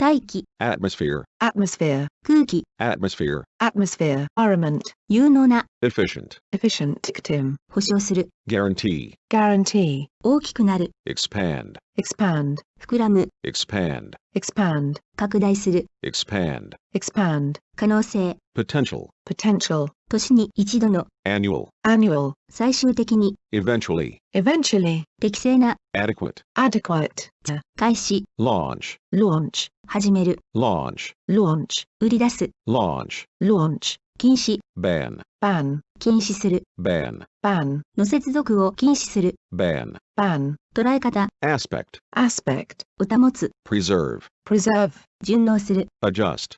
大気 atmosphere, 空気 atmosphere, environment, 有能な efficient, victim, 保証する guarantee, 大きくなる expand, 膨らむ expand, 拡大する expand, 可能性 potential, 年に一度の annual, 最終的に eventually, 適正な adequate, 開始 launch, 始める launch, 売り出す launch, 禁止 ban, 禁止する ban, の接続を禁止する ban, 捉え方 aspect, を保つ preserve, 順応する adjust,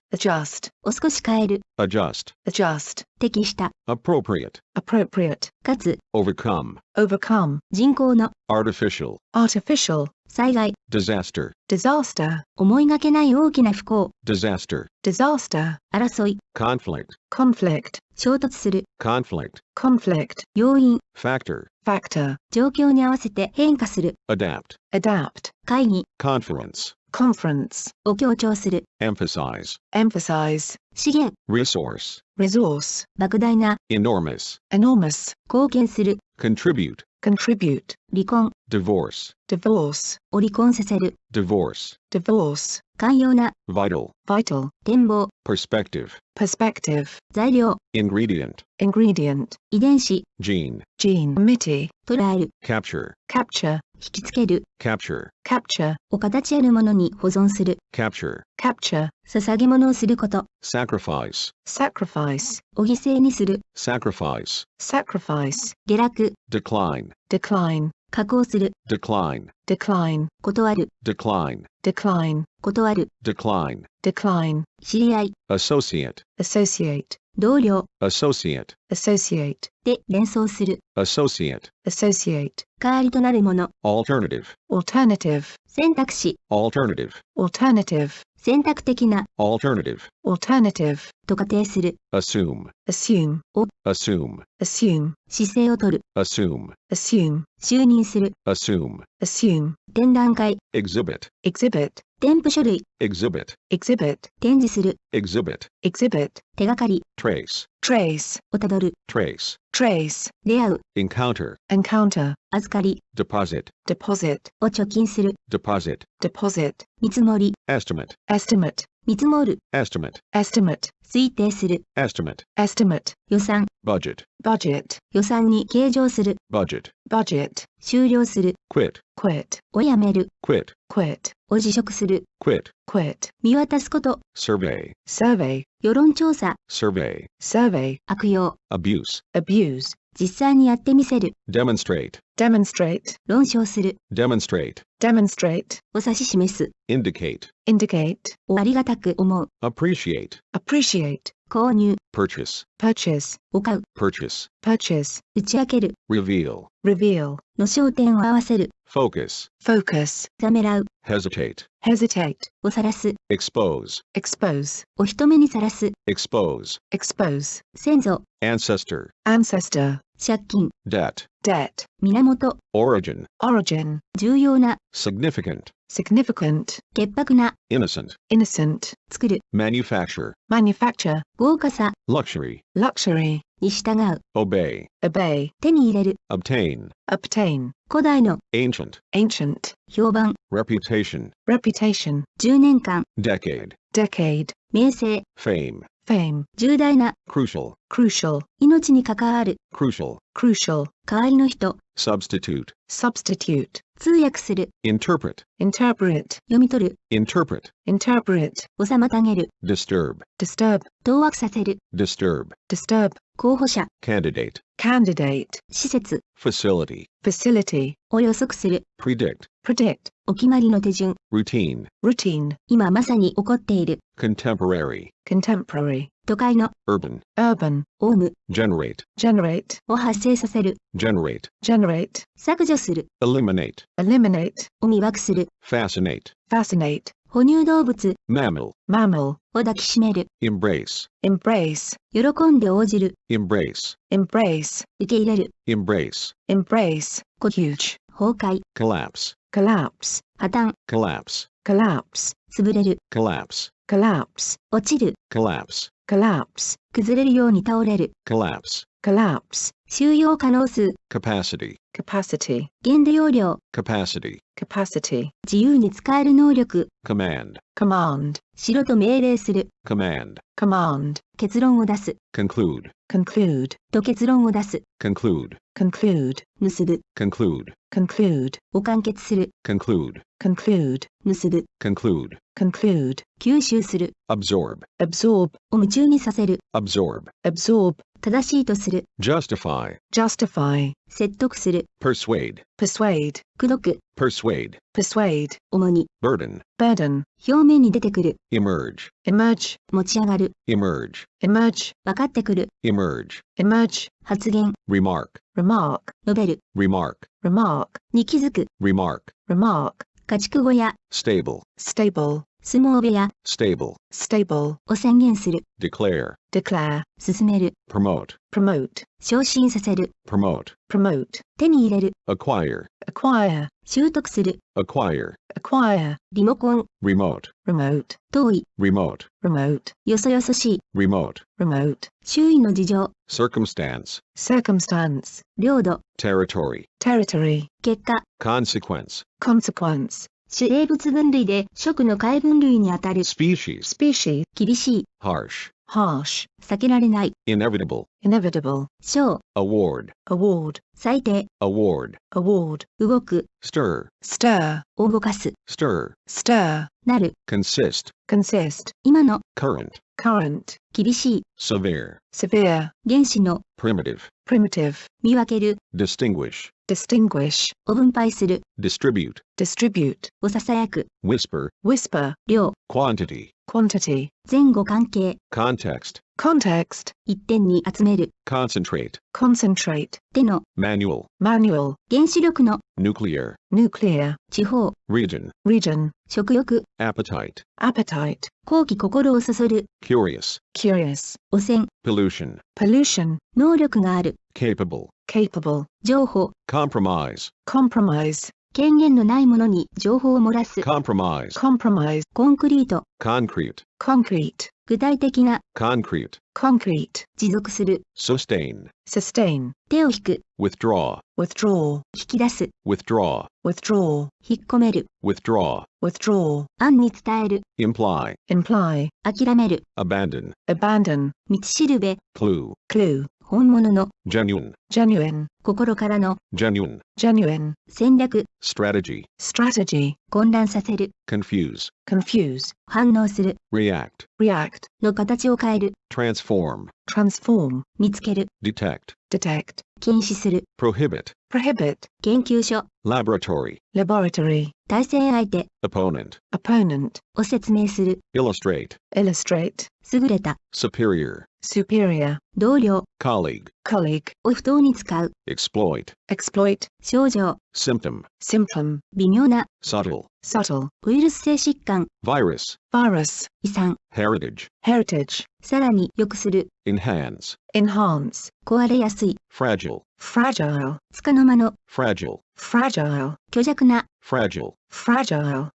を少し変える adjust, 適した appropriate, かつ overcome, 人工の artificial, 災害 disaster, 思いがけない大きな不幸 disaster, 争い conflict, 衝突する conflict, 要因 factor, 状況に合わせて変化する adapt, 会議 conference, を強調する emphasize, 資源 resource, 莫大な enormous, 貢献する contribute, 離婚 divorce, を離婚させる divorce, 寛容な vital, 展望 perspective, 材料 ingredient, 遺伝子 gene, 捉える capture, 引きつける capture, を形あるものに保存する capture, 捧げ物をすること sacrifice, を犠牲にする sacrifice, 下落 decline, 加工する decline, 断る decline, 断る decline, 知り合い associate, 同僚 associate, で連想する associate, 代わりとなるもの alternative, 選択肢 alternative, 選択的な alternative, と仮定する assume, を assume, 姿勢をとる assume, 就任する assume, 展覧会 exhibit, 添付書類 exhibit, 展示する exhibit, 手がかり trace, をたどる trace, 出会う encounter, 預かり deposit, を貯金する deposit, 見積もり estimate, 見積もる estimate, 推定する estimate, 予算 budget, 予算に計上する budget, 終了する quit, をやめる quit, を辞職する quit, 見渡すこと survey, 世論調査 survey, 悪用 abuse, 実際にやってみせる demonstrate, 論証する demonstrate, を指し示す indicate, をありがたく思う appreciate, 購入 purchase, を買う purchase, 打ち明ける reveal, の焦点を合わせる focus, ためらう hesitate, を晒す expose, を人目にさらす expose, 先祖 ancestor, 借金 debt, 源 origin, 重要な significant, 潔白な innocent, 作る manufacture, 豪華さ luxury, に従う obey, 手に入れる obtain, 古代の ancient, 評判 reputation, 10年間 decade, 名声 fame, 重大な crucial, 命に関わる crucial, 代わりの人 substitute, 通訳する interpret, 読み取る interpret, を妨げる disturb, 当惑させる disturb, 候補者 candidate, 施設 facility, を予測する predict, お決まりの手順 routine, 今まさに起こっている contemporary, 都会の urban, オウム generate, を発生させる generate, 削除する eliminate, を魅惑する fascinate, 哺乳動物 mammal, を抱きしめる embrace, 喜んで応じる embrace, 受け入れる embrace, 崩壊 collapse, collapse, 破綻、 collapse, collapse, 潰れる、 collapse, collapse, 落ちる、 collapse, collapse, 崩れるように倒れる、 collapse, collapse, 収容可能数、 capacity, capacity, 限度容量、 capacity, capacity, 自由に使える能力、 command, command, しろと命令する、 command, command, 結論を出す、 conclude, conclude, と結論を出す、 conclude, conclude, 結ぶ、 conclude, conclude, を完結する、 conclude, conclude, 結ぶ、 conclude, conclude, 吸収する、 absorb, absorb, を夢中にさせる、 absorb, absorb, 正しいとする、 justify, justify, 説得する、 persuade, persuade, 口説く、 persuade, persuade, 主に、 burden, burden, 表面に出てくる、 emerge, emerge, 持ち上がる、 emerge, emerge, 分かってくる、 emerge, emerge, 発言、 remark, remark, 述べる、 remark, remark, に気づく、 remark, remark, 家畜小屋、 stable, stable, 相撲部屋 stable, stable, を宣言する、 declare, declare, 進める、 promote, promote, 昇進させる、 promote, promote, 手に入れる、 acquire, acquire, 習得する、 acquire, acquire, リモコン、 remote, remote, 遠い、 remote, remote, よそよそしい、 remote, remote, 周囲の事情、 circumstance, circumstance, 領土、 territory, territory, 結果、 consequence, consequence, 主英物分類で食の解分類にあたる、 species, species, 厳しい、 harsh, harsh, 避けられない、 inevitable, inevitable, 賞、 award, award, 最低、 award, award, 動く、 stir, stir, を動かす、 stir, stir, なる、 consist, consist, 今の、 current, current, 厳しい、 severe, severe, 原子の、 primitive, primitive, 見分ける、 distinguish, distinguish, を分配する、 distribute, distribute, を囁く、 whisper, whisper, 量、 quantity, quantity, 前後関係、 context, context, 一点に集める、 concentrate, concentrate, 手の、 manual, manual, 原子力の、 nuclear, nuclear, 地方、 region, region, 食欲、 appetite, appetite, 好奇心をそそる、 curious, curious, 汚染、 pollution, pollution, 能力がある、 capable, capable, 情報、 compromise, compromise, 権限のないものに情報を漏らす、 compromise, compromise, コンクリート、 concrete, concrete, 具体的な、 concrete, concrete, 持続する、 sustain, sustain, 手を引く、 withdraw, withdraw, 引き出す、 withdraw, withdraw, 引っ込める、 withdraw, withdraw, 案に伝える、 imply, imply, 諦める、 abandon, abandon, 道しるべ、 clue, clue, 本物の、 genuine, genuine, 心からの、 genuine, genuine, 戦略、 strategy, strategy, 混乱させる、 confuse, confuse, 反応する、 react, react, の形を変える、 transform, transform, 見つける、 detect, detect, 禁止する、 prohibit, prohibit, 研究所、 laboratory, laboratory, 対戦相手 opponent, opponent, を説明する、 illustrate, illustrate, 優れた、 superior, superior, 同僚 colleague, colleague, を不当に使う、 exploit, exploit, 症状、 symptom, symptom, 微妙な、 subtle, subtle, ウイルス性疾患、 virus, virus, 遺産、 heritage, heritage, さらに良くする、 enhance, enhance, 壊れやすい、 fragile, fragile, 束の間の、 fragile, fragile, 虚弱な、 fragile, fragile,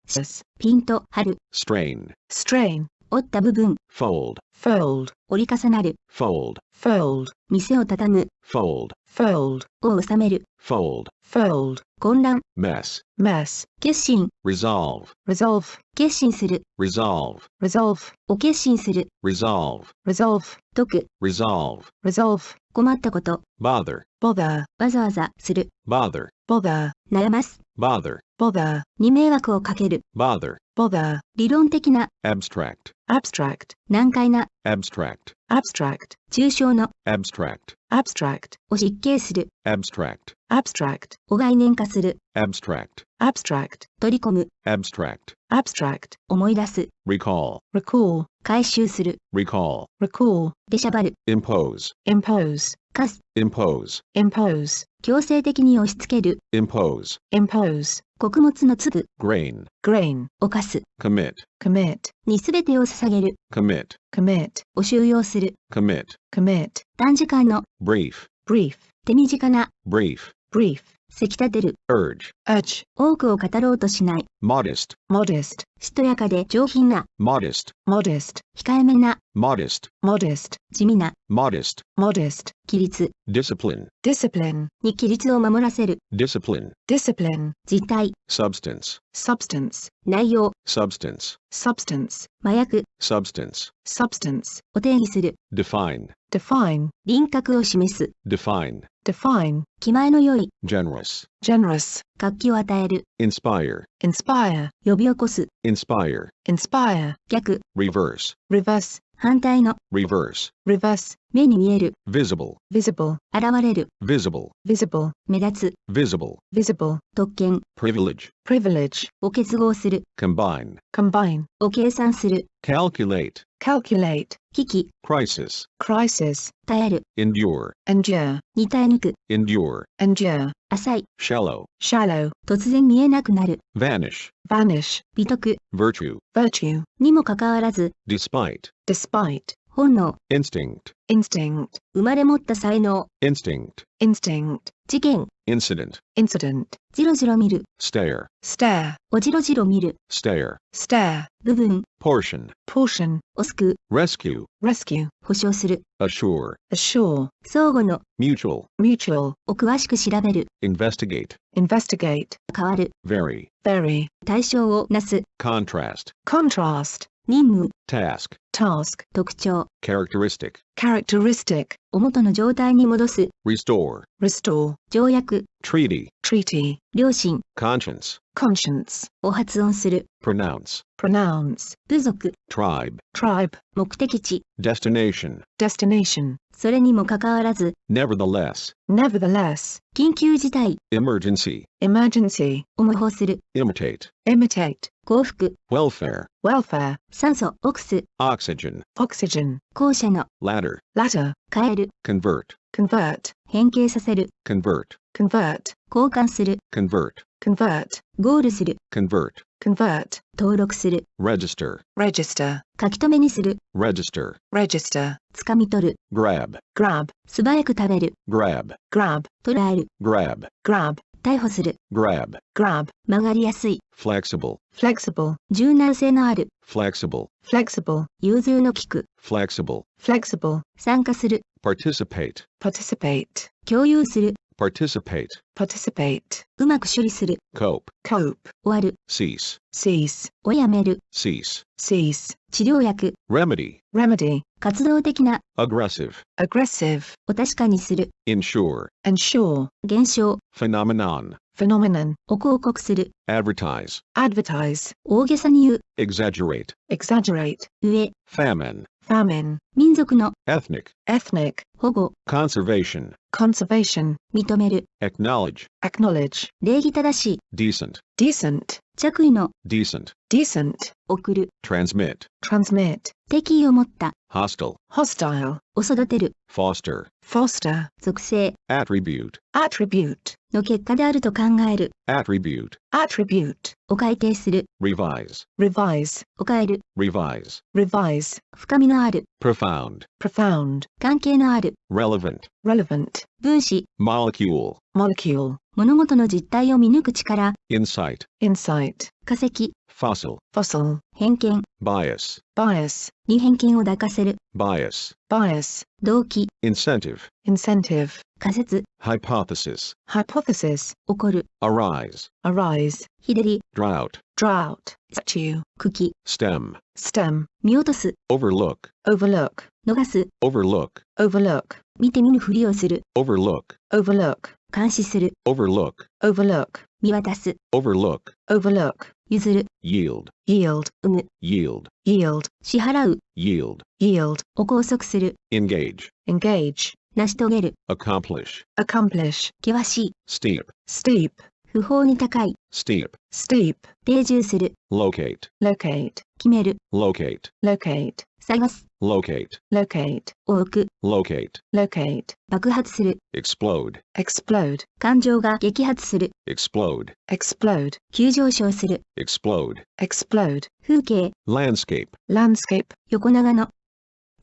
ピンと張る、 strain, strain, 折った部分、 fold, fold, 折り重なる、 fold, fold, 店を畳む、 fold, fold, を収める、 fold, fold, 混乱、 mess, mess, 決心、 resolve, resolve, 決心する、 resolve, resolve, を決心する、 resolve, resolve, 解く、 resolve, resolve, 困ったこと、 bother, bother, わざわざする、 bother, bother, 悩ます、 bother, bother, に迷惑をかける、 bother, bother, 理論的な、 abstract, abstract, 難解な、 abstract, abstract, 抽象の、 abstract, abstract, を失敬する、 abstract, abstract, を概念化する、 abstract, abstract, 取り込む、 abstract, abstract, 思い出す、 recall, recall, 回収する、 recall, recall, 出しゃばる、 impose, impose, 課す、 impose, impose, 強制的に押し付ける、 impose, impose, 穀物の粒、 grain, grain, 犯す、 commit, commit, にすべてを捧げる、 commit, commit, を収容する、 commit, commit, 短時間の、 brief, brief, 手短な、 brief, brief, せき立てる。urge, urge, 多くを語ろうとしない。modest, modest, しとやかで上品な。modest, modest, 控えめな。modest, modest, 地味な。modest, modest, 規律。discipline, discipline, に規律を守らせる。discipline, discipline, 実態。substance, substance, 内容。substance, substance, 麻薬。substance, substance, を定義する。define, define, 輪郭を示す。define, define, 気前の良い。generous, generous, 活気を与える。inspire, inspire, 呼び起こす。inspire, inspire, 逆。reverse, reverse, 反対の。reverse, reverse, 目に見える。 visible, visible, 現れる。 visible, visible, 目立つ。 visible, visible, 特権。 privilege, privilege, を結合する。 combine, combine, を計算する。 calculate, calculate, 危機。 crisis, crisis, 耐える。 endure, endure, に耐え抜く。 endure, endure, 浅い。 shallow, shallow, 突然見えなくなる。 vanish, vanish, 美徳。 virtue, virtue, にもかかわらず。 despite, despite, 本能。 instinct, instinct, 生まれ持った才能。 instinct, instinct, 事件。 incident, incident, じろじろ見る。 stare, stare, おじろじろ見る。 stare, stare, 部分。 portion, portion, を救う。 rescue, rescue, 保証する。 assure, assure, 相互の。 mutual, mutual, を詳しく調べる。 investigate, investigate, 変わる。 vary, vary, 対象をなす。 contrast, contrast, 任務。 task, task, 特徴。 characteristic, characteristic, を元の状態に戻す。 restore, restore, 条約。 treaty, treaty, 良心。 conscience, conscience, を発音する。 pronounce, pronounce, 部族。 tribe, tribe, 目的地。 destination, destination, それにもかかわらず。 nevertheless, nevertheless, 緊急事態。 emergency, emergency, を模倣する。 imitate, imitate, 幸福。 welfare, welfare, 酸素。オクス。 oxygen, oxygen, 後者の。 ladder, ladder, 変える。 convert, convert, 変形させる。 convert, convert, 交換する。 convert, convert, ゴールする。 convert, convert, 登録する。 register, register, 書き留めにする。 register, register, つかみ取る。 grab, grab, 素早く食べる。 grab, grab, 捕らえる。 grab, grab, 逮捕する。 grab, grab, 曲がりやすい。 flexible, flexible, 柔軟性のある。 flexible, flexible, 融通の利く。 flexible, flexible, 参加する。 participate, participate, 共有する。 participate, participate, うまく処理する。 cope, cope, 終わる。 cease, cease, をやめる。 cease, cease, 治療薬。 remedy, remedy, 活動的な。 aggressive, aggressive, を確かにする。 ensure, ensure, 現象。 phenomenon, phenomenon, を広告する。 advertise, advertise, 大げさに言う。 exaggerate, exaggerate, 上。 famine, famine, 民族の。 ethnic, ethnic, 保護。 conservation, conservation, 認める。 acknowledge, acknowledge, 礼儀正しい。 decent, decent, 着衣の。decent, decent, 送る。 transmit, transmit, 敵意を持った。 hostile, hostile, を育てる。 foster, foster, 属性。 attribute, attribute, の結果であると考える。 attribute, attribute, を改定する。 revise, revise, を変える。 revise, revise, 深みのある。 profound, profound, 関係のある。 relevant, relevant, 分子。 molecule, molecule, 物事の実態を見抜く力。 insight, insight, 化石。 fossil, fossil, 偏見。 bias, bias, に偏見を抱かせる。 bias, bias, 動機。 incentive, incentive, 仮説。 hypothesis, hypothesis, 起こる。 arise, arise, 日照り。 drought, drought, statue, 茎。 stem, stem, 見落とす。 overlook, overlook, 逃す。 overlook, overlook, 見て見ぬふりをする。 overlook, overlook, 監視する。 overlook, overlook, 見渡す。 overlook, overlook, 譲る。 yield, yield, 生む。 yield, yield, 支払う。 yield, yield, を拘束する。 engage, engage, 成し遂げる。 accomplish, accomplish, 険しい。 steep, steep, 不法に高い。 steep, steep, 定住する。 locate, locate, 決める。 locate, locate, 探す。 locate, locate, を置く。 locate, locate, 爆発する。 explode, explode, 感情が激発する。 explode, explode, 急上昇する。 explode, explode, 風景。 landscape, landscape, 横長の。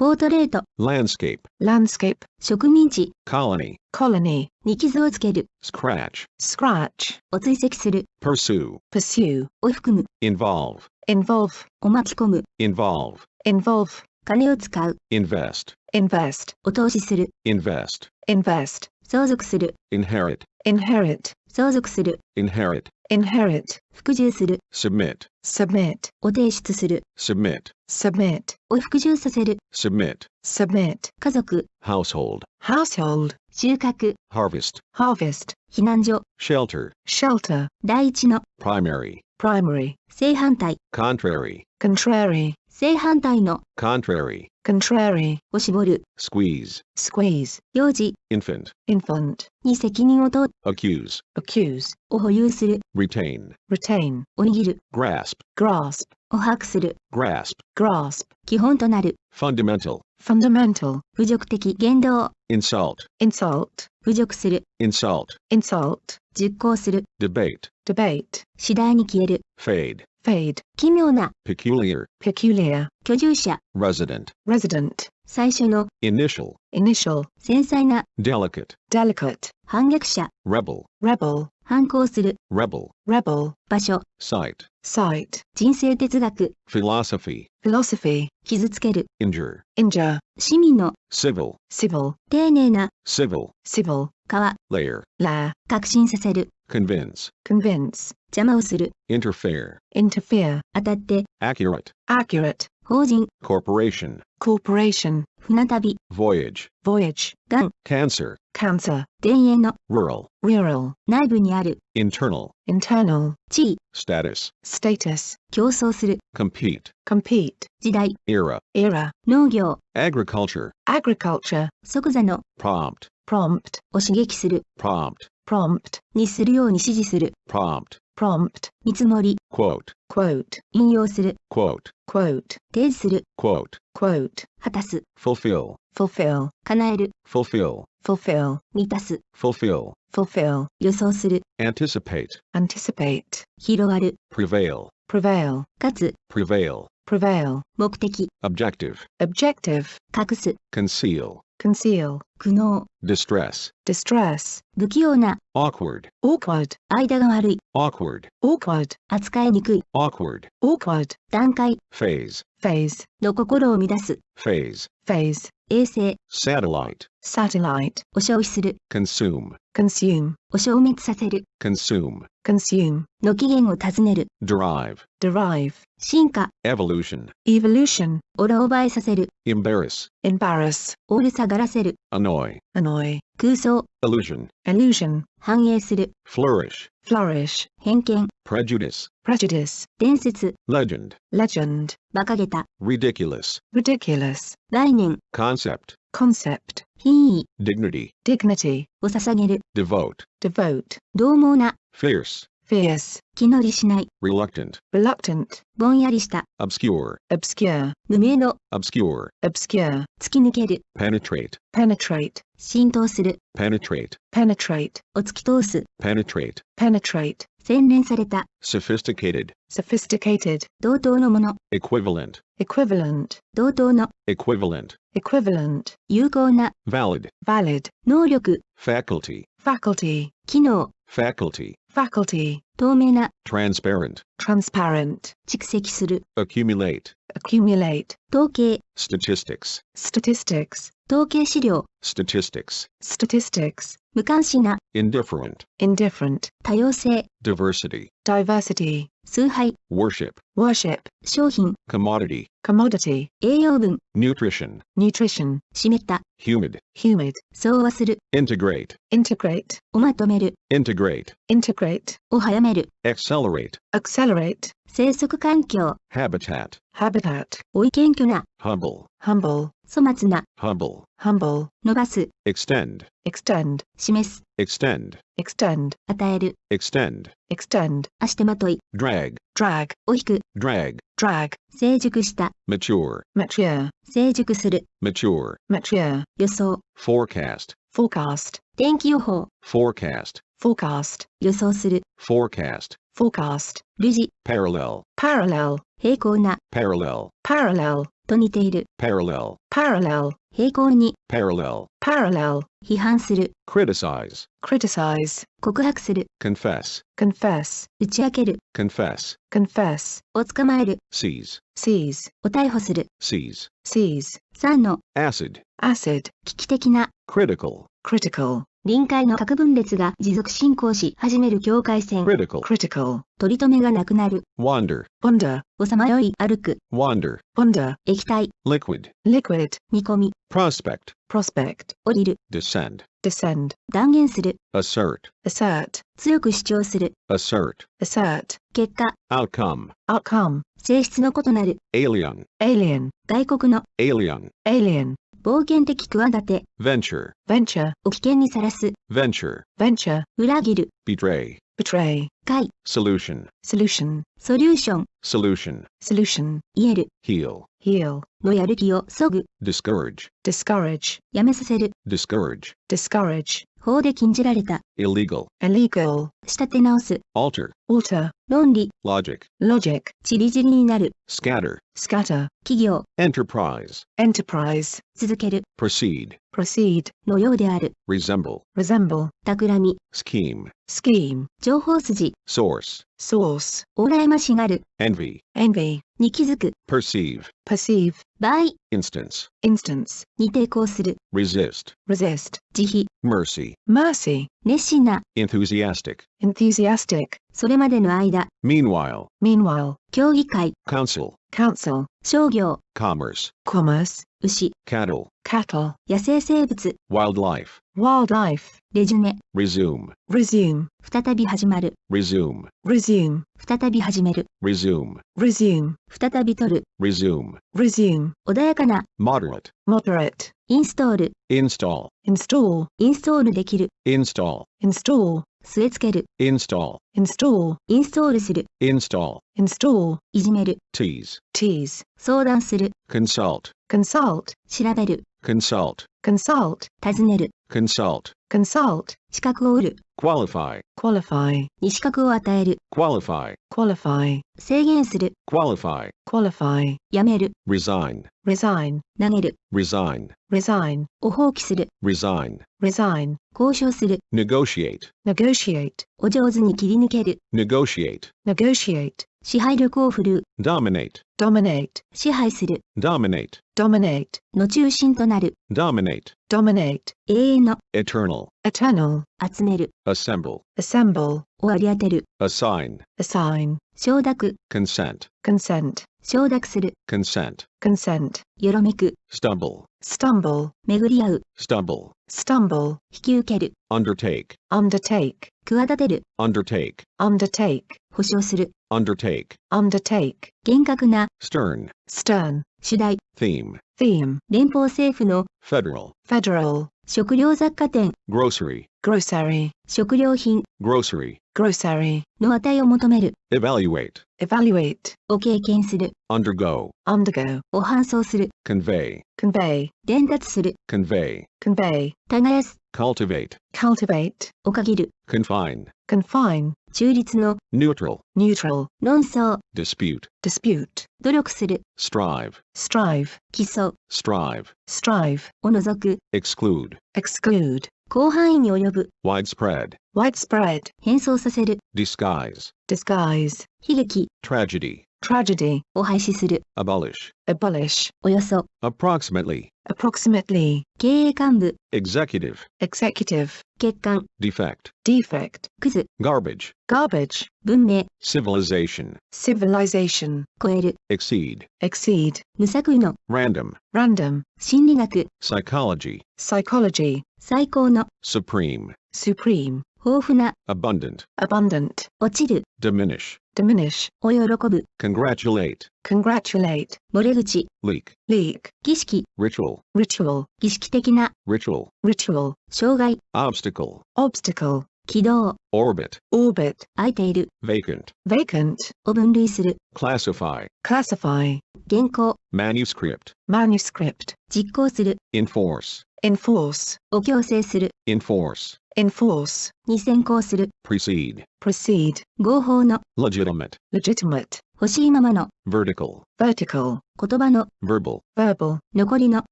ポートレート、landscape, landscape, 植民地、 colony, colony, に傷をつける、 scratch, scratch, を追跡する、 pursue, pursue, を含む、 involve, involve, を巻き込む、 involve, involve, 金を使う、 invest, invest, を投資する、 invest, invest, 相続する、 inherit, inherit, 相続する、 inherit, inherit, 服従する、 submit, submit, を提出する、 submit, submit, を服従させる、 submit, submit, 家族、 household, household, 収穫、 harvest, harvest, 避難所、 shelter, shelter, 第一の、 primary, primary, 正反対、 contrary, contrary, 正反対の、 contrary, contrary, を絞る、 squeeze, squeeze, 幼児 infant, infant, に責任を問う、 accuse, accuse, を保有する、 retain, retain, を握る、 grasp, grasp, を把握する、 grasp, grasp, 基本となる、 fundamental, fundamental, 侮辱的言動、 insult, insult, 侮辱する、 insult, insult, 実行する、 debate, debate, 次第に消える、 fade, fade, 奇妙な、 peculiar, peculiar, 居住者、 resident, resident, 最初の、 initial, initial, 繊細な、 delicate, delicate, 反逆者、 rebel, rebel, 反抗する、 rebel, rebel, 場所、 sight, sight, 人生哲学、 philosophy, philosophy, 傷つける、 injure, injure, 市民の、 civil, civil, 丁寧な、 civil, civil, 川、 layer, lair, 確信させる、 convince, convince, 邪魔をする、 interfere, interfere, 当たって、 accurate, accurate, 法人、 corporation, corporation, 船旅、 voyage, voyage, がん、 cancer, cancer, 田園の、 rural, rural, 内部にある、 internal, internal, 地位、 status, status, 競争する、 compete, compete, 時代、 era, era, 農業、 agriculture, agriculture, 即座の、 prompt, prompt, を刺激する、 prompt, prompt, にするように指示する、 prompt, prompt, 見積もり、 quote, quote, 引用する、 quote, quote, 提示する、 quote, quote, 果たす、 fulfill, fulfill, 叶える、 fulfill, fulfill, 満たす、 fulfill, fulfill, 予想する、 anticipate, anticipate, 広がる、 prevail, prevail, かつ、 prevail, prevail, 目的、 objective, objective, 隠す、 conceal, conceal, 苦悩、 distress, distress, 不器用な、 awkward, awkward, 間が悪い、 awkward, awkward, 扱いにくい、 awkward, awkward, 段階 phase, phase, の心を乱す、 phase, phase, 衛星、 satellite, satellite, を消費する、 consume, consume, を消滅させる、 consume, consume, の起源を尋ねる、 derive, derive, 進化、 evolution, evolution, オラ覚えさせる、 embarrass, embarrass, オール下がらせる、 annoy, annoy, 空想、 illusion, illusion, 反映する、 flourish, flourish, 偏見、 prejudice, prejudice, 伝説、 legend, legend, 馬鹿げた、 ridiculous, ridiculous, 概念、 concept, concept, 品位 dignity, dignity, を捧げる、 devote, devote, 獰猛な、 fierce, fierce, 気乗りしない、 reluctant, reluctant, ぼんやりした、 obscure, obscure, 無名の、 obscure, obscure, 突き抜ける、 penetrate, penetrate, 浸透する、 penetrate, penetrate, を突き通す、 penetrate, penetrate, 洗練された、 sophisticated, sophisticated, 同等のもの、 equivalent, equivalent, 同等の、 equivalent, equivalent, 有効な、 valid, valid, 能力、 faculty, faculty, 機能、 faculty, faculty, 透明な、 transparent, transparent, 蓄積する、 accumulate, accumulate, 統計、 statistics, statistics, 統計資料、 statistics, statistics, 無関心な、 indifferent, indifferent, 多様性、 diversity, diversity, 崇拝、 worship, worship, 商品、 commodity, commodity, 栄養分、 nutrition, nutrition, 湿った、 humid, humid, 相和する、 integrate, integrate, をまとめる、 integrate, integrate, を早める、 accelerate, accelerate, 生息環境、 habitat, habitat, 追い謙虚な、 humble, humble, 粗末な、 humble, humble, 伸ばす、 extend, extend, 示す、 extend, extend, 与える、 extend, extend, 足手まとい、 drag, drag, を引く、 drag, drag, 成熟した、 mature, mature, 成熟する、 mature, mature, 予想、 forecast, forecast, 天気予報、 forecast, forecast, 予想する、 forecast, forecast, 類似、 parallel, parallel, 平行な、 parallel, parallel, と似ている。parallel, parallel, 平行に、parallel, parallel, 批判する、 criticize, criticize, 告白する、 confess, confess, 打ち明ける、 confess, confess, を捕まえる、 seize, seize, を逮捕する。seize, seize, 3の、 acid, acid, 危機的な、 critical, critical, 臨界の各分裂が持続進行し始める境界線。 critical, critical, 取り留めがなくなる。wander, wonder, をさまよい歩く。 wander, wonder, 液体、 liquid, liquid, 見込み、 prospect, prospect, 降りる。 descend, descend, 断言する。 assert, assert, 強く主張する。 assert, assert, 結果、 outcome, outcome, 性質の異なる。 alien, alien, 外国の、 alien, alien, 冒険的企て。 venture, venture, を危険にさらす。 venture, venture, 裏切る。 betray, betray, 解。 solution, solution, ソリューション。 solution, solution, 癒える。 heal, heal, のやる気を削ぐ。 discourage, discourage, やめさせる。 discourage, discourage, 法で禁じられた。 illegal, illegal, 仕立て直す。 alter, alter, 論理。 logic, logic, ちりぢりになる。 scatter, scatter, 企業。 enterprise, enterprise, 続ける。 proceed, proceed, のようである。 resemble, resemble, 企み。 scheme, scheme, 情報筋。 source, source, お羨ましがる。 envy, envy, に気づく。 perceive, perceive, 場合。 instance, instance, に抵抗する。 resist, resist, 慈悲。 mercy, mercy, 熱心な。 enthusiastic, enthusiastic, それまでの間。 meanwhile, meanwhile, 協議会。 counsel, counsel, 商業。 commerce, commerce, 牛。 cattle, cattle, 野生生物。 wildlife, wildlife, レジュメ。 resume, resume, 再び始まる。 resume, resume, 再び始める。 resume, resume, 再び取る。 resume, resume, 穏やかな。 moderate, moderate, インストール。 install, install, インストールできる。 install, install, 据え付ける。 install, install, インストールする。 install, install, いじめる。 tease, tease, 相談する。 consult, consult, 調べる。 consult, consult, 尋ねる。 consult, consult, 資格を得る。 qualify, qualify, に資格を与える。 qualify, qualify, 制限する。 qualify, qualify, やめる。 resign, resign, 投げる。 resign, resign, を放棄する。 resign, resign, 交渉する。 negotiate, negotiate, お上手に切り抜ける。 negotiate, negotiate, 支配力を振るう。 dominate, dominate, 支配する。 dominate, dominate, の中心となる。 dominate, dominate, 永遠の。 eternal, eternal, 集める。 assemble, assemble, を割り当てる。 assign, assign, 承諾。 consent, consent, 承諾する。 consent, consent, よろめく。 stumble, stumble, 巡り合う。 stumble, stumble, 引き受ける。 undertake, undertake, 企てる。 undertake, undertake, 保証する。 undertake, undertake, 厳格な。 stern, stern, 主題。 theme, theme, 連邦政府の。 federal, federal, 食料雑貨店。 grocery, grocery, 食料品。 grocery, grocery, の値を求める。 evaluate, evaluate, を経験する。 undergo, undergo, を搬送する。 convey, convey, 伝達する。 convey, convey, 耕す。 cultivate, cultivate, を限る。 confine, confine, 中立の。 neutral, neutral, 論争。 dispute, dispute, 努力する。 strive, strive, 競う。 strive, strive, を除く。 exclude, exclude, 広範囲に及ぶ。 widespread, widespread, 変装させる。 disguise, disguise, 悲劇。 tragedy, tragedy, を廃止する。 abolish, abolish, およそ。 approximately, approximately, 経営幹部。 executive, executive, 欠陥。 defect, defect, クズ。 garbage, garbage, 文明。 civilization, civilization, 超える。 exceed, exceed, 無作為の。 random, random, 心理学。 psychology, psychology, 最高の。 supreme, supreme, 豊富な。 abundant, abundant, 落ちる。 diminish, diminish, を喜ぶ。 congratulate, congratulate, 漏れ口。 leak, leak, 儀式。 ritual, ritual, 儀式的な。 ritual, ritual, 障害。 obstacle, obstacle, 軌道。 orbit, orbit, 空いている。 vacant, vacant, を分類する。 classify, classify, 原稿。 manuscript, manuscript, 実行する。 enforce, enforce, を強制する。 enforce, enforce, に先行する、 precede, precede, 合法の、 legitimate, legitimate, 欲しいままの、 vertical, vertical, 言葉の、 verbal, verbal, 残りの、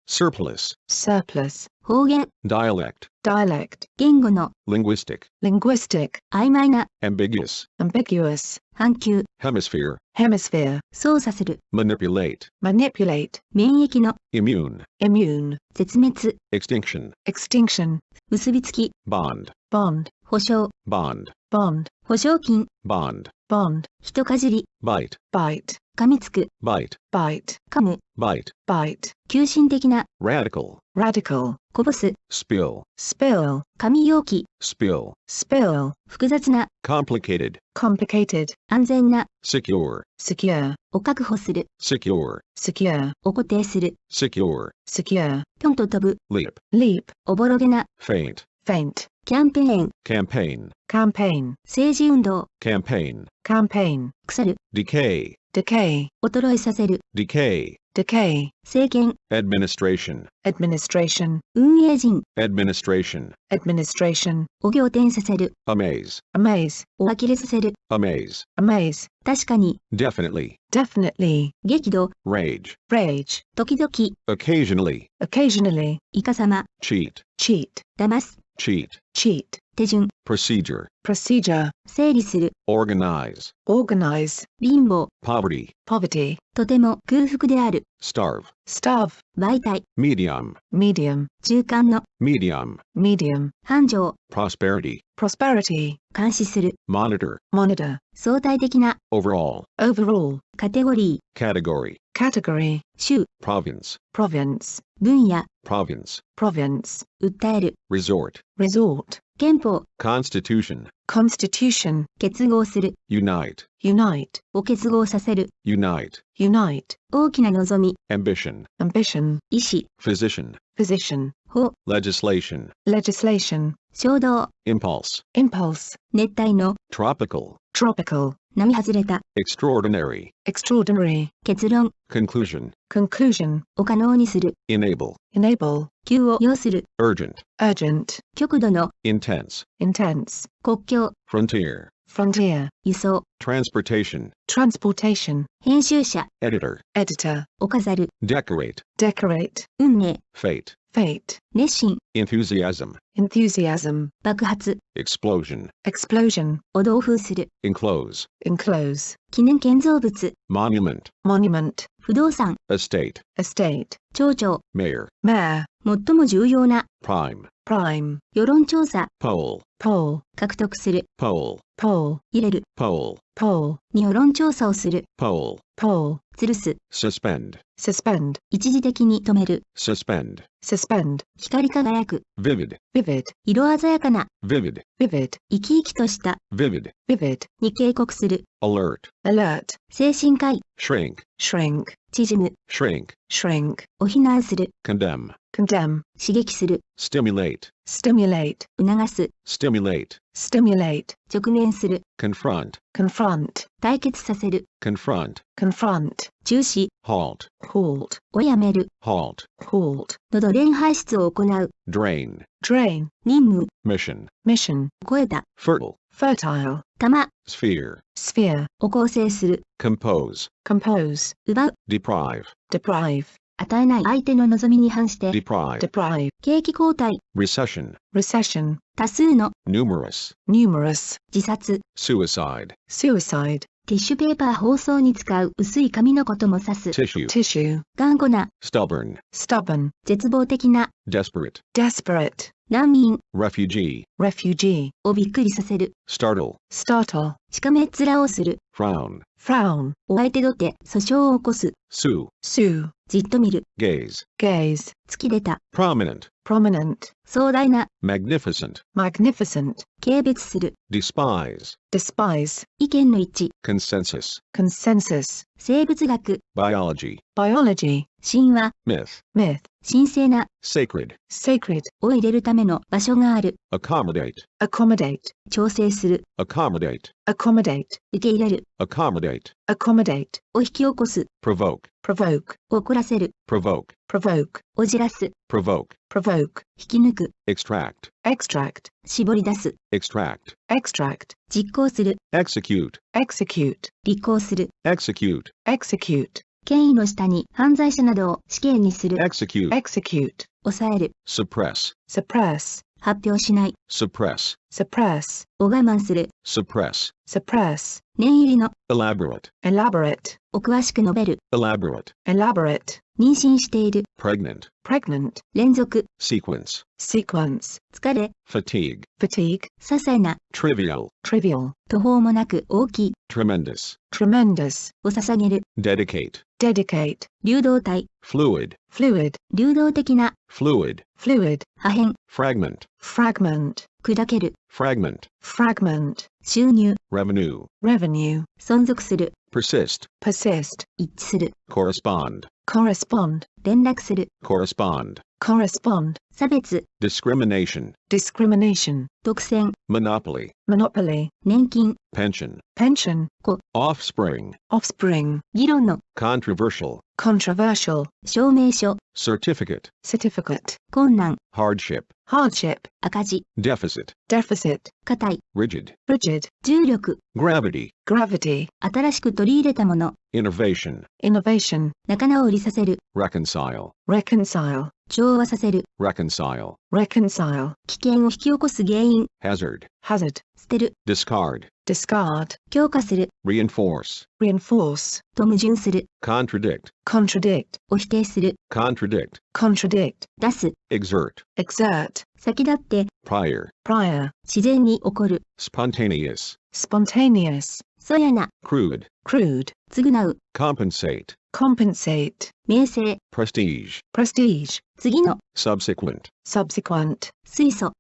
surplus, surplus, 方言、 dialect, dialect, 言語の、 linguistic, linguistic, 曖昧な、 ambiguous, ambiguous, 半球、 hemisphere, hemisphere, 操作する、 manipulate, manipulate, 免疫の、 immune, immune, 絶滅、 extinction, extinction, 結びつき、 bond, bond, 保証、 bond, bond, 保証金、 bond, bond, 人かじり、 bite, bite, 噛みつく、 bite, bite, 噛む、 bite, bite, 急進的な、 radical, radical, こぼす、 spill, spill, 紙容器、 spill, spill, 複雑な、 complicated, complicated, 安全な、 secure, secure, を確保する、 secure, secure, を固定する、 secure, secure, ぴょんと飛ぶ、 leap, leap, おぼろげな、 faint, faint, キャンペーン、 campaign, campaign, 政治運動、 campaign, campaign, 腐る、 decay, decay, 衰えさせる、 decay, decay, 政権、 administration, administration, 運営陣、 administration, administration, を仰天させる、 amaze, amaze, を呆れさせる、 amaze, amaze, 確かに、 definitely, definitely, 激怒、 rage, rage, 時々、 occasionally, occasionally, いかさま、 cheat, cheat, 騙す、 cheat, cheat, 手順、 procedure, procedure, 整理する、 organize, organize, 貧乏、 poverty, poverty, とても空腹である、 starve, starve, 媒体、 medium, medium, 中間の、 medium, medium, 繁盛、 prosperity, prosperity, 監視する、 monitor, monitor, 相対的な、 overall, overall, カテゴリ category, category, ー、州、 province, province, 分野、 province, province, 訴える、 resort, resort, 憲法、 constitution, constitution, 結合する、 unite, unite, を結合させる、 unite, unite, 大きな望み、 ambition, ambition, 意思、 physician, physician, 法、 legislation, legislation, 衝動、 impulse, impulse, 熱帯の、 tropical, tropical, 並外れた、 extraordinary, extraordinary, 結論、 conclusion, conclusion, を可能にする、 enable, enable, 急を要する、 urgent, urgent, 極度の、 intense, intense, 国境、 frontier, frontier, 輸送、 transportation, transportation, 編集者、 editor, editor, を飾る、 decorate, decorate, 運命、 fate, fate, 熱心、 enthusiasm, enthusiasm, 爆発、 explosion, explosion, を同封する、 enclose, enclose, 記念建造物、 monument, monument, 不動産、 estate, estate, 町長、 mayor, mayor, 最も重要な、 prime, prime, 世論調査、 poll, poll, 獲得する、 poll, poll, 入れる、 poll, poll, に世論調査をする、 poll, poll, 吊るす、 suspend, suspend, 一時的に止める、 suspend, suspend, 光り輝く、 vivid, vivid, 色鮮やかな、 vivid, vivid, 生き生きとした、 vivid, vivid, に警告する、 alert, alert, 精神科医、 shrink, shrink, 縮む、 shrink, shrink, を非難する、 condemn, condemn, 刺激する、 stimulate, stimulate, 促す、 stimulate, stimulate, 直面する、 confront, confront, 対決させる、 confront, confront, 中止、 halt, halt, をやめる、 halt, halt, のど連排出を行う、 drain, drain, 任務、 mission, mission, 超えた、 fertile, fertile, 玉、 sphere, sphere, を構成する、 compose, compose, 奪う、 deprive, deprive, 与えない相手の望みに反して、 deprive, deprive, 景気後退、 recession, recession, 多数の、 numerous, numerous, 自殺、 suicide, suicide, ティッシュペーパー包装に使う薄い紙のことも指す、 tissue, tissue, 頑固な、 stubborn, stubborn, 絶望的な、 desperate, desperate, 難民 refugee, refugee, をびっくりさせる、 startle, startle, しかめっ面をする、 frown, frown, お相手取って訴訟を起こす、 sue, sue, じっと見る、 gaze, gaze, 突き出た、 prominent, prominent, 壮大な、 magnificent, magnificent, 軽蔑する、 despise, despise, 意見の一致、 consensus, consensus, 生物学、 biology, biology, 神話、 myth, myth, 神聖な、 sacred, sacred, を入れるための場所がある、 accommodate, accommodate, 調整する、 accommodate, accommodate, 受け入れる、 accommodate, accommodate, を引き起こす、 provoke, provoke, を怒らせる、provoke, provoke, おじらす、 provoke, provoke, 引き抜く、 extract, extract, 絞り出す、 extract, extract, 実行する、 execute, execute, 履行する、 execute, execute, 権威の下に犯罪者などを死刑にする、 execute, execute, 抑える、 suppress, suppress, 発表しない、 suppress, suppress, を我慢する、 suppress, suppress, 念入りの、 elaborate, elaborate, を詳しく述べる、 elaborate, elaborate, 妊娠している、 pregnant, pregnant, 連続、 sequence, sequence, 疲れ、 fatigue, fatigue, 些細な、 trivial, trivial, 途方もなく大きい、 tremendous, tremendous, を捧げる、 dedicate, dedicate, 流動体、 fluid, fluid, 流動的な、 fluid, fluid, 破片、 fragment, fragment, 砕ける、 fragment, fragment, 収入、 revenue, revenue, 存続する、 persist, persist, 一致する、 correspond, correspond, 連絡する、 correspond, correspond, 差別、 discrimination, discrimination, 独占、 monopoly, monopoly, 年金、 pension, pension, offspring, offspring, 議論の、 controversial, controversial, 証明書、 certificate, certificate, 困難、 hardship, hardship, 赤字、 deficit, deficit, 硬い、 rigid, rigid, 重力、 gravity, gravity, 新しく取り入れたもの、 innovation, innovation, 仲直りさせる、 reconcile, reconcile, 調和させる、 reconcile, reconcile, 危険を引き起こす原因、 hazard, hazard, 捨てる、 discard, discard, 強化する、 reinforce, reinforce, と矛盾する、 contradict, contradict, を否定する、 contradict, contradict, 出す、 exert, exert, 先立って、 prior, prior, 自然に起こる、 spontaneous, spontaneous, そやな、 crude, crude, 償う、 compensate, compensate, 名声、 prestige, prestige, 次の、 subsequent, subsequent, 水素、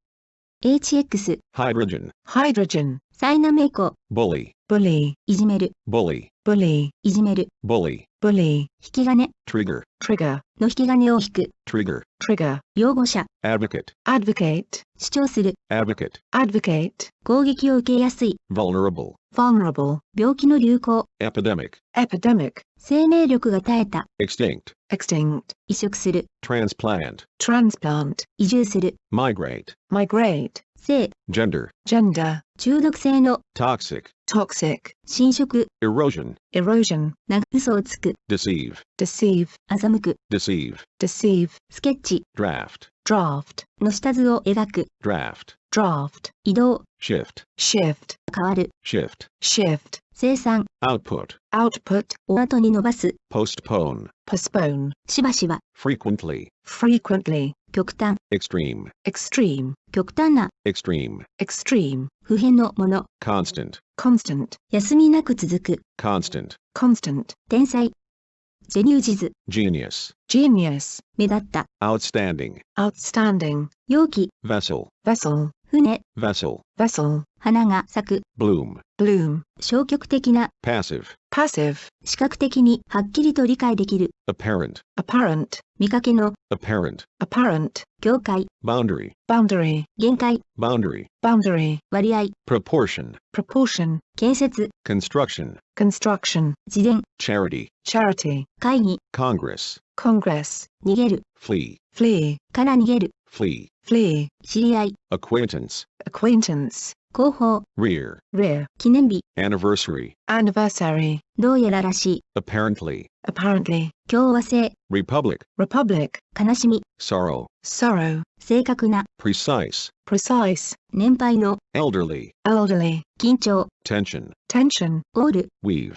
HX、hydrogen, hydrogen, サイナメイコ、 bully, bully, いじめる、 bully, bully, いじめる、 bully, bully, 引き金、 trigger, trigger, の引き金を引く、 trigger, trigger, 擁護者、 advocate, advocate, 主張する、 advocate, advocate, 攻撃を受けやすい、 vulnerable, vulnerable, 病気の流行、 epidemic, epidemic, 生命力が絶えた、 extinct, extinct, 移植する、 transplant, transplant, 移住する、 migrate, migrate, 性、 gender, gender, 中毒性の、 toxic, toxic, 侵食、 erosion, erosion, 嘘をつく、 deceive, deceive, 欺く、 deceive, deceive, スケッチ、 draft, draft, の下図を描く、 draft, draft, 移動、 shift, shift, 変わる、 shift, shift, 生産、 output, output, お後に伸ばす、 postpone, postpone, しばしば、 frequently, frequently, 極端、 extreme, extreme, 極端な、 extreme, extreme, 普遍のもの、 constant, constant, 休みなく続く、 constant, constant, 天才、ジェニュージズ、 genius, genius, 目立った、 outstanding, outstanding, 容器、 vessel, vessel, 船、 vessel, vessel, 花が咲く、 bloom, bloom, 消極的な、 passive, passive, 視覚的にはっきりと理解できる、 apparent, apparent, 見かけの、 apparent, apparent, 境界、 boundary, boundary, 限界、 boundary, boundary, 割合、 proportion, proportion, 建設、 construction, construction, 自伝、 charity, charity, 会議、 congress, congress, 逃げる、 flee, flee, から逃げる、 flee, flee, 知り合い、 acquaintance, acquaintance, 広報、 rear, rear, 記念日、 anniversary, anniversary, どうやららしい、 apparently, apparently, 共和制、 republic, republic, 悲しみ、 sorrow, sorrow, 正確な、 precise, precise, 年配の、 elderly, elderly, 緊張、 tension, tension, オール weave,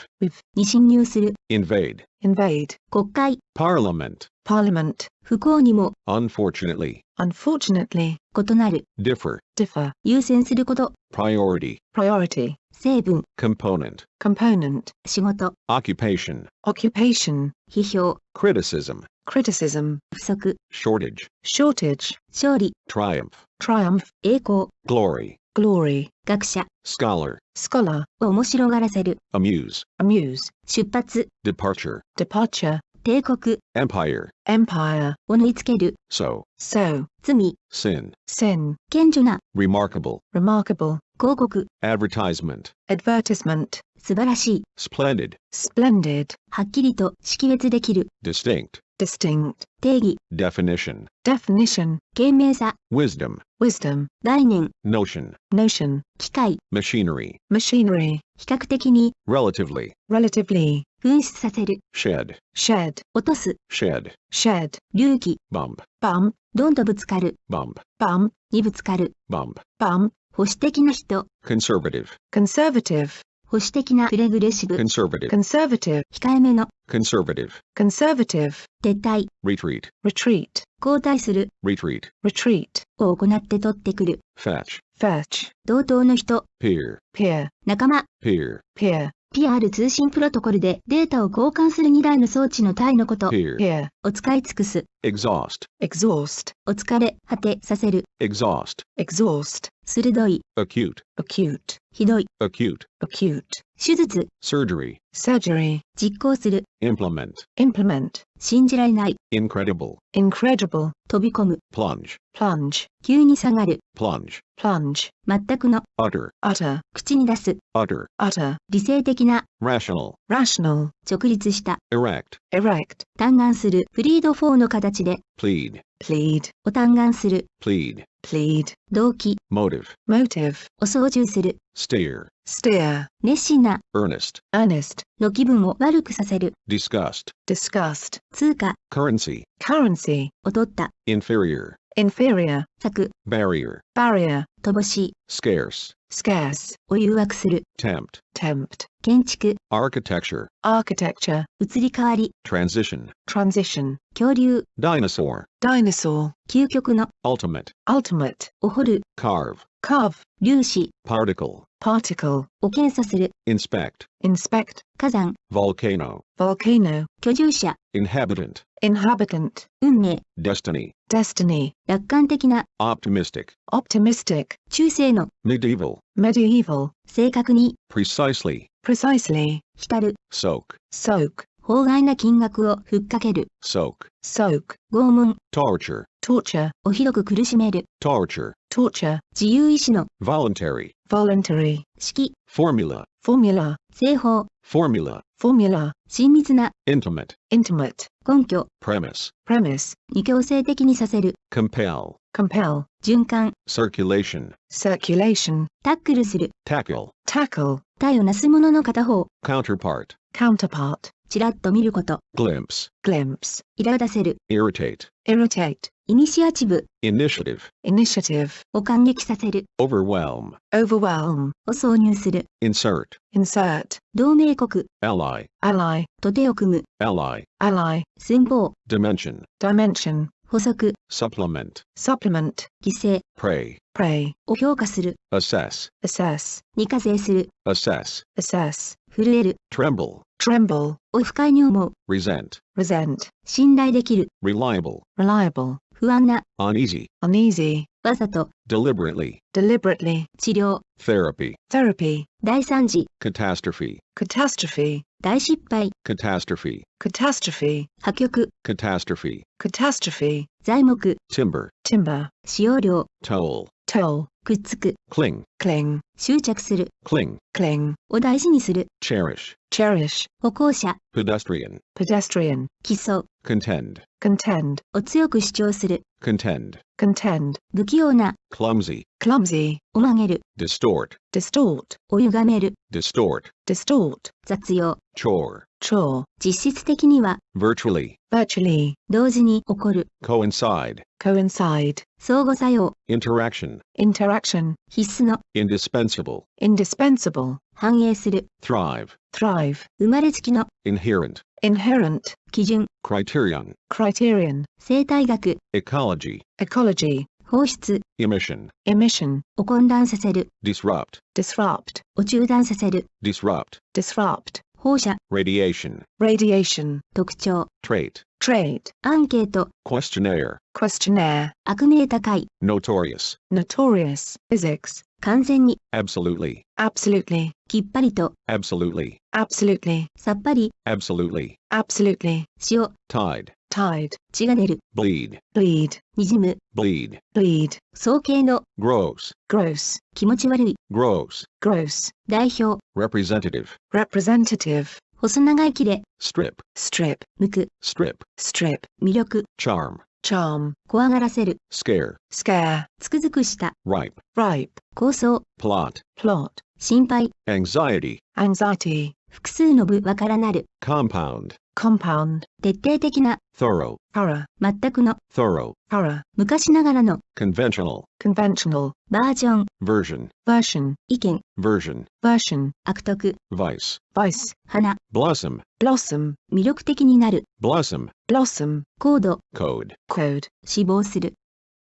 に侵入する、 invade, invade, 国会、 parliament, parliament, 不幸にも、 unfortunately, unfortunately, 異なる、 differ, differ, 優先すること、 priority, priority, 成分、 component, component, 仕事、 occupation, occupation, 批評、 criticism, criticism, 不足、 shortage, shortage, 勝利、 triumph, triumph, 栄光、 glory, glory, 学者 scholar, scholar, を面白がらせる、 amuse, amuse, 出発、 departure, departure, 帝国 empire, empire, を縫い付ける、 so, so, 罪、 sin, sin, 顕著な、 remarkable, remarkable, 広告、advertisement, advertisement, 素晴らしい、 splendid, splendid, はっきりと識別できる、 distinct, distinct, 定義、 definition, definition, 賢明さ、 wisdom, wisdom, 概念、 notion, notion, 機械、 machinery, machinery, 比較的に、 relatively, relatively, 噴出させる、 shed, shed, 落とす、 shed, shed, 隆起、 bump, bump, どんとぶつかる、 bump, bump, にぶつかる、 bump, bump, 保守的な人、 conservative, conservative, 保守的なプレグレッシブ、 conservative, conservative, 控えめの、 conservative, conservative, 撤退、 retreat, retreat, 後退する、 retreat, retreat, を行って取ってくる、 fetch, fetch, 同等の人、 peer, peer, 仲間、 peer, peer, PR 通信プロトコルでデータを交換する2台の装置の体のこと、 peer, peer, を使い尽くす、 exhaust, exhaust, お疲れ、果てさせる、 exhaust, exhaust, 鋭い、 acute, acute, ひどい、 acute, acute, 手術、 surgery, surgery, 実行する、 implement, implement, 信じられない、 incredible, incredible, 飛び込む、 plunge, plunge, 急に下がる、 plunge, plunge, 全くの、 utter, utter, 口に出す、 utter, utter, 理性的な、 rational, rational, 直立した、 erect, erect, 嘆願する、プリード4の形で、 plead, plead, お嘆願する、 plead, plead, 動機、 motive, motive, お操縦する、 steer, steer, 熱心な、 earnest, earnest, の気分を悪くさせる、 disgust, disgust, 通貨、 currency, currency, 劣った、 inferior, inferior, 策、 barrier, barrier, 乏しい、 scarce, scarce, を誘惑する、 tempt, tempt, 建築、 architecture, architecture, 移り変わり、 transition, transition, 恐竜、 dinosaur, dinosaur, 究極の、 ultimate, ultimate, を掘る、 carve, carve, 粒子、 particle, particle, を検査する、 inspect, inspect, 火山、 volcano, volcano, 居住者、 inhabitant, inhabitant, 運命、 destiny, destiny, 楽観的な、 optimistic, optimistic, 中世の、 medieval, medieval, 正確に、 precisely, precisely, 浸る、 soak, soak, 法外な金額をふっかける、 soak, soak, 拷問、 torture, torture, をひどく苦しめる、 torture, torture, 自由意志の、 voluntary, voluntary, 式、 formula, formula, 製法、 formula, formula, 親密な、 intimate, intimate, 根拠、 premise, premise, に強制的にさせる、 compel, compel, 循環、 circulation, circulation, タックルする、 tackle, tackle, 体をなす者の片方、 counterpart, counterpart, ちらっと見ること、 glimpse, glimpse, 苛立たせる、 irritate, irritate, イニシアチブ、 initiative, initiative, を感激させる、 overwhelm, overwhelm, を挿入する、 insert, insert, 同盟国、 ally, ally, と手を組む、 ally, ally, 寸法、 dimension, dimension, 補足、 supplement, supplement, 犠牲、 prey, prey, を評価する、 assess, assess, に課税する、 assess, assess, 震える、 tremble, tremble, を不快に思う、 resent, resent, 信頼できる、 reliable, reliable, 不安な、 uneasy, uneasy, わざと、 deliberately, deliberately, 治療、 therapy, therapy, 大惨事、 catastrophe, catastrophe, 大失敗、 catastrophe, catastrophe, 破局、 catastrophe, catastrophe, 材木、 timber, timber, 使用量、 toll, toll, くっつく、 cling, cling, 執着する、 cling, cling, を大事にする、 cherish, cherish, 歩行者、 pedestrian, pedestrian, 競う、 contend, contend, を強く主張する、 contend, contend, 不器用な、 clumsy, clumsy, を曲げる、 distort, distort, を歪める、 distort, distort, 雑用、 chore, chore, 実質的には、 virtually, virtually, 同時に起こる、 coincide, coincide, 相互作用、 interaction, interaction, 必須の、 indispensable, indispensable, 反映する、 thrive, thrive, 生まれつきの、 inherent, inherent, 基準、 criterion, criterion, 生態学、 ecology, ecology, 放出、 emission, emission, を混乱させる、 disrupt, disrupt, を中断させる、 disrupt, disrupt, 放射、 radiation, radiation, 特徴、 trait, trait, アンケート、 questionnaire, questionnaire, 悪名高い、 notorious, notorious, physics, 完全に、 absolutely, absolutely, きっぱりと、 absolutely, absolutely, さっぱり、 absolutely, absolutely, 塩、 tide, tide, 血が出る、 bleed, bleed, 滲む、bleed, bleed, 早計の、 gross, gross, 気持ち悪い、 gross, gross, 代表、 representative, representative, 細長い木で、 strip, strip, 剥く、 strip, strip, 魅力、 charm, charm, 怖がらせる、 scare, scare, つくづくした、 ripe, ripe, 構想、 plot, plot, 心配、 anxiety, anxiety, 複数の部わからなる、 compound, compound, 徹底的な、 thorough, thorough, 全くの、 thorough, thorough, 昔ながらの、 conventional, conventional, バージョン、 version, version, 意見、 version, version, 悪徳、 vice, vice, 花、 blossom, blossom, 魅力的になる、 blossom, blossom, コード、 code, code, 死亡する。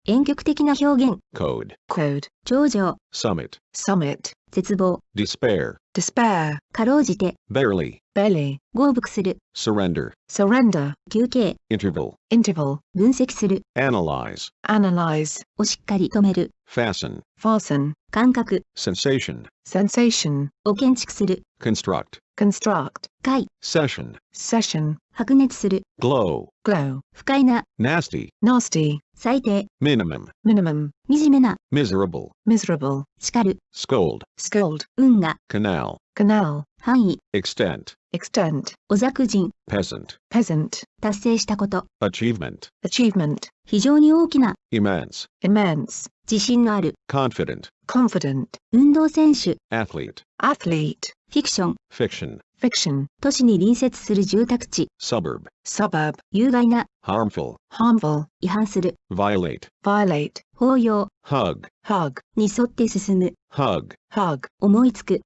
婉曲的な表現、 code, code, 頂上、 summit, summit, 絶望、 despair, despair, かろうじて、 barely, belly, 合伏する、 surrender, surrender, 休憩、 interval, interval, 分析する、 analyze, analyze, をしっかり止める、 fasten, fasten, 感覚、 sensation, sensation, を建築する、 construct, construct, 解、 session, session, 白熱する、 glow, glow, 不快な、 nasty, nasty, 最低、 minimum, minimum, 惨めな、 miserable, miserable, 叱る、 scold, scold, 運河、 canal, canal, 範囲、 extent, extent, おざ人、 peasant, peasant, 達成したこと、 achievement, achievement, 非常に大きな、 immense, immense, 自信のある、 confident, confident, 運動選手、 athlete, athlete, フィクション、 fiction, fiction, 都市に隣接する住宅地、 suburb, suburb, 有害な、 harmful, harmful, 違反する、 violate, violate, 包容、 hug, hug, に沿って進む、 hug, hug, 思いつく、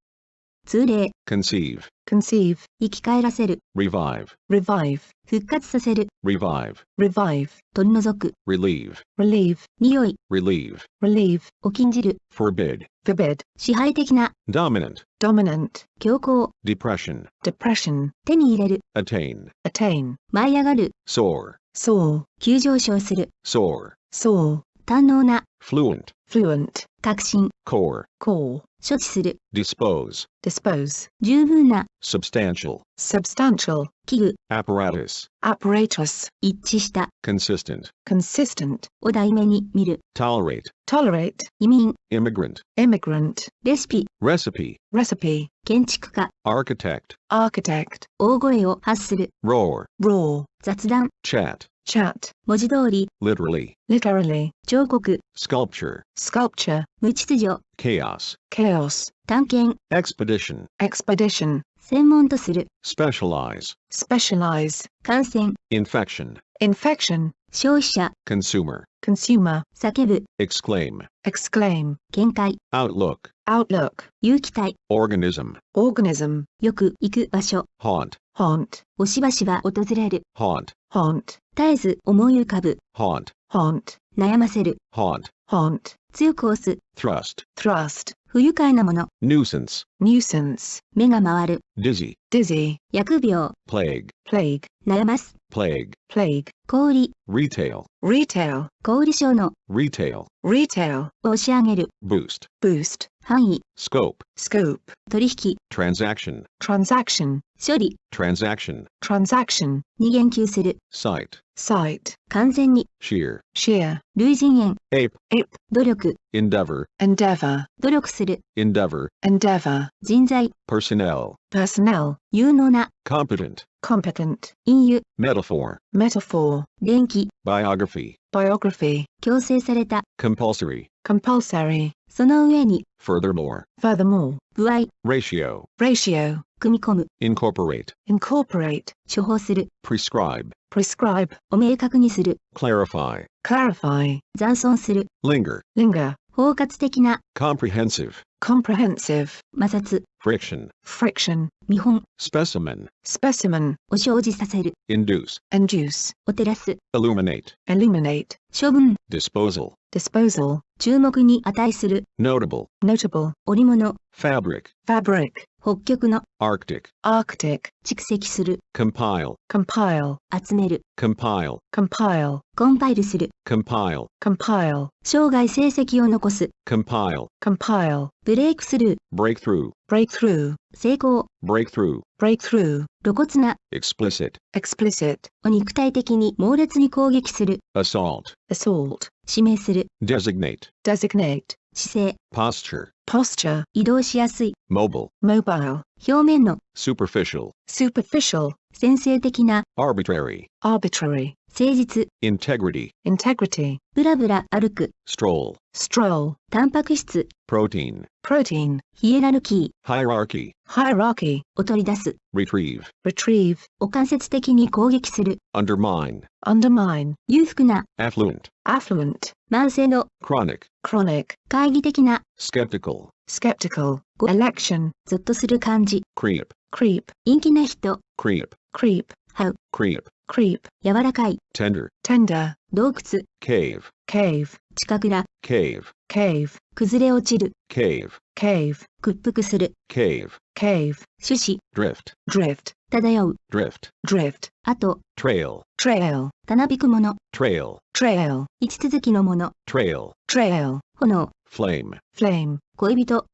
通例、 conceive, conceive, 生き返らせる、 revive, revive, 復活させる、 revive, revive, 取り除く、 relieve, relieve, 匂い、 relieve, relieve, を禁じる、 forbid, forbid, 支配的な、 dominant, dominant, 強行、 depression, depression, 手に入れる、 attain, attain, 舞い上がる、 soar, soar, 急上昇する、 soar, soar, 堪能な、 fluent, fluent, 革新、 core, core, 処置する、 dispose, dispose, 十分な、 substantial, substantial, 器具、 apparatus, apparatus, 一致した、 consistent, consistent, を題名に見る、 tolerate, tolerate, 移民、 immigrant, immigrant, レシピ、 recipe, recipe, 建築家、 architect, architect, 大声を発する、 roar, roar, 雑談、 chat, chat, 文字通り、 literally, literally, 彫刻、 sculpture, sculpture, 無秩序、 chaos, chaos, 探検、 expedition, expedition, 専門とする、 specialize, specialize, 感染、 infection, infection, 消費者、 consumer, consumer, 叫ぶ、 exclaim, exclaim, 見解、 outlook, outlook, 有機体、 organism, organism, よく行く場所、 haunt, haunt, おしばしば訪れる、 haunt, haunt, 絶えず思い浮かぶ、 haunt, haunt, 悩ませる、 haunt, haunt, 強く押す、 thrust, thrust, 不愉快なもの、 nuisance, nuisance, 目が回る、 dizzy, dizzy, 疫病、 plague, plague, 悩ます、 plague, plague, 小売、 retail, retail, 小売商の、 retail, retail, を押し上げる、 boost, boost, 範囲、 scope, scope, 取引、 transaction, transaction, 処理、 transaction, transaction, に言及する、 sight, sight, 完全に、 sheer, sheer, 類人猿、 ape, ape, 努力、 endeavor, endeavor, 努力する、 endeavor, endeavor, 人材、 personnel, personnel, 有能な、 competent, competent, 隠喩、 metaphor, metaphor, 電気、 biography, biography, 強制された、 compulsory, compulsory, その上に、 furthermore, furthermore, 部合、 ratio, ratio, 組み込む、 incorporate, incorporate, 処方する、 prescribe, prescribe, を明確にする、 clarify, clarify, 残存する、 linger, linger, 包括的な、 comprehensive, comprehensive, 摩擦、 friction, friction, 見本、 specimen, specimen, を生じさせる、 induce, induce, を照らす、 illuminate, illuminate, 処分、 disposal, disposal, 注目に値する、 notable, notable, 織物、 fabric, fabric, 北極の Arctic, Arctic, 蓄積する、 compile, compile, 集める、 compile, compile, コンパイルする、 compile, compile, 生涯成績を残す、 compile, compile, ブレイクスルー、 breakthrough, breakthrough, 成功、 breakthrough, breakthrough, 露骨な、 explicit, explicit, を肉体的に猛烈に攻撃する、 assault, assault, 指名する、 designate, designate, 姿勢、 posture, posture, 移動しやすい、 mobile, mobile, 表面の、 superficial, superficial, 先制的な、 arbitrary, arbitrary, 誠実、 integrity, integrity, ブラブラ歩く、 stroll, stroll, タンパク質、 protein, protein, ヒエラルキ hierarchy, hierarchy, ー、を取り出す、 retrieve, retrieve, を間接的に攻撃する、 undermine, undermine, 裕福な、 affluent, affluent, 慢性の、 chronic, chronic, 懐疑的な、 skeptical, skeptical, Go- election, ゾッとする感じ、 creep, creep, 陰気な人、 creep, creep, 這う、 creep, creep, 柔らかい、 tender, tender, 洞窟、 cave, cave, 近くら、 cave, cave, 崩れ落ちる、 cave, cave, 屈服する、 cave, cave, 種子、 drift, drift, 漂う、 drift, drift, 跡、 trail, trail, たなびくもの、 trail, trail, 位置続きのもの、 trail, trail, 炎、 flame, flame, 恋人、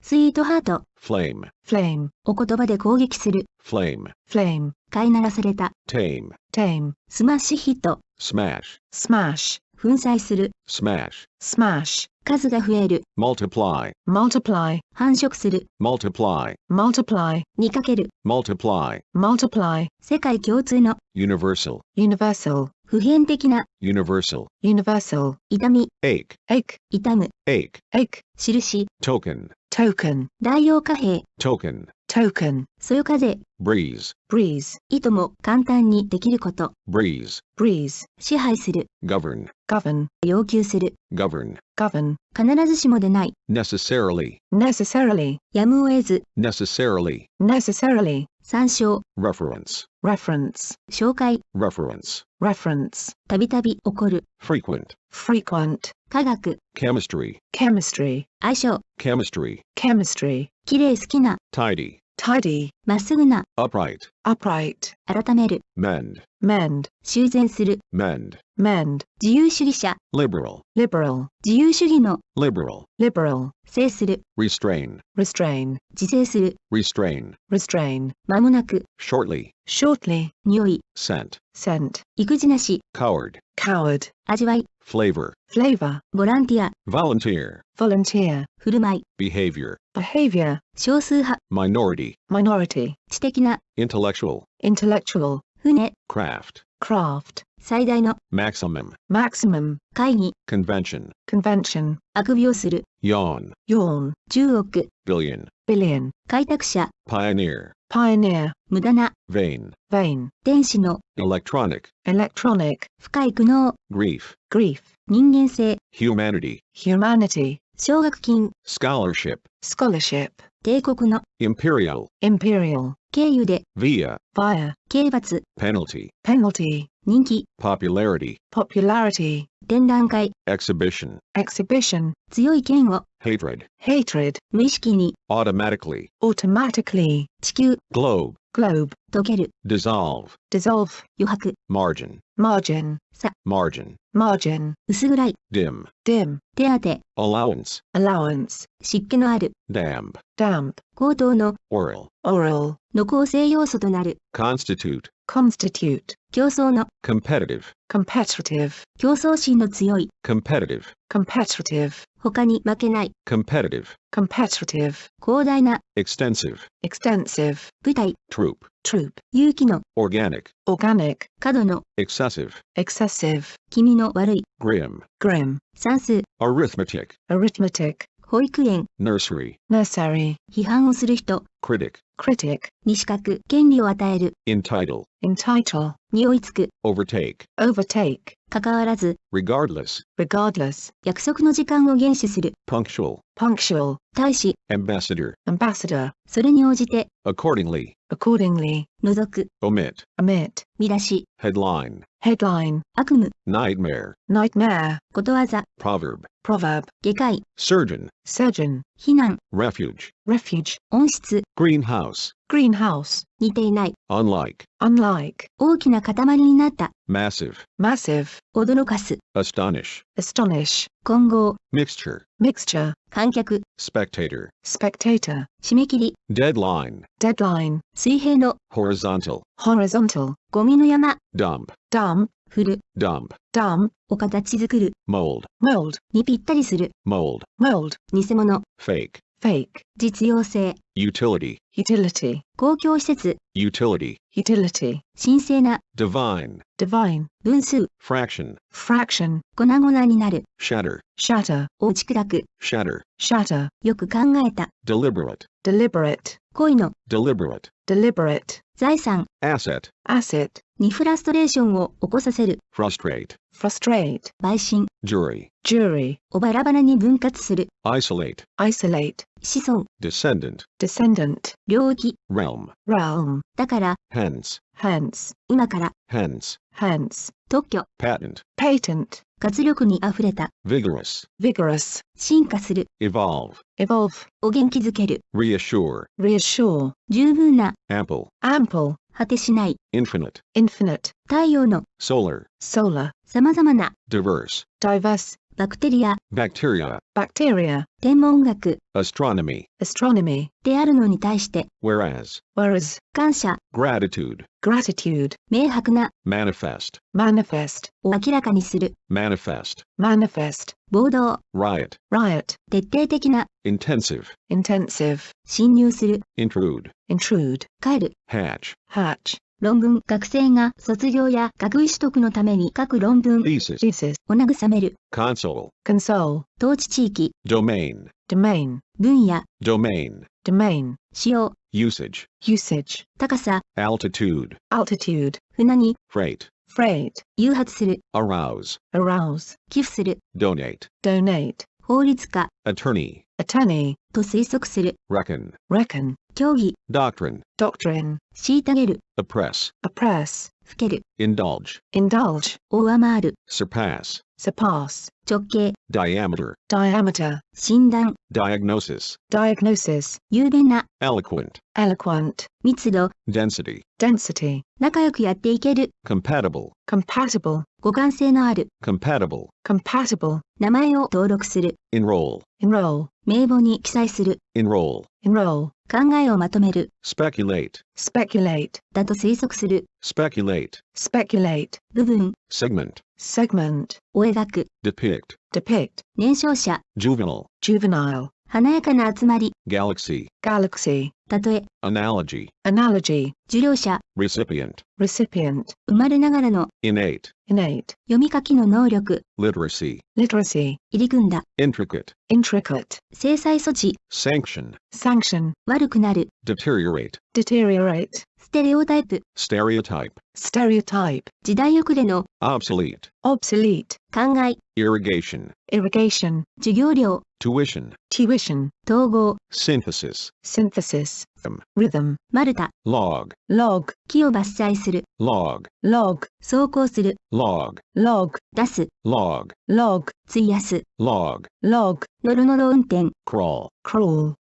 スイートハート、 flame, flame, お言葉で攻撃する、 flame, flame, 飼いならされた、 tame, tame, スマッシュヒット、 smash, smash, 粉砕する、 smash, smash, 数が増える、 multiply, multiply, 繁殖する、 multiply, multiply, にかける、 multiply, multiply, 世界共通の、 universal, universal, 普遍的な、 universal, universal, 痛み、 ache, ache, 痛む、 ache, ache, 印、 token, token, 代用貨幣、 token, token, そよ風、 breeze, breeze, いとも簡単にできること、 breeze, breeze, 支配する、 govern, govern, 要求する、 govern, govern, 必ずしもでない、 necessarily, necessarily, やむを得ず、 necessarily, necessarily, 参照、 reference, reference, 紹介、 reference, reference, たびたび起こる、 frequent, frequent, 科学、 chemistry, chemistry, 相性、 chemistry, chemistry, きれい好きな、 tidy, tidy, まっすぐな、 upright, upright, 改める、 mend, mend, 修繕する、 mend, mend, 自由主義者、 liberal, liberal, 自由主義の、 liberal, liberal, 制する、 restrain, restrain, 自制する、 restrain, restrain, 間もなく、 shortly, shortly, 匂い、 scent, scent, 育児なし、 coward, coward, 味わい、 flavor, flavor, ボランティア、 volunteer, volunteer, 振る舞い、 behavior, behavior, 少数派、 minority, minority, 知的な、 intellectual, intellectual, 船、 craft, craft, 最大の、 maximum, maximum, 会議、 convention, convention, あくびをする、 yawn, yawn, 10億、 billion, billion, 開拓者、 pioneer, pioneer, 無駄な、 vain, vain, 電子の、 electronic, electronic, 深い苦悩、 grief, grief, 人間性、 humanity, humanity, 奨学金、 scholarship, scholarship, 帝国の、 imperial, imperial, 経由で、 via, via, 刑罰、 penalty, penalty, 人気、 popularity, popularity, 展覧会、 exhibition, exhibition, 強い嫌悪、 hatred, hatred, 無意識に、 automatically, automatically, 地球、 globe, globe, 溶ける、 dissolve, dissolve, 余白、 margin, margin, margin, margin, 薄暗い、 dim, dim, 手当、 allowance, allowance, 湿気のある、 damp, damp, 口頭の、 oral, oral, の構成要素となる、 constitute, constitute, 競争の、 competitive, competitive, 競争心の強い、 competitive, competitive, 他に負けない、 competitive, competitive, 広大な、 extensive, extensive, 部隊、 troop, troop, 勇気の、 organic, organic, 過度の、 excessive, excessive, 気味の悪い、 grim, grim, 算数、 arithmetic, arithmetic, 保育園、 nursery, nursery, 批判をする人、 critic, critic, に資格、権利を与える、 entitle, entitle, に追いつく、 overtake, overtake, 関わらず、 regardless, regardless, 約束の時間を厳守する、 punctual, punctual, 大使、 ambassador, ambassador, それに応じて、 accordingly, accordingly, 除く、 omit, omit, 見出し、 headline, headline, 悪夢、 nightmare, nightmare, ことわざ、 proverb, proverb, 外科医、 surgeon, surgeon, 避難、 refuge, refuge, 温室、 greenhouse, greenhouse, 似ていない、 unlike, unlike, 大きな塊になった、 massive, massive, 驚かす、 astonish, astonish, 混合、 mixture, mixture, 観客、 spectator, spectator, 締め切り、 deadline, deadline, 水平の、 horizontal, horizontal, ゴミの山、 dump, dump, 振る、 dump, dump, お形作る、 mold, mold, にぴったりする、 mold, mold, 偽物、 fake, fake, 実用性、 utility, utility, 公共施設、 utility, utility, 神聖な、 divine, divine, 分数、 fraction, fraction, 粉々になる、 shatter, shatter, を打ち砕く、 shatter, shatter, よく考えた、 deliberate, deliberate, 恋の、 deliberate, deliberate, 財産 asset, asset, にフラストレーションを起こさせる、 frustrate, frustrate, 陪審、 jury, jury, をバラバラに分割する、 isolate, isolate, 子孫、 descendant, descendant, 領域、 realm, realm, だから、 hence, hence, 今から、 hence, hence, 特許、 patent, patent, 活力にあふれた、 vigorous, vigorous, 進化する、 evolve, evolve, を元気づける、 reassure, reassure, 十分な、 ample, ample, 果てしない、 infinite, infinite, 太陽の、 solar, solar, 様々な、 diverse, diverse, バクテリア、 bacteria, bacteria, 天文学、 astronomy, astronomy, であるのに対して、 whereas, whereas, 感謝、 gratitude, gratitude, 明白な、 manifest, manifest, を明らかにする、 manifest, manifest, 暴動、 riot, riot, 徹底的な、 intensive, intensive, 侵入する、 intrude, intrude, 帰る、 hatch, hatch, 論文、学生が卒業や学位取得のために書く論文、 thesis, thesis, を慰める、 console, console, 統治地域、 domain, domain, 分野、 domain, domain, 使用、 usage, usage, 高さ、 altitude, altitude, 船に、 freight, freight, 誘発する、 arouse, arouse, 寄付する、 donate, donate, 法律家、 attorney, attorney, と推測する、 reckon, reckon, 教義、 doctrine, doctrine, 虐げる、 oppress, oppress, ふける、 indulge, indulge, を上回る、 surpass, surpass, 直径、 diameter, diameter, 診断、 diagnosis, diagnosis, 雄弁な、 eloquent, eloquent, 密度、 density, density, 仲良くやっていける、 compatible, compatible, 互換性のある、 compatible, compatible, 名前を登録する、 enroll, enroll, 名簿に記載する、 enroll, enroll, 考えをまとめる、 speculate, speculate, だと推測する、 speculate, speculate, 部分、 segment, segment, を描く、 depict, depict, 年少者、 juvenile, juvenile, 華やかな集まり、 galaxy, galaxy, たとえ、 analogy, analogy, 受領者、 recipient, recipient, 生まれながらの、 innate, innate, 読み書きの能力、 literacy, literacy, 入り組んだ、 intricate, intricate, 制裁措置、 sanction, sanction, 悪くなる、 deteriorate, deteriorate, ステレオタイプ、 stereotype, stereotype, 時代遅れの、 obsolete, obsolete, 考え、 irrigation, irrigation, 授業料、 tuition, tuition, 統合、 synthesis, synthesis, rhythm, rhythm, マルタ、 log, log, 木を伐採する、 log, log, 走行する、 log, log, 出す、 log, log, 費やす、 log, log, ノロノロ運転、 crawl, crawl,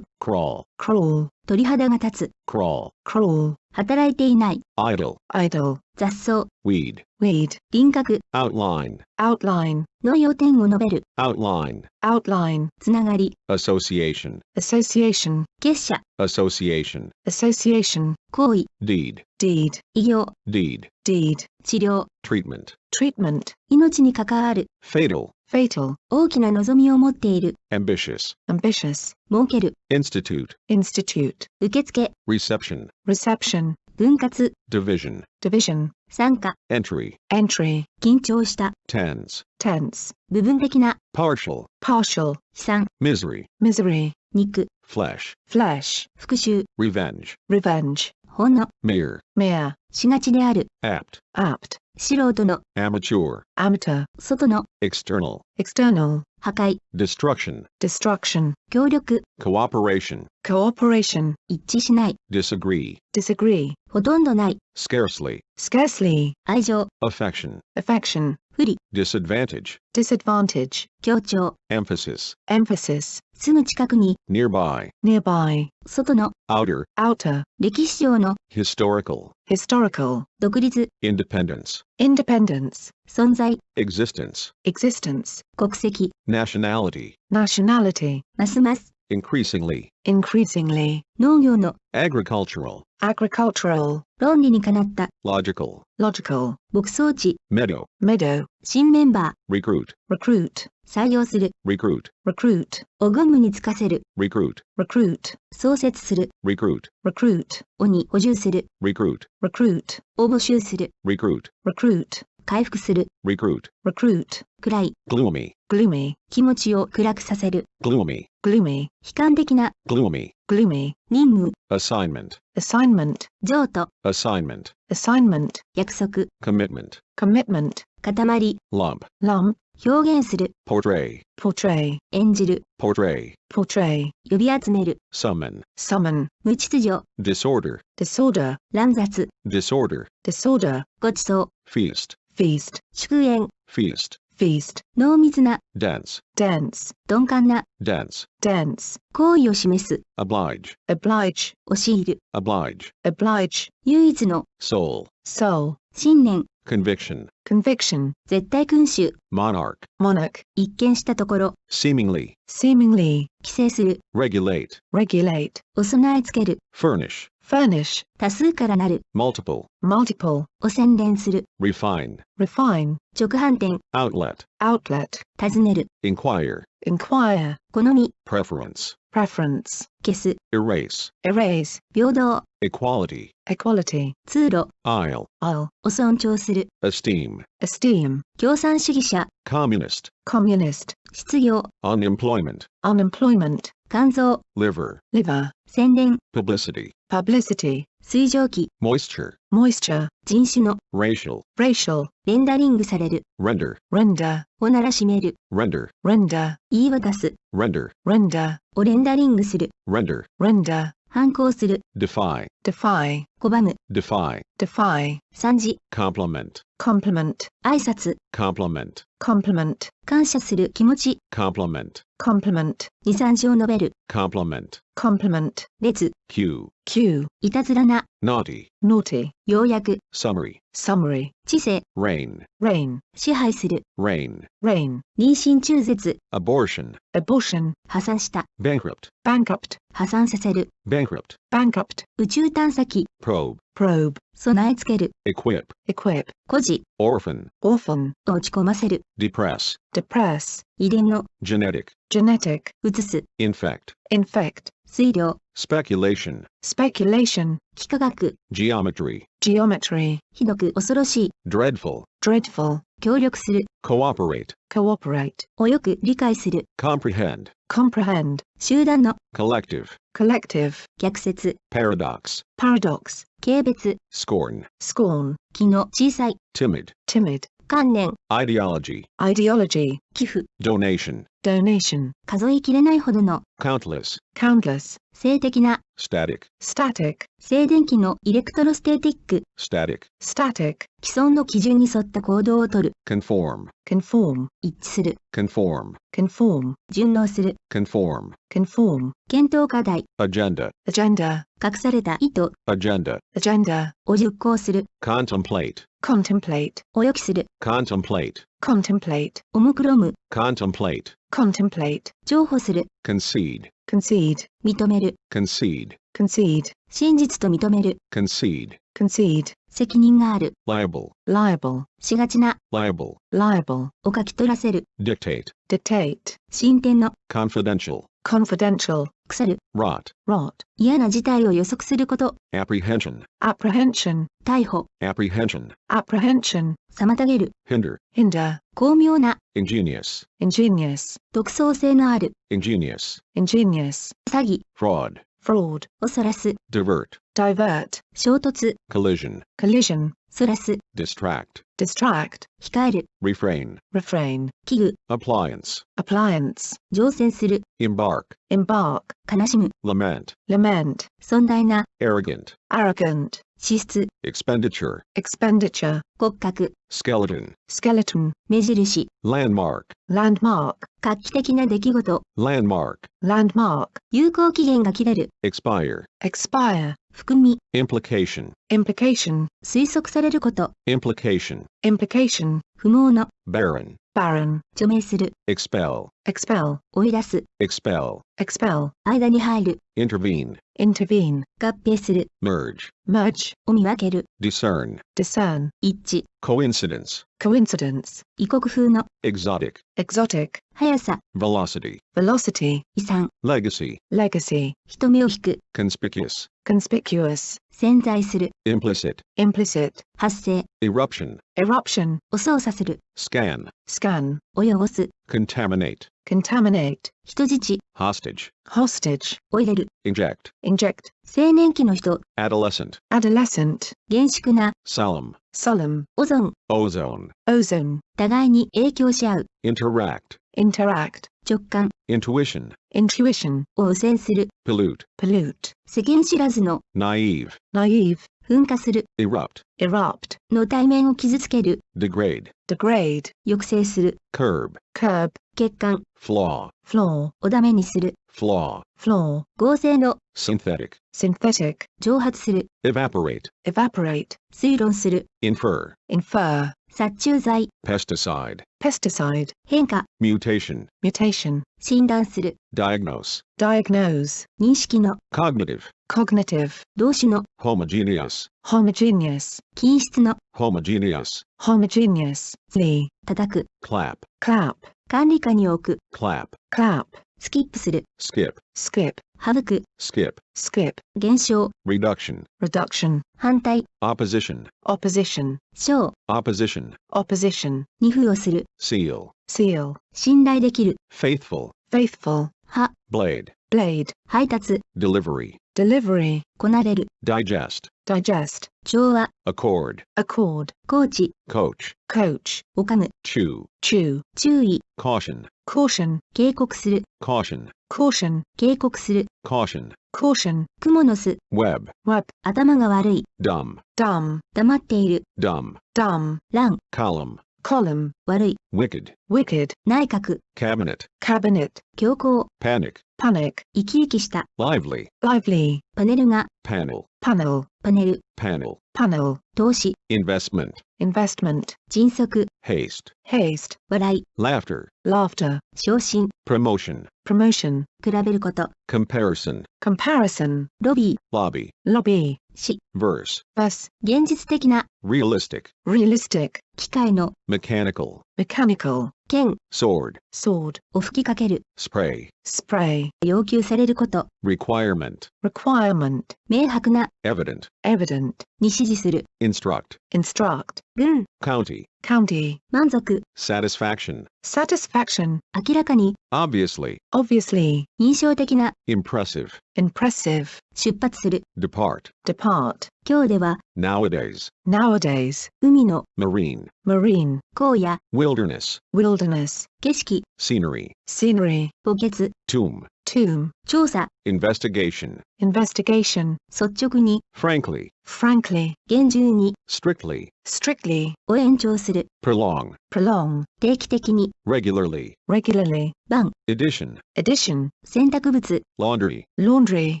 crawl, crawl, 鳥肌が立つ、 crawl, crawl, 働いていない、 idle, idle, 雑草、 weed, weed, 輪郭 outline, outline, の要点を述べる、 outline, outline, つながり、 association, association, 結社、 association, association, 行為、 deed, deed, 医療、 deed, deed, 治療、 treatment, treatment, 命に関わる、 fatal, fatal, 大きな望みを持っている、 ambitious, ambitious, 設ける、 institute, institute, 受付、 reception, reception, 分割、 division, division, 参加、 entry, entry, 緊張した、 tense, tense, 部分的な、 partial, partial, 悲惨、 misery, misery, 肉、 flesh, flesh, 復讐、 revenge, revenge, ほんの、 mere, mere, しがちである、apt, apt, 素人の、amateur, amateur, 外の、 external, external, 破壊、 destruction, destruction, 協力、 cooperation, cooperation, 一致しない、 disagree, disagree, ほとんどない、 scarcely, scarcely, 愛情、 affection, affection, 不利、 disadvantage, disadvantage, 強調、 emphasis, emphasis, すぐ近くに、 nearby, nearby, 外の、 outer, outer, 歴史上の、 historical, historical, 独立、 independence, independence, 存在、 existence, existence, 国籍、 nationality, nationality, ますます、 increasingly, increasingly, 農業の、 agricultural, agricultural, 論理にかなった、 logical, logical, 牧草地、 meadow, meadow, 新メンバ recruit, recruit, ー、採用する、 recruit, recruit, を軍務に就かせる、 recruit, recruit, 創設する、 recruit, recruit, をに補充する、 recruit, recruit, を募集する、 recruit, recruit, 回復する、 recruit, recruit, 暗い、 gloomy, gloomy, 気持ちを暗くさせる、 gloomy, gloomy, 悲観的な、 gloomy, gloomy, 任務、 assignment, assignment, 譲渡、 assignment, assignment, 約束、 commitment, commitment, 塊、 lump, lump, 表現する、 portray, portray, 演じる、 portray, portray, 呼び集める、 summon, summon, 無秩序、 disorder, disorder, 乱雑、 disorder, disorder, ごちそう、 feast, feast, 祝宴、 feast, feast, 濃密な、 dense, dense, 鈍感な、 dense, dense, 行為を示す、 oblige, oblige, 教える、 oblige, oblige, 唯一の、 soul, soul, 信念、 conviction, conviction, 絶対君主、 monarch, monarch, 一見したところ、 seemingly, seemingly, 規制する、 regulate, regulate, お供えつける、 furnish, furnish, 多数からなる、 multiple, multiple, を洗練する、 refine, refine, 直販店、 outlet, outlet, 尋ねる、 inquire, inquire, 好み、 preference, preference, 消す、 erase, erase, 平等、 equality, equality, 通路、 aisle, aisle, を尊重する、 esteem, esteem, 共産主義者、 communist, communist, 失業、 unemployment, unemployment, 肝臓、 liver, liver, 宣伝、 publicity, publicity, 水蒸気、 moisture, moisture, 人種の、 racial, racial, レンダリングされる、 render, render, おならしめる、 render, render, 言い渡す、 render, render, をレンダリングする、 render, render, 反抗する、 defy, defy, 拒む、 defy, defy, 賛辞、 compliment, compliment, 挨拶、 compliment, compliment, 感謝する気持ち、 compliment, compliment, 二三字を述べる、 compliment, compliment, 列、 cue, cue, いたずらな、 naughty, naughty, 要約、 summary, summary, 知性、 reign, reign, 支配する、 reign, reign, 妊娠中絶、 abortion, abortion, 破産した、 bankrupt, bankrupt, 破産させる、 bankrupt, bankrupt, 宇宙探査機、 probe, probe, 備え付ける、 equip, equip, 孤児、 orphan, orphan, 落ち込ませる、 depress, depress, 遺伝の、 genetic, genetic, 移す、 infect, infect, 推量、 speculation, speculation, 幾何学、 geometry, geometry, ひどく恐ろしい、 dreadful, dreadful, 協力する、 cooperate, cooperate, をよく理解する、 comprehend, comprehend, 集団の、 collective, collective, 逆説、 paradox, paradox, 軽蔑、 scorn, scorn, 気の小さい、 timid, timid, 観念、 ideology, ideology, 寄付、 donation, donation, 数えきれないほどの、 countless, countless, 性的な、 static, static, 静電気のイレクトロステーティック、 static, static, 既存の基準に沿った行動をとる、 conform, conform, 一致する、 conform, conform, 順応する、 conform, conform, 検討課題、 agenda, agenda, 隠された意図、 agenda, agenda, を実行する、 contemplate, contemplate, を予期する、 contemplate, contemplate, おもくろむ、 contemplate, contemplate, 譲歩する、 concede, concede, 認める、 concede, concede, 真実と認める、 concede, concede, 責任がある、 liable, liable, しがちな、 liable, liable, を書き取らせる、 dictate, dictate, 進展の、 confidential, confidential, 腐る、 rot, rot, 嫌な事態を予測すること、 apprehension, apprehension, 逮捕、 apprehension, apprehension, 妨げる、 hinder, hinder, 巧妙な、 ingenious, ingenious, 独創性のある、 ingenious, ingenious, 詐欺、 fraud, fraud, をそらす、 divert, divert, 衝突、 collision, collision, そらす、 distract, distract, 控える、 refrain, refrain, 危惧、 appliance, appliance, 乗船する、 embark, embark, 悲しむ、 lament, lament, 尊大な、 arrogant, arrogant, 支出、 expenditure, expenditure, 骨格、 skeleton, skeleton, 目印、 landmark, landmark, 画期的な出来事、 landmark, landmark, 有効期限が切れる、 expire, expire, 含み、 implication, implication, 推測されること、 implication, implication, 不毛の、 barren, barren, 除名する、 expel, expel, 追い出す、 expel, expel, 間に入る、 intervene, intervene, 合併する、 merge, merge, を見分ける、 discern, discern, 一致、 coincidence, coincidence, 異国風の、 exotic, exotic, 速さ、 velocity, velocity, 遺産、 legacy, legacy, 人目を引く、 conspicuous, conspicuous, 潜在する、 implicit, implicit, 発生、 eruption, eruption, を操作する、 scan, scan, 及ぼす、 contaminate, contaminate, 人質、 hostage, hostage, を入れる、 inject, inject, 青年期の人、 adolescent, adolescent, 厳粛な、 solemn, solemn, オゾン、 ozone, ozone, 互いに影響し合う、 interact, interact, 直感、 intuition, intuition, を汚染する、 pollute, pollute, 世間知らずの、 naive, naive, 噴火する、 erupt, erupt, の対面を傷つける、 degrade, degrade, 抑制する、 curb, curb, 欠陥、 flaw, flaw, おだめにする、 flaw, flaw, 合成の、 synthetic, synthetic, 蒸発する、 evaporate, evaporate, 推論する、 infer, infer, 殺虫剤、 pesticide, pesticide, 変化、 mutation, mutation, 診断する、 diagnose, diagnose, 認識の、 cognitive, cognitive, 同種の、 homogeneous, homogeneous, 均質の、 homogeneous, homogeneous, flee, 叩く、 clap, clap, 管理下に置く、 clap, clap, スキップする、 skip, skip, 省く、 skip, skip, 減少、 reduction, reduction, 反対、 opposition, opposition, 小、 opposition, opposition, に付与する、 seal, seal, 信頼できる、 faithful, faithful, 派、 blade, blade, 配達、 delivery, delivery, こなれる、 digest, digest, 調和、 accord, accord, コーチ、 coach, coach, おかむ、 chew, chew, 注意、 caution, caution, 警告する、 caution, caution, 警告する、 caution, caution, クモの巣、 web, web, 頭が悪い、 dumb, dumb, 黙っている、 dumb, dumb, 乱、 column, column, 悪い、 wicked, wicked, 内閣、 cabinet, cabinet, 強行、 panic, panic, 生き生きした、 lively, lively, パネルが、 panel, panel, パネル、 panel, panel, 投資、 investment, investment, 迅速、 haste, haste, 笑い、 laughter, laughter, 昇進、 promotion, promotion, 比べること、 comparison, comparison, ロビー、 lobby, lobby, し、 verse, verse, 現実的な、 realistic, realistic, 機械の、 mechanical, mechanical, 剣 sword, sword, を吹きかける、 spray, spray, 要求されること、 requirement, requirement, 明白な、 evident, evident, に指示する、 instruct, instruct, 軍、 county, county, 満足、 satisfaction, satisfaction, 明らかに、 obviously, obviously, 印象的な、 impressive, impressive, 出発する、 depart, depart, 今日では、 nowadays, nowadays, 海の、 marine, marine, 荒野、 wilderness, wilderness, 景色、 scenery, scenery, 墓穴、 tomb, tomb, 調査、 investigation, investigation, 率直に、 frankly, frankly, 厳重に、 strictly, strictly, を延長する、 prolong, prolong, 定期的に、 regularly, regularly, 晩、 edition, addition, 洗濯物、 laundry, laundry,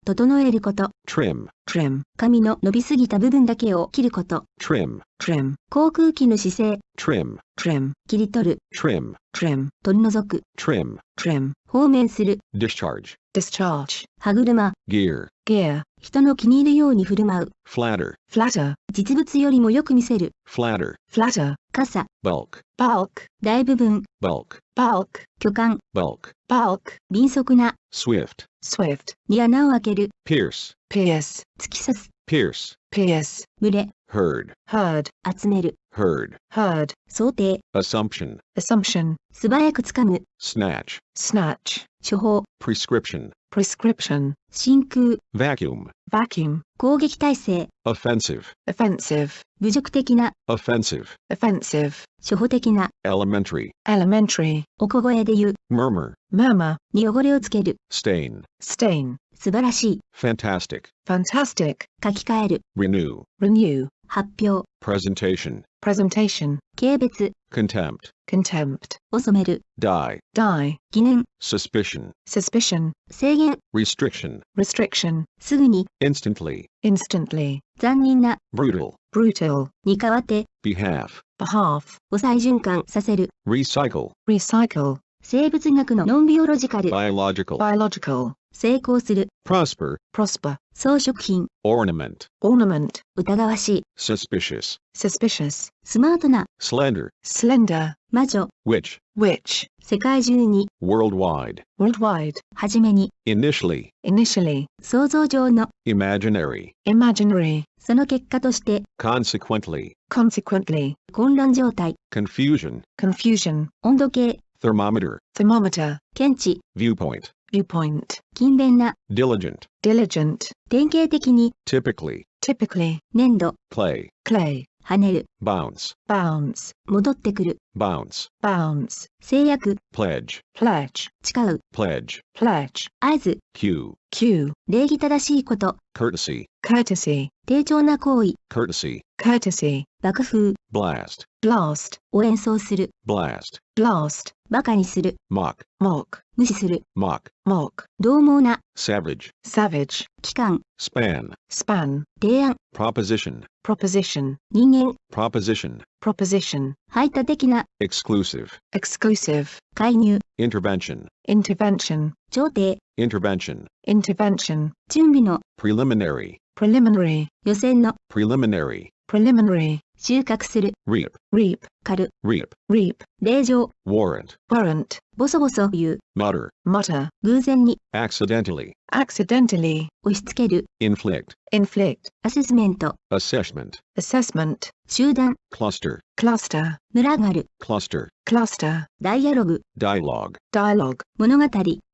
整えること、 trim, trim, 髪の伸びすぎた部分だけを切ること、 trim, trim, 航空機の姿勢、 trim, trim, 切り取る、 trim, trim, 取り除く、 trim, trim, 放免する、 discharge, discharge, 歯車、 gear, gear, 人の気に入るように振る舞う、 flatter, flatter, 実物よりもよく見せる、 flatter, flatter, 傘、 bulk, bulk, 大部分、 bulk, bulk, 巨漢、 bulk, bulk, 敏速な、 swift, swift, に穴を開ける、 pierce, pierce, 突き刺す、 pierce, pierce, 群れ、 herd, herd, 集める、 herd, herd, 想定、 assumption, assumption, 素早くつかむ、 snatch, snatch, 処方、 prescription, prescription, 真空、 vacuum, vacuum, 攻撃態勢、 offensive, offensive, 侮辱的な、 offensive, offensive, 初歩的な、 elementary, elementary, お小声で言う、 murmur, murmur, に汚れをつける、 stain, stain, 素晴らしい、 fantastic, fantastic, 書き換える、 renew, renew, 発表、 presentation, presentation, 軽蔑、 contempt, contempt, を染める、 die, die, 疑念、 suspicion, suspicion, 制限、 restriction, restriction, すぐに、 instantly, instantly, 残忍な、 brutal, brutal, に代わって、 behalf, behalf, を再循環させる、 recycle, recycle, 生物学のノンビオロジカル、 biological, biological, 成功する、 prosper, prosper, 装飾品、 ornament, ornament, 疑わしい、 suspicious, suspicious, スマートな、 slender, slender, 魔女、 witch, witch, 世界中に、 worldwide, worldwide, はじめに、 initially, initially, 想像上の、 imaginary, imaginary, その結果として、 consequently, consequently, 混乱状態、 confusion, confusion, 温度計、 thermometer, thermometer, 検知、 viewpoint, viewpoint, 勤勉な、 diligent, diligent, 典型的に、 typically, typically, 粘土、 play, clay, 跳ねる、 bounce, bounce, 戻ってくる、 bounce, bounce, 制約、 pledge, pledge, 誓う、 pledge, pledge, 合図、 cue, cue, 礼儀正しいこと、 courtesy, courtesy, 低調な行為、 courtesy, courtesy, 爆風、 blast, blast, を演奏する、 blast, blast, 馬鹿にする、 mock, mock, 無視する、 mock, mock, 獰猛な、 savage, savage, 期間、 span, span, 提案、 proposition, proposition, 人間、 proposition, proposition, 排他的な、 exclusive, exclusive, 介入、 intervention, intervention, 調停、 intervention, intervention, 準備の、 preliminary, preliminary, 予選の、 preliminary, preliminary, 収穫する、 reap, reap, 狩る、 reap, reap, 令状、 warrant, warrant, ボソボソ言う、 mutter, mutter, 偶然に、 accidentally, accidentally, 押し付ける、 inflict, inflict, アセスメント、 assessment, assessment, 集団、 cluster, cluster, 群がる、 cluster, cluster, ダイアログ、 dialogue, dialogue, 物語、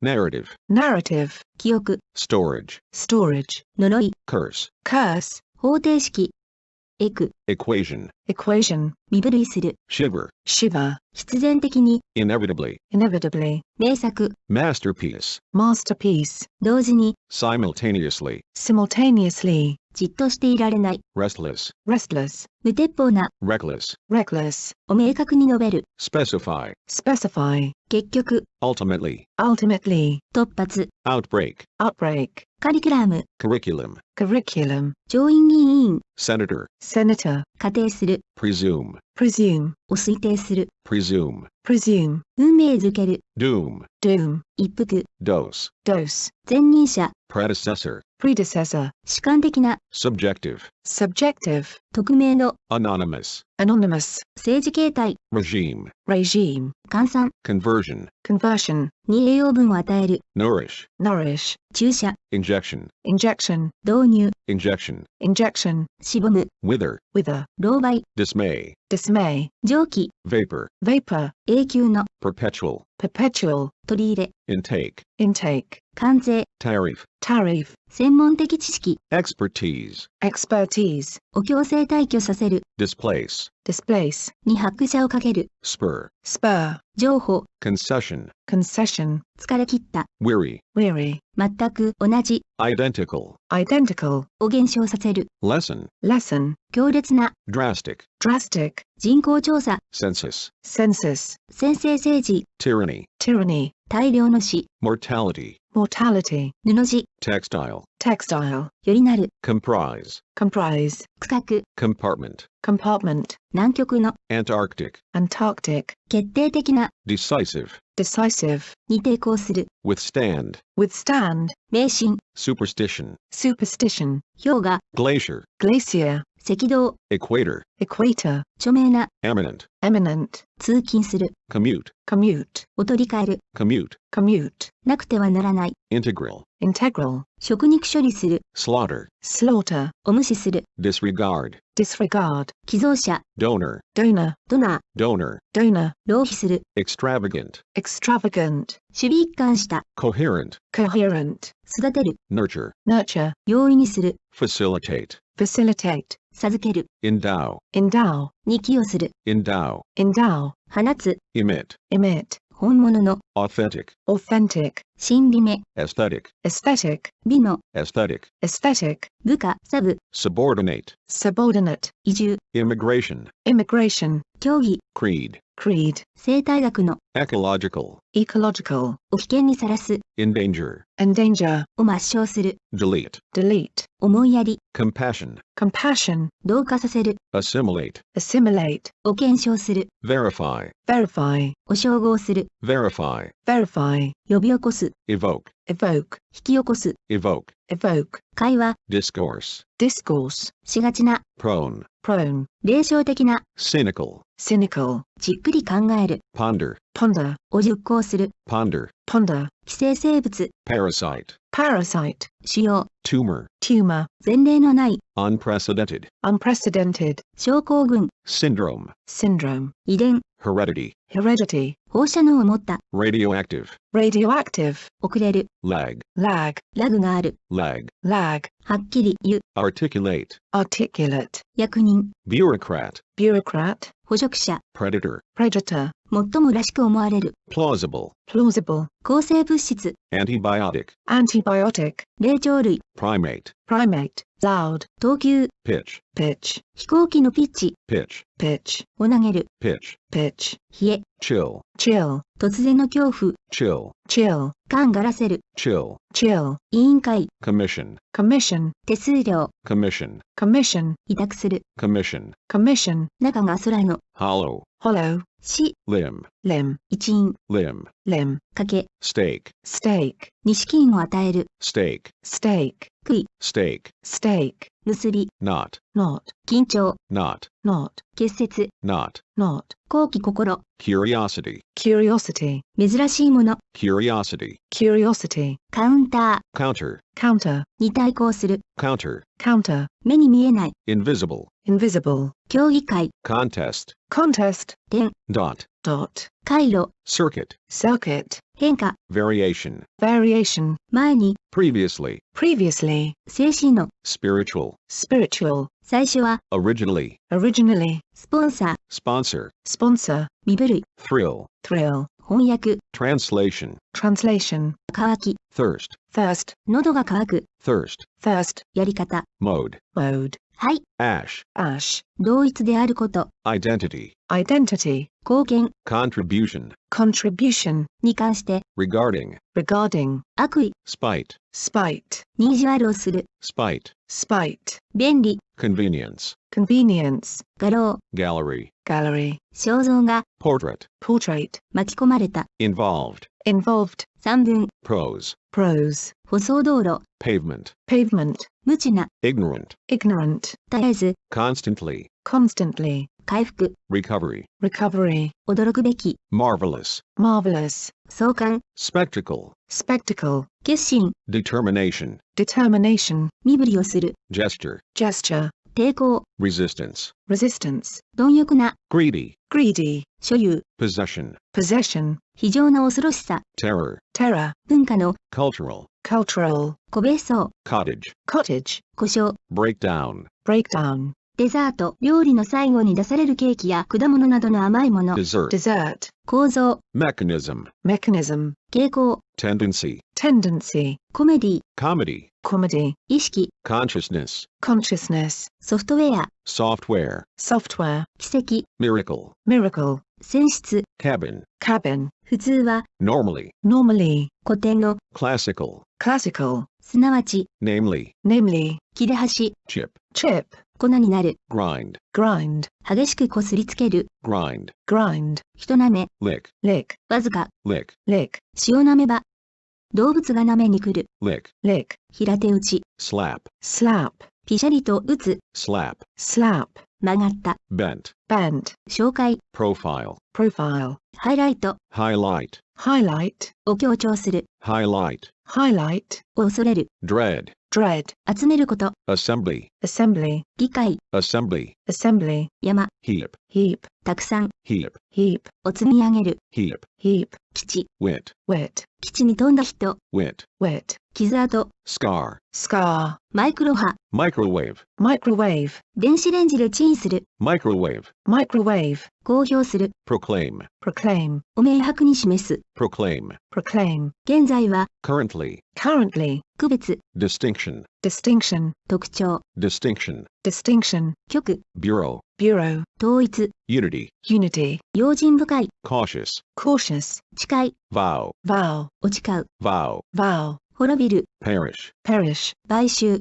narrative, narrative, 記憶、 storage, storage, 呪い、 curse, curse, 方程式、エク、 equation, equation, 身震いする、 shiver, shiver, 必然的に、 inevitably, inevitably, 名作、 masterpiece, masterpiece, 同時に、 simultaneously, simultaneously, じっとしていられない、 restless, restless, 無鉄砲な、 reckless, reckless, を明確に述べる、 specify, specify, 結局、 ultimately, ultimately, 突発、 outbreak, outbreak, カリキュラム、 curriculum, curriculum, 上院議員委員、 senator, senator, 仮定する、 presume, presume, を推定する、 presume, presume, 運命づける、 doom, doom, 一服、 dose, dose, 前任者、 predecessor, predecessor, 主観的な、 subjective, subjective, 匿名の、 anonymous, anonymous, 政治形態、 regime, regime, 換算 conversion, conversion, に栄養分を与える、 nourish, nourish, 注射、 injection, injection, 導入、 injection, injection, しぼむ、 wither, wither, 狼狽、 dismay, dismay, 蒸気、 vapor, vapor, 永久の、 perpetual, perpetual, 取り入れ、 intake, intake, 関税、 tariff, tariff, 専門的知識、 expertise, expertise, を強制退去させる、 displace, displace, に拍車をかける、 spur, spur, 譲歩、 concession, concession, 疲れ切った、 weary, weary, 全く同じ、 identical, identical, を減少させる、 lesson, lesson, 強烈な、 drastic, drastic, 人口調査、 census, census, 先制政治、 tyranny, tyranny, 大量の死、 mortality, mortality, 布地、 textile, textile, よりなる、 comprise, comprise, 区画、 compartment, compartment, 南極の、 Antarctic, Antarctic, 決定的な、 decisive, decisive, に抵抗する、 withstand, withstand, 迷信、 superstition, superstition, 氷河、 glacier, glacier, 赤道、equator, equator, 著名な、eminent, eminent, 通勤する、 commute, commute, を取り替える、commute, commute, なくてはならない、 integral, integral, 食肉処理する、 slaughter, slaughter, を無視する、 disregard, disregard, 寄贈者、 donor, donor, ドナー、 donor, donor, 浪費する、 extravagant, extravagant, 守備一貫した、 coherent, coherent, 育てる、 nurture, nurture, 容易にする、 facilitate, facilitate, 授ける、 endow, endow, に寄与する、 endow, endow, 放つ、 emit, emit, 本物の、 authentic, authentic, 新美目、 aesthetic, aesthetic, 美の、 aesthetic, aesthetic, 部下、サブ、 subordinate, subordinate, 移住、 immigration, immigration, 競技、 creed, creed, 生態学の、 ecological, ecological, を危険にさらす、 endanger, endanger, を抹消する、 delete, delete, 思いやり、 compassion, compassion, 同化させる、 assimilate, assimilate, を検証する、 verify, verify, を照合する、 verify, verify, 呼び起こす、 evoke, evoke, 引き起こす、 evoke, evoke, 会話、 discourse, discourse, しがちな、 prone, prone, 霊障的な、 cynical, cynical, じっくり考える、 ponder, ponder, を熟考する、 ponder, ponder, 寄生生物、 parasite, parasite, 腫瘍、 tumor, tumor, 前例のない、 unprecedented, unprecedented, 症候群、 syndrome, syndrome, 遺伝、 heredity, heredity, 放射能を持った、 radioactive, radioactive, 遅れる、 lag, lag, ラグがある、 lag, lag, はっきり言う、 articulate, articulate, 役人、 bureaucrat, bureaucrat, 捕食者、 predator, predator, 最もらしく思われる、 plausible, plausible, 抗生物質、 antibiotic, antibiotic, 霊長類、 primate, primate, loud, 投球、 pitch, pitch, 飛行機のピッチ、 pitch, pitch, を投げる、 pitch, pitch, 冷え、 chill, chill, 突然の恐怖、 chill, chill, 勘がらせる、 chill, chill, 委員会、 commission, commission, 手数料、 commission, commission, 委託する、 commission, commission, 中が空の、 hollow, hollow, 死、 limb, limb, 一員、 limb, limb, 賭け、 stake, stake, に資金を与える、 stake, stake, 杭、 stake, stake, 結び、 not, not, 緊張、 not, not, 結節、 not, not, 好奇心、 curiosity, curiosity, 珍しいもの、 curiosity, curiosity, カウンター、 counter, counter, に対抗する、 counter, counter, 目に見えない、 invisible, invisible, 競技会、 contest, contest, 点、 dot, dot, 回路、 circuit, circuit, 変化、 variation, variation, 前に、 previously, previously, 静止の、 spiritual, spiritual, 最初は、 originally, originally, スポンサー、 sponsor, sponsor, 身振る、 thrill, thrill, 翻訳、 translation, translation, 乾き、 thirst, thirst, 喉が渇く、 thirst, thirst, やり方、 mode, mode, はい、 ash, ash, 同一であること、 identity, identity, 貢献 contribution, contribution, に関して、 regarding, regarding, 悪意 spite, spite, に意地悪をする、 spite, spite, 便利、 convenience, convenience, 画廊、 gallery, gallery, 肖像が portrait, portrait, 巻き込まれた、 involved, involved, 三文、 prose, prose, 舗装道路、 pavement, pavement, 無知な、 ignorant, ignorant, 絶えず、 constantly, constantly, 回復、 recovery, recovery, 驚くべき、 marvelous, marvelous, 相関、 spectacle, spectacle, 決心、 determination, determination, 身振りをする、 gesture, gesture, 抵抗、 resistance, resistance, 貪欲な、 greedy, greedy, 所有、 possession, possession, 非常な恐ろしさ、 terror, terror, 文化の、 cultural, cultural, 個別荘、 cottage, cottage, 故障、 breakdown, breakdown, デザート、料理の最後に出されるケーキや果物などの甘いもの、 dessert, dessert, 構造、 mechanism, mechanism, 傾向、 tendency, tendency, コメディ、 comedy, comedy, 意識、 consciousness, consciousness, ソフトウェア、 software, software, 奇跡、 miracle, miracle, 選出、 cabin, cabin, 普通は、 normally, normally, 古典の、 classical, classical, すなわち、 namely, namely, 切れ端、 chip, chip, 粉になる、 grind, grind, 激しくこすりつける、 grind, grind, 人なめ、 lick, lick, わずか、 lick, lick, 塩なめば、動物がなめに来る、 lick, lick, 平手打ち、 slap, slap, ピシャリと打つ、slap, slap, 曲がった、bent, bent, 紹介、 profile, profile, ハイライト highlight, highlight, を強調する、 highlight, highlight, を恐れる、 dread, dread, 集めること、 assembly, assembly, 議会、 assembly, assembly, 山、 heap, heap, たくさん、 heap, heap, を積み上げる、 heap, heap, 基地、 wit, wit, 基地に富んだ人、 wit, wit, 傷跡、 scar, scar, マイクロ波、 microwave, microwave, 電子レンジでチンする、 microwave, microwave, 公表する、 proclaim, proclaim, を明白に示す、 proclaim, proclaim, 現在は、 currently, currently, 区別、 distinction, distinction, 特徴、 distinction, distinction, 局、 bureau, bureau, 統一、 unity, unity, 用心深い、 cautious, cautious, 誓い、 vow, vow, を誓う、 vow, vow, 滅びる、 perish, perish, 買収、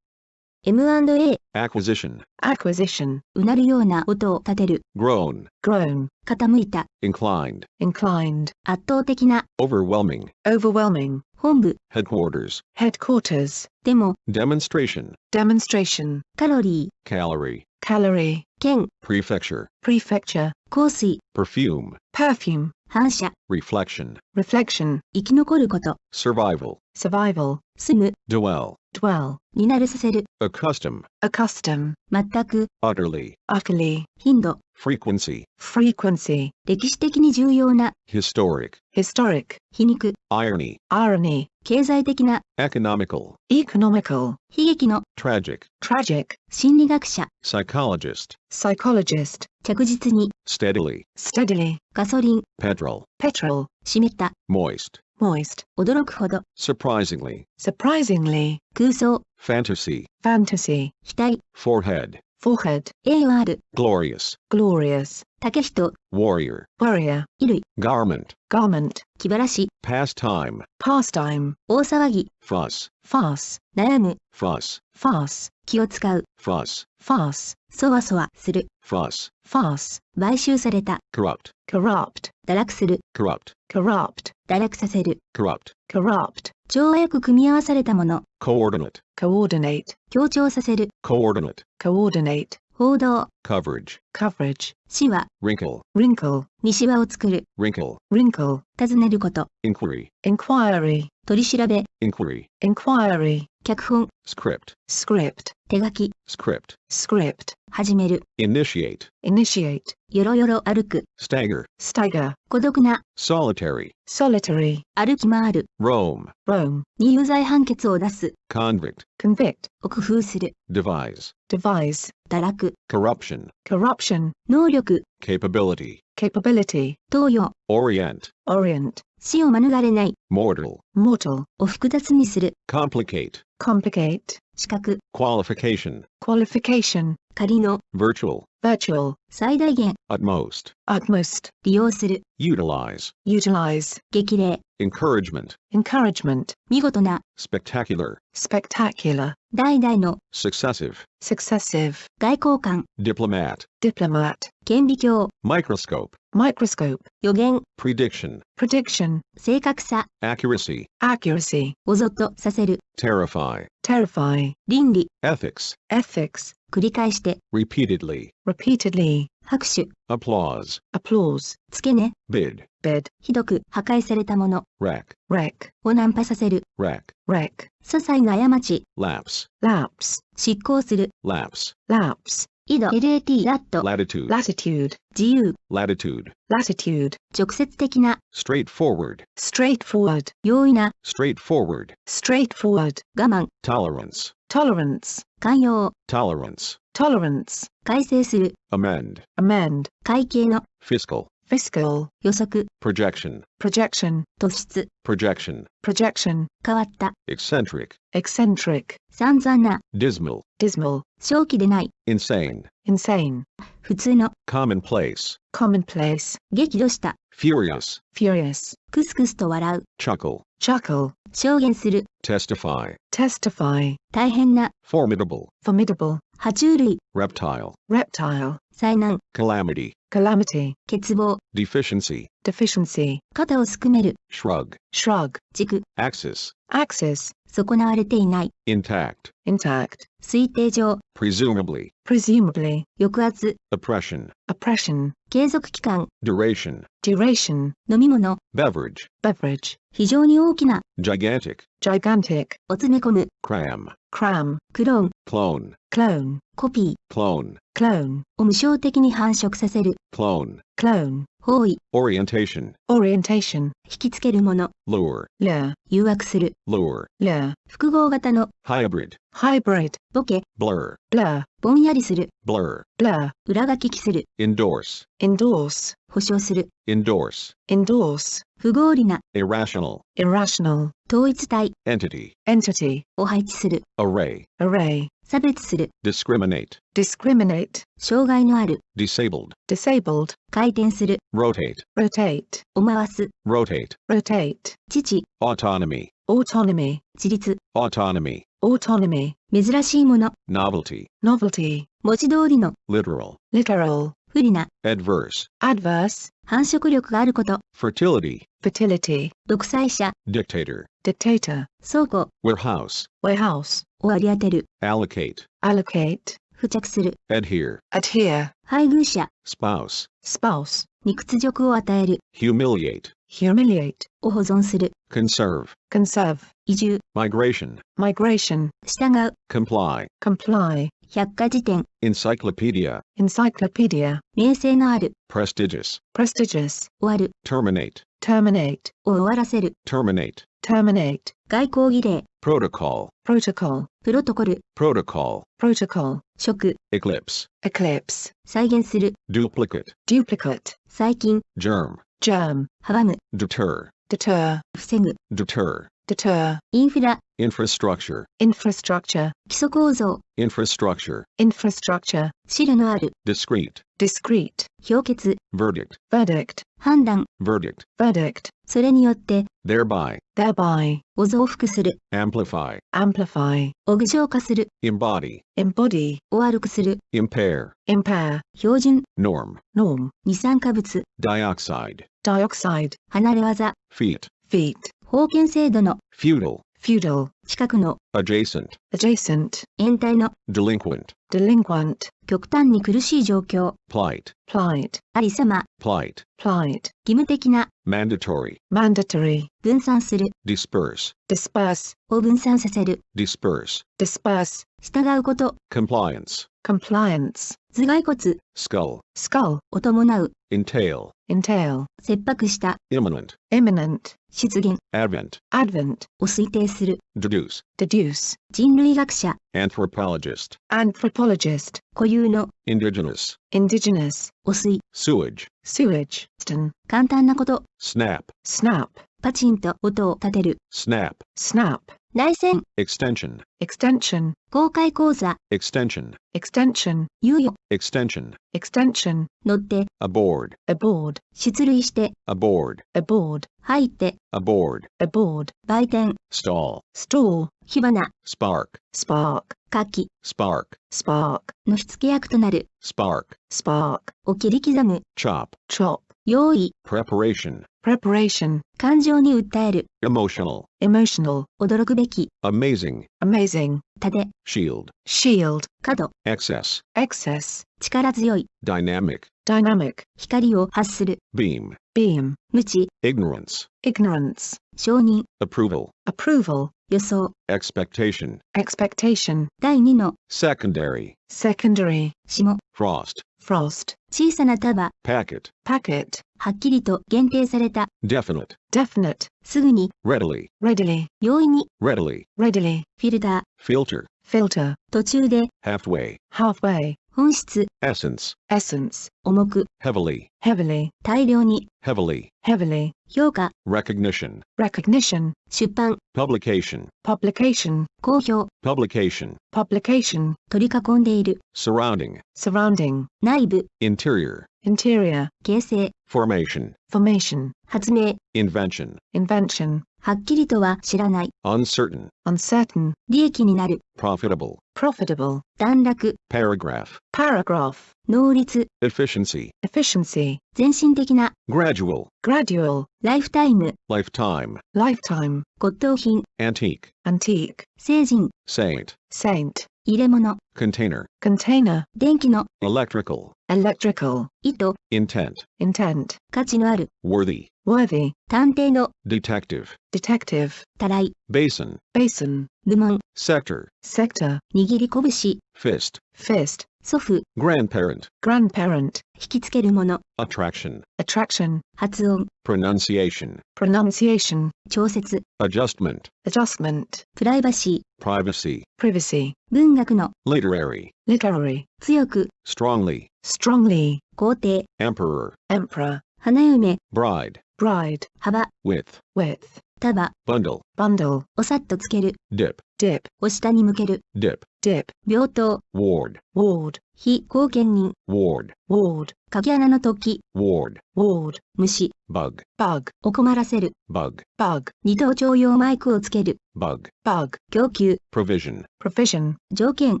M&A、 acquisition, acquisition, うなるような音を立てる、 groan, groan, 傾いた、 inclined, inclined, 圧倒的な、 overwhelming, overwhelming, 本部、 headquarters, headquarters, でも、 demonstration, demonstration, カロリー、 calorie, calorie, 県、 prefecture, prefecture, 香水、 perfume, perfume, 反射、 reflection, reflection, 生き残ること、 survival, survival, 住む、 dwell, dwell, になるさせる、 accustom, accustom, 全く、 utterly, utterly, 頻度、 frequency, frequency, 歴史的に重要な、 historic, historic, 皮肉、 irony, irony, 経済的な、 economical, economical, 悲劇の、 tragic, tragic, 心理学者、 psychologist, psychologist, 着実に、 steadily, steadily, ガソリン、 petrol, petrol, 湿った、 moist, moist, 驚くほど、 surprisingly, surprisingly, 空想、 fantasy, fantasy, 額、 forehead, forehead, 栄誉ある、 glorious, glorious, 竹人、 warrior, warrior, 衣類、 garment, garment, 気晴らし、 pastime, pastime, 大騒ぎ、 fuss, farce, 悩む、 fuss, farce, 気を使う、 fuss, farce, そわそわする、 fuss, farce, 買収された、 corrupt, corrupt, 堕落する、 corrupt, corrupt, 堕落させる、 corrupt, corrupt, 調和よく組み合わされたもの、 coordinate, coordinate, 強調させる、 coordinate, coordinate, 報道、 coverage, coverage, 死は、 wrinkle, wrinkle, 西輪を作る、 wrinkle, wrinkle, 尋ねること、 inquiry, inquiry, 取り調べ、 inquiry, inquiry, 脚本、 script, script, 手書き、 script, script, 始める、 initiate, initiate, よろよろ歩く、 stagger, stagger, 孤独な、 solitary, solitary, 歩き回る、 roam, roam, に有罪判決を出す、 convict, convict, を工夫する、 devise, devise, 堕落、 corruption, corruption, 能力、 capability, capability, 投与、 orient, orient, 死を免れない、 mortal, mortal, を複雑にする、 complicate, complicate, 資格、 qualification, qualification, 仮の、 virtual, virtual, 最大限、 utmost, utmost, 利用する、 utilize, utilize, 激励、 encouragement, encouragement, 見事な、 spectacular, spectacular, 代々の、 successive, successive, 外交官、 diplomat, diplomat, 顕微鏡、 microscope, microscope, 予言、 prediction, prediction, 正確さ、 accuracy, accuracy, おぞっとさせる、 terrify, terrify, 倫理、 ethics, ethics, 繰り返して、 repeatedly, repeatedly, 拍手、 applause, applause, 付け根、 bid, bid, ひどく破壊されたもの wreck, wreck, を難破させる、 wreck, wreck, 些細な過ち、 lapse, lapse, 執行する、 lapse, lapse, 緯度、lat、ラット、 latitude, latitude, 自由、 latitude, latitude, 直接的な、 straightforward, straightforward, 容易な、 straightforward, straightforward, 我慢、 tolerance, tolerance, 寛容、 tolerance, tolerance, 改正する、 amend, amend, 会計の、 fiscal, fiscal, 予測、 projection, projection, 突出、 projection, projection, 変わった、 eccentric, eccentric, 散々な、 dismal, dismal, 正気でない、 insane, insane, 普通の、 commonplace, commonplace, 激怒した、 furious, furious, クスクスと笑う、 chuckle, chuckle, 証言する、 testify, testify, 大変な、 formidable, formidable, 爬虫類、 reptile, reptile, 災難、 calamity, calamity, 欠乏、 deficiency, deficiency, 肩をすくめる、 shrug, shrug, 軸、 axis, axis, 損なわれていない。intact, intact, 推定上、presumably, presumably, 抑圧、oppression, oppression, 継続期間、duration, duration, 飲み物、beverage, beverage, 非常に大きな、gigantic, gigantic, を詰め込む、cram, cram, クローン、 clone, clone, コピ clone, clone, ーを無償的に繁殖させる、 clone, clone, 包囲、 orientation, orientation, 引きつけるもの、 lure, lure, 誘惑する、 lure, lure, 複合型の、 hybrid, hybrid, ボケ、 blur, blur, ぼんやりする、 blur, blur, 裏書きする、 endorse, endorse, 保証する、 endorse, endorse, 不合理な、 irrational, irrational, 統一体 entity, entity, を配置する、 array, array, 差別する、 discriminate, discriminate, 障害のある、 disabled, disabled, 回転する、 rotate, rotate, を回す、 rotate, rotate, 父、 autonomy, autonomy, 自立、 autonomy, autonomy, 珍しいもの、 novelty, novelty, 文字通りの、 literal, literal, 不利な、 adverse, adverse, 繁殖力があること、 fertility, fertility, 独裁者、 dictator, dictator, 倉庫 warehouse, warehouse, を割り当てる、 allocate, allocate, 付着する、 adhere, adhere, 配偶者、 spouse, spouse, に屈辱を与える、 humiliate, humiliate, を保存する、 conserve, conserve, 移住、 migration, migration, 従う、 comply, comply, 百科事典、 encyclopedia, encyclopedia, 名声のある、 prestigious, prestigious, 終わる、 terminate, terminate, を終わらせる、 terminate, terminate, 外交儀礼、 protocol, protocol, プロトコル、 protocol, protocol, 職、 eclipse, eclipse, 再現する、 duplicate, duplicate, 最近、 germ, germ, 阻む、 deter, deter, 防ぐ、 deter, deter, インフラ、 infrastructure, infrastructure, 基礎構造、 infrastructure, infrastructure, 資料のある、 discrete, discrete, 評決、 verdict, verdict, 判断、 verdict, verdict, それによって、 thereby, thereby, を増幅する、 amplify, amplify, を具象化する、 embody, embody, を悪くする、 impair, impair, 標準、 norm, norm, 二酸化物、 dioxide, dioxide, 離れ技、 feat, feet, 封建制度の、 feudal, feudal, 近くの、 adjacent, adjacent, 延滞の、 delinquent, delinquent, 極端に苦しい状況、 plight, plight, ありさま、 plight, plight, 義務的な、 mandatory, mandatory, 分散する、 disperse, disperse, を分散させる、 disperse, disperse, 従うこと、 compliance, compliance, 頭蓋骨、 skull, skull, を伴う、 entail, entail, 切迫した、 imminent, imminent, 出現、 advent, advent, を推定する、 deduce, deduce, 人類学者、 anthropologist, anthropologist, 固有の、 indigenous, indigenous, 汚水、 sewage, sewage, stone, 簡単なこと、 snap, snap, パチンと音を立てる、 snap, snap, 内線、 extension, extension, 公開講座、 extension, extension, 猶予、 extension, extension, 乗って、 aboard, aboard, 出塁して、 aboard, aboard, 入って、 aboard, aboard, 売店、 stall, stall, 火花、 spark, spark, 火器 spark, spark, の火付け役となる、 spark, spark, を切り刻む、 chop, chop, 用意、 preparation, preparation, 感情に訴える、 emotional, emotional, 驚くべき、 amazing, amazing, 盾、 shield, shield, 角、 excess, excess, 力強い、 dynamic, dynamic, 光を発する、 beam, beam, 無知、 ignorance, ignorance, 承認、 approval, approval, 予想、 expectation, expectation, 第2の、 secondary, secondary, 下、 frost, frost, 小さな束、 packet, packet, はっきりと限定された、 definite, definite, すぐに、 readily, readily, 容易に、 readily, readily, フィルター、 filter, filter, 途中で、 halfway, halfway, 本質、 essence, essence, 重く、 heavily, heavily, 大量に、 heavily, heavily, 評価、 recognition, recognition, 出版、 publication, publication, 公表、 publication, publication, 取り囲んでいる、 surrounding, surrounding, 内部、 interior, interior, 形成、 formation, formation, 発明、 invention, invention, はっきりとは知らない、 uncertain, uncertain, 利益になる、 profitable, profitable, 段落、 paragraph, paragraph, 能率、 efficiency, efficiency, 全身的な、 gradual, gradual, ライフタイム、 lifetime, lifetime, 骨董品、 antique, antique, 聖人、 saint, saint, 入れ物、 container, container, 電気の、 electrical, electrical, 意図、 intent, intent, 価値のある、 worthy, worthy, 探偵の、 detective, detective, たらい、 basin, basin, 部門、 sector, sector, 握り拳、 fist, fist, 祖父、 grandparent, grandparent, 引きつけるもの、 attraction, attraction, 発音、 pronunciation, pronunciation, 調節、 adjustment, adjustment, プライバシ privacy, privacy, ー、文学の、 literary, literary, 強く、 strongly, strongly, 皇帝、 emperor, emperor, 花嫁、 bride, bride, 幅、 width, width, 束、 bundle, bundle, おさっとつける、 dip, dip, お下に向ける、 dip, dip, 病棟、 ward, ward, 非後見人、 ward, ward, 鍵穴の時、 ward, ward, 虫、 bug, bug, お困らせる、 bug, bug, 二頭徴用マイクをつける、 bug, bug, 供給、 provision, provision, 条件、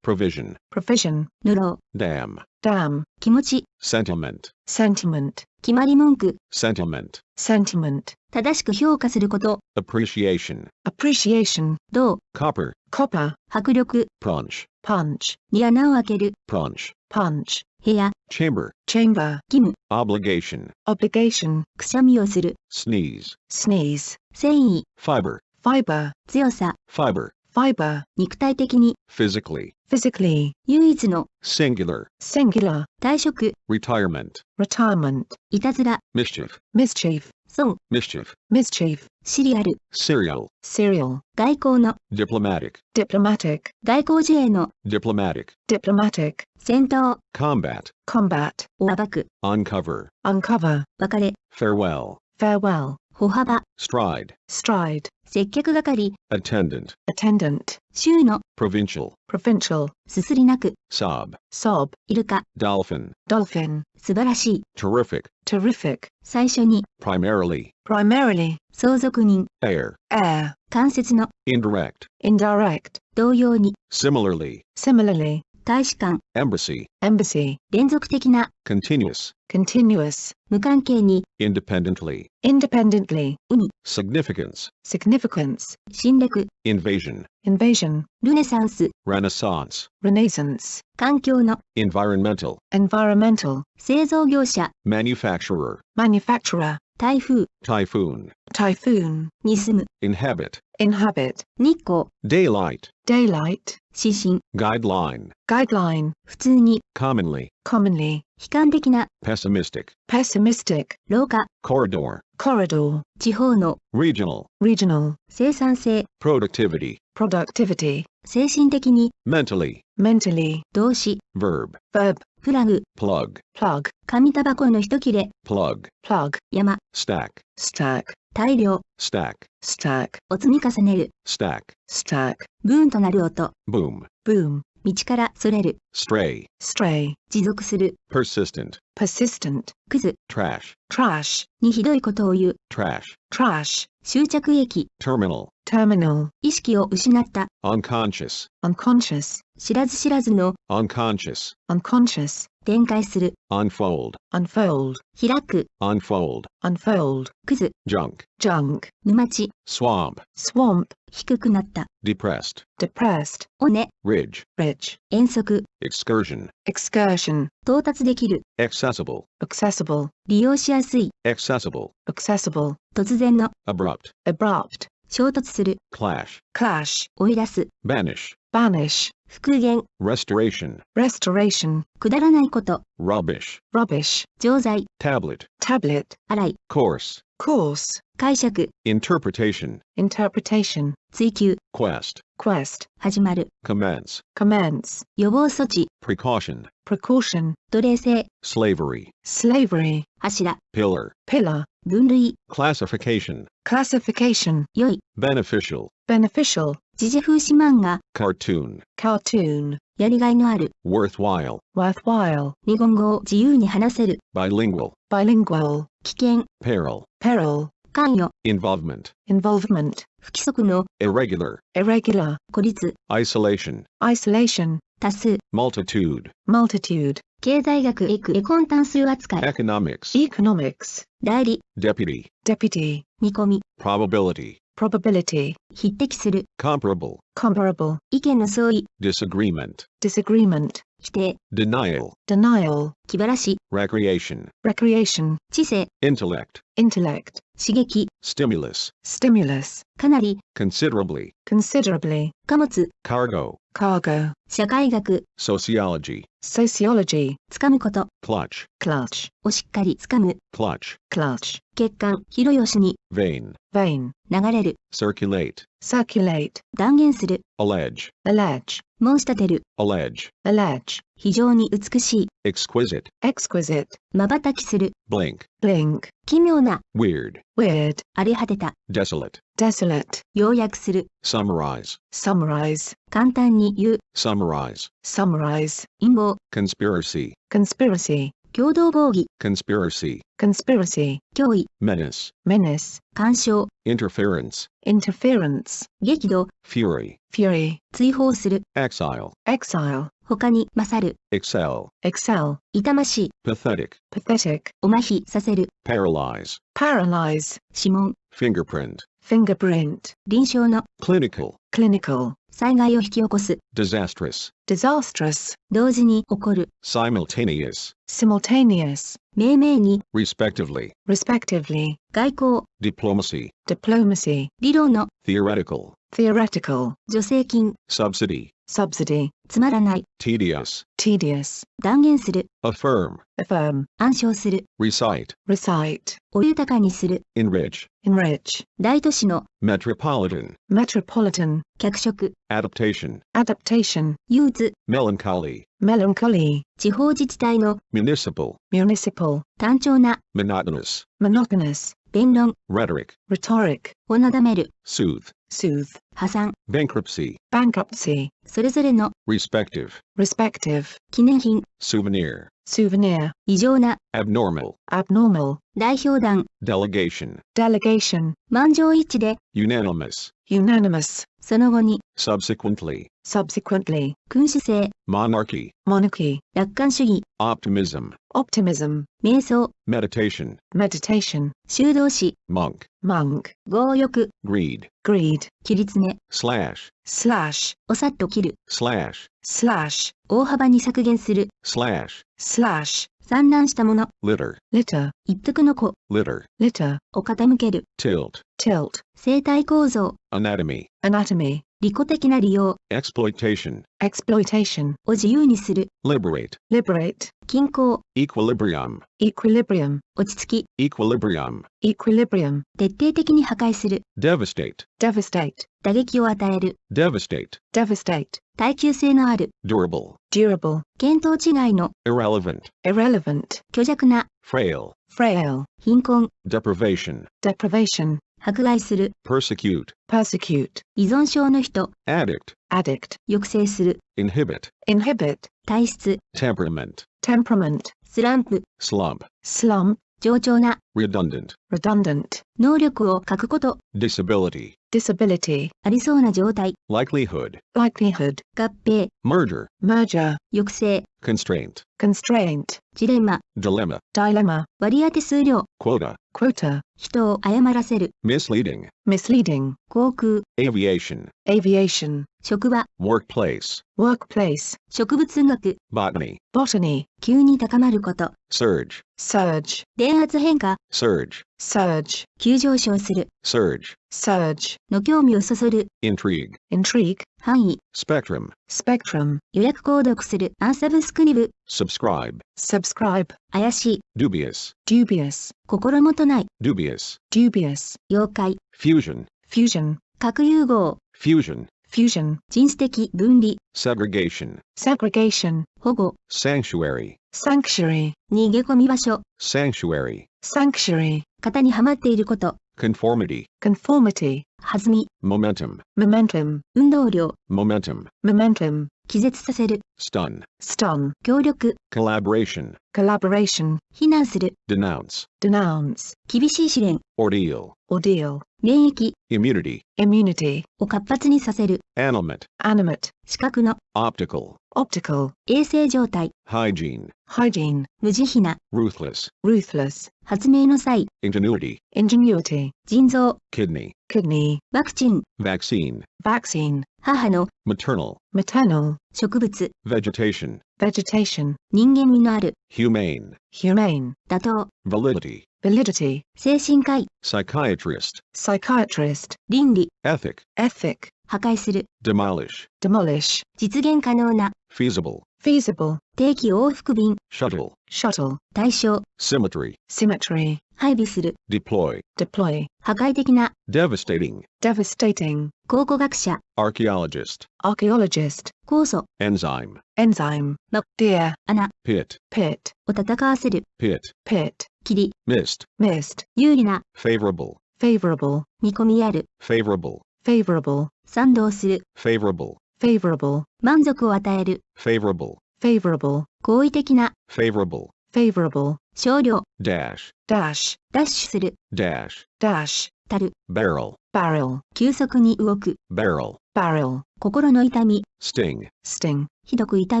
provision, provision, ぬろう、 dam, dam, 気持ち、 sentiment, sentiment, 決まり文句、 sentiment, sentiment, 正しく評価すること、 appreciation, appreciation, 銅、 copper, copper, 迫力、 punch, punch, に穴を開ける、 punch, punch, 部屋、 chamber, chamber, 義務、 obligation, obligation, くしゃみをする、 sneeze, sneeze, 繊維、 fiber, fiber, 強さ、 fiber, fiber, 肉体的に、 physically, physically, 唯一の、 singular, singular, 退職、 retirement, retirement, いたずら、 mischief, mischief, 損、 mischief, mischief, シリアル、 serial, serial, 外交の、 diplomatic, diplomatic, 外交自衛の、 diplomatic, diplomatic, 戦闘、 combat, combat, を暴く、 uncover, uncover, 別れ、 farewell, farewell, 歩幅、 stride, stride, 接客係、 attendant, attendant, 州の、 provincial, provincial, すすり泣く、 sob, sob, イルカ、 dolphin, dolphin, 素晴らしい、 terrific, terrific, 最初に、 primarily, primarily, 相続人、 heir, heir, 間接の、 indirect, indirect, 同様に、 similarly, similarly, 大使館、 embassy, embassy, 連続的な、 continuous, continuous, 無関係に、 independently, independently, 海、 significance, significance, 侵略、 invasion, invasion, ルネサンス、 renaissance, renaissance, 環境の、 environmental, environmental, 製造業者、 manufacturer, manufacturer, 台風、 typhoon, typhoon, に住む、 inhabit, inhabit, 日光、 daylight, daylight, 指針、 guideline, guideline, 普通に、 commonly, commonly, 悲観的な、 pessimistic, pessimistic, 廊下、 corridor, corridor, 地方の、 regional, regional, 生産性、 productivity, productivity, 精神的に、 mentally, mentally, 動詞、 verb, verb, プラグ、 plug, plug, 紙タバコの一切れ、 plug, plug, 山、 stack, stack, 大量、 stack, stack, を積み重ねる、 stack, stack, ブーンとなる音、 boom, boom, 道からそれる、 stray, stray, 持続する、 persistent, persistent, クズ trash, trash, にひどいことを言う、 trash, trash, 終着駅、 terminal, terminal, 意識を失った、 unconscious, unconscious, 知らず知らずの、 unconscious, unconscious, 展開する、 unfold, unfold, 開く、 unfold, unfold, クズ、 junk, junk, 沼地、 swamp, swamp, 低くなった、 depressed, depressed, 尾根、 ridge, ridge, 遠足、 excursion, excursion, 到達できる、 accessible, accessible, 利用しやすい、 accessible, accessible, 突然の、 abrupt, abrupt, 衝突する、 clash, clash, 追い出す、 banish, banish, 復元、 restoration, restoration, くだらないこと、 rubbish, rubbish, 錠剤、 tablet, tablet, 洗い、 course, course, 解釈、 interpretation, interpretation, 追求、 quest, quest, 始まる、 commence, commence, 予防措置、 precaution, precaution, 奴隷制、 slavery, slavery, 柱、 pillar, pillar, 分類、 classification, classification, 良い、 beneficial, beneficial, 時事風刺漫画、 cartoon, cartoon, やりがいのある、 worthwhile, worthwhile, 日本語を自由に話せる、 bilingual, bilingual, 危険、 peril, peril, 関与、involvement, involvement, 不規則の、irregular, irregular, 孤立、 isolation, isolation, 多数、 multitude, multitude, 経済学エコン単数扱い、 economics, economics, 代理、 deputy, deputy, 見込み、 probability, probability, 匹敵する、 comparable, comparable, 意見の相違、 disagreement, disagreement, 否定、 denial, denial, 気晴らし、 recreation, recreation, 知性、 intellect, intellect, 刺激、 stimulus, stimulus, かなり、 considerably, considerably, 貨物、 cargo, cargo, 社会学、 sociology, sociology, 掴むこと、 clutch, clutch, をしっかり掴む、 clutch, clutch, 血管、広吉に、 vein, vein, 流れる、 circulate, circulate, 断言する、 allege, allege, 申し立てる、 allege, allege, 非常に美しい、 exquisite, exquisite, 瞬きする、 blink, blink, 奇妙な、 weird, weird, 荒れ果てた、 desolate, desolate, 要約する、 summarize, summarize, 簡単に言う、 summarize, summarize, 陰謀、 conspiracy, conspiracy, 共同防御、 conspiracy, conspiracy, 脅威、 menace, menace, 干渉、 interference, interference, 激怒、 fury, fury, 追放する、 exile, exile, 他に勝る、 excel, excel, 痛ましい、 pathetic, pathetic, お麻痺させる、 paralyze, paralyze, 指紋、 fingerprint, fingerprint, 臨床の、 clinical, clinical, 災害を引き起こす、 disastrous, disastrous, 同時に起こる、 simultaneous, simultaneous, 命名に、 respectively, respectively, 外交、 diplomacy, diplomacy, 理論の、 theoretical, theoretical, 助成金、 subsidy, subsidy, つまらない、 tedious, tedious, 断言する、 affirm, affirm, 暗唱する、 recite, recite, お豊かにする、 enrich, enrich, 大都市の、 metropolitan, metropolitan, 脚色、 adaptation, adaptation, 憂鬱、 melancholy, melancholy, 地方自治体の、 municipal, municipal, 単調な、 monotonous, monotonous, 弁論、 rhetoric, rhetoric, をなだめる、 soothe, soothe, 破産、 bankruptcy, bankruptcy, それぞれの、 respective, respective, 記念品、 souvenir, souvenir, 異常な、 abnormal, abnormal, 代表団、 delegation, delegation, 満場一致で、 unanimous, unanimous, その後に、 subsequently, subsequently, 君主制、 monarchy, monarchy, 楽観主義、 optimism, optimism, 瞑想、 meditation, meditation, 修道士、 monk, monk, 強欲、 greed, greed, 切り詰め、 slash, slash, おさっと切る、 slash, slash, 大幅に削減する、 slash, slash, 散乱したもの、 litter, litter, 一服の子、 litter, litter, を傾ける、 tilt, tilt, 生体構造、 anatomy, anatomy, 利己的な利用、 exploitation, exploitation, を自由にする、 liberate, liberate, 均衡、 equilibrium, equilibrium, 落ち着き、 equilibrium, equilibrium, 徹底的に破壊する、 devastate, devastate, 打撃を与える、 devastate, devastate, 耐久性のある、 durable, durable, 見当違いの、 irrelevant, irrelevant, 虚弱な、 frail, frail, 貧困、 deprivation, deprivation, 迫害する、 persecute, persecute, 依存症の人、 addict, addict, 抑制する、 inhibit, inhibit, 体質、 temperament, temperament, スランプ、 slump, slump, 冗長な、 redundant, redundant, 能力を欠くこと、 disability, disability, ありそうな状態、 likelihood, likelihood, 合併、 murder, merger, 抑制、 constraint, constraint, ジレンマ、 dilemma, dilemma, 割り当て数量、 quota, quota, 人を誤らせる、 misleading, misleading, 航空、 aviation, aviation, 職場、 workplace, workplace, 植物学、 botany, botany, 急に高まること、 surge, surge, 電圧変化、 surge, surge, 急上昇する、 surge, surge, の興味をそそる、 intrigue, intrigue, 範囲、 spectrum, spectrum, 予約購読する、アンサブスクリブ、 subscribe, subscribe, 怪しい、 dubious, dubious, 心もとない、 dubious, dubious, 妖怪、 fusion, fusion, 核融合、 fusion, fusion, 人種的分離、 segregation, segregation, 保護、 sanctuary, sanctuary, 逃げ込み場所、 sanctuary, sanctuary, 型にはまっていること、 conformity, conformity, 弾み、 momentum, momentum, 運動量、 momentum, momentum, 気絶させる、stun, stun, 協力、 collaboration, collaboration, 非難する、 denounce, denounce, 厳しい試練、 ordeal, ordeal, 免疫 immunity, immunity, を活発にさせる、 animate, animate, 視覚の、 optical, optical, 衛生状態、 hygiene, hygiene, 無慈悲な、 ruthless, ruthless, 発明の際、 ingenuity, ingenuity, 腎臓、 kidney, kidney, ワクチン、 vaccine, vaccine, 母の、 maternal, maternal, 植物、 vegetation, vegetation, 人間味のある、 humane, humane, 妥当、 validity, validity, 精神科医、 psychiatrist, psychiatrist, 倫理、 ethic, ethic, 破壊する、 demolish, demolish, 実現可能な、 feasible, feasible, 定期往復便、 shuttle, shuttle, 対象、 symmetry, symmetry, 配備する、 deploy, deploy, 破壊的な、 devastating, devastating, 考古学者、 archaeologist, archaeologist, 酵素、 enzyme, enzyme, No. deer, 穴 pit, pit, を戦わせる、 pit, pit, 霧、 mist, mist, 有利な、 favorable, favorable, 見込みある、 favorable, favorable, 賛同する、 favorable, favorable, 満足を与える、 favorable, favorable, 好意的な、 favorable, favorable, 少量、 dash, dash, ダッシュする、 dash, dash, たる、 barrel, barrel, 急速に動く、 barrel, barrel, 心の痛み、 sting, sting, ひどく痛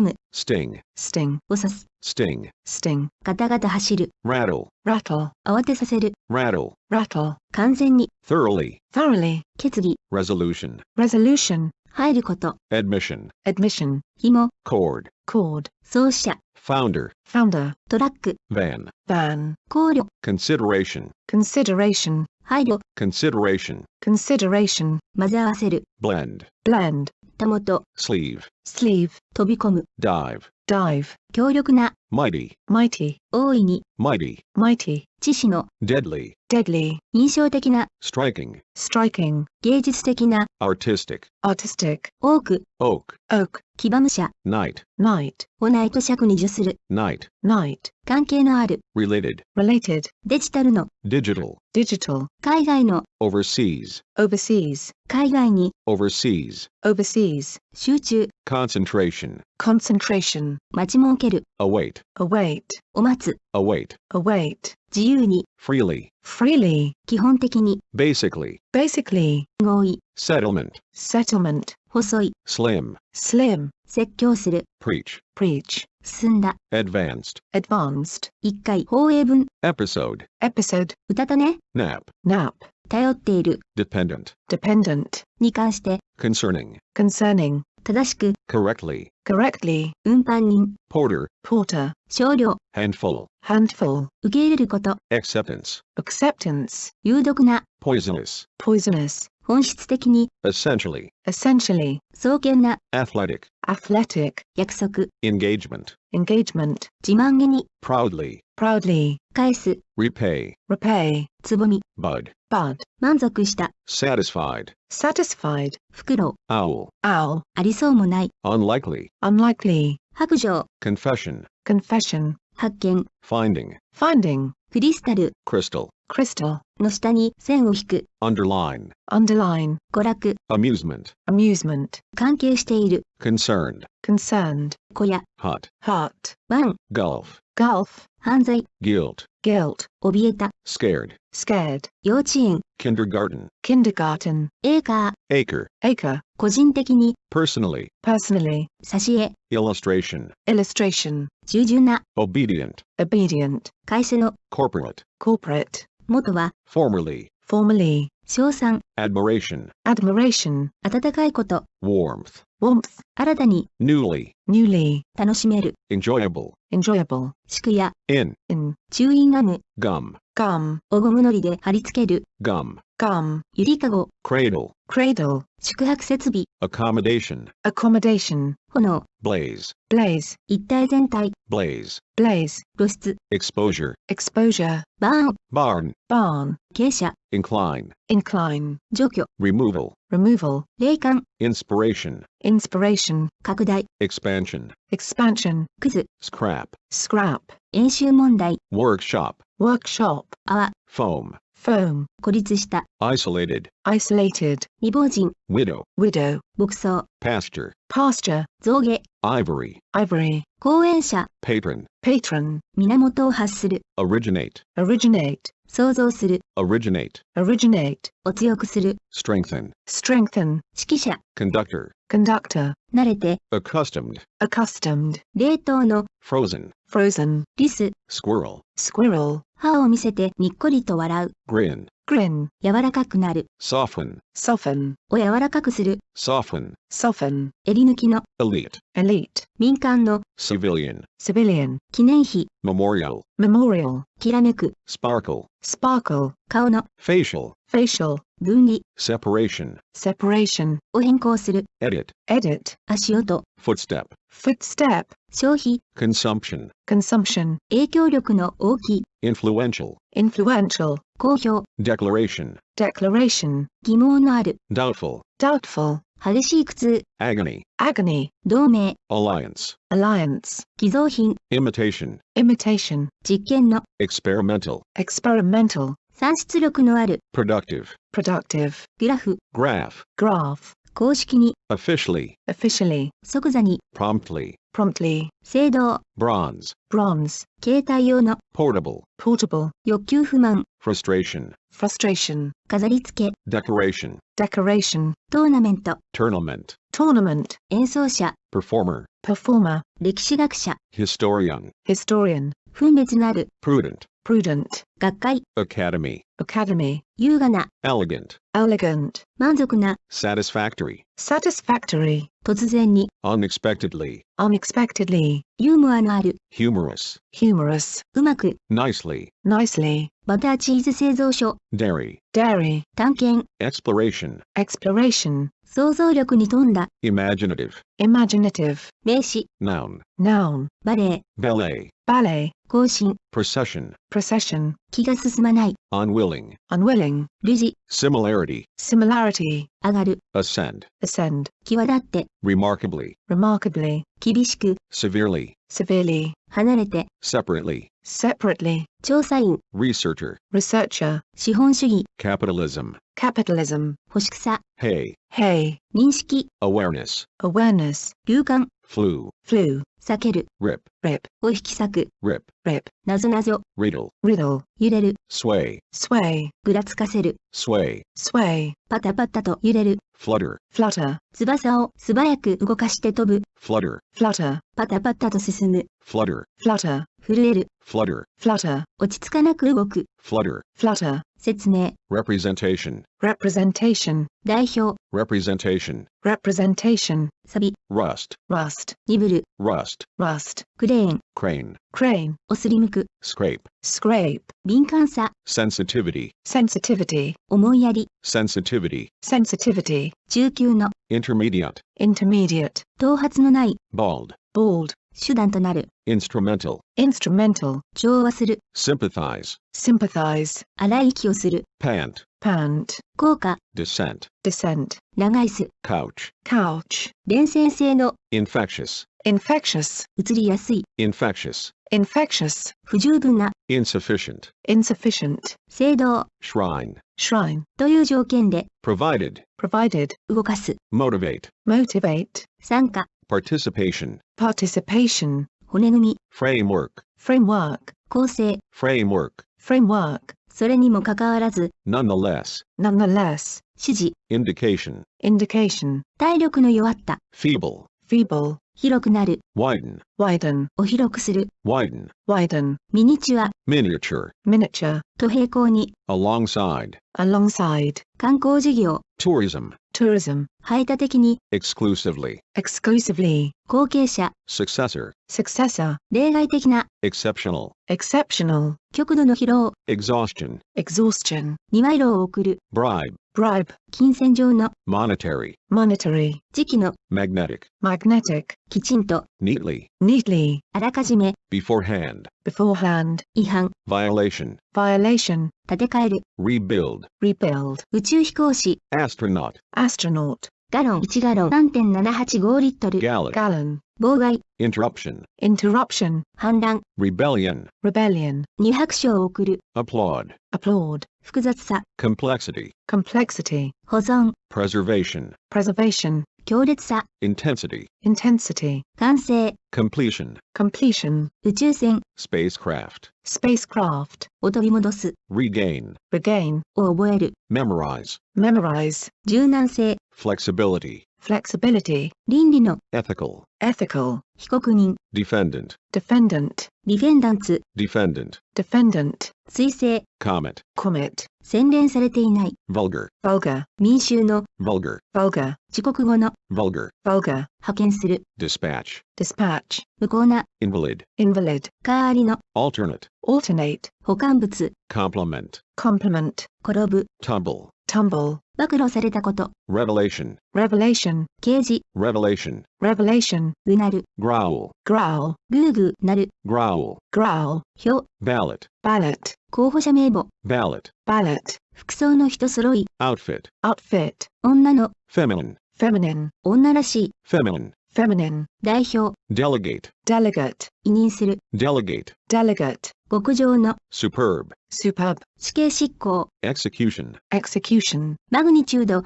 む、 sting, sting, を指す、 sting, sting, ガタガタ走る、 rattle, rattle, 慌てさせる、 rattle, rattle, 完全に、 thoroughly, thoroughly, 決議、 resolution, resolution, 入ること、 admission, admission, 紐、 cord, cord, 創始者、 founder, founder, トラック、 van, van, 考慮、 consideration, consideration, 配慮、 consideration, consideration, 混ぜ合わせる、 blend, blend, たもと、 sleeve, sleeve, 飛び込む、 dive, dive, 強力な、 mighty, mighty, 大いに、 mighty, mighty, 知識の、 deadly, deadly, 印象的な、 striking, striking, 芸術的な、 artistic, artistic, 多く、 oak, oak, 騎馬武者、 night, night, をないと尺に助する、 night, night, 関係のある、 related, related, デジタルの、 digital, digital, 海外の、 overseas, overseas, 海外に、 overseas, overseas, 集中、 concentration, concentration, 待ち設ける、 await, await, を待つ、 await, await, 自由に、 freely, freely, 基本的に、 basically, basically, 合意、 settlement, settlement, 細い、 slim, slim, 説教する、 preach, preach, 進んだ、 advanced, advanced, 一回、放映文、 episode, episode, 歌たね、 nap, nap, 頼っている、 dependent, dependent, に関して、 concerning, concerning, 正しく、 correctly, correctly, 運搬人、 porter, porter, 少量、 handful, handful, 受け入れること、 acceptance, acceptance, 有毒な、 poisonous, poisonous, 本質的に、 essentially, essentially, 壮健な、 athletic, athletic, 約束、 engagement, engagement, 自慢げに、 proudly, proudly, 返す、 repay, repay, つぼみ、 bud, bud, 満足した、 satisfied, satisfied, 袋、 owl, owl, ありそうもない、 unlikely, unlikely, 白状、 confession, confession, 発見、 finding, finding, クリスタル crystal, crystal, の下に線を引く、 underline, underline, 娯楽、 amusement, amusement, 関係している、 concerned, concerned, 小屋、 hut, heart, 湾、 gulf, gulf, 犯罪、 guilt, guilt, 怯えた、 scared, scared, 幼稚園、 kindergarten, kindergarten, エーカー、 acre, acre, 個人的に、 personally, personally, 挿絵、 illustration, illustration, 従順な、 obedient, obedient, 会社の、 corporate, corporate, 元は、 formerly, formerly, 称賛、 admiration, admiration, 温かいこと、 warmth, warmth, 新たに、 newly, newly, 楽しめる、 enjoyable, enjoyable, 宿や、 in, in, チューインガム、 gum, gum, おゴムのりで貼り付ける、 gum, gum, ゆりかご、 cradle, cradle, 宿泊設備、 accommodation, accommodation, 炎、 blaze, blaze, 一体全体、 blaze, blaze, 露出、 exposure, exposure, バーン、 barn, barn, 傾斜、 incline, incline, 除去、 removal, removal, 霊感、 inspiration, inspiration, 拡大、 expansion, expansion, クズ、 scrap, scrap, 演習問題、 workshop, workshop, 泡、 foam, foam, 孤立した、 isolated, isolated, 未亡人、 widow, widow, 牧草、 pasture, pasture, 象牙、 ivory, ivory, 講演者、 patron, patron, 源を発する、 originate, originate, 創造する、 originate, originate, を強くする、 strengthen, strengthen, 指揮者、 conductor, conductor, 慣れて、 accustomed, accustomed, 冷凍の、 frozen, frozen, リス、 squirrel, squirrel, 歯を見せてにっこりと笑う、 grin, grin, 柔らかくなる、 soften, soften, を柔らかくする、 soften, soften, 襟抜きの、 elite, elite, 民間の、 civilian, civilian, 記念碑、 memorial, memorial, きらめく、 sparkle, sparkle, 顔の、 facial, facial, 分離、 separation, separation, を変更する、 edit, edit, 足音、 footstep, footstep, 消費、 consumption, consumption, 影響力の大きい、 influential, influential, 公表、 declaration, declaration, 疑問のある、 doubtful, doubtful, 激しい苦痛、 agony, agony, 同盟、 alliance, alliance, 偽造品、 imitation, imitation, 実験の、 experimental, experimental, 算出力のある、 productive, productive, グラフ、 graph, graph, 公式に、 officially, officially, 即座に、 promptly, promptly, 青銅、 bronze, bronze, 携帯用の、 portable, portable, 欲求不満、 frustration, frustration, 飾り付け、 decoration, decoration, トーナメント、 tournament, tournament, 演奏者、 performer, performer, 歴史学者、 historian, historian, 分別のある、 prudent, prudent, 学会、 academy, academy, 優雅な、 elegant, elegant, 満足な、 satisfactory, satisfactory, 突然に、 unexpectedly, unexpectedly, ユーモアのある、 humorous, humorous, うまく、 nicely, nicely, バターチーズ製造所、 dairy, dairy, 探検、 exploration, exploration, 想像力に富んだ、 imaginative, imaginative, 名詞、 noun, noun, バレエ、 ballet, ballet, 行進、 procession, procession, 気が進まない、 unwilling, unwilling, 類似、 similarity, similarity, 上がる、 ascend, ascend, 際立って、 remarkably, remarkably, 厳しく、 severely, severely, 離れて、 separately, separately, 調査員、 researcher, researcher, 資本主義、 capitalism, capitalism, 干し草、 hay, hay, 認識、 awareness, awareness, 流感、 flu, flu, 避ける、 rip, rip, を引き裂く、 rip, rip, なぞなぞ、 riddle, riddle, 揺れる、 sway, sway, ぐらつかせる、 sway, sway, パタパタと揺れる、 flutter, flutter, 翼を素早く動かして飛ぶ、 flutter, flutter, パタパタと進む、 flutter, flutter, 震える、 flutter, flutter, 落ち着かなく動く、 flutter, flutter, 説明、 representation, representation, 代表、 representation, representation, サビ、 rust, rust, 鈍る、 rust, rust, クレーン、 crane, crane, をすりむく、 scrape, scrape, 敏感さ、 sensitivity, sensitivity, 思いやり、 sensitivity, sensitivity, 中級の、 intermediate, intermediate, 頭髪のない、 bald, bald, 手段となる、 instrumental, instrumental, 調和する、 sympathize, sympathize, 荒い息をする、 pant, pant, 効果、 descent, descent, 長いす、 couch, couch, 伝染性の、 infectious, infectious, 移りやすい、 infectious, infectious, 不十分な、 insufficient, insufficient, 聖堂 shrine, shrine, という条件で provided, provided, 動かす、 motivate, motivate, 参加、 participation, participation, 骨組み、 framework, framework, 構成、 framework, framework, それにもかかわらず、 nonetheless, nonetheless, 指示、 indication, indication, 体力の弱った、 feeble, feeble, 広くなる、 widen, widen, を広くする、 widen, widen, ミニチュア、 miniature, miniature, と並行に、 alongside, alongside, 観光事業、 tourism, tourism, 排他的に、 exclusively, exclusively, 後継者、 successor, successor, 例外的な、 exceptional, exceptional, 極度の疲労、 exhaustion, exhaustion, 庭色を送る、 bribe, bribe, 金銭上の、 monetary, monetary, 時期の、 magnetic, magnetic, きちんと、 neatly, neatly, あらかじめ、 beforehand, beforehand, 違反、 violation, violation, 建て替える、 rebuild, rebuild, 宇宙飛行士、 astronaut, astronaut, ガロン1ガロン 3.785 リットル。 gallon, gallon, 妨害、 interruption, interruption, 反乱、 rebellion, rebellion, に拍手を送る、 applaud, applaud, 複雑さ、 complexity, complexity, 保存、 preservation, preservation, 強烈さ、 intensity, intensity, 完成、 completion, completion, 宇宙船、 spacecraft, spacecraft, を取り戻す、 regain, regain, を覚える、 memorize, memorize, 柔軟性、 flexibility, flexibility, 倫理の、 ethical, ethical, 被告人、 defendant, defendant, ディフェンダンツ、 defendant, defendant, 追請、 comet, comet, 洗練されていない、 vulgar, vulgar, 民衆の、 vulgar, vulgar, 遅刻後の、 vulgar, vulgar, 派遣する、 dispatch, dispatch, 無効な、 invalid, invalid, 代わりの、 alternate, alternate, 保管物、 complement, complement, 転ぶ、 tumble, tumble, 暴露されたこと、 revelation, revelation, 刑事、 revelation, revelation, うなる、 growl, growl, グーグーなる、 growl, growl, 票、 ballot, ballot, 候補者名簿、 ballot, ballot, 服装の人揃い、 outfit, outfit, 女の、 feminine, feminine, 女らしい、 feminine, feminine, 代表、 delegate, delegate, 委任する、 delegate, delegate, 極上の、 superb, superb, 死刑執行、 execution, execution, マグニチュード、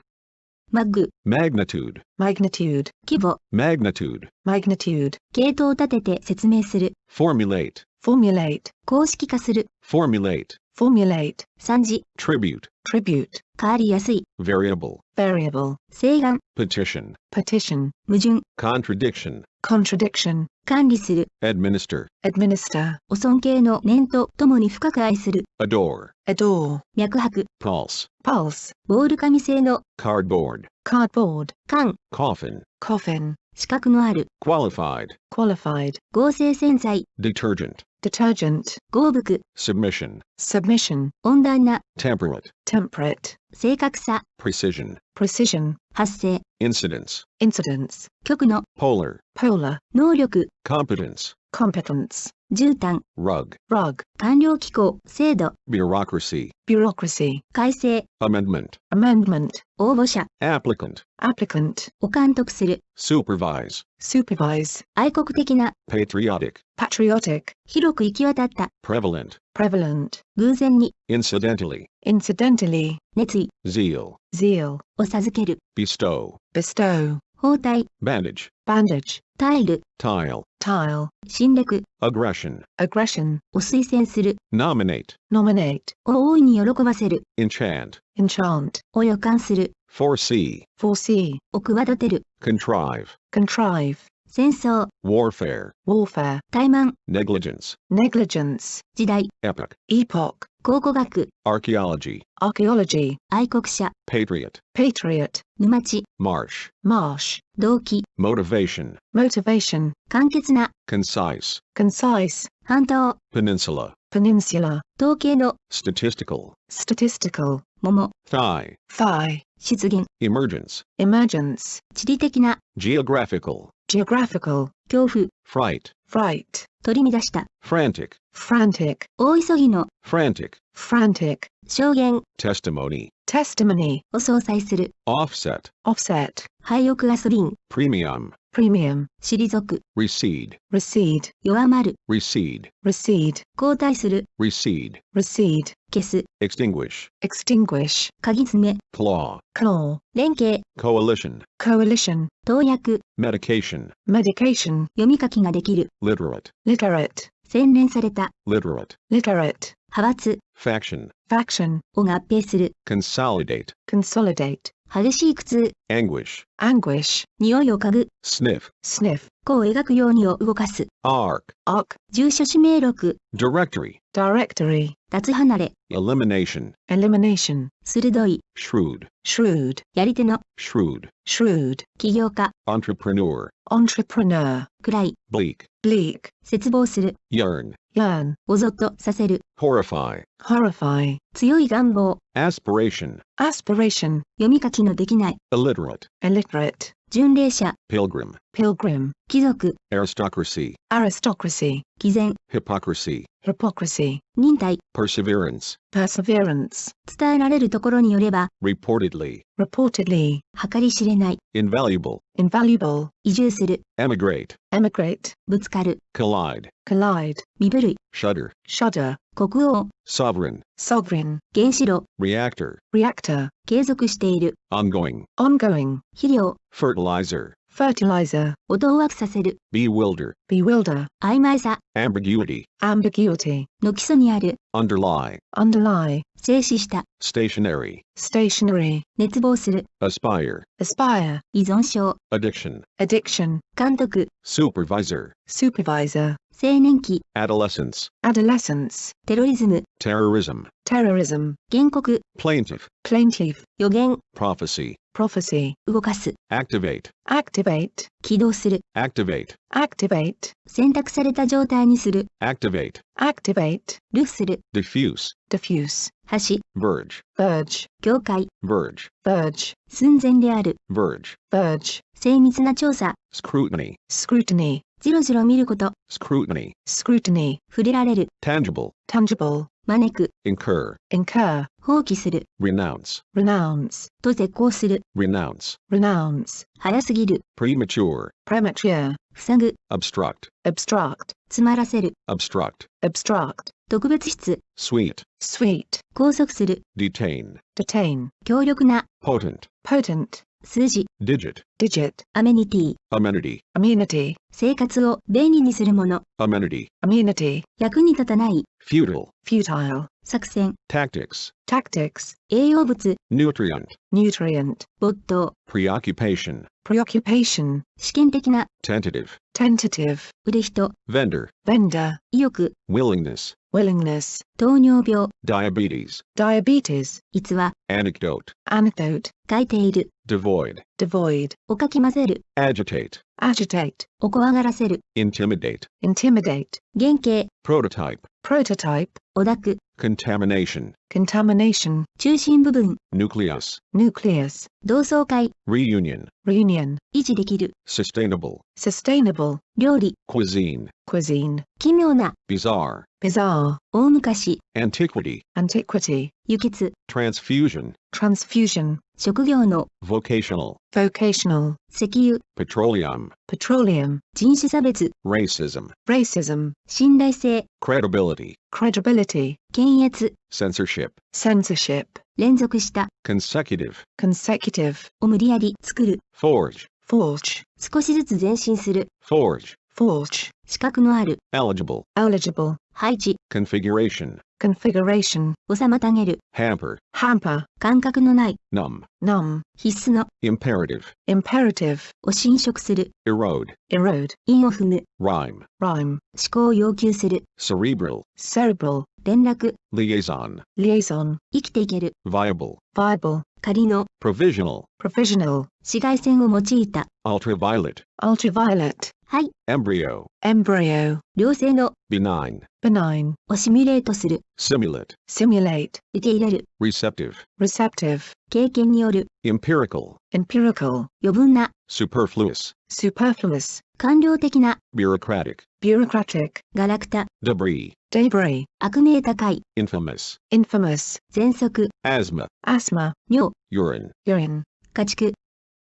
マッグ、 magnitude, magnitude, 規模、 magnitude, magnitude, 系統を立てて説明する、 formulate, formulate, 公式化する、 formulate, formulate, 賛辞、 tribute, tribute, 変わりやすい、 variable, variable, 請願、 petition, petition, 矛盾、 contradiction, contradiction, 管理する、 administer, administer, お尊敬の念と共に深く愛する、 adore, adore, 脈拍、 pulse, pulse, ボール紙製の、 cardboard, cardboard, 缶、 coffin, coffin, 資格のある、 qualified, qualified, 合成洗剤、 detergent, detergent, 合服、 submission, submission, 温暖な、 temperate, temperate, 正確さ、 precision, precision, 発生、 incidence, incidence, 極の、 polar, polar, 能力、 competence, competence, 絨毯、 rug, rug, 官僚機構、制度、 bureaucracy, bureaucracy, 改正、 amendment, amendment, 応募者、 applicant, applicant, を監督する、 supervise, supervise, 愛国的な、 patriotic, patriotic, 広く行き渡った、 prevalent, prevalent, 偶然に、 incidentally, incidentally, 熱意 zeal, zeal, を授ける、 bestow, bestow, 包帯、 bandage, bandage, タイル、 tile, tile, 侵略 aggression, aggression, を推薦する、 nominate, nominate, を大いに喜ばせる、 enchant, enchant, を予感する、 foresee, foresee, を企てる、 contrive, contrive, 戦争、 warfare, warfare, 怠慢、 negligence, negligence, 時代、 epoch, epoch, 考古学、 archaeology, archaeology, 愛国者、 patriot, patriot, 沼地、 marsh, marsh, 動機、 motivation, motivation, 簡潔な、 concise, concise, 半島、 peninsula, peninsula, 統計の、 statistical, statistical, 桃、 thigh, thigh, 出現、 emergence, emergence, 地理的な、 geographical, geographical, 恐怖、 fright, fright, 取り乱した、 frantic, frantic, 大急ぎの、 frantic, frantic, 証言 testimony, testimony, を相殺する、 offset, offset, 廃屋ガソリン、 premium, premium, 退く、 recede, recede, 弱まる、 recede, recede, 後退する、 recede, recede, 消す、 extinguish, extinguish, 鍵爪、 claw, claw, 連携、 coalition, coalition, 投薬、 medication, medication, 読み書きができる、 literate, literate, 洗練された、 literate, literate, 派閥 faction, faction, を合併する、 consolidate, consolidate, 激しい苦痛、 anguish, anguish, 匂いを嗅ぐ、 sniff, sniff, 弧を描くようにを動かす、 arc, arc, 住所指名録、 directory, directory, 脱離れ、 elimination, elimination, 鋭い、 shrewd, shrewd, やり手の、 shrewd, shrewd, 起業家、 entrepreneur, entrepreneur, 暗い、 bleak, bleak, 絶望する、 yearn, yearn, おぞっとさせる、 horrify, horrify, 強い願望、 aspiration, aspiration, 読み書きのできない、 illiterate, illiterate, 巡礼者、pilgrim, pilgrim, 貴族、 aristocracy, aristocracy, 偽善、 hypocrisy, hypocrisy, 忍耐、 perseverance, perseverance, 伝えられるところによれば、 reportedly, reportedly, 計り知れない、 invaluable, invaluable, 移住する、 emigrate, emigrate, ぶつかる、 collide, collide, 身震い、 shudder, shudder, 国王、 sovereign, sovereign, 原子炉、 reactor, reactor, 継続している、 ongoing, ongoing, 肥料、 fertilizer, fertilizer, を当惑させる、 bewilder, bewilder, 曖昧さ、 ambiguity, ambiguity, の基礎にある、 underlie, underlie, 静止した、 stationary, stationary, 熱望する、 aspire, aspire, 依存症、 addiction, addiction, 監督、 supervisor, supervisor, 青年期、 adolescence, adolescence, テロリズム、 terrorism, terrorism, 原告、 plaintiff, plaintiff, 予言、 prophecy, prophecy, 動かす、 activate, activate, 起動する、 activate, activate, 選択された状態にする、 activate, activate, 流する、 diffuse, diffuse, 橋、 verge, verge, 境界、 verge, verge, 寸前である、 verge, verge, 精密な調査、 scrutiny, scrutiny, じろじろ見ること、 scrutiny, scrutiny, 触れられる、 tangible, tangible, 招く、 incur, incur, 放棄する、 renounce, renounce, と絶交する、 renounce, renounce, 早すぎる、 premature, premature, 塞ぐ、 obstruct, obstruct, 詰まらせる、 obstruct, obstruct, 特別室、 sweet, sweet, 拘束する、 detain, detain, 強力な、 potent, potent, 数字、 digit, digit, アメニティ、 amenity, amenity, 生活を便利にするもの、 amenity, amenity, 役に立たない、 futile, futile, 作戦、 tactics, tactics, 栄養物、 nutrient, nutrient, 没頭、 preoccupation, preoccupation, 試験的な、 tentative, tentative, 売る人、 vendor, vendor, 意欲、 willingness, willingness, 糖尿病、 diabetes, diabetes, 逸話、 anecdote, anecdote, 書いている、 devoid, devoid, おかき混ぜる、 agitate, agitate, お怖がらせる、 intimidate, intimidate, 原型、 prototype, prototype, おだく、 contamination, contamination, 中心部分、 nucleus, nucleus, 同窓会、 reunion, reunion, 維持できる、 sustainable, sustainable, 料理、 cuisine, cuisine, 奇妙な、 bizarre, bizarre, 大昔、 antiquity, antiquity, 輸血、 transfusion, transfusion, 職業の、 vocational, vocational, 石油、 petroleum, petroleum, 人種差別、 racism, racism, 信頼性、 credibility, credibility, 検閲、 censorship, censorship, 連続した、 consecutive, consecutive, を無理やり作る、 forge, forge, 少しずつ前進する、 forge, forge, 資格のある、 eligible, eligible, 配置、 configuration, configuration, を妨げる、 hamper, hamper, 感覚のない、 numb, numb, 必須の、 imperative, imperative, を侵食する、 erode, erode, 韻を踏む、 rhyme, rhyme, 思考を要求する、 cerebral, cerebral, 連絡、 liaison, liaison, 生きていける、 viable, viable, 仮の、 provisional, provisional, 紫外線を用いた、 ultraviolet, ultraviolet, はい、 embryo, embryo, 良性の、 benign, benign, をシミュレートする、 simulate, simulate, 受け入れる、 receptive, receptive, 経験による、 empirical, empirical, 余分な、 superfluous, superfluous, 官僚的な、 bureaucratic, bureaucratic, ガラクタ、 debris, debris, 悪名高い、 infamous, infamous, 喘息、 asthma, asthma, 尿、 urine, urine, 家畜、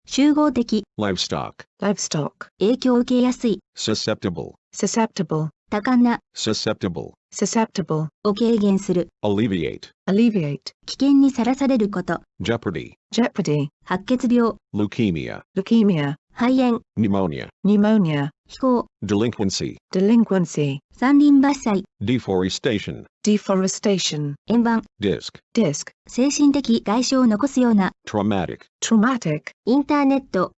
集合的、 livestock, livestock, 影響を受けやすい、 susceptible, susceptible, 多感な、 susceptible, susceptible, を軽減する、 alleviate, alleviate, 危険にさらされること、 jeopardy, jeopardy, 白血病、 leukemia, leukemia, 肺炎、 pneumonia, pneumonia, 飛行、 delinquency, delinquency, 山林伐採、 deforestation, deforestation, 円盤、 disc, disc, 精神的外傷を残すような、 traumatic, traumatic, インターネット、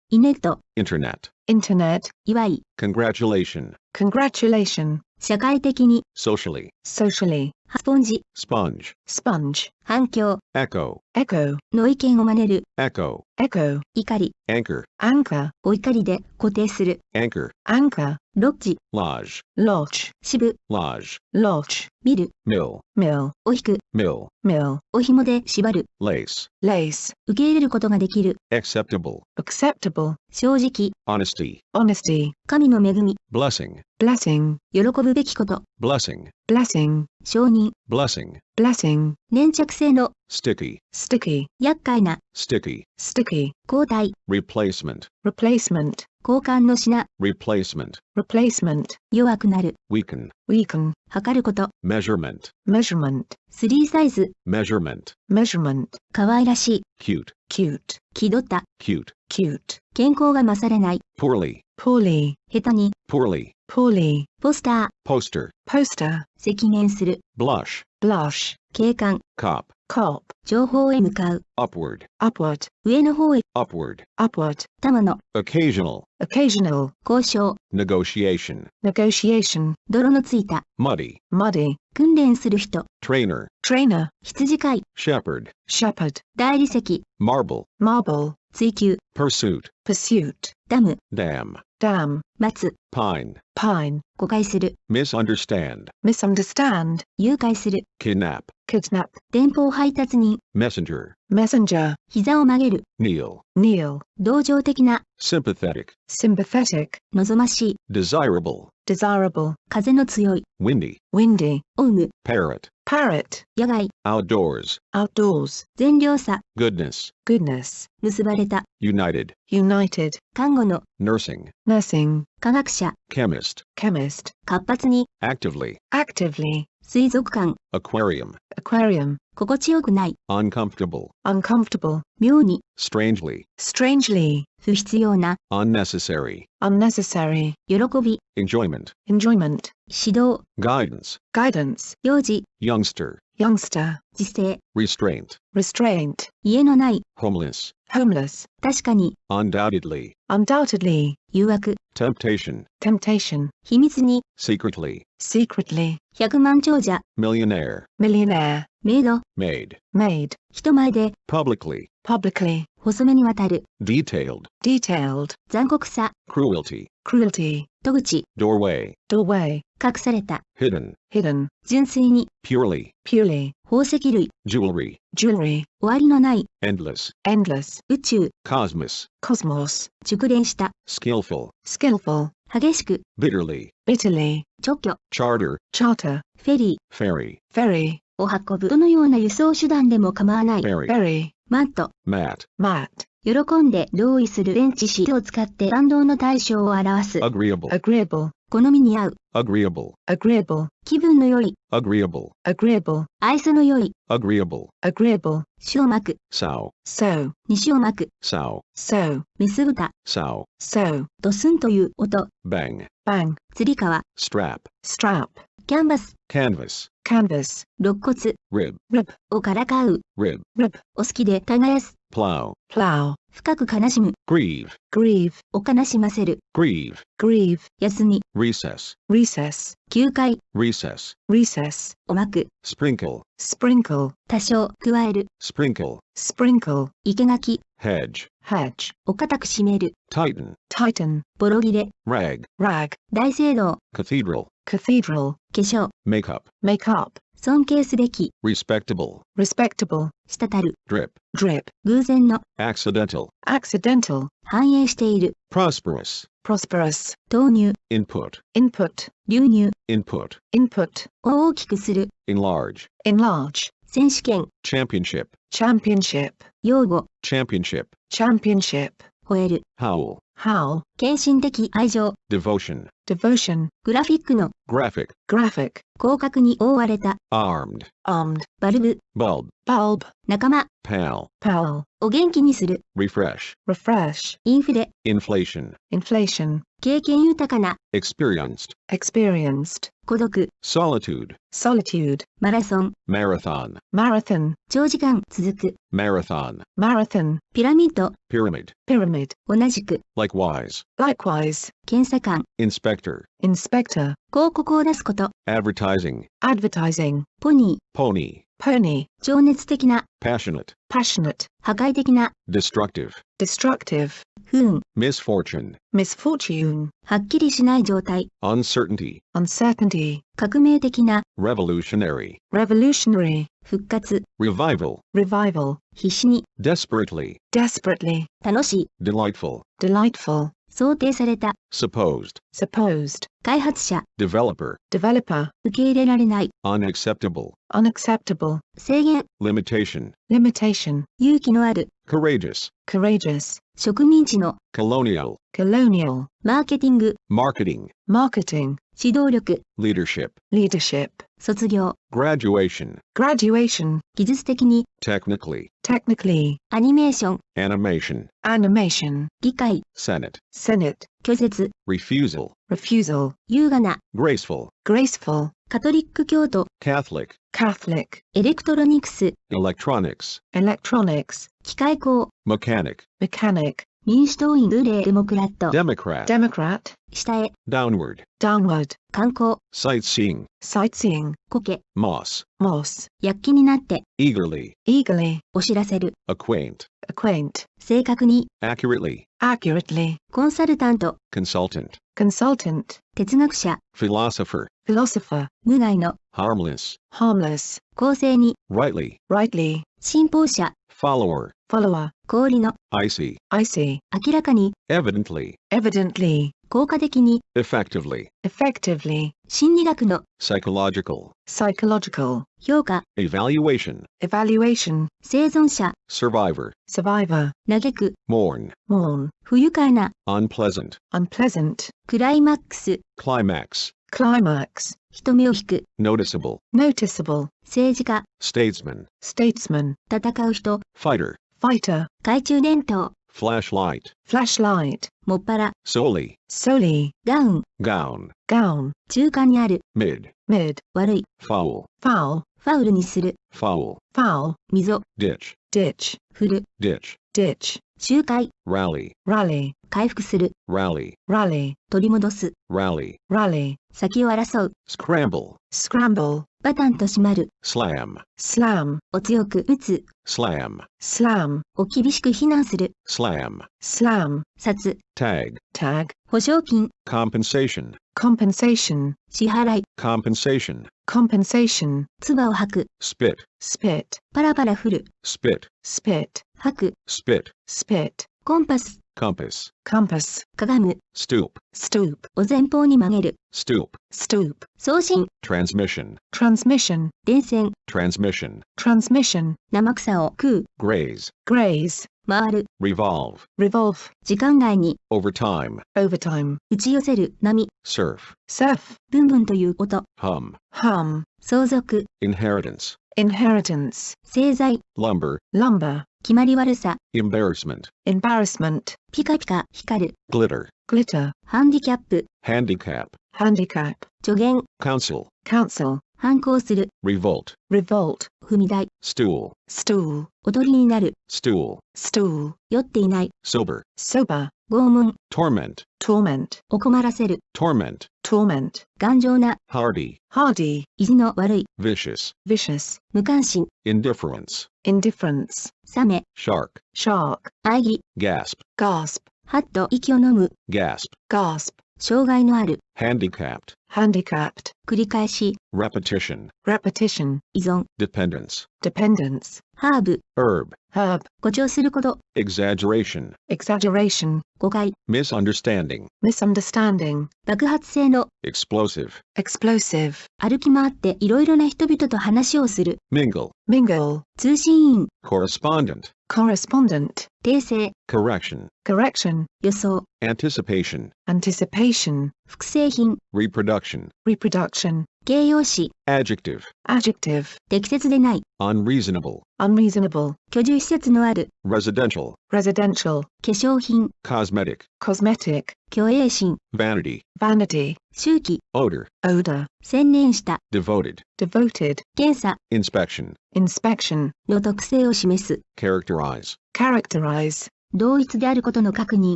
イネット、 internet, internet, 祝い、 congratulation, congratulation, 社会的に、 socially, socially, スポンジ、 sponge, sponge, 反響、 echo, echo, の意見を真似る、 echo, echo, 怒り、 anchor, anchor, お怒りで固定する、 anchor, anchor, ロッジ、 lodge, lodge, 支部、 lodge, lodge, 見る、 mill, mill, お引く、 mill, mill, お紐で縛る、 lace, lace, 受け入れることができる、 acceptable, acceptable, 正直、 honesty, honesty, 神の恵み、 blessing, blessing, 喜ぶべきこと、 blessing, blessing, 承認、 blessing, blessing, 粘着性の、 sticky, sticky, 厄介な、 sticky, sticky, 交代、 replacement, replacement, 交換の品、 replacement, replacement, 弱くなる、 weaken, weaken, 測ること、 measurement, measurement, 3サイズ、 measurement, measurement, 可愛らしい、 cute, cute, 気取った、 cute, cute, 健康が勝れない、 poorly, poorly, 下手に、 poorly, poorly, ポスター、 poster, poster, 赤面する、 blush, blush, 警官、 cop, cop, 情報へ向かう、 upward, upward, 上の方へ、 upward, upward, 玉の、 occasional, occasional, 交渉、 negotiation, negotiation, 泥のついた、 muddy, muddy, 訓練する人、 trainer, trainer, 羊飼い、 shepherd, shepherd, 大理石、 marble, marble, 追求、 pursuit, pursuit, ダム、 dam, dam, 待つ、 pine, pine, 誤解する、 misunderstand, misunderstand, 誘拐する、 kidnap, kidnap, 電報配達人、 messenger, messenger, 膝を曲げる、 kneel, kneel, 同情的な、 sympathetic, sympathetic, 望ましい、 desirable, desirable, 風の強い、 windy, windy, オウム、 parrot, parrot, 野外、 outdoors, outdoors, 善良さ、 goodness, goodness, 結ばれた、 united, united, 看護の、 nursing, nursing, 科学者、 chemist, chemist, 活発に、 actively, actively, 水族館、 aquarium, aquarium, 心地よくない、 uncomfortable, uncomfortable, 妙に、 strangely, strangely, 不必要な、 unnecessary, unnecessary, 喜び、 enjoyment, enjoyment, 指導、 guidance, guidance, 幼児、 youngster, youngster, 自制、 restraint, restraint, 家のない、 homeless, homeless, 確かに、 undoubtedly, undoubtedly, 誘惑、 temptation, temptation, 秘密に、 secretly, secretly, 100万長者、 millionaire, millionaire, メイド、 made, made, 人前で、 publicly, publicly, 細めにわたる、 detailed, detailed, 残酷さ、 cruelty, cruelty, 戸口、 doorway, doorway, 隠された、 hidden, hidden, 純粋に、 purely, purely, 宝石類、 jewelry, jewelry, 終わりのない、 endless, endless, 宇宙、 cosmos, cosmos, 熟練した、 skillful, skillful, 激しく、 bitterly, bitterly, 直居、 charter, charter, フェリ ferry, ferry, ーを運ぶ。どのような輸送手段でも構わない。 ferry, ferry, マット、 mat, mat, 喜んで同意するベンチシートを使って感動の対象を表す。 agreeable, agreeable, 好みに合う。 agreeable, agreeable, 気分の良い。 agreeable, agreeable, 愛想の良い。 agreeable, agreeable, 種を巻く。 sow, sow, 西を巻く。 sow, sow, メス豚。 sow, sow, ドスンという音。 bang, bang, つり革。 strap, strap, キャンバス。 canvas, canvas, 肋骨。 rib, rib, をからかう。 rib, rib, お好きで耕す。 plow, plow, 深く悲しむ。 grieve, grieve, を悲しませる。 grieve, grieve, 休み。 recess, recess, 休会。 recess, recess, を巻く。 sprinkle, sprinkle, 多少加える。 sprinkle, sprinkle, 生垣。 hedge, hedge, を固く締める。 tighten, tighten, ボロ切れ。 rag, rag, 大聖堂。 cathedral, cathedral, 化粧。 makeup, makeup, 尊敬すべき。 respectable, respectable, 滴る。 drip, drip, 偶然の。 accidental, accidental, 反映している。 prosperous, prosperous, 投入。 input, input, 流入。 input, input, を大きくする。 enlarge, enlarge, 選手権。 championship, championship, 用語。 championship, championship, 吠える。 howl, howl, 献身的愛情。 devotion, devotion, グラフィックの。 graphic, graphic, 広角に覆われた。 armed, armed, バルブ。 bulb, bulb, 仲間。 pal, pal, を元気にする。 refresh, refresh, インフレ。 inflation, inflation, 経験豊かな。 experienced, experienced, 孤独。 solitude, solitude, マラソン。 marathon, marathon, 長時間続く。 marathon, marathon, ピラミッド。 pyramid, pyramid, 同じく。 likewise, likewise, 検査官、 inspector, inspector, 広告を出すこと、 advertising, advertising, ポニ pony, pony, ー、情熱的な、 passionate, passionate, 破壊的な、 destructive, destructive, 不運、 misfortune, misfortune, はっきりしない状態、 uncertainty, uncertainty, 革命的な、 revolutionary, revolutionary, 復活、 revival, revival, 必死に、 desperately, desperately, 楽しい、 delightful, delightful, 想定された、 supposed, supposed, 開発者、 developer, developer, 受け入れられない、 unacceptable, unacceptable, 制限、 limitation, limitation, 勇気のある、 courageous, courageous, 植民地の、 colonial, colonial, マーケティング、 marketing, marketing, 指導力、 leadership, leadership, 卒業、 graduation, graduation, 技術的に、 technically, technically, アニメーション、 animation, animation, 議会、 senate, senate, 拒絶、 refusal, refusal, 優雅な、 graceful, graceful, カトリック教徒、 Catholic, Catholic, エレクトロニクス、 electronics, electronics, 機械工、 mechanic, mechanic, 民主党員グレーデモクラット、 democrat, Democrat, 下へ、 downward, downward, 観光、 sightseeing, sightseeing, 苔、 moss, moss, 躍起になって、 eagerly, eagerly, お知らせる、 acquaint, acquaint, 正確に、 accurately, accurately, コンサルタント、 consultant, consultant, 哲学者、 philosopher, philosopher, 無害の、 harmless, harmless, 公正に、 rightly, rightly, 信奉者、 follower, follower, 氷の、 icy, icy, 明らかに、 evidently, evidently, 効果的に、 effectively, effectively, 心理学の、 psychological, psychological, 評価、 evaluation, evaluation, 生存者、 survivor, survivor, 嘆く、 mourn, mourn, 不愉快な、 unpleasant, unpleasant, クライマックス、 climax, climax, 人目を引く、 noticeable, noticeable, 政治家、 statesman, statesman, 戦う人、 fighter, fighter, 懐中電灯、 flashlight, flashlight, もっぱら、 solely, solely, ガウン、 gown, gown, 中間にある、 mid, mid, 悪い、 foul, foul, ファウルにする、 foul, foul, 溝、 ditch, ditch, 振る、 ditch, ditch, 周回、 rally, rally, 回復する、 rally, rally, 取り戻す、 rally, rally, 先を争う、 scramble, scramble, バタンと閉まる、 slam, slam, お強く打つ、 slam, slam, お厳しく非難する、 slam, slam, 殺、 tag, tag, 保証金、 compensation, compensation, 支払い、 compensation, compensation, 唾を吐く、 spit, spit, パラパラ振る、 spit, spit, 吐く、 spit, spit, コンパス、 compass, compass, かがむ、 stoop, stoop, お前方に曲げる、 stoop, stoop, 送信、 transmission, transmission, 電線、 transmission, transmission, 生草を食う、 graze, graze, 回る、 revolve, revolve, 時間外に、 overtime, overtime, 打ち寄せる、波、 surf, surf, ブンブンという音、 hum, hum, 相続、 inheritance, inheritance, 製材、 lumber, lumber, 決まり悪さ、 embarrassment, embarrassment, ピカピカ光る、 glitter, glitter, ハンディキャップ、 handicap, handicap, 助言、 counsel, counsel, 反抗する、 revolt, revolt, 踏み台、 stool, stool, 踊りになる、 stool, stool, 酔っていない、 sober, sober, 拷問、 torment, torment, お困らせる、 torment, torment, 頑丈な、 hardy, hardy, 意地の悪い、 vicious, vicious, 無関心、 indifference, indifference, 冷め、 shark, shark, 喘ぎ、 gasp, gasp, はっと息を飲む、 gasp, gasp, 障害のある、 handicapped, handicapped, 繰り返し、 repetition, repetition, 依存、 dependence, dependence, ハーブ、 herb, herb, 誇張すること、 exaggeration, exaggeration, 誤解、 misunderstanding, misunderstanding, 爆発性の、 explosive, explosive, 歩き回っていろいろな人々と話をする、 mingle, mingle, 通信員、 correspondent, correspondent, 訂正、 correction, correction, 予想、 anticipation, anticipation, 複製品、 reproduction, reproduction, 形容詞、 adjective, adjective, 適切でない、 unreasonable, unreasonable, 居住施設のある、 residential, residential, 化粧品、 cosmetic, cosmetic, 虚栄心、 vanity, vanity, 周期、 odor, odor, 専念した、 devoted, devoted, 検査 inspection, inspection, の特性を示す、 characterize, characterize, 同一であることの確認。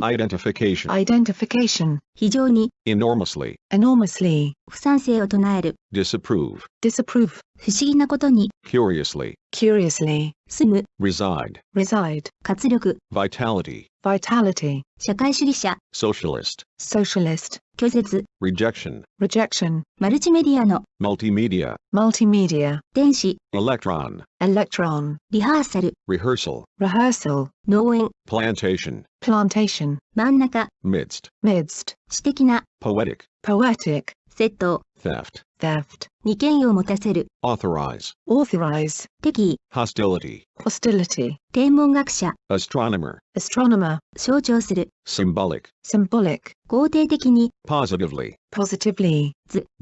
identification, identification, 非常に、enormously, enormously, 不賛成を唱える。disapprove, disapprove, 不思議なことに、 curiously, curiously, 住む、reside, reside, 活力、 vitality, vitality, 社会主義者、 socialist, socialist, 拒絶、 rejection, rejection, マルチメディアの、 multimedia, multimedia, 電子、 electron, electron, リハーサル、 rehearsal, rehearsal, 農園、 plantation, plantation, 真ん中、 midst, midst, 詩的な、 poetic, poetic, 窃盗、 theft, theft, に権威を持たせる、 authorize, authorize, 敵意、 hostility, hostility, 天文学者、 astronomer, astronomer, 象徴する、 symbolic, symbolic, 肯定的に、 positively, positively,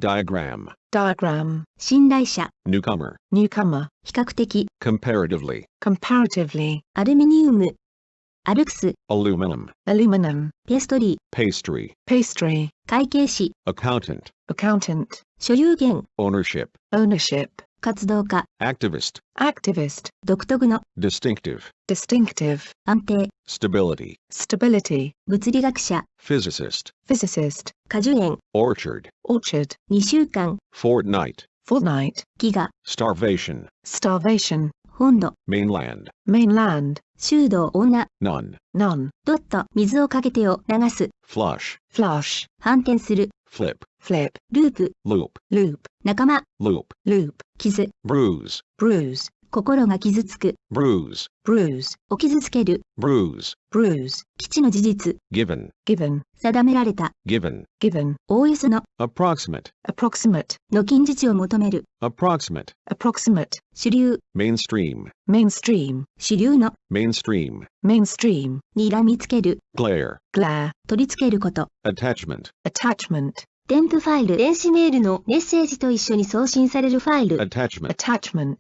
diagram, diagram, 信頼者、 newcomer, newcomer, 比較的、 comparatively, comparatively, アルミニウム、アルクス、 aluminum, aluminum, ペーストリー、 pastry, pastry, 会計士、 accountant, accountant, 所有権、 ownership, ownership, 活動家、 activist, activist, 独特の、 distinctive, distinctive, 安定、 stability, stability, 物理学者、 physicist, physicist, 果樹園、 orchard, orchard, 2週間、 fortnight, fortnight, 飢餓、 starvation, starvation, 本土、 mainland, mainland, 修道、女、 none, none, ドット、水をかけてを流す、 flush, flush, 反転する、 flip, flip, ループ、 loop, loop, 仲間、 loop, loop, 傷、 bruise, bruise, 心が傷つく、 bruise, bruise, お傷つける、 bruise, bruise, 基地の事実、 given, given, 定められた、 given, given, おおよその、 approximate, approximate, の近似値を求める、 approximate, approximate, 主流、 mainstream, mainstream, 主流の、 mainstream, mainstream, にらみつける、 glare, glare, 取り付けること。 attachment, attachment, 添付ファイル、電子メールのメッセージと一緒に送信されるファイル、 attachment, attachment,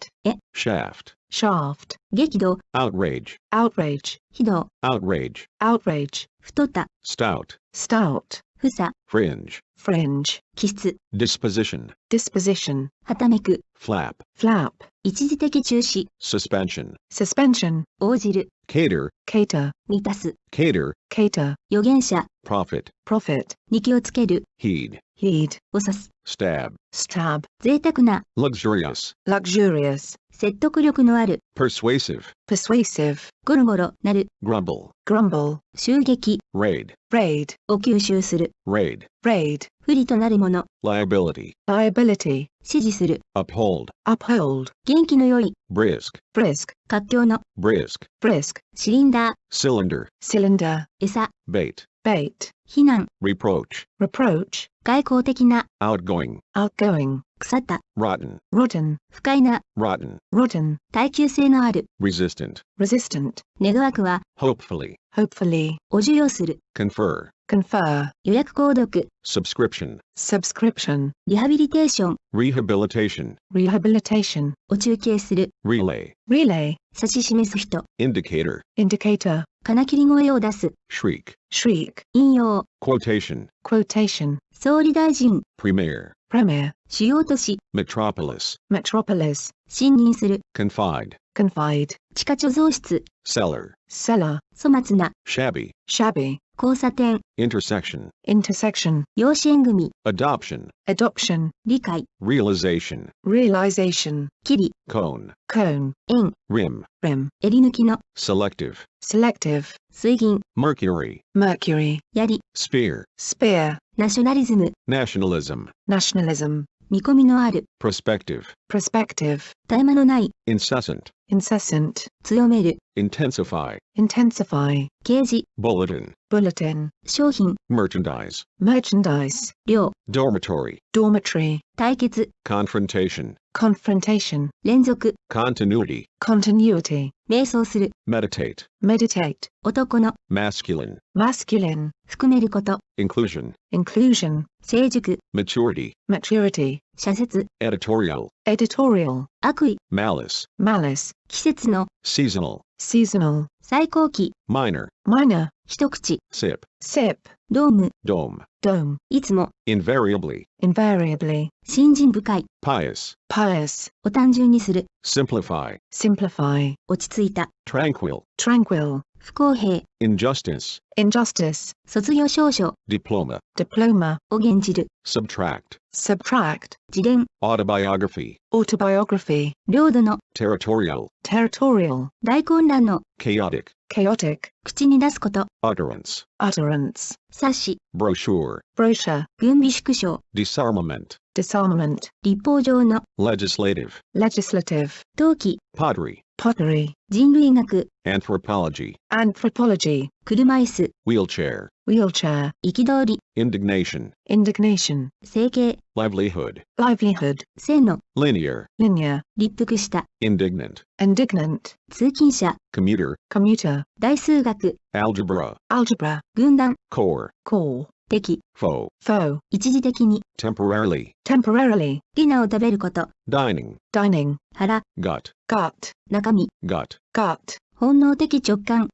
shaft, shaft, 激怒、 outrage, outrage, 非道、 outrage, outrage, 太った、 stout, stout, ふさ、 fringe, fringe, 気質、 disposition, disposition, はためく、 flap, flap, 一時的中止、 suspension, suspension, 応じる、 cater, cater, 満たす、 cater, cater, 預言者、 profit, profit, に気をつける、 heed, heed, を指す、 stab, stab, 贅沢な、 luxurious, luxurious, 説得力のある、 persuasive, persuasive, ゴロゴロ、なる、 grumble, grumble, 襲撃、 raid, raid, を吸収する、 raid, raid, 不利となるもの、 liability, liability, 支持する、 uphold, uphold, 元気の良い、 brisk, brisk, 活況の、 brisk, brisk, シリンダー、 cylinder, cylinder, 餌、 bait, bait, 非難、 reproach, reproach, 外交的な、 outgoing, outgoing, 腐った、 rotten, rotten, 不快な、 rotten, rotten, 耐久性のある、 resistant, resistant, 願わくは、 hopefully, hopefully, お授与する、 confer, confer, 予約購読、 subscription, subscription, リハビリテーション、 rehabilitation, rehabilitation, を中継する、 relay, relay, 指し示す人、 indicator, indicator, 金切り声を出す、 shriek, shriek, 引用、 quotation, quotation, 総理大臣、 premier, premier, 主要都市、 metropolis, metropolis, 信任する、 confide, confide, 地下貯蔵室、 cellar, cellar, 粗末な、 shabby, shabby, 交差点、 intersection, intersection, 養子縁組、 adoption, adoption, 理解、 realization, realization, 切り、 cone, cone, 円、 rim, rim, 襟抜きの、 selective, selective, 水銀、 mercury, mercury, 槍、 sphere, spear, ナショナリズム、 nationalism, nationalism, 見込みのある、 prospective, prospective, 絶え間のない、 incessant, incessant, 強める、 intensify, intensify, 掲示、 bulletin, bulletin, 商品、 merchandise, merchandise, 量、 dormitory, dormitory, 対決、 confrontation, confrontation, 連続、 continuity, continuity, 瞑想する、 meditate, meditate, 男の、 masculine, masculine, 含めること、 inclusion, inclusion, 成熟、 maturity, maturity, 社説、 editorial, editorial, 悪意、 malice, malice, 季節の、 seasonal, seasonal, 最高期、minor, minor, 一口、 sip, sip, ドーム、 dome, dome, いつも、 invariably, invariably, 信心深い、 pious, pious, を単純にする、 simplify, simplify, 落ち着いた、 tranquil, tranquil, 不公平、 injustice, injustice, 卒業証書 diploma, diploma, を減じる、 subtract, subtract, 自伝、 autobiography, autobiography, 領土の、 territorial, territorial, 大混乱の、 chaotic, chaotic, 口に出すこと、 utterance, utterance, 冊子、 brochure, brochure, 軍備縮小、 disarmament, disarmament, 立法上の、 legislative, legislative, 陶器、 pottery, pottery, 人類学、 anthropology, anthropology, 車椅子、 wheelchair, wheelchair, 憤り、 indignation, indignation, 整形、 livelihood, livelihood, 線の、 linear, linear, 立腹した、 indignant, indignant, 通勤者、 commuter, commuter, 大数学、 algebra, algebra, 軍団、 core, core, 敵、 foe, foe, 一時的に、 temporarily, temporarily, ディナーを食べること、 dining, dining, 腹、 gut, gut, 中身、 gut, gut, 本能的直感、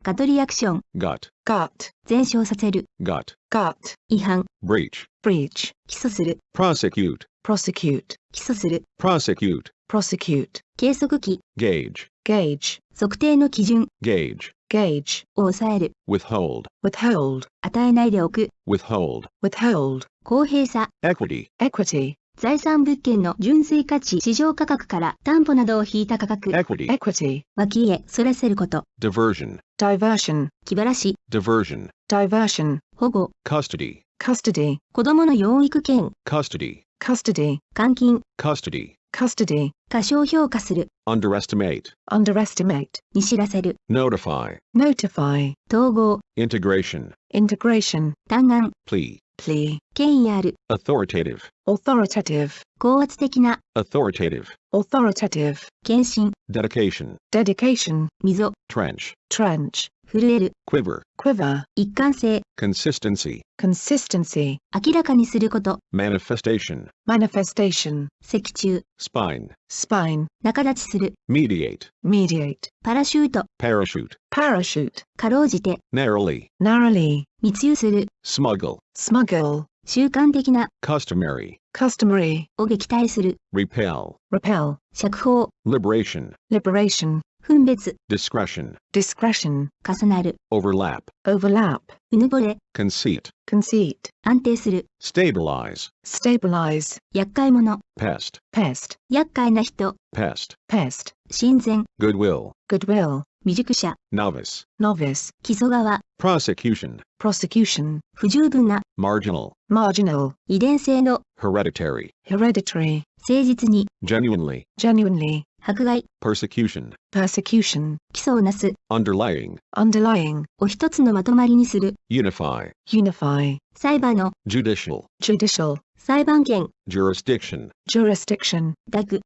ガトリアクション、 gut, gut, 全焼させる、 gut, gut, 違反、 breach, breach, 起訴する、 prosecute, prosecute, 起訴する、 prosecute, prosecute, 計測器、 gauge, gauge, 測定の基準 gauge, gauge, を抑える、 withhold, withhold, 与えないでおく、 withhold, withhold, 公平さ、 equity, equity, 財産物件の純粋価値市場価格から担保などを引いた価格、 equity, equity, 脇へそらせること、 diversion, diversion, 気晴らし、 diversion, diversion, 保護、 custody, custody, 子供の養育権、 custody, custody, 監禁、 custody, custody, 過小評価する、 underestimate, underestimate, に知らせる、 notify, notify, 統合、 integration, integration, 嘆願、 plea, plea, 権威ある、 authoritative, authoritative, 高圧的な、 authoritative, authoritative, 献身、 dedication, dedication, 溝、 trench, trench, 震える、 quiver, quiver, 一貫性、 consistency, consistency, 明らかにすること、 manifestation, manifestation, 脊柱、 spine, spine, 仲立ちする、 mediate, mediate, パラシュート、 parachute, parachute, かろうじて、 narrowly, narrowly, 密輸する、 smuggle, smuggle, 習慣的な、 customary, customary, を撃退する、 repel, repel, 釈放、 liberation, liberation, 分別、 discretion, discretion, 重なる、 overlap, overlap, うぬぼれ、 conceit, conceit, 安定する、 stabilize, stabilize, 厄介者、 pest, pest, 厄介な人、 pest, pest, 親善、 goodwill, goodwill, 未熟者、 novice, novice, 基礎側、 prosecution, prosecution, 不十分な、 marginal, marginal, 遺伝性の、 hereditary, hereditary, 誠実に、 genuinely, genuinely, 迫害、 persecution, persecution, 基礎をなす、 underlying, underlying, を一つのまとまりにする、 unify, unify, 裁判の、 judicial, judicial, 裁判権、 jurisdiction, jurisdiction, 諾、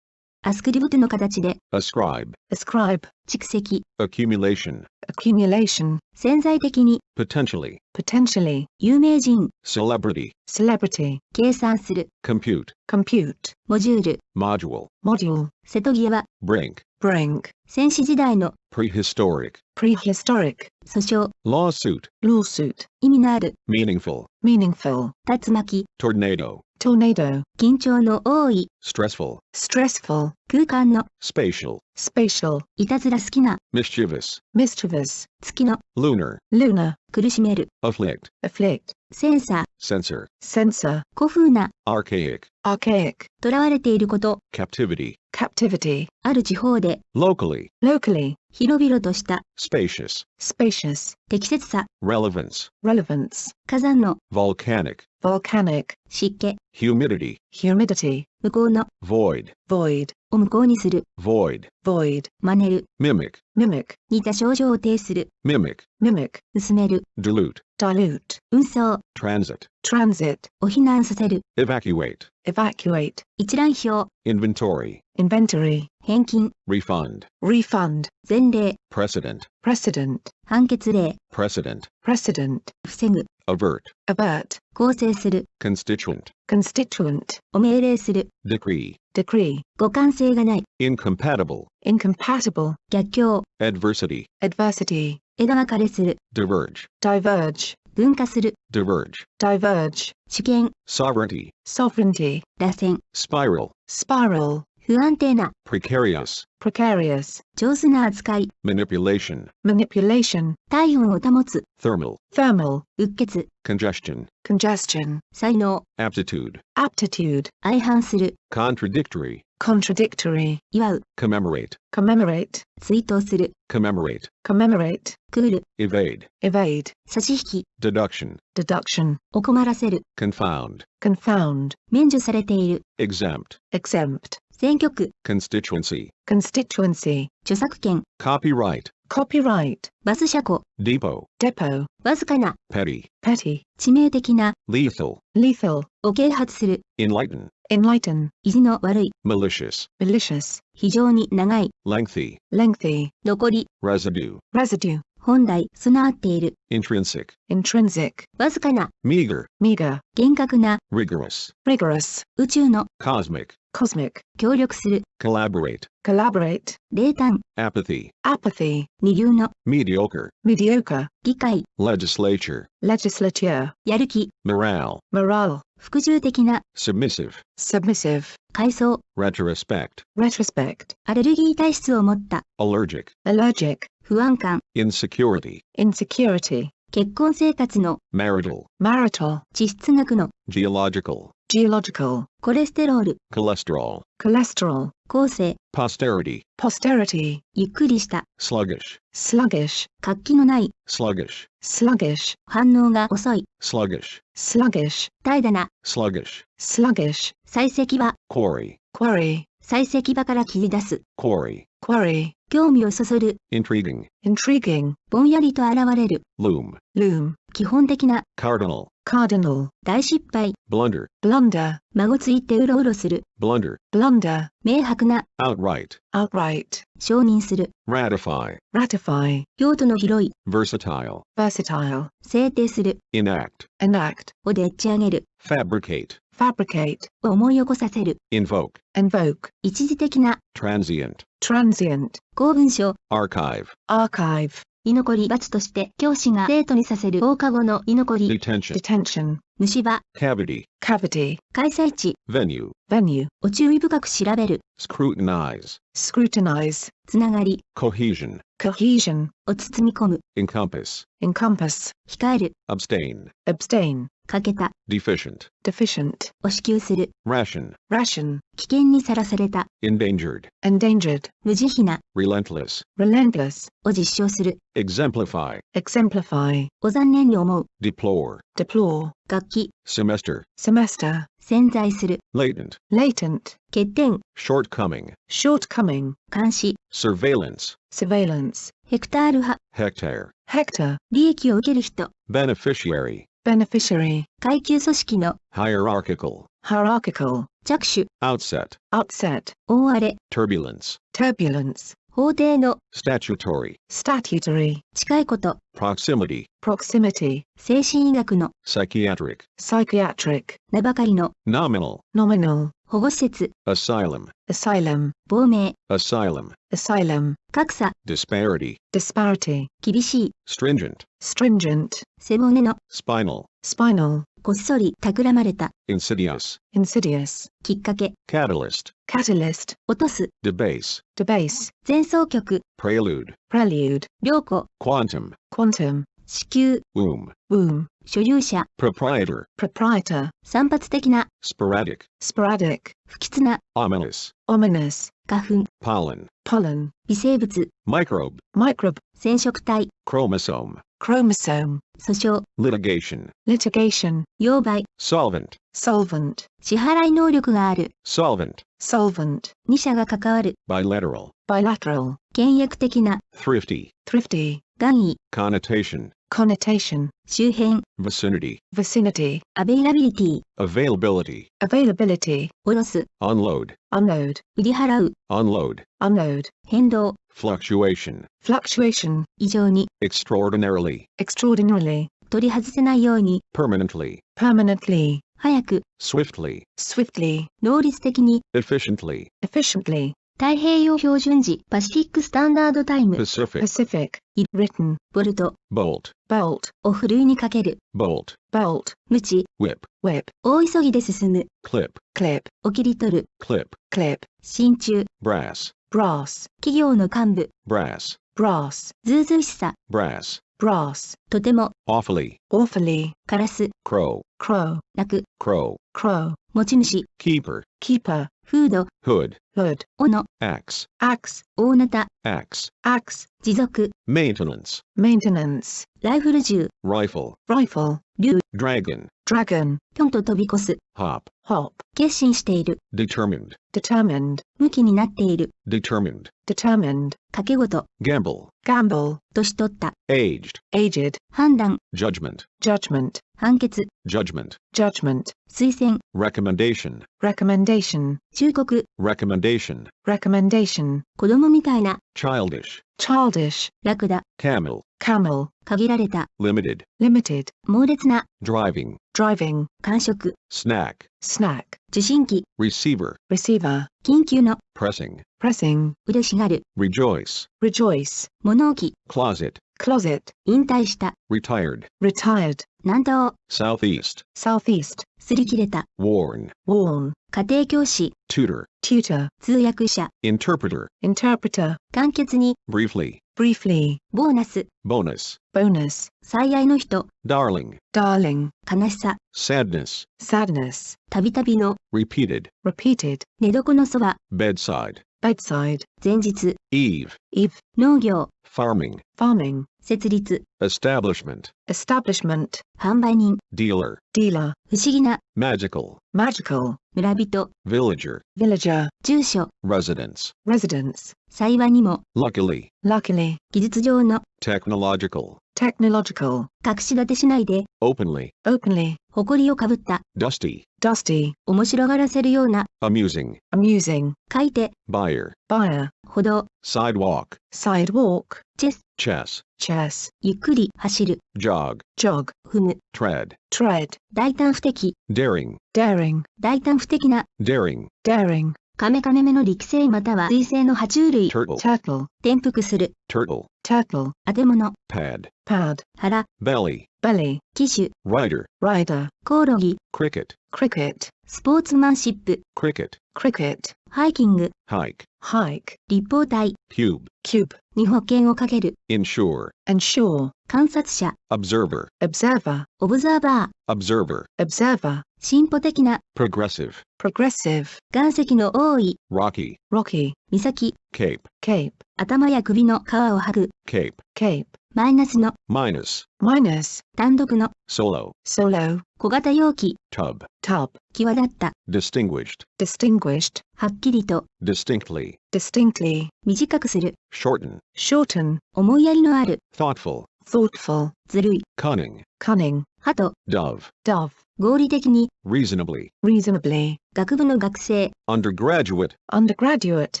アスクリプトの形で、 ascribe, ascribe, 蓄積、 accumulation, accumulation, 潜在的に、 potentially, potentially, 有名人、 celebrity, celebrity, 計算する、 compute, compute, モジュール、 module, module, 瀬戸際、 brink, brink, 戦死時代の、 prehistoric, prehistoric, 訴訟、 lawsuit, lawsuit, 意味のある、 meaningful, meaningful, 竜巻、 tornado, tornado, 緊張の多い、 stressful, stressful, 空間の、 spatial, spatial, いたずら好きな、 mischievous, mischievous, 月の、 lunar, lunar, 苦しめる、 afflict, afflict, センサー、 censor, censor, 古風な、 archaic, archaic, 囚われていること、 captivity, captivity, ある地方で、 locally, locally, 広々とした、 spacious, spacious, 適切さ、 relevance, relevance, 火山の、 volcanic, volcanic, 湿気、 humidity, humidity, 向こうの、 void, void, を無効にする、 void, void, 真似る、 mimic, mimic, 似た症状を呈する、 mimic, mimic, 薄める、 dilute, dilute, 運送、 transit, transit, を避難させる、 evacuate, evacuate, 一覧表、 inventory, inventory, 返金、 refund, refund, 前例、 precedent, precedent, 判決例、 precedent, precedent, 防ぐ、avert, avert, 構成する、 constituent, constituent, を命令する、 decree, decree, 互換性がない、 incompatible, incompatible, 逆境、 adversity, adversity, 枝分かれする、 diverge, diverge, 分化する、 diverge, diverge, 主権、 sovereignty, sovereignty, 螺旋、 spiral, spiral, 不安定な、 precarious, precarious, 上手な扱い、 manipulation, manipulation, 体温を保つ、 thermal, thermal, うっ血、 congestion, congestion, 才能、 aptitude, aptitude, 相反する、 contradictory, contradictory, 祝う、 commemorate, commemorate, 追悼する、 commemorate, commemorate, クール、 evade, evade, 差し引き、 deduction, deduction, お困らせる、 confound, confound, 免除されている、 exempt, exempt, 選挙区、 constituency, constituency, 著作権、 copyright, copyright, バス車庫、 depot, depot, わずかな、 petty, petty, 致命的な、 lethal, lethal, を啓発する、 enlighten, enlighten, 意地の悪い、 malicious, malicious, 非常に長い、 lengthy, lengthy, 残り、 residue, residue, 本来、備わっている、 intrinsic, intrinsic, わずかな、 meager, meager, 厳格な、 rigorous, rigorous, 宇宙の、 cosmic, cosmic, 協力する、 collaborate, collaborate, 冷淡、 apathy, apathy, 二流の、 mediocre, mediocre, 議会、 legislature, legislature, やる気、 morale, morale, 服従的な、 submissive, submissive, 階層、 retrospect, retrospect, アレルギー体質を持った、 allergic, allergic, 不安感、 insecurity, insecurity, 結婚生活の、 marital, marital, 地質学の、 geological, geological, コレステロール、 cholesterol, cholesterol, 後世、 posterity, posterity, ゆっくりした、 sluggish, sluggish, 活気のない、 sluggish, sluggish, 反応が遅い、 sluggish, sluggish, 怠惰な、 sluggish, sluggish, 採石場、 quarry, quarry, 採石場から切り出す、 quarry, quarry, 興味をそそる、 intriguing, intriguing, ぼんやりと現れる、 loom, loom, 基本的な、 cardinal, cardinal, 大失敗、 blunder, blunder, 孫ついてうろうろする、 blunder, blunder, 明白な、 outright, outright, 承認する、 ratify, ratify, 用途の広い、 versatile, versatile, 制定する、 enact, enact, をでっち上げる、 fabricate, fabricate, を思い起こさせる、 invoke, invoke, 一時的な、 transient, transient, 公文書、 archive, archive, 居残り罰として教師が生徒にさせる放課後の居残り、 detention, detention, 虫歯、 cavity, cavity, 開催地、 venue, venue, を注意深く調べる、 scrutinize, scrutinize, つながり、 cohesion, cohesion, を包み込む、 encompass, encompass, 控える、 abstain, abstain, かけた、 deficient, deficient, を支給する、 ration, ration, 危険にさらされた、 endangered, endangered, 無慈悲な、 relentless, relentless, を実証する、 exemplify, exemplify, を残念に思う、 deplore, deplore, 楽器、 semester, semester, 潜在する、 latent, latent, 欠点、 shortcoming, shortcoming, 監視、 surveillance, surveillance, ヘクタール派、 hectare, hector, 利益を受ける人、 beneficiary, beneficiary, 階級組織の、 hierarchical, hierarchical, 着手、 outset, outset, 大荒れ、 turbulence, turbulence, 法廷の、 statutory, statutory, 近いこと、 proximity, proximity, 精神医学の、 psychiatric, psychiatric, 名ばかりの、 nominal, nominal, 保護施設、 asylum, asylum, 亡命、 asylum, asylum, 格差、 disparity, disparity, 厳しい、 stringent, stringent, 背骨の、 spinal, spinal, こっそり、企まれた、 insidious, insidious, きっかけ、 catalyst, catalyst, 落とす、 debase, debase, 前奏曲、 prelude, prelude, 良子、 quantum, quantum, 子宮、 womb, womb, 所有者、 proprietor, proprietor, 散発的な、 sporadic, sporadic, 不吉な、 ominous, ominous, 花粉、 pollen, pollen, 微生物、 microbe, microbe, 染色体、 chromosome, chromosome, 訴訟、 litigation, litigation, 溶媒、 solvent, solvent, 支払い能力がある、 solvent, solvent, 二者が関わる、 bilateral, bilateral, 倹約的な、 thrifty, thrifty, 願意、 connotation, connotation, 周辺、 vicinity, vicinity, アベイラビリティ、 availability, availability, 下ろす、 unload, unload, 売り払う、 unload, unload, 変動、 fluctuation, fluctuation, 異常に、 extraordinarily, extraordinarily, 取り外せないように、permanently, permanently, 早く、 swiftly, swiftly, 能率的に、 efficiently, efficiently, 太平洋標準時パシフィックスタンダードタイム、 Pacific, Pacific, written, ボルト、 bolt, bolt, をふるいにかける、 bolt, bolt, 無知、 whip, whip, 大急ぎで進む、 clip, clip, お切り取る、 clip, clip, 真鍮、 brass, brass, 企業の幹部、 brass, brass, ずうずうしさ、 brass, brass, とても、 awfully, awfully, カラス、 crow, crow, 鳴く、 crow, crow, 持ち主、 keeper, keeper, フード、 hood, hood, 斧、 axe, axe, 大なた、 axe, axe, 持続、 maintenance, maintenance, ライフル銃、 rifle, rifle, 竜、 dragon, dragon, ぴょんと飛び越す、 hop, hop, 決心している、 determined, determined, 向きになっている、 determined, determined, 賭け事、 gamble, gamble, 年取った、 aged, aged, 判断、 judgment, judgment, 判決、 judgment, judgment, 推薦、 recommendation, recommendation, 忠告、 recommendation, recommendation, 子供みたいな、 childish, childish, ラクダ、 camel, camel, 限られた、 limited, limited, 猛烈な、 driving, driving, 感触、 snack, snack, 受信機、 receiver, receiver, 緊急の、 pressing, pressing, 嬉しがる、 rejoice, rejoice, 物置、 closet, closet, 引退した、 retired, retired, 南東、 southeast, southeast, 擦り切れた、 warn, warn, 家庭教師、 tutor, tutor, 通訳者、 interpreter, interpreter, 簡潔に、 briefly, briefly, ボーナス、 bonus, bonus, 最愛の人、 darling, darling, 悲しさ、 sadness, sadness, たびたびの、 repeated, repeated, 寝床のそば、 bedside, bedside, 前日、 eve, eve, 農業、 farming, farming, 設立、 establishment, establishment, 販売人、 dealer, dealer, 不思議な、 magical, magical, 村人、 villager, villager, 住所、 residence, residence, 幸いにも、 luckily, luckily, 技術上の、 technological, technological, 隠し立てしないで、 openly, openly, 誇りをかぶった、 dusty, dusty, 面白がらせるような、 amusing, amusing, 書いて、 buyer, buyer, 歩道、 sidewalk, sidewalk, チェス、 chess, chess, ゆっくり走る、 jog, jog, 踏む、 tread, tread, 大胆不敵、 daring, daring, 大胆不敵な、 daring, daring, カメカメめの陸生または水生の爬虫類、 turtle, turtle, 転覆する、 turtle, turtle, 当て物、 pad, pad, 腹、 belly, belly, 機種、 rider, rider, コオロギ、 cricket, cricket, スポーツマンシップ、 cricket, cricket, ハイキング、 hike, hike, 立方体、 cube, cube, に保険をかける、 ensure, ensure, 観察者、 observer, observer, オブザーバー、 observer, observer, 進歩的な、 progressive, progressive, 岩石の多い、 rocky, rocky, 岬、 cape, cape, 頭や首の皮を剥ぐ、 cape, cape, マイナスの、 minus, minus, 単独の、 solo, solo, 小型容器、 tub, tub, 際立った、 distinguished, distinguished, はっきりと、 distinctly, distinctly, 短くする、 shorten, shorten, 思いやりのある、 thoughtful, thoughtful, ずるい、 cunning, cunning, 鳩、 dove, dove, 合理的に、 reasonably, reasonably, 学部の学生、 undergraduate, undergraduate,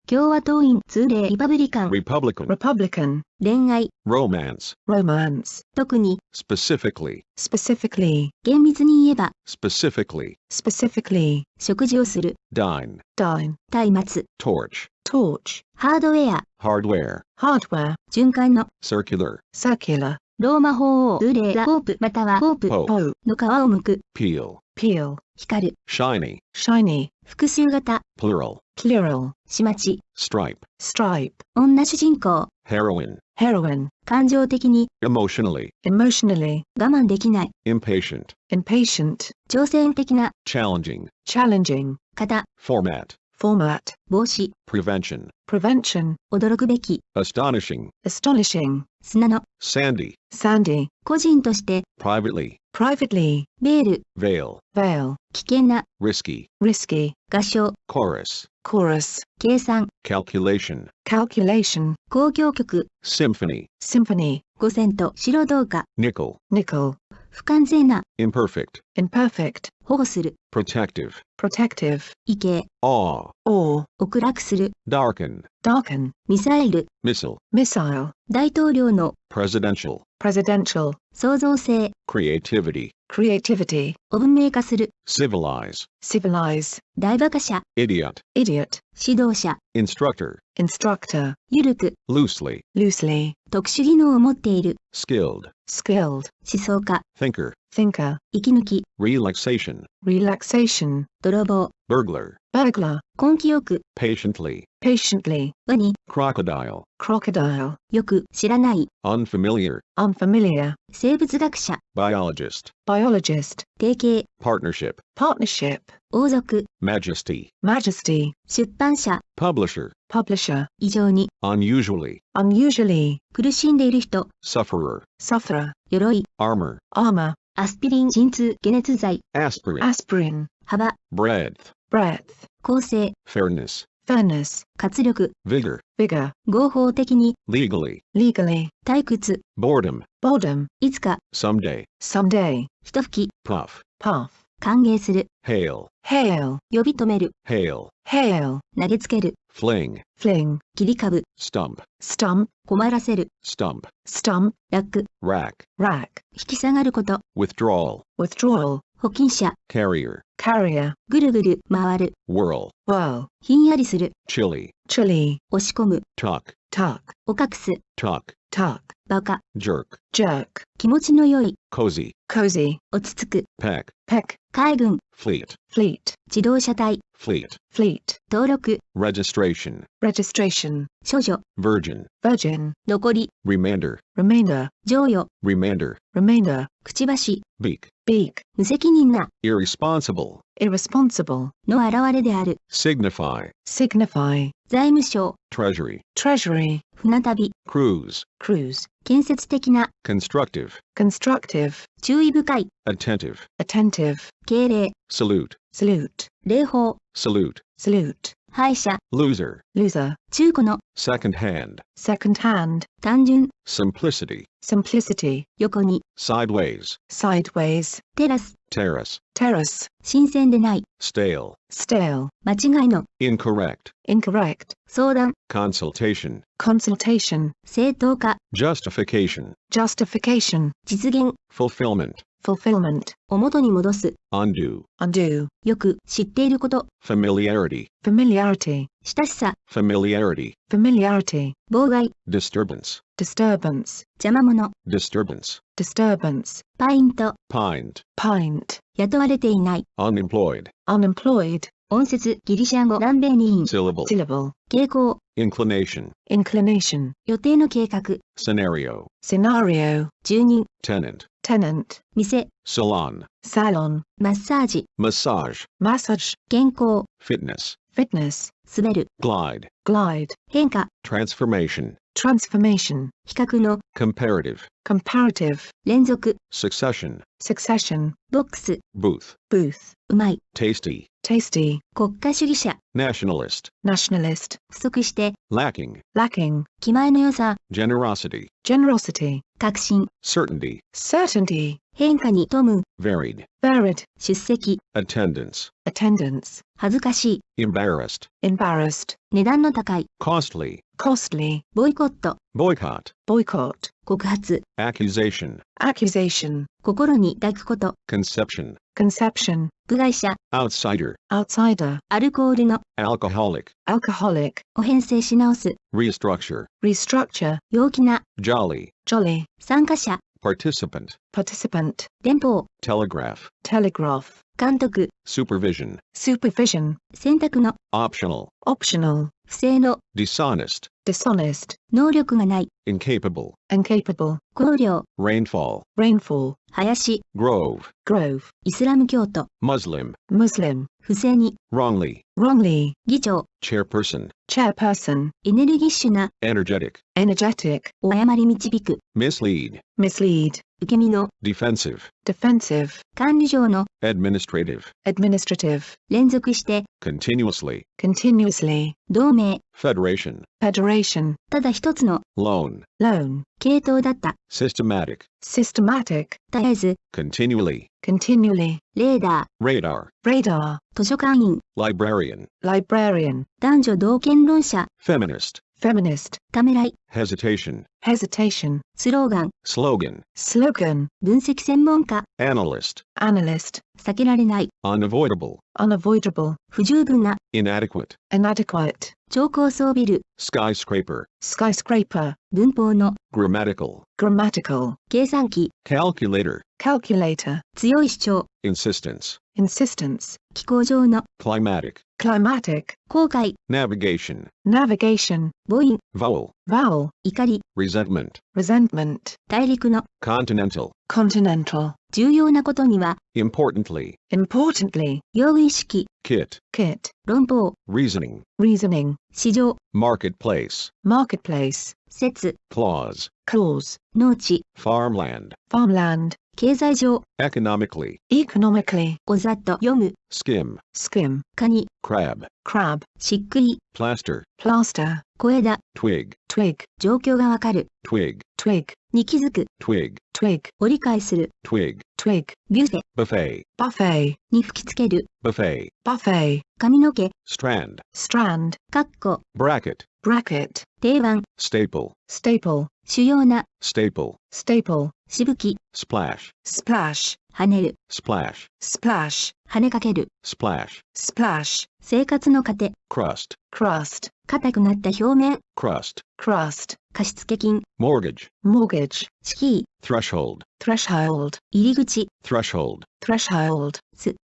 共和党員、通例、リパブリカン、 republican, republican, 恋愛、 romance, romance, 特に、 specifically, specifically, 厳密に言えば、 specifically, specifically, 食事をする、 dine, dine, 松明、 torch, torch, ハードウェア、 hardware, hardware, 循環の、 circular, circular, ローマ法王、通例、ザ・ポープ、またはポープ pope, pope, の皮を剥く、 peel, peel, 光る、 shiny, shiny, 復讐型、 plural, plural, 始末、 stripe, stripe, 女主人公、 heroine, heroine, 感情的に、 emotionally, emotionally, 我慢できない、 impatient, impatient, 挑戦的な、 challenging, challenging, 型、 format, format, 帽子、 prevention, prevention, 驚くべき、 astonishing, astonishing, 砂の、 sandy, sandy, 個人として、 privately, privately, ベール、 veil, veil, 危険な、 risky, risky, 合唱、 chorus, chorus, 計算、 calculation, calculation, 交響曲、 symphony, symphony, 五線と白銅貨、 nickel, nickel, 不完全な、 imperfect, imperfect, 保護する、 protective, protective, 畏敬、 awe, awe, 極楽する、 darken, darken, ミサイル、 missile, missile, 大統領の、 presidential, presidential, 創造性、 creativity, creativity, を文明化する、 civilize, civilize, 大馬鹿者、 idiot, idiot, 指導者、 instructor, instructor, ゆるく、 loosely, loosely, 特殊技能を持っている、 skilled, skilled, 思想家、 thinker, thinker, 息抜き、 relaxation, relaxation, 泥棒、 burglar, burglar, 根気よく、 patiently, patiently, ワニ、 crocodile, crocodile, よく知らない、 unfamiliar, unfamiliar, 生物学者、 biologist, biologist, 提携、 partnership, partnership, 王族、 majesty, majesty, 出版社、 publisher, publisher, 異常に、 unusually, unusually, 苦しんでいる人、 sufferer, sufferer, 鎧、 armor, armor, アスピリン、鎮痛、解熱剤、 aspirin, aspirin, 幅、 breadth, breadth, 公正、 fairness, fairness, 活力、 vigor, vigor, 合法的に、 legally, legally, 退屈、 boredom, boredom, いつか、 someday, someday, 一吹き、 puff, path, 歓迎する、 hail, hail, 呼び止める、 hail, hail, 投げつける、 fling, fling, 切り株、 stump, stump, 困らせる、 stump, stump, 楽、 rack, rack, 引き下がること、 withdrawal, withdrawal, 保菌者、 carrier, carrier, ぐるぐる回る、 whirl, whirl, ひんやりする、 chilly, chilly, 押し込む、 tuck, tuck, お隠す、 tuck, tuck, バカ、 jerk, jerk, 気持ちの良い、 cozy, cozy, 落ち着く、 peck, peck, 海軍、 fleet, fleet, 自動車隊、 fleet, fleet, 登録、 registration, registration, 処女、 virgin, virgin, 残り、 remainder, remainder, 贈与、 remainder, remainder, くちばし、 beak, beak, 無責任な、 irresponsible, irresponsible, の表れである、 signify, signify, 財務省、 treasury, treasury, 船旅、 cruise, cruise, 建設的な、 constructive, constructive, 注意深い、 attentive, attentive, 敬礼、 salute, salute, 礼法、 salute, salute, 敗者、 loser, loser, 中古の、 second hand, second hand, 単純、 simplicity, simplicity, 横に、 sideways, sideways, テラス、 terrace, terrace, 新鮮でない、 stale, stale, 間違いの、 incorrect, incorrect, 相談、 consultation, consultation, 正当化、 justification, justification, 実現、 fulfillment, fulfillment, を元に戻す、 undo, undo, よく知っていること、 familiarity, familiarity, 親しさ、 familiarity, familiarity, 妨害、 disturbance, disturbance, 邪魔者、 disturbance, disturbance, パイント、 pint, pint, 雇われていない、 unemployed, unemployed, 音節、ギリシャ語、南米に因、 syllable, syllable, 傾向、 inclination, inclination, 予定の計画、 scenario, scenario, 住人、 tenant, tenant, 店、 salon, salon, マッサージ、 massage, massage, 健康、 fitness, fitness, 滑る、 glide, glide, 変化、 transformation, transformation, 比較の、 comparative, comparative, 連続、 succession, succession, ボックス、 booth, booth, うまい、 tasty, tasty, 国家主義者、 nationalist, nationalist, 不足して、 lacking, lacking, 気前の良さ、 generosity, generosity, 確信、 certainty, certainty, 変化に富む、 varied, varied, 出席、 attendance, attendance, 恥ずかしい、 embarrassed, embarrassed, 値段の高い、 costly, costly, ボイコット、 boycott, boycott, 告発、 accusation, accusation, 心に抱くこと、 conception, conception, 部外者、 outsider, outsider, アルコールの、 alcoholic, alcoholic, を編成し直す、 restructure, restructure, 陽気な、 jolly, jolly, 参加者、 participant, participant, 電報、 telegraph, telegraph, 監督、 supervision, supervision, 選択の、 optional, optional, 不正の、 dishonest, dishonest, 能力がない、 incapable, incapable, 光量、 rainfall, rainfall, 林、 grove, grove, イスラム教徒、 Muslim, Muslim, 不正に、 wrongly, wrongly, 議長、 chairperson, chairperson, エネルギッシュな、 energetic, energetic, を誤り導く、 mislead, mislead, 受け身の、 defensive, defensive, 管理上の、 administrative, administrative, 連続して、 continuously, continuously, 同盟、 federation, federation, ただ一つの、 loan, loan, 系統だった、 systematic, systematic, 絶えず、 continually, continually, レーダー、 radar, radar, 図書館員、 librarian, librarian, 男女同権論者、 feminist, feminist, ためらい、 hesitation, hesitation, スローガン、 slogan, slogan, 分析専門家、 analyst, analyst, 避けられない、 unavoidable, unavoidable, 不十分な、 inadequate, inadequate, 超高層ビル、 skyscraper, skyscraper, 文法の、 grammatical, grammatical, 計算機、 calculator, calculator, 強い主張、 insistence, insistence, 気候上の、 climatic, climatic, 後悔、 navigation, navigation, 母音、 vowel, vowel, 怒り、 resentment, resentment, 大陸の、 continental, continental, 重要なことには、 importantly, importantly, 用具意識、 kit, kit, 論法、 reasoning, reasoning, 市場、 marketplace, marketplace, 説、 clause, clause, 農地、 farmland, farmland, 経済上、 economically, economically, おざっと読む、 skim, skim, カニ、 crab, crab, しっくり、 plaster, plaster, 小枝、 twig, twig, 状況がわかる、 twig, twig, に気づく、 twig, twig, 折り返する、 twig, twig, ビュッフェ、 buffet, buffet, に吹きつける、 buffet, buffet, 髪の毛、 strand, strand, かっこ、 bracket, bracket, 定番、 staple, staple, 主要な、 staple, staple, しぶき、 splash, splash, 跳ねる、 splash, splash, 跳ねかける、 splash, splash, 生活の糧、 crust, crust, 硬くなった表面、 crust, crust, 貸付金、 mortgage, mortgage, 敷居、 threshold, threshold, 入り口、 threshold, threshold,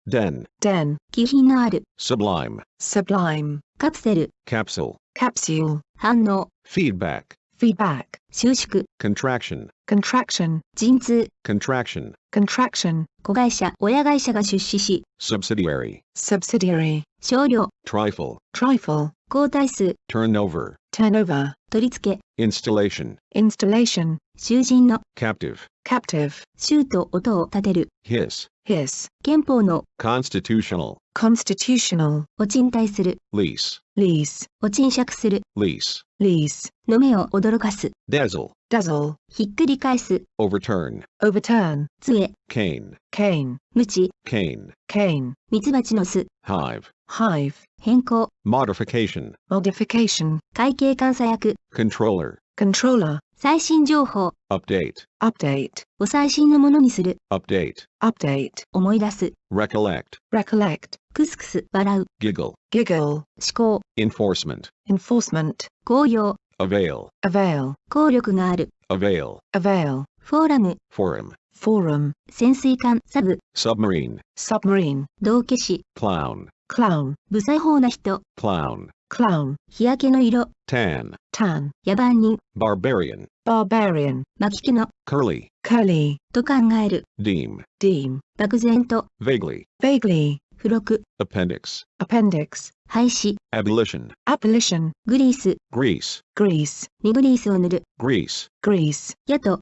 den, den, 気品のある、 sublime, sublime, カプセル、 capsule, capsule, 反応、 feedback, feedback, 収縮、 contraction, contraction, 陣痛、 contraction, contraction, 子会社、親会社が出資し、 subsidiary, subsidiary, 少量、 trifle, trifle, 交代数、 turnover, turnover, 取り付け、 installation, installation, 囚人の、 captive, captive, 州と音を立てる、 hiss, hiss, 憲法の、 constitutional, constitutional, お賃貸する、 lease, lease, お賃借する、 lease, lease, の目を驚かす、 dazzle, dazzle, ひっくり返す、 overturn, overturn, 杖、 cane, cane, 無知、 cane, cane, ミツバチの巣、 hive, hive, 変更、 modification, modification, 会計監査役、 controller, controller, 最新情報 update, update, を最新のものにする、 update, update, 思い出す、 recollect, recollect, クスクス、笑う、 giggle, giggle, 思考、 enforcement, enforcement, 公用、 avail, avail, 効力がある、 avail, avail, フォーラム、 forum, forum, 潜水艦、サブ、 submarine, submarine, 道化師、 clown, clown, 無裁縫な人、 clown, clown, 日焼けの色、 tan, tan, 野蛮人、 barbarian, barbarian, 巻き毛の、 curly, curly, と考える、 deem, deem, 漠然と、 vaguely, vaguely, 付録、 appendix, appendix, 廃止、 abolition, abolition, グリース、 grease, grease, にグリースを塗る、 grease, grease, 野と、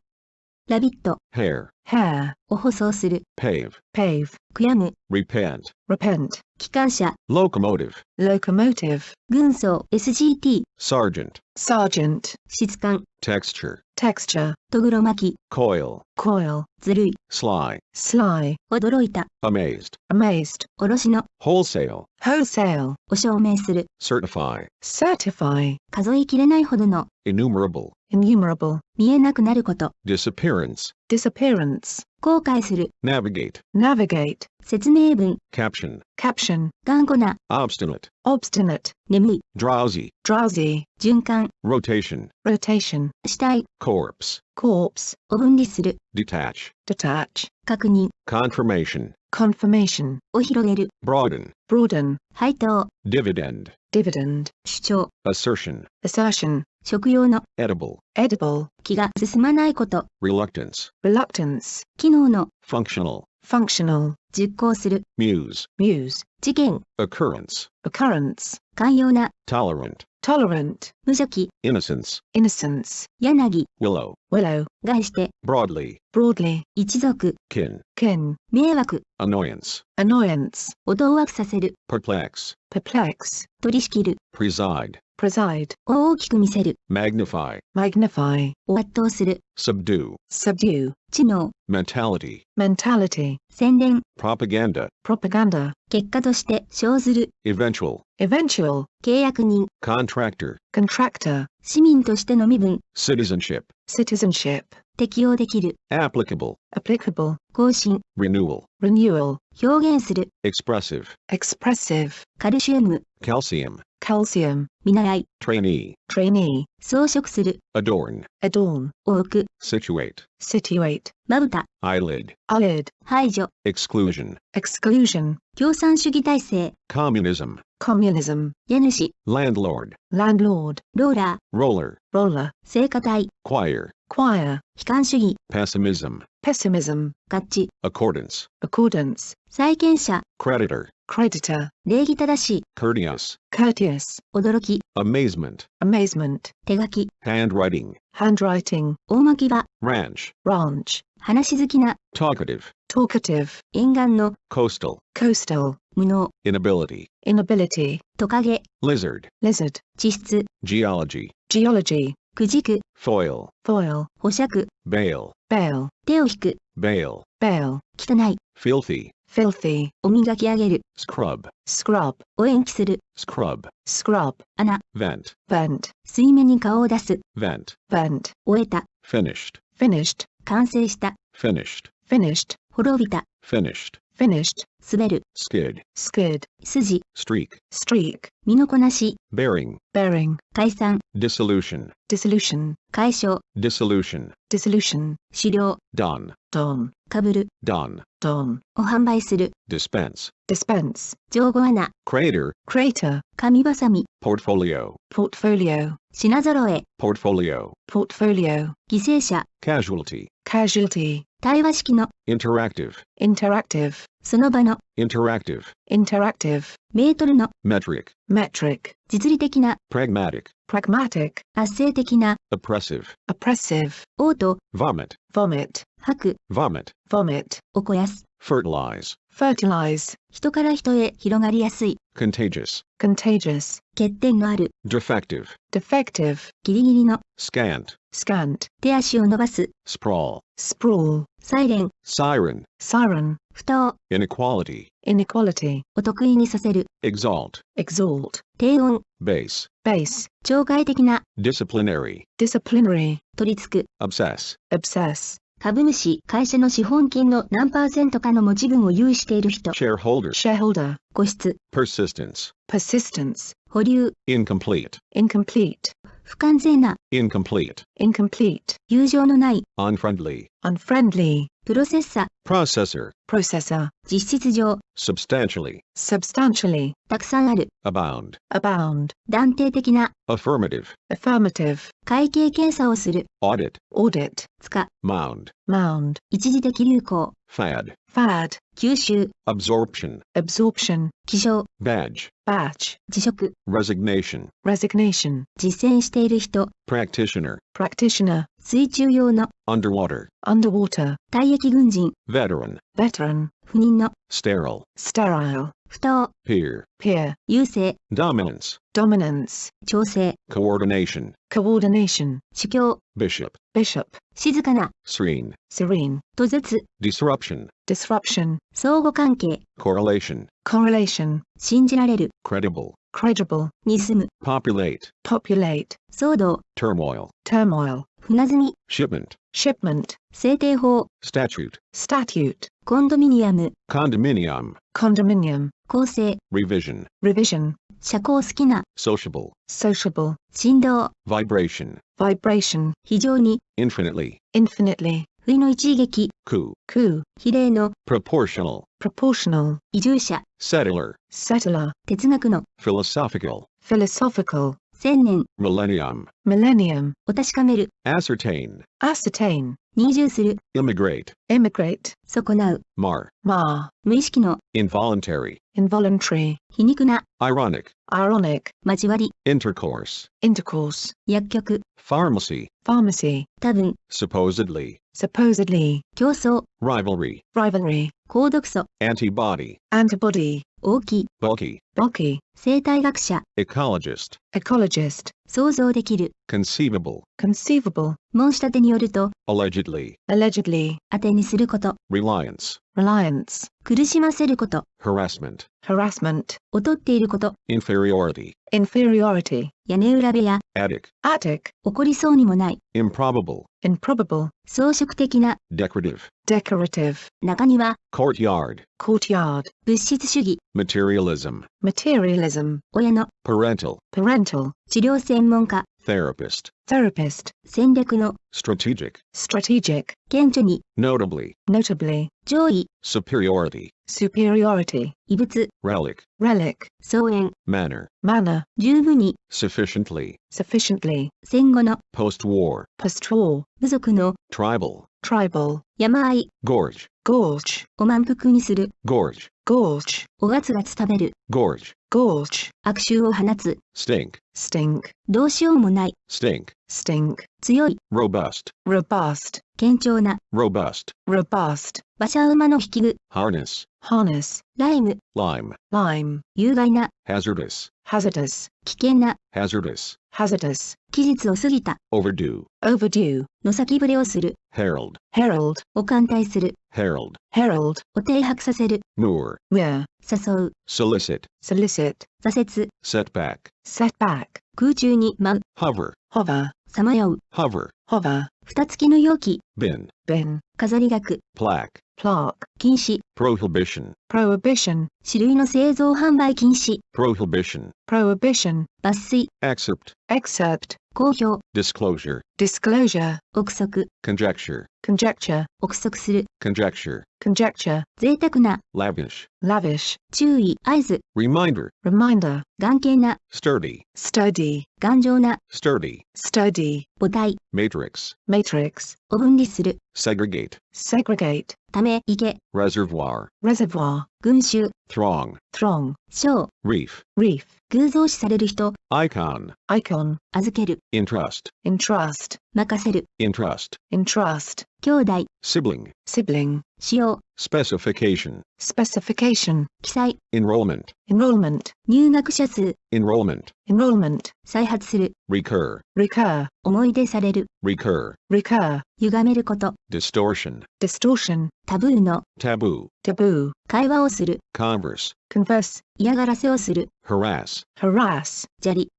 ラビット、 hair, hair, を舗装する、 pave, pave, 悔やむ、 repent, repent, 機関車、 locomotive, locomotive, 軍曹、SGT、 sergeant, sergeant, 質感、 texture, texture, とぐろ巻き、 coil, coil, ずるい、 sly, sly, 驚いた、 amazed, amazed, 卸の、 wholesale, wholesale, を証明する、 certify, certify, 数えきれないほどの、 innumerable, innumerable, 見えなくなること、 disappearance, disappearance, 後悔する、 navigate, navigate, 説明文、 caption, caption, 頑固な、 obstinate, obstinate, 眠い、 drowsy, drowsy, 循環、 rotation, rotation, 死体、 corpse, corpse, を分離する、 detach, detach, 確認、 confirmation, confirmation, を広げる、 broaden, broaden, 配当、 dividend, dividend, 主張、 assertion, assertion, 食用の、 edible, edible, 気が進まないこと、 reluctance, reluctance, 機能の、 functional, functional, 実行する、 muse, muse, 事件、 occurrence, occurrence, 寛容な、 tolerant, tolerant, 無邪気、 innocence, innocence, 柳、 willow, willow, 概して、 broadly, broadly, 一族、 kin, kin, 迷惑、 annoyance, annoyance, を当惑させる、 perplex, perplex, 取り仕切る、 preside, preside, を大きく見せる、 magnify, magnify, を圧倒する、 subdue, subdue, 知能、 mentality, mentality, 宣伝、 propaganda, propaganda, 結果として生ずる、 eventual, eventual, 契約人、 contractor, contractor, 市民としての身分、 citizenship, citizenship, 適用できる、 applicable, applicable, 更新、 renewal, renewal, 表現する、 expressive, expressive, カルシウム、 calcium, calcium, 見習い、 trainee, trainee, 装飾する、 adorn, adorn, を置く、 situate, situate, まぶた、 eyelid, eyelid, 排除、 exclusion, exclusion, 共産主義体制、 communism, communism, 家主、 landlord, landlord, ローラー、 roller, roller, 聖歌隊、 choir, choir, 悲観主義、 pessimism, pessimism, 合致、 accordance, accordance, 債権者、 creditor, creditor, 礼儀正しい、 courteous, courteous, 驚き、 amazement, amazement, 手書き、 handwriting, handwriting, 大巻き場、 ranch, ranch, 話好きな、 talkative, talkative, 沿岸の、 coastal, coastal, 無能、 inability, inability, トカゲ、 lizard, lizard, 地質、 geology, geology, くじく、 foil, foil, 保釈、 bail, bail, 手を引く、 bail, bail, 汚い、 filthy, filthy, お磨き上げる、 scrub, scrub, を延期する、 scrub, scrub, 穴、 vent, vent, 水面に顔を出す、 vent, vent, 終えた、 finished, finished, 完成した、 finished, finished, 滅びた、 finished, finished, 滑る、 skid, skid, 筋、 streak, streak, 身のこなし、 bearing, bearing, 解散、 dissolution, dissolution, 解消、 dissolution, dissolution, 狩猟、 don, don, かぶる、 don, don, を販売する、 dispense, dispense, 上後穴、 crater, crater, 紙ばさみ、 portfolio, portfolio, 品揃え、 portfolio, portfolio, 犠牲者、 casualty, casualty, 対話式の、 interactive, interactive, その場の、 interactive, interactive, メートルの、 metric, metric, 実利的な、 pragmatic, pragmatic, 圧政的な、 oppressive, oppressive, 嘔吐、 vomit, vomit, 吐く、 vomit, vomit, を肥やす、 fertilize, fertilize, 人から人へ広がりやすい、 contagious, contagious, 欠点のある、 defective, defective, ギリギリの、 scant, scant, 手足を伸ばす、 sprawl, sprawl, サイレン、 siren, siren, 蓋を、 inequality, inequality, お得意にさせる、 exalt, exalt, 低音、 base, base, 懲戒的な、 disciplinary, disciplinary, 取り付く、 obsess, obsess, 株主、会社の資本金の何%かの持ち分を有している人、 shareholder, shareholder, 個室、 persistence, persistence, 保留、 incomplete, incomplete, 不完全な、 incomplete, incomplete, 友情のない、 unfriendly, unfriendly, プロセッサ、 processor, processor, 実質上、 substantially, substantially, たくさんある、 abound, abound, 断定的な、 affirmative, affirmative, 会計検査をする、 audit, audit, つか、 mound, mound, 一時的流行、 fad, fad, 吸収、 absorption, absorption, 起床、 badge, badge, 辞職、 resignation, resignation, 実践している人、 practitioner, practitioner, 水中用の、 underwater, underwater, 退役軍人、 veteran, veteran, 不妊の、 sterile, sterile, 蓋を、 peer, peer, 優勢、 dominance, dominance, 調整、 coordination, coordination, 主教、 bishop, bishop, 静かな、 serene, serene, 途絶、 disruption, disruption, 相互関係、 correlation, correlation, 信じられる、 credible, credible, に住む、 populate, populate, 騒動、 turmoil, turmoil, 船積み、 shipment, shipment, 制定法、 statute, statute, コンドミニアム、 condominium, condominium, 構成、 revision, revision, 社交好きな、 sociable, sociable, 振動、 vibration, vibration, 非常に、 infinitely, infinitely, 不意の一撃、 coup, coup, 比例の、 proportional, proportional, 移住者、 settler, settler, 哲学の、 philosophical, philosophical, 千年、 millennium, millennium, を確かめる、 ascertain, ascertain, に移住する、 immigrate, immigrate, 損なう、 mar, mar, 無意識の、 involuntary, involuntary, 皮肉な、 ironic, ironic, 交わり、 intercourse, intercourse, 薬局、 pharmacy, pharmacy, 多分、 supposedly, supposedly, 競争、 rivalry, rivalry, 高毒素、 antibody, antibody, 大きい、 bulky, bulky, 生態学者、 ecologist, ecologist, 想像できる、 conceivable, conceivable, 申し立てによると、 allegedly, allegedly, 当てにすること、 reliance, reliance, 苦しませること、 harassment, harassment, 劣っていること、 inferiority, inferiority, 屋根裏部屋、 attic, attic, 起こりそうにもない、 improbable, improbable, 装飾的な、 decorative, decorative, 中庭、 courtyard, courtyard, 物質主義、 materialism, materialism, 親の、 parental, parental, 治療専門家、 therapist, therapist, 戦略の、 strategic, strategic, 顕著に、 notably, notably, 上位、 superiority, superiority, 異物、 relic, relic, 荘園、 manner, manner, 十分に、 sufficiently, sufficiently, 戦後の、 post-war, post-war, 部族の、 tribal, tribal, 山あい、 gorge, gorge, を満腹にする、 gorge, gorge, おがつがつ食べる、 gorge, gorge, 悪臭を放つ、 stink, stink, どうしようもない、 stink, stink, 強い、 robust, robust, 堅調な、 robust, robust, 馬車馬の引き具、 harness, harness, ライム、 lime, lime, 有害な、 hazardous, hazardous, 危険な、 hazardous, hazardous, 期日を過ぎた、 overdue, overdue, の先触れをする、 herald, herald, を歓待する、 herald, herald, を停泊させる、 moor, wear, 誘う、 solicit, solicit, 挫折、 setback, setback, 空中に舞う、 hover, hover, さまよう、 hover, hover, 蓋付きの容器、 bin, bin, 飾り額、 plaque, plaque, 禁止、 prohibition, prohibition, 種類の製造販売禁止、 prohibition, prohibition, 抜粋、 excerpt, excerpt, 公表、 disclosure, disclosure, 憶測、 conjecture, conjecture, 憶測する、 conjecture, conjecture, 贅沢な、 lavish, lavish, 注意、合図、 reminder, reminder, 頑健な、 sturdy, sturdy, 頑丈な、 sturdy, sturdy, 母体、 matrix, matrix, を分離する、 segregate, segregate, ため、池、 reservoir, reservoir, 群衆、 throng, throng, 小、 reef, reef, 偶像視される人、 icon, icon, 預ける、 entrust, entrust, 任せる、 entrust, entrust, 兄弟、 sibling, sibling, 使用、 specification, specification, 記載、 enrollment, enrollment, 入学者数、 enrollment, enrollment, 再発する、 recur, recur, 思い出される、 recur, recur, 歪めること、 distortion, distortion, タブーの、 taboo, taboo, 会話をする、 converse, converse, 嫌がらせをする、 harass, harass, 砂利。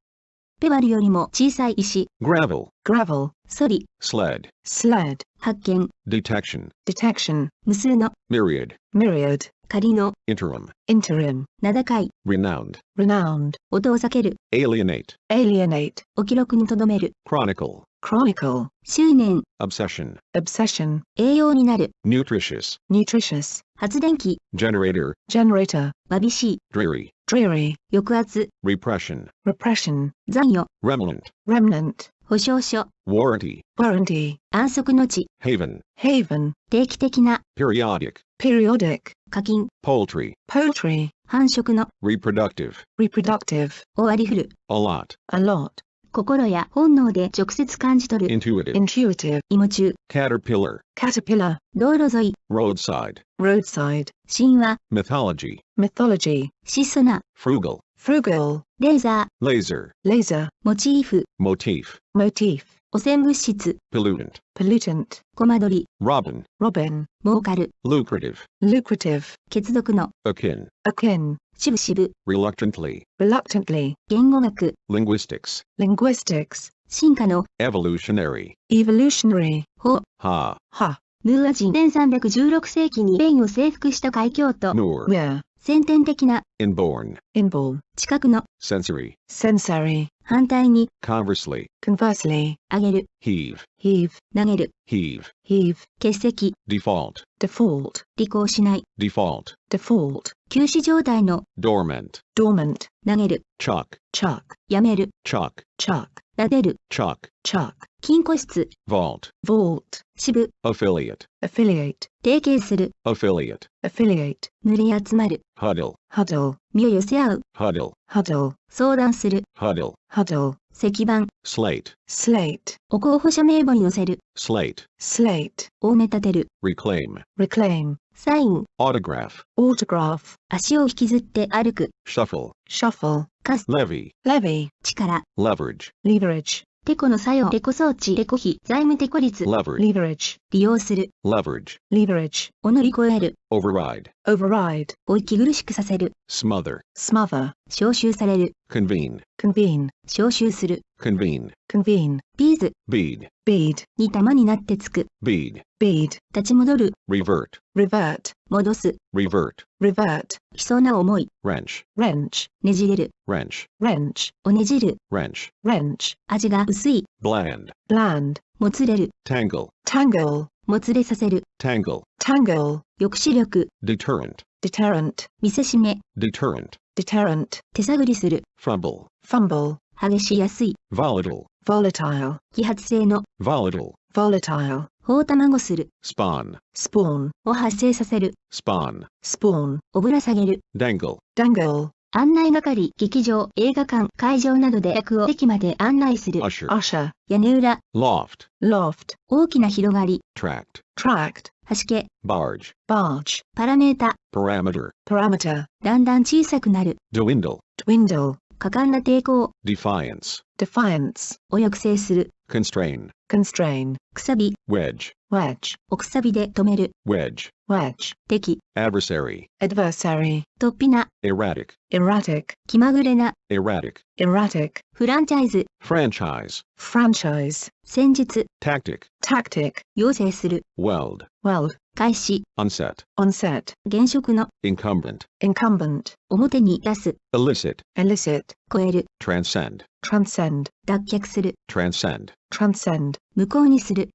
ペバルよりも小さい石、 gravel, gravel, ソリ、 sled, sled, 発見、 detection, detection, 無数の、 myriad, myriad, 仮の、 interim, interim, 名高い、 renowned, renowned, 音を避ける、 alienate, alienate, お記録に留める、 chronicle, chronicle, 執念、 obsession, obsession, 栄養になる、 nutritious, nutritious, 発電機、 generator, generator, わびしい、 dreary, dreary, 抑圧、 repression, repression, 残余、 remnant, remnant, 保証書、 warranty, warranty, 安息の地、 haven, haven, 定期的な、 periodic, periodic, 課金、 poultry, poultry, 繁殖の、 reproductive, reproductive, を割り振る、 allot, a lot, 心や本能で直接感じ取る、 intuitive, intuitive, 芋中、 caterpillar, caterpillar, 道路沿い、 roadside, roadside, 神話、 mythology, mythology, 質素な、 frugal, frugal, レーザ laser, laser, ー、モチーフ、 motif, motif, 汚染物質、 pollutant, pollutant, コマ取り、 robin, robin, 儲かる、 lucrative, lucrative, 血毒の、 akin, akin, しぶしぶ、 reluctantly, reluctantly, 言語学、 linguistics, linguistics, 進化の、 evolutionary, evolutionary, 法、 ha, ha, ムーア人1316世紀にスペインを征服した海峡と、 moor, where, 先天的な、 inborn, inborn, 知覚の、 sensory, sensory, 反対に、 conversely, conversely, 上げる、 heave, heave, 投げる、 heave, heave, 欠席、 default, default, 履行しない、 default, default, 休止状態の、 dormant, dormant, 投げる、 chuck, chuck, やめる、 chuck, chuck, ラデル、chuck, chuck, 金庫室、vault, vault, 支部、 affiliate, affiliate, 提携する、 affiliate, affiliate, 群れ集まる、 huddle, huddle, 身を寄せ合う、 huddle, huddle, 相談する、 huddle, huddle, 石板、 slate, slate, お候補者名簿に載せる、 slate, slate, 大め立てる、 reclaim, reclaim, サイン、 autograph, autograph, 足を引きずって歩く、 shuffle, shuffle, カス、 levy, levy, 力、 leverage, leverage, テコの作用、レコ装置、レコ費、財務テコ率、 leverage, leverage, 利用する、 leverage, leverage, を乗り越える、 override, override, を息苦しくさせる、 smother, smother, 招集される、 convene, convene, 招集する、 convene, convene, ビーズ、 bead, bead, に玉になってつく、 bead, bead, 立ち戻る、 revert, revert, 戻す、 revert, revert, きそうな思い、 wrench, wrench, ねじれる、 wrench, wrench, をねじる、 wrench, wrench, 味が薄い、 bland, bland, もつれる、 tangle, tangle, もつれさせる、 tangle, tangle, 抑止力、 deterrent, deterrent, 見せしめ、 deterrent, deterrent, 手探りする、 fumble, fumble, 激しやすい、 volatile, volatile, 揮発性の、 volatile, volatile, 放卵する、 spawn, spawn, を発生させる、 spawn, spawn, をぶら下げる、 dangle, dangle, 案内係、劇場、映画館、会場などで客を駅まで案内する、 usher, usher, 屋根裏、 loft, loft, 大きな広がり、 tract, tract, 端け、 barge, barge, パラメータ、 parameter, parameter, だんだん小さくなる、 dwindle, dwindle, 果敢な抵抗、 defiance, defiance, を抑制する、 constrain, constrain, くさび、 wedge, wedge, おくさびで止める、 wedge, wedge, 敵、 adversary, adversary, 突飛な、 erratic, erratic, 気まぐれな、 erratic, erratic, フランチャイズ、 franchise, franchise, 戦術、 tactic, tactic, 要請する、 weld, weld, 開始、 unset, onset, 現職の、 incumbent, incumbent, 表に出す、 illicit, illicit, 超える、 transcend, transcend, 脱却する、 transcend, transcend, 無効にする、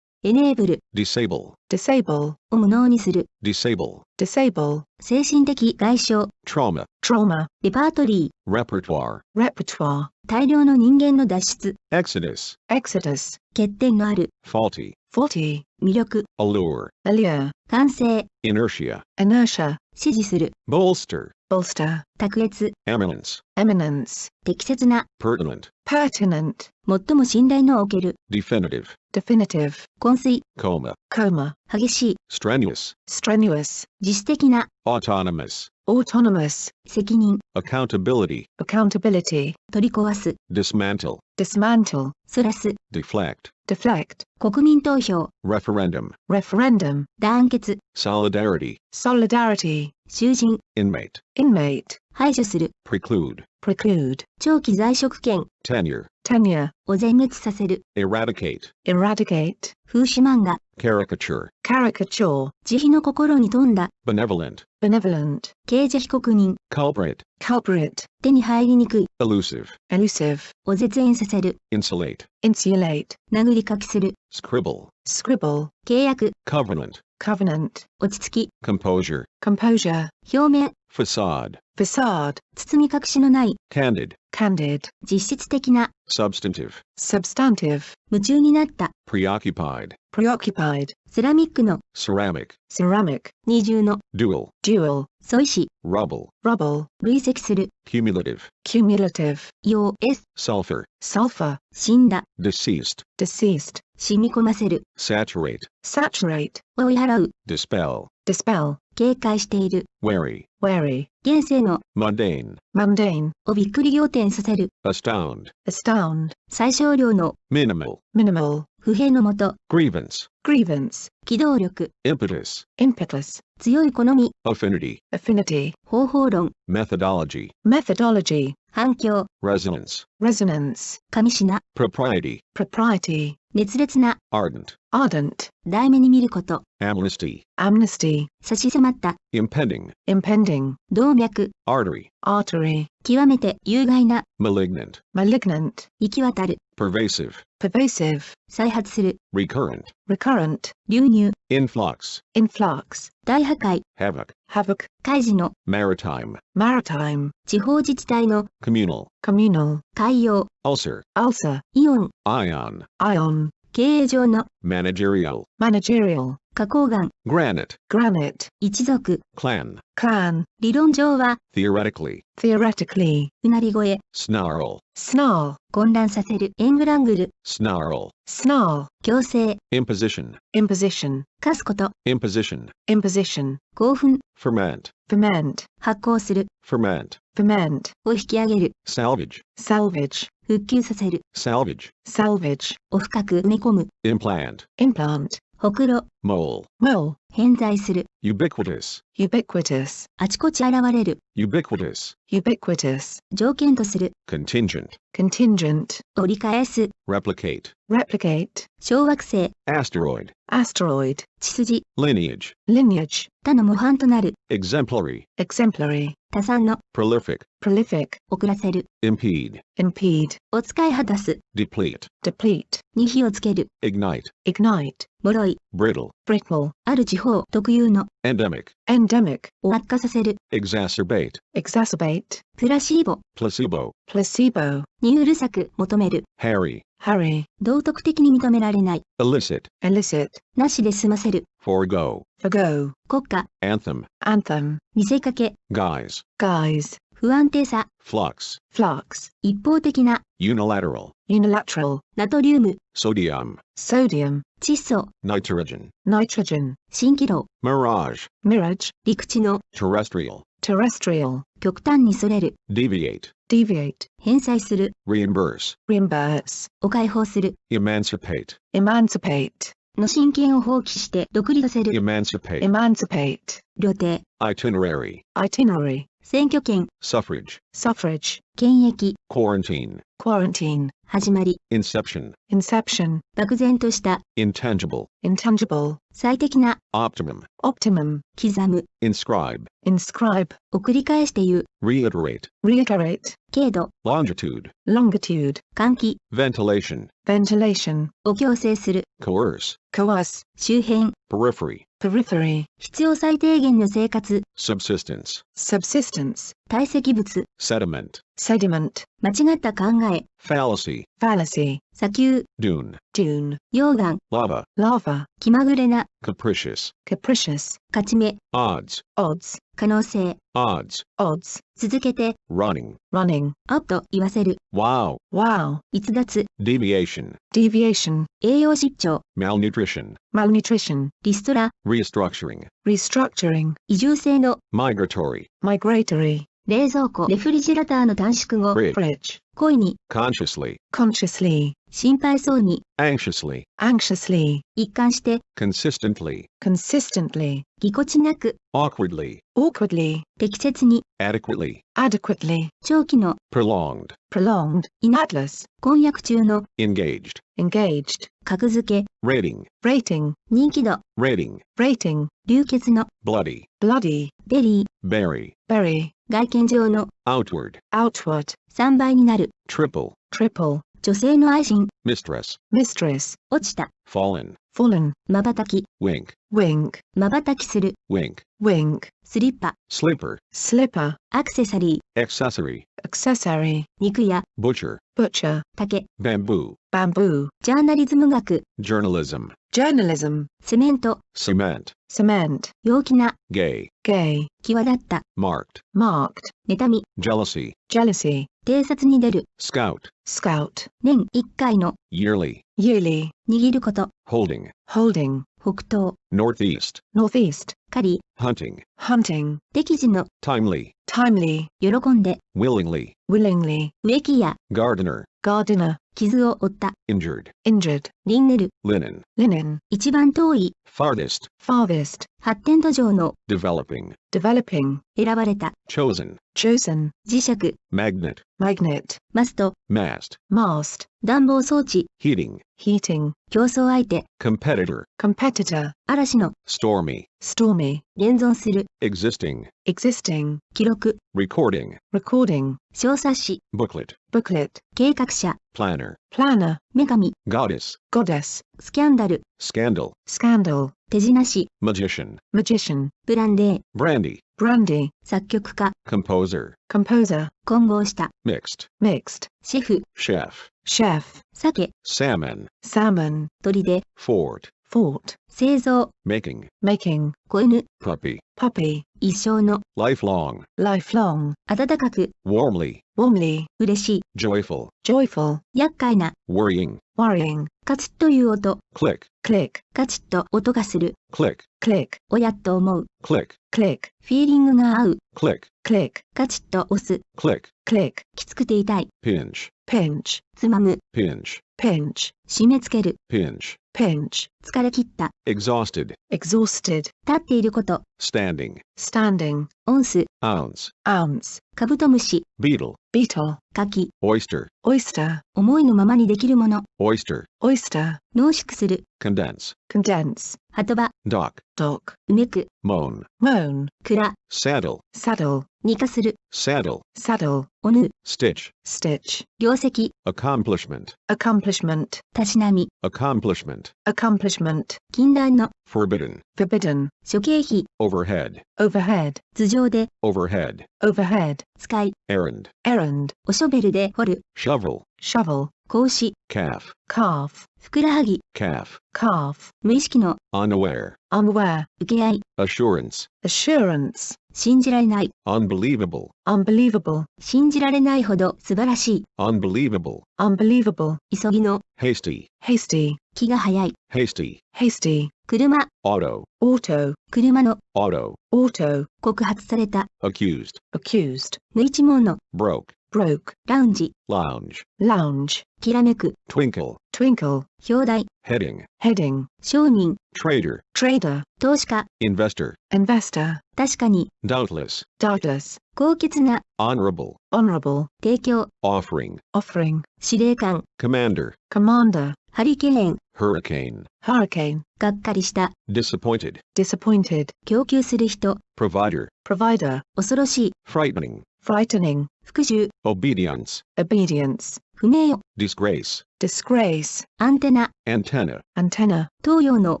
エネーブル、 disable, disable, を無能にする、 disable, disable, 精神的外傷、 trauma, trauma, レパートリー、 repertoire, repertoire, 大量の人間の脱出、 exodus, exodus, 欠点のある、 faulty, faulty, 魅力、 allure, allure, 完成、 inertia, inertia, 支持する、 bolster, bolster, 卓越、 eminence, eminence, 適切な、 pertinent, pertinent, 最も信頼のおける、 definitive, definitive, 昏睡、 coma, coma, 激しい、 strenuous, strenuous, 自主的な、 autonomous, autonomous, 責任、 accountability, accountability, 取り壊す、 dismantle, dismantle, そらす、 deflect, deflect, 国民投票、 referendum, referendum, 団結、 solidarity, solidarity, 囚人、 inmate, inmate, 排除する、 preclude, preclude, 長期在職権、 tenure, tenure, を全滅させる、 eradicate, eradicate, 風刺漫画、 caricature, caricature, 慈悲の心に富んだ、 benevolent, benevolent, 刑事被告人、 culprit, culprit, 手に入りにくい、 elusive, elusive, を絶縁させる、 insulate, insulate, 殴り書きする、 scribble, scribble, 契約、 covenant, covenant, 落ち着き、 composure, composure, 表面、 facade, facade, 包み隠しのない、 candid, candid, 実質的な、 substantive, substantive, 夢中になった、 preoccupied, preoccupied, セラミックの、 ceramic, ceramic, 二重の、 dual, dual, 素石、 rubble, rubble, 累積する、 cumulative, cumulative, 硫黄、S、 sulfur, sulfur, 死んだ、 deceased, deceased, 染み込ませる、 saturate, saturate, 追い払う、 dispel, dispel, 警戒している、 wary, wary, 現世の、 mundane, mundane, をびっくり仰天させる、 astound, astound, 最小量の、 minimal, minimal, 不平のもと、 grievance, grievance, 機動力、 impetus, impetus, 強い好み、 affinity, affinity, 方法論、 methodology, methodology, 反響、 resonance, resonance, 上品、 propriety, propriety, 熱烈な、 ardent, ardent, 題目に見ること、 amnesty, amnesty, 差し迫った、 impending, impending, 動脈、 artery, artery, 極めて有害な、malignant, malignant, 行き渡る、pervasive, pervasive, 再発する、 recurrent, recurrent, 流入、 influx, influx, 大破壊、 havoc, havoc, 海事の、 maritime, maritime, 地方自治体の、 communal, communal, 海洋、 ulcer, ulcer, イオン、 ion, ion, 経営上の、 managerial, managerial, 花崗岩、 granite, granite, 一族、 clan, clan, 理論上は、 theoretically, theoretically, うなり声、 snarl, snarl, 混乱させる、エングラングル、 snarl, snarl, 強制、 imposition, imposition, 課すこと、 imposition, imposition, 興奮、 ferment, ferment, 発酵する、 ferment, ferment, を引き上げる、 salvage, salvage, 復旧させる、 salvage, salvage, を深く埋め込む、 implant, implant, ほくろ、 mole, mole, 偏在する、 ubiquitous, ubiquitous, あちこち現れる、 ubiquitous, ubiquitous, 条件とする、 contingent, contingent, 折り返す、 replicate, replicate, 小惑星、 asteroid, asteroid, 血筋、 lineage, lineage, 他の模範となる、 exemplary, exemplary, 他産の、 prolific, prolific, 遅らせる、 impede, impede, を使い果たす、 deplete, deplete, に火をつける、 ignite, ignite, 脆い、 brittle, brittle, ある地方特有の、 endemic, endemic, を悪化させる、 exacerbate, exacerbate, プラシーボ placebo, placebo, にうるさく求める、 harry, hurry, 道徳的に認められない、 illicit, elicit, なしで済ませる、 forego, forgo, 国家、 anthem, anthem, 見せかけ、 guise, guise, 不安定さ、 flux, flux, 一方的な、 unilateral, unilateral, ナトリウム、 sodium, sodium, 窒素、 nitrogen, nitrogen, 蜃気楼、 mirage, mirage, 陸地の、 terrestrial, terrestrial, 極端にそれる、 deviate, deviate, 返済する、 reimburse, reimburse, を解放する、 emancipate, emancipate, の親権を放棄して独立させる、 emancipate, emancipate, 料亭、 itinerary, itinerary, 選挙権、 suffrage, suffrage, 権益、 quarantine, quarantine, 始まり、 inception, inception, 漠然とした、 intangible, intangible, 最適な、 optimum, optimum, 刻む、 inscribe, inscribe, を繰り返して言う、 reiterate, reiterate, 経度、 longitude, longitude, 換気、 ventilation, ventilation, を強制する、 coerce, coerce, 周辺、 periphery, periphery, 必要最低限の生活、 subsistence, subsistence, 堆積物、 sediment, sediment, 間違った考え、 fallacy, fallacy, 砂丘、 dune, dune, 溶岩、 lava, lava, 気まぐれな、 capricious, capricious, 勝ち目、 odds, odds, 可能性、 odds, odds, 続けて、 running, running, あっと言わせる、 wow, wow, 逸脱、 deviation, deviation, 栄養失調、 malnutrition, malnutrition, リストラ、 restructuring, restructuring, 移住性の、 migratory, migratory, 冷蔵庫、レフリジラターの短縮語、 fridge, fridge, 故意に、 consciously, consciously, 心配そうに、 anxiously, anxiously, 一貫して、 consistently, consistently, ぎこちなく、 awkwardly, awkwardly, 適切に、 adequately, adequately, 長期の、 prolonged, prolonged, イナ、 atlas, 婚約中の、 engaged, engaged, 格付け、 rating, rating, 人気度、 rating, rating, 流血の、 bloody, bloody, ベリー、 berry, berry, 外見上の、 outward, outward, 3倍になる、 triple, triple, 女性の愛人、 mistress, mistress, 落ちた、 fallen, fallen, 瞬き、 wink, wink, 瞬きする、 wink, wink, スリッパ、 slipper, slipper, アクセサリー、 accessory, accessory, 肉や、 butcher, butcher, 竹、 bamboo, bamboo, ジャーナリズム学、 journalism, journalism, セメント、 cement, cement, 陽気な、 gay, gay, 際立った、 marked, marked, 妬み、 jealousy, jealousy, 偵察に出る、 scout, scout, 年1回の、 yearly, yearly, 握ること、 holding, holding, 北東、 northeast, northeast, 狩り、 hunting, hunting, 適時の、 timely, timely, 喜んで、 willingly, willingly, 植木や、 gardener, gardener, 傷を負った、 injured, injured, リンネル、 linen, linen, 一番遠い、 farthest, farthest, 発展途上の、 developing, developing, 選ばれた、 chosen, chosen, 磁石、 magnet, magnet, マスト、 mast, mast, 暖房装置、 heating, heating, 競争相手、competitor, competitor, 嵐の、stormy, stormy, 現存する、existing, existing, 記録、 recording, recording, 小冊子、 booklet, booklet, 計画者、 planner, planner, 女神、 goddess, goddess, スキャンダル、 scandal, scandal, 手品師、 magician, magician, ブランデー、 brandy, brandy, 作曲家、 composer, composer, 混合した、 mixed, mixed, シェフ、 chef, chef, 鮭、 salmon, salmon, 砦、 fort, fort, 製造、 making, making, 子犬、 puppy, puppy, 一生の、 lifelong, lifelong, 温かく、 warmly, warmly, 嬉しい、 joyful, joyful, 厄介な、 worrying, worrying, カチッという音、 click, click, カチッと音がする、 click, click, おやっと思う、 click, click, フィーリングが合う、 click, click, カチッと押す、 click, click, きつくて痛い、 pinch, pinch, つまむ、 pinch, pinch, 締め付ける、 pinch, pinch, 疲れ切った、 exhausted, exhausted, 立っていること、 standing, standing, オンス、 ounce, ounce, カブトムシ、 beetle, beetle, カキ、 oyster, oyster, 思いのままにできるもの、 oyster, oyster, 濃縮する、 condense, condense, 鳩場、 dock, dock, うめく、 moan, moan, 蔵、 saddle, saddle, 煮化する、 saddle, saddle, おぬ、 stitch, stitch, 業績、 accomplishment, accomplishment, たしなみ、 accomplishment, accomplishment, 禁断の、 forbidden, forbidden, 諸経費、 overhead, overhead, 頭上で、 overhead, overhead, 使い、 errand, errand, おショベルで掘る、 shovel, shovel, 格子、 calf, calf, ふくらはぎ、 calf, calf, 無意識の、 unaware, unaware, 受け合い、 assurance, assurance, 信じられない、 unbelievable, unbelievable, 信じられないほど素晴らしい、 unbelievable, unbelievable, 急ぎの、 hasty, hasty, 気が早い、 hasty, hasty, 車、 auto, auto, 車の、 auto, auto, 告発された、 accused, accused, 無一文の、 broke, broke, ラウンジ、 lounge, lounge, きらめく、 twinkle, twinkle, 表題、 heading, heading, 商人、 trader, trader, 投資家、 investor, investor, 確かに、 doubtless, doubtless, 高潔な、 honorable, honorable, 提供、 offering, offering, 司令官、 commander, commander, ハリケーン、 hurricane, hurricane, がっかりした、 disappointed, disappointed, 供給する人、 provider, provider, 恐ろしい、 frightening, frightening, 服従、 obedience, obedience, 不名誉、 disgrace, disgrace, アンテナ、 antenna, antenna, 東洋の、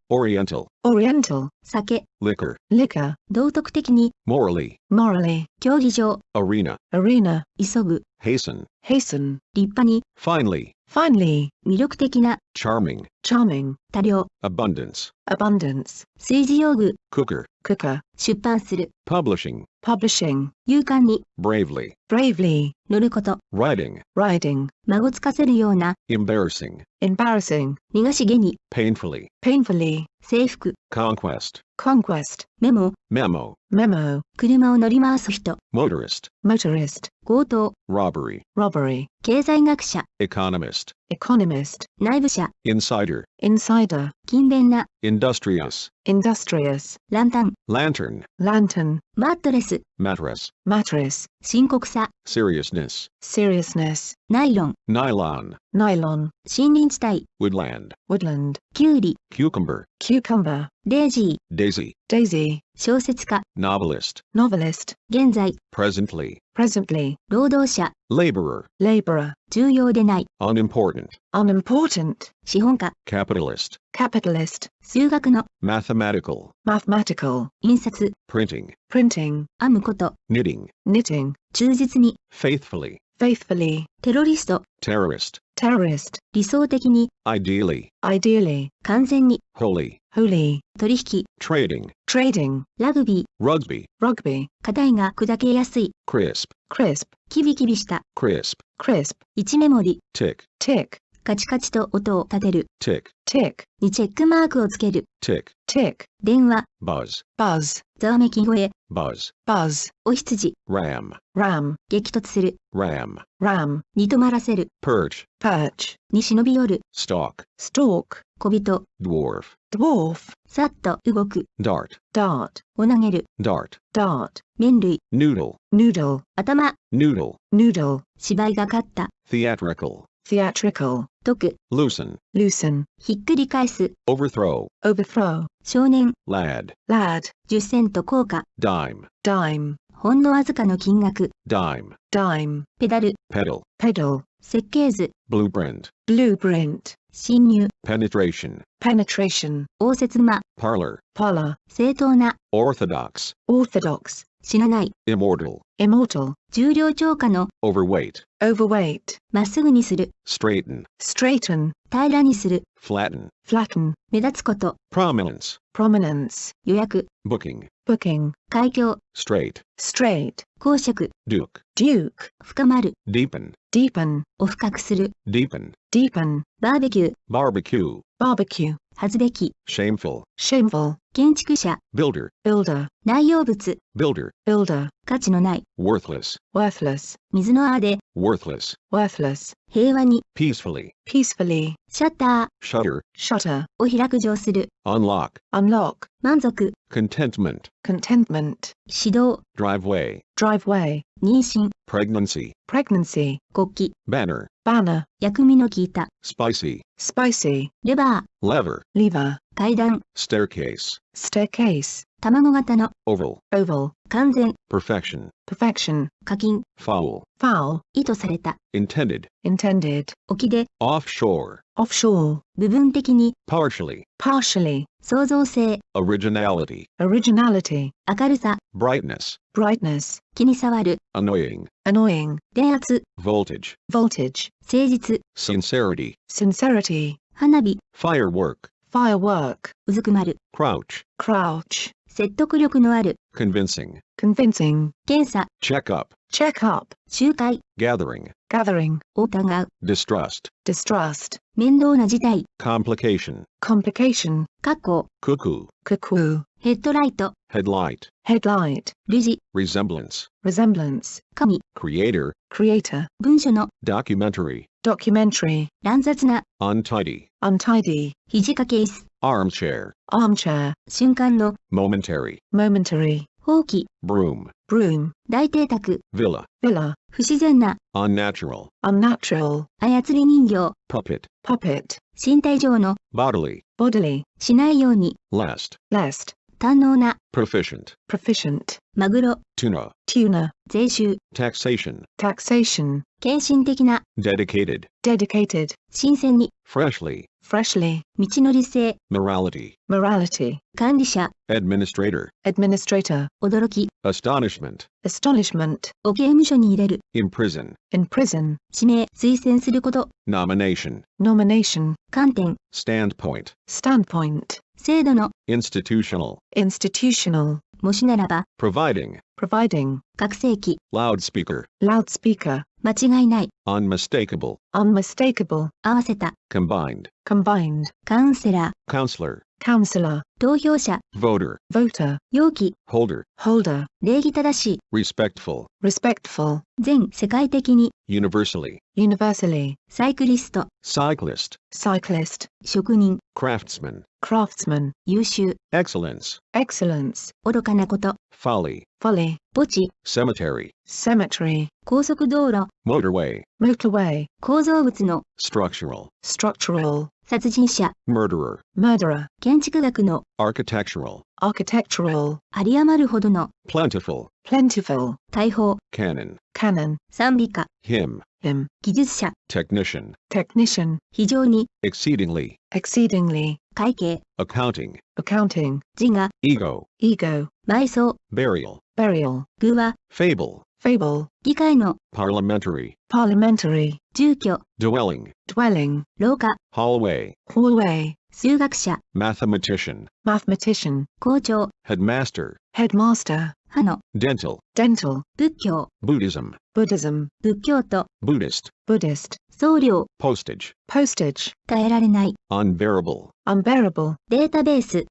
oriental, oriental, 酒、 liquor, liquor, 道徳的に、 morally, morally, 競技場、 arena, arena, 急ぐ、 hasten, hasten, 立派に、 finally, finally, 魅力的な、 charming, charming, 多量、 abundance, abundance, 炊事用具、 cooker, cooker, 出版する、 publishing, publishing, 勇敢に、 bravely, bravely, 乗ること、 riding, riding, 孫つかせるような、 embarrassing, embarrassing, 苦しげに、 painfully, painfully, 制服、 conquest, conquest, メモ、 memo, memo, 車を乗り回す人、 motorist, motorist, 強盗、 robbery, robbery, 経済学者、 economist, economist, 内部者、 insider, insider, 勤勉な、 industrious, industrious, ランタン、 lantern, lantern, マットレス、 mattress, mattress, 深刻さ、 seriousness, seriousness, ナイロン、 nylon, nylon, 森林地帯、 woodland, woodland, キュウリ、 cucumber, cucumber, デイジー、 daisy, daisy, 小説家、 novelist, novelist, 現在、 presently, presently, 労働者、 laborer, laborer, 重要でない、 unimportant, unimportant, 資本家、 capitalist, capitalist, 数学の、 mathematical, mathematical, 印刷、 printing, printing, 編むこと、 knitting, knitting, 忠実に、 faithfully, faithfully, テロリスト、 terrorist, terrorist, 理想的に、 ideally, ideally, 完全に、 wholly, wholly, 取引、 trading, trading, ラグビー、 rugby, rugby, 課題が砕けやすい、 crisp, crisp, キビキビした、 crisp, crisp, 1メモリ、 tick, tick, カチカチと音を立てる、 tick, tick, にチェックマークをつける、 tick, tick, 電話、 buzz, buzz, ざわめき声、 buzz, buzz, お羊、 ram, ram, 激突する、 ram, ram, 煮止まらせる、 perch, perch, に忍び寄る、 stalk, stalk, 小人、 dwarf, dwarf, さっと動く、 dart, dart, を投げる、 dart, dart, 麺類、 noodle, noodle, 頭、 noodle, noodle, 芝居がかった、 theatrical, theatrical, 解く、 loosen, loosen, ひっくり返す、 overthrow, overthrow, 少年、 lad, lad, 10セント硬貨、 dime, dime, ほんのわずかの金額、 dime, dime, ペダル、 pedal, pedal, 設計図、 blueprint, blueprint, 侵入、 penetration, penetration, 応接間、 parlor, parlor, 正当な、 orthodox, orthodox, 死なない、 immortal, immortal, 重量超過の、 overweight, overweight, まっすぐにする、 straighten, straighten, 平らにする、 flatten, flatten, 目立つこと、 prominence, prominence, 予約、 booking, booking, 海峡、 straight, straight, 公爵、 duke, duke, 深まる、 deepen, deepen, を深くする、 deepen, deepen, バーベキュー、 barbecue, barbecue, 恥ずべき、 shameful, shameful, 建築者、 builder, builder, 内容物、 builder, builder, 価値のない、 worthless, worthless, 水の泡で、 worthless, worthless, 平和に、 peacefully, peacefully, シャッター shutter, shutter, を開く上する、 unlock, unlock, 満足、 contentment, contentment, 指導、 driveway, driveway, 妊娠、 pregnancy, pregnancy, 国旗、 banner, banner, 薬味の効いた、 spicy, spicy, レバー、 lever, lever, 階段、 staircase, staircase, 卵型の、 oval, oval, 完全、 perfection, perfection, 課金、 foul, foul, 意図された、 intended, intended, 沖で、 offshore, offshore, 部分的に、 partially, partially, 創造性、 originality, originality, 明るさ、 brightness, brightness, 気に障る、 annoying, annoying, 電圧、 voltage, voltage, 誠実、 sincerity, sincerity, 花火、 firework, firework, うずくまる、 crouch, crouch, 説得力のある、 convincing, convincing, 検査、 check up, check up, 集会、 gathering, gathering, を疑う、 distrust, distrust, 面倒な事態、 complication, complication, 確保、 cuckoo, cuckoo, ヘッドライト、 headlight, headlight, 類似、 resemblance, resemblance, 神、 creator, creator, 文書の、 documentary, documentary, 乱雑な、 untidy, untidy, 肘掛け椅子、 armchair, armchair, 瞬間の、 momentary, momentary, 放棄、 broom, broom, 大邸宅、 villa, villa, 不自然な、 unnatural, unnatural, 操り人形、 puppet, puppet, 身体上の、 bodily, bodily, しないように、 lest, lest, 堪能な、 proficient, proficient, マグロ、 tuna, tuna, 税収、 taxation, taxation, 献身的な、 dedicated, dedicated, 新鮮に、 freshly, freshly, 道のり性、 morality, morality, 管理者、 administrator, administrator, 驚き、 astonishment, astonishment, を刑務所に入れる、 imprison, imprison, 指名、推薦すること、 nomination, nomination, 観点、 standpoint, standpoint, 制度の、 institutional, institutional, もしならば、 providing, providing, 拡声器、 loudspeaker, loudspeaker, 間違いない、 unmistakable, unmistakable, 合わせた、 combined, combined, カウンセラー、 counselor, counselor, 投票者、 voter, voter, 容器、 holder, holder, 礼儀正しい、 respectful, respectful, 全世界的に、 universally, universally, サイクリスト、 cyclist, cyclist, 職人、 craftsman, craftsman, 優秀、 excellence, excellence, 愚かなこと、 folly, folly, 墓地、 cemetery, cemetery, 高速道路、 motorway, motorway, 構造物の、 structural, structural, 殺人者、 murderer, murderer, 建築学の、 architectural, architectural, 有り余るほどの、 plentiful, plentiful, 大砲、 canon, canon, 賛美歌、 hymn, hymn, 技術者、 technician, technician, 非常に、 exceedingly, exceedingly, 会計、 accounting, accounting, 自我、 ego, ego, 埋葬、 burial, burial, 偶話、 fable, fable, 議会の、 parliamentary, parliamentary, 住居、 dwelling, dwelling, 廊下、 hallway, hallway, 数学者、 mathematician, mathematician, 校長、 headmaster, headmaster, 歯の、 dental, dental, 仏教、 Buddhism, Buddhism, 仏教徒、 Buddhist, Buddhist, 送料、 postage, postage, 耐えられない、 unbearable, unbearable, データベース、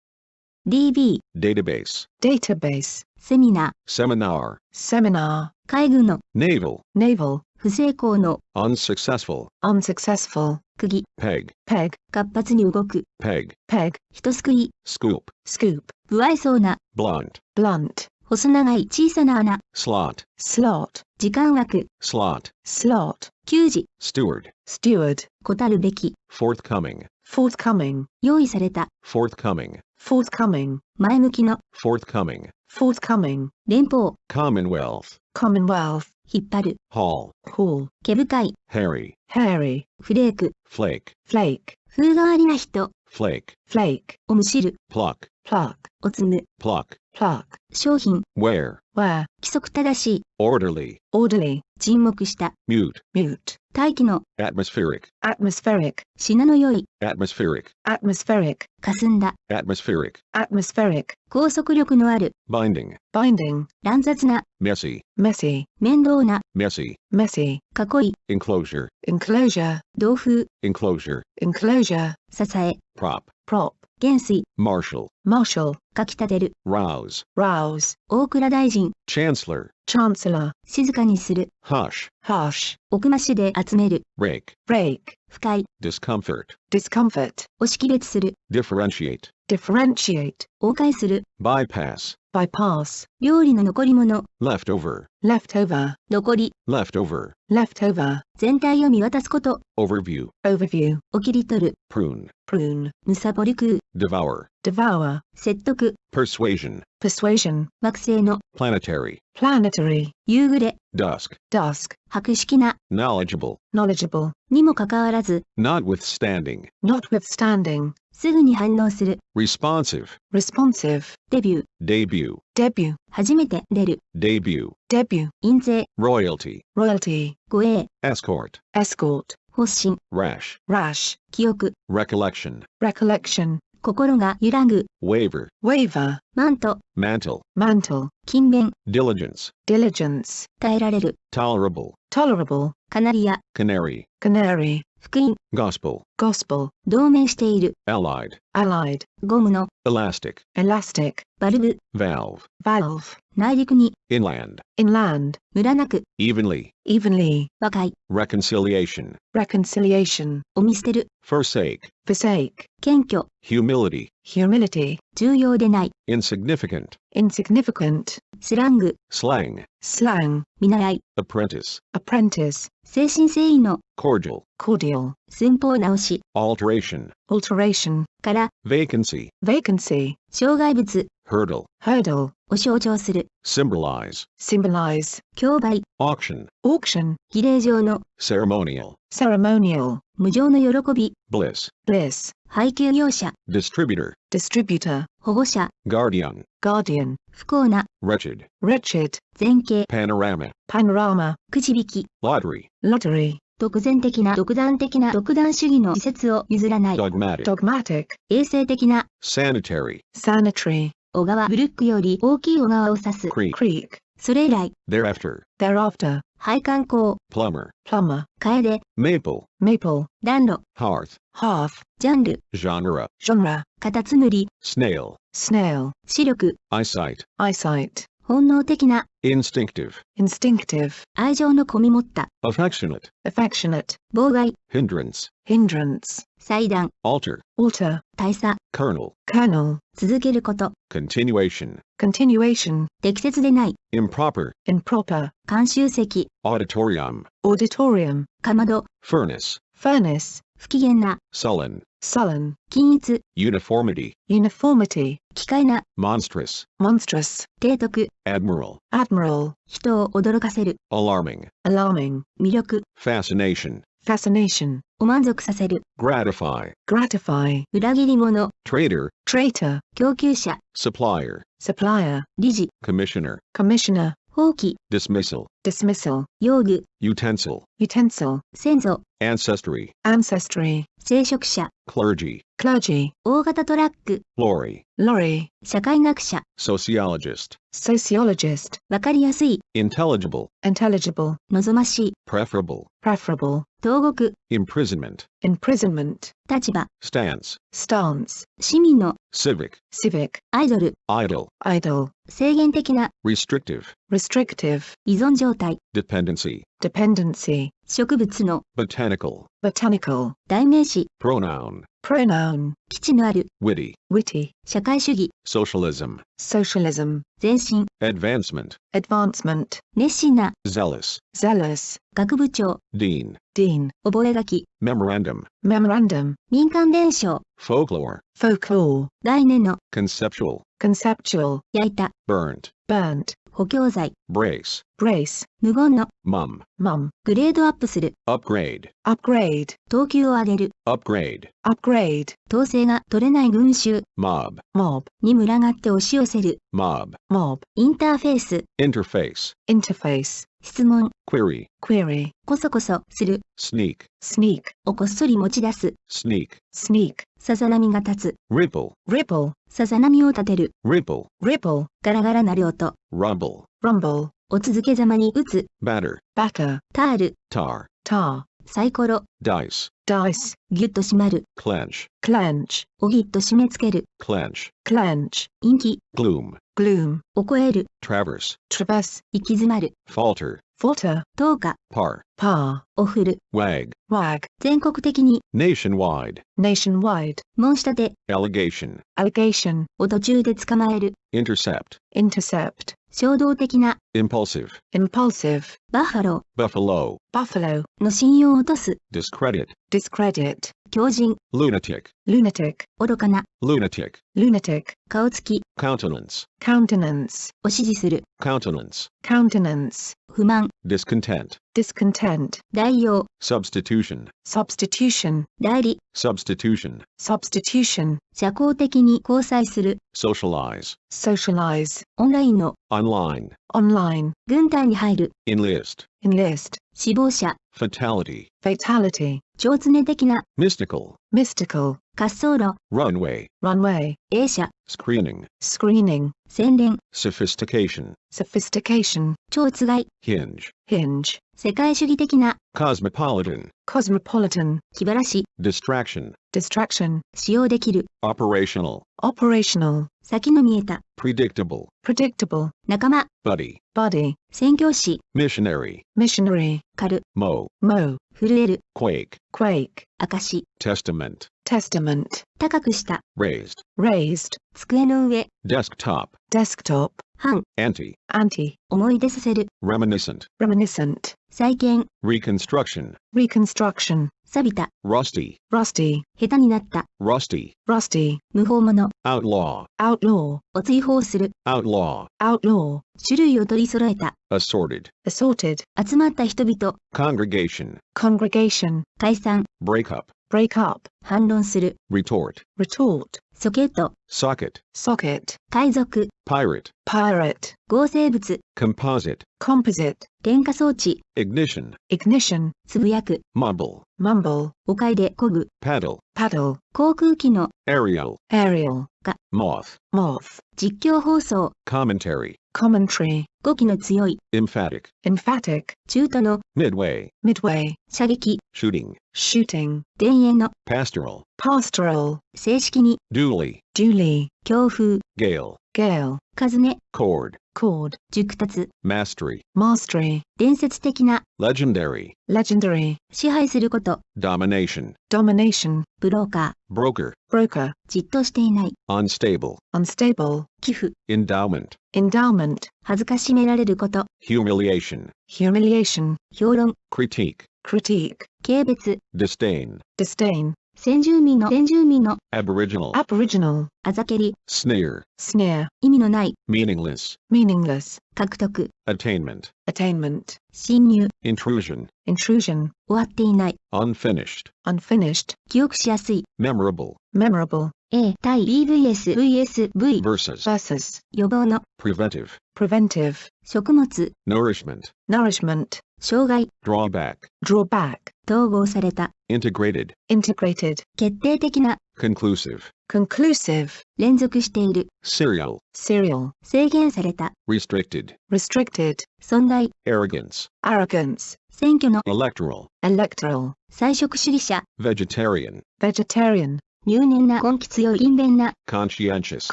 DB、 database, database, セミナ seminar, seminar, ー、海軍の、 naval, naval, 不成功の、 unsuccessful, unsuccessful, 釘、 peg, peg, 活発に動く、 peg, peg, 人すくい、 scoop, scoop, 不愛想な、 blunt, blunt, 細長い小さな穴、 slot, slot, 時間枠、 slot, slot, 給仕、steward, steward, 答るべき、forthcoming, forthcoming, 用意された、forthcoming, forthcoming, 前向きの、forthcoming, forthcoming, 連邦、commonwealth, commonwealth, 引っ張る、 hall, hall, 毛深い、 hairy, hairy, フレーク、flake, flake, 風変わりな人、 flake, flake, をむしる、 pluck, pluck, を積む、 pluck, pluck, 商品、 wear, wear, 規則正しい、 orderly, orderly, 沈黙した、 mute, mute, 大気の、 atmospheric, atmospheric, 品の良い、 atmospheric, atmospheric, 霞んだ、 atmospheric, atmospheric, 拘束力のある、 binding, binding, 乱雑な、 messy, messy, 面倒な、 messy, messy, 囲い、 enclosure, enclosure, 同風、 enclosure, enclosure, 支え、 prop, prop, 元帥、 marshal, marshal, かき立てる、 rouse, rouse, 大蔵大臣、 chancellor, chancellor, 静かにする、 hush, hush, 奥増しで集める、 rake, break, 不快、 discomfort, discomfort, を識別する、 differentiate, differentiate, 横壊する、 bypass, bypass, 料理の残り物、 leftover, leftover, 残り、 leftover, leftover, 全体を見渡すこと、 overview, overview, を切り取る、 prune, prune, むさぼり食う、 devour, devour, 説得、 persuasion, persuasion, 惑星の、 planetary, planetary, 夕暮れ、 dusk, dusk, 博識な、 knowledgeable, knowledgeable, にもかかわらず、 notwithstanding, notwithstanding, すぐに反応する、 responsive, responsive, デビュー、 debut, debut, 初めて出る、 debut, debut, 印税、 royalty, royalty, 護衛、 escort, escort, 発信、 rash, rash, 記憶、 recollection, recollection, 心が揺らぐ、 waver, waver, マント、 mantle, mantle, 勤勉、 diligence, diligence, 耐えられる、 tolerable, tolerable, カナリア、 canary, canary, 福音、 gospel, gospel, 同盟している、 allied, allied, ゴムの、 elastic, elastic, バルブ、 valve, valve, 内陸に、 inland, inland, ムラなく、 evenly, evenly, 和解、 reconciliation, reconciliation, を見捨てる、 forsake, forsake, 謙虚、 humility, humility, 重要でない、 insignificant, insignificant, スラング、 slang, slang, 見習い、 apprentice, apprentice, 精神誠意の、 cordial, cordial, 寸法直し、 alteration, alteration, から、 vacancy, vacancy, 障害物、 hurdle, hurdle, を象徴する、 symbolize, symbolize, 競売、 auction, auction, 儀礼上の、 ceremonial, ceremonial, 無常の喜び、 bliss, bliss, 配給業者、 distributor, distributor, 保護者、 guardian, guardian, 不幸な、 wretched, wretched, 前景、 panorama, panorama, くじ引き、 lottery, lottery, 独善的な独断的な独断主義の自説を譲らない、 dogmatic, dogmatic, 衛生的な、 sanitary, sanitary, 小川ブルックより大きい小川を指す、 creek, creek, それ以来、 thereafter, thereafter, 配管工、 plumber, plumber, 楓、 maple, maple, 暖炉、 hearth, hearth, ジャンル、 genre, genre, カタツムリ、 snail, snail, 視力、 eyesight, eyesight, 本能的な、 instinctive, instinctive, 愛情の込み持った、 affectionate, affectionate, 妨害、 hindrance, hindrance, 裁断、 alter, alter, 大差、 kernel, kernel, 続けること、 continuation, continuation, 適切でない、 improper, improper, 監修席、 auditorium, auditorium, かまど、 furnace, furnace, 不機嫌な、 sullen, sullen, 均一、 uniformity, uniformity, 奇怪な、 monstrous, monstrous, 提督、 admiral, admiral, 人を驚かせる、 alarming, alarming, 魅力、 fascination, fascination, を満足させる、 gratify, gratify, 裏切り者、 traitor, traitor, 供給者、 supplier, supplier, 理事、 commissioner, commissioner, 放棄、 dismissal, dismissal, 用具、 utensil, utensil, 先祖、 ancestry, ancestry, 聖職者、 clergy, clergy, 大型トラック、 lorry, lorry, 社会学者、 sociologist, sociologist, わかりやすい、 intelligible, intelligible, 望ましい、 preferable, preferable, 投獄、 imprisonment, imprisonment, 立場、 stance, stance, 市民の、 civic, civic, アイドル、 idle, idle, 制限的な、 restrictive, restrictive, 依存状態、 dependency, dependency, 植物の、 botanical, botanical, 代名詞、 pronoun, pronoun, 基地のある、 witty, witty, 社会主義、 socialism, socialism, 前進、 advancement, advancement, 熱心な、 zealous, zealous, 学部長、 dean, dean, 覚書、 memorandum, memorandum, 民間伝承、 folklore, folklore, 概念の、 conceptual, conceptual, 焼いた、 burnt, burnt, 補強剤、 brace, brace, 無言の、 mum, mum, グレードアップする、 upgrade, upgrade, 等級を上げる、 upgrade, upgrade, 統制が取れない群衆 mob, mob, に群がって押し寄せる、 mob, mob, インターフェース、 interface, interface, 質問、 query, query, こそこそする、 sneak, sneak, をこっそり持ち出す、 sneak, sneak, さざ波が立つ、 ripple, ripple, さざ波を立てる、 ripple, ripple, ガラガラなる音、 rumble, rumble, お続けざまに打つ、 batter, batter, タール、 tar, tar, サイコロ、 dice, dice, ギュッと締まる、 clench, clench, おぎっと締め付ける、 clench, clench, 陰気、 gloom, gloom, を超える、 traverse, traverse, 行き詰まる、 falter, falter, 10日、 par, par, を振る、 wag, wag, 全国的に、 nationwide, nationwide, 申し立て、 allegation, allegation, を途中で捕まえる、 intercept, intercept, 衝動的な、 impulsive, impulsive, バッファロ buffalo, buffalo, ーの信用を落とす、 discredit, discredit, 強靭、 lunatic, lunatic, 愚かな、 lunatic, lunatic, 顔つき、 countenance, countenance, を支持する、 countenance, countenance, 不満、 discontent, discontent, 代用、 substitution, substitution, 代理、 substitution, substitution, 社交的に交際する、 socialize, socialize, オンラインの、 online, online, 軍隊に入る、 enlist, enlist, 死亡者、 fatality, fatality, 超常的な、 mystical, mystical, 滑走路、 runway, runway, 映写、 screening, screening, 洗練、 sophistication, sophistication, 超つがい、 hinge, hinge, 世界主義的な、 cosmopolitan, cosmopolitan, 気晴らし、 distraction, distraction, 使用できる、 operational, operational, 先の見えた、 predictable, predictable, 仲間、 buddy, body, 宣教師、 missionary, missionary, 狩る、 mow, mow, 震える、 quake, quake, 証、 testament, testament, 高くした、 raised, raised, 机の上、 desktop, desktop, 反、 anti, anti, 思い出させる、 reminiscent, reminiscent, 再建、 reconstruction, reconstruction, 錆びた、 rusty, rusty, 下手になった、 rusty, rusty, 無法者、 outlaw, outlaw, を追放する、 outlaw, outlaw, 種類を取り揃えた、 assorted, assorted, 集まった人々、 congregation, congregation, 解散、 break up, break up, 反論する、 retort, retort, ソケット、 socket, socket, 海賊、 pirate, pirate, 合成物、 composite, composite, 点火装置、 ignition, ignition, つぶやく、 mumble, mumble, おかいで漕ぐ、 paddle, paddle, 航空機の、 aerial, aerial, moth, moth, 実況放送、 commentary, commentary, 語気の強い、 emphatic, emphatic, 中途の、 midway, midway, 射撃、 shooting, shooting, 田園の、 pastoral, pastoral, 正式に、 duly, duly, 強風、 gale, gale, 風ね、 chord, chord, 熟達、 mastery, mastery, 伝説的な、 legendary, legendary, 支配すること、 domination, domination, ブローカ broker, broker, ー、じっとしていない、 unstable, unstable, 寄付、 endowment, endowment, 恥ずかしめられること、 humiliation, humiliation, 評論、 critique, critique, 軽蔑、 disdain, disdain, 先住民の、aboriginal, aboriginal, あざけり、 sneer, sneer, 意味のない、 meaningless, meaningless, 獲得、 attainment, attainment, 侵入、 intrusion, intrusion, 終わっていない、 unfinished, unfinished, 記憶しやすい、 memorable, memorable, A 対 BVS、VSV、 versus, versus, 予防の、 preventive, preventive, 食物、 nourishment, nourishment, 障害、 drawback, drawback, 統合された、 integrated, integrated, 決定的な、 conclusive, conclusive, 連続している、 serial, serial, 制限された、 restricted, restricted, 損害、 arrogance, arrogance, 選挙の、 electoral, electoral, 菜食主義者、 vegetarian, vegetarian, 入念な根気強い勤勉な、 conscientious,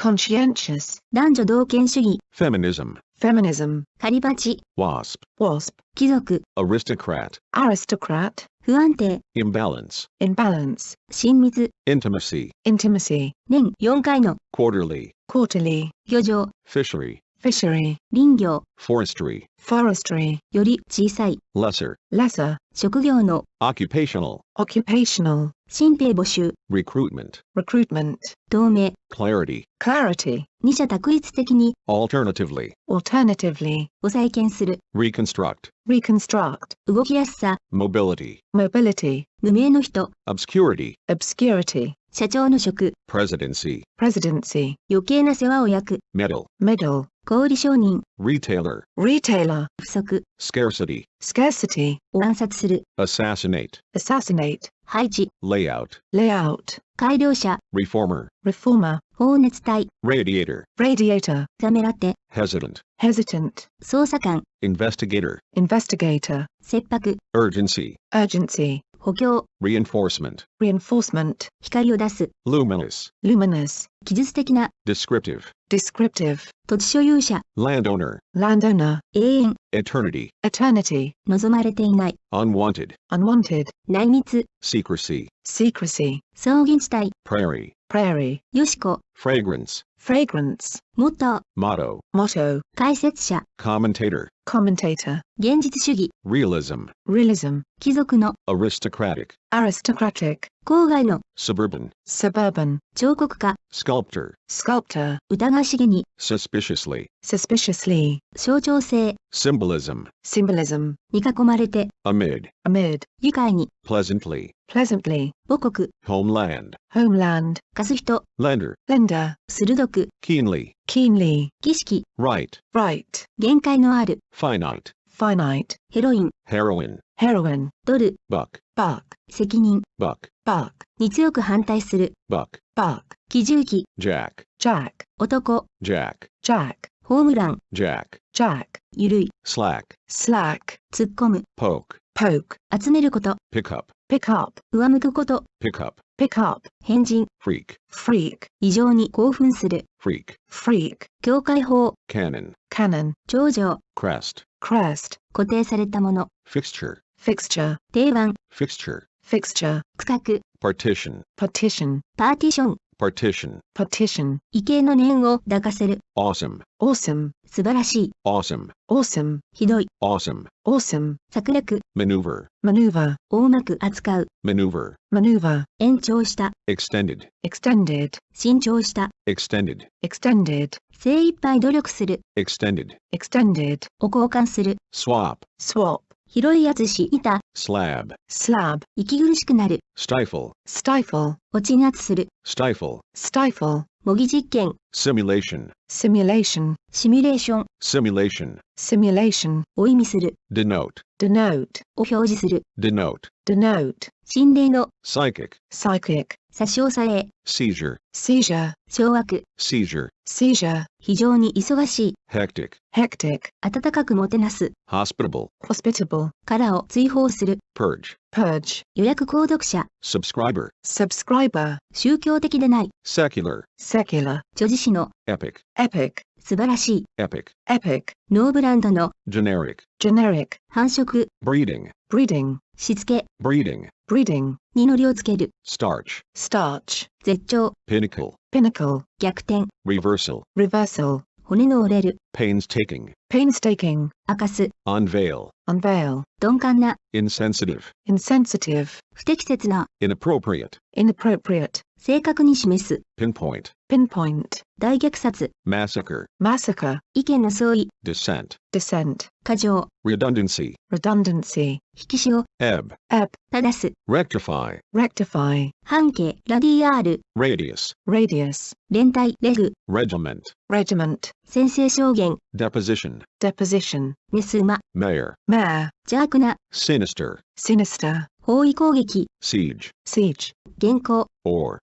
conscientious, 男女同権主義、 feminism, feminism, 狩りバチ、wasp, wasp, 貴族、 aristocrat, aristocrat, 不安定、 imbalance, imbalance, 親密、 intimacy, intimacy, 年4回の、 quarterly, quarterly, 漁場、 fishery, fishery, 林業、 forestry, forestry, より小さい、 lesser, lesser, 職業の、 occupational, occupational, 新兵募集、 recruitment, recruitment, 透明、 clarity, clarity, 二者択一的に、 alternatively, alternatively, を再建する、 reconstruct, reconstruct, 動きやすさ、 mobility, mobility, 無名の人、 obscurity, obscurity, 社長の職、 presidency, presidency, 余計な世話を焼く、 metal, middle, 小売商人、 retailer, retailer, 不足、 scarcity, scarcity, を暗殺する、 assassinate, assassinate, 配置、 layout, layout, 改良者、 reformer, reformer, 放熱体、 radiator, radiator, ためらって、 hesitant, hesitant, 捜査官、 investigator, investigator, 切迫、 urgency, urgency, 補強、 reinforcement, reinforcement, 光を出す、 luminous, luminous, 記述的な、 descriptive, descriptive, 土地所有者、 landowner, landowner, 永遠、 eternity, eternity, 望まれていない、 unwanted, unwanted, 内密、 secrecy, secrecy, 草原地帯、 prairie, prairie, よしこ、 fragrance, fragrance, モットー、 motto, motto, 解説者、 commentator, commentator, 現実主義、 realism, realism, 貴族の、 aristocratic, aristocratic, 郊外の、 suburban, suburban, 彫刻家、 sculptor, sculptor, 疑わしげに、 suspiciously, suspiciously, 象徴性、 symbolism, symbolism, に囲まれて、 amid, amid, 愉快に、 pleasantly, pleasantly, 母国、 homeland, homeland, 貸す人、 lender, lender, 鋭く、 keenly, keenly, 儀式、 right, right, 限界のある、 finite, finite, ヘロイン、 heroin, heroin, ドル、 buck, buck, 責任 buck, buck, に強く反対する、 buck, buck, 基重機、 jack, jack, 男、 jack, jack, ホームラン、 jack, jack, ゆるい、 slack, slack, 突っ込む、 poke, poke, 集めること、 pick up, pick up, 上向くこと、 pick up, pick up, 変人、 freak, freak, 異常に興奮する、 freak, freak, 境界法、 cannon, cannon, 頂上、 crest, crest, 固定されたもの、 fixture, fixture, 定番、 fixture, fixture, 区画、 partition, partition, パーティション、 partition, partition, 畏敬の念を抱かせる、 awesome, awesome, 素晴らしい、 awesome, awesome, ひどい、 awesome, awesome, 策略、 maneuver, maneuver, 大まく扱う、 maneuver, maneuver, 延長した、 extended, extended, 伸長した、 extended, extended, 精一杯努力する、 extended, extended, を交換する、 swap, swap, 広い厚し、板、 slab, slab, 息苦しくなる、 stifle, stifle, 落ち圧する、 stifle, stifle, 模擬実験、 simulation, simulation, シミュレーション simulation, simulation, を意味する、 denote, denote, を表示する、 denote, denote, 心霊の psychic, psychic, 差し押さえ、 seizure, seizure, 掌握、 seizure, seizure, 非常に忙しい、 hectic, hectic, 温かくもてなす、 hospitable, hospitable, からを追放する、 purge, purge, 予約購読者、 subscriber, subscriber, 宗教的でない、 secular, secular, 女子誌の epic, epic, 素晴らしい、 epic, epic, ノーブランドの generic, generic, 繁殖、 breeding, breeding, しつけ breeding, breeding, にのりをつける、 starch, starch, 絶頂、 pinnacle, pinnacle, 逆転、 reversal, reversal, 骨の折れる、 painstaking, painstaking, 明かす、 unveil, unveil, 鈍感な、 insensitive, insensitive, 不適切な、 inappropriate, inappropriate, 正確に示す、 pinpoint, pinpoint, 大虐殺、 massacre, massacre, 意見の相違、 dissent, dissent, 過剰、 redundancy, redundancy, 引き潮、 ebb, ebb, 正す、 rectify, rectify, 半径、ラディアール、 radius, radius, 連帯、レグ、 regiment, regiment, 先制証言、 deposition, deposition, メス馬、 mayor, mare, 邪悪な、 sinister, sinister, 包囲攻撃、 siege, siege, 原稿、 or,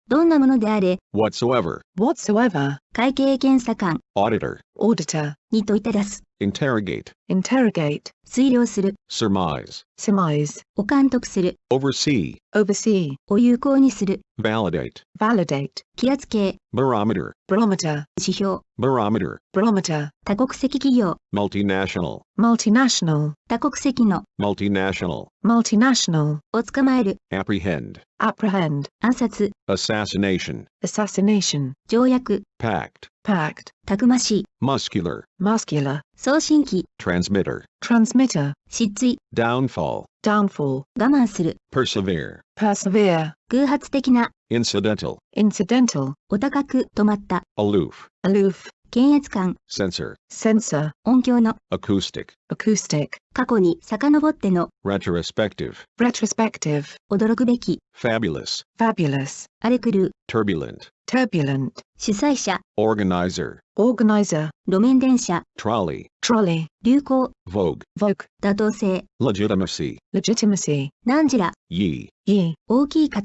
どんなものであれ、 whatsoever, whatsoever, 会計検査官 auditor, auditor, に問いただす、 interrogate, interrogate, 推量する、 surmise, surmise, を監督する、 oversee, oversee, を有効にする、 validate, validate, 気圧計、 barometer, barometer, 指標、 barometer, barometer, 多国籍企業、 multinational, multinational, 多国籍の、 multinational, multinational, を捕まえる、 apprehend, apprehend, 暗殺、 assassination, assassination, 条約、 pact, pact, たくましい、 muscular, muscular, 送信機、 transmitter, transmitter, 失墜、 downfall, downfall, 我慢する、 persevere, persevere, 偶発的な、 incidental, incidental, お高く止まった、 aloof, aloof, 検閲官、 censor, censor, 音響の、 acoustic, acoustic, 過去に遡っての、 retrospective, retrospective, 驚くべき、 fabulous, fabulous, 荒れ狂う、 turbulent, turbulent, 主催者、 organizer, organizer, 路面電車、 trolley, trolley, 流行、 vogue, vogue, 妥当性、 legitimacy, legitimacy, 何ら、 ye, ye, 大きい塊、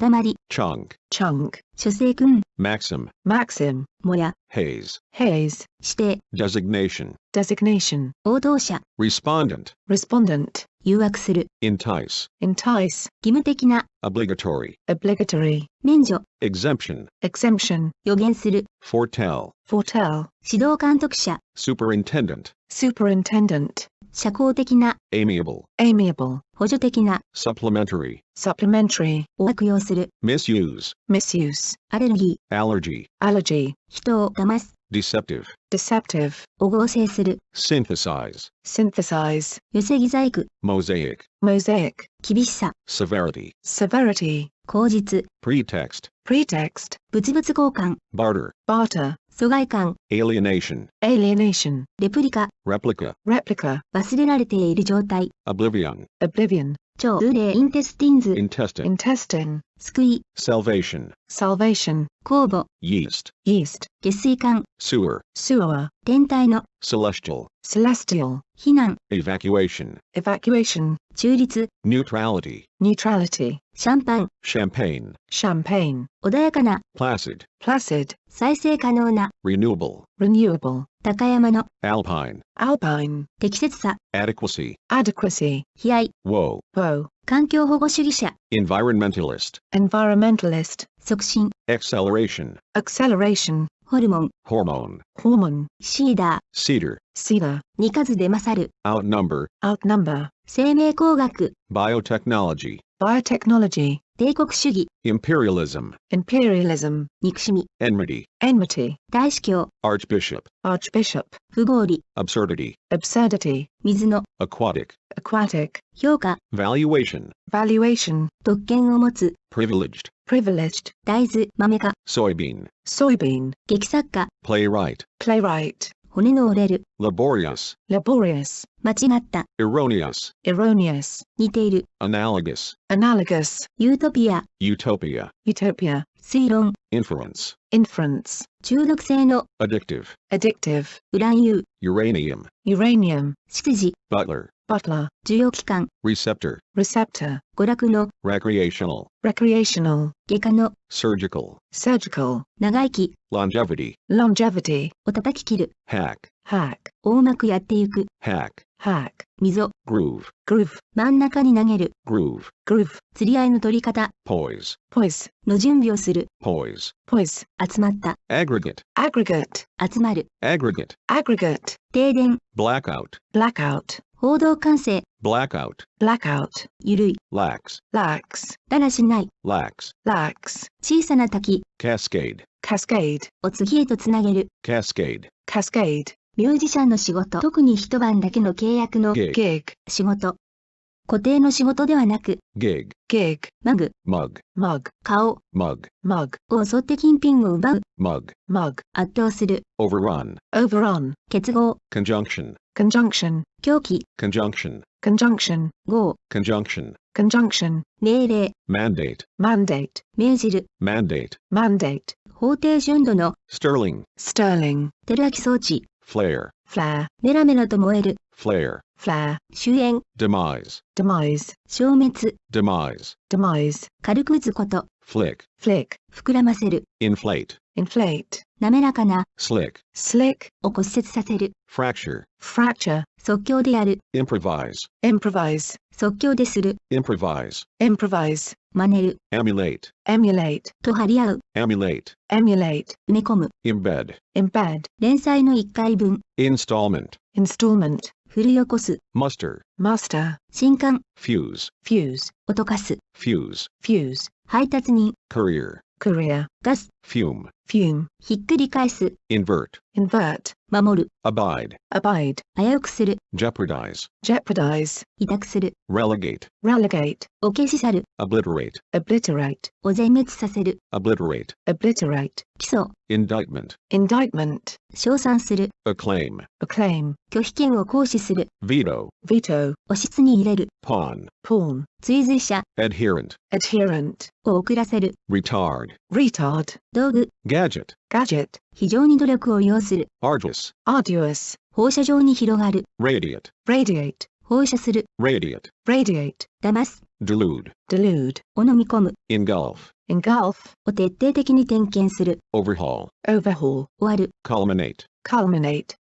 chunk, chunk, 諸生君、 maxim, maxim, もや、 haze, haze, 指定、 designation, designation, 応答者、 respondent, respondent, 誘惑する、 entice, entice, 義務的な、 obligatory, obligatory, 免除、 exemption, exemption, 予言する、 foretell, foretell, 指導監督者、 superintendent, superintendent, 社交的な、 amiable, amiable, 補助的な、 supplementary, supplementary, を悪用する、 misuse, misuse, アレルギー、 allergy, allergy, 人を騙す、 deceptive, deceptive, を合成する、 synthesize, synthesize, 寄せ木細工、 mosaic, mosaic, 厳しさ、 severity, severity, 口実、 pretext, pretext, 物々交換、 barter, barter, 疎外感、 alienation, alienation, レプリカ、 replica, replica, 忘れられている状態、 oblivion, oblivion, 超通例インテスティンズ、 intestine, intestine, 救い、 salvation, salvation, 酵母、 yeast, yeast, 下水管、 sewer, sewer, 天体の、 celestial, celestial, 避難、 evacuation, evacuation, 中立、 neutrality, neutrality, シャンパン、 champagne, champagne, 穏やかな、 placid, placid, 再生可能な、 renewable, renewable, 高山の、 alpine, alpine, 適切さ、 adequacy, adequacy, 悲哀、 woe, woe, 環境保護主義者、 environmentalist, environmentalist, 促進、 acceleration, acceleration, ホルモン、 hormone, hormone, シーダー、 cedar, cedar, に数で勝る、 outnumber, outnumber, 生命工学、 biotechnology, biotechnology, 帝国主義、 imperialism, imperialism, 憎しみ、 enmity, enmity, 大司教、 archbishop, archbishop, 不合理、 absurdity, absurdity, 水の、 aquatic, aquatic, 評価、 valuation, valuation, 特権を持つ、 privileged, privileged, 大豆、豆か、 soybean, soybean, 劇作家、 playwright, playwright, 骨の折れる、 laborious, laborious, 間違った、 erroneous, erroneous, 似ている、 analogous, analogous, ユートピア、 utopia, utopia, 推論、 inference, inference, 中毒性の、 addictive, addictive, ウラン油、 uranium, uranium, 執事、 butler, butler, 受容機関、 receptor, receptor, 娯楽の、 recreational, recreational, 外科の、 surgical, surgical, 長生き、 longevity, longevity, を叩き切る、 hack, hack, 大うまくやっていく、 hack, hack, 溝、 groove, groove, 真ん中に投げる、 groove, groove, 釣り合いの取り方、 poise, poise, の準備をする、 poise, poise, 集まった、 aggregate, aggregate, 集まる、 aggregate, aggregate, 停電、 blackout, blackout, 報道管制、 blackout, blackout, ゆるい、 lax, lax, だらしない、 lax, lax, 小さな滝、 cascade, cascade, を次へとつなげる、 cascade, cascade, ミュージシャンの仕事、特に一晩だけの契約の gig, gig, 仕事。固定の仕事ではなく、 gig, gig, マグ、 mug, mug, 顔 mug, mug, を襲って金品を奪う、 mug, mug, 圧倒する、 overrun, overrun, 結合、 conjunction, conjunction, 狂気、 conjunction, conjunction, 合、 conjunction, conjunction, 命令、 mandate, mandate, 命じる、 mandate, mandate, 法定純度の sterling, sterling, テルアキ装置、 flare, flare, メラメラと燃える、flare, flare, 終焉、 demise, demise, 消滅、 demise, demise, 軽く打つこと、 flick, flick, 膨らませる、 inflate, inflate, 滑らかな、 slick, slick, を骨折させる、 fracture, fracture, 即興でやる、 improvise, improvise, 即興でする、 improvise, improvise, 真似る、 emulate, emulate, と張り合う、 emulate, emulate, 埋め込む、 embed, embed, 連載の1回分、 installment, installment, 振り起こす、 muster, muster, 新刊、 fuse, fuse, を溶かす、 fuse, fuse, 配達人、 courier, courier, ガス、 fume, fume, ひっくり返す、 invert, invert, 守る、 abide, abide, 危うくする、 jeopardize, jeopardize, 委託する、 relegate, relegate, を消し去る、 obliterate, obliterate, を全滅させる、 obliterate, obliterate, 起訴、 indictment, indictment, 称賛する、 acclaim, acclaim, 拒否権を行使する、 veto, veto, 押しつに入れる、 pawn, pawn, 追随者 adherent, adherent, を遅らせる、 retard, retard, 道具、 gadget, gadget, 非常に努力を要する、 arduous, arduous, 放射状に広がる、 radiate, radiate, 放射する、 radiate, radiate, 騙す、 delude, delude, を飲み込む、 engulf, engulf, を徹底的に点検する、 overhaul, overhaul, 終わる、 culminate, culminate,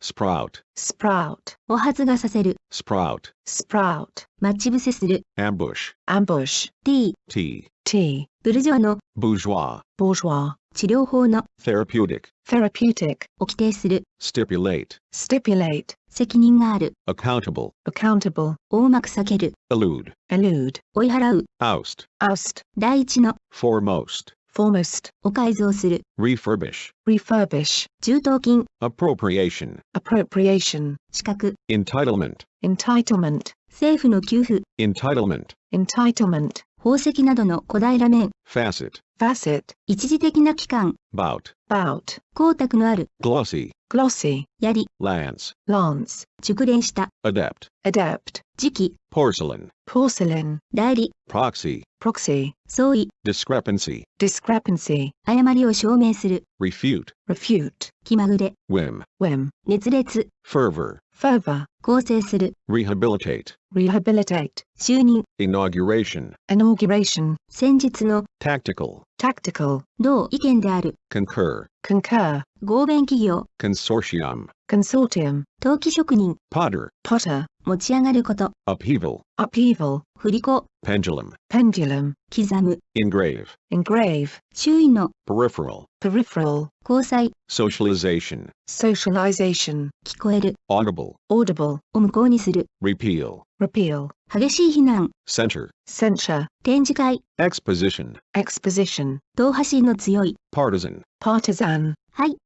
sprout, sprout, を発芽させる、 sprout, sprout, 待ち伏せする、 ambush, ambush, T、 t, T, ブルジョアの bourgeois, bourgeois, 治療法の therapeutic, therapeutic, を規定する、 stipulate, stipulate, 責任がある、 accountable, accountable, をうまく避ける、 elude, elude, 追い払う、 oust, oust, 第一の foremost, foremost, を改造する、 refurbish, refurbish, 充当金、 appropriation, appropriation, 資格、 entitlement, entitlement, 政府の給付、 entitlement, entitlement, 宝石などの小平面、 facet, facet, 一時的な期間、 bout, bout, 光沢のある、 glossy, glossy, 槍、 lance, lance, 熟練した、 adept, adept, 時期、 porcelain, porcelain, 代理、 proxy, proxy, 相違、 discrepancy, discrepancy, 誤りを証明する、 refute, refute, 気まぐれ、 whim, whim, 熱烈、 fervor, fervor, 構成する、 rehabilitate, rehabilitate, 就任、 inauguration, inauguration, 先日の、 tactical, tactical, 同意見である、 concur, concur, 合弁企業、 consortium, consortium, 陶器職人、 potter, potter, 持ち上がること、 upheaval, upheaval, 振り子、 pendulum, pendulum, 刻む、 engrave, engrave, 周囲の、 peripheral, peripheral, 交際、 socialization, socialization, 聞こえる、 audible, audible, を無効にする、 repeal, repeal, 激しい非難、 censure, censure, 展示会、 exposition, exposition, 党派心の強い、 partisan, partisan, はい、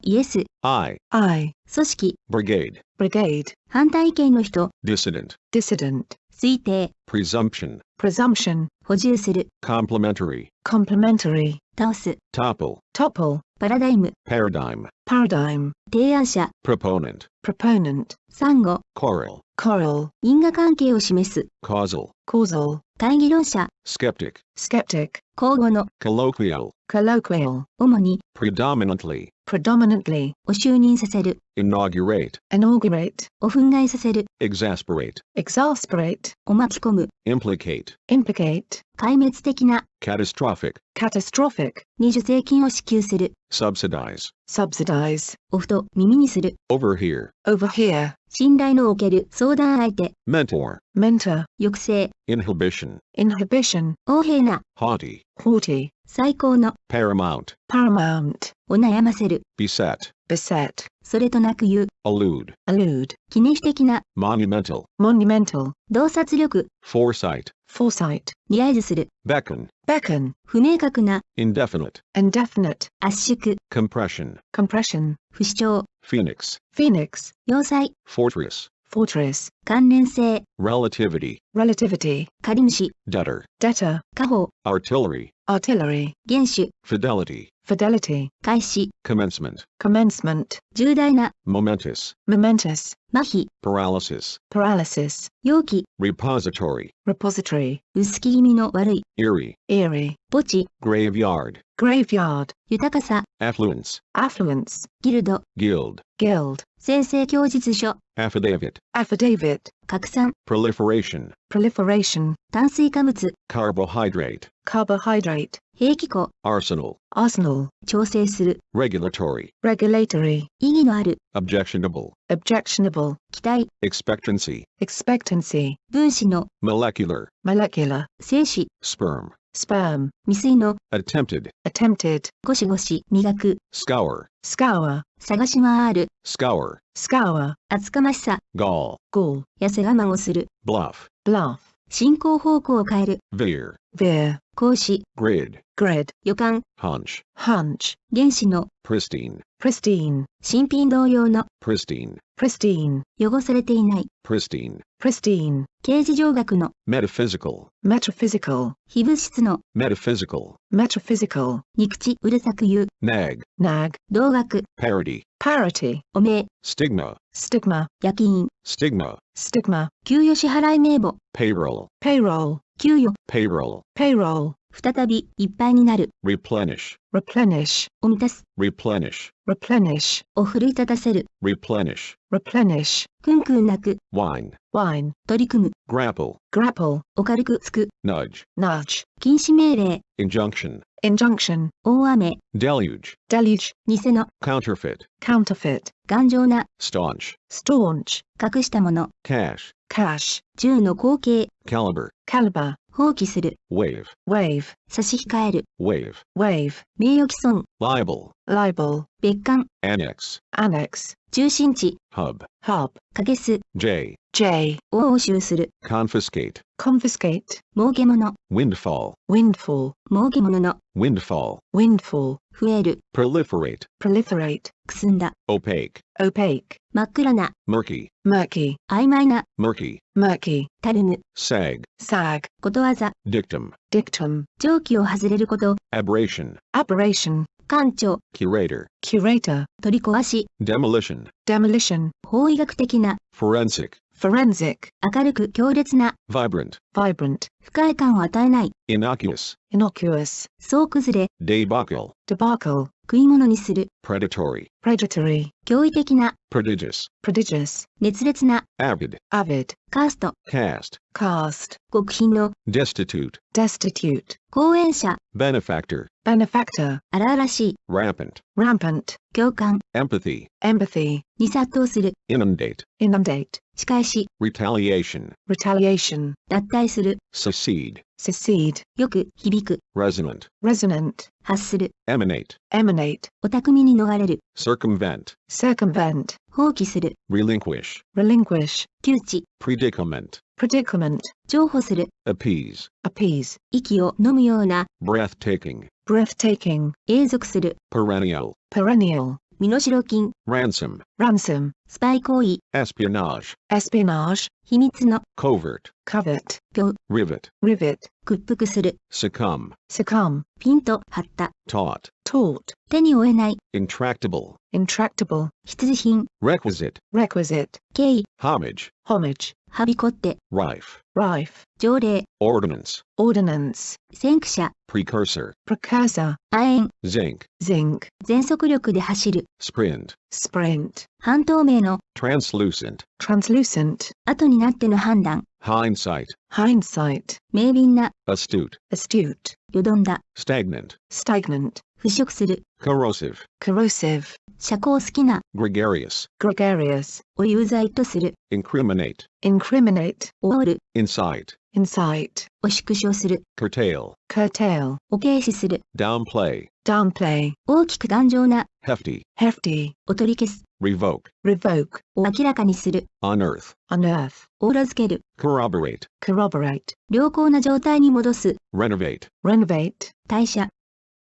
イエス、 I, I, 組織、 brigade, brigade, 反対意見の人、 dissident, dissident, 推定、 presumption, presumption, 補充する、 complementary, complementary, 倒す、 topple, topple, パラダイム、 paradigm, paradigm, 提案者、 proponent, proponent, サンゴ、 choral, choral, 因果関係を示す、 causal, causal, 会議論者、 skeptic, skeptic, 交互の、 colloquial, colloquial, 主に、 predominantly, predominantly, を就任させる、 inaugurate, inaugurate, を憤慨させる、 exasperate, exasperate, を巻き込む、 implicate, implicate, 壊滅的な、 catastrophic, catastrophic, に助成金を支給する、 subsidize, subsidize, オフと耳にする、 overhear, overhear, 信頼のおける相談相手、 mentor, mentor, 抑制、 inhibition, inhibition, 横柄な、 haughty, haughty, 最高の、 paramount, paramount, を悩ませる、 beset, beset, それとなく言う、 allude, allude, 記念碑的な、 monumental, monumental, 洞察力、 foresight, foresight, に合図する、 beckon, beckon, 不明確な、 indefinite, indefinite, 圧縮、 compression, compression, 不死鳥、 phoenix, phoenix, 要塞、 fortress, fortress, 関連性、 relativity, relativity, 借り主、 debtor, debtor, 家宝、 artillery, artillery, 原種、 fidelity, fidelity, 開始、 commencement, commencement, 重大な、 momentous, momentous, 麻痺、 paralysis, paralysis, 容器、 repository, repository, 薄気味の悪い、 eerie, eerie, 墓地、 graveyard, graveyard, 豊かさ、 affluence, affluence, ギルド、 guild, guild, 宣誓供述書、 affidavit, affidavit, 拡散、 proliferation, proliferation, 炭水化物、 carbohydrate, carbohydrate, 兵器庫、 arsenal, arsenal, 調整する、 regulatory, regulatory, 意義のある、 objectionable, objectionable, 期待、 expectancy, expectancy, 分子の、 molecular, molecular, 精子、 sperm, sperm, 未遂の、 attempted, attempted, ゴシゴシ、磨く、 scour, scour, 探し回る、 scour, scour, 厚かましさ、 gall, gall, 痩せ我慢をする、 bluff, bluff, 進行方向を変える、 veer, veer, 格子、 grid, grid, 予感、 hunch, hunch, 原子の、 pristine, pristine, 新品同様の、 pristine, pristine, 汚されていない、 pristine, pristine, 形而上学の、 metaphysical, metaphysical, 非物質の、 metaphysical, metaphysical, 肉地、うるさく言う、 nag, nag, 同学、 parody, parity, 汚名、 stigma, stigma, 夜勤、 stigma, stigma, 給与支払い名簿、 payroll, payroll, 給与、 payroll, payroll, 再び、いっぱいになる、 replenish, replenish, を満たす、 replenish, replenish, を奮い立たせる、 replenish, replenish, くんくん泣く、 wine, wine, 取り組む、 grapple, grapple, お軽くつく、 nudge, nudge, 禁止命令、 injunction, injunction, 大雨、 deluge, deluge, 偽の、 counterfeit, counterfeit, 頑丈な、 staunch, staunch, 隠したもの、 cash, cash, 銃の口径、 caliber, caliber, 放棄する、 wave, wave, 差し控える、 wave, wave, 名誉毀損、 liable, libel, 別館、 annex, annex, 中心地、 hub, hub, かけす、 j, j, を押収する、 confiscate, confiscate, 儲け物、 windfall, windfall, 儲け物の、 windfall, windfall, 増える、 proliferate, proliferate, くすんだ、 opaque, opaque, 真っ暗な、 murky, murky, 曖昧な、 murky, murky, たるむ、 sag, sag, ことわざ、 dictum, dictum, 常軌を外れること、 aberration, aberration, 官庁、 curator, curator, 取り壊し、 demolition, demolition, 法医学的な、 forensic, forensic, 明るく強烈な、 vibrant, vibrant, 不快感を与えない、 innocuous, innocuous, 総崩れ、 debacle, debacle, 食い物にする、 predatory, predatory, 驚異的な、 prodigious, prodigious, 熱烈な、 avid, avid, カースト、 cast, cast, 極貧の、 destitute, destitute, 講演者、 benefactor, benefactor, 荒々しい、 rampant, rampant, 共感、 empathy, empathy, に殺到する、 inundate, inundate, 仕返し、 retaliation, retaliation, 脱退する、 secede, secede, よく響く、 resonant, resonant, 発する、 emanate, emanate, お巧みに逃れる、 circumvent, circumvent, 放棄する、 relinquish, relinquish, 窮地、 predicament, predicament, 譲歩する、 appease, appease, 息を飲むような、 breathtaking, breathtaking, 永続する、 perennial, perennial, 身代金、 ransom, ransom, スパイ行為、 espionage, espionage, 秘密の、 covert, covert, 今日、 rivet, rivet, 屈服する、 succumb, succumb, ピンと張った、 taught, taught, 手に負えない、 intractable, intractable, 必需品、 requisite, requisite, 敬意、 homage, homage, はびこって、 rife, rife, 条例、 ordinance, ordinance, 先駆者、 precursor, precursor, 亜鉛、 zinc, zinc, 全速力で走る、 sprint, sprint, 半透明の、 translucent, translucent, 後になっての判断、 hindsight, hindsight, 明敏な、 astute, astute, よどんだ、 stagnant, stagnant, 腐食する、 corrosive, corrosive, 社交好きな、 gregarious, gregarious, を有罪とする、 incriminate, incriminate, 煽る、 incite, incite, を縮小する、 curtail, curtail, を軽視する、 downplay, downplay, 大きく頑丈な、 hefty, hefty, を取り消す、 revoke, revoke, を明らかにする、 unearth, unearth, を裏付ける、 corroborate, corroborate, 良好な状態に戻す、 renovate, renovate, 代謝、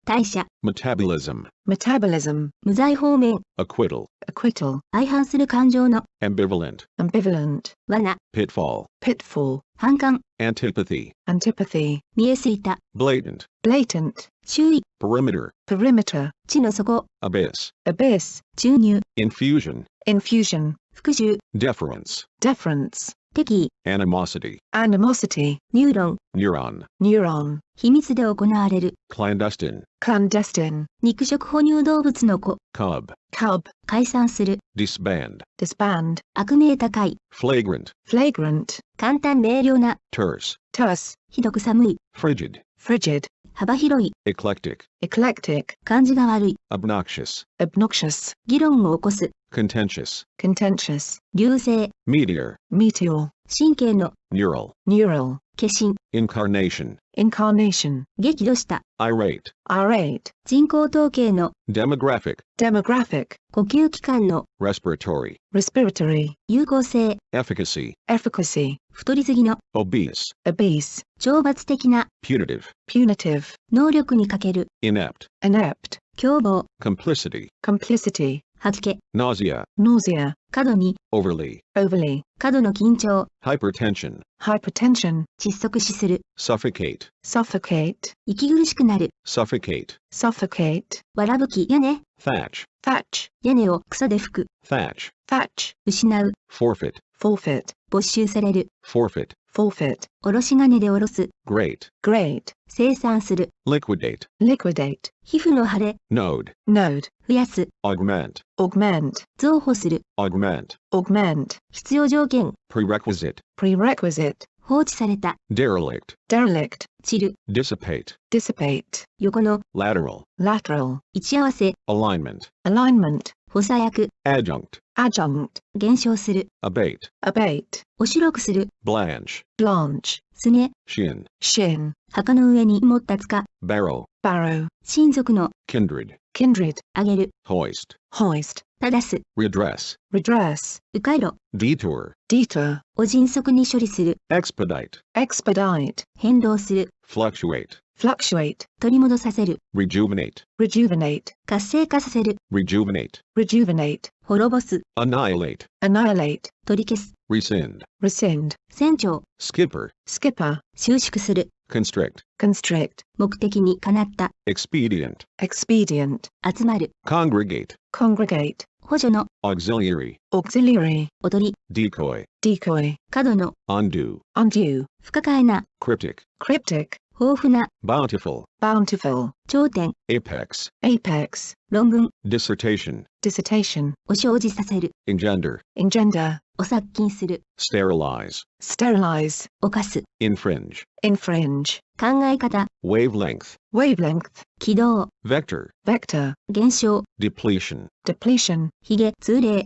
代謝、metabolism, metabolism, 無罪方面、acquittal, acquittal, 相反する感情の、ambivalent, ambivalent, 罠、 pitfall, pitfall, 反感、 antipathy, antipathy, 見えすいた、 blatant, blatant, 周囲、 perimeter, perimeter, 地の底、 abyss, abyss, 注入、 infusion, infusion, 復讐、 deference, deference, 敵意、 animosity, animosity, ニューロン、 neuron, neuron, 秘密で行われる、 clandestine, clandestine, 肉食哺乳動物の子、 cub, cub, 解散する、 disband, disband, 悪名高い、 flagrant, flagrant, 簡単明瞭な、 terse, terse, ひどく寒い、 frigid, frigid, 幅広い、 eclectic, eclectic, 感じが悪い、 obnoxious, obnoxious, 議論を起こす、 contentious, contentious, 流星、 meteor, meteor, 神経の、 neural, neural, 化身、 incarnation, incarnation, 激怒した、 irate, irate, 人口統計の、 demographic, demographic, 呼吸器官の、 respiratory, respiratory, 有効性、 efficacy, efficacy, 太りすぎの、 obese, obese, 懲罰的な、 punitive, punitive, 能力に欠ける、 inept, inept, 凶暴、 complicity, complicity, 吐き気、 nausea, nausea, 過度に、 overly, overly, 過度の緊張、 hypertension, hypertension, 窒息死する、 suffocate, suffocate, 息苦しくなる、 suffocate, suffocate, わらぶき、屋根、 thatch, thatch, 屋根を草で拭く、 thatch, thatch, 失う、 forfeit, forfeit, 没収される、 forfeit, forfeit, おろし金でおろす、 great, grate, 生産する、 liquidate, liquidate, 皮膚の腫れ、 node, node, 増やす、 augment, augment, 増補する、 augment, augment, 必要条件、 prerequisite, prerequisite, 放置された、 derelict, derelict, 散る、 dissipate, dissipate, 横の、 lateral, lateral, 位置合わせ、 alignment, alignment, 補佐役、 adjunct, adjunct, 減少する、 abate, abate, お白くする、 blanch, blanch, すね、 shin, shin, 墓の上に持ったつか、 barrow, barrow, 親族の、 kindred, kindred, あげる、 hoist, hoist, 正す、 redress, redress, 迂回路、 detour, detour, を迅速に処理する、 expedite, expedite, 変動する、 fluctuate, fluctuate, 取り戻させる、 rejuvenate, rejuvenate, 活性化させる、 rejuvenate, rejuvenate, 滅ぼす、 annihilate, annihilate, 取り消す、 rescind, rescind, 船長、 skipper, skipper, 収縮する、 constrict, constrict, 目的にかなった、 expedient, expedient, 集まる、 congregate, congregate, 補助の、 auxiliary, auxiliary, 踊り、 decoy, decoy, 過度の、 undo, undue, 不可解な、 cryptic, cryptic, 豊富な、 bountiful, bountiful, 頂点、 apex, apex, 論文、 dissertation, dissertation, を生じさせる、 engender, engender, を殺菌する、 sterilize, sterilize, 犯す、 infringe, infringe, 考え方、 wavelength, wavelength, 軌道、 vector, vector, 減少、 depletion, depletion, ヒゲ、通例、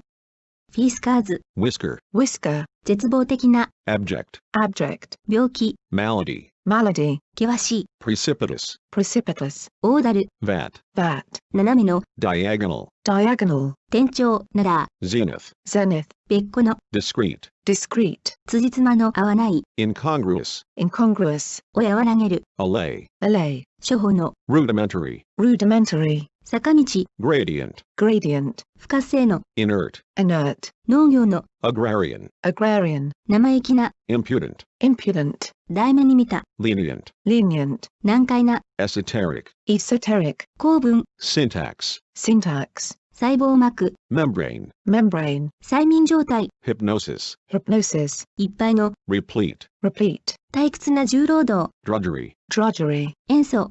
フィースカーズ、 whisker, whisker, 絶望的な、 abject, abject, 病気、 malady, malady, 険しい、 precipitous, precipitous, オーダル、 vat, vat, 斜めの、 diagonal, diagonal, 天頂、なら、 zenith, zenith, 別個の、 discrete, discrete, 辻褄の合わない、 incongruous, incongruous, を和らげる、 allay, allay, 初歩の、 rudimentary, rudimentary, 坂道、 gradient, gradient, 不活性の、 inert, inert, 農業の、 agrarian, agrarian, 生意気な、 impudent, impudent, 題目に見た、 lenient, lenient, 難解な、 esoteric, esoteric, 構文、 syntax, syntax, 細胞膜、 membrane, membrane, 催眠状態、 hypnosis, hypnosis, いっぱいの、 replete, replete, 退屈な重労働、 drudgery, drudgery, 塩素、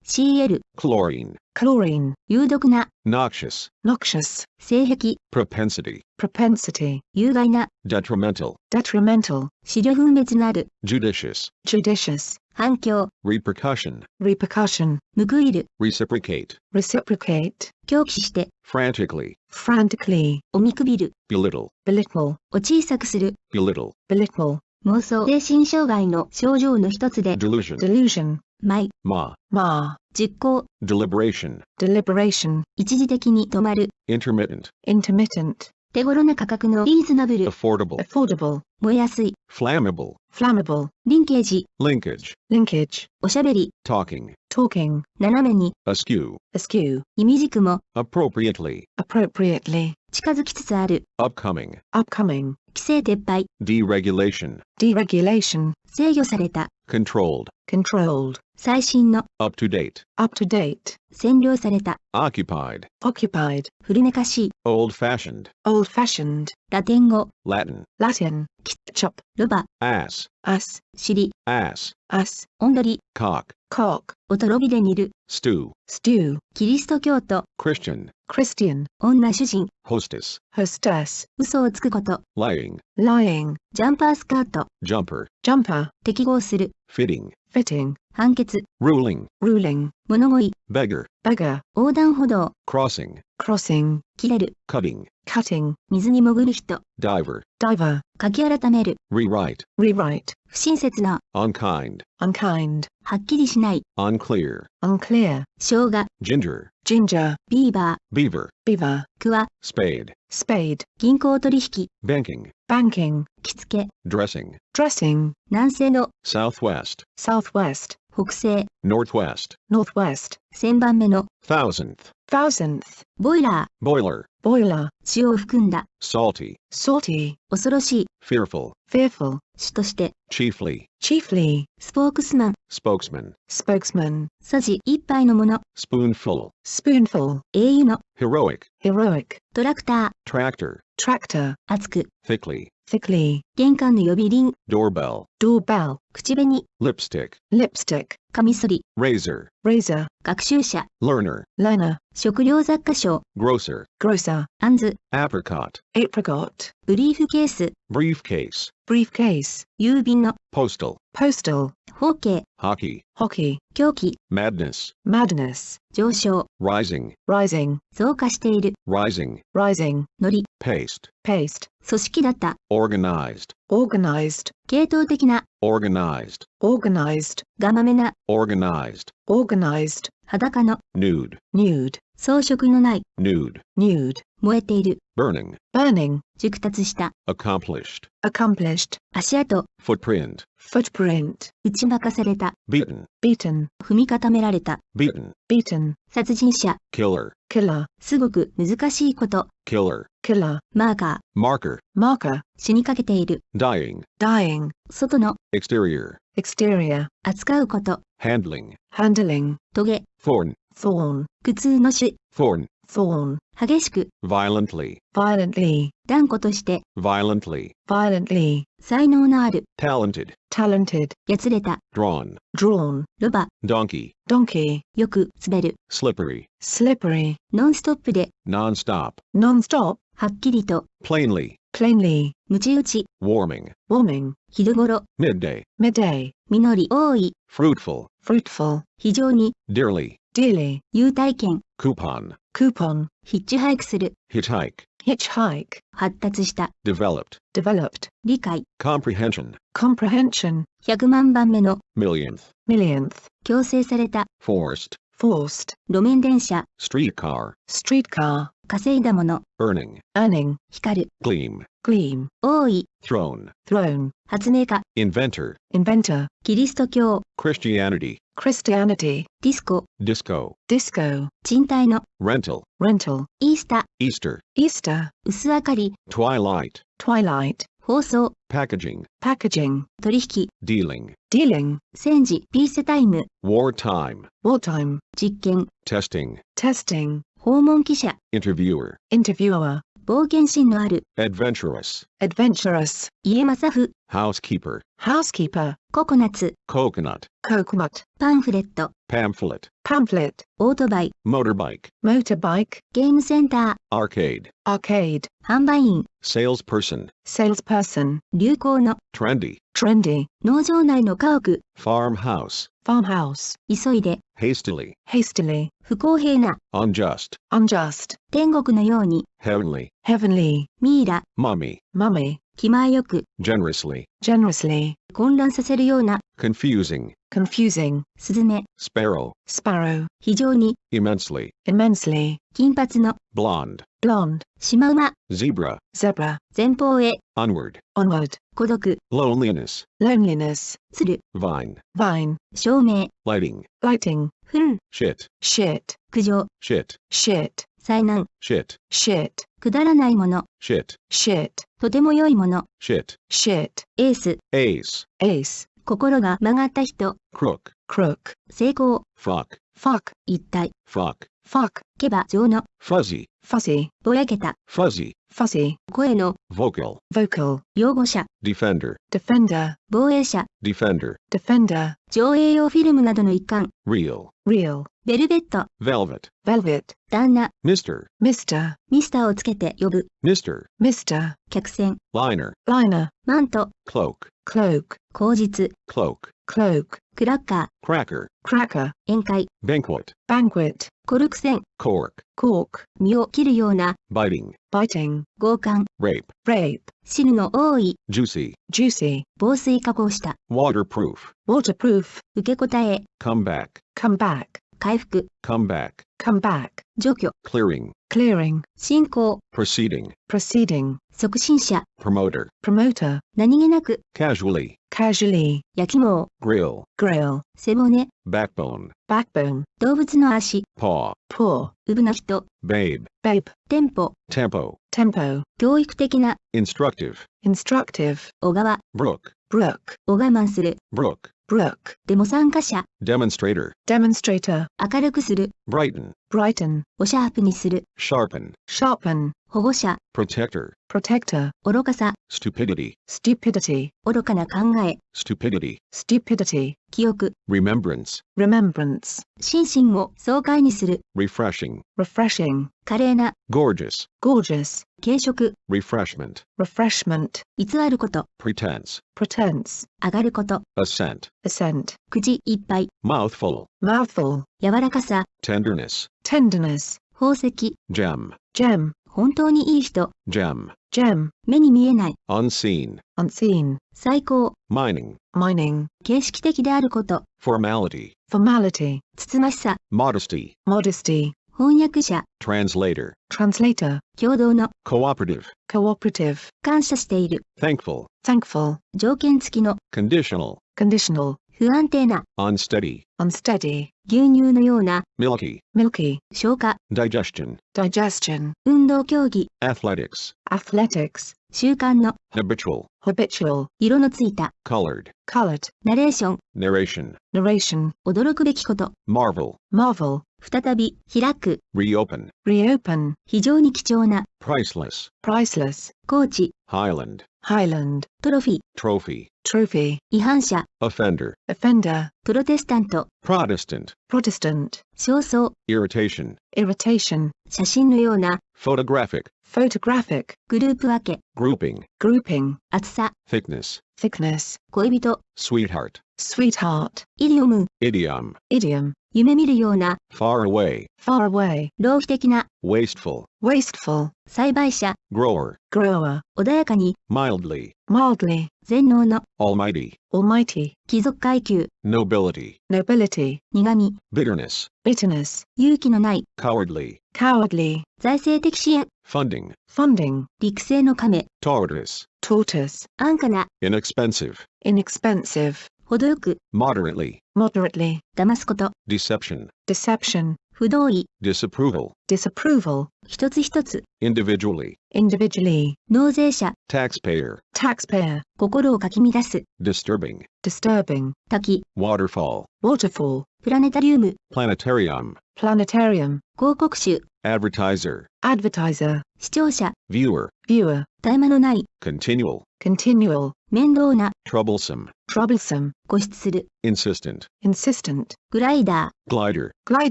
CL、 chlorine, chlorine, 有毒な、 noxious, noxious, 性癖、 propensity, propensity, 有害な、 detrimental, detrimental, 資料分別のある、 judicious, judicious, 反響、 repercussion, repercussion, 報いる、 reciprocate, reciprocate, 狂気して、 frantically, frantically, お見くびる、 belittle, belittle, を小さくする、 belittle, belittle, 妄想、精神障害の症状の一つで、 delusion, delusion, 毎、 ma, mar, 実行、 deliberation, deliberation, 一時的に止まる、 intermittent, intermittent, 手頃な価格のリーズナブル、 affordable, affordable, 燃えやすい、 flammable, flammable, リンケージ、 linkage, linkage, おしゃべり、 talking, talking, 斜めに、 askew, askew, 意味軸も、 appropriately, appropriately, 近づきつつある、 upcoming, upcoming, 規制撤廃、 deregulation, deregulation, 制御された、 controlled, controlled, 最新の、 up to date, up to date, 占領された、 occupied, occupied, 古めかしい、 old fashioned, old fashioned, ラテン語、 Latin, Latin, ketchup, ロバ、 ass, ass, 尻、 ass, ass, おんどり、 cock, cock, おとろびで煮る、 stew, stew, キリスト教徒、 Christian, Christian, 女主人、 hostess, hostess, 嘘をつくこと、 lying, lying, ジャンパースカート、 jumper, jumper, 適合する、 fitting, fitting, 判決、 ruling, ruling, 物乞い、 beggar, beggar, 横断歩道、 crossing, crossing, 切れる、 cutting, cutting, 水に潜る人、 diver, diver, 書き改める、 rewrite, rewrite, 不親切な、 unkind, unkind, はっきりしない、 unclear, unclear, 生姜、 ginger, ginger, ビーバ beaver, beaver, ー、クワ、 spade, spade, 銀行取引、 banking, banking, 着付け、 dressing, dressing, 南西の、 southwest, southwest, 北西、 northwest, northwest, 1000番目の、 thousandth, thousandth, ボイラ boiler, boiler, ー、塩を含んだ、 salty, salty, 恐ろしい、 fearful, fearful, 主として、 chiefly, chiefly, スポークスマン、 spokesman, spokesman, さじ一杯のもの、 spoonful, spoonful, 英雄の、 heroic, heroic, トラクタ tractor, tractor, ー、厚く、 thickly, thickly, 玄関の呼び鈴、 doorbell, doorbell, 口紅、 lipstick, lipstick, カミソリ、 razor, razor, 学習者、 learner, learner, 食料雑貨商、 grocer, grocer, アンズ、 apricot, apricot, ブリーフケース、 briefcase, briefcase, 郵便の、 postal, postal, 包茎、 hockey, hockey, 狂気、 madness, madness, 上昇、 rising, rising, 増加している、 rising, rising, ノリ、 paste, paste, 組織だった、 organized, organized, 系統的な、 organized, organized, がまめな、 organized, organized, 裸の、 nude, nude, 装飾のない、 nude, nude, 燃えている、 burning, burning, 熟達した、 accomplished, accomplished, 足跡、 footprint, footprint, 打ち負かされた、 beaten, beaten, 踏み固められた、 beaten, beaten, 殺人者、 killer, killer, すごく難しいこと、 killer, killer, マーカー、 marker, marker, 死にかけている、 dying, dying, 外の、 exterior, exterior, 扱うこと、 handling, handling, トゲ、 thorn, thorn, 苦痛の種、 thorn, thorn, 激しく、 violently, violently, 断固として、 violently, violently, 才能のある、 talented, talented, やつれた、 drawn, drawn, ロバ、 donkey, donkey, よく滑る、 slippery, slippery, ノンストップで、 non-stop, non-stop, はっきりと、 plainly, plainly, ムチ打ち、 warming, warming, 昼頃、 midday, midday, 実り多い、 fruitful, fruitful, 非常に、 dearly, dearly, 優待券、 coupon, coupon, ヒッチハイクする、 hitchhike, hitchhike, 発達した、 developed, developed, 理解、 comprehension, comprehension, 100万番目の、 millionth, millionth, 強制された、 forced, forced, 路面電車、 streetcar, streetcar, 稼いだもの、 earning, earning, 光る、 gleam, gleam, 多い、 throne, throne, 発明家、 inventor, inventor, キリスト教、 Christianity, Christianity, ディスコ、 disco, disco, 賃貸の、 rental, rental, イースタ、 Easter, Easter, 薄明かり、 twilight, twilight, 放送、 packaging, packaging, 取引、 dealing, dealing, 戦時、ピースタイム、 wartime, wartime, 実験、 testing, testing, 訪問記者、 interviewer, interviewer, 冒険心のある、 adventurous, adventurous, 家政婦、 housekeeper, housekeeper, ココナッツ、 coconut, coconut, パンフレット、 pamphlet, pamphlet, オートバイ、 motorbike, motorbike, ゲームセンター、 arcade, arcade, 販売員、 salesperson, salesperson, 流行の、 trendy, trendy, 農場内の家屋、 farmhouse, farmhouse, 急いで、 hastily, hastily, 不公平な、 unjust, unjust, 天国のように、 heavenly, heavenly, ミイラ、 mummy, mummy, 気前よく、 generously, generously, 混乱させるような、 confusing, confusing, スズメ、 sparrow, sparrow, 非常に、 immensely, immensely, 金髪の、 blonde, blonde, シマウマ、 zebra, zebra, 前方へ、 onward, onward, 孤独、 loneliness, loneliness, 鶴、 vine, vine, 照明、 lighting, lighting, 糞、 shit, shit, 苦情、 shit, shit, 災難、 shit, shit, くだらないもの、 shit, shit, とても良いもの、 shit, shit, エース、 ace, ace, 心が曲がった人、 crook, crook, 成功、 fuck, fuck, 一体、 fuck, fuck, 牙上の、 fuzzy, fuzzy, ぼやけた、 fuzzy, fuzzy, 声の、 vocal, vocal, 擁護者、 defender, defender, 防衛者、 defender, defender, 上映用フィルムなどの一環、 real, real, ベルベット、 velvet, velvet, 旦那、 Mr., Mr., ミスターをつけて呼ぶ、 Mr., Mr., 客船、 liner, liner, マント、 cloak, cloak, 口実、 cloak, cloak, クラッカー、 cracker, cracker, 宴会、 banquet, banquet, コルク栓、 cork, cork, 身を切るような、 biting, biting, 強姦、 rape, rape, 汁の多い、 juicy, juicy, 防水加工した、 waterproof, waterproof, 受け答え、 come back, come back, 回復、 come back, come back, 除去、 clearing, clearing, 進行、 proceeding, proceeding, 促進者、 promoter, promoter, 何気なく、 casually, casually, 焼き毛、 grill, grill, 背骨、 backbone, backbone, 動物の足、 paw, paw, うぶな人、 babe, babe, テンポ、 tempo, tempo, 教育的な、 instructive, instructive, 小川、 brook, brook, を我慢する、 brook, brook, デモ参加者、 demonstrator, demonstrator, 明るくする、 brighten, brighten, をシャープにする、 sharpen, sharpen, 保護者、 protector, protector, 愚かさ、 stupidity, stupidity, 愚かな考え、 stupidity, stupidity, 記憶、 remembrance, remembrance, 心身を爽快にする、 refreshing, refreshing, 華麗な、 gorgeous, gorgeous, 軽食、 refreshment, refreshment, 偽ること、 pretense, pretense, 上がること、 assent, assent, 口いっぱい、 mouthful, mouthful, 柔らかさ、 tenderness, tenderness, 宝石、 gem, gem, 本当にいい人、 gem, gem, 目に見えない、 unseen, unseen, 最高、 mining, mining, 形式的であること、 formality, formality, つつましさ、 modesty, modesty, 翻訳者、 translator, translator, 共同の、 cooperative, cooperative, 感謝している、 thankful, thankful, 条件付きの、 conditional, conditional, 不安定な、 unsteady, unsteady, 牛乳のような、 milky, milky, 消化、 digestion, digestion, 運動競技、 athletics, athletics, 習慣の、 habitual, habitual, 色のついた、 colored, colored, ナレーション、 narration, narration, 驚くべきこと、 marvel, marvel, 再び、開く、 reopen, reopen, 非常に貴重な、 priceless, priceless, コーチ、 highland, highland, トロフィー、 trophy, trophy, 違反者、 offender, offender, プロテスタント、 Protestant, Protestant, 焦燥、 irritation, irritation, 写真のような、 photographic, photographic, グループ分け、 grouping, grouping, 厚さ、 thickness, thickness, 恋人、 sweetheart, sweetheart, イディオム、 idiom, idiom, 夢見るような、 far away, far away, 浪費的な、 wasteful, wasteful, 栽培者、 grower, grower, 穏やかに、 mildly, mildly, 全能の、 almighty, almighty, 貴族階級、 nobility, nobility, 苦味、 bitterness, bitterness, 勇気のない、 cowardly, cowardly, 財政的支援、 funding, funding, 陸生の亀、 tortoise, tortoise, 安価な、 inexpensive, inexpensive, 程よく、 moderately, moderately, 騙すこと、 deception, deception, 不同意、 disapproval, disapproval, 一つ一つ、 individually, individually, 納税者、 taxpayer, taxpayer, 心をかき乱す、 disturbing, disturbing, 滝、 waterfall, waterfall, プラネタリウム、 planetarium, planetarium, 広告集、 advertiser, advertiser, 視聴者、 viewer, viewer, 絶え間のない、 continual, continual, 面倒な、 troublesome, troublesome, 固執する、 insistent, insistent, グライダ glider, glider,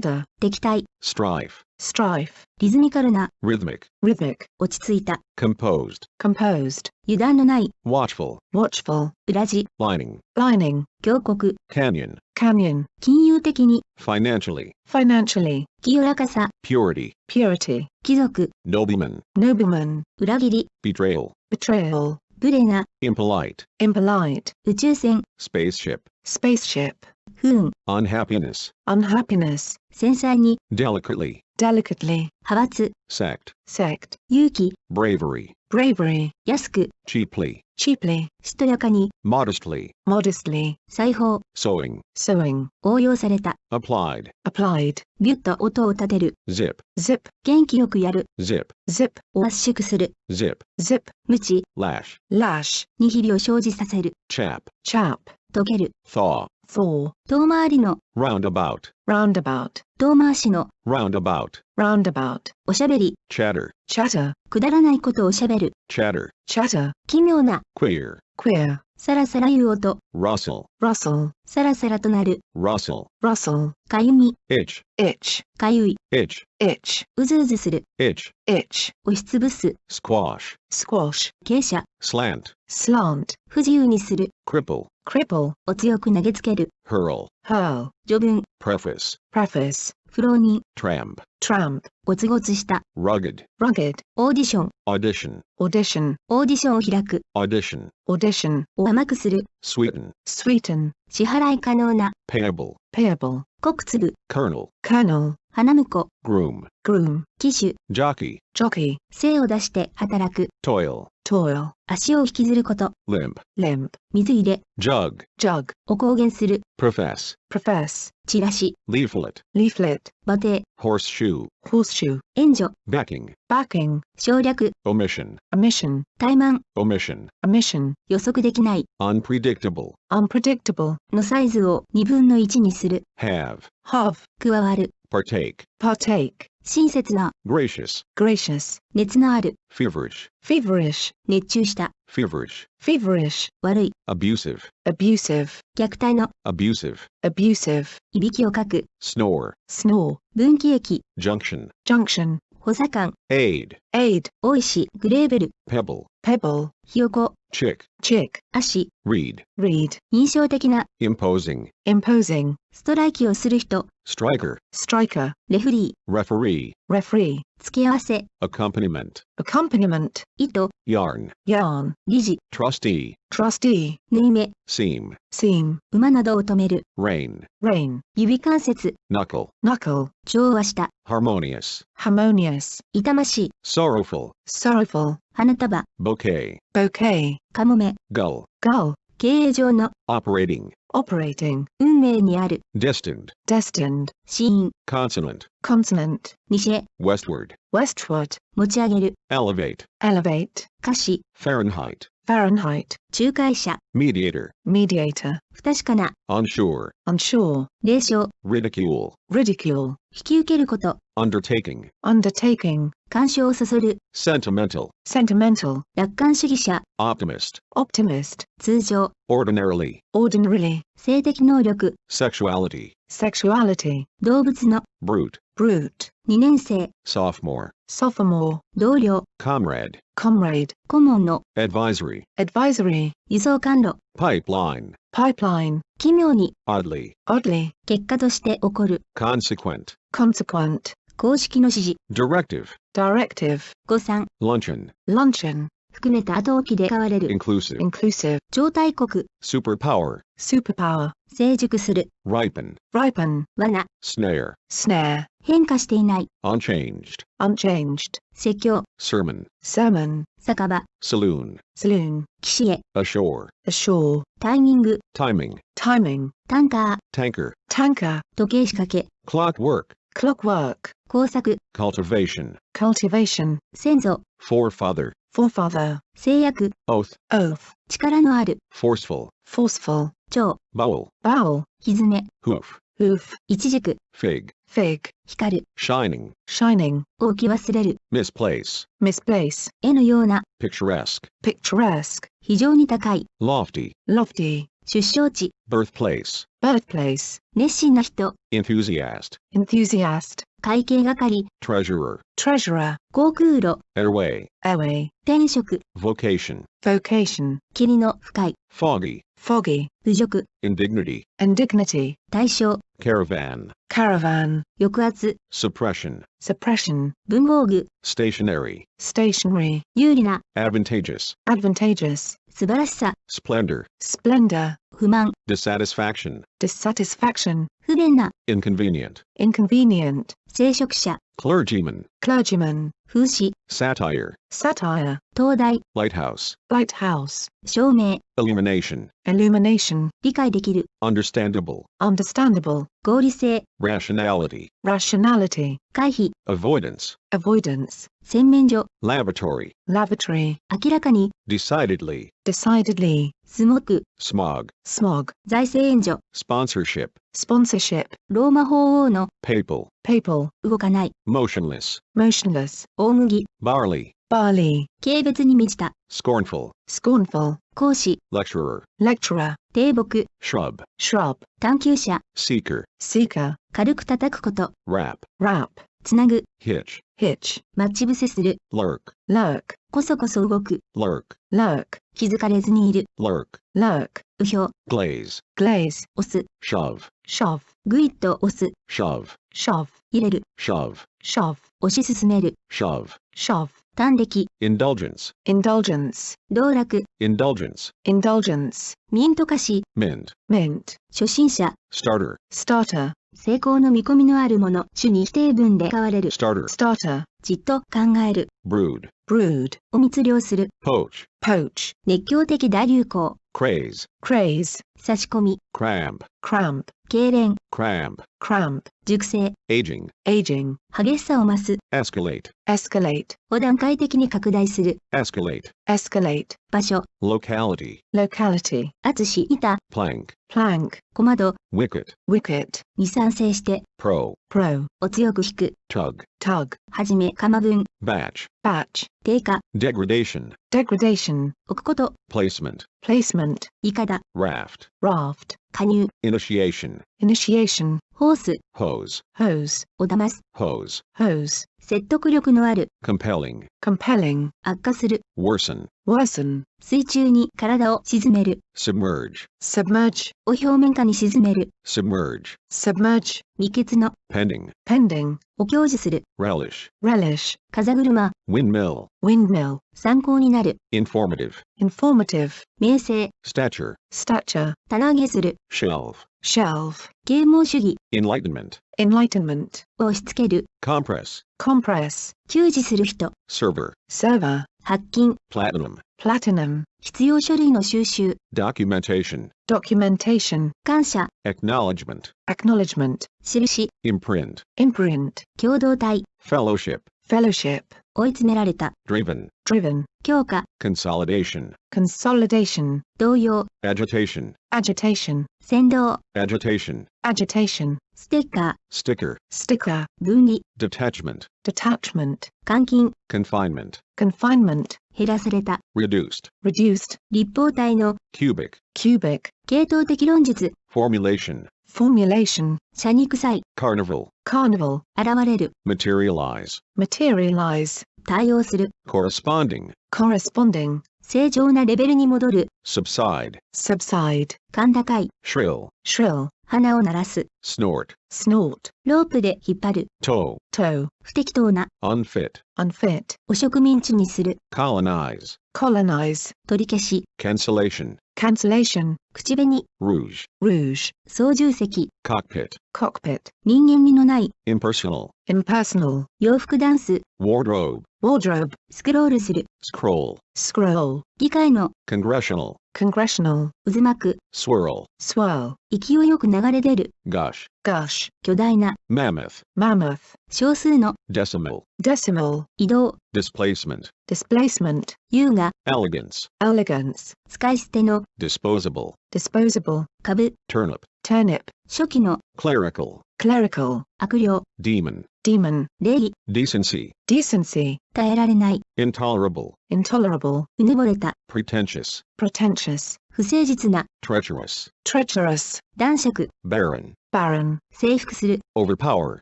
ー、敵対、 strife, strife, リズミカルな、 rhythmic, rhythmic, 落ち着いた、 composed, composed, 油断のない、 watchful, watchful, 裏地、 lining, lining, 峡谷、 canyon, canyon, 金融的に、 financially, financially, 清らかさ、 purity, purity, 貴族、 nobleman, nobleman, 裏切り、 betrayal, betrayal, 無礼な、 impolite, impolite, 宇宙船、 spaceship, spaceship, 不運、unhappiness, unhappiness, 繊細に、delicately, delicately, 派閥、sect, sect, 勇気、bravery, bravery, 安く、 cheaply, cheaply, しとやかに、 modestly, modestly, 裁縫、 sewing, sewing, 応用された、 applied, applied, ビュッと音を立てる、 zip, zip, 元気よくやる、 zip, zip, を圧縮する、 zip, zip, 無知、 lash, lash, にひびを生じさせる、 chap, chap, 溶ける、 thaw, thaw, 遠回りの、 roundabout, roundabout, 遠回しの、 roundabout, roundabout, おしゃべり、 chatter, chatter, くだらないことをしゃべる、 chatter, chatter, 奇妙な、 queer, queer, さらさら言う音、 rustle, rustle, さらさらとなる、 rustle, rustle, かゆみ、 itch, itch, かゆい、 itch, itch, うずうずする、 itch, itch, 押しつぶす、 squash, squash, 傾斜、 slant, slant, 不自由にする、 cripple, cripple, お強く投げつける、 hurl, hurl, 序文、 preface, preface, 不浪人、 tramp, tramp, ごつごつした、 rugged, rugged, オーディション、 audition, audition, オーディションを開く、 audition, audition, を甘くする、 sweeten, sweeten, 支払い可能な、 payable, payable, 穀粒、 colonel, colonel, 花婿、 groom, groom, 騎手、 jockey, jockey, 精を出して働く、 toil, toil, 足を引きずること、 limp, limp, 水入れ、 jug, jug, を公言する、 profess, profess, チラシ、 leaflet, leaflet, 馬蹄、 horseshoe, horseshoe, 援助、 backing, backing, 省略、 omission, omission, 怠慢、 omission, omission, 予測できない、 unpredictable, unpredictable, のサイズを2分の1にする、 have, have, 加わる、 partake, partake, 親切な、 gracious, gracious, 熱のある、 feverish, feverish, 熱中した、 feverish, feverish, 悪い、 abusive, abusive, 虐待の、 abusive, abusive, いびきをかく、 snore, snore, 分岐駅、 junction, junction, 補佐官、 aid, aid, 大石、グレーベル、 pebble, pebble, ひよこ、 chick, chick, 足、 reed, reed, 印象的な、 imposing, imposing, ストライキをする人、 striker, striker, レフリ referee, referee, ー、付け合わせ、 accompaniment, accompaniment, 糸、 yarn, yarn, 理事、 trustee, trustee, 縫い目、 seam, seam, 馬などを止める、 rein, rein, 指関節、 knuckle, knuckle, 調和した、 harmonious, harmonious, 痛ましい、 sorrowful, sorrowful, 花束、 bouquet, bouquet, カモメ、 gull, gull, 経営上の、 operating, operating, 運命にある、 destined, destined, 死因、 consonant, consonant, 西へ、 westward, westward, 持ち上げる、 elevate, elevate, 歌詞、 Fahrenheit, Fahrenheit, 仲介者、 mediator, mediator, 不確かな、 unsure, unsure, 霊障、 ridicule, ridicule, 引き受けること、 undertaking, undertaking, 干渉をそそる、 sentimental, sentimental, 楽観主義者、 optimist, optimist, 通常、 ordinarily, ordinarily, 性的能力、 sexuality, sexuality, 動物の、 brute, brute, 2年生、 sophomore, sophomore, 同僚、 comrade, comrade, 顧問の、 advisory, advisory, 輸送管路、 pipeline, pipeline, 奇妙に、 oddly, oddly, 結果として起こる、 consequent, consequent, 公式の指示、 directive, directive, 誤算、 luncheon, luncheon, 含めた後置きで使われる、 inclusive, inclusive, 超大国、 superpower, superpower, 成熟する、 ripen, ripen, 罠、 snare, snare, 変化していない、 unchanged, unchanged, 説教、 sermon, sermon, 酒場、 saloon, saloon, 岸へ、 ashore, ashore, タイミング、 timing, timing, タンカー、 tanker, tanker, 時計仕掛け、 clockwork, clockwork, 工作、 cultivation, cultivation, 先祖、 forefather, forefather, 制約、 oath, oath, 力のある、 forceful, forceful, 蝶、 vowel, vowel, ひめ、 hoof, hoof, 一軸、 fig, fig, 光る、 shining, shining, 置き忘れる、 misplace, misplace, 絵のような、 picturesque, picturesque, 非常に高い、 lofty, lofty, 出生地、 birthplace, birthplace, 熱心な人、 enthusiast, enthusiast, 会計係、 treasurer, treasurer, 航空路、 airway, airway, 転職、 vocation, vocation, 霧の深い、 foggy, foggy, 侮辱、 indignity, indignity, 対象、 caravan, caravan, 抑圧、 suppression, suppression, 文房具、 stationary, stationary, 有利な、 advantageous, advantageous, 素晴らしさ、 splendor, splendor, 不満、 dissatisfaction, dissatisfaction, 不便な、 inconvenient, inconvenient, 聖職者、 clergyman, clergyman, 風刺、 satire, satire, 灯台、 lighthouse, lighthouse, 照明、 illumination, illumination, 理解できる、 understandable, understandable, 合理性、 rationality, rationality, 回避、 avoidance, avoidance, 洗面所、 lavatory, lavatory, 明らかに、 decidedly, decidedly, スモーク、 smog, smog, 財政援助、 sponsorship, sponsorship, ローマ法王の、 papal, papal, 動かない、 motionless, motionless, 大麦、 barley, barley, 軽蔑に満ちた、 scornful, scornful, 講師、 lecturer, lecturer, 低木、 shrub, shrub, 探求者、 seeker, seeker, 軽く叩くこと、 rap, rap, つなぐ、 hitch, hitch, 待ち伏せする、 lurk, lurk, こそこそ動く、 lurk, lurk, 気づかれずにいる、 lurk, lurk, 右表、 glaze, glaze, 押す、 shove, shove, ぐいっと押す、 shove, shove, 入れる、 shove, shove, 押し進める、 shove, shove, 端的、 indulgence, indulgence, 道楽、 indulgence, indulgence, ミント菓子、 mint, mint, 初心者、 starter, starter, 成功の見込みのあるもの、主に否定文で使われる、 starter, starter, じっと考える、 brood, brood, を密漁する、 poach, poach, 熱狂的大流行、 craze, craze, 差し込み、 cramp, cramp, 痙攣、 cramp, cramp, 熟成、 aging, aging, 激しさを増す、 escalate, escalate, を段階的に拡大する、 escalate, escalate, 場所、 locality, locality, 淳し、板、 plank, plank, 小窓、 wicket, wicket, に賛成して、 pro, pro, を強く引く、 tug, tug, はじめ、鎌分、 batch, batch, 低下、 degradation, degradation, 置くこと、 placement, placement, いかだ、 raft, raft, 加入、 initiation, initiation, ホース、 hose, hose, を騙す、 hose, hose, 説得力のある、 compelling, compelling, 悪化する、 worsen, worsen, 水中に体を沈める、 submerge, submerge, を表面下に沈める、 submerge, submerge, 未決の、 pending, pending, を享受する、 relish, relish, 風車、 windmill, windmill, 参考になる、 informative, informative, 名声、 stature, stature, 棚上げする、 shelve, shelve, 啓蒙主義、 enlightenment, enlightenment, を押し付ける、 compress, compress, 給仕する人、 server, server, 発金、 platinum, platinum, 必要書類の収集、 documentation, documentation, 感謝、 acknowledgement, acknowledgement, 印、 imprint, imprint, 共同体、 fellowship, fellowship, 追い詰められた、 driven, driven, 強化、 consolidation, consolidation, 動揺、 agitation, agitation, 先導、 agitation, agitation, ステッカー、 sticker, sticker, 分離、 detachment, detachment, 監禁、 confinement, confinement, 減らされた、 reduced, reduced, 立方体の、 cubic, cubic, 系統的論述、 formulation, formulation, 謝肉祭、 carnival, carnival, 現れる、 materialize, materialize, 対応する、 corresponding, corresponding, 正常なレベルに戻る、 subside, subside, 甲高い、 shrill, shrill, 鼻を鳴らす、 snort, snort, ロープで引っ張る、 tow, tow, 不適当な、 unfit, unfit, 汚職民地にする、 colonize, colonize, 取り消し、 cancellation, cancellation, 口紅、 rouge, rouge, 操縦席、 cockpit, cockpit, 人間味のない、 impersonal, impersonal, 洋服ダンス、 wardrobe, wardrobe, スクロールする、 scroll, scroll, 議会の congressional, congressional, 渦巻く、 swirl, swirl, 勢いよく流れ出る、 gush, gush, 巨大な、 mammoth, mammoth, 少数の、 decimal, decimal, 移動、 displacement, displacement, 優雅、 elegance, elegance, 使い捨ての、 disposable, disposable, 株、 turnip, turnip, 初期の、 clerical, clerical, 悪霊、 demon, demon, 礼儀、 decency, decency, 耐えられない、 intolerable, intolerable, うぬぼれた、 pretentious, pretentious, 不誠実な、 treacherous, treacherous, 男爵、 barren, barren, 征服する、 overpower,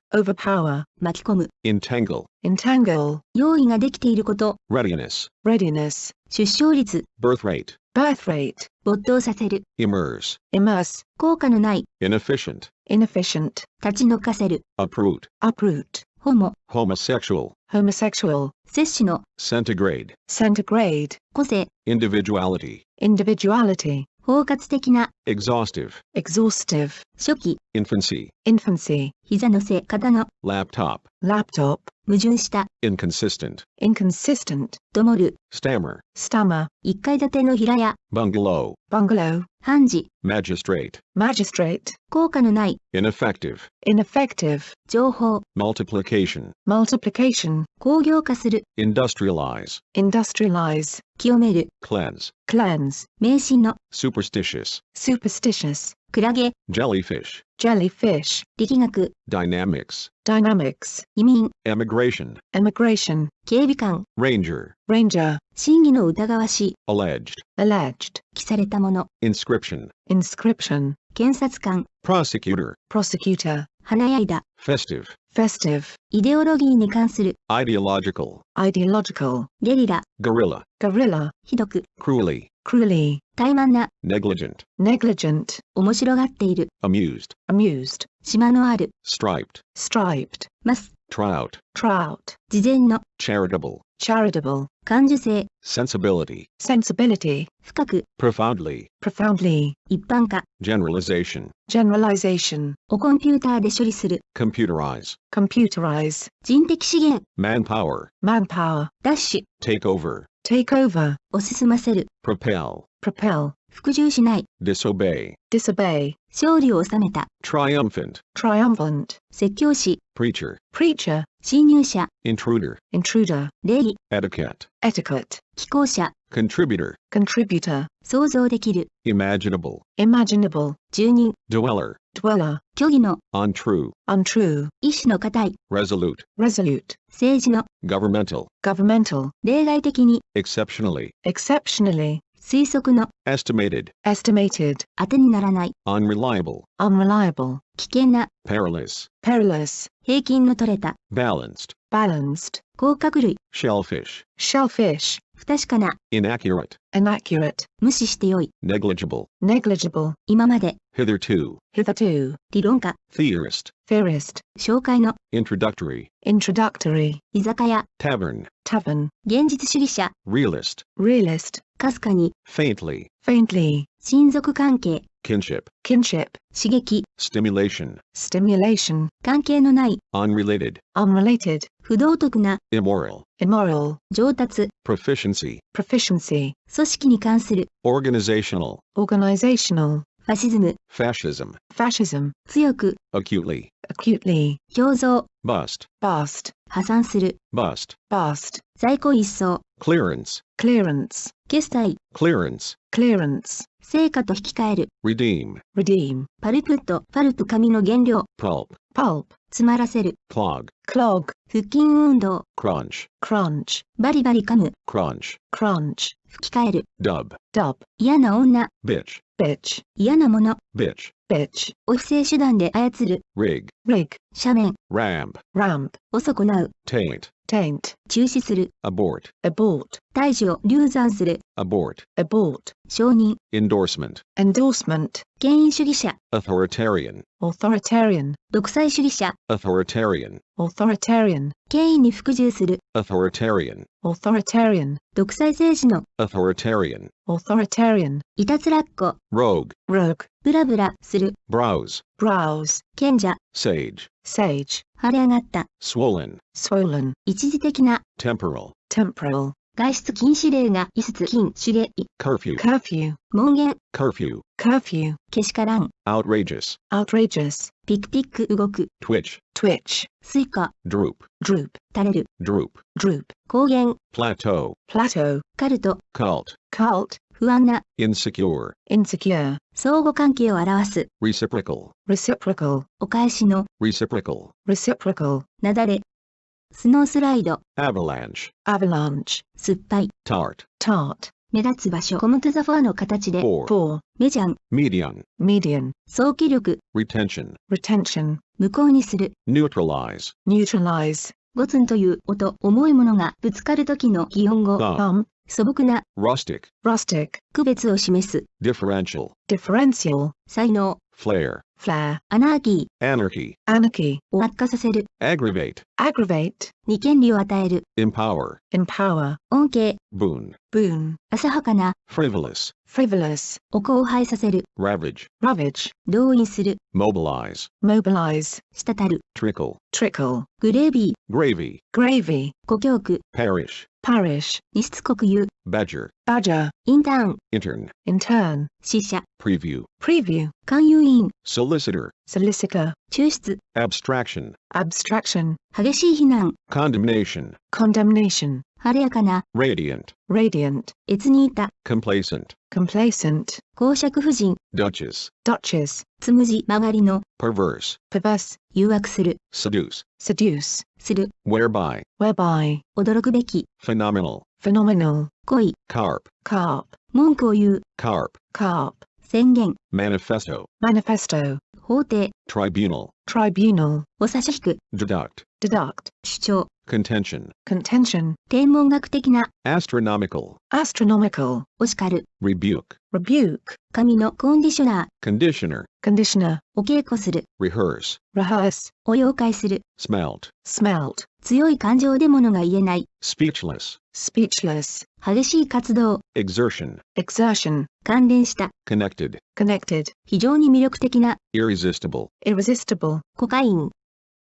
overpower, 巻き込む、 entangle, entangle, 用意ができていること、 readiness, readiness, 出生率、 birth rate, birth rate, 没頭させる、 immerse, immerse, 効果のない、 inefficient, inefficient, 立ち退かせる、 uproot, uproot, ホモ、 homosexual, homosexual, 摂氏の、 centigrade, centigrade, 個性、 individuality, individuality, 包括的な、exhaustive, exhaustive, 初期、 infancy, infancy, 膝乗せ方の、 laptop, laptop, 矛盾した、 inconsistent, inconsistent, どもる、 stammer, stammer, 一階建ての平屋、 bungalow, bungalow, 判事、 magistrate, magistrate, 効果のない、 ineffective, ineffective, 情報、 multiplication, multiplication, 工業化する、 industrialize, industrialize, 清める、 cleanse, cleanse, 迷信の、 superstitious, superstitious, クラゲ、 jellyfish, jellyfish, 力学、 dynamics, dynamics, 移民、 emigration, emigration, 警備官、 ranger, ranger, 真偽の疑わしい、 alleged, alleged, 記されたもの、 inscription, inscription, 検察官、 prosecutor, prosecutor, 華やいだ、 festive, festive, イデオロギーに関する、 ideological, ideological, ゲリラ、 guerrilla, guerrilla, ひどく、 cruelly, cruelly, 怠慢な、 negligent, negligent, 面白がっている、 amused, amused, 島のある、 striped, striped, ます、 trout, trout, 事前の、 charitable, charitable, 感受性、 sensibility, sensibility, 深く、 profoundly, profoundly, 一般化、 generalization, generalization, をコンピューターで処理する、 computerize, computerize, 人的資源、 manpower, manpower, ダッシュ、 take over, take over, を進ませる、 propel, propel, 服従しない、 disobey, disobey, 勝利を収めた、 triumphant, triumphant, 説教師、 preacher, preacher, 侵入者、 intruder, intruder, 礼儀、 etiquette, etiquette, 寄稿者、 contributor, contributor, 想像できる、 imaginable, imaginable, 住人、 dweller, dweller, 虚偽の、 untrue, untrue, 意志の固い、 resolute, resolute, 政治の、 governmental, governmental, 例外的に、 exceptionally, exceptionally, 推測の、 estimated, estimated, 当てにならない、 unreliable, unreliable, 危険な、 perilous, perilous, 平均の取れた、 balanced, balanced, 甲殻類、 shellfish, shellfish, 不確かな、 inaccurate, inaccurate, 無視してよい、 negligible, negligible, 今まで、 hitherto, hitherto, 理論家、 theorist, theorist, 紹介の、 introductory, introductory, 居酒屋、 tavern, tavern, 現実主義者、 realist, realist, かすかに、 faintly, faintly, 親族関係、 kinship, kinship, 刺激、 stimulation, stimulation, 関係のない、 unrelated, unrelated, 不道徳な、 immoral, immoral, 上達、 proficiency, proficiency, 組織に関する、 organizational, organizational, ファシズム、 fascism, fascism, 強く、 acutely, acutely, 表像、 bust, bust, 破産する、 bust, bust, 在庫一掃、 clearance, clearance, 決済、 clearance, clearance, 成果と引き換える、 redeem, redeem, パルプット、パルプ紙の原料、 pulp, pulp, 詰まらせる、 clog, clog, 腹筋運動、 crunch, crunch, バリバリ噛む、 crunch, crunch, 吹き替える、 dub, dub, 嫌な女、 bitch, bitch, 嫌なもの、 bitch, bitch, お不正手段で操る、 rig, rig, 斜面、 ram, ramp, を損なう、 taint, taint, 中止する、 abort, abort, 退治を流産する、 abort, abort, 承認、 endorsement, endorsement, 権威主義者、 authoritarian, authoritarian, 独裁主義者、 authoritarian, authoritarian, 権威に服従する、 authoritarian, authoritarian, 独裁政治の、 authoritarian, authoritarian, いたずらっ子、 rogue, rogue, ブラブラする、 browse, browse, 賢者、 sage, sage, 腫れ上がった、 swollen, swollen, 一時的な、 temporal, temporal, 外出禁止令が5つ禁止令、 curfew, curfew, 門限、 curfew, curfew, けしからん、 outrageous, outrageous, ピクピク動く、 twitch, twitch, スイカ、 droop, droop, 垂れる、 droop, droop, 高原、 plateau, plateau, カルト、 cult, cult, 不安な、 insecure, insecure, 相互関係を表す、 reciprocal, reciprocal, お返しの、 reciprocal, reciprocal, なだれ、スノースライド、 avalanche, avalanche, 酸っぱい、 tart, tart, 目立つ場所、コムトゥザフォアの形で、 for, for, メジャン、 median, median, 早期力、 retention, retention, 無効にする、 neutralize, neutralize, ゴツンという音、重いものがぶつかる時の擬音語、 thumb, 素朴な、 rustic, rustic, 区別を示す、 differential, differential, 才能、 flare, flare, アナーキ anarchy, anarchy, ーを悪化させる、 aggravate, aggravate, に権利を与える、 empower, empower, 恩恵、 boon, boon, 浅はかな、 frivolous, frivolous, を荒廃させる、 ravage, ravage, 動員する、 mobilize, mobilize, 滴る、 trickle, trickle, グレービー、 gravy, gravy, 故郷区、 parish, parish, にしつこく言う、 badger, badger, インターン、 intern, intern, 死者、 preview, preview, 勧誘員、 solicitor, solicitor, 抽出、 abstraction, abstraction, 激しい非難、 condemnation, condemnation, 晴れやかな、 radiant, radiant, 越にいた、 complacent, complacent, 公爵夫人、 duchess, duchess, つむじ曲がりの、 perverse, perverse, 誘惑する、 seduce, seduce, する、 whereby, whereby, 驚くべき、 phenomenal, phenomenal, 恋、 carp, carp, 文句を言う、 carp, carp, 宣言、 manifesto, manifesto, 法廷、 tribunal, tribunal, お差し引く、 deduct, deduct, 主張、 contention, contention, 天文学的な、 astronomical, astronomical, お叱る、 rebuke, rebuke, 神のコンディショナー、 conditioner, conditioner, お稽古する、 rehearse, rehearse, お妖怪する、 smelt, smelt, 強い感情でものが言えない、 speechless, speechless, 激しい活動、 exertion, exertion, 関連した、 connected, connected, 非常に魅力的な、 irresistible, irresistible, コカイン。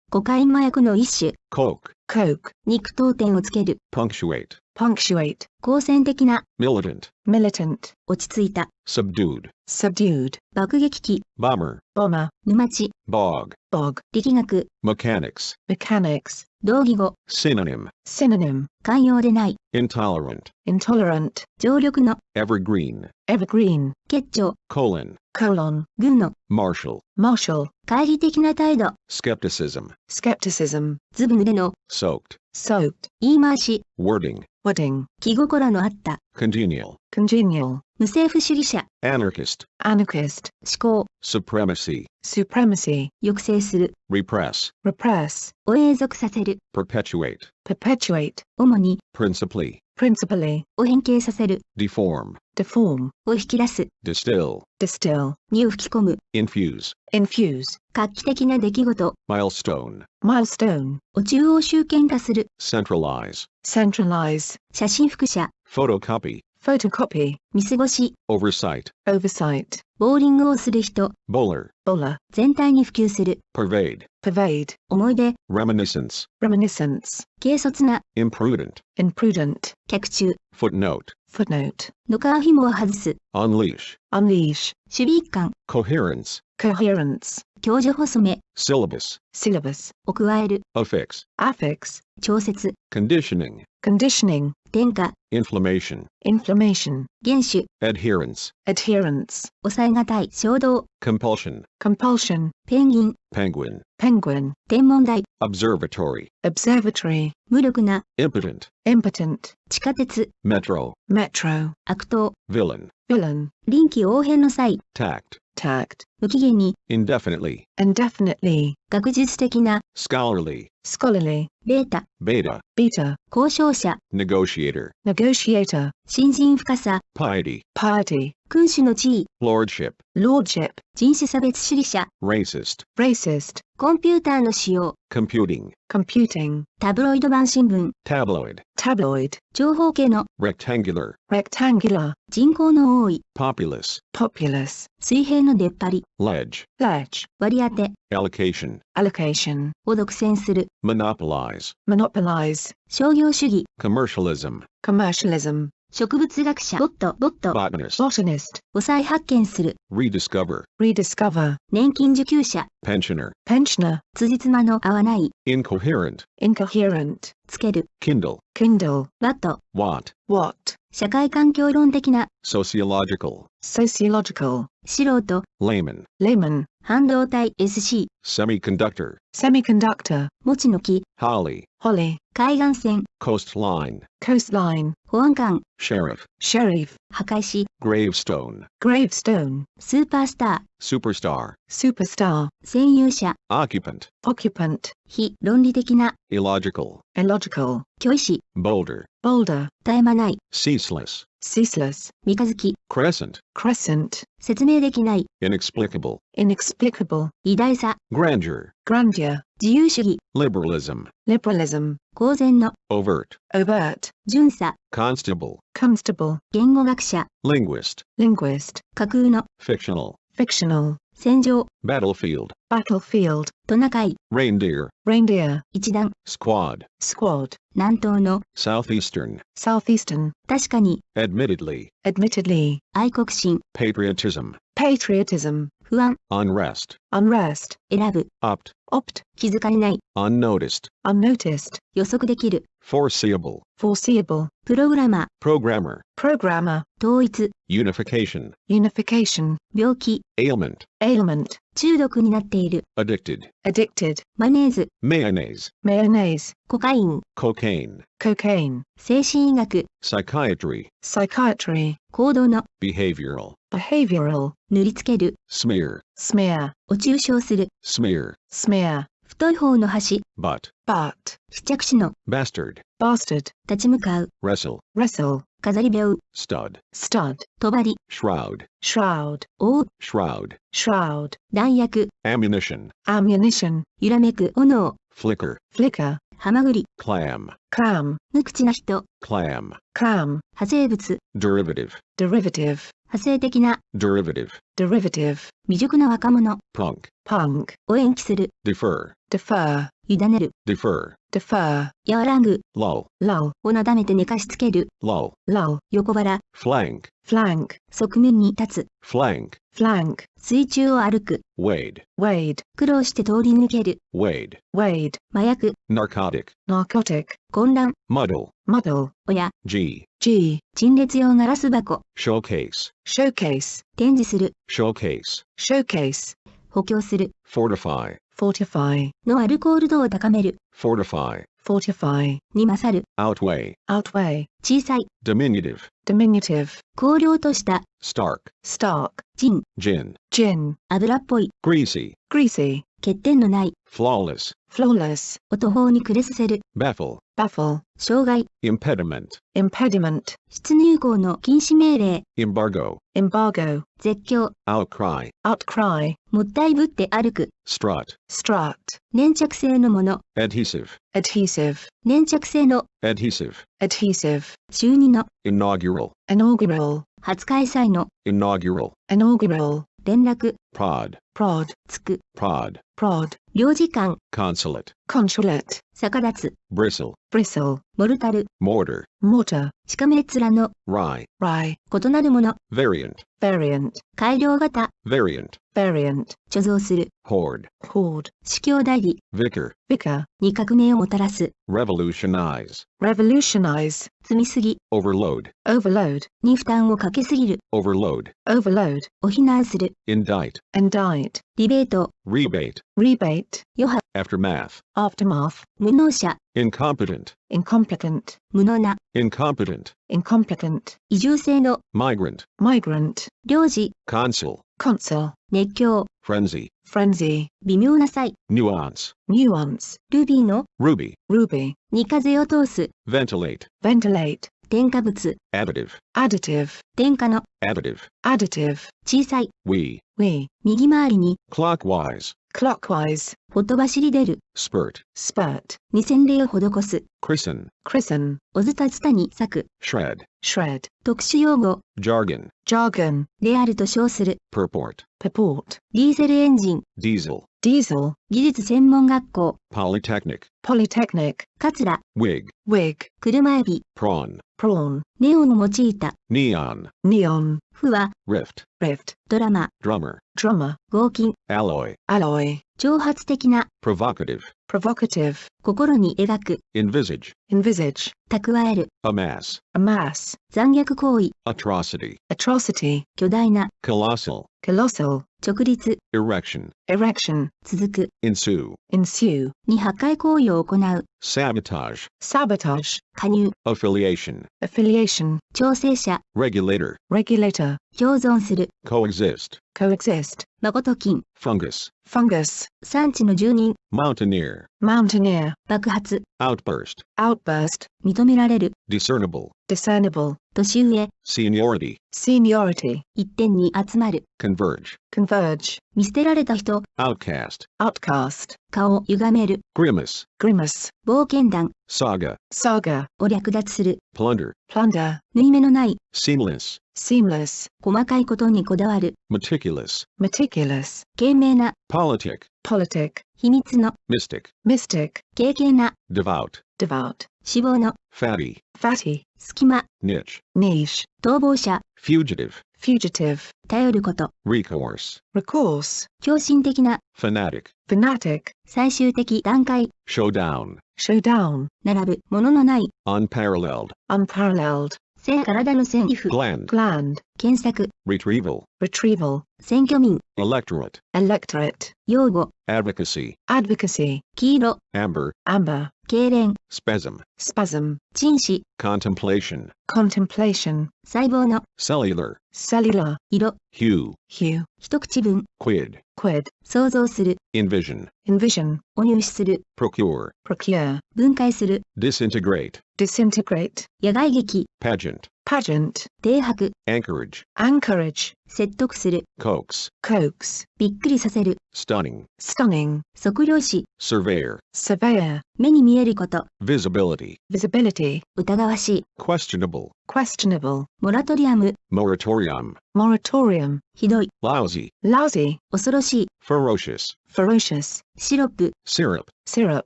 コカイン麻薬の一種、 coke, coke, 肉当点をつける、 punctuate, punctuate, 好戦的な、 militant, militant, 落ち着いた、 subdued, subdued, 爆撃機、 bomber, bomber, 沼地、 bog, bog, 力学、 mechanics, mechanics, 同義語、 synonym, synonym, 寛容でない、 intolerant, intolerant, 常緑の、 evergreen, evergreen, 結晶、 colon, colon, 軍の、 martial, martial, 懐疑的な態度、 skepticism, skepticism, ずぶ濡れの、 soaked, soaked, 言い回し、 wording, wording, 気心のあった、 congenial, congenial, 無政府主義者、 anarchist, anarchist, 思考、 supremacy, supremacy, 抑制する、 repress, repress, を永続させる、 perpetuate, perpetuate, 主に、 principally, principally, を変形させる、 deform, deform, を引き出す、 distill, distill, にを吹き込む、 infuse, infuse, 画期的な出来事、 milestone, milestone, を中央集権化する、 centralize, centralize, 写真複写、 photocopy, photocopy, 見過ごし、 oversight, oversight, ボーリングをする人、 bowler, bowler, 全体に普及する、 pervade, pervade, 思い出、 reminiscence, reminiscence, 軽率な、 imprudent, imprudent, 脚中、 footnote, footnote, の皮紐を外す、 unleash, unleash, 守備一貫、 coherence, coherence, 教授細め、 syllabus, syllabus, を加える、 affix, affix, 調節、 conditioning, conditioning, 添加、 inflammation, inflammation, 厳守、 adherence, adherence, 抑えがたい、衝動、 compulsion, compulsion, ペンギン、 penguin, penguin, 天文台、 observatory, observatory, 無力な、 impotent, impotent, 地下鉄、 metro, metro, 悪党、 villain, villain, 臨機応変の際、 tact, tact, 無期限に、 indefinitely, indefinitely, 学術的な、 scholarly, scholarly, ベータ、 beta, beta, 交渉者、 negotiator, negotiator, 新人深さ、 piety, piety, 君主の地位、 lordship, lordship, 人種差別主義者、 racist, racist, コンピューターの使用、 computing, computing, タブロイド版新聞、 tabloid, tabloid, 長方形の、 rectangular, rectangular, 人口の多い、 populous, populous, 水平の出っ張り、 ledge, ledge, 割り当て、 allocation, allocation, を独占する、 monopolize, monopolize, 商業主義、 commercialism, commercialism, 植物学者、ボット、botanist, botanist, を再発見する、 rediscover, rediscover, 年金受給者、 pensioner, pensioner, 辻褄の合わない、 incoherent, incoherent, つける、 kindle, kindle, ワット、 watt, watt, 社会環境論的な、 sociological, sociological, 素人、 layman, layman, 半導体 SC、 semiconductor, semiconductor, 持ちの木、 holly, holly, 海岸線、 coastline, coastline, 保安官、 sheriff, sheriff, 墓石、 gravestone, gravestone, スーパースター、 superstar, superstar, 占有者、 occupant, occupant, 非論理的な、 illogical, illogical, 虚意思、 boulder, boulder, 絶え間ない、 ceaseless, ceaseless, 三日月、 crescent, crescent, 説明できない、 inexplicable, inexplicable, 偉大さ、 grandeur, grandeur, 自由主義、 liberalism, liberalism, 公然の、 overt, overt, 巡査、 constable, constable, 言語学者、 linguist, linguist, 架空の、 fictional, fictional, 戦場、 battlefield, battlefield, トナカイ、 reindeer, reindeer, 一団、 squad, squad, 南東の、 southeastern, southeastern, 確かに、 admittedly, admittedly, 愛国心、 patriotism, patriotism, 不安、 unrest, unrest, 選ぶ、 opt, opt, 気づかれない、 unnoticed, unnoticed, 予測できる、 foreseeable, foreseeable, プログラマ programmer, programmer, ー、統一、 unification, unification, 病気、 ailment, ailment, 中毒になっている、 addicted, addicted, マヨネーズ、 mayonnaise, mayonnaise, コカイン、 cocaine, cocaine, 精神医学、 psychiatry, psychiatry, 行動の、 behavioral, behavioral, 塗りつける、 smear, smear, お中傷する、 smear, smear, 太い方の端、 butt, but, 試着紙の、 bastard, bastard, 立ち向かう、 wrestle, wrestle, 飾り病、 stud, stud, 帳、shroud, shroud, 覆う、 shroud, shroud, 弾薬、 ammunition, ammunition, 揺らめく炎、 flicker, flicker, ハマグリ、 clam, clam, 無口な人、 clam, clam, 派生物、 derivative, derivative, 派生的な、 derivative, derivative, 未熟な若者、 punk, punk, を延期する、 defer, defer, 委ねる、 defer, defer, 和らぐ、 lull, lull, をなだめて寝かしつける、 lull, lull, 横腹、 flank, flank, 側面に立つ、 flank, flank, 水中を歩く、 wade, wade, 苦労して通り抜ける、 wade, wade, 麻薬、 narcotic, narcotic, 混乱、 muddle, muddle, 親、 g, G, 陳列用ガラス箱、 showcase, showcase, 展示する、 showcase, showcase, 補強する、 fortify, fortify, のアルコール度を高める、 fortify, fortify, に勝る、 outweigh, outweigh, 小さい、 diminutive, diminutive, 荒涼とした、 stark, stark, ジン、 gin, gin, 油っぽい、 greasy, greasy, 欠点のない、 flawless, flawless, を途方に暮れさせる、 baffle, baffle, 障害、 impediment, impediment, 出入港の禁止命令、 embargo, embargo, 絶叫、 outcry, outcry, もったいぶって歩く、 strut, strut, 粘着性のもの、 adhesive, adhesive, 粘着性の、 adhesive, adhesive, 週2の、 inaugural, inaugural, 初開催の、 inaugural, inaugural, 連絡、 prod, prod, つく、 prod, prod, 領事館、 consulate, consulate, 逆立つ、 bristle, bristle, モルタル、 mortar, mortar, しかめ面の、 rye, rye, 異なるもの、 variant, variant, 改良型、 variant, variant, 貯蔵する、 horde, horde, 司教代理、 vicar, vicar, に革命をもたらす、 revolutionize, revolutionize, 積みすぎ、 overload, overload, に負担をかけすぎる、 overload, overload, を非難する、 indict, indict, リベート、 rebate, rebate, 余波、 aftermath, aftermath, 無能者、 incompetent, incompetent, 無能な、 incompetent, incompetent, 移住性の、 migrant, migrant, 領事、 consul, consul, 熱狂、 frenzy, frenzy, 微妙な際、 nuance, nuance, ルビーの、 ruby, ruby, に風を通す、 ventilate, ventilate, 添加物、 additive, additive, 添加の、 additive, additive, 小さい、 we, we, 右回りに、 clockwise, clockwise, ほとばしり出る、 spurt, spurt, に洗礼を施す、 christen, christen, おずたつたに咲く、 shred, shred, 特殊用語、 jargon, jargon, であると称する、 purport, purport, ディーゼルエンジン、 diesel, diesel, 技術専門学校、 polytechnic, polytechnic, カツラ、 wig, wig, 車エビ、 prawn, prawn, ネオンを用いた、 neon, neon, 負は、 rift, rift, ドラマ、 drummer, drummer, 合金、 alloy, alloy, 挑発的な、 provocative, provocative, 心に描く、 envisage, envisage, 蓄える、 amass, amass, 残虐行為、 atrocity, atrocity, 巨大な、 colossal, colossal, 直立、 erection, erection, 続く、 ensue, ensue, に破壊行為を行う、 sabotage, sabotage, 加入、 affiliation, affiliation, 調整者、 regulator, regulator, 共存する、 coexist, coexist, 誠金、fungus, fungus, 産地の住人、 mountaineer, mountaineer, 爆発、 outburst, outburst, 認められる、 discernible, discernible, 年上、 seniority, seniority, 一点に集まる、 converge, converge, 見捨てられた人、 outcast, outcast, 顔を歪める、 grimace, grimace, 冒険団 saga, saga, を略奪する、 plunder, plunder, 縫い目のない、 seamless, seamless, 細かいことにこだわる、 meticulous, meticulous, 賢明な、 politic, politic, 秘密の、 mystic, mystic, 敬虔な、 devout, devout, 脂肪の、 fatty, fatty, 隙間、 niche, niche, 逃亡者、 fugitive, fugitive, 頼ること、 recourse, recourse, 狂信的な、 fanatic, fanatic, 最終的段階、 showdown, showdown, 並ぶ、もののない、 unparalleled, unparalleled, 性、体の線、皮膚、 gland, gland, 検索、 retrieval, retrieval, 選挙民、 electorate, electorate, 擁護、 advocacy, advocacy, 黄色、 amber, amber, 痙攣、 spasm, spasm, 陳死、 contemplation, contemplation, 細胞の、 cellular, cellular, 色、 hue, hue, 一口分、 quid, quid, 想像する、 envision, envision, お入手する、 procure, procure, 分解する、 disintegrate, disintegrate, 野外劇、 pageant, pageant, 停泊、 anchorage, anchorage, 説得する、 coax, coax, びっくりさせる、 stunning, stunning, 測量士、 surveyor, surveyor, 目に見えること、 visibility, visibility, 疑わしい、 questionable, questionable, モラトリアム、 moratorium, moratorium, ひどい、 lousy, lousy, 恐ろしい、 ferocious, ferocious, シロップ、 syrup, syrup,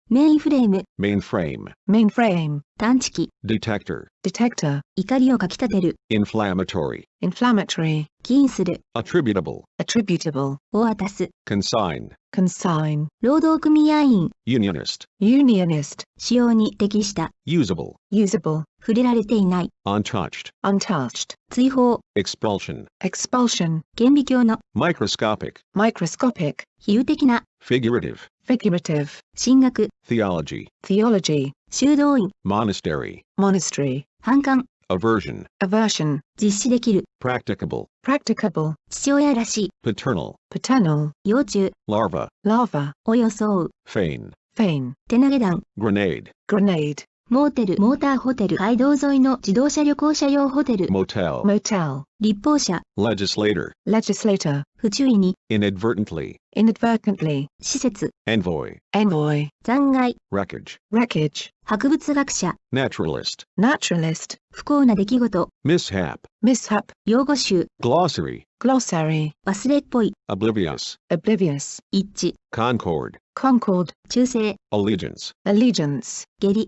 メインフレーム、 mainframe, mainframe, 探知機、 detector, detector, 怒りをかきたてる、 inflammatory, inflammatory, 起因する、 attributable, attributable, を渡す、 consign, consign, 労働組合員、 unionist, unionist, 使用に適した、 usable, usable, 触れられていない、 untouched, untouched, 追放、 expulsion, expulsion, 顕微鏡の、 microscopic, microscopic, 比喩的な、 figurative, figurative, 神学、 theology, theology, 修道院、 monastery, monastery, 反感、 aversion, aversion, 実施できる、 practicable, practicable, 父親らしい、 paternal, paternal, 幼虫、 larva, larva, を装う、 feign, feign, 手投げ弾、 grenade, grenade, モーテル、モーターホテル、街道沿いの自動車旅行者用ホテル、 motel, motel, 立法者、 legislator, legislator, 不注意に、 inadvertently, inadvertently, 施設、 envoy, envoy, 残骸、 wreckage, wreckage, 博物学者、 naturalist, naturalist, 不幸な出来事、 mishap, mishap, 用語集、 glossary, glossary, 忘れっぽい、 oblivious, oblivious, 一致、 concord, concord, 忠誠、 allegiance, allegiance, 下痢、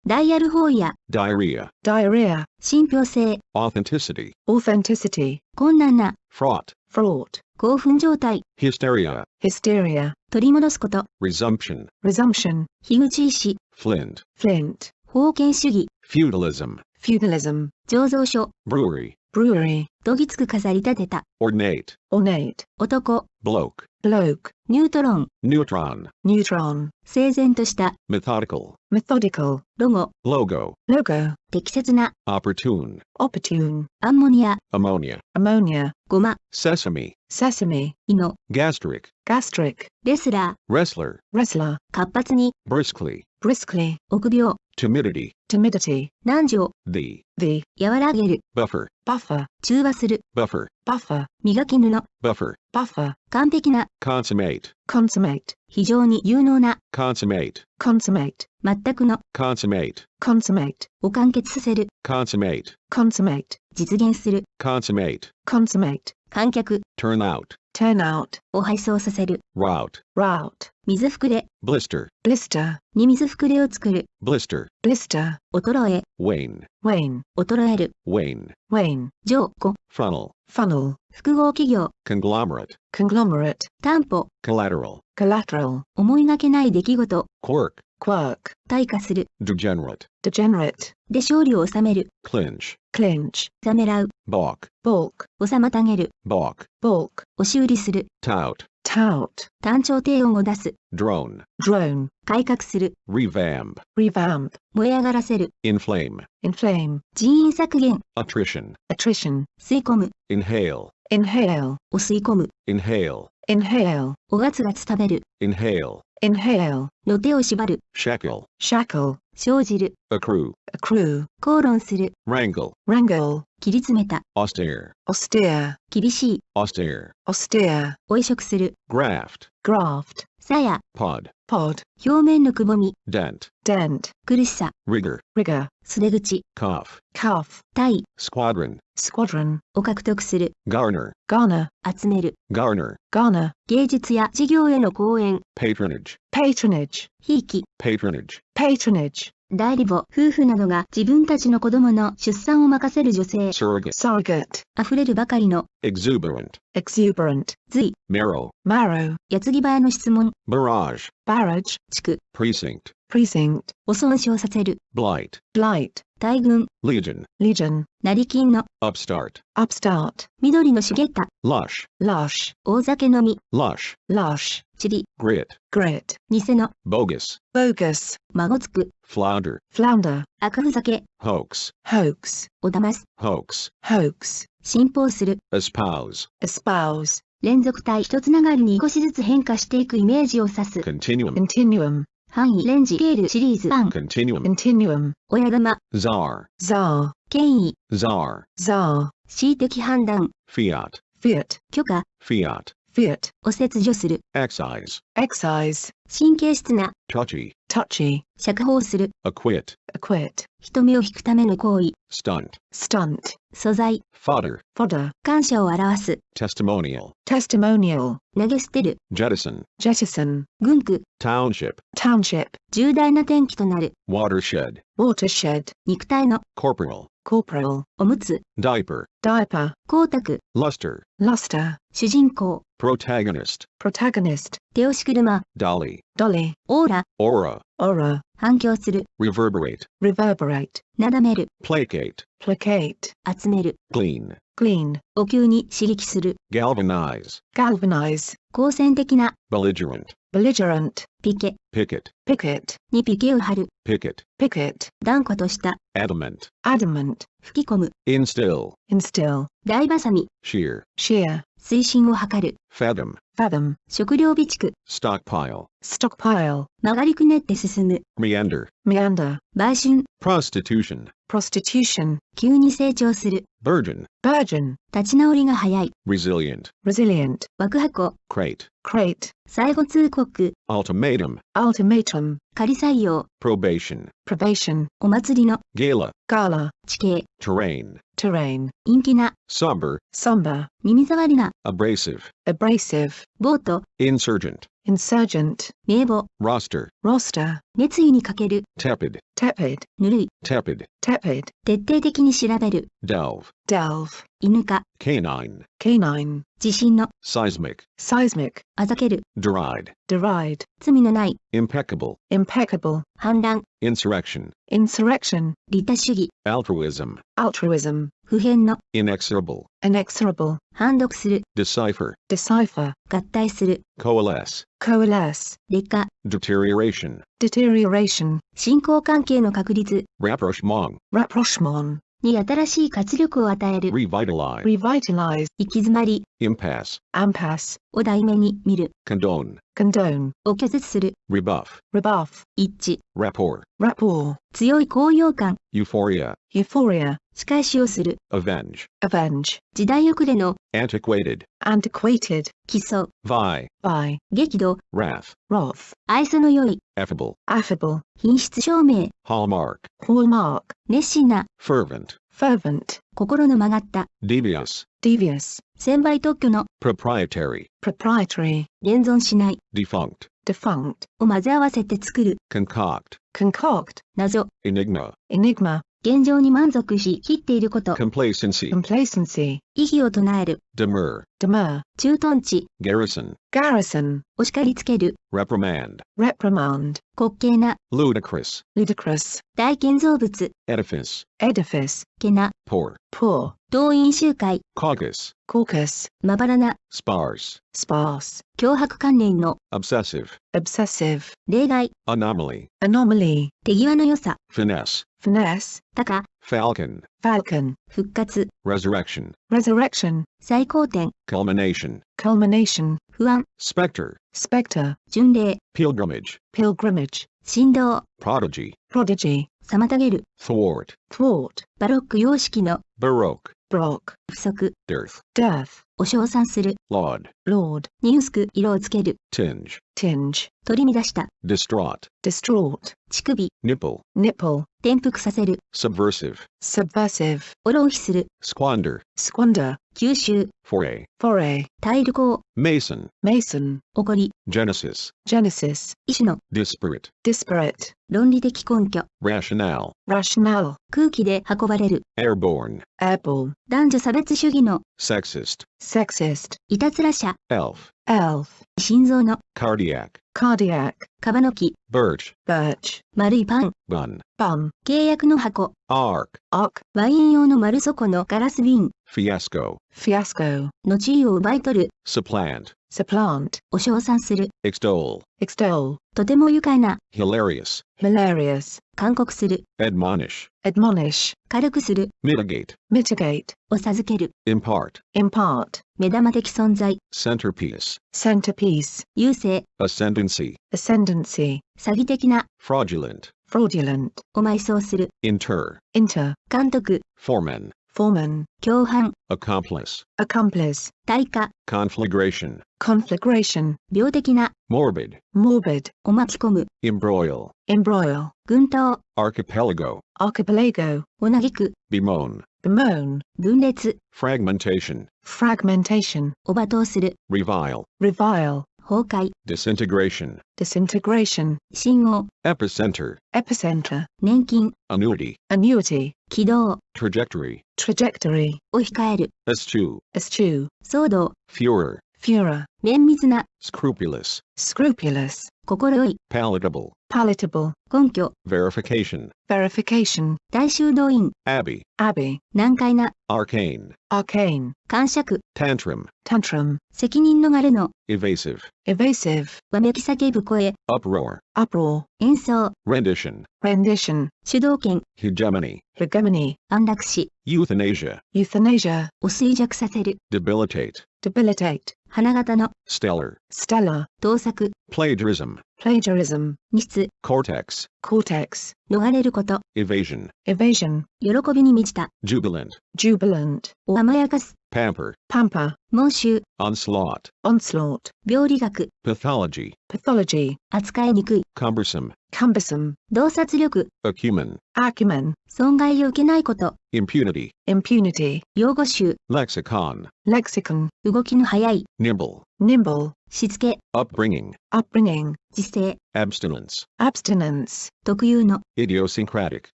ダイヤル法や、 diarrhea, diarrhea, 信憑性、 authenticity, authenticity, 困難な、 fraught, fraught, 興奮状態、 hysteria, hysteria, 取り戻すこと、 resumption, resumption, 樋口医師、 flint, flint, 封建主義、 feudalism, feudalism, 醸造所、 brewery, brewery, どぎつく飾り立てた、 ornate, ornate, 男、 bloke, bloke, ニュートロン、 neutron, neutron, 整然とした、 methodical, methodical, ロゴ、 logo, logo, 適切な、 opportune, opportune, アンモニア、 ammonia, ammonia, ごま、 sesame, sesame, イノ、 gastric, gastric, レスラー、 wrestler, wrestler, 活発に、 briskly, briskly, 臆病、 timidity, timidity, 難情、 the, the, 和らげる、 buffer, buffer, 中和する、 buffer, buffer, 磨き布、 buffer, buffer, 完璧な、 consummate, consummate, 非常に有能な、 consummate, consummate, 全くの、 consummate, consummate, を完結させる、 consummate, consummate, 実現する、 consummate, consummate, 観客、 turn out, turn out, を配送させる、 route, route, 水膨れ、 blister, blister, に水膨れを作る、 blister, blister, 衰え、 wane, wane, 衰える、 wane, wane, 上庫、 funnel, funnel, 複合企業、 conglomerate, conglomerate, 担保、 collateral, collateral, 思いがけない出来事、 quirk, quirk, 退化する、 degenerate, degenerate, で勝利を収める、 clinch, clinch, ためらう、 balk, balk, 妨げる、 balk, balk, 押し売りする、 tout, tout, 単調低音を出す、 drone, drone, 改革する、 revamp, revamp, 燃え上がらせる、 inflame, inflame, 人員削減、 attrition, attrition, 吸い込む、 inhale, inhale, を吸い込む。inhale, inhale, おがつがつ食べる。inhale, inhale, の手を縛る。shackle, shackle, 生じる。 accrue, accrue, 口論する。 wrangle, wrangle, 切り詰めた。 austere, austere, 厳しい。 austere, austere, お移植する。 graft, graft, 鞘。 pod, pod, 表面のくぼみ。 dent, dent, 苦しさ。 rigor, rigor, 袖口。 cough, cuff, 体。 squadron, squadron, を獲得する。 garner, garner, 集める。 garner, garner, 芸術や事業への講演。 patronage, patronage, ひいき。 patronage, patronage, 代理母、夫婦などが自分たちの子供の出産を任せる女性。 surrogate, surrogate, 溢れるばかりの。 exuberant, exuberant, 髄。 marrow, marrow, 矢継ぎ早の質問。 barrage, barrage, 地区。 precinct, precinct, を損傷させる。 blight, blight, 大群。 legion, legion, 成金の。 upstart, upstart, 緑の茂った。 lush, lush, 大酒飲み。 lush, lush, チリ。 grit, grit, 偽の。 bogus, bogus, 孫つく。 flounder, flounder, 悪ふざけ。 hoax, hoax, を騙す。 hoax, hoax, 信奉する。 espouse, espouse, 連続体一つながりに少しずつ変化していくイメージを指す。 continuum, continuum, 範囲、レンジ、スケール、シリーズ、パン。 continuum, continuum, 親玉。 czar, czar, 権威。 czar, czar, 恣意的判断。 fiat, fiat, 許可。 fiat, fiat, を切除する。 excise, excise, 神経質な。 touchy, touchy, 釈放する。 acquit, acquit, 人目を引くための行為。 stunt, stunt, 素材。 fodder, fodder, 感謝を表す。 testimonial, testimonial, 投げ捨てる。 jettison, jettison, 軍区。 township, township, 重大な転機となる。 watershed, watershed, 肉体の。 corporal, corporal, おむつ。 diaper, diaper, 光沢。 luster, luster, 主人公。 protagonist, protagonist, 手押し車。 dolly, dolly, オーラ。 aura, aura, 反響する。 reverberate, reverberate, なだめる。 placate, placate, 集める。 glean, glean, お灸に刺激する。 galvanize, galvanize, 好戦的な。 belligerent, belligerent, ピケ。 picket, picket, にピケを張る。 picket, picket, 断固とした。 adamant, adamant, 吹き込む。 instill, instill, 大バサミ。 shear, shear, 推進を図る。 fathom, fathom, 食料備蓄。 stockpile, stockpile, 曲がりくねって進む。 meander, meander, 売春。 prostitution, prostitution, 急に成長する。 burgeon, burgeon, 立ち直りが早い。 resilient, resilient, 枠箱。 crate, crate, 最後通告。 ultimatum, ultimatum, 仮採用。 probation, probation, お祭りの。 gala, gala, 地形。 terrain, terrain, 陰気な。 somber, somber, 耳障りな。 abrasive, abrasive, ボート。 insurgent, insurgent, 名簿。 roster, roster, 熱意にかける。 tepid, tepid, ぬるい。 tepid, tepid, 徹底的に調べる。 delve, delve, 犬か。 canine, canine, 地震の。 seismic, seismic, あざける。 deride, deride, 罪のない。 impeccable, impeccable, 反乱。 insurrection, insurrection, 利他主義。 altruism, altruism, 普遍の。 inexorable, inexorable, 判読する。 decipher, decipher, 合体する。 coalesce, coalesce, 劣化。 deterioration, deterioration, 信仰関係の確立。 rapprochement, rapprochement, に新しい活力を与える。 revitalize, revitalize, 行き詰まり。 impasse, impasse, を題名に見る。 condone, condone, を拒絶する。 rebuff, rebuff, 一致。 rapport, rapport, 強い高揚感。 euphoria, euphoria, 仕返しをする。 avenge, avenge, 時代遅れの。 antiquated, antiquated, 基礎。 vie, by, 激怒。 wrath, wrath, 愛想の良い。 affable, affable, 品質証明。 hallmark, hallmark, 熱心な。 fervent, fervent, 心の曲がった。 devious, devious, 専売特許の。 proprietary, proprietary, 現存しない。 defunct, defunct, を混ぜ合わせて作る。 concoct, concoct, 謎。 enigma, enigma, 現状に満足しきっていること。 complacency, complacency, 意義を唱える。 demur, demur, 駐屯地。 garrison, garrison, お叱りつける。 reprimand, reprimand, 滑稽な。 ludicrous, ludicrous, 大建造物。 edifice, edifice, けな。 poor, poor, 動員集会。 caucus, caucus, まばらな。 sparse, sparse, 脅迫観念の。 obsessive, obsessive, 例外。 anomaly, anomaly, 手際の良さ。 finesse, finesse, 高。falcon, falcon, 復活、 resurrection, resurrection, 最高点、 culmination, culmination, 不安、 specter, spectre, 巡礼、 pilgrimage, pilgrimage, 振動、 prodigy, prodigy, 妨げる、 thwart, thwart, バロック様式の baroque, brock, 不足、 dearth, dearth, を称賛する、 laud, lord, に薄く色をつける、 tinge, tinge, 取り乱した、 distraught, distraught, 乳首、 nipple, nipple, 転覆させる、 subversive, subversive, お浪費する、 squander, squander, 吸収、 foray, foray, タイル鋼、 mason, mason, 起こり、 genesis, genesis, 意思の、 disparate, disparate, 論理的根拠、 rationale, rationale, 空気で運ばれる、 airborne, airborne, 男女差別主義の、 sexist, sexist, いたずら者、 elf, elf, 心臓の、 cardiac, cardiac, カバの木、 birch, birch, 丸いパン、 bun, bun, 契約の箱、 arc, arc, ワイン用の丸底のガラス瓶、 fiasco, fiasco, の地位を奪い取る、 supplant, supplant, を称賛する、 extol, extol, とても愉快な、 hilarious, hilarious, 勧告する、 admonish, admonish, 軽くする、 mitigate, mitigate, を授ける、 impart, impart, 目玉的存在、 centerpiece, centerpiece, 優勢、 ascendancy, ascendancy, 詐欺的な、 fraudulent, fraudulent, を埋葬する、 inter, inter, 監督、 foreman, foreman, 共犯、 accomplice, accomplice, 対価、 conflagration, conflagration, 病的な、 morbid, morbid, を巻き込む、 embroil, embroil, 群島、 archipelago, archipelago, を嘆く、 bemoan, bemoan, 分裂、 fragmentation, fragmentation, を罵倒する、 revile, revile, 崩壊、 disintegration, disintegration, 信号、 epicenter, epicenter, 年金、 annuity, annuity, 軌道、 trajectory, trajectory, を控える、 eschew, eschew, 騒動、 furor, furor, 綿密な、 scrupulous, scrupulous, 心よい、 palatable, palatable, 根拠、 verification, verification, 大修道院、 abbey, abbey, 難解な、 arcane, arcane, 感触、 tantrum, tantrum, 責任逃れの、 evasive, evasive, わめき叫ぶ声、 uproar, uproar, 演奏、 rendition, rendition, 主導権、 hegemony, hegemony, 安楽死、 euthanasia, euthanasia, を衰弱させる、 debilitate, debilitate, 花形の、 stellar, stellar, 盗作、 plagiarism, plagiarism, 荷質、 cortex, cortex, 逃れること、 evasion, evasion, 喜びに満ちた、 jubilant, jubilant, を甘やかす、 pamper, pamper, 猛襲、 onslaught, onslaught, 病理学、 pathology, pathology, 扱いにくい、 cumbersome, cumbersome, 洞察力、 acumen, acumen, 損害を受けないこと、 impunity, impunity, 用語集、 lexicon, lexicon, 動きの速い、 nimble, nimble, しつけ、 upbringing, upbringing, 自制、 abstinence, abstinence, 特有の、 idiosyncratic,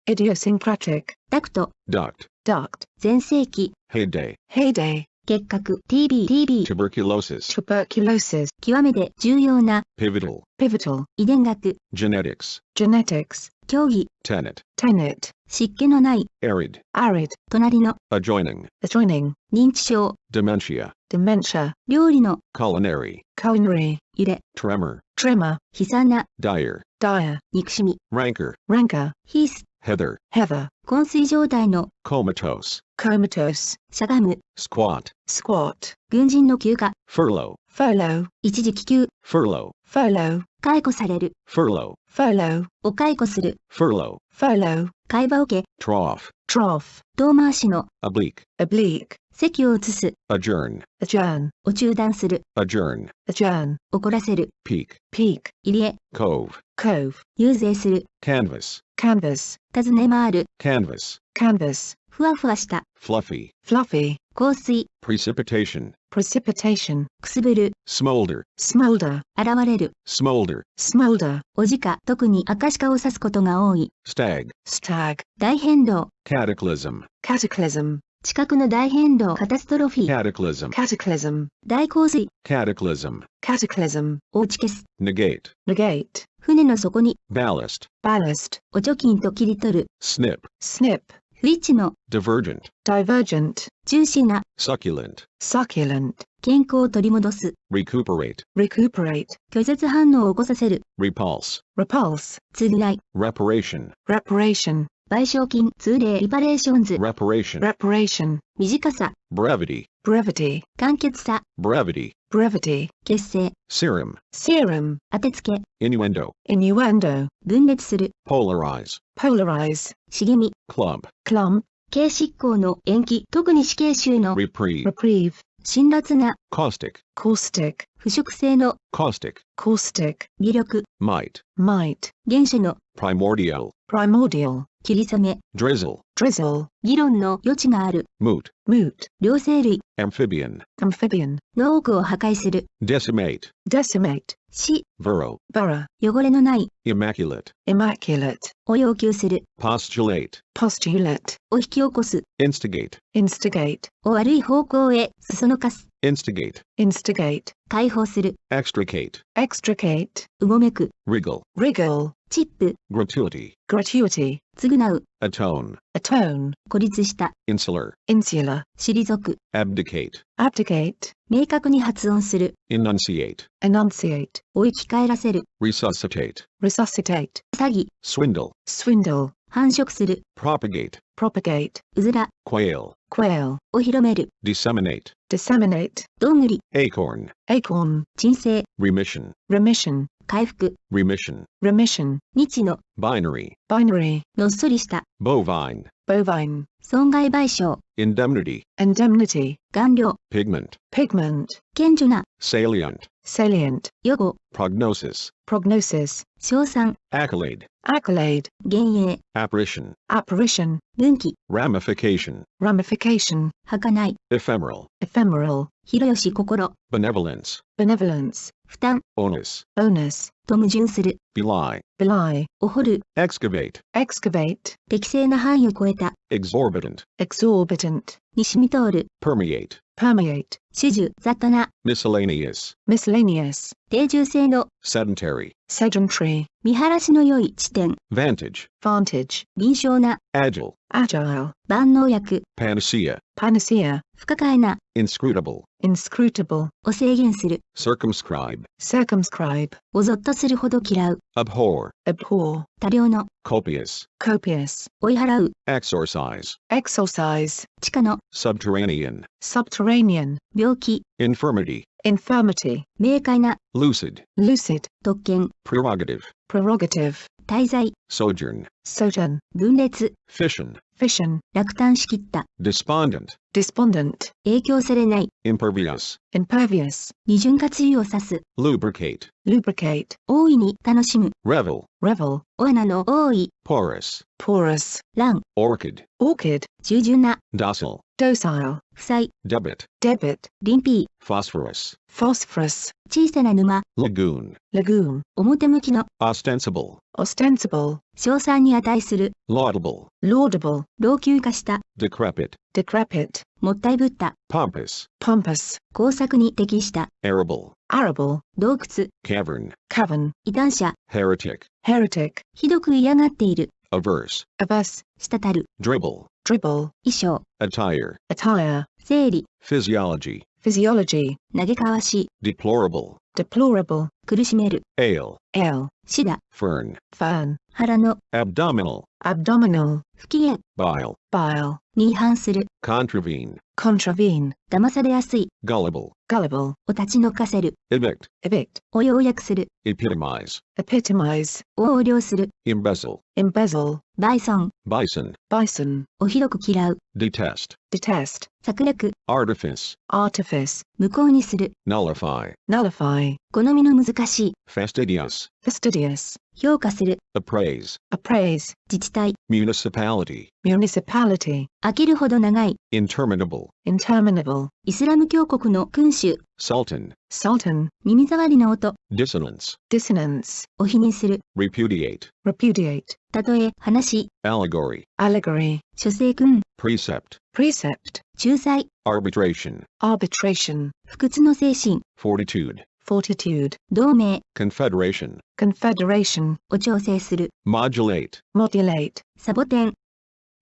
idiosyncratic, ダクト、 duct, duct, 全盛期、 heyday, heyday, 結核、TB、tuberculosis, tuberculosis, 極めて重要な、 pivotal, pivotal, 遺伝学、 genetics, genetics, 競技、 tenet, tenet, 湿気のない、 arid, arid, 隣の、 adjoining, adjoining, 認知症、 dementia, dementia, 料理の、 culinary, culinary, 揺れ、 tremor, tremor, 悲惨な、 dire, dire, 憎しみ、 rancor, rancor, ヒース、 heather, heather, 昏睡状態の、 comatose, comatose, しゃがむ、 squat, squat, 軍人の休暇、 furlough, furlough, 一時帰休、 furlough, furlough, 解雇される、 furlough, furlough, を解雇する、 furlough, furlough, 会話受け、 trough, trough, 遠回しの、 oblique, oblique, 席を移す、 adjourn, adjourn, を中断する、 adjourn, adjourn, 怒らせる、 peak, peak, 入り江、 cove, cove, 遊説する、 canvas, canvas, 尋ね回る、 canvas, canvas, ふわふわした、 fluffy, fluffy, 香水、 precipitation, precipitation, くすぶる、 smolder, smolder, 現れる、 smolder, smolder, おじか、特に赤鹿を指すことが多い、 stag, stag, 大変動、 cataclysm, cataclysm, 近くの大変動、カタストロフィー、 cataclysm, cataclysm, 大洪水、 cataclysm, cataclysm, を打ち消す、 negate, negate, 船の底に、 ballast, ballast, お貯金と切り取る、 snip, snip, 不一致の、 divergent, divergent, ジューシーな、 succulent, succulent, 健康を取り戻す、 recuperate, recuperate, 拒絶反応を起こさせる、 repulse, repulse, 償い、 reparation, reparation, 賠償金、通例、リパレーションズ、 reparation, reparation, 短さ、 brevity, brevity, 簡潔さ、 brevity, brevity, 結成、 serum, serum, 当てつけ、 innuendo, innuendo, 分裂する、 polarize, polarize, 茂み、 clump, clump, 刑執行の延期、特に死刑囚の、 reprieve, reprieve, 辛辣な、 caustic, caustic, 腐食性の、 caustic, caustic, 微力、 might, might, 原初の、 primordial, primordial, 霧雨、 drizzle, drizzle, 議論の余地がある、 moot, moot, 両生類 amphibian, amphibian, の多くを破壊する、 decimate, decimate, 死、 virile, borough, 汚れのない、 immaculate, immaculate, を要求する、 postulate, postulate, を引き起こす、 instigate, instigate, を悪い方向へ、そそのかす、 instigate, instigate, 解放する、 extricate, extricate, うごめく、 wriggle, wriggle, チップ、 gratuity, gratuity, 償う、 atone, atone, 孤立した、 insular, insular, 退く、 abdicate, abdicate, 明確に発音する、 enunciate, enunciate, を生き返らせる、 resuscitate, resuscitate, 詐欺、 swindle, swindle, 繁殖する、 propagate, propagate, うずら、 quail, quail, を広める、 disseminate, disseminate, どんぐり、 acorn, acorn, 鎮静、 remission, remission, 回復、 remission, remission, 日の、 binary, binary, のっそりした、 bovine, bovine, 損害賠償、 indemnity, indemnity, 顔料、 pigment, pigment, 顕著な、 salient, salient, 予後、 prognosis, prognosis, 賞賛、 accolade, accolade, 幻影、 apparition, apparition, 分岐、 ramification, ramification, 儚い、 ephemeral, ephemeral, 広し心、 benevolence, benevolence, 負担、 onus, onus, と矛盾する、 belie, belie, を掘る、 excavate, excavate, 適正な範囲を超えた、 exorbitant, exorbitant, に染み通る、 permeate, permeate, 種々、雑多な、 miscellaneous, miscellaneous, 定住性の、 sedentary, sedentary, 見晴らしの良い地点、 vantage, vantage, 敏捷な、 agile, agile, 万能薬、 panacea, panacea, 不可解な、 inscrutable, inscrutable, を制限する、 circumscribe, circumscribe, をぞっとするほど嫌う、 abhor, abhor, 多量の、 copious, copious, 追い払う、 exorcise, exorcise, 地下の、 subterranean, subterranean, 病気、 infirmity, infirmity, 明快な、 lucid, lucid, 特権、 prerogative, prerogative, 滞在、 sojourn, sojourn, 分裂、 fission, fission, 落胆しきった、 despondent, despondent, 影響されない、 impervious, impervious, 二潤滑油を指す、 lubricate, lubricate, 大いに楽しむ、 revel, revel, お穴の多い、 porous, porous, 乱、 orchid, orchid, 従順な、 docile, docile, 負債、 debit, debit, 臨避、 phosphorus, phosphorus, 小さな沼、 lagoon, lagoon, 表向きの、 ostensible, ostensible, 称賛に値する、 laudable, laudable, 老朽化した、 decrepit, decrepit, もったいぶった、 pompous, pompous, 工作に適した、 arable, arable, 洞窟、 cavern, cavern, 異端者、 heretic, heretic, ひどく嫌がっている、 averse, averse, 滴る、 dribble, dribble, 衣装、 attire, attire, 生理、 physiology, physiology, 嘆かわしい、 deplorable, deplorable, 苦しめる、 ale, ale, 死だ、 fern, fern, 腹の、 abdominal, abdominal, 不機嫌 bile, bile, に違反する、 contravene, contravene, 騙されやすい、 gullible, gullible, を立ち退かせる、 evict, evict, を要約する、 epitomize, epitomize, を横領する、 embezzle, embezzle, バイソン、 bison, bison, をひどく嫌う、 detest, detest, 策略、 artifice, artifice, 無効にする、 nullify, nullify, 好みの難しい、 fastidious, fastidious, 評価する、 appraise, appraise, 自治体、 municipality, municipality, 飽きるほど長い、 interminable, interminable, イスラム教国の君主、 sultan, sultan, 耳障りな音、 dissonance, dissonance, を否認する、 repudiate, repudiate, 例え、話、 allegory, allegory, 諸聖君、 precept, precept, 仲裁、 arbitration, arbitration, 不屈の精神、 fortitude, fortitude, 同盟、 confederation, confederation, を調整する、 modulate, modulate, サボテン、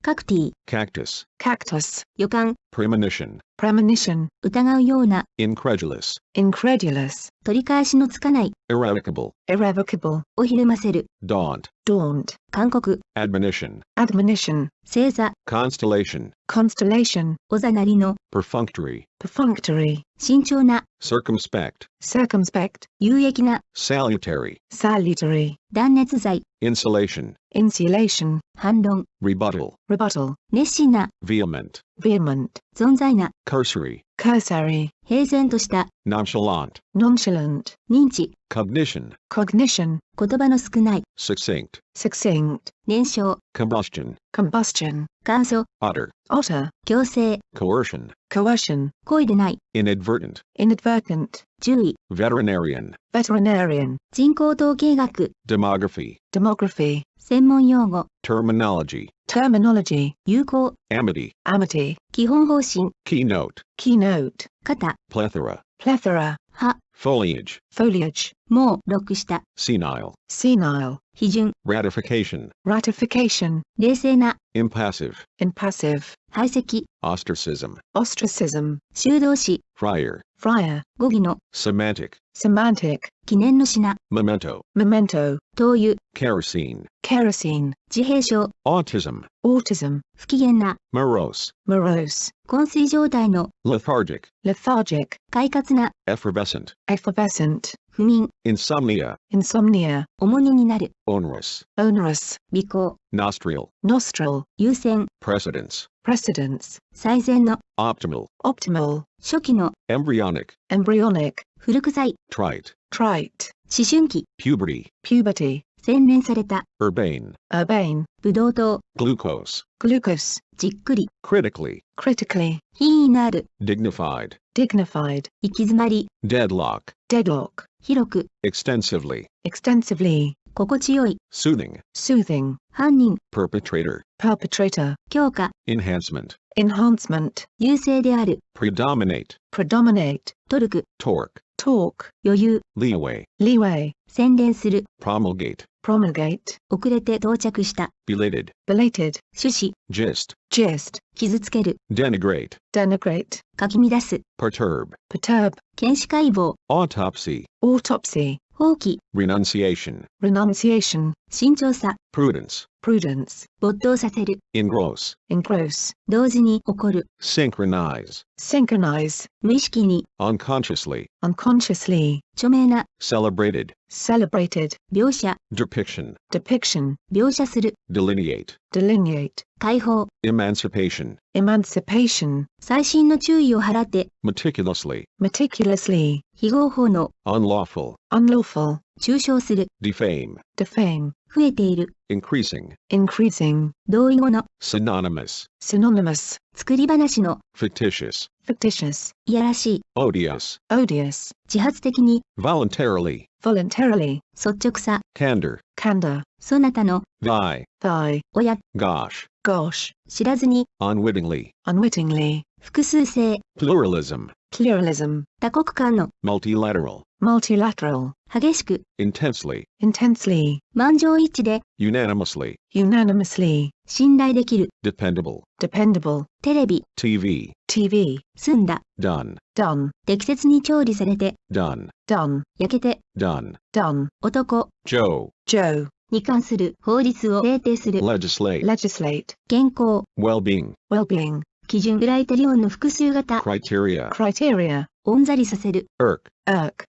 カクティ、 cactus, cactus, 予感、 premonition, premonition, 疑うような、 incredulous, incredulous, 取り返しのつかない、 irrevocable, irrevocable, をひるませる、 daunt, daunt, 勧告、 admonition, admonition, 星座、 constellation, constellation, おざなりの、 perfunctory, perfunctory, 慎重な、 circumspect, circumspect, 有益な、 salutary, salutary, 断熱材、 insulation, insulation, 反論、 rebuttal, rebuttal, 熱心な、 vehement, vehement, 存在な、 cursory, cursory, 平然とした、 nonchalant, nonchalant, 認知、 cognition, cognition, 言葉の少ない、 succinct, succinct, 燃焼、 combustion, combustion, 簡素、 utter, otter, 強制、 coercion, coercion, 故意でない、 inadvertent, inadvertent, 注意、 veterinarian, veterinarian, 人口統計学、 demography, demography, 専門用語、 terminology, terminology, 有効、 amity, amity, 基本方針、 keynote, keynote, 肩、 plethora, plethora, 葉、 foliage, foliage, もう、ロックした、 senile, senile, 批准、 ratification, ratification, 冷静な、 impassive, impassive, 排斥、 ostracism, ostracism, 修道士、 friar, friar, 語義の、 semantic, semantic, 記念の品、 memento, memento, 灯油、 kerosene, kerosene, 自閉症、 autism, autism, 不機嫌な、 morose, morose, 昏睡状態の、 lethargic, lethargic, 快活な、 effervescent, effervescent, 不眠、 insomnia, insomnia, 重荷になる、 onerous, onerous, 尾行、 nostril, nostril, 優先、 precedence, precedence, 最善の、 optimal, optimal, 初期の、 embryonic, embryonic, 古臭い、 trite, trite, 思春期、 puberty, puberty, 洗練された、 urbane, urbane, ブドウ糖、 glucose, glucose, じっくり、 critically, critically, 品位のある、 dignified, dignified, 行き詰まり、 deadlock, deadlock, 広く、 extensively, extensively, 心地よい、 soothing, soothing, 犯人、 perpetrator, perpetrator, 強化、 enhancement, enhancement, 優勢である、 predominate, predominate, トルク、 torque, talk, 余裕、 leeway, leeway, 洗練する、 promulgate, promulgate, 遅れて到着した、 belated, belated, 趣旨、 gist, gist, 傷つける、 denigrate, denigrate, かき乱す、 perturb, perturb, 検視解剖、 autopsy, autopsy, 放棄、 renunciation, renunciation, 慎重さ、 prudence, prudence, 没頭させる、 engross, engross, 同時に起こる、 synchronize, synchronize, 無意識に、 unconsciously, unconsciously, 著名な、 celebrated, celebrated, 描写、 depiction, depiction, 描写する、 delineate, delineate, 解放、 emancipation, emancipation, 細心の注意を払って、 meticulously, meticulously, 非合法の、 unlawful, unlawful, 中傷する、 defame, defame, 増えている、 increasing, increasing, 同意語の、 synonymous, synonymous, 作り話の、 fictitious, fictitious, いやらしい、 odious, odious, 自発的に、 voluntarily, voluntarily, 率直さ、 candor, candor, そなたの、 thy, thy, 親、 gosh, gosh, 知らずに、 unwittingly, unwittingly, 複数性、 pluralism, pluralism, 多国間の、 multilateral, multilateral, 激しく、 intensely, intensely, 満場一致で、 unanimously, unanimously, 信頼できる、 dependable, dependable, テレビ、 TV, TV, 済んだ、 done, done, 適切に調理されて、 done, done, 焼けて、 done, done, 男 Joe, Joe, に関する法律を制定する、 legislate, legislate, 健康、 well-being, well-being, 基準、クライテリオンの複数型、 criteria, criteria, オンザリさせる、 irk, irk,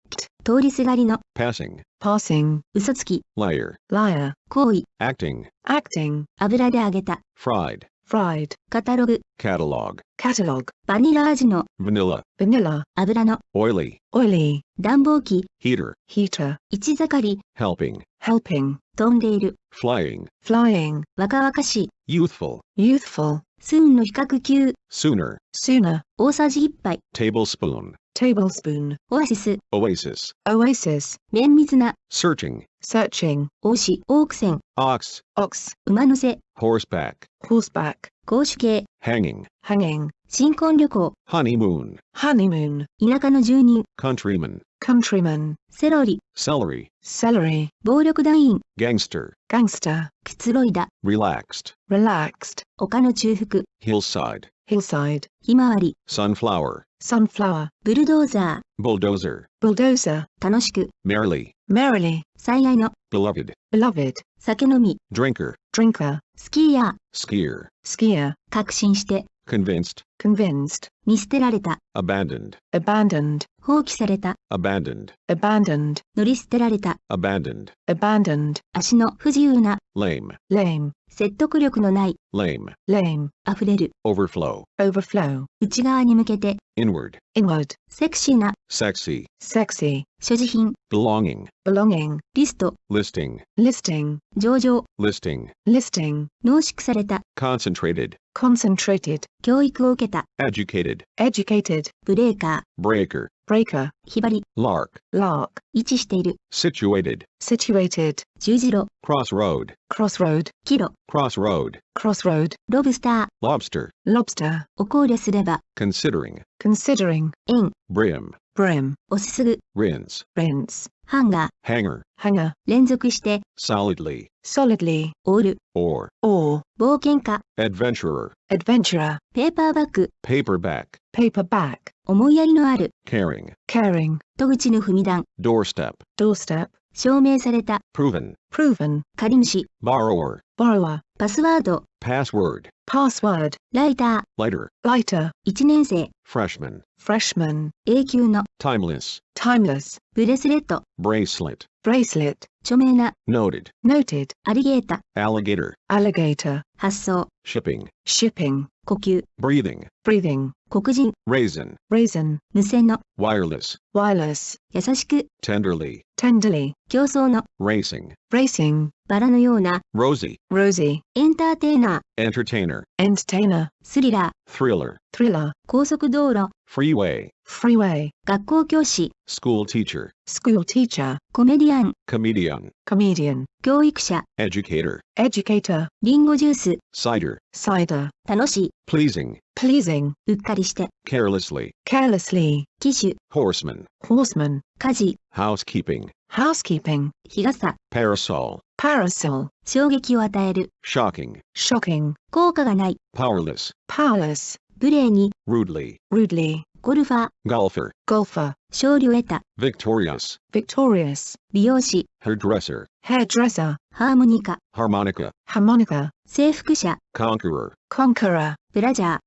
通りすがりの、 passing, passing, 嘘つき、 liar, liar, 行為、 acting, acting, 油で揚げた、 fried, fried, カタログ、 catalog, catalogue, バニラ味の、 vanilla, vanilla, 油の、 oily, oily, 暖房機、 heater, heater, 一盛り、 helping, helping, 飛んでいる、 flying, flying, 若々しい、 youthful, youthful, スーンの比較級、 sooner, sooner, 大さじ1杯、 tablespoon, tablespoon, オアシス、 oasis, oasis, 綿密な、 searching, searching, 王子、オークセン、 ox, ox, 馬の背、 horseback, horseback, 公主系、hanging, hanging, 新婚旅行、 honeymoon, honeymoon, 田舎の住人、 countryman, countryman, セロリ、 celery, celery, 暴力団員、 gangster, gangster, くつろいだ、 relaxed, relaxed, 丘の中腹、 hillside, hillside, ひまわり、 sunflower, sunflower, ブルドーザ bulldozer, bulldozer, ー、楽しく、 merrily, merrily, 最愛の、 beloved, beloved, 酒飲み、 drinker, drinker, スキーヤー、 skier, skier, 確信して、 convinced, convinced, 見捨てられた、 abandoned, abandoned, 放棄された、 abandoned, abandoned, 乗り捨てられた、 abandoned, abandoned, 足の不自由な、 lame, lame, 説得力のない、 lame, lame, 溢れる、 overflow, overflow, 内側に向けて、 inward, inward, セクシーな、 sexy, sexy, 所持品、 belonging, belonging, リスト、 listing, listing, 上場、 listing, listing, 濃縮された、 concentrated, concentrated, 教育を受けた、 educated, educated, ブレーカ breaker, breaker, ー、ひばり、 lark, lark, 位置している、 situated, situated, 十字路、 crossroad, crossroad, キロ、 crossroad, crossroad, ロブスタ lobster, lobster, ー、を考慮すれば、 considering, considering, 円、 brim, brim, おすすぐ、 rinse, rinse, ハンガー、 hanger, hanger, 連続して、 solidly, solidly, オール、 or, or, 冒険家、 adventurer, adventurer, ペーパーバッグ、 paperback, paperback, 思いやりのある、 caring, caring, 戸口の踏み段、 doorstep, doorstep, 証明された、 proven, proven, 借り主、 borrower, borrower, パスワード、 password, password, ライタ lighter, lighter, ー、1年生、 freshman, freshman, 永久の、 timeless, timeless, ブレスレット、 bracelet, bracelet, 著名な、 noted, noted, アリゲータ、 alligator, alligator, 発送、 shipping, shipping, 呼吸、 breathing, breathing, 黒人、 raisin, raisin, 無線の、 wireless, wireless, 優しく、 tenderly, tenderly, 競争の、 racing, racing, バラのような、 rosy, rosy, エンターテイナー、 entertainer, entertainer, スリラ thriller, thriller, ー、高速道路、 freeway, freeway, 学校教師、 school teacher, school teacher, コメディアン、 comedian, comedian, 教育者、 educator, educator, リンゴジュース、 cider, cider, 楽しい、 pleasing, pleasing, うっかりして、 carelessly, carelessly, 騎手、 horseman, horseman, 家事、 housekeeping, housekeeping, 日傘、 parasol, parasol, 衝撃を与える、 shocking, shocking, 効果がない、 powerless, powerless, 無礼に、 rudely, rudely, ゴルファー、 golfer, golfer, 勝利を得た、 victorious, victorious, 美容師、 hairdresser, hairdresser, ハーモニカ、 harmonica, harmonica, 征服者、 conqueror, conqueror, ブラジャー、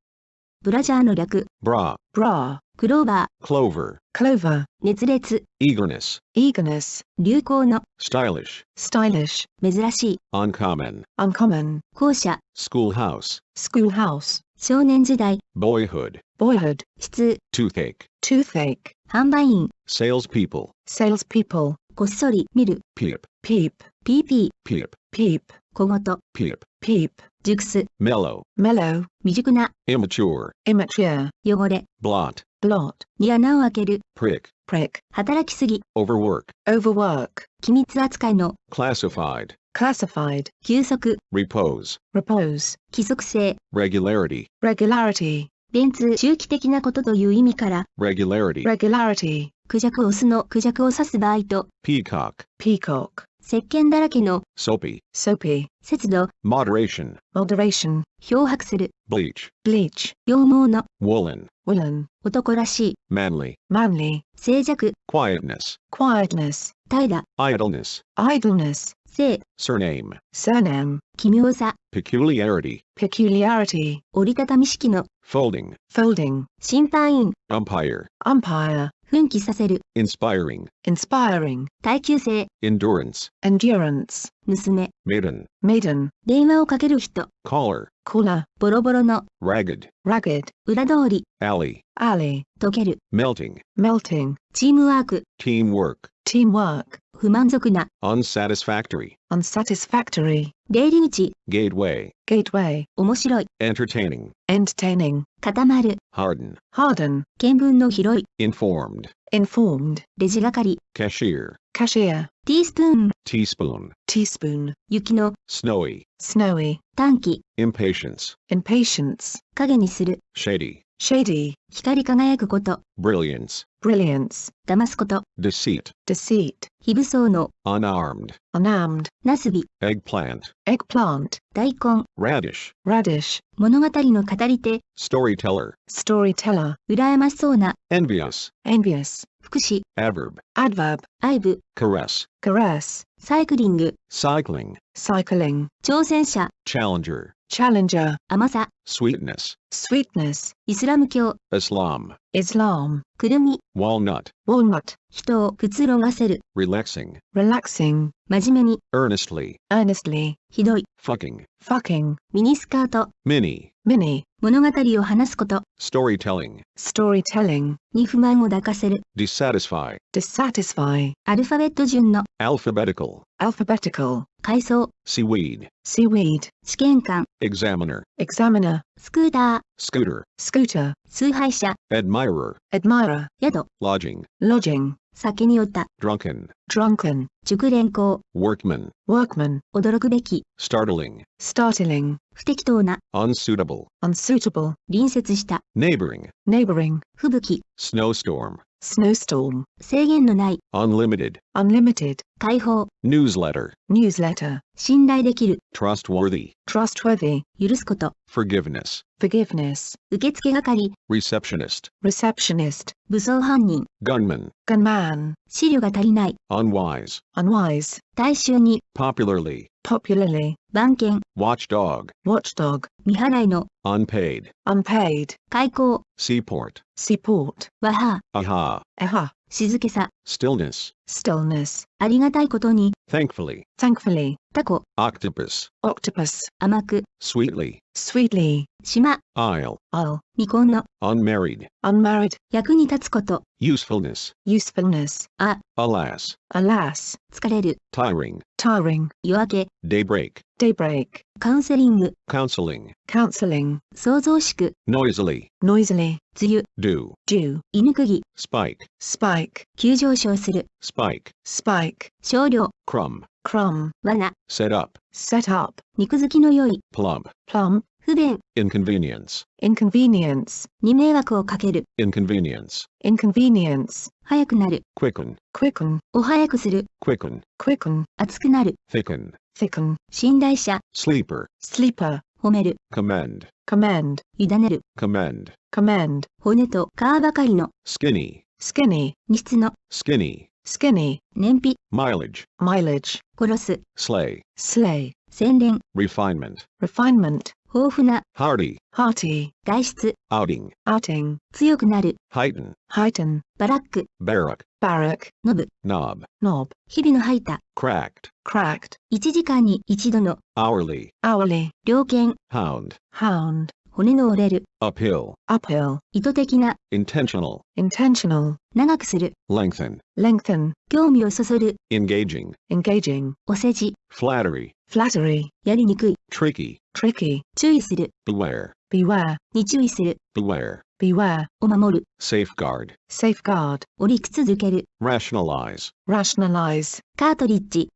ブラジャーの略、 bra, bra, クローバー、 clover, clover, 熱烈、 eagerness, eagerness, 流行の、 stylish, stylish, 珍しい、 uncommon, uncommon, 校舎、 schoolhouse, schoolhouse, 少年時代、 boyhood, boyhood, 質、 toothache, toothache, 販売員、 salespeople, salespeople, こっそり、見る、 peep, peep, PP、 peep, peep, 小言、 peep, peep, 熟す、 mellow, mellow, 未熟な、 immature, immature, 汚れ、 blot, blot, に穴を開ける、 prick, prick, 働きすぎ、 overwork, overwork, 機密扱いの、 classified, classified, 休息、 repose, repose, 規則性、 regularity, regularity, 電通、周期的なことという意味から、 regularity, regularity, クジャクオスのクジャクを指す場合と、 peacock, peacock, 石鹸だらけの、 soapy, soapy, 節度、 moderation, moderation, 漂白する、 bleach, bleach, 羊毛の、 woolen, woolen, 男らしい、 manly, manly, 静寂、 quietness, quietness, 怠惰、 idleness, idleness, 性、 surname, surname, 奇妙さ、 peculiarity, peculiarity, 折りたたみ式の、 folding, folding, 審判員、 umpire, umpire, 奮起させる、 inspiring, inspiring, 耐久性、 endurance, endurance, 娘、 maiden, maiden, 電話をかける人、 caller, caller, ボロボロの、 ragged, ragged, 裏通り、 alley, alley, 溶ける、 melting, melting, チームワーク、 teamwork, teamwork, 不満足な。unsatisfactory, unsatisfactory, 出入り口、 gateway, gateway, 面白い。entertaining, entertaining, 固まる、harden, harden, 見聞の広い。informed, informed, レジ係、 cashier, cashier, ティースプーン、 teaspoon, teaspoon, 雪の、 snowy, snowy, 短期、 impatience, impatience, 影にする。 shady, shady, 光り輝くこと。 brilliance, brilliance, 騙すこと。 deceit, deceit, 非武装の、 unarmed, unarmed, なすび、 eggplant, eggplant, 大根。 radish, radish, 物語の語り手、 storyteller, storyteller, 羨ましそうな。 envious, envious, 副詞、 adverb, adverb, 愛部、 caress, caress, サイクリング、 cycling, cycling, 挑戦者、 challenger, challenger, 甘さ、 sweetness, sweetness, イスラム教、 Islam, Islam, くるみ、 walnut, walnut, 人をくつろがせる。 relaxing, relaxing, 真面目に、 earnestly, earnestly, ひどい。 fucking, fucking, ミニスカート、 mini, mini, 物語を話すこと。 storytelling, storytelling, に不満を抱かせる。 dissatisfy, dissatisfy, アルファベット順の、 alphabetical, alphabetical, 階層、 seaweed, seaweed, 試験官、 examiner, examiner, スクーター、 scooter, scooter, 崇拝者、 admirer, admirer, 宿、 lodging, lodging, 酒に酔った、 drunken, drunken, 熟練工、 workman, workman, 驚くべき、 startling, startling, 不適当な、 unsuitable, unsuitable, 隣接した、 neighboring, neighboring, 吹雪、 snowstorm, snowstorm, 制限のない、 unlimited, unlimited, 解放、 newsletter, newsletter, 信頼できる、 trustworthy, trustworthy, 許すこと、 forgiveness, forgiveness, 受付係、 receptionist, receptionist, 武装犯人、 gunman, gunman, 資料が足りない、 unwise, unwise, 大衆に、 popularly, popularly, 番犬、 watchdog, watchdog, 未払いの、 unpaid, unpaid, 開口、 seaport, seaport, わは、 aha, aha, 静けさ、 stillness, stillness, ありがたいことに、 thankfully, thankfully, タコ、 octopus, octopus, 甘く、 sweetly, sweetly, 島、 isle, isle, 未婚の、 unmarried, unmarried, 役に立つこと、 usefulness, usefulness, あ、 alas, alas, 疲れる、 tiring, tiring, 夜明け、 daybreak, daybreak, カウンセリング、 counseling, counseling, 創造しく、 noisily, noisily, 梅雨、 dew, dew, 犬釘、 spike, spike, 急上昇する、 spike, spike, 少量、 crumb, crumb, 罠、 set up, set up, 肉付きの良い、 plump, plump, 不便 inconvenience, inconvenience, に迷惑をかける、 inconvenience, inconvenience, 早くなる、 quicken, quicken, お早くする、 quicken, quicken, 熱くなる、 thicken, thicken, 信頼者、 sleeper, sleeper, 褒める、 commend, commend, 委ねる、 commend, commend, 骨と皮ばかりの、 skinny, skinny, 荷質の、 skinny, skinny, 燃費、 mileage, mileage, 殺す、 slay, slay, 洗練、 refinement, refinement, 豊富な、 hearty, hearty, 外出、 outing, outing, 強くなる、 heighten, heighten, バラック、 barrack, barrack, ノブ、 knob, knob, 日々の吐いた、 cracked, cracked, 1時間に1度の、 hourly, hourly, 猟犬、 hound, hound, 骨の折れる、 uphill, uphill, 意図的な、 intentional, intentional, 長くする、 lengthen, lengthen, 興味をそそる、 engaging, engaging, お世辞、 flattery, flattery, やりにくい、 tricky, tricky, 注意する、 beware, beware, に注意する、 beware, beware, を守る、 safeguard, safeguard, 折り続ける、 rationalize, rationalize, カートリッジ、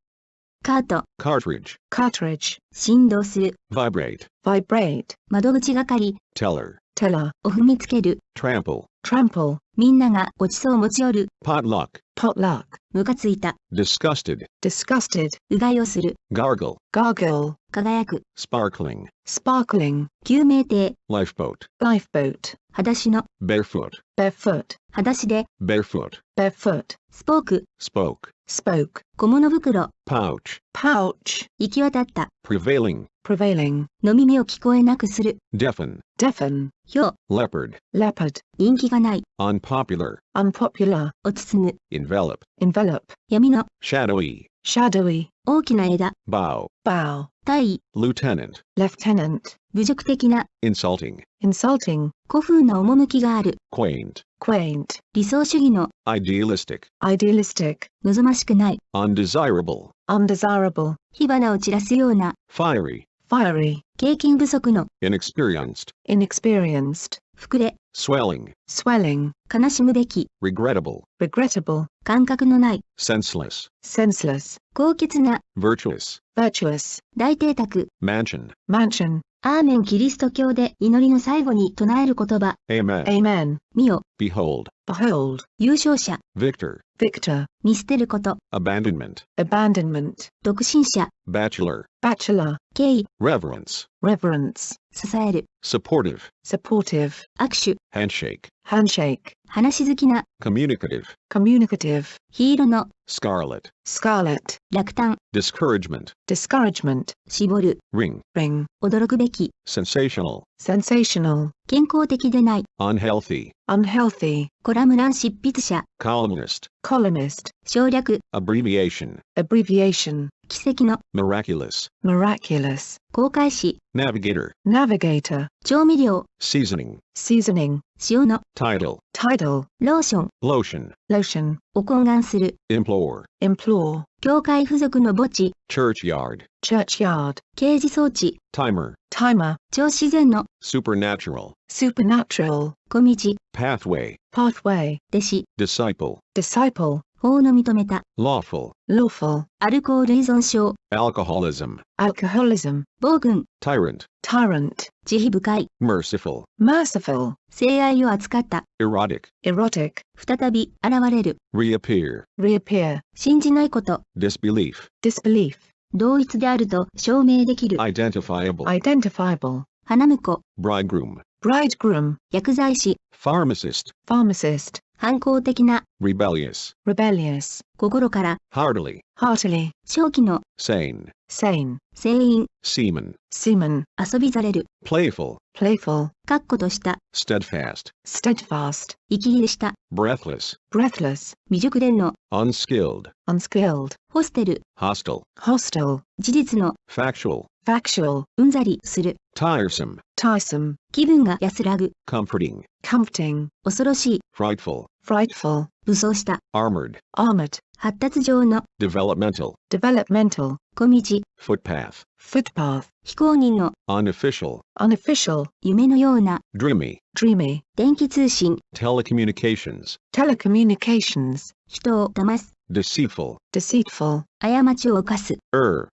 カート、 cartridge, cartridge, 振動する、 vibrate, vibrate, 窓口係、 teller, teller, を踏みつける、 trample, trample, みんながごちそうを持ち寄る、 potluck, potluck, ムカついた、 disgusted, disgusted, うがいをする、 gargle, gargle, 輝く、 sparkling, sparkling, 救命艇、 lifeboat, lifeboat, 裸足の、 barefoot, barefoot, 裸足で、 barefoot, barefoot, スポーク、 spoke, spoke, 小物袋、 pouch, pouch, 行き渡った、 prevailing, prevailing, の耳を聞こえなくする、 deafen, deafen, ひょう、 leopard, leopard, 人気がない、 unpopular, unpopular, を包む、 envelop, envelop, 闇の、 shadowy, shadowy, 大きな枝、 bow, bow, 大尉、lieutenant, lieutenant, 侮辱的な、 insulting, insulting, 古風な趣がある、 quaint, quaint, 理想主義の、 idealistic, idealistic, 望ましくない、 undesirable, undesirable, 火花を散らすような、 fiery, fiery, 経験不足の、 inexperienced, inexperienced, 膨れ、 swelling, swelling, 悲しむべき、 regrettable, regrettable, 感覚のない、 senseless, senseless, 高潔な、 virtuous, virtuous, 大邸宅、 mansion, mansion, アーメンキリスト教で祈りの最後に唱える言葉、 amen, amen, 見よ、 behold, behold, 優勝者、 victor, victor, 見捨てること、 abandonment, abandonment, 独身者、 bachelor, bachelor, 敬意、 reverence, reverence, 支える、 supportive, supportive, 握手、 handshake, handshake, 話好きな、 communicative, communicative, 黄色の、 scarlet, scarlet, 落胆、 discouragement, discouragement, 絞る、 ring, ring, 驚くべき、 sensational, sensational, 健康的でない、 unhealthy, unhealthy, コラム欄執筆者、 columnist, columnist, 省略、 abbreviation, abbreviation, 奇跡の、 miraculous, miraculous, 航海士、 navigator, navigator, 調味料、 seasoning, seasoning, 塩の、 title, title, ローション、 lotion, lotion, を懇願する、 implore, implore, 教会付属の墓地、 churchyard, churchyard, 掲示装置、 timer, timer, 超自然の、 supernatural, supernatural, 小道、 pathway, pathway, 弟子、 disciple, disciple, 法の認めた、 lawful, lawful, アルコール依存症、 alcoholism, alcoholism, 暴君、 tyrant, tyrant, 慈悲深い、 merciful, merciful, 性愛を扱った、 erotic, erotic, 再び現れる、 reappear, reappear, 信じないこと、 disbelief, disbelief, 同一であると証明できる、 identifiable, identifiable, 花婿、 bridegroom, bridegroom, 薬剤師、 pharmacist, pharmacist, 反抗的な、 rebellious, rebellious, 心から、 heartily, heartily, 正気の、 sane, sane, 船員、 seaman, seaman, 遊びざれる、 playful, playful, 確固とした、 steadfast, steadfast, 息切れした、 breathless, breathless, 未熟練の、 unskilled, unskilled, ホステル、 hostile, hostile, 事実の、 factual, factual, うんざりする、 tiresome, tiresome, 気分が安らぐ、 comforting, comforting, 恐ろしい、 frightful, frightful, 武装した、 armored, armored, 発達上の、 developmental, developmental, 小道、 footpath, footpath, 非公認の、 unofficial, unofficial, 夢のような、 dreamy, dreamy, 電気通信、 telecommunications, telecommunications, 人を騙す、 deceitful, deceitful, 過ちを犯す、 L,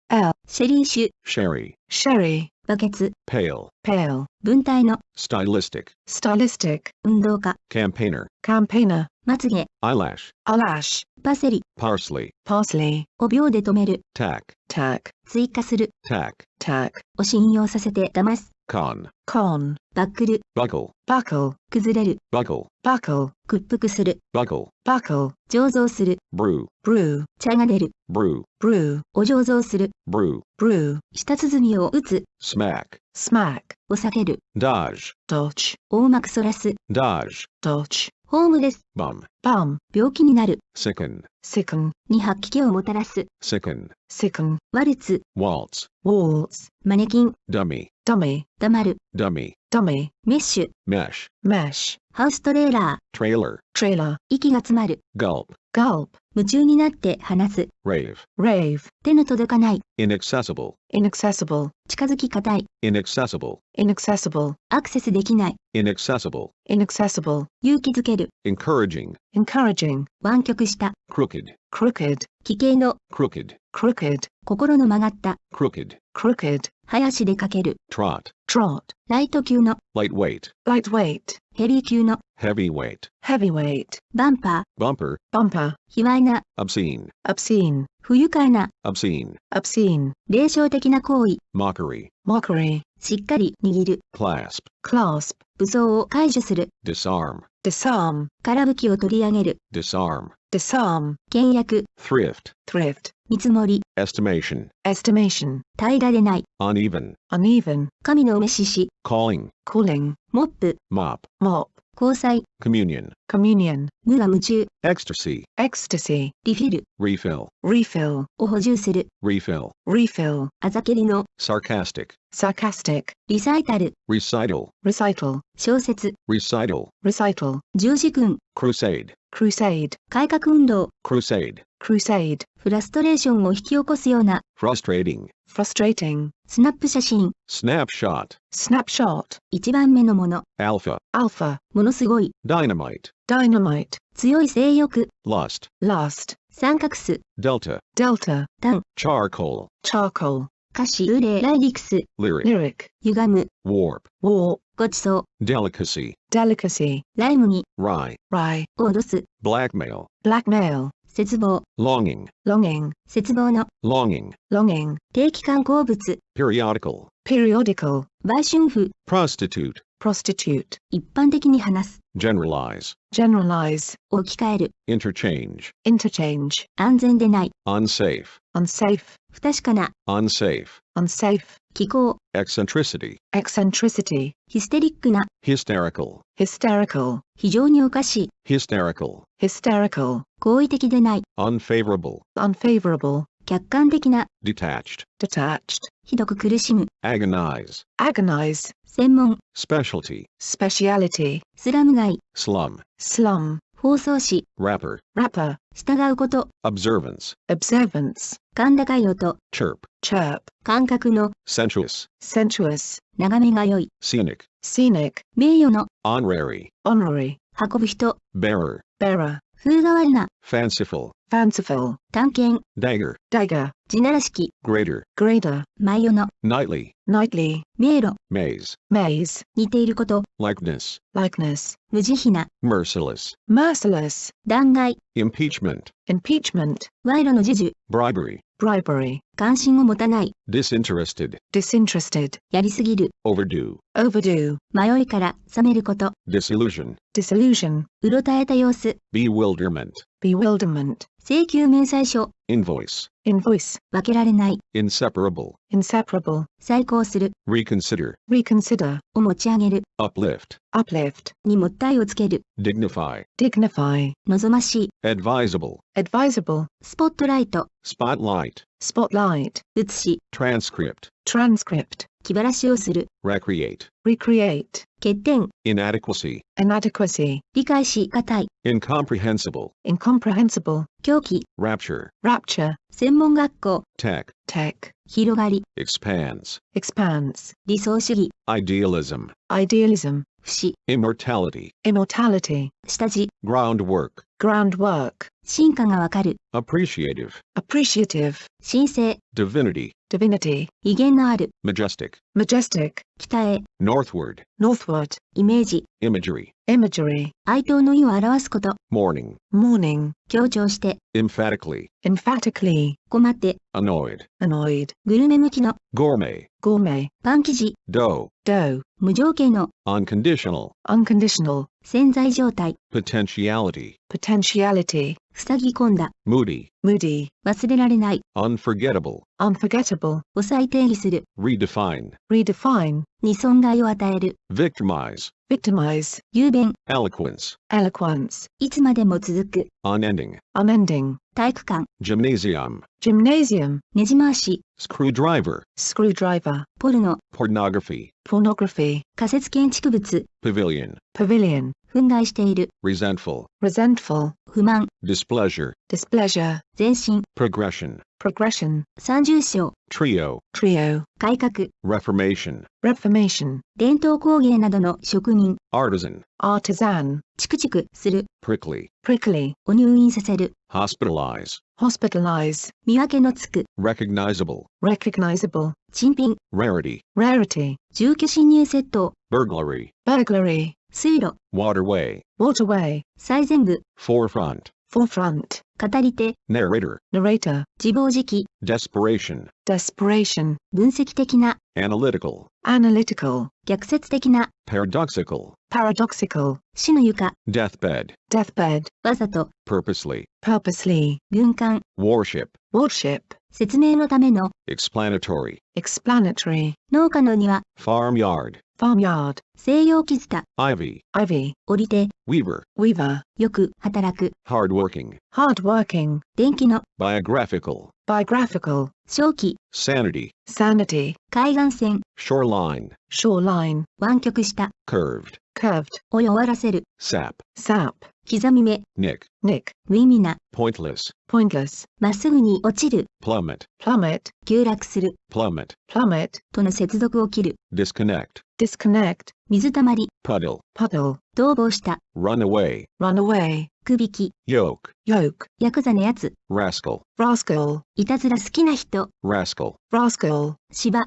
シェリー酒、 sherry, sherry, バケツ、 pale, pale, 文体の、 stylistic, stylistic, 運動家、 campaigner, campaigner, まつげ、 eyelash, eyelash, パセリ、 parsley, parsley, 5秒で止める、 tack, tack, 追加する、 tack, tack, を信用させて騙す、 con, con, バックル、 buckle, buckle, 崩れる、 buckle, buckle, 屈服する、 buckle, buckle, 醸造する、 brew, brew, 茶が出る、 brew, brew, お醸造する、 brew, brew, 舌鼓を打つ、 smack, smack, を避ける、 dodge, dodge, 大うまくそらす、 dodge, dodge, ホームレス、 bum, bum, 病気になる、 sicken, sicken, に吐き気をもたらす、 sicken, sicken, ワルツ、 waltz, waltz, マネキン、 dummy, dummy, 黙る、 dummy, dummy, メッシュ、 mesh, mesh, ハウストレーラー、 trailer, trailer, 息が詰まる、 gulp, gulp, 夢中になって話す、 rave, rave, 手の届かない、 inaccessible, inaccessible, 近づきがたい、 inaccessible, inaccessible, アクセスできない、 inaccessible, inaccessible, 勇気づける、 encouraging, encouraging, 湾曲した、 crooked, crooked, 奇形の、 crooked, crooked, 心の曲がった、 crooked, crooked, 早足でかける、 trot, trot, ライト級の、 lightweight, lightweight, ヘビー級の、 heavyweight, heavyweight, バンパー、 bumper, bumper, 卑猥な、 obscene, obscene, 不愉快な、 obscene, obscene, 霊障的な行為、 mockery, mockery, しっかり握る、 clasp, clasp, 武装を解除する、 disarm, disarm, 空武器を取り上げる、 disarm, disarm, 倹約、 thrift, thrift, 見積もり、 estimation, estimation, 平らでない、 uneven, uneven, 神の召しし、 calling, calling, モップ、 mop, mop, 交際、 communion, communion, 無我夢中、 ecstasy, ecstasy, リフィル、 refill, refill, を補充する、 refill, refill, あざけりの、 sarcastic, sarcastic, リサイタル、 recital, recital, 小説、 recital, recital, 十字軍、 crusade, crusade, 改革運動、 crusade, crusade, フラストレーションを引き起こすような、 frustrating, frustrating, スナップ写真、 snapshot, snapshot, 一番目のもの、 alpha, alpha, ものすごい、 dynamite, dynamite, 強い性欲、 lust, lust, 三角数、 delta, delta, 単、 charcoal, charcoal, 歌詞、幽霊、ライディクス、 lyric, lyric, 歪む、 warp, warp, ごちそう、 delicacy, delicacy, ライムに、 rye, rye, 脅す、 blackmail, blackmail, 絶望、 longing, longing, 絶望の、 longing, longing, 定期刊行物、 periodical, periodical, 売春婦、 prostitute, prostitute, 一般的に話す、 generalize, generalize, 置き換える、 interchange, interchange, 安全でない、 unsafe, unsafe, 不確かな、 unsafe, unsafe, 気候、 eccentricity, eccentricity, ヒステリックな、 hysterical, hysterical, 非常におかしい、 hysterical, hysterical, 好意的でない、 unfavorable, unfavorable, 客観的な、 detached, detached, ひどく苦しむ、 agonize, agonize, 専門、 specialty, speciality, スラム街、 slum, slum, 放送紙、 rapper, rapper, 従うこと、 observance, observance, 甲高い音、 chirp, chirp, 感覚の、 sensuous, sensuous, 眺めが良い、 scenic, scenic, 名誉の、 honorary, honorary, 運ぶ人、 bearer, bearer, 風変わりな、 fanciful, fanciful, 探検、 dagger, dagger, 地ならしき、 greater, grader, 毎夜の、 nightly, nightly, 迷路、 maze, maze, 似ていること、 likeness, likeness, 無慈悲な、 merciless, merciless, 弾劾、 impeachment, impeachment, 賄賂の授受、 bribery, bribery, 関心を持たない、 disinterested, disinterested, やりすぎる、 overdue, overdue, 迷いから冷めること、 disillusion, disillusion, うろたえた様子、 bewilderment, bewilderment, 請求明細書、 invoice, invoice, 分けられない、 inseparable, inseparable, 再考する、 reconsider, reconsider, を持ち上げる、 uplift, uplift, にもったいをつける、 dignify, dignify, 望ましい、 advisable, advisable, スポットライト、 spotlight, spotlight, 写し、 transcript, transcript, 気晴らしをする、 recreate, recreate, 欠点、 inadequacy, inadequacy, 理解しがたい、 incomprehensible, incomprehensible, 狂気、 rapture, rapture, 専門学校、 tech, tech, 広がり、 expands, expanse, 理想主義、 idealism, idealism, 不死、 immortality, immortality, 下地、 groundwork, groundwork, 進化がわかる、 appreciative, appreciative, 神聖、 divinity, divinity, 威厳のある、 majestic, majestic, 北へ、 northward, northward, イメージ、 imagery, imagery, 哀悼の意を表すこと、 mourning, mourning, 強調して、 emphatically, emphatically, 困って、 annoyed, annoyed, グルメ向きの、 gourmet, gourmet, パン生地、 dough, dough, 無条件の、 unconditional, unconditional, 潜在状態、 potentiality, potentiality, 塞ぎ込んだ、 moody, moody, 忘れられない、 unforgettable, unforgettable, を再定義する、 redefine, redefine, に損害を与える、 victimize, victimize, 雄弁、 eloquence, eloquence, いつまでも続く、 unending, unending, 体育館、 gymnasium, gymnasium, ねじ回し、 screwdriver, screwdriver, ポルノ、 pornography, pornography, 仮設建築物、 pavilion, pavilion, 憤慨している、 resentful, resentful, 不満、 displeasure, displeasure, 前進、 progression, progression, 三重章、 trio, trio, 改革、 reformation, reformation, 伝統工芸などの職人、 artisan, artisan, チクチクする、 prickly, prickly, を入院させる、 hospitalize, hospitalize, 見分けのつく、 recognizable, recognizable, 珍品、 rarity, rarity, 住居侵入窃盗、 burglary, burglary, 水路、 waterway, waterway, 最前部、 forefront, forefront, 語り手、 narrator, narrator, 自暴自棄、 desperation, desperation, 分析的な、 analytical, analytical, 逆説的な、 paradoxical, paradoxical, 死の床、 deathbed, deathbed, わざと、 purposely, purposely, 軍艦、 warship, worship, 説明のための、 explanatory, explanatory, 農家の庭、 farmyard, farmyard, 西洋キズタ、 ivy, ivy, 降りて、 weaver, weaver, よく、働く、 hardworking, hardworking, 電気の、 biographical, biographical, 正気、 sanity, sanity, 海岸線、 shoreline, shoreline, 湾曲した、 curved, curved, を弱らせる、 sap, sap, 刻み目、 nick, nick, 無意味な、 pointless, pointless, まっすぐに落ちる、 plummet, plummet, 急落する、 plummet, plummet, との接続を切る、 disconnect, disconnect, 水たまり、 puddle, puddle, 逃亡した、 run away, run away, くびき、 yoke, yoke, ヤクザのやつ、 rascal, rascal, いたずら好きな人、 rascal, rascal, turf, 芝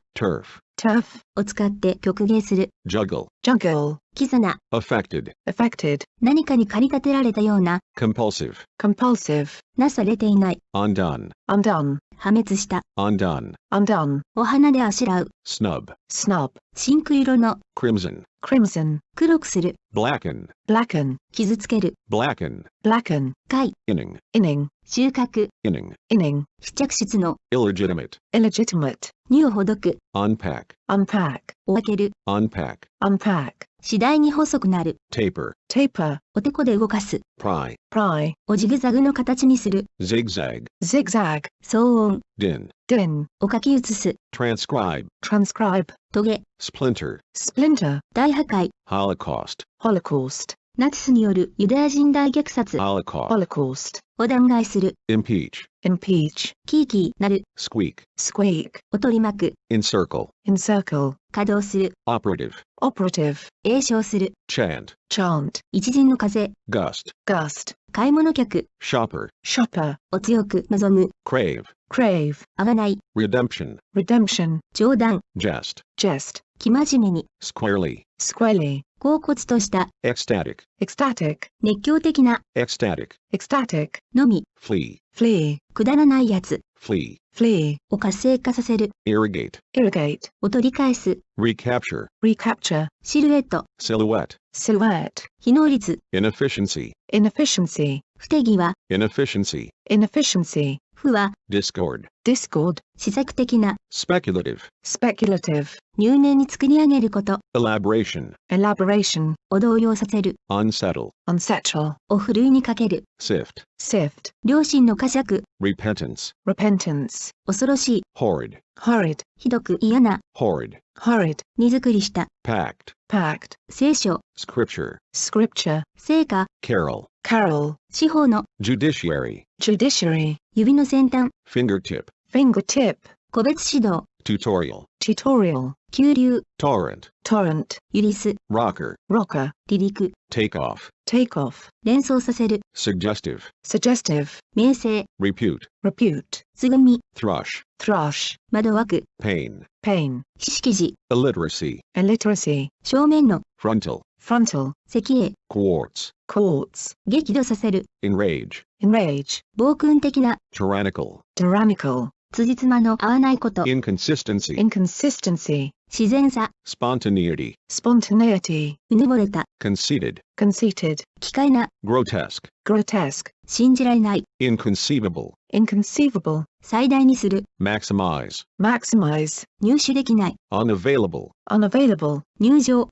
turf, を使って曲芸する、 juggle, juggle, キザな、 affected, affected, 何かに駆り立てられたような、 compulsive, compulsive, なされていない、 undone, undone, 破滅した、 undone, undone, お花であしらう、 snub, snub, 真空色の、 crimson, crimson, 黒くする、 blacken, blacken, 傷つける、 blacken, blacken, 貝、 inning, inning, 収穫、 inning, inning, 試着室の、 illegitimate, illegitimate, 荷をほどく、 unpack, unpack, を開ける、 unpack, unpack, 次第に細くなる、 taper, taper, おてこで動かす、 pry, pry, をジグザグの形にする、 zigzag, zigzag, 騒音、 din, din, を書き写す、 transcribe, transcribe, トゲ、 splinter, splinter, 大破壊、 holocaust, holocaust, ナチスによるユダヤ人大虐殺 holocaust, holocaust, を弾劾する、 impeach, impeach, キーキーなる、 squeak, squeak, を取り巻く、 encircle, encircle, 稼働する、 operative, operative, 詠唱する、 chant, chant, 一陣の風、 gust, gust, 買い物客 shopper, shopper, を強く望む、 crave, crave, あがない、 redemption, redemption, 冗談、 jest, jest, 生真面目に、 squarely, squarely, 恍惚とした、 ecstatic, ecstatic, 熱狂的な、 ecstatic, ecstatic, のみ、 flee, flee, くだらないやつ、 flee, flee, を活性化させる、 irrigate, irrigate, を取り返す、 recapture, recapture, シルエット、 silhouette, silhouette, 非能率、 inefficiency, inefficiency, 不手際、 inefficiency, inefficiency, 不は、 discord, discord, 施策的な、 speculative, speculative, 入念に作り上げること、 elaboration, elaboration, を動揺させる、 unsettle, unsettle, をふるいにかける、 sift, sift, 良心の呵責、 repentance, repentance, 恐ろしい、 horrid, horrid, ひどく嫌な、 horrid, horrid, 荷造りした、 pact, pact, 聖書、 scripture, scripture, 聖歌、 carol, carol, 司法の、 judiciary, judiciary, 指の先端、 fingertip, fingertip, 個別指導、 tutorial, tutorial, 急流、 torrent, torrent, ユリス、 rocker, rocker, 離陸、 takeoff, takeoff, 連想させる、 suggestive, suggestive, 名声、 repute, repute, つぐみ、 thrush, thrush, 窓枠、 pain, pain, 識字、 illiteracy, illiteracy, 正面の、 frontal, frontal, 石英、 quartz, quartz, 激怒させる、 enrage, enrage, 暴君的な、 tyrannical, tyrannical, 辻褄の合わないこと、 inconsistency, inconsistency, 自然さ、 spontaneity, spontaneity, うぬぼれた、 conceited, conceited, 奇怪な、 grotesque, grotesque, 信じられない、 inconceivable, inconceivable, 最大にする、 maximize, maximize, 入手できない、 unavailable, unavailable, 入場、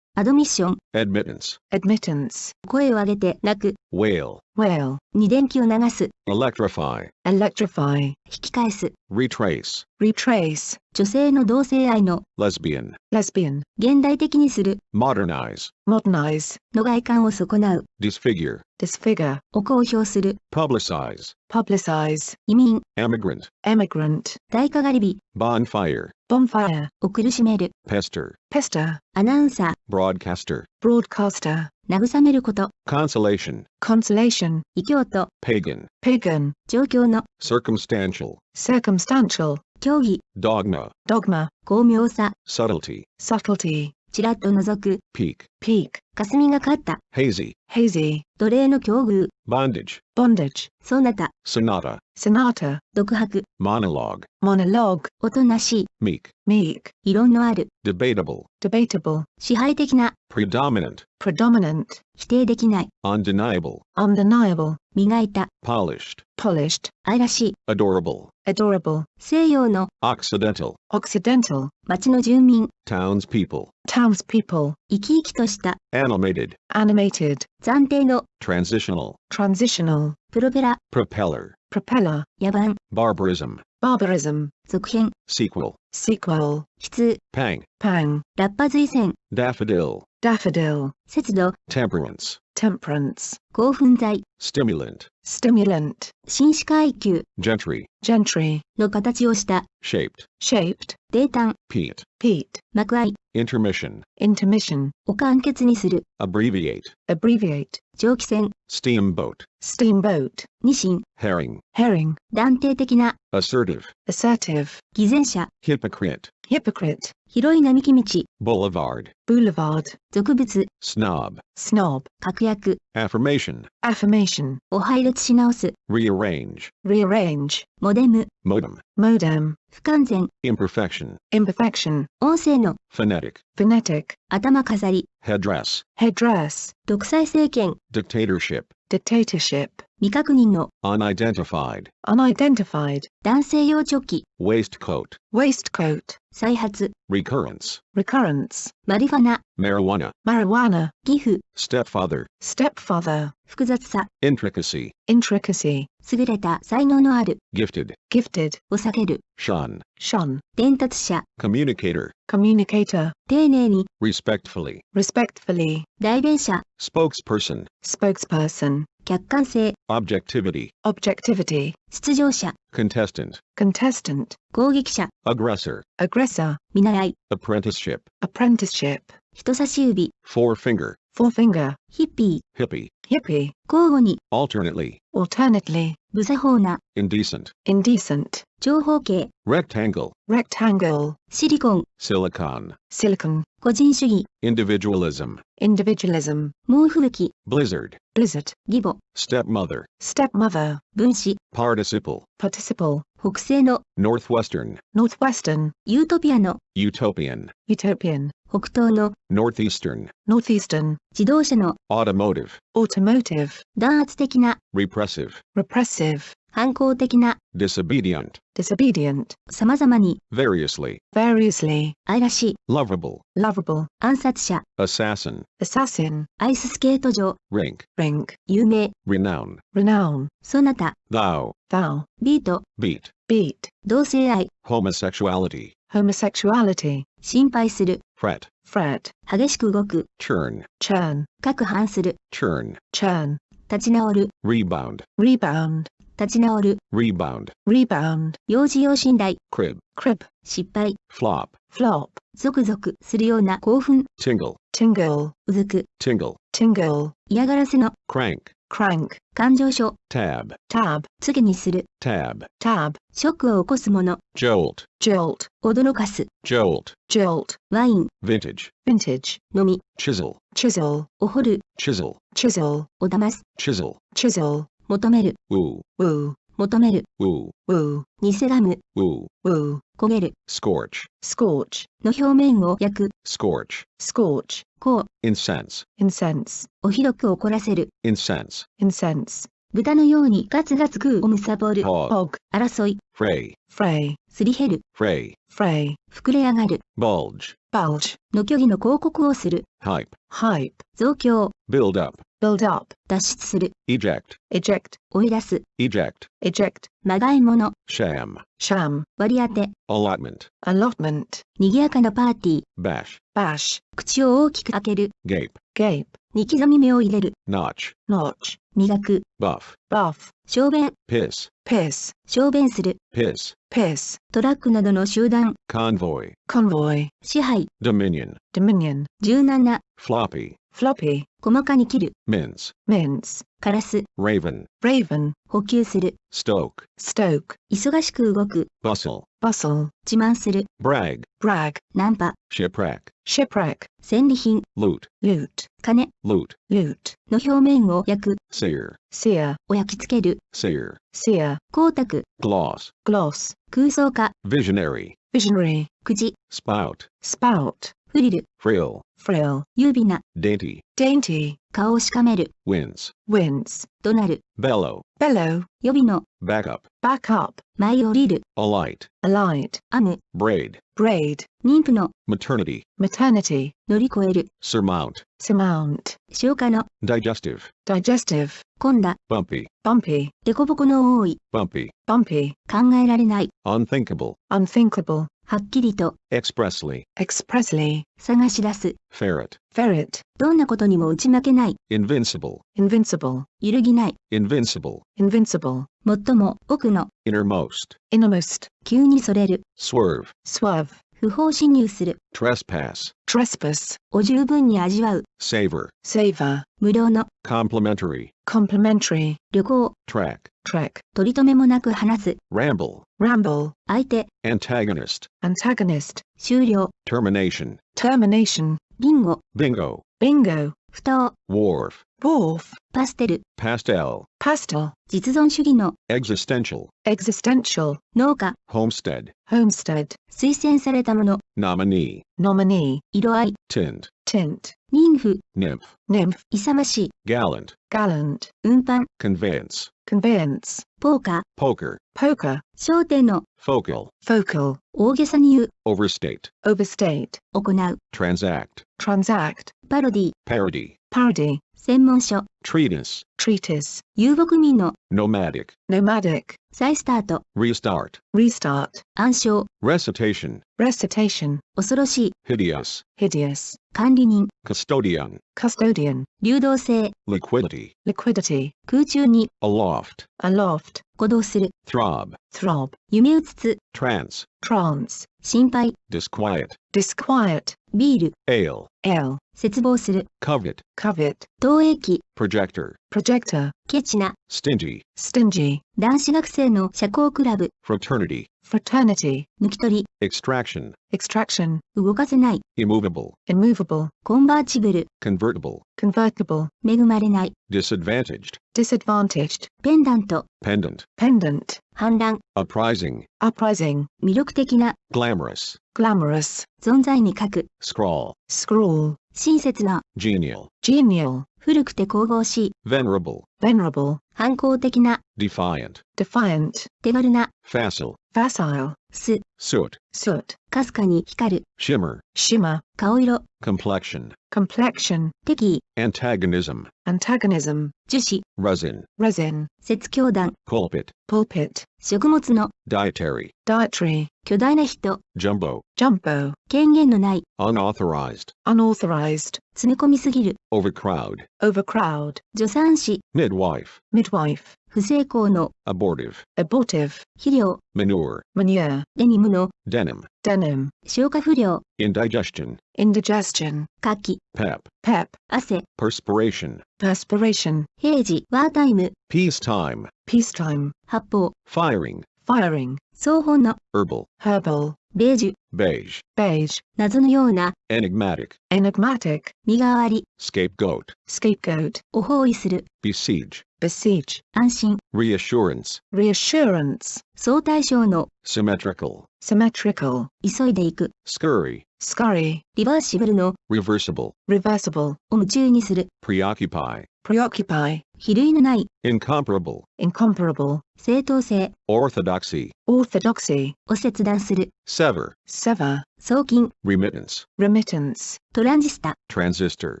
アドミッション、 admittance, admittance, 声を上げて泣く、 wail, wail, に電気を流す、 electrify, electrify, 引き返す、 retrace, retrace, 女性の同性愛の、 lesbian, lesbian, 現代的にする、 modernize, modernize, の外観を損なう、 disfigure, disfigure, を公表する、 publicize, publicize, 移民、 emigrant, emigrant, 大化がり火、 bonfire, bonfire, を苦しめる、 pester, pester, アナウンサ broadcaster, broadcaster, ー、慰めること、 consolation, consolation, 異教徒、 pagan, pagan, 状況の、 circumstantial, circumstantial, 教義、 dogma, dogma, 巧妙さ、 subtlety, subtlety, ちらっと覗く、 peak, peak, 霞がかった。hazy, hazy, 奴隷の境遇。bondage, bondage, そなた。 sonata, sonata, 独白。 monologue, monologue, おとなしい。 meek, meek, 異論のある。 debatable, debatable, 支配的な。 predominant, predominant, 否定できない。 undeniable, undeniable, 磨いた。 polished, polished, 愛らしい。 adorable, adorable, 西洋の。 occidental, occidental, 町の住民。 townspeople, townspeople, 生き生きとした。 animated, animated, 暫定の。 transitional, transitional, プロペラ。 propeller, propeller, 野蛮。 barbarism, barbarism, 続編。 sequel, sequel, 悲痛。 pang, pang, ラッパ随線。 daffodil, daffodil, 節度。 temperance, temperance, 興奮剤。 stimulant, stimulant, 紳士階級。 gentry, gentry, の形をした。 shaped, shaped, 泥炭。 peat, peat, 幕合。 intermission, intermission, を簡潔にする。 abbreviate, abbreviate, 蒸気船。 steamboat, steamboat, ニシン。 herring, herring, 断定的な。 assertive, assertive, 偽善者。 hypocrite, hypocrite, 広い並木道。 boulevard, boulevard, 俗物。 snob, snob, 確約。 affirmation, affirmation, を配列し直す。 rearrange, rearrange, モデム。 modem, modem, 不完全。 imperfection, imperfection, 音声の。 phonetic, phonetic, 頭飾り。 headdress, headdress, 独裁政権。 dictatorship, dictatorship, 未確認の。 unidentified, unidentified, 男性用チョッキ。 waistcoat, waistcoat, 再発。 recurrence, recurrence, マリファナ。 marijuana, marijuana, 寄付。 stepfather, stepfather, 複雑さ。 intricacy, intricacy, 優れた才能のある。 gifted, gifted, を避ける。 shun, shun, 伝達者。 communicator, communicator, 丁寧に。 respectfully, respectfully, 代弁者。 spokesperson, spokesperson, 客観性。 objectivity, objectivity, 出場者。 contestant, contestant, 攻撃者。 aggressor, aggressor, 見習い。 apprenticeship, apprenticeship, 人差し指。 forefinger, forefinger, ヒッピー。 hippie, hippie, 交互に。 alternately, alternately, 無作法な。 indecent, indecent, 長方形。 rectangle, rectangle, シリコン。 silicon, silicon, 個人主義。 individualism, individualism, 猛吹雪。 blizzard, blizzard, 義母。 stepmother, stepmother, 分子。 participle, participle, 北西の。 northwestern, northwestern, ユートピアの。 utopian, utopian, 北東の。 northeastern, northeastern, 自動車の。 automotive, automotive, 弾圧的な。 repressive, repressive, 反抗的な。 disobedient, disobedient, 様々に。 variously, variously, 愛らしい。 lovable, lovable, 暗殺者。 assassin, assassin, アイススケート場。 rink, rink, 有名。 renown, renown, そなた。 thou, thou, ビート。 beat, beat, 同性愛。 homosexuality, homosexuality, 心配する。 fret, fret, 激しく動く。 churn, churn, 各反する。 churn, churn, 立ち直る。 rebound, rebound, 立ち直る。 rebound, rebound, 幼児用信頼。 crib, crib, 失敗。 flop, flop, ゾクゾクするような興奮。 tingle, tingle, うずく。 tingle, tingle, 嫌がらせの。 crank, crank, 感情症。 tab, tab, 次にする。 tab, tab, ショックを起こすもの。 jolt, jolt, 驚かす。 jolt, jolt, ワイン。 vintage, vintage, のみ。 chisel, chisel, お掘る。 chisel, chisel, を騙す。 chisel, chisel, 求める。 woo, woo, 求める。 woo, woo, 偽ラム。 woo, woo, 焦げる。 scorch, scorch, の表面を焼く。 scorch, scorch, こう。 incense, incense, をひどく怒らせる。 incense, incense, 豚のようにガツガツ食うをむさぼる。 hog, hog, 争い。 fray, fray, すり減る。 fray, fray, 膨れ上がる。 bulge, bulge, の虚偽の広告をする。 hype, hype, 増強。 build up, build up, 脱出する。 eject, eject, 追い出す。 eject, eject, まがいもの。 sham, sham, 割り当て。 allotment, allotment, 賑やかなパーティー。 bash, bash, 口を大きく開ける。 gape, gape, に刻み目を入れる。 notch, notch, 磨く。 buff, buff, 小便。 piss, piss, 小便する。 piss, piss, トラックなどの集団。 convoy, convoy, 支配。 dominion, dominion, 柔軟な。 floppy, floppy, 細かに切る。 mince, mince, カラス。 raven, raven, 補給する。 stoke, stoke, 忙しく動く。 bustle, bustle, 自慢する、 brag, brag, ナンパ、 shipwreck, shipwreck, 戦利品、 loot, loot, 金 loot, loot, の表面を焼く、 sear, sear, を焼き付ける、 sear, sear, 光沢、 gloss, gloss, 空想化、 visionary, visionary, 口、 spout, spout, フリル、 frill, frill, 優美な、 dainty, dainty, 顔をしかめる、 wince, wince, 怒鳴る、 bellow, bellow, 予備の、 back up, back up, 舞い降りる、 alight, alight, 編む、 braid, braid, 妊婦の、 maternity, maternity, 乗り越える、 surmount, surmount, 消化の、 digestive, digestive, 混んだ、 bumpy, bumpy, 凸凹の多い、 bumpy, bumpy, 考えられない、 unthinkable, unthinkable, はっきりと、 expressly, expressly, 探し出す、 ferret, ferret, どんなことにも打ち負けない、 invincible, invincible, 揺るぎない、 invincible, invincible, 最も奥の、 innermost, innermost, 急にそれる、 swerve, swerve, 不法侵入する、 trespass, trespass, を十分に味わう、 savor, savor, 無料の、 complimentary, complimentary, 旅行、 track, trek, 取り留めもなく話す、 ramble, ramble, 相手、 antagonist, antagonist, 終了、 termination, termination, ビンゴ、 bingo, bingo, 蓋を、 wharf, wharf, パステル、 pastel, pastel, 実存主義の、 existential, existential, 農家、 homestead, homestead, 推薦されたもの、 nominee, nominee, 色合い、 tint, tint, 妊婦、 nymph, nymph, 勇ましい、 gallant, gallant, 運搬、 conveyance, conveyance, ポーカー、 poker, poker, 焦点の、 focal, focal, 大げさに言う、 overstate, overstate, 行う、 transact, transact, パロディ、 parody, parody, 専門書、 treatise, treatise, 遊牧民の、 nomadic, nomadic, 再スタート、 restart, restart, 暗唱、 recitation, recitation, 恐ろしい、 hideous, hideous, 管理人、 custodian, custodian, 流動性、 liquidity, liquidity, 空中に、 aloft, aloft, 鼓動する、 throb, throb, 夢うつつ、 trance, trance, 心配、 disquiet, disquiet, ビール、 ale, ale, 絶望する、 covet, covet, 投影機、 projector, projector, ケチな、 stingy, stingy, 男子学生の社交クラブ、 fraternity, fraternity, 抜き取り、 extraction, extraction, 動かせない、 immovable, immovable, コンバーチブル、 convertible, convertible, 恵まれない、 disadvantaged, disadvantaged, ペンダント、 pendant, pendant, 反乱、 uprising, uprising, 魅力的な、 glamorous, glamorous, 存在に書く、 scrawl, scrawl, 親切な、 genial, genial, 古くて神々しい、 venerable, venerable, 反抗的な、 defiant, defiant, 手軽な、 facile, facile, す、 soot, soot, かすかに光る、 shimmer, shimmer, 顔色、 complexion, complexion, 敵意、 antagonism, antagonism, 樹脂、 resin, resin, 説教団、 pulpit, pulpit, 食物の、 dietary, dietary, 巨大な人、 jumbo, jumbo, 権限のない、 unauthorized, unauthorized, 詰め込みすぎる、 overcrowd, overcrowd, 助産師、 midwife, midwife, 不成功の、 abortive, abortive, 肥料、 manure, manure, デニムの、 denim, denim, 消化不良、 indigestion, indigestion, 夏季、 pep, pep, 汗、 perspiration, perspiration, 平時、ワータイム、 peacetime, peacetime, 発砲、 firing, firing, 双方の、 herbal, herbal, ベージュ、 beige, beige, 謎のような、 enigmatic, enigmatic, 身代わり、 scapegoat, scapegoat, を包囲する、 besiege, besiege, 安心、 reassurance, reassurance, 相対称の、 symmetrical, symmetrical, 急いでいく、 scurry, scurry, リバーシブルの、 reversible, reversible, を夢中にする、 preoccupy, preoccupy, 比類のない、 incomparable, incomparable, 正当性、 orthodoxy, orthodoxy, を切断する、 sever, sever, 送金、 remittance, remittance, トランジスタ、 transistor,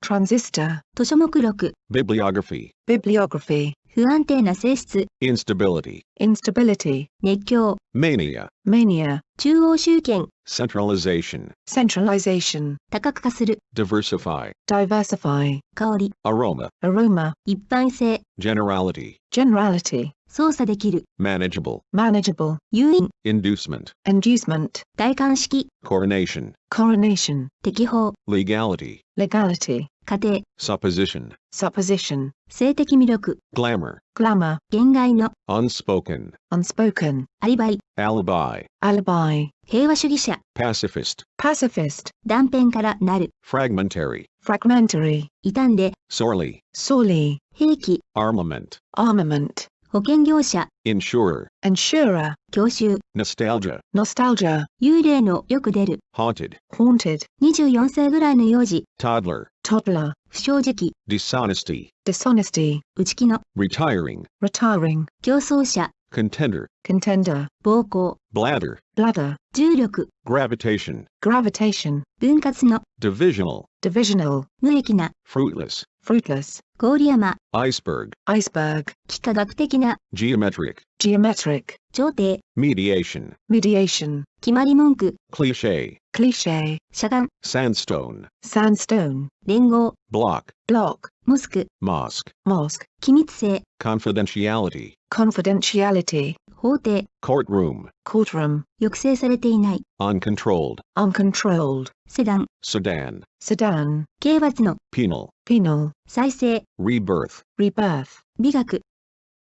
transistor, 図書目録、 bibliography, bibliography, 不安定な性質、 instability, instability, 熱狂、 mania, mania, 中央集権、 centralization, centralization, 多角化する、 diversify, diversify, 香り、 aroma, aroma, 一般性、 generality, generality, 操作できる、 manageable, manageable, 誘引、 inducement, inducement, 戴冠式、 coronation, coronation, 適法、 legality, legality, 仮定、supposition, supposition, 性的魅力、 glamour, glamour, 言外の、 unspoken, unspoken, アリバイ、 alibi, alibi, 平和主義者、 pacifist, pacifist, 断片からなる、 fragmentary, fragmentary, 傷んで、 sorely, sorely, 兵器、 armament, armament, 保険業者、 insurer, insurer, 教習、 nostalgia, nostalgia, 幽霊のよく出る、 haunted, haunted, 24歳ぐらいの幼児、 toddler, toddler, 不正直、 dishonesty, dishonesty, 内気の、 retiring, retiring, 競争者、 contender, contender, 暴行、 bladder, bladder, 重力、 gravitation, gravitation, 分割の、 divisional, divisional, 無益な、 fruitless, fruitless, 郡山、 iceberg, iceberg, 幾何学的な、 geometric, geometric, 調停、 mediation, mediation, 決まり文句、 cliche, cliche, 遮断、 sandstone, sandstone, 連合、 block, block, モスク、 mosque, mosque, 機密性、 confidentiality, confidentiality, 法廷、 courtroom, courtroom, 抑制されていない、 uncontrolled, uncontrolled, セダン、 sedan, sedan, 刑罰の、 penal, penal, 再生、 rebirth, rebirth, 美学、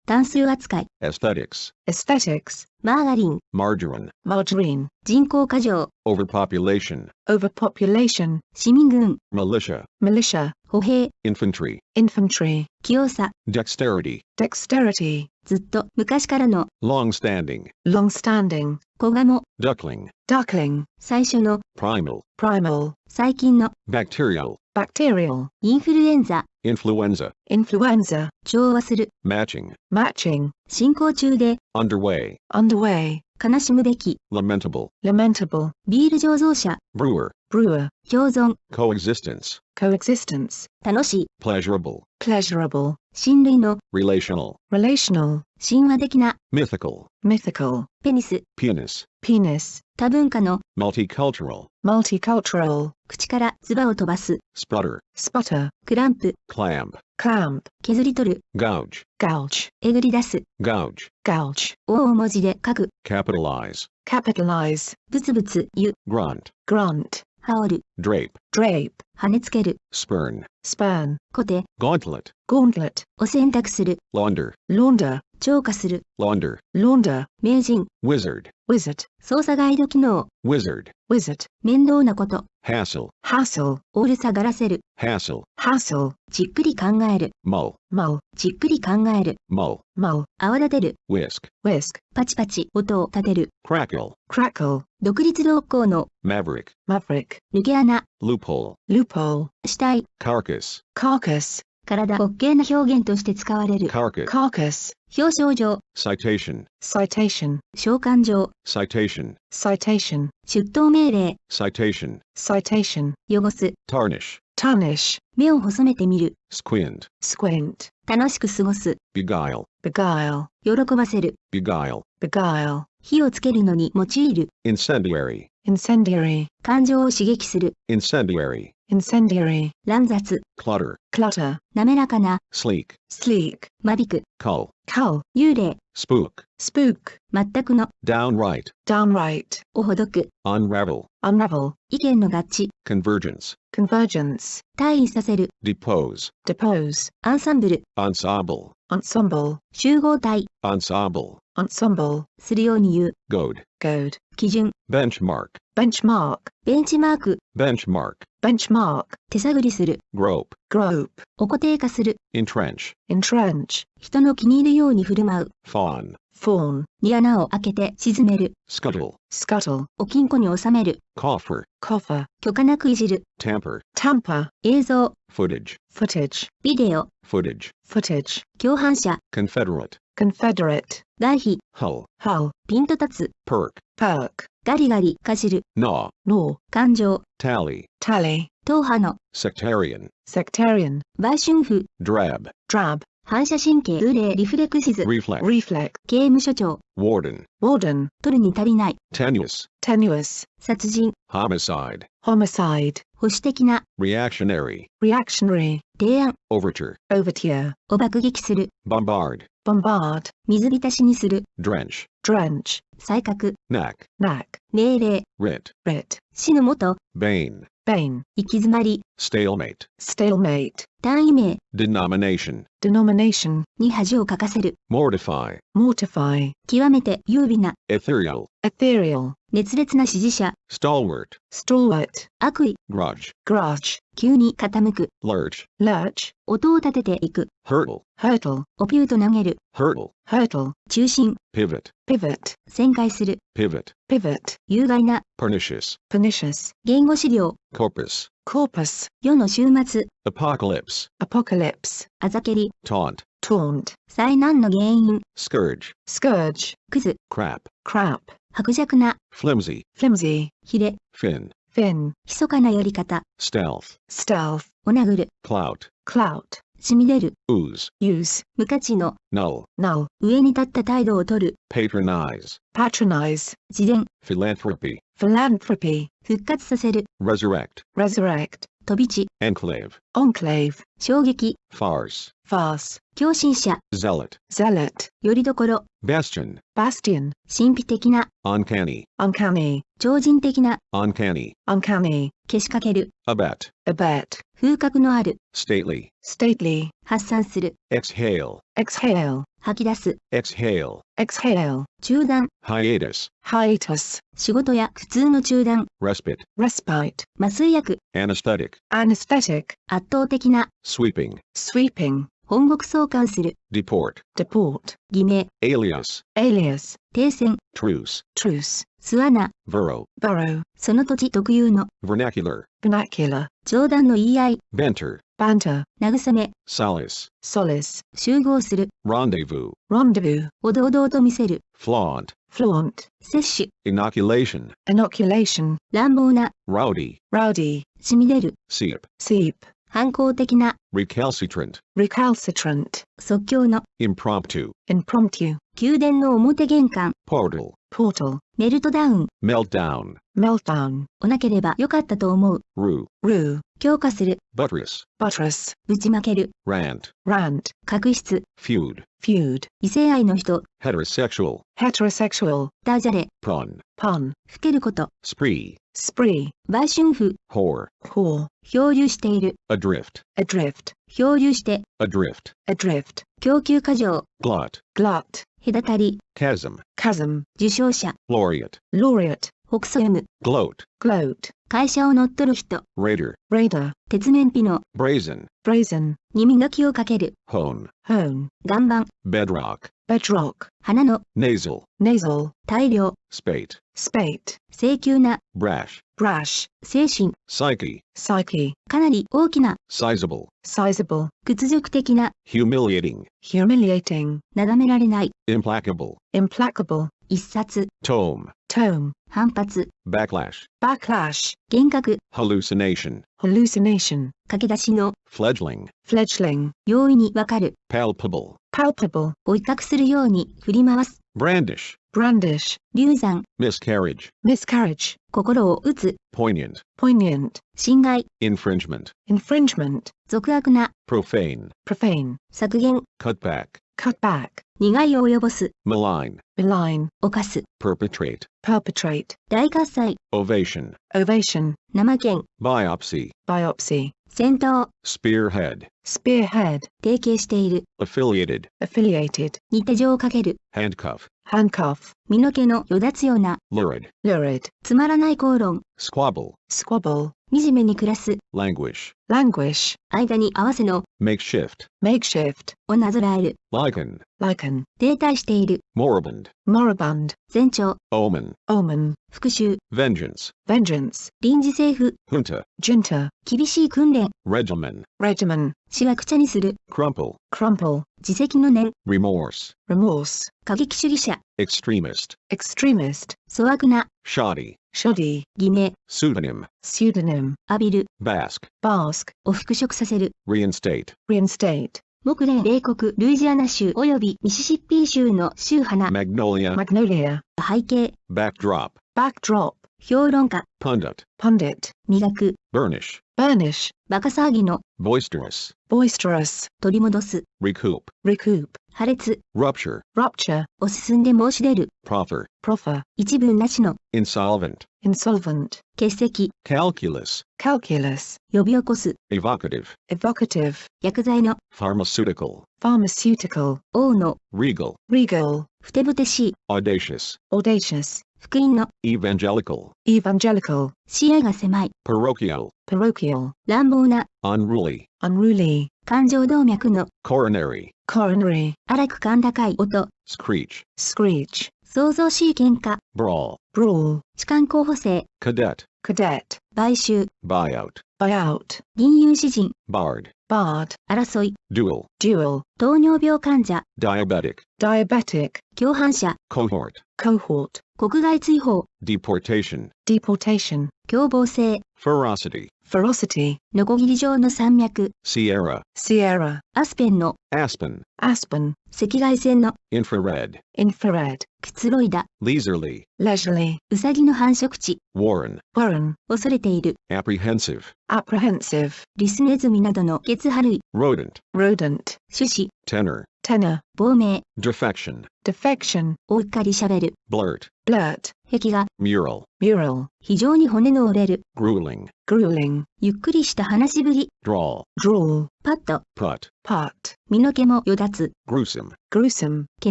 単数扱い、 aesthetics, aesthetics, マーガリン、 margarine, margarine, 人口過剰、 overpopulation, overpopulation, 市民軍、 militia, militia, 歩兵、 infantry, infantry, 器用さ、 dexterity, dexterity, ずっと昔からの、 long-standing, long-standing, 子ガモ、 duckling, duckling, 最初の、 primal, primal, 最近の、 bacterial, bacterial, インフルエンザ、 influenza, influenza, 調和する、 matching, matching, 進行中で、 underway, underway, 悲しむべき、 lamentable, lamentable, ビール醸造者、 brewer, brewer, 共存、 coexistence, coexistence, 楽しい、 pleasurable, pleasurable, 親類の、 relational, relational, 神話的な、 mythical, mythical, ペニス、 penis, penis, 多文化の、 multicultural, multicultural, 口から唾を飛ばす、 sputter, sputter, クランプ、 clamp, clamp, 削り取る、 gouge, gouge, えぐり出す、 gouge, gouge, 大文字で書く、 capitalize, capitalize, ブツブツ言う、 grunt, grunt, 羽織る、 drape, drape, 跳ねつける、 spurn, spurn, コテ、 gauntlet, gauntlet, お洗濯する、 launder, launder, 超過する、 launder, launder, 名人、 wizard, wizard, 操作ガイド機能、 wizard, wizard, 面倒なこと、 hassle, hassle, オール下がらせる、 hassle, hassle, じっくり考える、 mull, mull, じっくり考える、 mull, mull, 泡立てる、 whisk, whisk, パチパチ音を立てる、 crackle, crackle, 独立動向の、 maverick, maverick, 抜け穴、 loophole, loophole, 死体、 carcass, carcass, 体、滑稽な表現として使われる、 carcass, carcass, 表彰状、 citation, citation, 召喚状、 citation, citation, 出頭命令、 citation, citation, 汚す、 tarnish, tarnish, 目を細めてみる、 squint, squint, 楽しく過ごす、 beguile, beguile, 喜ばせる、 beguile, beguile, 火をつけるのに用いる、 incendiary, incendiary, 感情を刺激する、 incendiary, incendiary, 乱雑、 clutter, clutter, 滑らかな、 sleek, sleek, 間引く、 cull, cull, 幽霊、 spook, spook, 全くの、 downright, downright, をほどく、 unravel, unravel, 意見の合致、 convergence, convergence, 退位させる、 depose, depose, アンサンブル、 ensemble, ensemble, 集合体、 ensemble, ensemble, するように言う、 goad, goad, 基準、 benchmark, benchmark, ベンチマーク、 benchmark, benchmark, 手探りする、 grope, grope, お固定化する、 entrench, entrench, 人の気に入るように振る舞う、 fawn, fawn, に穴を開けて沈める、 scuttle, scuttle, お金庫に収める、 coffer, coffer, 許可なくいじる、 tamper, tamper, 映像、 footage, footage, ビデオ、 footage, footage, 共犯者、 confederate, confederate, 外皮、 hull, hull, ピンと立つ、 perk, perk, ガリガリ、かじる、 gnaw, gnaw, 感情、 tally, tally, 党派の、 sectarian, sectarian, 売春婦、 drab, drab, 反射神経、ブレリフレクシズ、 reflex, reflex, 刑務所長、 warden, warden, 取るに足りない、 tenuous, tenuous, 殺人、 homicide, homicide, 保守的な、 reactionary, reactionary, 提案、 overture, overture, を爆撃する、 bombard, bombard, 水浸しにする、 drench, drench, 採覚、 knack, knack, 命令、 writ, writ, 死の元、 bane, bane, 行き詰まり、stalemate, stalemate, 単位名 denomination, denomination, に恥をかかせる、 mortify, mortify, 極めて優美な、 ethereal, ethereal, 熱烈な支持者、 stalwart, stalwart, 悪意、 grudge, grudge, 急に傾く、 lurch, lurch, 音を立てていく、 hurtle, hurtle, おピューと投げる、 hurtle, hurtle, 中心、 pivot, pivot, 旋回する、 pivot, pivot, 有害な、 pernicious, pernicious, 言語資料、 corpus, corpus, 世の終末、 apocalypse, apocalypse, あざけり、 taunt, taunt, 災難の原因、 scourge, scourge, クズ、 crap, crap, 薄弱な、 flimsy, flimsy, ヒレ、 fin, fin, 密かな寄り方、 stealth, stealth, お殴る、 clout, clout, しみ出る、 ooze, use, 無価値の、 null, null, 上に立った態度を取る、 patronize, patronize, 自伝、 philanthropy, philanthropy, 復活させる、 resurrect, resurrect, 飛び地、 enclave, enclave, 衝撃、 farce, farce, 狂信者、 zealot, zealot, よりどころ、 bastion, bastion, 神秘的な、 uncanny, uncanny, 超人的な、 uncanny, uncanny, けしかける、 abet, abet, 風格のある、 stately, stately, 発散する、 exhale, exhale, 吐き出す、 exhale, exhale, 中断、 hiatus, hiatus, 仕事や苦痛の中断、 respite, respite, 麻酔薬、 anesthetic, anesthetic, 圧倒的な、 sweeping, sweeping, 本国送還する、 deport, deport, 偽名、 alias, alias, 停戦、 truce, truce, 巣穴、 burrow, burrow, その土地特有の、 vernacular, vernacular, 冗談の言い合い、 banter, banter, 慰め、 solace, solace, 集合する、 rendezvous, rendezvous, おどおどと見せる、 flaunt, flaunt, 摂取、 inoculation, inoculation, 乱暴な、 rowdy, rowdy, しみ出る、 seep, seep, 反抗的な、 recalcitrant, recalcitrant, 即興の、 impromptu, impromptu, 宮殿の表玄関、 portal, portal, メルトダウン、 meltdown, meltdown, おなければよかったと思う、 rue, rue, 強化する、 buttress, buttress, 打ち負ける、 rant, rant, 確執、 feud, feud, 異性愛の人、 heterosexual, heterosexual, ダジャレ、 pun, pun, 老けること、 spree, spree, 売春婦、 whore, whore, 漂流している、 adrift, adrift, 漂流して、 adrift, adrift, 供給過剰、 glut, glut, 隔たり、 chasm, chasm, 受賞者、 laureate, laureate, 北総読む、 gloat, gloat, 会社を乗っ取る人、 raider, raider, 鉄面皮の、 brazen, brazen, に磨きをかける、 hone, hone, 岩盤、 bedrock, bedrock, 花の、 nasal, nasal, 大量、 spate, spate, 請求な、 brash, brash, 精神、 psyche, psyche, かなり大きな、 sizable, sizable, 屈辱的な、 humiliating, humiliating, なだめられない、 implacable, implacable, 一冊、 tome, tome, 反発、 backlash, backlash, 幻覚、 hallucination, hallucination, 駆け出しの、 fledgling, fledgling, 容易にわかる、 palpable, palpable, 追い隠するように振り回す、 brandish, brandish, 流産、 miscarriage, miscarriage, 心を打つ、 poignant, poignant, 侵害、 infringement, infringement, 俗悪な、 profane, profane, 削減、 cutback, cutback, 苦いを及ぼす、 malign, malign, 犯す、 perpetrate, perpetrate, 大喝采、 ovation, ovation, 生剣、 biopsy, biopsy, 戦闘、 spearhead, spearhead, 提携している、 affiliated, affiliated, に手錠をかける、 handcuff, handcuff, 身の毛のよだつような、 lurid, lurid, つまらない口論、 squabble, squabble, 惨めに暮らす、 languish, languish, 間に合わせの、 makeshift, makeshift, をなぞらえる、 lichen, lichen, 停滞している、 moribund, moribund, 前兆、 omen, omen, 復讐、 vengeance, vengeance, 臨時政府、 junta, junta, 厳しい訓練、 regimen, regimen, しわくちゃにする、 crumple, crumple, 自責の念、 remorse, remorse, 過激主義者、 extremist, extremist, 粗悪な、 shoddy, shoddy, 偽名、 pseudonym, pseudonym, 浴びる、 bask, bask, を復職させる、 reinstate, reinstate, 木蓮米国ルイジアナ州及びミシシッピー州の州花、 magnolia, magnolia, 背景、 backdrop, backdrop, 評論家、 pundit, pundit, 磨く、 burnish, burnish, バカ騒ぎの、 boisterous, boisterous, 取り戻す、 recoup, recoup, 破裂、 rupture, rupture, を進んで申し出る、 proffer, proffer, 一文なしの、 insolvent, insolvent, 欠席、 calculus, calculus, 呼び起こす、 evocative, evocative, 薬剤の、 pharmaceutical, pharmaceutical, 王の、 regal, regal, ふてぶてしい、 audacious, audacious, 福音の、 evangelical, evangelical, 視野が狭い、 parochial, parochial, 乱暴な、 unruly, unruly, 感情動脈の、 coronary, coronary, 荒く甲高い音、 screech, screech, 創造しい喧嘩、 brawl, brawl, 痴漢候補生、 cadet, cadet, 買収、 buyout, buyout, 銀融詩人、 bard, bard, 争い、 duel, duel, 糖尿病患者、 diabetic, diabetic, 共犯者、 cohort, cohort, 国外追放、 deportation, deportation, 凶暴性、 ferocity, ferocity, ノコギリ状の山脈、 sierra, sierra, アスペンの、 aspen, aspen, 赤外線の、 infrared, infrared, くつろいだ、 leisurely, leisurely, ウサギの繁殖地、 warren, warren, 恐れている、 apprehensive, apprehensive, リスネズミなどの月春類、 rodent, rodent, 種子、 tenor, tenor, 亡命、 defection, defection, おうっかりしゃべる、 blurt, blurt, 壁画、 mural, mural, 非常に骨の折れる、 grueling, grueling, ゆっくりした話しぶり、 drawl, drawl, パッと、 put, part, 身の毛もよだつ、 gruesome, gruesome, 懸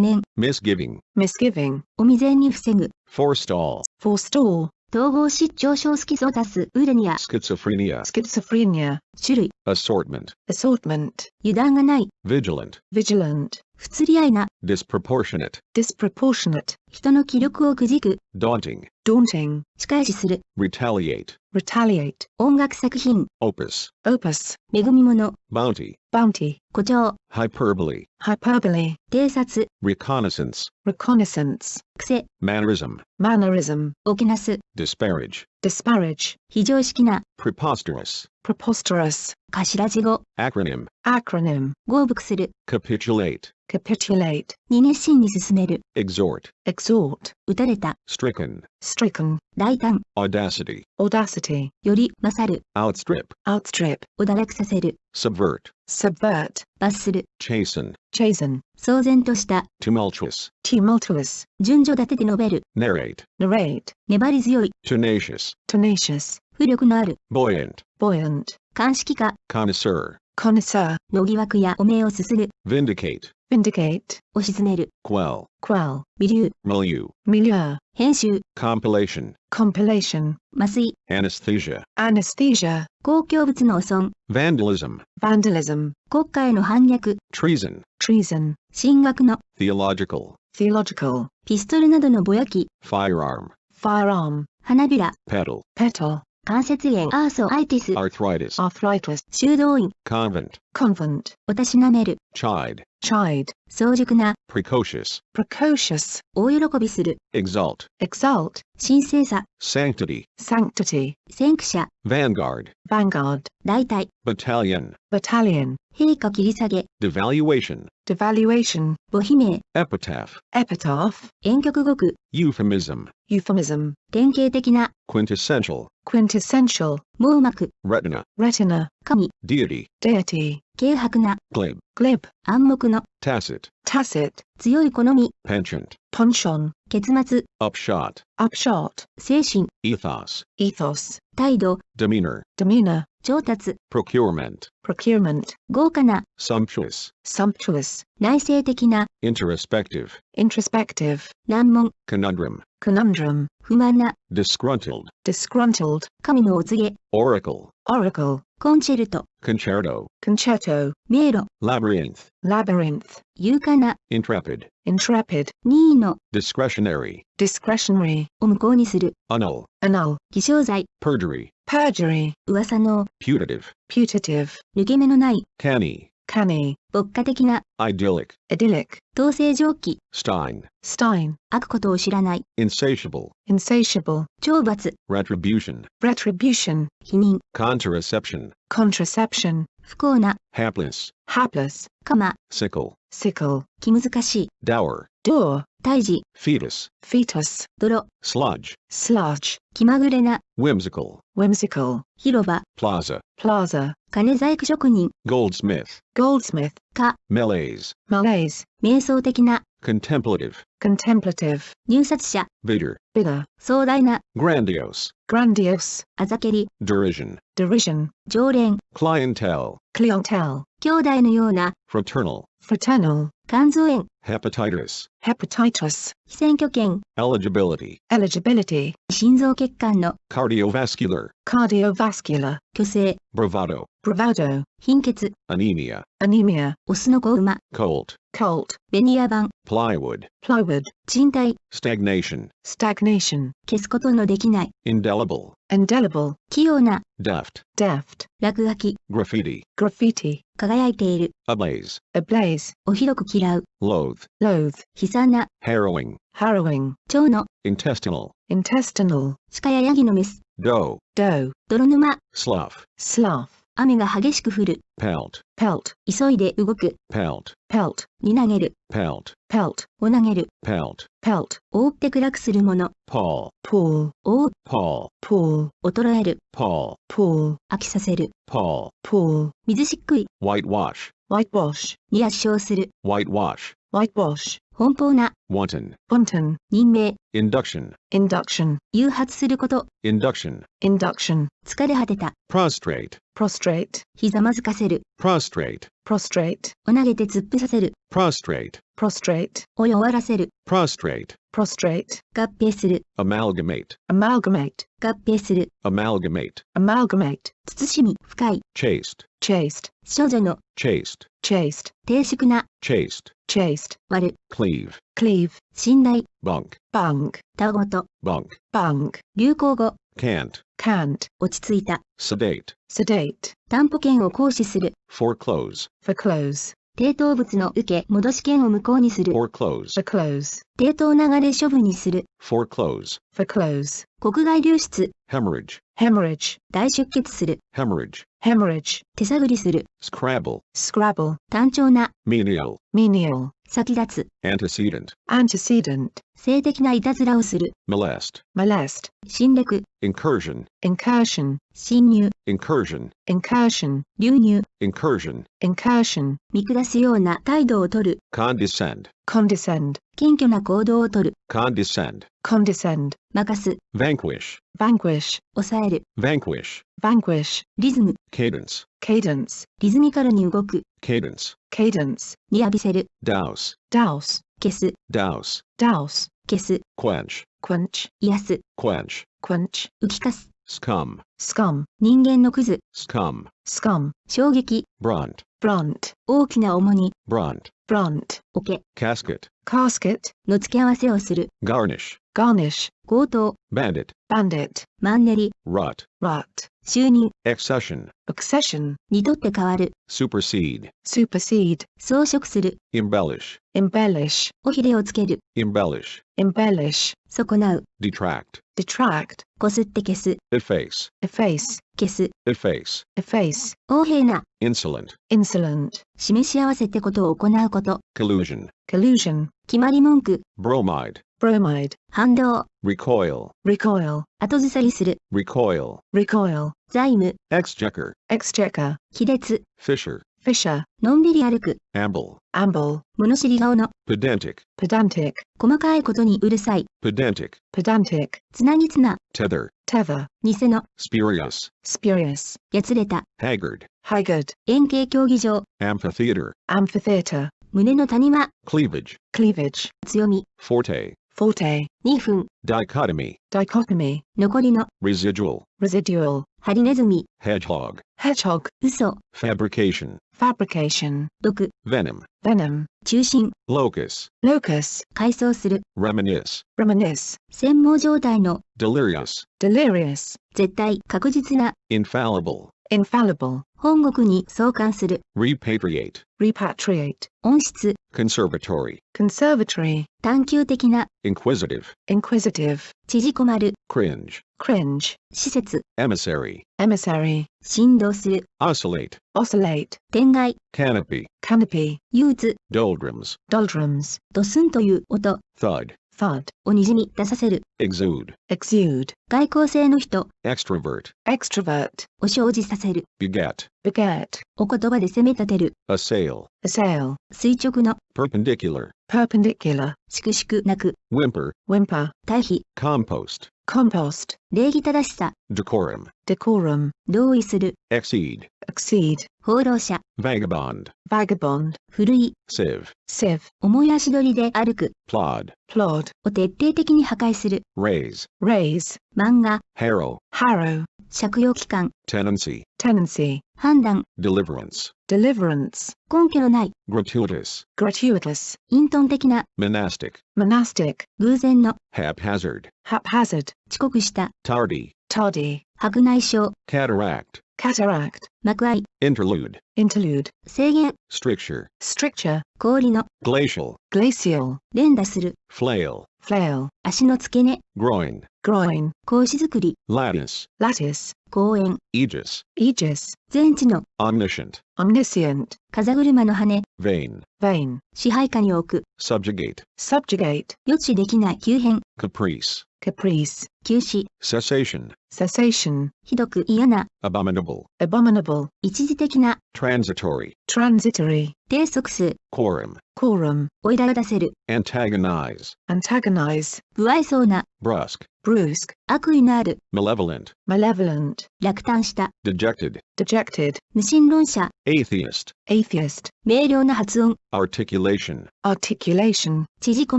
念、 misgiving, misgiving, お未然に防ぐ、 forestall, forestall, 統合失調症スキゾタス、ウレニア、 schizophrenia, schizophrenia, 種類、 assortment, assortment, 油断がない、 vigilant, vigilant, 不釣り合いな、 disproportionate, disproportionate, 人の気力をくじく、 daunting, daunting, 仕返しする、 retaliate, retaliate, 音楽作品、 opus, opus, 恵み物、 bounty, bounty, 誇張、 hyperbole, hyperbole, 偵察、 reconnaissance, reconnaissance, 癖、 mannerism, mannerism, おけなす、 disparage, disparage, 非常識な、 preposterous, preposterous, 頭字語、 acronym, acronym, 合服する、 capitulate, capitulate, に熱心に進める、 exhort, exhort, 打たれた、 stricken, stricken, 大胆、 audacity, audacity, より勝る、 outstrip, outstrip, お堕落させる、 subvert, subvert, 罰する、 chasten, chasten, 騒然とした、 tumultuous, tumultuous, 順序立てて述べる、 narrate, narrate, 粘り強い、 tenacious, tenacious, 浮力のある、 buoyant, buoyant, 鑑識家、 connoisseur, connoisseur, の疑惑や汚名をすする、 vindicate, vindicate, 押し詰める、 quell, quell, 微流、 milieu, milieu, 編集、 compilation, compilation, 麻酔、 anesthesia, anesthesia, 公共物の汚損、 vandalism, vandalism, 国家への反逆、 treason, treason, 神学の、 theological, theological, ピストルなどのぼやき、 firearm, firearm, 花びら、 petal, petal, 関節炎、アーソアイティス、 arthritis, arthritis, 修道院、 convent, convent, おたしなめる、 chide, chide, 早熟な、 precocious, precocious, 大喜びする、 exalt, exalt, 神聖さ、 sanctity, sanctity, 先駆者、 vanguard, vanguard, 大隊、 battalion, battalion, 陛下切り下げ、 devaluation, devaluation, 母姫名、 epitaph, epitaph, 婉曲語句、 euphemism, euphemism, 典型的な、 quintessential, quintessential, 網膜、 retina, retina, 神、 deity, deity, 軽薄な、 glib, glib, 暗黙の、 tacit, tacit, 強い好み、 penchant, penchant, 結末、 upshot, upshot, 精神、 ethos, ethos, 態度、 demeanor, demeanor, 調達、 procurement, procurement, 豪華な、 sumptuous, sumptuous, 内省的な、 introspective, introspective, 難問、 conundrum, conundrum, 不満な、 disgruntled, disgruntled, 神のお告げ、 oracle, oracle, コンチェルト、 concerto, concerto, 迷路、 labyrinth, labyrinth, 勇敢な、 intrepid, intrepid, 任意の、 discretionary, discretionary, を無効にする、 annul, annul, 偽証罪、 perjury, perjury, 噂の、 putative, putative, 抜け目のない、 canny, canny, 牧歌的な、 idyllic, idyllic, 統制上記、 stein, stein, 悪ことを知らない、 insatiable, insatiable, 懲罰、 retribution, retribution, 否認、 contraception, contraception, 不幸な、 hapless, hapless, 鎌、 sickle, sickle, 気難しい、 dower, door, 胎児、 fetus, fetus, 泥、 sludge, sludge, 気まぐれな、 whimsical, whimsical, 広場、 plaza, plaza, 金細工職人、 goldsmith, goldsmith, か、 malaise, malaise, 瞑想的な、 contemplative, contemplative, 入札者、 bidder, bidder, 壮大な、 grandiose, grandiose, あざけり、 derision, derision, 常連、 clientele, clientele, 兄弟のような、 fraternal, fraternal, 肝臓炎、 hepatitis, hepatitis, 非選挙権、 eligibility, eligibility, 心臓血管の、 cardiovascular, cardiovascular, 虚勢、 bravado, bravado, 貧血、 anemia, anemia, オスの子馬、 colt, colt, ベニヤ板、 plywood, plywood, 賃貸、 stagnation, stagnation, 消すことのできない、 indelible, indelible, 器用な、 deft, deft, 落書き、 graffiti, graffiti, 輝いている、 ablaze, ablaze, お広く嫌う、 loathe, loathe, 悲惨な、 harrowing, harrowing, 蝶の、 intestinal, intestinal, 鹿やヤギのメス、 dough, dough, 泥沼、 slough, slough, 雨が激しく降る、 pelt, pelt, 急いで動く、 pelt, pelt, に投げる、 pelt, pelt, を投げる、 pelt, pelt, 覆って暗くするもの、 pall, pull, 覆う、 pall, pull, 衰える、 pall, pull, 飽きさせる、 pall, pull, 水しっくい、 whitewash, whitewash, に圧勝する、 whitewash, whitewash, 奔放な、 wanton, wanton, 任命、 induction, induction, 誘発すること、 induction, induction, 疲れ果てた、 prostrate, prostrate, ひざまずかせる、 prostrate, prostrate, を投げて突っ伏させる、 prostrate, prostrate, を弱らせる、 prostrate, prostrate, 合併する、 amalgamate, amalgamate, 合併する、 amalgamate, amalgamate, 慎み、深い、 chaste, chaste, 少女の、 chaste, chaste, 低粛な、 chaste, chaste, 割る、 cleave, cleave, 信頼、 bunk, bunk, たごと、 bunk, bunk, 流行語、 can't, can't, 落ち着いた、 sedate, sedate, 担保権を行使する、 foreclose, foreclose, 抵当物の受け戻し権を無効にする、 foreclose, foreclose, 抵当流れ処分にする、 foreclose, foreclose, 国外流出、 hemorrhage, hemorrhage, 大出血する、 hemorrhage, hemorrhage, 手探りする、 scrabble, scrabble, 単調な、 menial, menial, 先立つ、 antecedent, antecedent, 性的ないたずらをする、 molest, molest, 侵略、 incursion, incursion, 侵入、 incursion, incursion, 流入、 incursion, incursion, 見下すような態度をとる、 condescend, condescend, 謙虚な行動をとる、 condescend, condescend, 任す、 vanquish, vanquish, 抑える、 vanquish, vanquish, リズム、 cadence, cadence, リズミカルに動く、 cadence, cadence, に浴びせる、 douse, douse, 消す、 douse, douse, 消す、 quench, quench, 癒す、 quench, quench, 浮きかす、 scum, scum, 人間のクズ、 scum, scum, 衝撃、 brunt, brunt, 大きな重荷、 brunt, brunt, おけ、 casket, casket, の付け合わせをする、 garnish, garnish, 強盗、 bandit, bandit, マンネリ、 rut, rut, 収入、 accession, accession, にとって変わる、 supersede, supersede, 装飾する、 embellish, embellish, 尾ひれをつける、 embellish, embellish, 損なう、 detract, detract, こすって消す、 efface, efface, 消す、 efface, efface, 横柄な、 insolent, insolent, 示し合わせってことを行うこと、 collusion, collusion, 決まり文句、 bromide, bromide, 反動、 recoil, recoil, 後ずさりする、 recoil, recoil, 財務、 exchequer, exchequer, 亀裂、 fisher, fissure, のんびり歩く、 amble, amble, 物知り顔の、 pedantic, pedantic, 細かいことにうるさい、 pedantic, pedantic, つなぎつな、 tether, tether, 偽の、 spurious, spurious, やつれた、 haggard, haggard, 円形競技場、 amphitheater, amphitheater, 胸の谷間、 cleavage, cleavage, 強み、 forte, forte, 2分、 dichotomy, dichotomy, 残りの、 residual, residual, ハリネズミ、 hedgehog, hedgehog, 嘘、 fabrication, fabrication, 毒、 venom, venom, 中心、 locus, locus, 回想する、 reminisce, reminisce, 専門状態の、 delirious, delirious, 絶対、確実な、 infallible, infallible, 本国に送還する。 repatriate, repatriate, 温室、 conservatory, conservatory, 探求的な、 inquisitive, inquisitive, 縮こまる、 cringe, cringe, 施設、 emissary, emissary, 振動する、 oscillate, oscillate, 天外、 canopy, canopy, 憂鬱、 doldrums, doldrums, ドスンという音 thud, thud, をにじみ出させる。 exude, exude, 外交性の人 extrovert, extrovert, を生じさせる。 beget, beget, お言葉で攻め立てる。 assail, assail, 垂直の、 perpendicular, perpendicular, 粛々なく、 whimper, whimper, 対比、 compost, compost, 礼儀正しさ、 decorum, decorum, 同意する、 exceed, exceed, 放浪者、 vagabond, vagabond, 古い、 sieve, sieve, 重い足取りで歩く plod, plod, を徹底的に破壊する。 raise, raise, 漫画、 harrow, harrow, 借用期間、 tenancy, tenancy, 判断、 deliverance, deliverance, 根拠のない、 gratuitous, gratuitous, 隠遁的な、 monastic, monastic, 偶然の、 haphazard, haphazard, 遅刻した、 tardy, tardy, 白内障、 cataract, cataract, 幕合、 interlude, interlude, 制限、 stricture, stricture, 氷の、 glacial, glacial, 連打する、 flail, flail, 足の付け根、 groin, groin, 格子作り、 lattice, lattice, 公園、 aegis, aegis, 全知の、 omniscient, omniscient, 風車の羽、 vain, vain, 支配下に置く、 subjugate, subjugate, 予知できない急変、 caprice, caprice, 休止、 cessation, cessation, ひどく嫌な、 abominable, abominable, 一時的な、 transitory, transitory, 定則数、 quorum, quorum, おいら立たせる、 antagonize, antagonize, 不愛想な、 brusque, brusque, 悪意のある、 malevolent, malevolent, 落胆した、 dejected, dejected, 無神論者、 atheist, atheist, 明瞭な発音、 articulation, articulation, 縮こ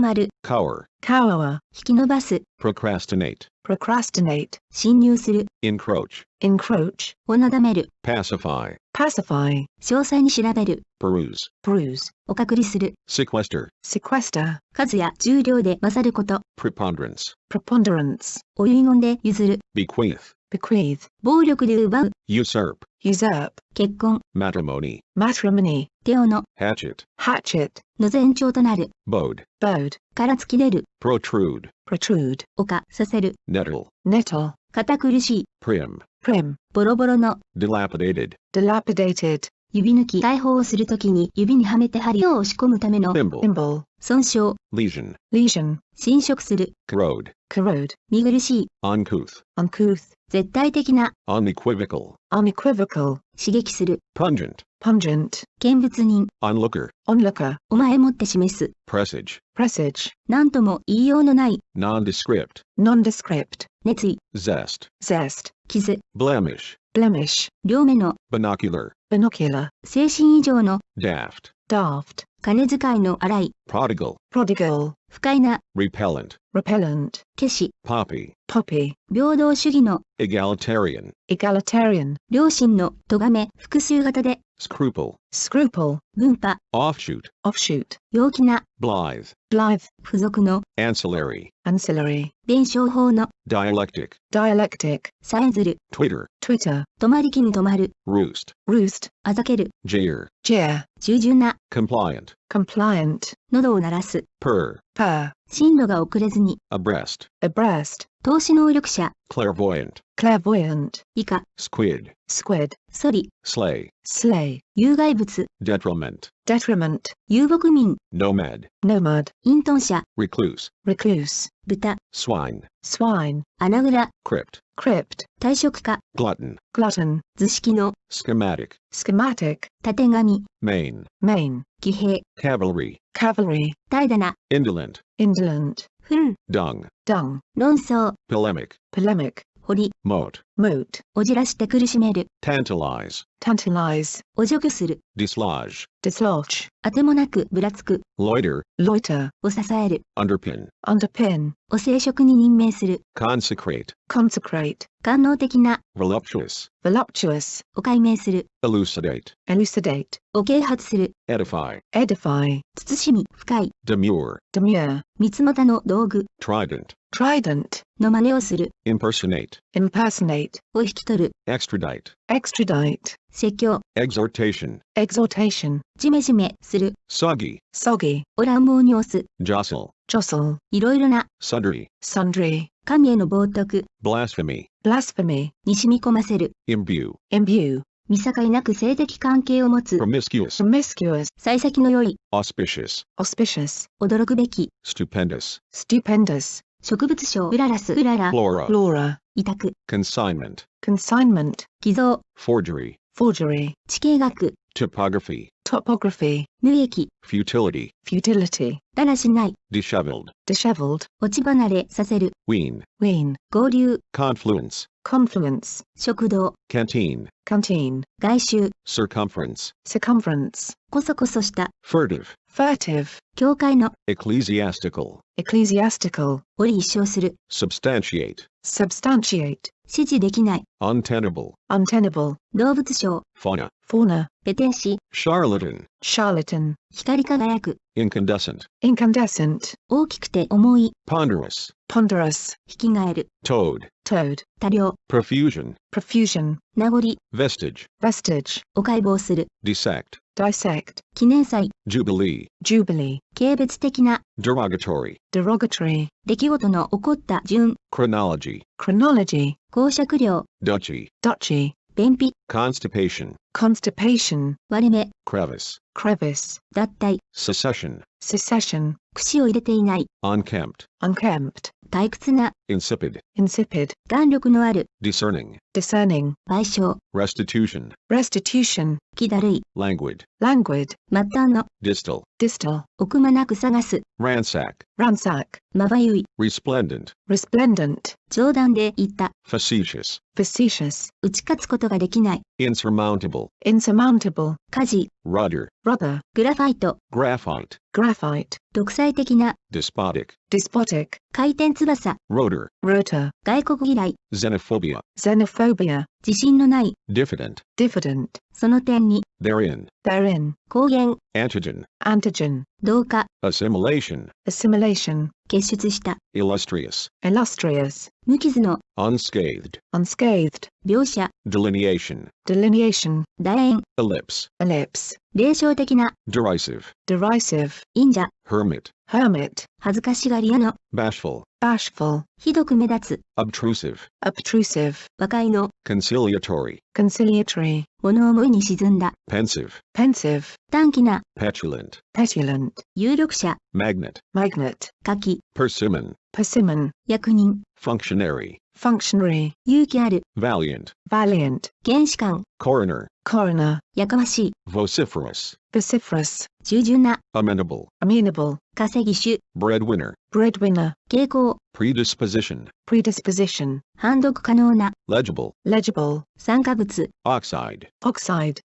まる、 cower, cower, 引き伸ばす、 procrastinate, procrastinate, 侵入する、 encroach, encroach, をなだめる、 pacify, pacify, 詳細に調べる、 peruse, bruise, お隔離する、 sequester, sequester, 数や重量で勝ること、 preponderance, preponderance, お遺言で譲る、 bequeath, bequeath, 暴力で奪う、 usurp, usurp, 結婚、 matrimony, matrimony, 手をの、 hatchet, hatchet, の前兆となる、 bode, bode, から突き出る、 protrude, protrude, 丘させる、 nettle, nettle, 堅苦しい、 prim, prim, ボロボロの、 dilapidated, dilapidated, 指抜き解放をするときに指にはめて針を押し込むための、 thimble, thimble, 損傷、 lesion, lesion, 侵食する、 corrode, corrode, 見苦しい、 uncouth, uncouth, 絶対的な、 unequivocal, unequivocal, 刺激する、 pungent, pungent, 見物人、 onlooker, onlooker, お前もって示す、 presage, presage, なんとも言いようのない、 nondescript, nondescript, 熱意、 zest, zest, 傷、 blemish, blemish, 両目の、 binocular, binocular, 精神以上の、 daft, daft, 金遣いの荒い、 prodigal, prodigal, 不快な、 repellent, repellent, 消し、 poppy, poppy, 平等主義の、 egalitarian, egalitarian, 良心の、咎め、複数型で、 scruple, scruple, 分派、 offshoot, offshoot, 陽気な、 blithe, blithe, 付属の、 ancillary, ancillary, 弁証法の、 dialectic, dialectic, さえずる、 twitter, twitter, 止まり木に止まる、 roost, roost, あざける、 jeer, jeer, 従順な、 compliant, compliant, 喉を鳴らす、 purr, purr, 進路が遅れずに、 abreast, abreast, 投資能力者、 clairvoyant, clairvoyant, 以下、 squid, squid, ソリ、 slay, slay, 有害物、 detriment, detriment, 遊牧民、 nomad, nomad, 隠遁者、 recluse, recluse, 豚、 swine, swine, 穴蔵、 crypt, crypt, 退職家、 glutton, glutton, 図式の、 schematic, schematic, 縦紙、 main, main, 騎兵、 cavalry, cavalry, 怠惰な、 indolent, indolent, 糞、 dung, dung, 論争、 polemic, polemic, 堀、 moat, moat, おじらして苦しめる、 tantalize, tantalize, お除去する、 dislodge, dislodge, あてもなくぶらつく、 loiter, loiter, を支える、 underpin, underpin, お生殖に任命する、 consecrate, consecrate, 官能的な、 voluptuous, voluptuous, を解明する、 elucidate, elucidate, を啓発する、 edify, edify, 慎み、深い、 demure, demure, 三つ股の道具、 trident, trident, の真似をする、 impersonate, impersonate, を引き取る、extradite, extradite, 説教、exhortation, exhortation, ジメジメする、 soggy, soggy, オランモーニオス、 jostle, jostle, いろいろな、 sundry, sundry, 神への冒涜、 blasphemy, blasphemy, に染み込ませる、 imbue, imbue, 見境なく性的関係を持つ、 promiscuous, promiscuous, 幸先の良い、 auspicious, auspicious, 驚くべき、 stupendous, stupendous, 植物賞、うららす、うらら、 flora, flora, 委託、 consignment, consignment, 偽造、 forgery, forgery, 地形学、 topography, topography, 無益、 futility, futility, だらしない、 disheveled, disheveled, 落ち離れさせる、 wean, wean, 合流、 confluence, confluence, 食堂、 canteen, canteen, 外周、 circumference, circumference, こそこそした、 furtive, furtive, 教会の、 ecclesiastical, ecclesiastical, 折一生する、 substantiate, substantiate, 支持できない、 untenable, untenable, 動物賞、 fauna, fauna, ペテン師、 charlatan, charlatan, 光り輝く、 incandescent, incandescent, 大きくて重い、 ponderous, ponderous, 引き換える、 toad, toad, 多量、 profusion, profusion, 名残、 vestige, vestige, お解剖する、 dissect, dissect, 記念祭、 jubilee, jubilee, 軽蔑的な、 derogatory, derogatory, 出来事の起こった順、 chronology, chronology, 公爵領、 duchy, duchy, 便秘、 constipation, constipation, 割れ目、 crevice, crevice, 脱退、 secession, secession, 櫛を入れていない、 unkempt, unkempt, 退屈な、 insipid, insipid, 眼力のある、 discerning, discerning, 賠償、 restitution, restitution, 気だるい、 languid, languid, 末端の、 distal, distal, おくまなく探す、 ransack, ransack, まばゆい、 resplendent, resplendent, 冗談で言った、 facetious, facetious, 打ち勝つことができない、 insurmountable, insurmountable, 火事、 rudder, rudder, グラファイト、 graphite, graphite, 独裁的な、 despotic, despotic, 回転翼、 rotor, rotor, 外国嫌い、 xenophobia, xenophobia, 自信のない、 diffident, diffident, その点に、 therein, therein, 公言、 antigen, antigen, 同化、 assimilation, assimilation, 結出した、 illustrious, illustrious, 無傷の、 unscathed, unscathed, 描写、 delineation, delineation, 楕円、 ellipse, ellipse, 霊障的な、 derisive, derisive, 忍者、 hermit, hermit, 恥ずかしがり屋の、 bashful, bashful, ひどく目立つ、 obtrusive, obtrusive, 和解の、 conciliatory, conciliatory, 物思いに沈んだ、 pensive, pensive, 短気な、 petulant, petulant, 有力者、 magnet, magnet, 下記、 persimmon, persimmon, 役人、 functionary, functionary, 勇気ある、 valiant, valiant, 原始官、 coroner, coroner, やかましい、 vociferous, vociferous, 従順な、 amenable, amenable, 稼ぎ種、 breadwinner, breadwinner, 傾向、 predisposition, predisposition, 判読可能な、 legible, legible, 酸化物、 oxide, oxide,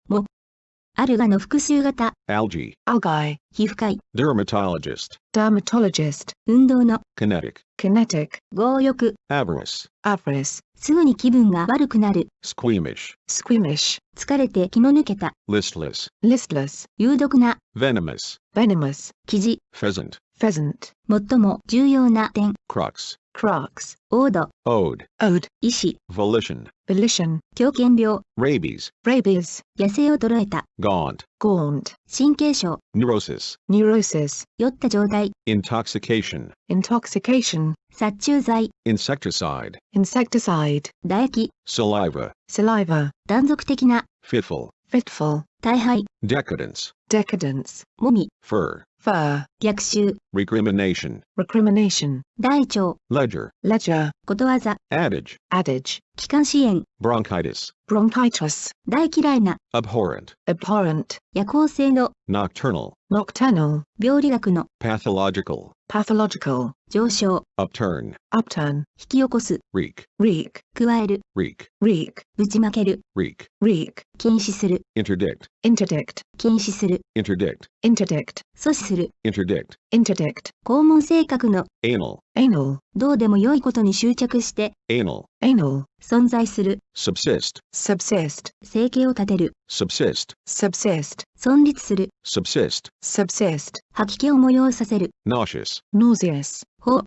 アルガの複数型、 algae, algae, 皮膚科医、 dermatologist, dermatologist, 運動の、 kinetic, kinetic, 強欲、 avarice, avarice, すぐに気分が悪くなる、 squeamish, squeamish, 疲れて気の抜けた、 listless, listless, 有毒な、 venomous, venomous, 記事、 pheasant, pheasant, 最も重要な点、 crux, crux, オード、 ode, ode, 意志、 volition, volition, 狂犬病、 rabies, rabies, 野生を捉えた、 gaunt, gaunt, 神経症、 neurosis, neurosis, 酔った状態、 intoxication, intoxication, 殺虫剤、 insecticide, insecticide, 唾液、 saliva, saliva, 断続的な、 fitful, fitful, 大敗、 decadence, decadence, もみ、 fur, fur, 逆襲、 recrimination, recrimination, 大腸、 ledger, ledger, ことわざ、 adage, adage, 気管支炎、 bronchitis, bronchitis, 大嫌いな、 abhorrent, abhorrent, 夜行性の、 nocturnal, nocturnal, 病理学の、 pathological, pathological, 上昇、 upturn, upturn, 引き起こす、 reek, reek, 加える、 reek, reek, ぶちまける、 reek, reek, 禁止する、 interdict, interdict, 禁止する、 interdict, interdict, 阻止する、 interdict, interdict, 肛門性格の、 anal, anal, どうでも良いことに執着して、 anal, anal, 存在する、 subsist, subsist, 生計を立てる、 subsist, subsist, 存立する、 subsist, subsist, 吐き気を催させる、 nauseous, nauseous, ほ、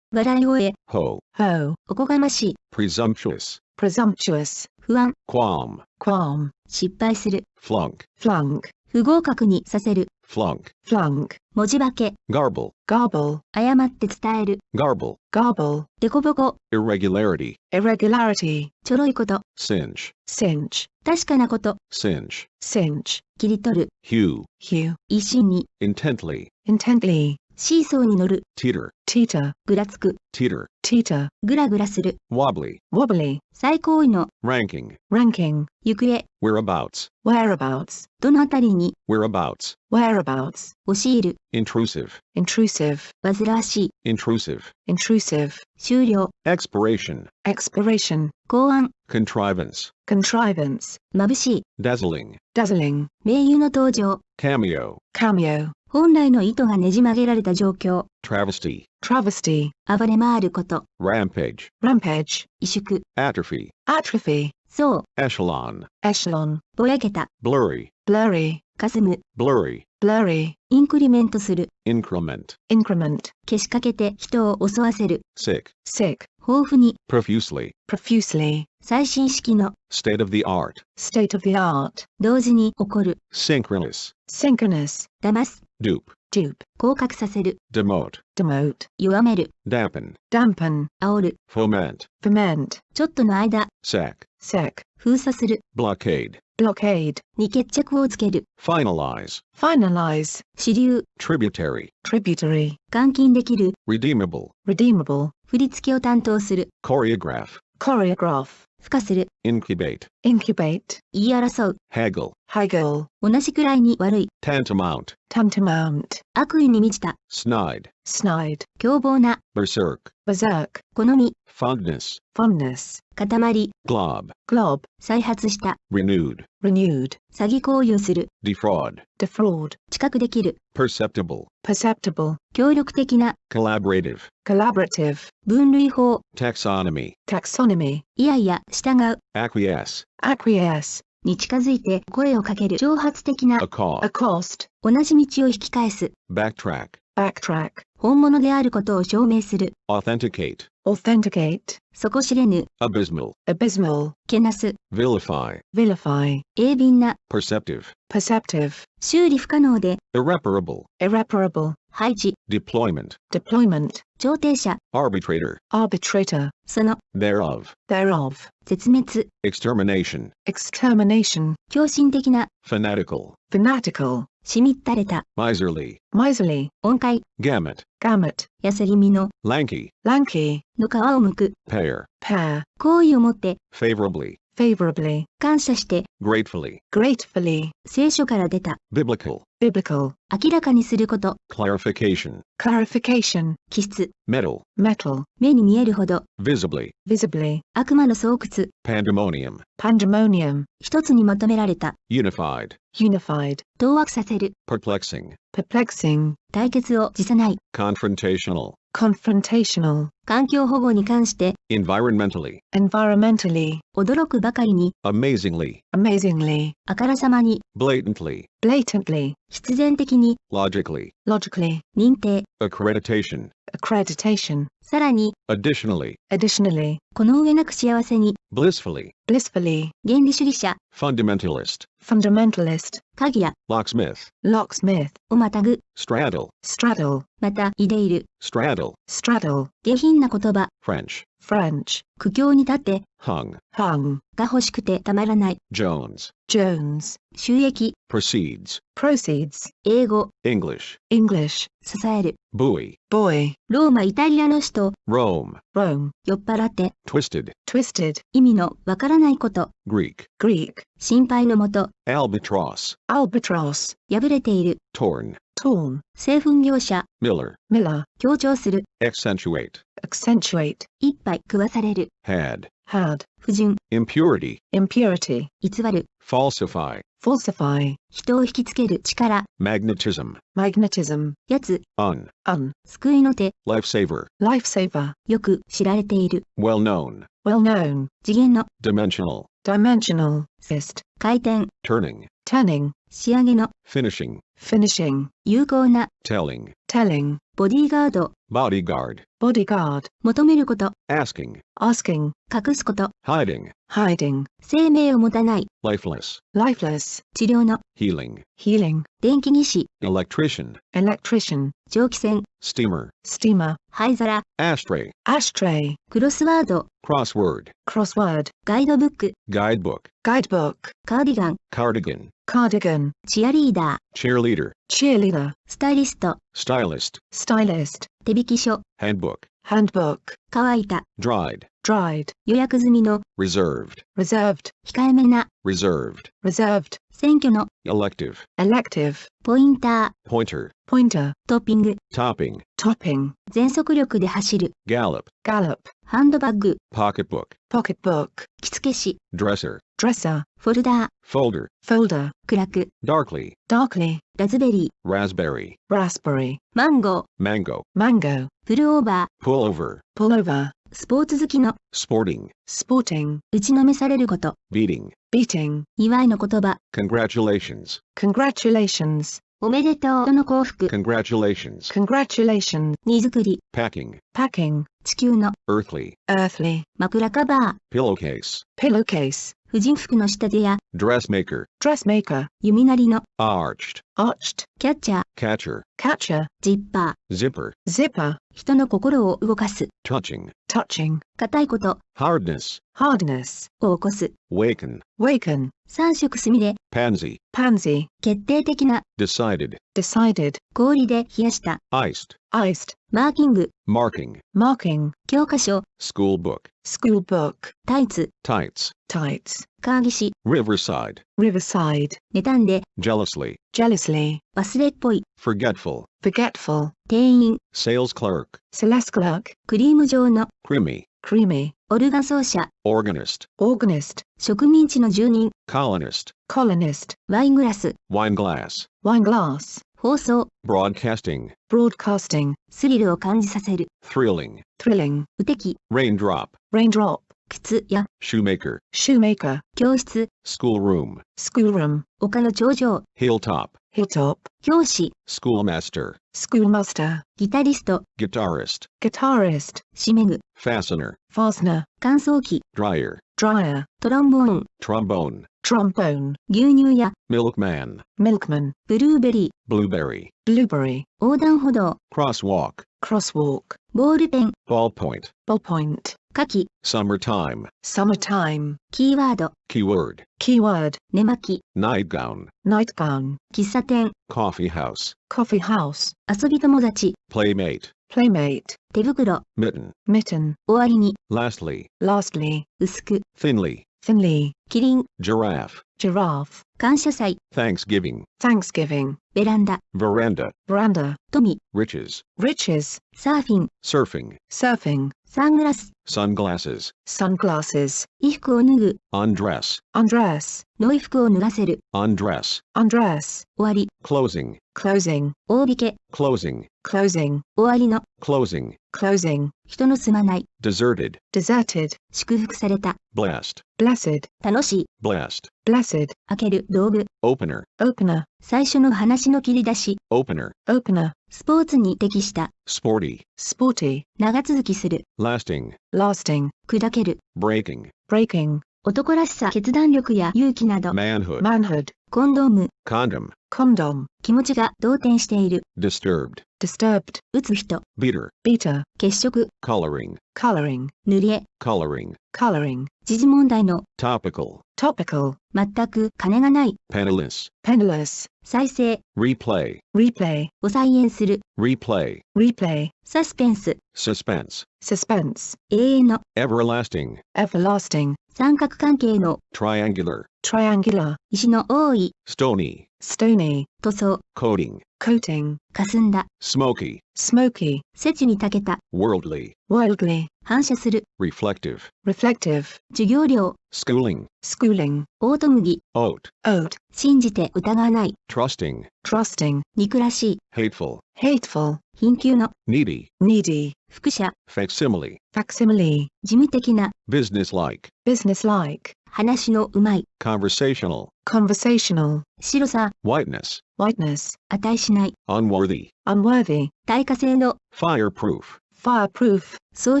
笑い声、 ho, ho, おこがましい、 presumptuous, presumptuous, 不安、 qualm, qualm, 失敗する、 flunk, flunk, 不合格にさせる、 flunk, flunk, 文字化け、 garble, garble, 誤って伝える、 garble, garble, デコボコ、 irregularity, irregularity, ちょろいこと、 singe, cinch, 確かなこと、 singe, cinch, 切り取る、 hue, hue, 一心に、 intently, intently, シーソーに乗る、 teeter, teeter, ぐらつく、 teeter, teeter, ぐらぐらする、 wobbly, wobbly, 最高位の、 ranking, ranking, 行方、 whereabouts, whereabouts, どのあたりに、 whereabouts, whereabouts, 押し入る、 intrusive, intrusive, 煩わしい、 intrusive, intrusive, 終了、 expiration, expiration, 公安、 contrivance, contrivance, 眩しい、 dazzling, dazzling, 名優の登場、 cameo, cameo, 本来の意図がねじ曲げられた状況、 travesty, travesty, 暴れ回ること、 rampage, rampage, 萎縮、 atrophy, atrophy, そう、 echelon, echelon, ぼやけた、 blurry, blurry, 霞む、 blurry, blurry, インクリメントする、 increment, increment, けしかけて人を襲わせる、 sick, sick, 豊富に、 profusely, profusely, 最新式の、 state of the art, state of the art, 同時に起こる、 synchronous, synchronous, 騙す、 dupe, dupe, 降格させる、 demote, demote, 弱める、 dampen, dampen, 煽る、 foment, ferment, ちょっとの間、 sack, sec, 封鎖する、 blockade, blockade, に決着をつける、 finalize, finalize, 支流、 tributary, tributary, 監禁できる、 redeemable, redeemable, 振り付けを担当する、 choreograph, choreograph, 付加する、 incubate, incubate, 言い争う、 haggle, haggle, 同じくらいに悪い、 tantamount, tantamount, 悪意に満ちた、 snide, snide, 凶暴な、 berserk, berserk, 好み、 fondness, fondness, 塊、 glob, glob, 再発した、 renewed, renewed, 詐欺行為をする、 defraud, defraud, 知覚できる、 perceptible, perceptible, 協力的な、 collaborative, collaborative, 分類法、 taxonomy, taxonomy, いやいや、従う、 acquiesce, acquiesce, に近づいて声をかける、挑発的な、 accost, accost, 同じ道を引き返す、 backtrack, backtrack, 本物であることを証明する、 authenticate, authenticate, 底知れぬ、 abysmal, abysmal, けなす、 vilify, vilify, 鋭敏な、 perceptive, perceptive, 修理不可能で、 irreparable, irreparable, 配置、 deployment, deployment, 調停者、 arbitrator, arbitrator, その、 thereof, thereof, 絶滅、 extermination, extermination, 狂信的な、 fanatical, fanatical, しみったれた、 miserly, miserly, 音階、 gamut, gamut, やすりみの、 lanky, lanky, の皮を剥く、 pair, pair, 好意を持って、 favorably, favorably, 感謝して、 gratefully, gratefully, 聖書から出た、 biblical, biblical, 明らかにすること、 clarification, clarification, 気質、 metal, metal, 目に見えるほど、 visibly, visibly, 悪魔の巣窟、 pandemonium, pandemonium, 一つにまとめられた、 unified, unified, 当惑させる、 perplexing, perplexing, 対決を辞さない、 confrontational, confrontational, 環境保護に関して、 environmentally, environmentally, 驚くばかりに、 amazingly, amazingly, あからさまに、 blatantly, blatantly, 必然的に、 logically, logically, 認定、 accreditation, accreditation, さらに、 additionally, additionally, この上なく幸せに、 blissfully, blissfully, 原理主義者、 fundamentalist, fundamentalist, 鍵や、 locksmith, locksmith, をまたぐ、 straddle, straddle, また、いでいる、 straddle, straddle, 下品な言葉、 French, French, 苦境に立って、 hung, hung, が欲しくてたまらない、 Jones, Jones, 収益、 proceeds, proceeds, 英語、 English, English, 支える、 buoy, boy, ローマイタリアの首都、 Rome, Rome, 酔っ払って、 twisted, twisted, 意味のわからないこと、 Greek, Greek, 心配のもと、 albatross, albatross, 破れている、 torn, torn, 製粉業者、 Miller, Miller, 強調する、 accentuate, accentuate, 一杯食わされる、 had, had, 不純、 impurity, impurity, 偽る、 falsify, falsify, 人を引きつける力、 magnetism, magnetism, やつ、 un, un, 救いの手、 lifesaver, lifesaver, よく知られている、 well known, well known, 次元の、 dimensional, dimensional, fist, 回転、 turning, turning, 仕上げの、 finishing, finishing, 有効な、 telling, telling, ボディーガード、 bodyguard, bodyguard, 求めること、 asking, asking, 隠すこと、 hiding, hiding, 生命を持たない、 lifeless, lifeless, 治療の、 healing, healing, 電気技師、 electrician, electrician, 蒸気船、 steamer, steamer, 灰皿、 ashtray, ashtray, クロスワード、 crossword, crossword, ガイドブック、 guidebook, guidebook, カーディガン、 cardigan, cardigan, チアリーダー、 cheerleader, cheerleader, スタイリスト、 stylist, stylist, 手引き書、 handbook, handbook, 乾いた、 dried, dried, 予約済みの、 reserved, reserved, 控えめな、 reserved, reserved, 選挙の、 elective, elective, ポインタ pointer, pointer, ー、トッピング、 topping, topping, 全速力で走る、 gallop, gallop, ハンドバッグ、 pocketbook, pocketbook, 着付け師、 dresser, dresser, フォルダー、 folder, folder, 暗く、 darkly, darkly, ラズベリー、 raspberry, raspberry, マンゴー、 mango, mango, プルオーバ pullover, pullover, ー、スポーツ好きの、 sporting, sporting, 打ちのめされること、 beating, beating, 祝いの言葉、 congratulations, congratulations, おめでとうの幸福、 congratulations, congratulations, 荷造り、 packing, packing, 地球の、 earthly, earthly, 枕カバー、 pillowcase, pillowcase, 婦人服の仕立てや、 dressmaker, dressmaker, 弓なりの、 arched, arched, キャッチャー、 catcher, catcher, ジッパー、 zipper, zipper, 人の心を動かす、 touching, touching, 硬いこと hardness, hardness, を起こす、 waken, waken, 三色すみれ、 pansy, pansy, 決定的な、 decided, decided, 氷で冷やした、 iced, iced, マーキング、 marking, marking, 教科書、 school book, school book, タイツ、 tights, tights, 川岸、 riverside, riverside, 妬んで、 jealously, jealously, 忘れっぽい、 forgetful, forgetful, 店員、 sales clerk, celeste clerk, クリーム状の、 creamy, creamy, オルガン奏者、 organist, organist, 植民地の住人、 colonist, colonist, ワイングラス、 wine glass, wine glass, 放送、 broadcasting, broadcasting, スリルを感じさせる、 thrilling, thrilling, 無敵、 raindrop, raindrop, 靴や、 shoemaker, shoemaker, 教室、 schoolroom, schoolroom, 丘の頂上、 hilltop, hilltop, 教師、 schoolmaster, schoolmaster, ギタリスト、 guitarist, guitarist, しめぐ、 fastener, fastener, 乾燥機、 dryer, dryer, トロンボーン、 trombone, trombone, 牛乳や、 milkman, milkman, ブルーベリ blueberry, blueberry, ー、横断歩道、 crosswalk, crosswalk, ボールペン、 ballpoint, ballpoint, 夏季、 summertime, summertime, キーワード、 keyword, keyword, 寝巻き、 nightgown, nightgown, 喫茶店、 coffee house, coffee house, 遊び友達、 playmate, playmate, 手袋、 mitten, mitten, 終わりに、 lastly, lastly, 薄く、 thinly, thinly, キリン、 giraffe, giraffe, 感謝祭、 thanksgiving, Thanksgiving, ベランダ、 veranda, veranda, 富、 riches, riches, サーフィン、 surfing, surfing, サングラス、 sunglasses, sunglasses, 衣服を脱ぐ、 undress, undress, ノイ服を脱がせる、 undress, undress, 終わり、 closing, closing, 大引け、 closing, closing, 終わりの、 closing, closing, 人の住まない、 deserted, deserted, 祝福された、 blessed, blessed, 楽しい、 blessed, blessed, 開ける、道具、 opener, opener, 最初の話の切り出し、 opener, opener, スポーツに適した、 sporty, sporty, 長続きする、 lasting, lasting, 砕ける、 breaking, breaking, 男らしさ、決断力や勇気など、 manhood, manhood, コンドーム、 condom, condom, 気持ちが動転している、 disturbed, disturbed, 打つ人、 beater, beater, 血色、 coloring, coloring, 塗り絵、 coloring, coloring, 時事問題の、 topical, topical, 全く金がない、 penniless, penniless, 再生、 replay, replay, を再演する、 replay, replay, サスペンス、 suspense, suspense, 永遠の、 everlasting, everlasting, 三角関係の、 triangular, triangular, 石の多い、 stony, stony, 塗装、 coating, coating, 霞んだ、 smoky, smoky, 節に長けた、 worldly, worldly, 反射する、 reflective, reflective, 授業料、 schooling, schooling, オート麦、 oat, oat, 信じて疑わない、 trusting, trusting, 憎らしい、 hateful, hateful, 貧窮の、 needy, needy, 複写、 facsimile, facsimile, 事務的な、 businesslike, businesslike, 話のうまい、 conversational, conversational, 白さ、 whiteness, whiteness, 値しない、 unworthy, unworthy, 耐火性の、 fireproof, fireproof, 装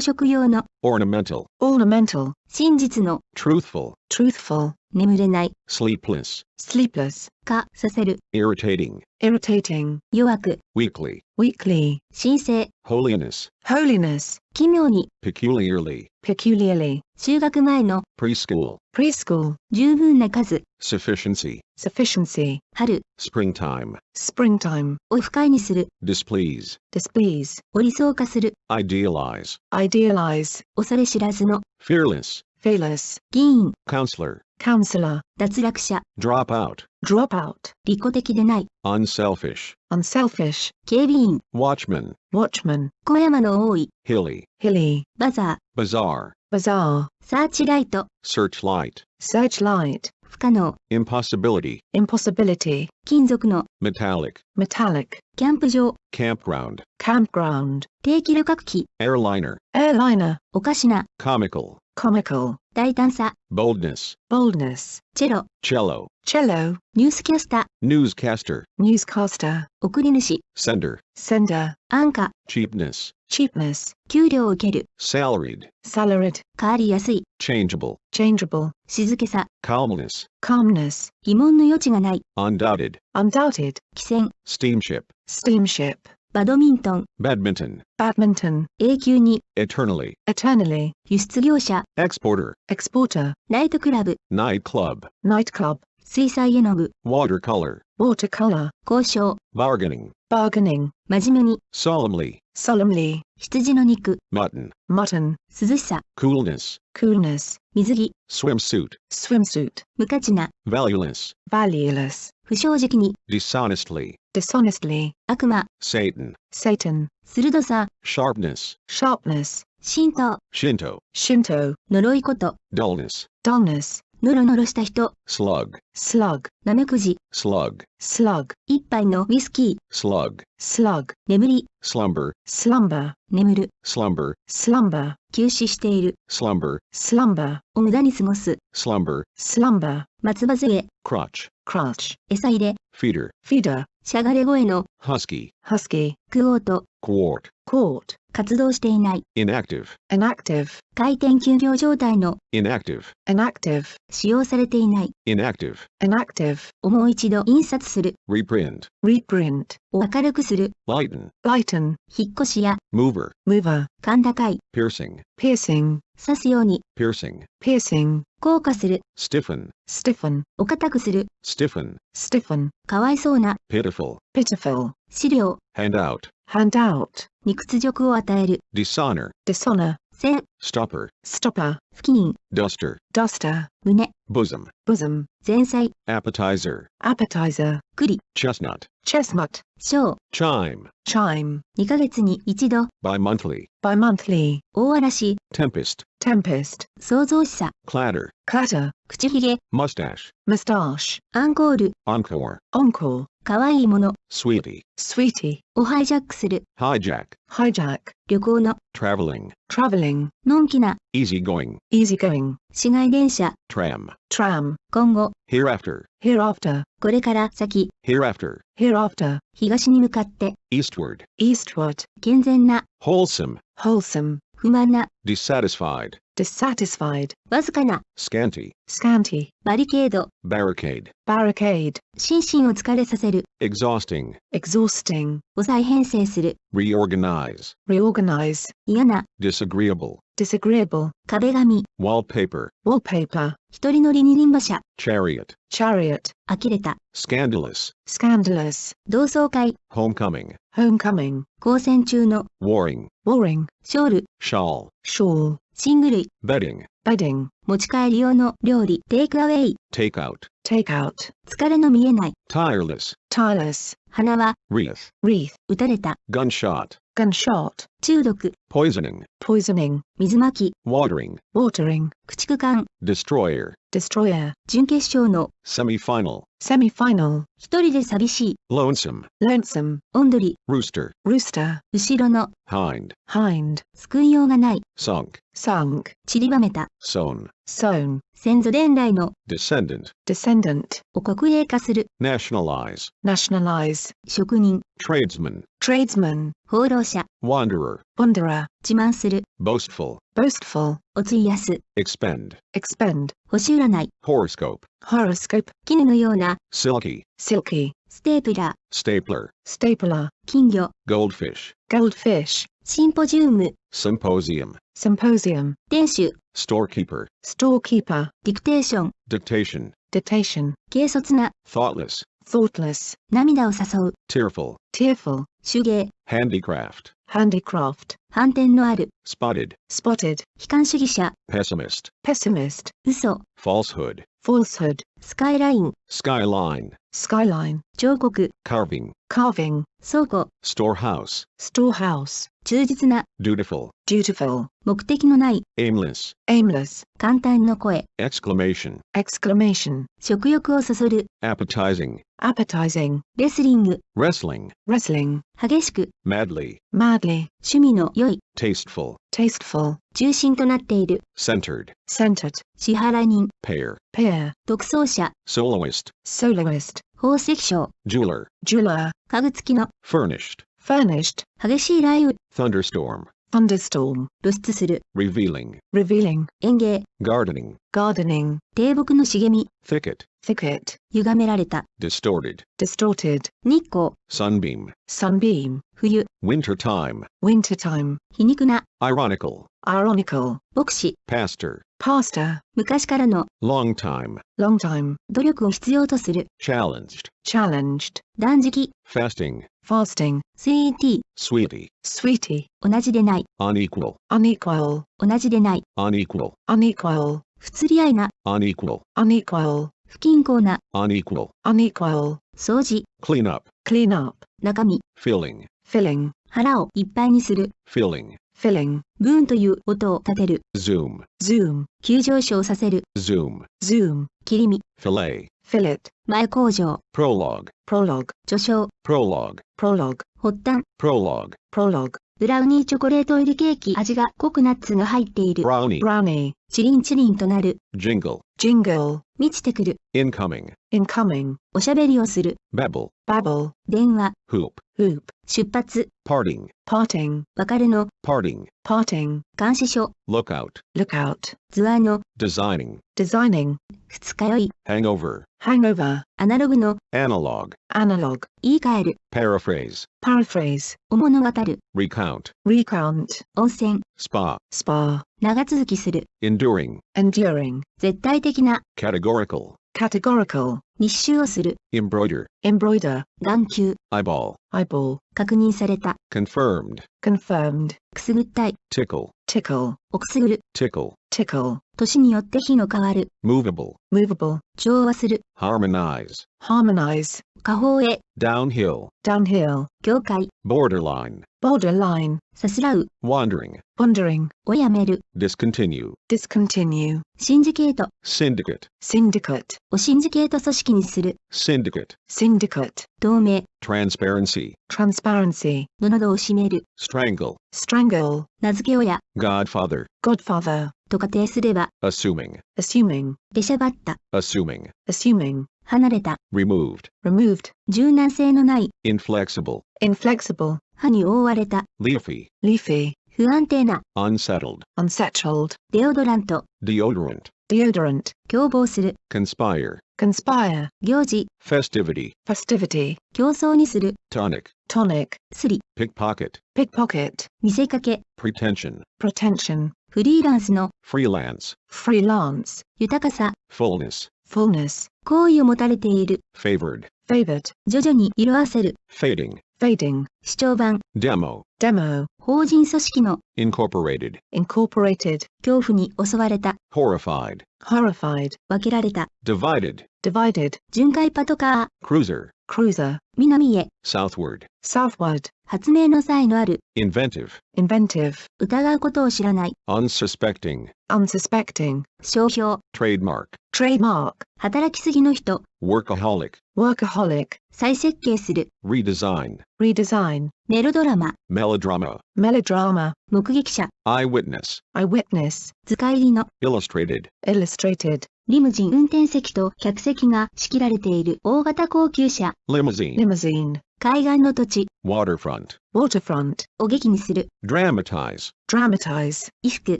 飾用の、 ornamental, ornamental, 真実の、 truthful, truthful, 眠れない、 sleepless, sleepless, 化させる、 irritating, irritating, 弱く、 weakly, weakly, 神聖、 holiness, holiness, 奇妙に、 peculiarly, peculiarly, 就学前の、 preschool, preschool, 十分な数、 sufficiency, sufficiency, 春、 springtime, springtime, を不快にする、 displease, displease, を理想化する、 idealize, idealize, 恐れ知らずの、 fearless, fearless, 議員、 counselor, counselor, 脱落者、 drop out, drop out, 利己的でない、 unselfish, unselfish, 警備員、 watchman, watchman, 小山の多い、 hilly, hilly, バザー、 bizarre, bazaar, サーチライト、 searchlight, searchlight, 不可能、 impossibility, impossibility, 金属の、 metallic, metallic, キャンプ場、 campground, campground, 定期旅客機、 airliner, airliner, おかしな、 comical, comical, 大胆さ、 boldness, boldness, チェロ、 cello, cello, ニュースキャスター、 newscaster, newscaster, 送り主、 sender, sender, 安価、 cheapness, cheapness, 給料を受ける、 salaried, salaried, 変わりやすい、 changeable, changeable, 静けさ、 calmness, calmness, 疑問の余地がない、 undoubted, undoubted, 汽船、 steamship, steamship, バドミントン、 badminton, badminton, 永久に、 eternally, eternally, 輸出業者、 exporter, exporter, ナイトクラブ、 nightclub, nightclub, 水彩絵の具、 watercolor, watercolor, 交渉、 bargaining, bargaining, 真面目に、 solemnly, solemnly, 羊の肉、 mutton, mutton, 涼しさ、 coolness, coolness, 水着、 swimsuit, swimsuit, 無価値な、 valueless, valueless, 不正直に、 dishonestly, dishonestly, 悪魔、 Satan, Satan, 鋭さ、 sharpness, sharpness, 神道、 Shinto, Shinto, 呪いこと、 dullness, dullness, ノロノロした人、 slug, slug, ナメクジ、 slug, slug, 一杯のウイスキー、 slug, slug, 眠り、 slumber, slumber, 眠る、 slumber, slumber, 休止している、 slumber, slumber, を無駄に過ごす、 slumber, slumber, 松葉杖、 crotch, crotch, 餌入れ、 feeder, feeder, しゃがれ声の、 husky, husky, クオート、 quart, court, 活動していない、 inactive, inactive, 回転休業状態の、 inactive, inactive, 使用されていない、 inactive, inactive, をもう一度印刷する、 reprint, reprint, を明るくする、 lighten, lighten, 引っ越しや、 mover, mover, 甲高い、 piercing, piercing, 刺すように、 piercing, piercing, 硬化する、 stiffen, stiffen, お固くする、 stiffen, stiffen, かわいそうな、 pitiful, pitiful, 資料、 handout, hand out, に屈辱を与える、 dishonor, dishonor, 線、 stopper, stopper, 不機嫌、 duster, duster, 胸、 bosom, bosom, 前菜、 appetizer, appetizer, 栗、 chestnut, chestnut, 小、 chime, chime, 2ヶ月に一度、 bi-monthly, bi-monthly, 大嵐、 tempest, tempest, 創造しさ、 clatter, clatter, 口ひげ、 mustache, moustache, アンコール、 encore, encore, かわいいもの、 sweetie, sweetie, をハイジャックする、 hijack, hijack, 旅行の、 traveling, traveling, のんきな、 easygoing, easygoing, 市街電車、 tram, tram, 今後、 hereafter, hereafter, これから先、 hereafter, hereafter, 東に向かって、 eastward, eastward, 健全な、 wholesome, wholesome, 不満な、 dissatisfied, dissatisfied, わずかな、 scanty, scanty, バリケード、 barricade, barricade, 心身を疲れさせる、 exhausting, exhausting, を再編成する、 reorganize, reorganize, 嫌な、 disagreeable, disagreeable, 壁紙、 wallpaper, wallpaper, 一人乗り二輪馬車、 chariot, chariot, 呆れた、 scandalous, scandalous, 同窓会、 homecoming, homecoming, 交戦中の、 warring, warring, ショール、 shawl, shawl, 寝具類、 bedding, bedding, 持ち帰り用の料理、テイクアウェイ、 takeout, takeout, 疲れの見えない、 tireless, tireless, 鼻は、 wreath, wreath, 撃たれた、 gunshot, gunshot, 中毒、 poisoning, poisoning, 水まき、 watering, watering, 駆逐艦、 destroyer, destroyer, 準決勝の、 semifinal, semi-final, 一人で寂しい、 lonesome, lonesome, おんどり、 rooster, rooster, 後ろの、 hind, hind, 救いようがない、 sunk, sunk, 散りばめた、 sown, sown, 先祖伝来の descendant, descendant, を国営化する、 nationalize, nationalize, 職人、 tradesman, tradesman, 放浪者、 wanderer, wanderer, 自慢する、 boastful, boastful, お費やす、 expend, expend, 星占い、 horoscope, horoscope, 絹のような、 silky, silky, ステープラ stapler, stapler, ー、金魚、 goldfish, goldfish, シンポジウム、 symposium, symposium, 店主、 storekeeper, storekeeper, ディクテーション、 dictation, dictation, 軽率な、 thoughtless, thoughtless, 涙を誘う、 tearful, tearful, 手芸、 handicraft, handicraft, 反転のある、 spotted, spotted, 悲観主義者、 pessimist, pessimist, 嘘、 falsehood, falsehood, スカイライン、 skyline, skyline, 彫刻、 carving, carving, 倉庫、 storehouse, storehouse, 忠実な、 dutiful, dutiful, 目的のない、 aimless, aimless, 簡単の声、 exclamation, exclamation, 食欲をそそる、 appetizing, appetizing, レスリング、 wrestling, wrestling, 激しく、 madly, madly, 趣味の良い、 tasteful, tasteful, 中心となっている、 centered, centered, 支払人、 pair, pair, 独奏者、 soloist, soloist, 宝石商、 jeweler, jeweler, 家具付きの、 furnished, furnished, 激しい雷雨、 thunderstorm, thunderstorm, 露出する、 revealing, revealing, 園芸、 gardening, gardening, 低木の茂み、 thicket, thicket, 歪められた、 distorted, distorted, 日光、 sunbeam, sunbeam, 冬、 wintertime, wintertime, 皮肉な、 ironical, ironical, 牧師、 pastor, pastor, 昔からの、 long time, long time, 努力を必要とする、 challenged, challenged, 断食、 fasting, fasting, スイーティー、 sweetie, sweetie, 同じでない、 unequal, unequal, 同じでない、 unequal, unequal, 不釣り合いな、 unequal, unequal, 不均衡な、 unequal, unequal, 掃除、 clean up, clean up, 中身、 filling, filling, 腹をいっぱいにする、 filling, filling, ブーンという音を立てる、 zoom, zoom, 急上昇させる、 zoom, zoom, 切り身、 fillet, fillet, 前工場、 prologue, prologue, 序章、 prologue, prologue, 発端、 prologue, prologue, ブラウニーチョコレート入りケーキ味が濃くナッツが入っている、 brownie, brownie, チリンチリンとなる、 jingle, jingle, 満ちてくる、 incoming, incoming, おしゃべりをする、 babble, babble, 電話、 hoop, hoop, 出発、 parting, parting, 別れの、 parting, parting, 監視所、 lookout, lookout, 図案の、 designing, designing, 二日酔い、 hangover, hangover, アナログの、 analog, analog, 言い換える、 paraphrase, paraphrase, お物語る、 recount, recount, 温泉、 spa, spa, 長続きする、 enduring, enduring, 絶対的な、 categorical, categorical, 密集をする、 embroider, embroider, 眼球、 eyeball, eyeball, 確認された、 confirmed, confirmed, くすぐったい、 tickle, tickle, おくすぐる、 tickle, tickle, 年によって日の変わる、 movable, movable, 調和する、 harmonize, harmonize, 下方へ、 downhill, downhill, 境界、 borderline, borderline, さすらう、 wandering, wandering, をやめる、 discontinue, discontinue, シンジケート、 syndicate, syndicate, をシンジケート組織にする、 syndicate, syndicate, 同盟、 transparency, transparency, の喉を締める、 strangle, strangle, 名付け親、 godfather, godfather, と仮定すれば、 assuming, assuming, 出しゃばった、 assuming, assuming, 離れた、 removed, removed, 柔軟性のない、 inflexible, inflexible, 歯に覆われた、 leafy, leafy, 不安定な、 unsettled, unsettled, デオドラント、 deodorant, deodorant, 共謀する、 conspire, conspire, 行事、 festivity, festivity, 競争にする、 tonic, tonic, スリ、 pickpocket, pickpocket, 見せかけ、 pretension, pretension, フリーランスの、 freelance, freelance, 豊かさ、 fullness, fullness, 好意を持たれている、 favored, favored, 徐々に色あせる、 fading, fading, 主張版、 demo, demo, 法人組織の、 incorporated, incorporated, 恐怖に襲われた、 horrified, horrified, 分けられた、 divided, divided, 巡回パトカー、 cruiser, cruiser, 南へ、 southward, southward, 発明の才のある。inventive, inventive, 疑うことを知らない。unsuspecting, unsuspecting, 商標。trademark, trademark, 働きすぎの人。workaholic, workaholic, 再設計する。redesign, redesign, メロドラマ。 melodrama, melodrama, 目撃者。 eyewitness, eyewitness, 図解りの。 illustrated, illustrated, リムジン運転席と客席が仕切られている大型高級車。 limousine, limousine, 海岸の土地。 waterfront, waterfront, を劇にする。 dramatize, dramatize, 衣服。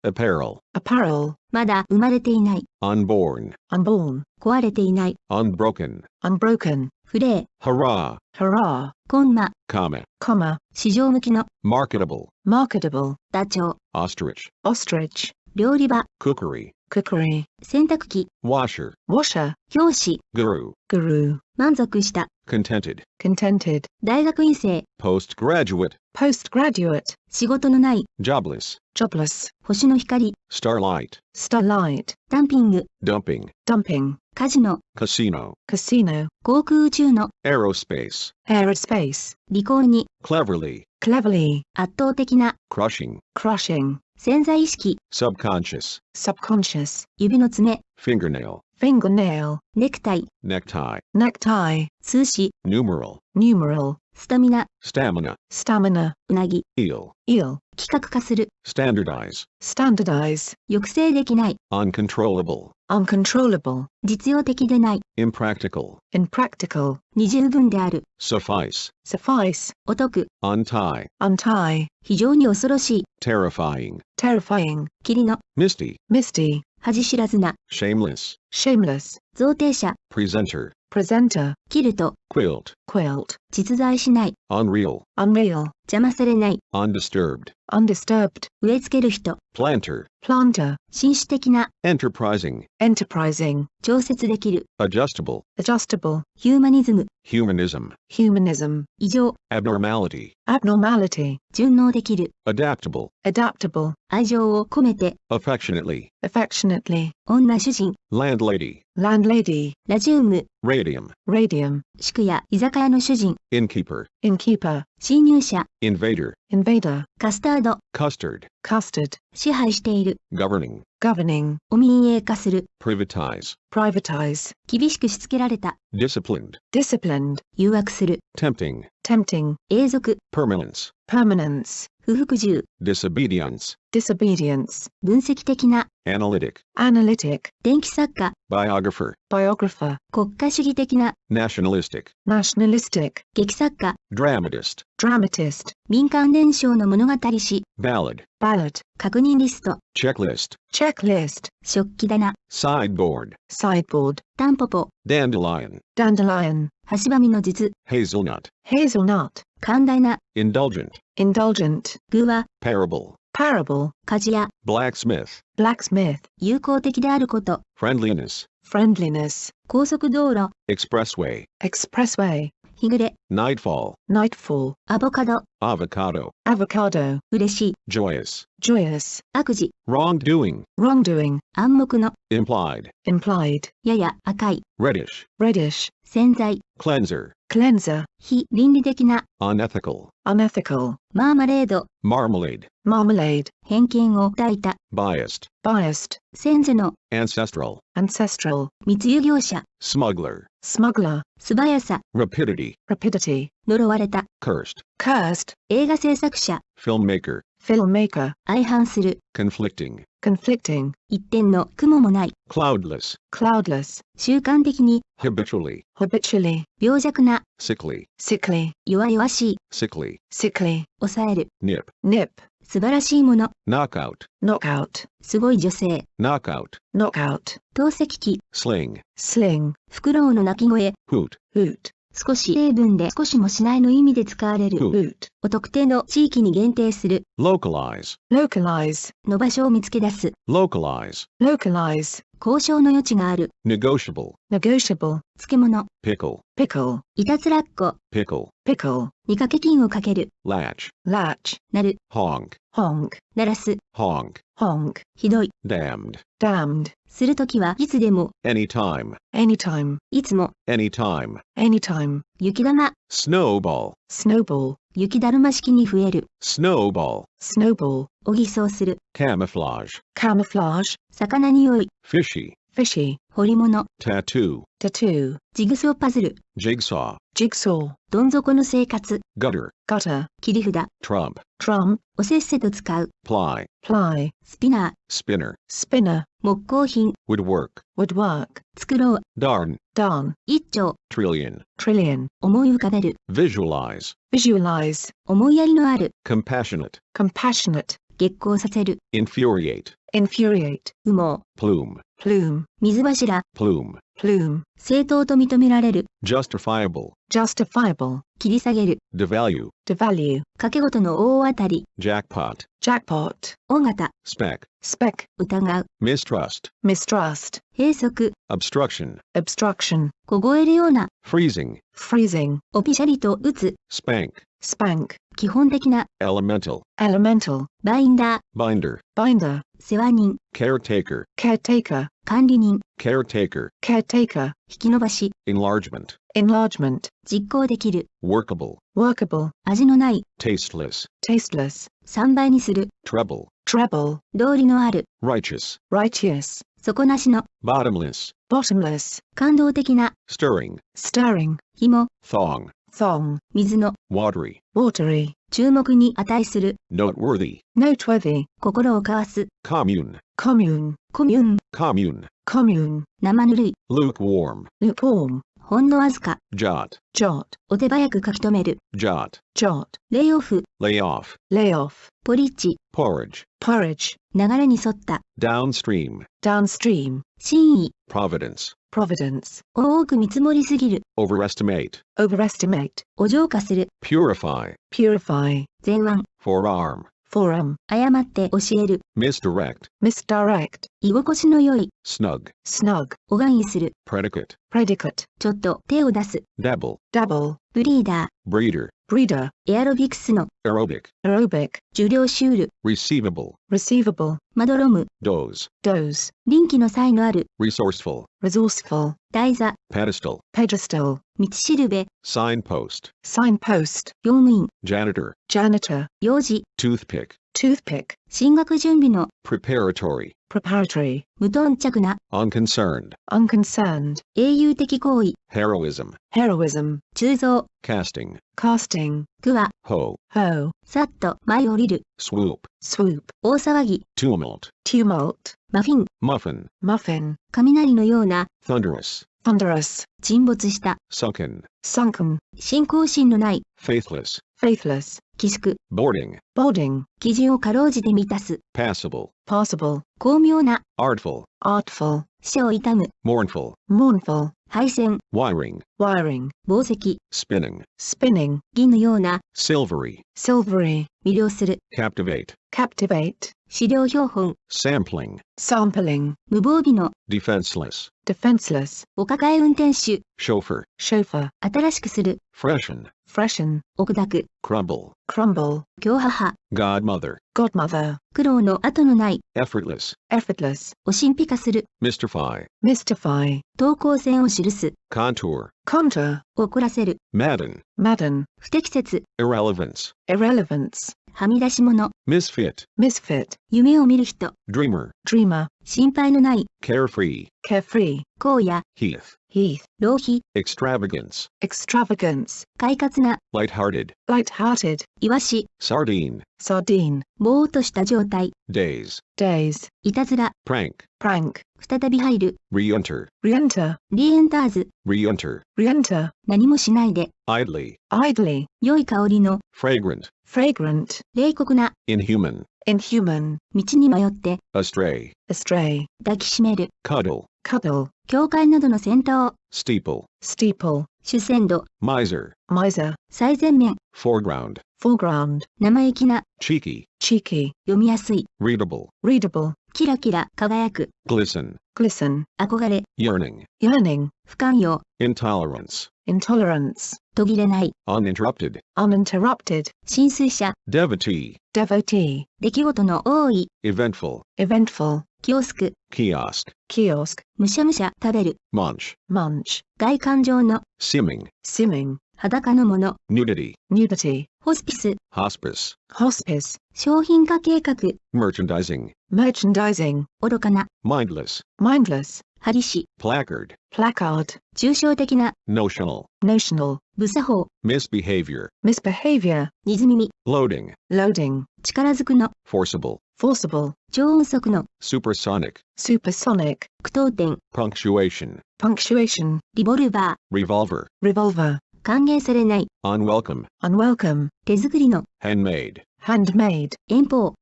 apparel, apparel, まだ生まれていない。 unborn, unborn, 壊れていない。 unbroken, unbroken, フレー。 hurrah, hurrah, コンマ。 comma, comma, 市場向きの。 marketable, marketable, ダチョウ。 ostrich, ostrich, 料理場。 cookery, cookery, 洗濯機。 washer, washer, 教師。 guru, guru, 満足した。 contented, contented, 大学院生。 postgraduate, postgraduate, 仕事のない。 jobless, jobless, 星の光。 starlight, starlight, ダンピング。 dumping, dumping, カジノ。 casino, casino, 航空宇宙の。 aerospace, aerospace, 利口に。 cleverly, cleverly, 圧倒的な。 crushing, crushing, 潜在意識。 subconscious, subconscious, 指の爪。 fingernail, fingernail, ネクタイ。 necktie, necktie, 数詞。 numeral, numeral, スタミナ。 stamina, stamina, うなぎ。 eel, eel, 規格化する。 standardize, standardize, 抑制できない。 uncontrollable, uncontrollable, 実用的でない。 impractical, impractical, 二十分である。 suffice, suffice, お得。 untie, untie, 非常に恐ろしい。 terrifying, terrifying, 霧の。 misty, misty, 恥知らずな。 shameless, shameless, 贈呈者。 presenter, presenter, キルト。 quilt, quilt, 実在しない。 unreal, unreal, 邪魔されない。 undisturbed, undisturbed, 植え付ける人。 planter, planter, 紳士的な。 enterprising, enterprising, 調節できる。 adjustable, adjustable, ヒューマニズム。 humanism, humanism, 異常。 abnormality, abnormality, 順応できる。 adaptable, adaptable, 愛情を込めて。 affectionately, affectionately, 女主人。 landlady, landlady, ラジウム。 radium, radium, 宿屋。居酒屋の主人。 innkeeper, innkeeper, 侵入者。 invader, invader, カスタード。 custard, custard, 支配している。 governing, governing, お民営化する。 privatize, privatize, 厳しくしつけられた。 disciplined, disciplined, 誘惑する。 tempting, tempting, 永続。 permanence, permanence, 不服従。 disobedience, disobedience, 分析的な。 analytic, analytic, 伝記作家。 biographer, biographer, 国家主義的な。 nationalistic, nationalistic, 劇作家。 dramatist, dramatist, 民間伝承の物語詩。 ballad, ballad, 確認リスト。 checklist, checklist, 食器棚。 sideboard, sideboard, タンポポ。 dandelion, dandelion, 橋ばみの実。 hazelnut, hazelnut, 寛大な。 indulgent, indulgent, 具は。 parable, parable, 鍛冶屋。 blacksmith, blacksmith, 友好的であること。 friendliness, friendliness, 高速道路。 expressway, expressway, 日暮れ。 nightfall, nightfall, アボカド。 avocado, avocado, 嬉しい。 joyous, joyous, 悪事。 wrongdoing, wrongdoing, 暗黙の。 implied, implied, やや赤い。 reddish, reddish, 洗剤。 cleanser, cleanser, 非倫理的な。 unethical, unethical, マーマレード。 marmalade, marmalade, 偏見を抱いた。 biased, biased, 先祖の。 ancestral, ancestral, 密輸業者。 smuggler, smuggler, 素早さ。 rapidity, rapidity, 呪われた。 cursed, cursed, 映画制作者。 filmmaker, filmmaker, 相反する。 conflicting, conflicting, 一点の雲もない。 cloudless, cloudless, 習慣的に。 habitually, habitually, 病弱な。 sickly, sickly, 弱々しい。 sickly, sickly, 抑える。 nip, nip, 素晴らしいもの。 knockout, knockout, すごい女性。 knockout, knockout, 透析機。 sling, sling, フクロウの鳴き声。 hoot, hoot, 少し例文で少しもしないの意味で使われる。 hoot, を特定の地域に限定する。 localize, localize, の場所を見つけ出す。 localize, localize, 交渉の余地がある。 negotiable, negotiable, 漬物。 pickle, pickle, いたずらっ子。 pickle, pickle, 見かけ金をかける。 latch, latch, なる。 honk, honk, 鳴らす。 honk, honk, ひどい。 damned, damned, するときはいつでも。 anytime, anytime, いつも。 anytime, anytime, 雪玉。 snowball, snowball, 雪だるま式に増える。snowball, snowball, を偽装する。camouflage, camouflage, 魚におい。fishy, fishy, 彫り物。tattoo, tattoo, ジグソーパズル。jigsaw, jigsaw, どん底の生活。gutter, gutter, 切り札。trump, trump, おせっせと使う。ply, ply, スピナー。 spinner, spinner, 木工品。 woodwork, woodwork, 作ろう。 darn, darn, 一丁。 trillion, trillion, 思い浮かべる。 visualize, visualize, 思いやりのある。 compassionate, compassionate, 激高させる。 infuriate, infuriate, 羽毛。 plume, plume, 水柱。 plume, plume, 正当と認められる。 justifiable, justifiable, 切り下げる。 devalue, devalue, 掛け事の大当たり。 jackpot, jackpot, 尾形。 spec, spec, 疑う。 mistrust, mistrust, 閉塞。 obstruction, obstruction, 凍えるような。 freezing, freezing, オピシャリと打つ。 spank, spank, 基本的な。 elemental, elemental, バインダー。 binder, binder, 世話人。 caretaker, caretaker, 管理人。 caretaker, caretaker, 引き伸ばし。 enlargement, enlargement, 実行できる。 workable, workable, 味のない。 tasteless, tasteless, 3倍にする。 treble, treble, 道理のある。 righteous, righteous, 底なしの。 bottomless, bottomless, 感動的な。 stirring, stirring, 紐。 thong, thong, 水の。 watery, watery, 注目に値する。 noteworthy, noteworthy, 心を交わす。 commune, commune, コミューン。 commune, commune, 生ぬるい。 lukewarm, lukewarm, ほんのわずか。 jot, jot, お手早く書き留める。 jot, jot, レイオフ。 lay off, lay off, ポリッチ。 porridge, porridge, 流れに沿った。 downstream, downstream, 真意。 providence, providence, 多く見積もりすぎる。 overestimate, overestimate, お浄化する。 purify, purify, 前腕。 forearm, forum, 誤って教える。 misdirect, misdirect, 居心地の良い。 snug, snug, 拝意する。 predicate, predicate, ちょっと手を出す。 dabble, dabble, ブリーダー。 breeder, breeder, エアロビクスの。 aerobic, aerobic, 受領シュール。 receivable, receivable, まどろむ。 doze, doze, 臨機の才のある。 resourceful, resourceful, 台座。 pedestal, pedestal, 道しるべ。 signpost, signpost, 用務員。 janitor, janitor, 幼児。 toothpick, toothpick, 進学準備の。 preparatory, preparatory, 無頓着な。 unconcerned, unconcerned, 英雄的行為。 heroism, heroism, 鋳造。 casting, casting, 句は。 hoe, hoe, さっと舞い降りる。 swoop, swoop, 大騒ぎ。 tumult, tumult, マフィン。 muffin, muffin, 雷のような。 thunderous, thunderous, 沈没した。 sunken, sunken, 信仰心のない。 faithless, faithless, 寄宿。 boarding, boarding, 基準をかろうじて満たす。 passable, passable, 巧妙な。 artful, artful, 死を悼む。 mournful, mournful, 配線。 wiring, wiring, 紡績。 spinning, spinning, 銀のような。 silvery, silvery, 魅了する。 captivate, captivate, 資料標本。 sampling, sampling, 無防備の。 defenseless, defenseless, お抱え運転手。 chauffeur, chauffeur, 新しくする。 freshen, freshen, 奥砕く。 crumble, crumble, 強母。 godmother, godmother, 苦労の後のない。 effortless, effortless, お神秘化する。 mystify, mystify, 等高線を記す。 contour, contour, 怒らせる。 madden, madden, 不適切。 irrelevance, irrelevance, はみ出し物。 misfit, misfit, 夢を見る人。 dreamer, dreamer, 心配のない。 carefree, carefree, 荒野。 heath, heath, 浪費。 extravagance, extravagance, 快活な。 light-hearted, light-hearted, イワシ。 sardine, sardine, ぼーっとした状態。 days, days, いたずら。 prank, prank, 再び入る。 re-enter, re-enter, リエンターズ。 re-enter, re-enter, 何もしないで。 idly, idly, 良い香りの。 fragrant, fragrant, 冷酷な。 inhuman, inhuman, 道に迷って。 astray, astray, 抱きしめる。 cuddle, cuddle, 教会などの先頭。 steeple, steeple, 主戦度。 miser, miser, 最前面。 foreground, foreground, 生意気な。 cheeky, cheeky, 読みやすい。 readable, readable, キラキラ輝く。 glisten, glisten, 憧れ。 yearning, yearning, 不寛容。 intolerance, intolerance, 途切れない。 uninterrupted, uninterrupted, 浸水者。 devotee, devotee, 出来事の多い。 eventful, eventful, キオスク。 kiosk, kiosk, むしゃむしゃ食べる。 munch, munch, 外観上の。 simming, simming, 裸のもの、nudity, nudity, ホスピス、 hospice, hospice, 商品化計画、 merchandising, merchandising, 愚かな、 mindless, mindless, 針師、 placard, placard, 抽象的な、 notional, notional, 無作法、 misbehavior, misbehavior, 水耳、 loading, loading, 力ずくの、 forcible, forcible, 超音速の、 supersonic, supersonic, 句読点、 punctuation, punctuation, リボルバ revolver, revolver, ー、歓迎されない、 unwelcome, unwelcome, 手作りの、 handmade, handmade, 遠方、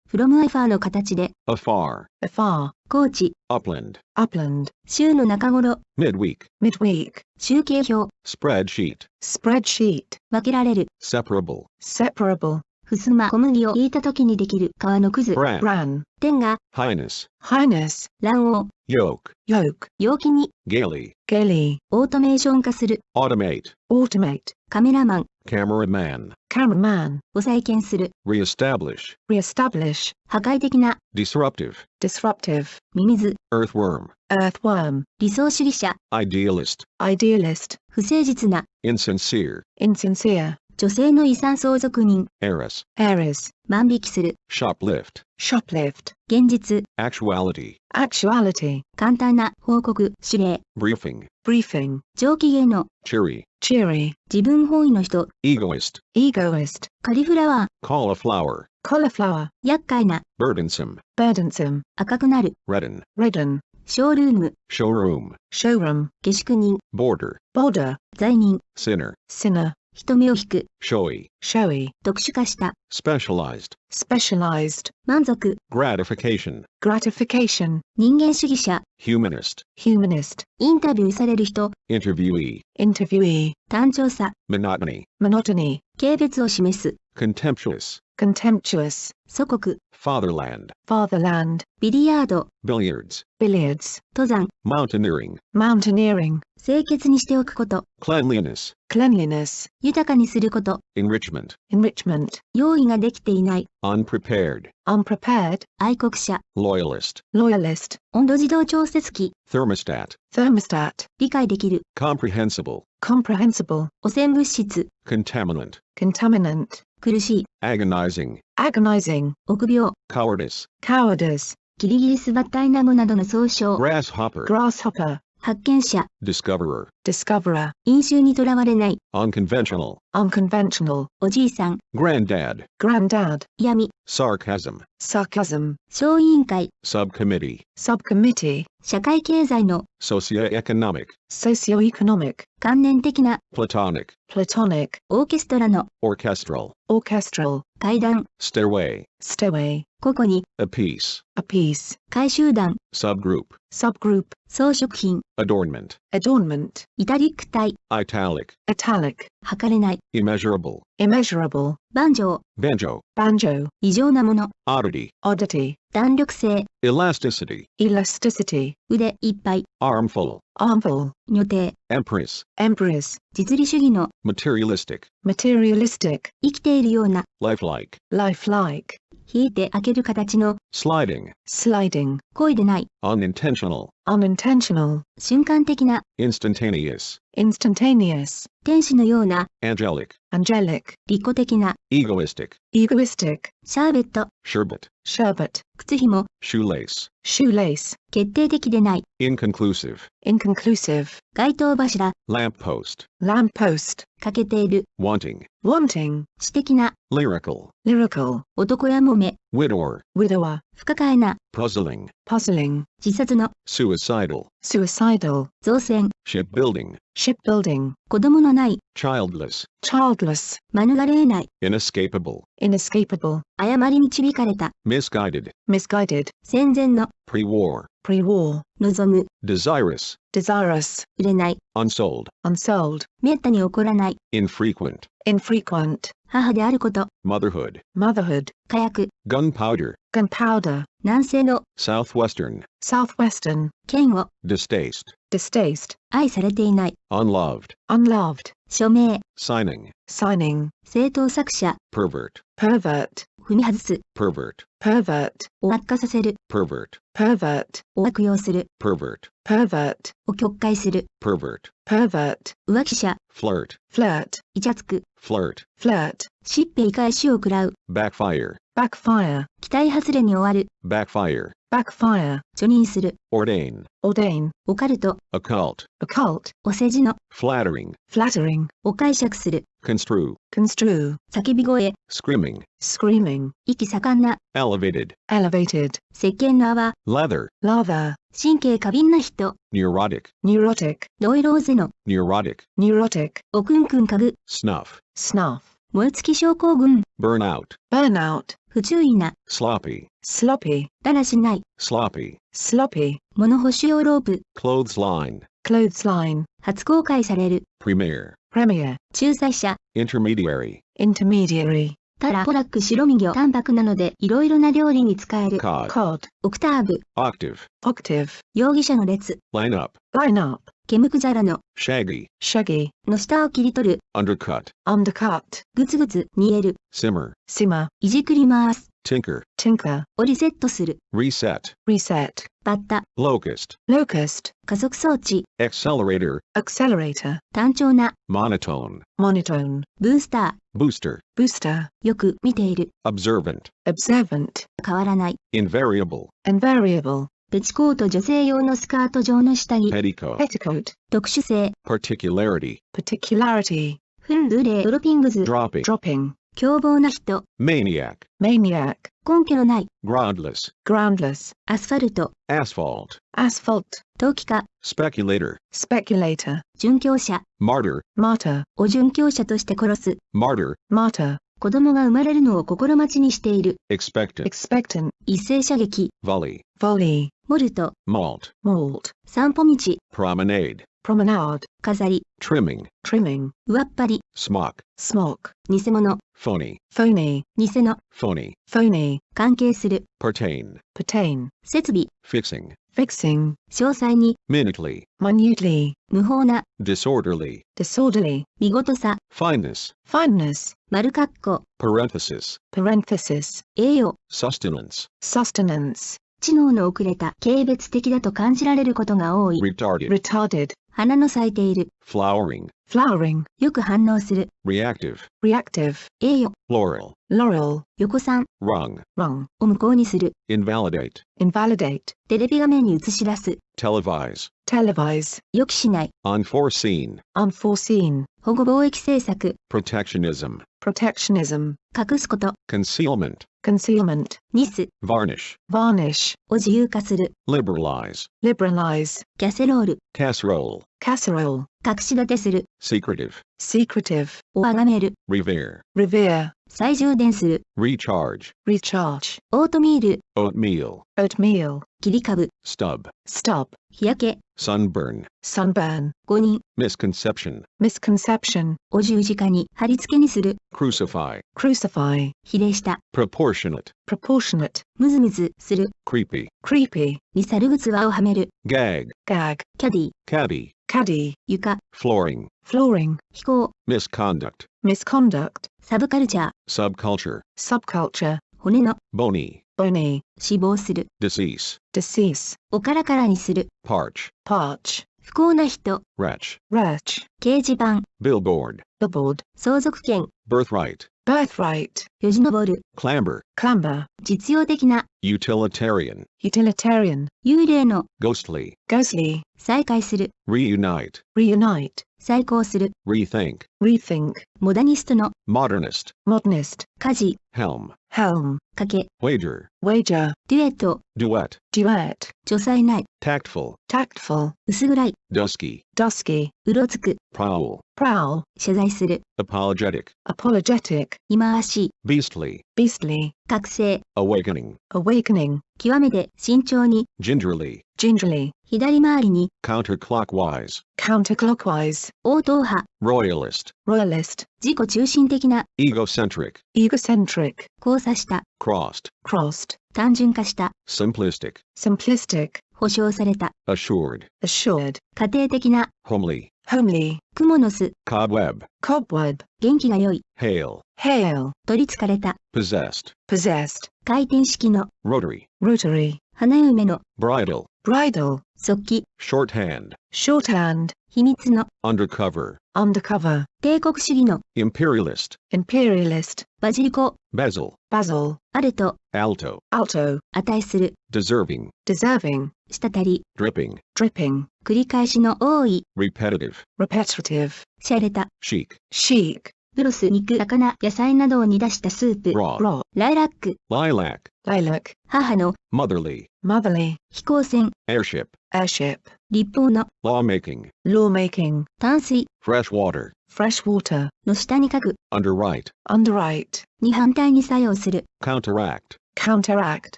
from afar の形で、 afar, afar, 高知、 upland, upland, 週の中頃、 midweek, midweek, 集計表、 spreadsheet, spreadsheet, 分けられる、 separable, separable, ふすま、小麦をひいた時にできる皮のくず、 bran, bran, 天が、 highness, highness, 卵黄、 yoke, yoke, 陽気に、 gaily, gaily, オートメーション化する、 automate, automate, カメラマン、 cameraman, cameraman, を再建する、 reestablish, reestablish, 破壊的な、 disruptive, disruptive, ミミズ、 earthworm, earthworm, 理想主義者、 idealist, idealist, 不誠実な、 insincere, insincere, 女性の遺産相続人、 heiress, heiress, 万引きする、 shoplift, shoplift, 現実、 actuality, actuality, 簡単な報告、指令、 briefing, briefing, 上機嫌の、 cheery, cheery, 自分本位の人、 egoist, egoist, カリフラワー、 cauliflower, cauliflower, 厄介な、 burdensome, burdensome, 赤くなる、 redden, redden, ショールーム、 showroom, showroom, 下宿人、 border, border, 罪人、 sinner, sinner, 人目を引く、 showy, showy, 特殊化した、 specialized, specialized, 満足、 gratification, gratification, 人間主義者、 humanist, humanist, インタビューされる人、 interviewee, interviewee, 単調さ、 monotony, monotony, 軽蔑を示す、 contemptuous, contemptuous, 祖国、 fatherland, fatherland, ビリヤード、 billiards, billiards, 登山、 mountaineering, mountaineering, 清潔にしておくこと、 cleanliness, cleanliness, 豊かにすること、 enrichment, enrichment, 用意ができていない、 unprepared, unprepared, 愛国者、 loyalist, loyalist, 温度自動調節機、 thermostat, thermostat, 理解できる、 comprehensible, comprehensible, 汚染物質、 contaminant, contaminant, 苦しい、 agonizing, agonizing, 臆病、 cowardice, cowardice, キリギリスバッタイナゴなどの総称、 grasshopper, grasshopper, 発見者、 discoverer, discoverer, 飲酒にとらわれない、 unconventional, unconventional, おじいさん、 granddad, granddad, 闇、 sarcasm, sarcasm, 小委員会、 subcommittee, subcommittee, 社会経済の、 socioeconomic, socioeconomic, 観念的な、 platonic, platonic, オーケストラの、 orchestral, orchestral, 階段、 stairway, stowaway, 個々に、 apiece, apiece, 回集団、 subgroup, subgroup, 装飾品、 adornment, adornment, イタリック体、 italic, italic, 測れない、 immeasurable, immeasurable, 万丈、 banjo, banjo, 異常なもの、 oddity, oddity, 弾力性、 elasticity, elasticity, 腕いっぱい、 armful, armful, 女帝、 empress, empress, 実利主義の、 materialistic, materialistic, 生きているような、 lifelike, lifelike, 引いて開ける形の、 sliding, sliding, 故意でない、 unintentional, unintentional, 瞬間的な、 instantaneous, instantaneous, 天使のような、 angelic, angelic, 利己的な、 egoistic, egoistic, シャーベット、 sherbet, sherbet, 靴紐、 shoelace, shoelace, 決定的でない、 inconclusive, inconclusive, 街灯柱、 lamppost, lamppost, 欠けている、 wanting, wanting, 知的な、 lyrical, lyrical, 男やもめ、 widower, widower, 不可解な、 puzzling, puzzling, 自殺の、 suicidal, suicidal, 造船、 shipbuilding, shipbuilding, 子供のない、 childless, childless, 免れ得ない、 inescapable, inescapable, 誤り導かれた、 misguided, misguided, 戦前の、 pre-war, pre-war, 望む、 desirous, desirous, 売れない、 unsold, unsold, めったに起こらない、 infrequent, infrequent, 母であること、 motherhood, motherhood, 火薬、 gunpowder, gunpowder, 南西の、 southwestern, southwestern, 嫌悪、 distaste, distaste, 愛されていない、 unloved, unloved, 署名、 signing, signing, 正当作者、 pervert, pervert, 踏み外す、pervert, pervert, を悪化させる、pervert, pervert, を悪用する、pervert, pervert, を曲解する、pervert, pervert, 浮気者、flirt, flirt, イチャつく、flirt, flirt, しっぺい返しを食らう、 backfire, backfire, 期待外れに終わる、 backfire, backfire, 除任する、ordain, ordain, オカルト、 occult, occult, お世辞の、 flattering, flattering, を解釈する、 construe, construe, 叫び声、 screaming, screaming, 息盛んな、 elevated, elevated, 石鹸の泡、 leather, lather, 神経過敏な人、 neurotic, neurotic, ノイローゼの、 neurotic, neurotic, おくんくんかぐ、 snuff, snuff, 燃え尽き症候群、 burnout, burnout, 不注意な、 sloppy, sloppy, だらしない、 sloppy, sloppy, 物干し用ロープ、 clothesline, clothesline, 初公開される、 premier, premier, 仲裁者、 intermediary, intermediary, タラ、ポラック、白身魚、淡白なのでいろいろな料理に使える、 cod, cod, オクターブ、 octave, octave, 容疑者の列、 line up, line up, 毛むくじゃらの、 shaggy, shaggy, の下を切り取る、 undercut, undercut, ぐつぐつ、煮える、 simmer, simmer, いじくり回す、 tinker, tinker, をリセットする、 reset, reset, バッタ、 locust, locust, 加速装置、 accelerator, accelerator, 単調な、 monotone, monotone, ブースタ booster, booster, ー、よく見ている、 observant, observant, 変わらない、 invariable, invariable, ペチコート、女性用のスカート状の下着、 petticoat, petticoat, 特殊性、 particularity, particularity, フン、ブレー、ドロピングズ、 dropping, dropping, 凶暴な人、 maniac, maniac, 根拠のない、 groundless, groundless, アスファルト、 asphalt, asphalt, 投機家、 speculator, speculator, 殉教者、 martyr, martyr, を殉教者として殺す、 martyr, martyr, 子供が生まれるのを心待ちにしている、 expectant, expectant, 一斉射撃、 volley, volley, モルト、 malt, malt, 散歩道、 promenade, promenade, 飾り、 trimming, trimming, 上っ張り、 smock, smock, 偽物、 phony, phony, 偽の、 phony, phony, 関係する、 pertain, pertain, 設備、 fixing, fixing, 詳細に、 minutely, minutely, 無法な、 disorderly, disorderly, 見事さ、 fineness, fineness, 丸括弧、 parenthesis, parenthesis, 栄養、 sustenance, sustenance, 知能の遅れた、軽蔑的だと感じられることが多い、 retarded, retarded, 花の咲いている、 flowering, flowering, よく反応する、 reactive, reactive, 栄誉、 laurel, laurel, 横3 rung, wrong, を無効にする、 invalidate, invalidate, テレビ画面に映し出す、 televise, televise, 予期しない、 unforeseen, unforeseen, 保護貿易政策、 protectionism, protectionism, 隠すこと、 concealment, concealment, ニス varnish, varnish, を自由化する、 liberalize, liberalize, キャセロール、 casserole, casserole, 隠し立てする、 secretive, secretive, を崇める、 revere, revere, 再充電する、 recharge, recharge, オートミール、 oatmeal, oatmeal, 切り株、 stub, stub, 日焼け、 sunburn, sunburn, 誤認、 misconception, misconception, を十字架に貼り付けにする、 crucify, crucify, 比例した、 proportionate, proportionate, ムズムズする、 creepy, creepy, に猿靴輪をはめる、 gag, gag, キャディ、 caddy, caddy, 床、 flooring, flooring, 飛行、 misconduct, misconduct, サブカルチャー、 subculture, subculture, 骨の、 bony, bony, 死亡する、 decease, decease, おからからにする、 parch, parch, 不幸な人、 wretch, wretch, 掲示板、 billboard, billboard, 相続権、 birthright, birthright, よじ登る、 clamber, clamber, 実用的な、 utilitarian, utilitarian, 幽霊の、 ghostly, ghostly, 再会する、 reunite, reunite, 再興する、 rethink, rethink, モダニストの、 modernist, modernist, 家事、 helm, helm, 賭け、 wager, wager, デュエット、 duet, duet, 除細ない、 tactful, tactful, 薄暗い、 dusky, dusky, うろつく、 prowl, prowl, 謝罪する、 apologetic, apologetic, 忌まわしい、 beastly, beastly, 覚醒、 awakening, awakening, 極めて慎重に、 gingerly, gingerly, 左回りに、 counterclockwise, counterclockwise, 応答派、 royalist, royalist, 自己中心的な、 egocentric, egocentric, 交差した、 crossed, crossed, 単純化した、 simplistic, simplistic, 保証された、 assured, assured, 家庭的な、 homely, homely, 蜘蛛の巣、 cobweb, cobweb, 元気が良い、 hail, hail, 取りつかれた、 possessed, possessed, 回転式の、 rotary, rotary, 花嫁の、 bridle, bridle, 速記、 shorthand, shorthand, 秘密の、 undercover, undercover, 帝国主義の、 imperialist, imperialist, バジリコ、 bezel, basil, あると、 alto, alto, 値する、 deserving, deserving, 滴り、 dripping, dripping, 繰り返しの多い、 repetitive, repetitive, 洒落た、 chic, chic, ブロス、肉、魚、野菜などを煮出したスープ、 raw, raw, ライラック、 lilac, lilac, 母の、 motherly, motherly, 飛行船、 airship, airship, 立法の、 lawmaking, lawmaking, 淡水 fresh water, fresh water, の下に書く、 underwrite, underwrite, に反対に作用する、 counteract, counteract,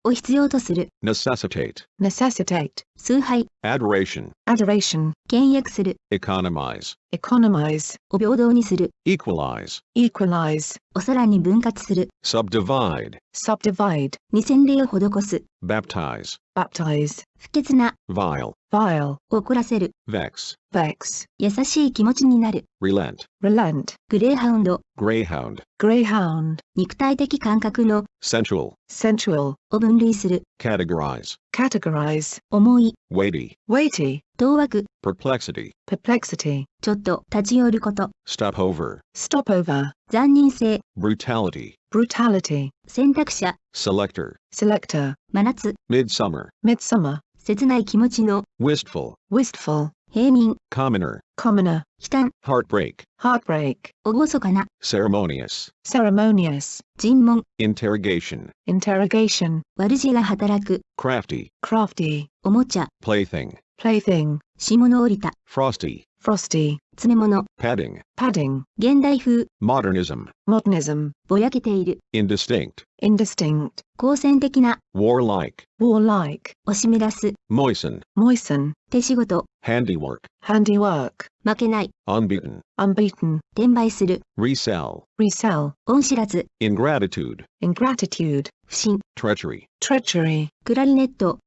を必要とする、 necessitate, necessitate, 崇拝、 adoration, adoration, 倹約する、 economize, economize, を平等にする、 equalize, equalize, おさらに分割する、 subdivide, subdivide, に洗礼を施す、 baptize, baptize, 不潔な、 vile, vile, 怒らせる、 vex, vex, 優しい気持ちになる、 relent, relent, グレーハウンド、 greyhound, greyhound, 肉体的感覚の、 sensual, sensual, を分類する、 categorize, categorize, 重い、 weighty, weighty, 当惑、 perplexity, perplexity, ちょっと立ち寄ること、 stopover, stopover, 残忍性、 brutality, brutality, 選択者、 selector, selector, 真夏、 midsummer, midsummer, 切ない気持ちの、 wistful, wistful, 平民、 commoner, commoner, 悲嘆、 heartbreak, heartbreak, 厳かな、 ceremonious, ceremonious, 尋問、 interrogation, interrogation, 悪知が働く、 crafty, crafty, おもちゃ、 plaything, plaything, 霜の降りた、 frosty, frosty, 詰め物、 padding, padding, 現代風、 modernism, modernism, ぼやけている、 indistinct, indistinct, 好戦的な、 warlike, warlike, 押し乱す、 moisten, moisten, 手仕事、 handiwork, handiwork, 負けない、 unbeaten, unbeaten, 転売する、 resell, resell, 恩知らず、 ingratitude, ingratitude, 不信、 treachery, treachery, クラリネット、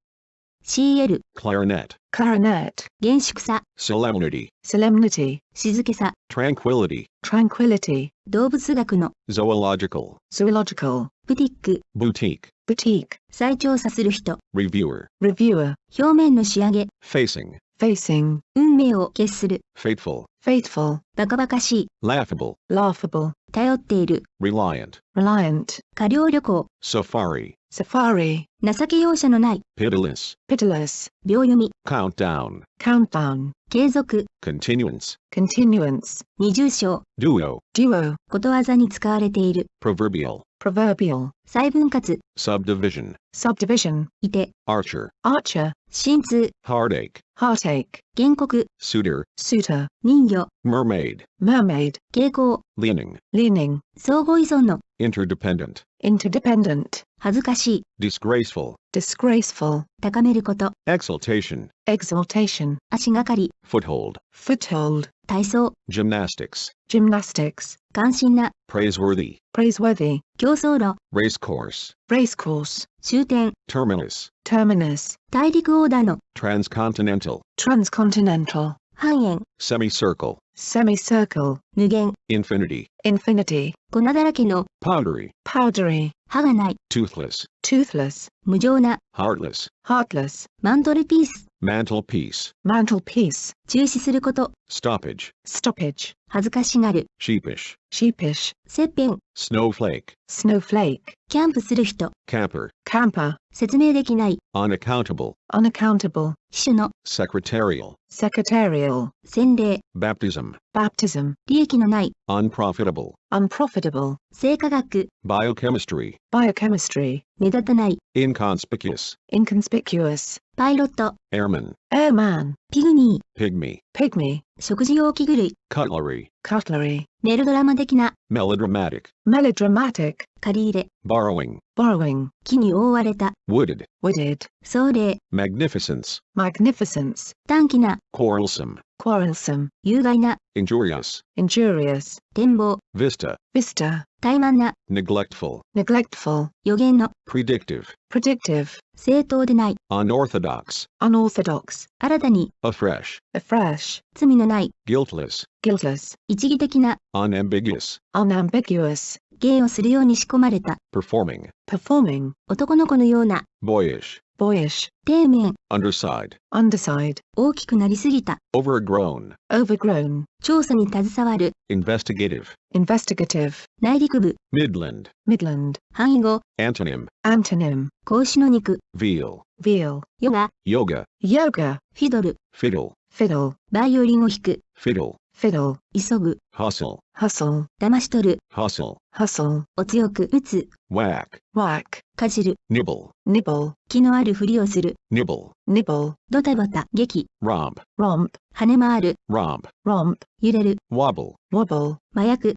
CL、 clarinet, clarinet, 厳粛さ、 solemnity, solemnity, 静けさ、 tranquility, tranquility, 動物学の、 zoological, zoological, ブティック、 boutique, boutique, 再調査する人、 reviewer, reviewer, 表面の仕上げ、 facing, facing, 運命を決する、 fateful, faithful, バカバカしい、 laughable, laughable, 頼っている、 reliant, reliant, 過料旅行、 safari, safari, 情け容赦のない、 pitiless, pitiless, 秒読み、 countdown, countdown, 継続、 continuance, continuance, 二重唱、 duo, duo, ことわざに使われている、 proverbial, proverbial, 再分割、 subdivision, subdivision, いて、 archer, archer, 心痛、 heartache, heartache, 原告、 suitor, suitor, 人魚、 mermaid, mermaid, 傾向、 leaning, leaning, 相互依存の、 interdependent, interdependent, 恥ずかしい、 disgraceful, disgraceful, 高めること、 exaltation, exaltation, 足がかり、 foothold, foothold, 体操、 gymnastics, gymnastics, 関心な、 praiseworthy, praiseworthy, 競争路、 racecourse, racecourse, 終点、 terminus, terminus, 大陸横断の、 transcontinental, transcontinental, 半円、 semicircle, semicircle, 無限、 infinity, infinity, 粉だらけの、 powdery, powdery, 歯がない、 toothless, toothless, 無情な、 heartless, heartless, マントルピース、 mantelpiece, mantelpiece, 中止すること、 stoppage, stoppage, 恥ずかしがる、 sheepish, sheepish, 切片、 snowflake, snowflake, キャンプする人、 camper, camper, 説明できない、 unaccountable, unaccountable, 秘書の、 secretarial, secretarial, 洗礼、 baptism, baptism, 利益のない、 unprofitable, unprofitable, 生化学、 biochemistry, biochemistry, 目立たない、 inconspicuous, inconspicuous, パイロット、 airman, airman, ピグミ pygmy, pygmy, ー、食事用器具類、 cutlery, cutlery, メロドラマ的な、 melodramatic, melodramatic, 借り入れ、 borrowing, borrowing, 木に覆われた、 wooded, wooded, 壮麗、 magnificence, magnificence, 短気な、 quarrelsome, quarrelsome, 有害な、 injurious, injurious, 展望、 vista, vista, 怠慢な、 neglectful, neglectful, 予言の、 predictive, predictive, 正当でない、 unorthodox, unorthodox, Fresh. 新たに、 afresh, Afresh. 罪のない、 guiltless, Guiltless. 一義的な、 unambiguous, Unambiguous. 芸をするように仕込まれた、 performing, Performing. 男の子のような、 boyish, Boyish. 底面、 underside, Underside. 大きくなりすぎた、 overgrown, Overgrown. 調査に携わる、 investigative, Investigative. 内陸部、 midland, Midland. 範囲語、 antonym, Antonym. 子牛の肉、 veal, Veal. ヨガ、 yoga, Yoga. フィドル、 fiddle, Fiddle. バイオリンを弾く、 fiddle, Fiddle. 急ぐ、 hustle, Hustle. 騙し取る、 hustle, Hustle. お強く打つ、 whack, Whack. かじる、 nibble, Nibble. 気のあるふりをする、 nibble, Nibble. ドタバタ、劇、 romp, Romp. 跳ね回る、 romp, Romp. 揺れる、 wobble, Wobble. 麻薬。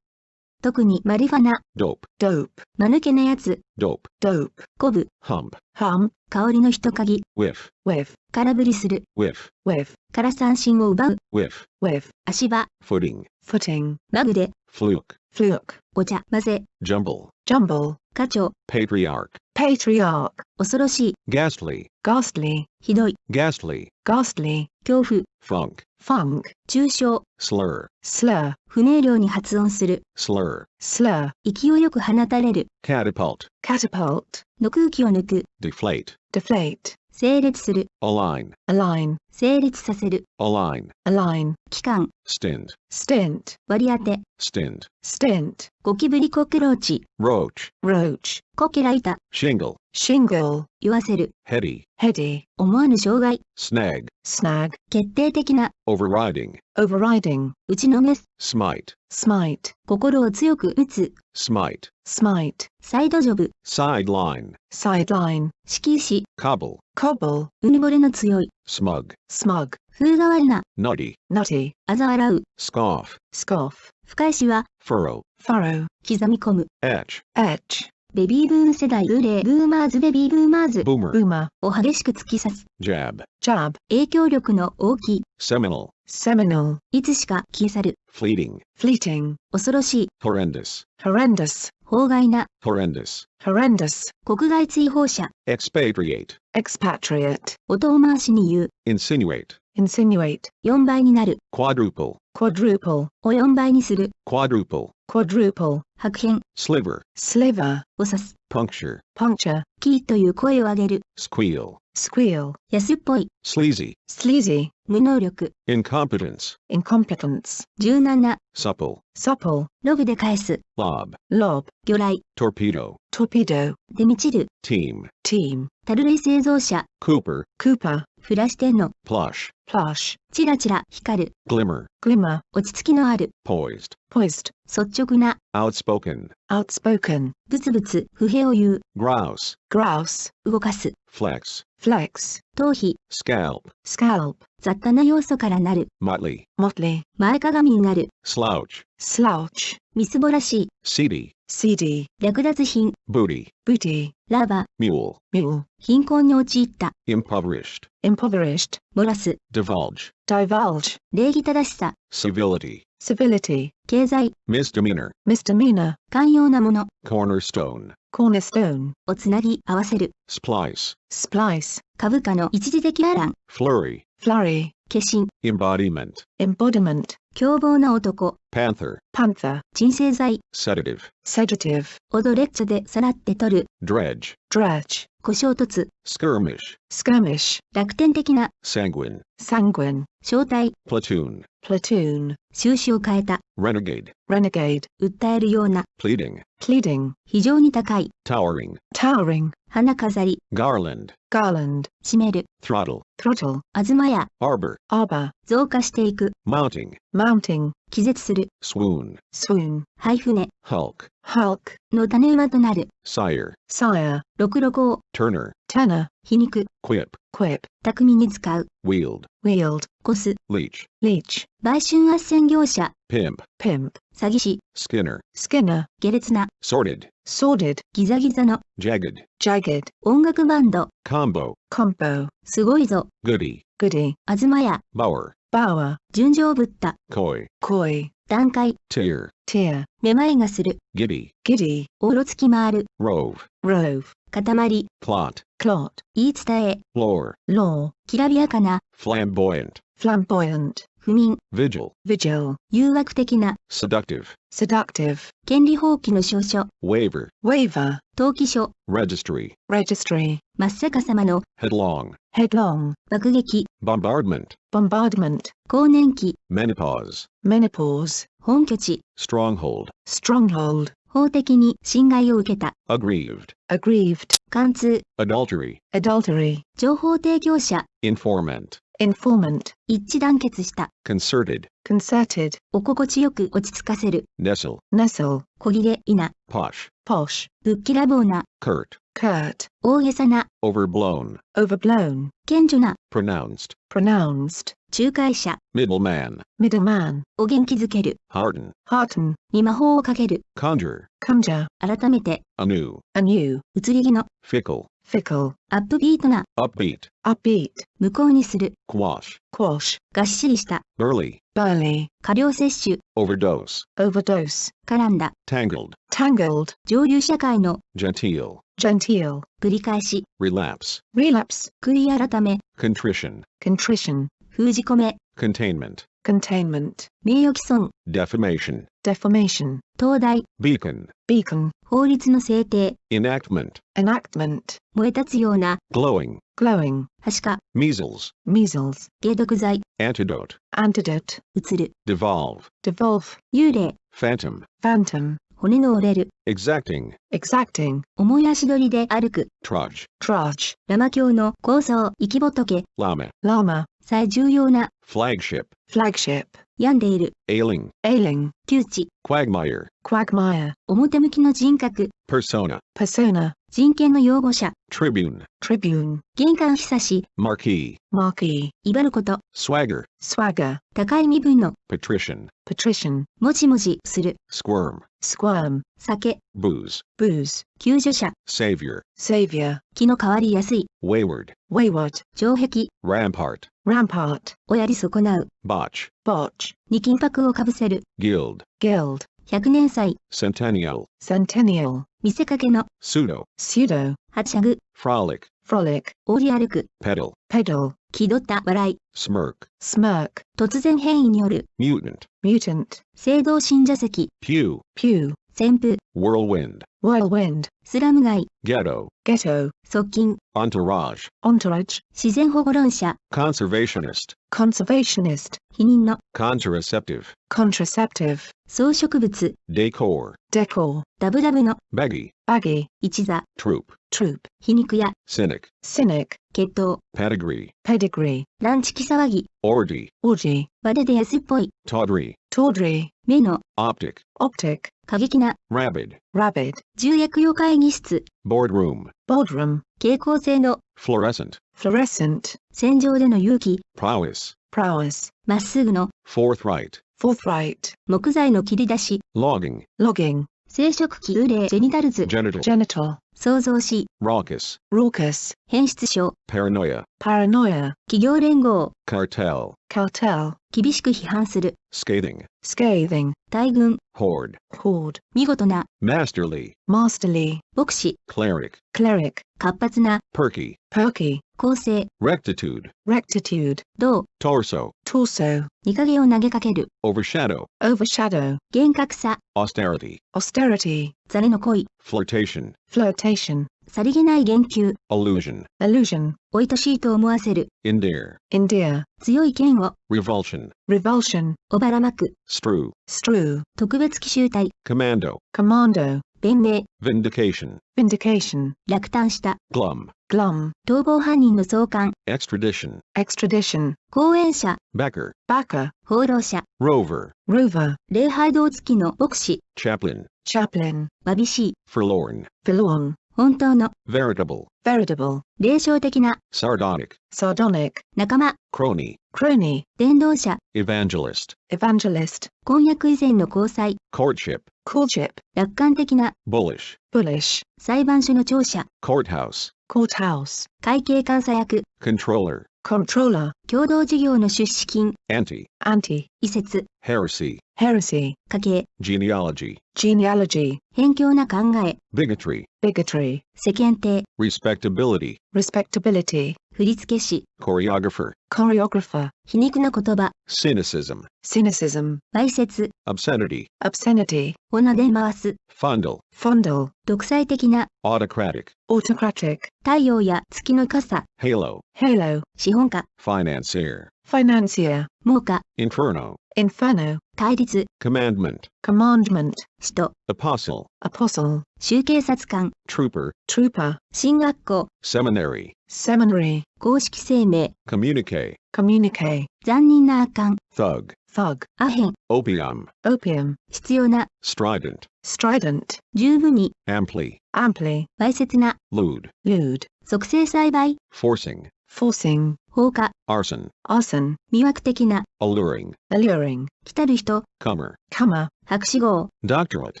特にマリファナ、 dope, Dope. 間抜けなやつ、 dope, Dope. 鼓舞、 hump, Hum. 香りの人鍵、 whiff, Whiff. 空振りする、 whiff, Whiff. から三振を奪う、 whiff, Whiff. 足場、 footing, Footing. バグで、 fluke, Fluke. ごちゃ、混ぜ、 jumble, Jumble. 課長、 patriarch, Patriarch. 恐ろしい、 ghastly, Ghastly. ひどい、 ghastly, Ghastly. 恐怖、 funk, Funk. 抽象、 slur, Slur. 不明瞭に発音する、 slur, Slur. 勢いよく放たれる、 catapult, Catapult. の空気を抜く、 deflate, Deflate. 整列する、 align, Align. 整列させる、 align, Align. 期間、 stint, Stint. 割り当て、 stint, Stint. ゴキブリコクローチ、 roach, Roach. こけらいた、 shingle, Shingle. 言わせる、 heady, Heady. 思わぬ障害、 snag, Snag. 決定的な、 overriding, Overriding. 打ちのめす、 smite, Smite. 心を強く打つ、 smite, Smite. サイドジョブ、 sideline, Sideline. 敷石、 cobble, Cobble. うぬぼれの強い、 smug, Smug. 風変わりな、 nutty, Nutty. 嘲笑う、 scoff, Scoff. 深石は、 furrow, Furrow. 刻み込む、 etch, Etch. ベビーブーム世代、ブレー、ブーマーズ、ベビーブーマーズ boomer, Boomer. を激しく突き刺す、 jab, Jab. 影響力の大きい、 seminal, Seminal. いつしか消え去る、 fleeting, Fleeting. 恐ろしい、 horrendous, Horrendous. 法外な、 horrendous, Horrendous. 国外追放者、 expatriate, Expatriate. お遠回しに言う、 insinuate, Insinuate. 4倍になる、 quadruple, Quadruple. を4倍にする、 quadruple, Quadruple. 白変 sliver, Sliver. を指す、 puncture, Puncture. キーという声を上げる、 squeal, Squeal. 安っぽい、 sleazy, Sleazy. 無能力、 incompetence, Incompetence. 柔軟な、 supple, Supple. ロブで返す、 lob, Lob. 魚雷、 torpedo, Torpedo. で満ちる、 team, Team. タル類製造者、 Cooper, Cooper. フラシテンの、 plush, Plush. チラチラ光る、 glimmer, Glimmer. 落ち着きのある、 poised, Poised. 率直な、 outspoken, Outspoken. ブツブツ、不平を言う、 grouse, Grouse. 動かす、 flex, Flex. 頭皮、 scalp, Scalp. 雑多な要素からなる、 motley, Motley. 前かがみになる、 slouch, Slouch. みすぼらしい、 seedy, Seedy. 略奪品、 booty, Booty. ラバ、 mule, Mule. 貧困に陥った、 impoverished, Impoverished. 漏らす、 divulge, Divulge. 礼儀正しさ、 civility, Civility. 経済、 misdemeanor, Misdemeanor. 寛容なもの、 cornerstone, Cornerstone. をつなぎ合わせる、 splice, Splice. 株価の一時的波乱、 flurry, Flurry. 化身、 embodiment, Embodiment. 凶暴な男、 panther, Panther. 鎮静剤、 sedative, Sedative. オドレッチョでさらって取る、 dredge, Dredge. 故障突、 skirmish, Skirmish. 楽天的な、 sanguine, Sanguine. 正体、 platoon, Platoon. 収支を変えた、 renegade, Renegade. 訴えるような、 pleading, Pleading. 非常に高い、 towering, Towering. 花飾り、 garland, Garland. 締める、 throttle, Throttle. 東や、 arbor, Arbor. 増加していく、 mounting, Mounting. 気絶する、 swoon, Swoon. 廃船 hulk, Hulk. の種馬となる、 sire, Sire. 六六を、 turner, Tenor. 皮肉、 quip, Quip. 巧みに使う、 wield, Wield. コス、 leech, Leech. 売春斡旋業者、 pimp, Pimp. 詐欺師、 skinner, Skinner. 下劣な、 sordid, Sordid. ギザギザの、 jagged, Jagged. 音楽バンド、 combo, Combo. すごいぞ、 goody, Goody. 東や、bower, bower, 順序ぶった、 coy, coy, 段階、 tear, tear, めまいがする、 giddy, giddy, おろつき回る、 rove, rove, 塊、 plot, clot, 言い伝え、 lore, law, きらびやかな、 flamboyant, flamboyant, 不眠、 vigil, vigil, 誘惑的な、 seductive, seductive, 権利放棄の証書、 waiver, waiver, 登記書、 registry, registry, 真っ逆さまの、 headlong, headlong, 爆撃、 bombardment, bombardment, 更年期、 menopause, menopause, 本拠地、 stronghold, stronghold, 法的に侵害を受けた、 aggrieved, aggrieved, 貫通、 adultery, adultery, 情報提供者、 informant, informant, 一致団結した、 concerted, concerted, お心地よく落ち着かせる、 nestle, nestle, 小切れ、いな、 posh, posh, ぶっきらぼうな、 curt, curt, 大げさな、 overblown, overblown, 顕著な、 pronounced, pronounced, 仲介者、 middleman, middleman, お元気づける、 hearten, hearten, に魔法をかける、 conjure, conjure, 改めて、 anew, anew, 移り気の、 fickle, fickle, アップビートな、 upbeat, upbeat, 無効にする、 quash, quash, がっしりした、 burly, burly, 過量摂取、 overdose, overdose, 絡んだ、 tangled, tangled, 上流社会の、 genteel, genteel, 繰り返し、 relapse, relapse, 悔い改め、 contrition, contrition, 封じ込め、 containment, containment, 名誉毀損、 defamation, defamation, 東大、 beacon, beacon, 法律の制定、 enactment, enactment, 燃え立つような、 glowing, glowing, はしか、 measles, measles, 解毒剤、 antidote, antidote, 移る、 devolve, devolve, 幽霊、 phantom, phantom, 骨の折れる、 exacting, exacting, 重い足取りで歩く、 trudge, trudge, ラマ教の構想、生き仏、 llama, llama, 最重要な、 flagship, flagship, 病んでいる、 ailing, ailing, 窮地、 quagmire, quagmire, 表向きの人格、 persona, persona, 人権の擁護者、 tribune, tribune, 玄関久し、 marquis, marquis, 威張ること、 swagger, swagger, 高い身分の、 patrician, patrician, もちもちする、 squirm, squirm, 酒、 booze, booze, 救助者、 savior, savior, 気の変わりやすい、 wayward, wayward, 城壁、 rampart, rampart, おやり損なう、 botch, botch, に金箔をかぶせる、 guild, guild, 百年祭、 centennial, centennial, 見せかけの、 pseudo, pseudo, はしゃぐ、 frolic, frolic, 折り歩く、 pedal, pedal, 気取った笑い、 smirk, smirk, 突然変異による、 mutant, mutant, 聖堂信者席、 pew, pew, 旋風、 whirlwind, whirlwind, スラム街、 ghetto, ghetto, 側近、 entourage, entourage, 自然保護論者、 conservationist, conservationist, 否認の、 contraceptive, contraceptive, 装飾物、 decor, decor, ダブダブの、 baggy, baggy, 一座、 troop, troop, 皮肉や、 cynic, cynic, 血統、 pedigree, pedigree, ランチ気騒ぎ、 orgy, orgy, バデで安っぽい、 tawdry, tawdry, 目の、 optic, optic, 過激な、 rabid, rabid, 重役用会議室、 boardroom, boardroom, 蛍光性の、 fluorescent, fluorescent, 戦場での勇気、 prowess, prowess, まっすぐの、 forthright, forthright, 木材の切り出し、 logging, logging, 生殖器幽霊ジェニタルズ、 genital, genital, 創造し、 raucous, raucous, 変質症、 paranoia, paranoia, 企業連合、 cartel, cartel, 厳しく批判する、 scathing, scathing, 大軍、 horde, horde, 見事な、 masterly, masterly, 牧師、 cleric, cleric, 活発な、 perky, perky, 公正、 rectitude, rectitude, 銅、 torso, torso, 御影を投げかける、 overshadow, overshadow, 厳格さ、 austerity, austerity, ザレの恋、 flirtation, flirtation, さりげない言及、 illusion, illusion, おいとしいと思わせる、 endear, endear, 強い剣を、 revulsion, revulsion, おばらまく、 strew, strew, 特別奇襲隊、 commando, commando, 弁明、 vindication, vindication, 落胆した、 glum, glum, 逃亡犯人の送還、 extradition, extradition, 講演者、 backer, backer, 放浪者、 rover, rover, 礼拝堂付きの牧師、 chaplain, chaplain, わびしい、 forlorn, forlorn, 本当の、 veritable, veritable, 霊障的な、 sardonic, sardonic, 仲間、 crony, crony, 伝道者、 evangelist, evangelist, 婚約以前の交際、 courtship, courtship, 楽観的な、 bullish, bullish, 裁判所の聴者、 courthouse, courthouse, 会計監査役、 controller, controller, 共同事業の出資金、 anti, anti, 移設、 heresy, heresy, 家計、 genealogy, genealogy, 偏境な考え、 bigotry, bigotry, 世間体、 respectability, respectability, 振付師、 choreographer, choreographer, 皮肉な言葉、 cynicism, cynicism, わいせつ、 obscenity, obscenity, おなで回す、 fondle, fondle, 独裁的な、 autocratic, autocratic, 太陽や月の傘、 halo, halo, 資本家、 financier, financier, 猛火、 inferno, inferno, 対立、 commandment, commandment, 使徒、 apostle, apostle, 州警察官、 trooper, trooper, 進学校、 seminary, seminary, 公式声明、 communique, communique, 残忍な悪漢、 thug, thug, アヘン、 opium, opium, 必要な、 strident, strident, 十分に、 amply, amply, わいせつな、 lewd, lewd, 促成栽培、 forcing, forcing, 放火、 arson, arson, 魅惑的な、 alluring, alluring, 来たる人、 comer, comer, 博士号、 doctorate,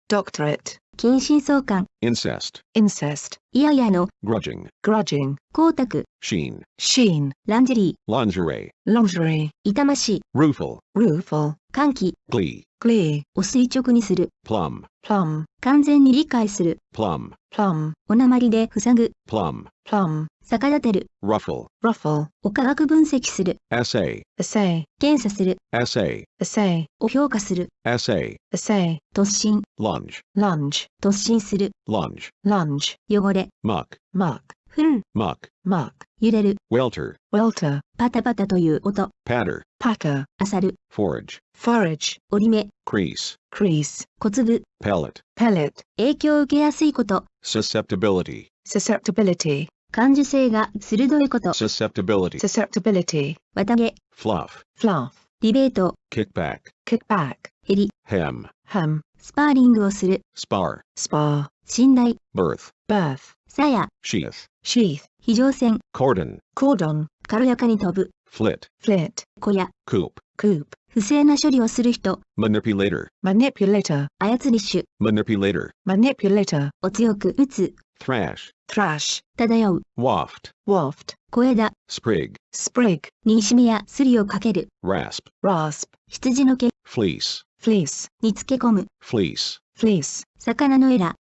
doctorate, 近親相関、 incest, incest, いややの、 grudging, grudging, 光沢、 sheen, sheen, ランジェリ lingerie, lingerie, ー、痛ましい、 rueful, rueful, 歓喜、 glee, glee, を垂直にする、 plum, plum, 完全に理解する、 plum, plum, おなまりで塞ぐ、 plum, plum, 逆立てる、 ruffle, ruffle, を科学分析する、 essay, essay, 検査する、 essay, essay, を評価する、 essay, essay, 突進、 lunge, lunge, 突進する、 lunge, lunge, 汚れ、 muck, muck, 糞、 muck, muck, 揺れる、 welter, welter, パタパタという音、 patter, patter, あさる、 forage, forage, 折り目、 crease, crease, 小粒、 pellet, pellet, 影響を受けやすいこと、 susceptibility, susceptibility, 感受性が鋭いこと、 susceptibility, susceptibility, 綿毛、 fluff, fluff, ディベート、 kickback, kickback, ヘリ、 hem, hem, スパーリングをする、 spar, spar, 信頼、 birth, birth, 鞘、 sheath, sheath, 非常線、 cordon, cordon, 軽やかに飛ぶ、 flit, flit, 小屋、 coop, coop, 不正な処理をする人、 manipulator, manipulator, 操り手、 manipulator, manipulator, を強く打つ、 thrash, thrash, 漂う、 waft, waft, 小枝、 sprig, sprig, にしめやすりをかける、 rasp, rasp, 羊の毛 fleece, fleece, につけ込む、 fleece, fleece, 魚のエラ、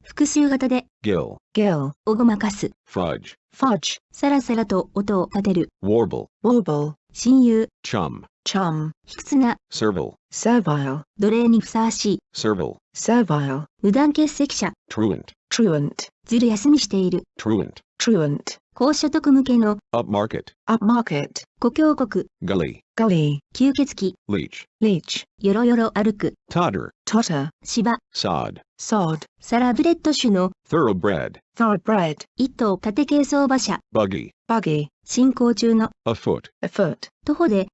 複数型で、 gill, gill, おごまかす、 fudge, fudge, さらさらと音を立てる、 warble, warble, 親友、 chum, chum, 卑屈な、 serval, servile, 奴隷にふさわしい、 serval, servile, 無断欠席者、 truant, truant, ずる休みしている、 truant, truant, 高所得向けの、 upmarket, upmarket, 故郷国、 gully, gully, 吸血鬼、 leech, leech, よろよろ歩く、 totter, totter, 芝、 sod, sod, サラブレッド種の、 thoroughbred, thoroughbred, 一頭縦軽装馬車、 buggy, buggy, 進行中の、 afoot, afoot, 徒歩で、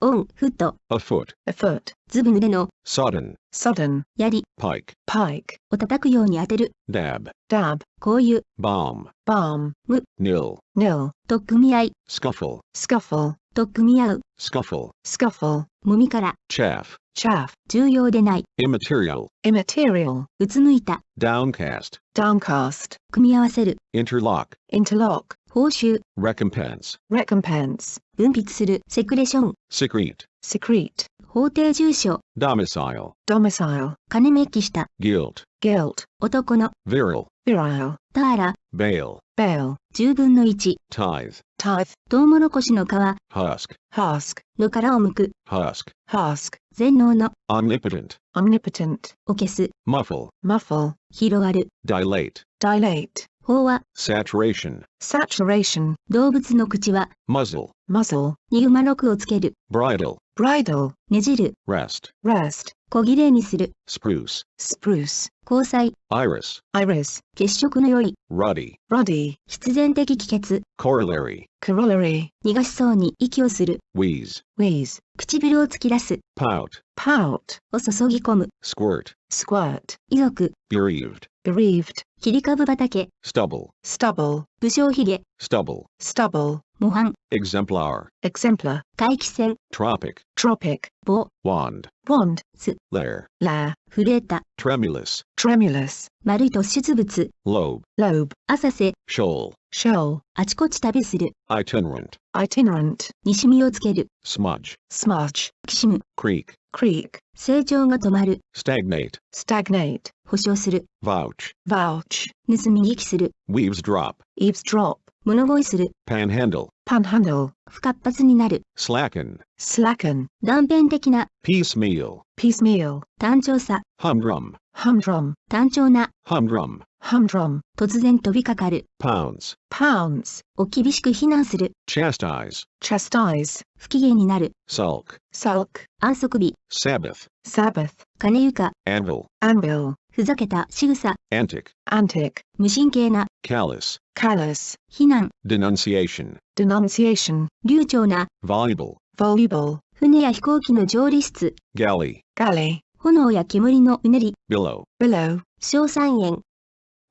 オン、フット、 afoot, afoot, ずぶ濡れの、 sodden, sodden, 槍 pike, pike, を叩くように当てる、 dab, dab, こういう、 balm, balm, nil, nil, と組合、 scuffle, scuffle, と組み合う、 scuffle, scuffle, もみから、 chaff, chaff, 重要でない、 immaterial, immaterial, うつむいた、 downcast, downcast, 組み合わせる、 interlock, interlock, 報酬、 recompense, recompense, 分泌する、セクレション、 secrete, secrete, 法定住所、 domicile, domicile, 金めっきした、 guilt, guilt, 男の、 virile, virile, ターラ、 bail, bail, 10分の1、 tithe, tithe, トウモロコシの皮、 husk, husk, の殻を剥く、 husk, husk, 全能の、 omnipotent, omnipotent, を消す、 muffle, muffle, 広がる、 dilate, dilate, 飽和、 saturation, saturation, 動物の口は、 muzzle, muzzle, に馬録をつける、 bridle, bridle, ねじる、 rest, rest, 小綺麗にする、 spruce, spruce, 交際、 iris, iris, 血色の良い、 ruddy, ruddy, 必然的帰結、 corollary, corollary, 逃がしそうに息をする、 wheeze, wheeze, 唇を突き出す、 pout, pout, を注ぎ込む、 squirt, squirt, 遺族、 bereaved, bereaved, 切り株畑、 stubble, stubble, 武将髭、 stubble, stubble, 模範、exemplar, exemplar, 回帰線、 tropic, tropic, 棒、 wand, wand, す、 lair, lair, 震えた、 tremulous, tremulous, 丸い突出物、 lobe, lobe, 浅瀬、 shoal, shoal, あちこち旅する、 itinerant, itinerant, にしみをつける、 smudge, smudge, きしむ、 creek, creek, 成長が止まる、 stagnate, stagnate, 保証する、 vouch, vouch, 盗み聞きする、 eavesdrop, eavesdrop, 物乞いする、 panhandle, panhandle, 不活発になる、 slacken, slacken, 断片的な、 piecemeal, piecemeal, 単調さ、 humdrum, humdrum, 単調な、 humdrum, humdrum, 突然飛びかかる、 pounds, pounds, を厳しく非難する、 chastise, chastise, 不機嫌になる、 sulk, sulk, 安息日、 sabbath, Sabbath, 金床、 anvil, anvil, ふざけた仕草、 antic, antic, 無神経な、 callous, callous, 非難、 denunciation, denunciation, 流暢な、 voluble, voluble, 船や飛行機の上離室、 galley, galley, 炎や煙のうねり、 billow, billow, 小三円。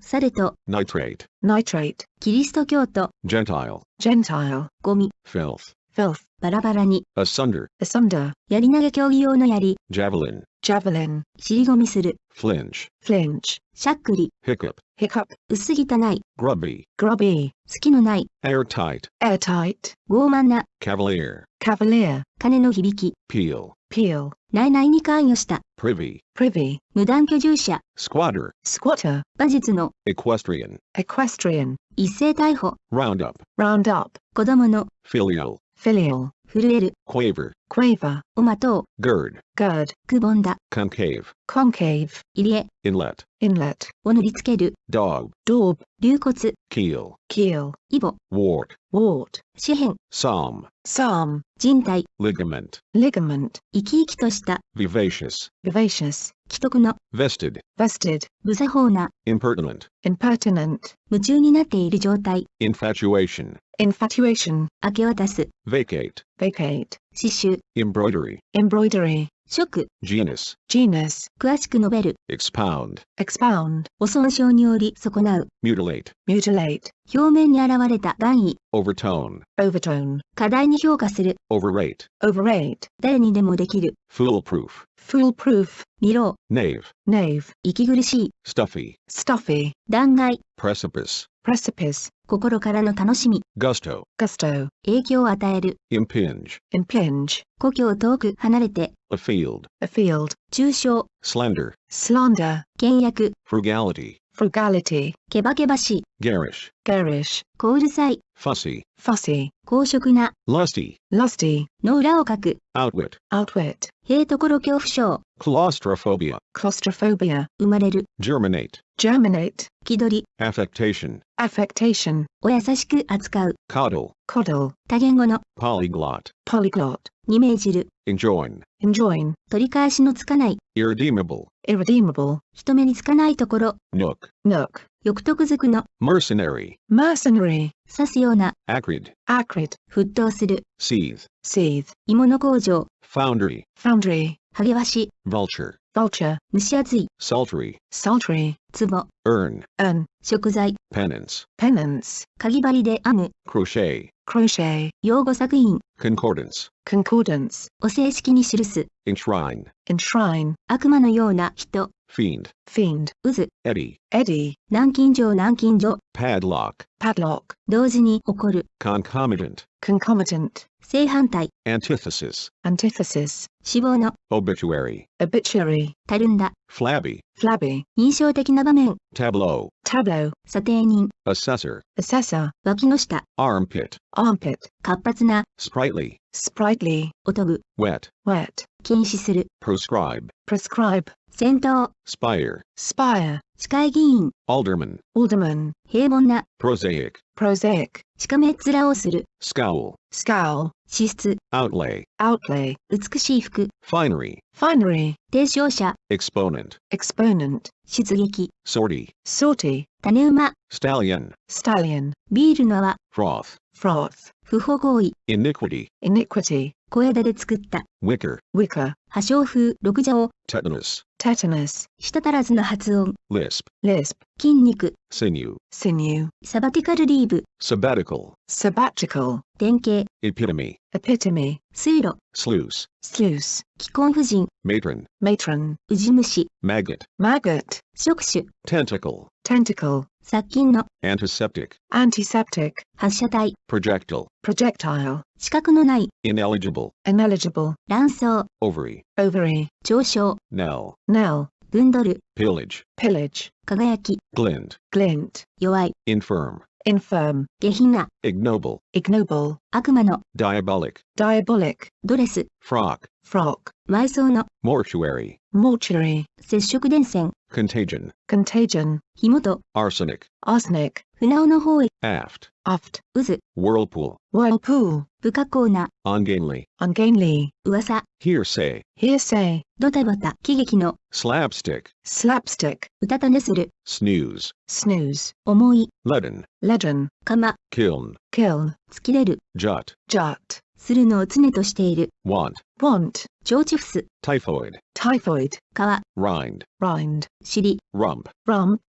されと、 nitrate, nitrate, キリスト教徒、 gentile, gentile, ゴミ、 filth, filth, バラバラに、 asunder, asunder, 槍投げ競技用の槍、 javelin, javelin, 尻込みする、 flinch, flinch, しゃっくり、 hiccup, hiccup, 薄汚い、 grubby, grubby, 隙のない、 airtight, airtight, 傲慢な、 cavalier, cavalier, 鐘の響き、 peel, peel, 内々に関与した、 privy, privy, 無断居住者、 squatter, squatter, 馬術の、 equestrian, equestrian, 一斉逮捕、 roundup, round up, 子供の、 filial, filial, 震える、 quaver, quaver, をまとう、 gird, gird, くぼんだ、 concave, concave, 入れ、 inlet, inlet, を塗りつける、 dog, daub, 流骨、 keel, keel, イボ、 wart, wart, 紙片、 psalm, psalm, 人体、 ligament, ligament, 生き生きとした、 vivacious, vivacious, 既得の、 vested, vested, 無作法な、 impertinent, impertinent, 夢中になっている状態、 infatuation, infatuation, 明け渡す、 vacate, vacate, 刺繍、 embroidery, embroidery, 食、 genus, genus, 詳しく述べる、 expound, expound, お損傷により損なう、 mutilate, mutilate, 表面に現れた願意、 overtone, overtone, 過大に評価する、 overrate, overrate, 誰にでもできる、 foolproof, foolproof, 見ろ、 knave, knave, 息苦しい、 stuffy, stuffy, 弾劾、 precipice, precipice, 心からの楽しみ、 gusto, gusto, 影響を与える、 impinge, impinge, 故郷を遠く離れて、 afield, afield, 中傷、 slender, slander, 倹約、 frugality, frugality, けばけばしい、 garish, garish, 小うるさい、 fussy, fussy, 公職な、 lusty, lusty, の裏をかく、 outwit, outwit, 塀所恐怖症、 claustrophobia, claustrophobia, 生まれる、 germinate, germinate, 気取り、 affectation, affectation, を優しく扱う、 coddle, coddle, 多言語の、 polyglot, polyglot, に命じる、 enjoin, enjoin, 取り返しのつかない、 irredeemable, irredeemable, 人目につかないところ、 nook, nook, 欲得づくの、 mercenary, mercenary, 刺すような、 acrid, acrid, 沸騰する、 seethe, seethe, 芋の工場、 foundry, foundry, 励わし、 vulture, vulture, 蒸し暑い、 sultry, sultry, 壺、 earn, urn, 食材、 penance, penance, かぎ針で編む、 crochet, crochet, 用語作品、 concordance, concordance, お正式に記す、 enshrine, enshrine, 悪魔のような人、 fiend, fiend, 渦、 eddy, eddy, 南京錠南京錠、 padlock, padlock, 同時に起こる、 concomitant, concomitant, 正反対、 antithesis, antithesis, 死亡の、 obituary, obituary, たるんだ、 flabby, flabby, 印象的な場面、 tableau, tableau, 査定人、 assessor, assessor, 脇の下、 armpit, armpit, 活発な、 sprightly, sprightly, おとぐ、 wet, wet, 禁止する、 proscribe, prescribe, 戦闘、 spire, spire, 市会議員、 alderman, alderman, 平凡な、 prosaic, prosaic, しかめっ面をする、 scowl, scowl, 支出、 outlay, outlay, 美しい服、 finery, finery, 提唱者、 exponent, exponent, 出撃、 sortie, sortie, 種馬、 stallion, stallion, ビールの泡、 froth, froth, 不法行為、 iniquity, iniquity, 小枝で作った。wicker, wicker, 破傷風、六条、 tetanus, tetanus, 舌足らずの発音、 lisp, lisp, 筋肉、 sinew, sinew, サバティカルリーブ、 sabbatical, sabbatical, 典型、 epitome, epitome, 水路、 sluice, sluice, 既婚婦人、 matron, matron, ウジ虫、 maggot, maggot, 触手、 tentacle, tentacle, 殺菌の、 antiseptic, antiseptic, 発射体、 projectile, projectile, 資格のない、 ineligible, ineligible, 卵巣、 ovary, ovary, 上昇、 knell, knell, 分取る、 pillage, pillage, 輝き、 glint, glint, 弱い、 infirm, infirm, 下品な、 ignoble, ignoble, 悪魔の、 diabolic, diabolic, ドレス、 frock, frock, 埋葬の、 mortuary, mortuary, 接触電線、 contagion, contagion, 火元、 arsenic, arsenic, 船尾の方へ、 aft, aft, 渦、 whirlpool, whirlpool, 不可抗な、 ungainly, ungainly, 噂、 hearsay, hearsay, ドタバタ、喜劇の、 slapstick, slapstick, うたた寝する、 snooze, snooze, 重い、 leaden, leaden, 釜、 kiln, kiln, 突き出る、 jut, jut, するのを常としている、 want, want, 腸チフス、 typhoid, typhoid, 皮、 rind, rind, 尻、 rump, rump,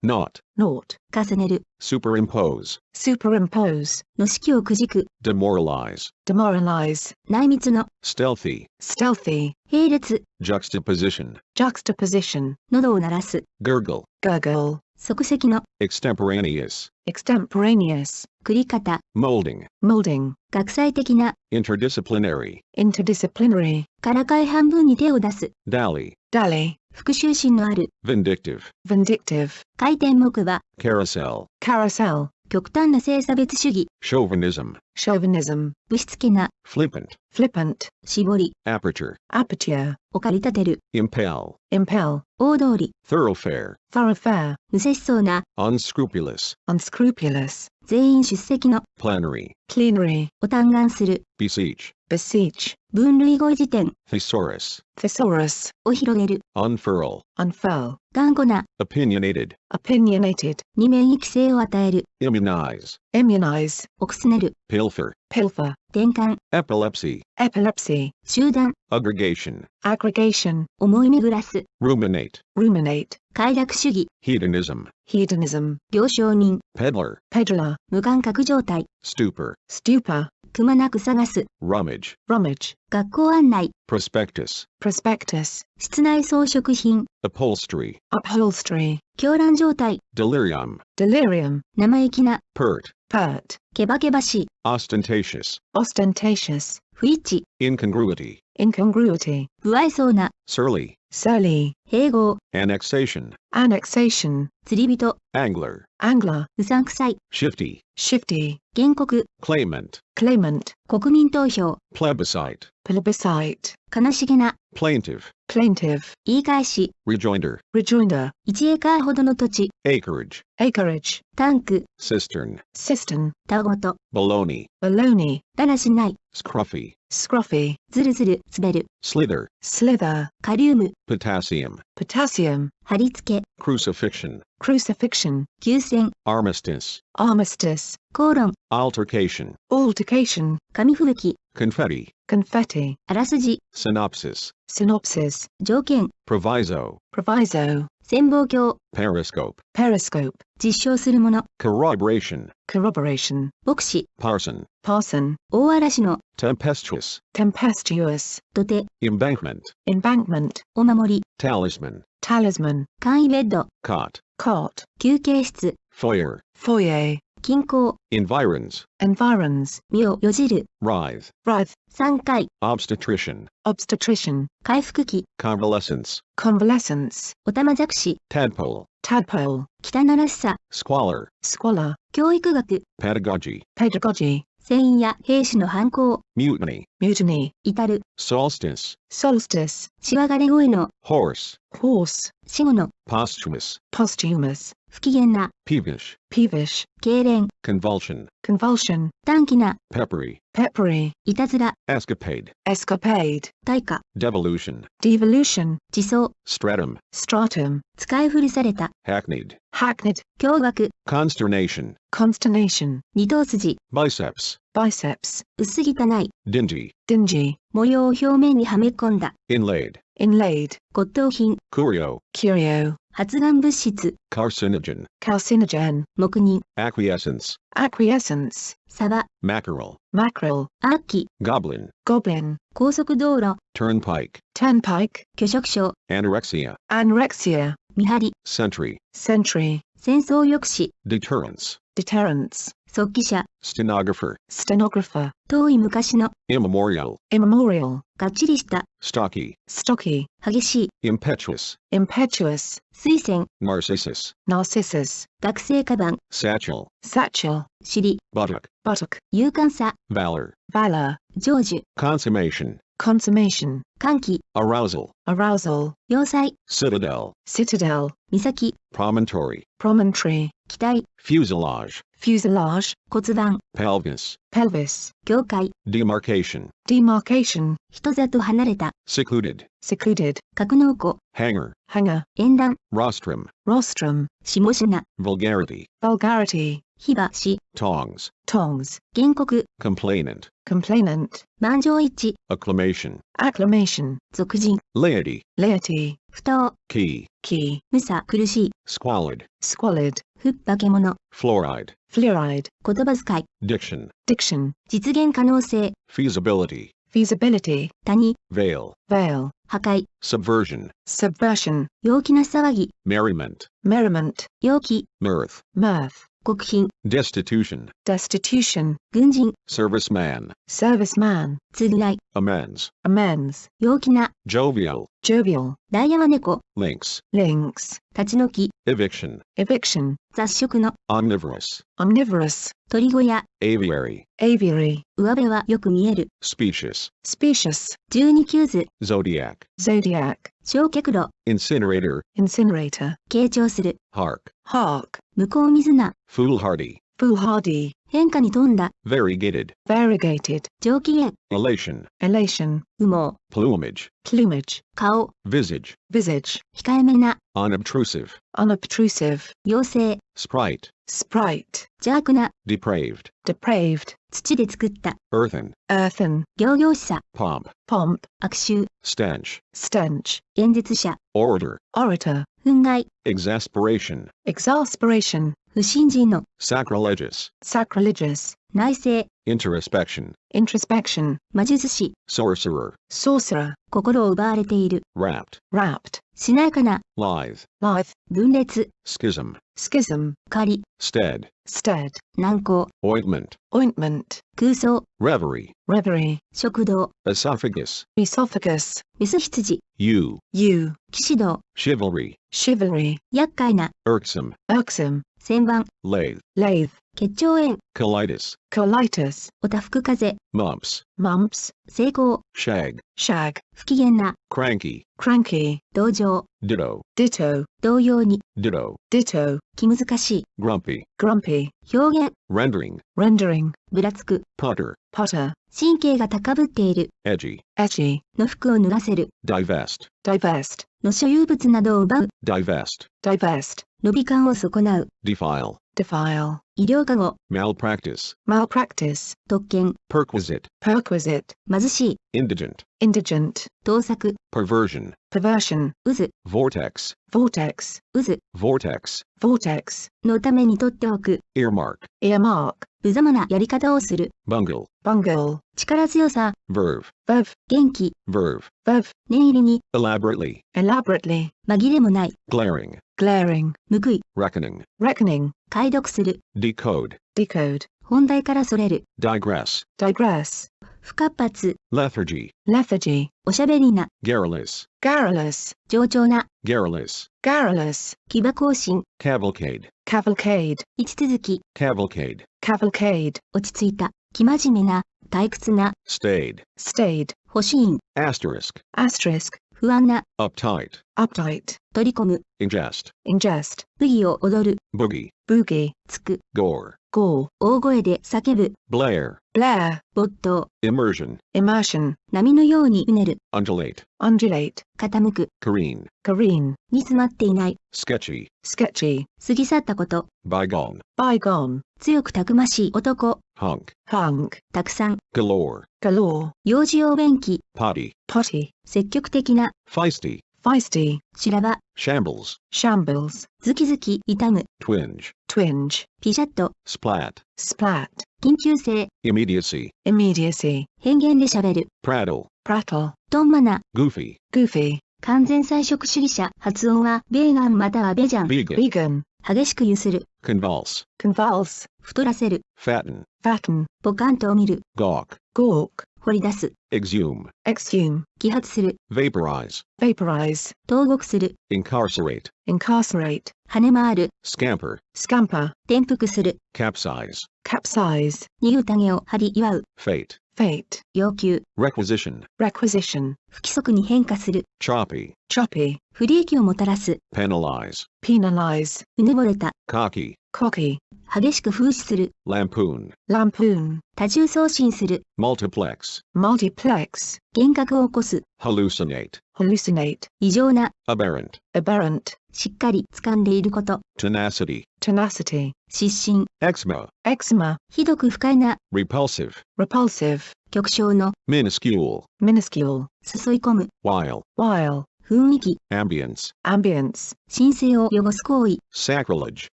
knot, naught, 重ねる、 superimpose, superimpose, の式をくじく、 demoralize, demoralize, 内密の、 stealthy, stealthy, 並列、 juxtaposition, juxtaposition, 喉を鳴らす、 gurgle, gurgle, 即席の、 extemporaneous, extemporaneous, 繰り方、 molding, molding, 学際的な、 interdisciplinary, interdisciplinary, からかい半分に手を出す、 dally, dally, 復讐心のある、 vindictive, vindictive, 回転目は、 carousel, carousel, 極端な性差別主義、 chauvinism, chauvinism, ぶしつけな、 flippant, flippant, 絞り、 aperture, aperture, お駆り立てる、 impel, impel, 大通り、 thoroughfare, thoroughfare, 無節操な、 unscrupulous, unscrupulous, 全員出席の、 plenary, plenary, お嘆願する、 beseech, beseech, 分類語彙辞典、 thesaurus, thesaurus, を広げる、 unfurl, unfurl, 頑固な、 opinionated, opinionated, 二面域性を与える、 immunize, immunize, おくすねる、 pilfer, pilfer, 転換、 epilepsy, epilepsy, 集団、 aggregation, aggregation, 思い巡らす、 ruminate, ruminate, 快楽主義、 hedonism, hedonism, 行商人、 peddler, peddler, 無感覚状態、 stupor, stupor, くまなく探す、 rummage, rummage, 学校案内、 prospectus, prospectus, 室内装飾品、 upholstery, upholstery, 狂乱状態、 delirium, delirium, 生意気な、 pert, pert, けばけばしい、 ostentatious, ostentatious, 不一致、 incongruity, incongruity, 不愛想な、 surly, surly, 併合、 annexation, annexation, 釣り人、 angler, angler, うさんくさい、 shifty, shifty, 原告、 claimant, claimant, 国民投票、 plebiscite, plebiscite, 悲しげな、 plaintive, plaintive, 言い返し、 rejoinder, rejoinder, 1エーカーほどの土地、 acreage, acreage, タンク、 cistern, cistern, たごと、 baloney, baloney, だらしない、 scruffy, scruffy, ずるずる、滑る、 slither, slither, カリウム、 potassium, potassium, 貼り付け、 crucifixion, crucifixion, 休戦、 armistice, armistice, 口論、 altercation, altercation, 紙吹雪、 confetti, confetti, あらすじ、 synopsis, synopsis, 条件、 proviso, proviso, 潜望鏡、 periscope, periscope, 実証するもの、 corroboration, corroboration, 牧師、 parson, parson, 大嵐の、 tempestuous, tempestuous, 土手、 embankment, embankment, お守り、 talisman, talisman, 簡易ベッド、 cot, cot, 休憩室、 foyer, foyer, 均衡、 environs, environs, 身をよじる、 writhe, writhe, 3回、 obstetrician, obstetrician, 回復期、 convalescence, convalescence, おたまじゃくし、 tadpole, tadpole, 汚らしさ、 squalor, squalor, 教育学、 pedagogy, pedagogy, 船員や兵士の反抗、 mutiny, mutiny, 至る、 solstice, solstice, しわがれ声の、 horse, horse, 死後の、 posthumous, posthumous, 不機嫌な、peevish, peevish, 痙攣、 convulsion, convulsion, 短気な、 peppery, peppery, いたずら、 escapade, escapade, 対価、 devolution, devolution, 自走、 stratum, stratum, 使い古された、 hackneyed, hackneyed, 驚愕、 consternation, consternation, 二頭筋、 biceps, biceps, 薄汚い、 dingy, dingy, 模様を表面にはめ込んだ、 inlaid, inlaid, 骨董品、 curio, curio, 発がん物質、 carcinogen, carcinogen, 黙認、 acquiescence, acquiescence, サバ、 mackerel, mackerel, アーキ、 goblin, goblin, 高速道路、 turnpike, turnpike, 拒食症、 anorexia, anorexia, 見張り、 sentry, sentry, 戦争抑止、 deterrence, deterrence, 速記者、 stenographer, stenographer, 遠い昔の、 immemorial, immemorial, がっちりした、 stocky, stocky, 激しい、 impetuous, impetuous, 水仙、 narcissus, narcissus, 学生カバン、 satchel, satchel, 尻、 buttock, buttock, 勇敢さ、 valor, valor, 成就、 consummation, consummation, 歓喜、 arousal, arousal, 要塞、 citadel, citadel, 岬、 promontory, promontory, 機体、 fuselage, fuselage, 骨盤、 pelvis, pelvis, 境界、 demarcation, demarcation, 人里離れた、 secluded, secluded, 格納庫、 hanger, hanger, 縁談、 rostrum, rostrum, 下品、 vulgarity, vulgarity, 火箸、 tongs, tongs, 原告、 complainant, complainant, 満場一致、 acclamation, acclamation, 俗人、 laity, laity, 不当、 key, key, 無差、苦しい、 squalid, squalid, 不化け物、 fluoride, fluoride, 言葉遣い、 diction, diction, 実現可能性、 feasibility, feasibility, 谷、 veil, veil, 破壊、 subversion, subversion, 陽気な騒ぎ、 merriment, merriment, 陽気、 mirth, mirth, 極貧、 destitution, destitution, 軍人、 serviceman, serviceman, 償い、 amends, amends, 陽気な、 jovial, jovial, ダイヤマ猫、 lynx, lynx, 立ち退き、 eviction, eviction, 雑食の、 omnivorous, omnivorous, 鳥小屋、 aviary, aviary, 上辺はよく見える、 specious, specious, 12球図、 zodiac, zodiac, 焼却炉、 incinerator, incinerator, 傾聴する、 hark, hark, 向こう水菜、 foolhardy, foolhardy, 変化に富んだ、 variegated, variegated, 上機嫌、 elation, elation, 羽毛、 plumage, plumage, 顔、 visage, visage, 控えめな、 unobtrusive, unobtrusive, 妖精、 sprite, sprite, 邪悪な、 depraved, depraved, 土で作った、 earthen, earthen, 仰々しさ、 pomp, pomp, 悪臭、 stench, stench, 演説者、 orator, orator, 憤慨、 exasperation, exasperation, 不信心の、 sacrilegious, sacrilegious, 内省、 introspection, introspection, 魔術師、 sorcerer, sorcerer, 心を奪われている、 rapt, rapt, しなやかな、 lithe, lithe, 分裂、 schism, schism, 仮、 stead, stead, 難航、 ointment, ointment, 空想、 reverie, reverie, 食道、 esophagus, esophagus, メス羊、 yew, yew, 騎士道、 chivalry, chivalry, 厄介な、 irksome, irksome, 旋盤、 lathe, lathe, 結腸炎、 colitis, colitis, おたふく風邪、 mumps, mumps, 成功、 shag, shag, 不機嫌な、 cranky, cranky, 同情、 ditto, ditto, 同様に、 ditto, ditto, 気難しい、 grumpy, grumpy, 表現、 rendering, rendering, ぶらつく、 putter, potter, 神経が高ぶっている、 edgy, edgy, の服を脱がせる、 divest, divest, の所有物などを奪う、 divest, divest, 伸び感を損なう、 defile, defile, 医療過誤、 malpractice, malpractice, 特権、 perquisite, perquisite, 貧しい、 indigent, indigent, 盗作、 perversion, perversion, 渦、 vortex, vortex, 渦 vortex, vortex, のために取っておく、 earmark, earmark, 無様なやり方をする、 bungle, bungle, 力強さ、 verve, verve, 元気、 verve, verve, 念入りに、 elaborately, elaborately, 紛れもない、 glaring, glaring, 報い、 reckoning, reckoning, 解読する、 decode, decode, 本題からそれる、 digress, digress, 不活発、 lethargy, lethargy, おしゃべりな、 garrulous, garrulous, 冗長な、 garrulous, garrulous, 騎馬行進、 cavalcade, cavalcade, 位置続き、 cavalcade, cavalcade, 落ち着いた、生真面目な、退屈な、 staid, staid, 保守員、 asterisk, asterisk, 不安な、uptight, uptight, 取り込む、 ingest, ingest, ブギを踊る、 boogie, boogie, つく、 gore, gore, 大声で叫ぶ、 blare, blare, 没頭、 immersion, immersion, 波のようにうねる、 undulate, undulate, 傾く、 careen, careen, に詰まっていない、 sketchy, sketchy, 過ぎ去ったこと、 bygone, bygone, 強くたくましい男、 hunk, hunk, たくさん、 galore, galore, 幼児用便器、 potty, potty, 積極的な、 feisty, feisty, 修羅場、 shambles, shambles, ズキズキ痛む、 twinge, twinge, ピシャッと、 splat, splat, 緊急性、 immediacy, immediacy, 変幻で喋る、 prattle, prattle, トンマナ、 goofy, goofy, 完全菜食主義者、発音は、ベーガンまたはベジャン、 vegan, vegan, 激しく揺する、 convulse, convulse, 太らせる、 fatten, fatten, ポカンと見る、 gawk, gawk, 掘り出す、 exhume, exhume, 揮発する、 vaporize, vaporize, 投獄する、 incarcerate, incarcerate, 跳ね回る、 scamper, scamper, 転覆する、 capsize, capsize, 煮宴を張り祝う、 fate, fate, 要求、 requisition, requisition, 不規則に変化する、 choppy, choppy, 不利益をもたらす、 penalize, penalize, うぬぼれた、 cocky, cocky, 激しく風刺する、 lampoon, lampoon, 多重送信する、 multiplex, multiplex, 幻覚を起こす、 hallucinate, hallucinate, 異常な、 aberrant, aberrant, しっかり掴んでいること、 tenacity, tenacity, 失神、 eczema, eczema, ひどく不快な、 repulsive, repulsive, 極小の、 minuscule, minuscule, 誘い込む、 while, while, 雰囲気、 ambience, ambience, 神聖を汚す行為、 sacrilege,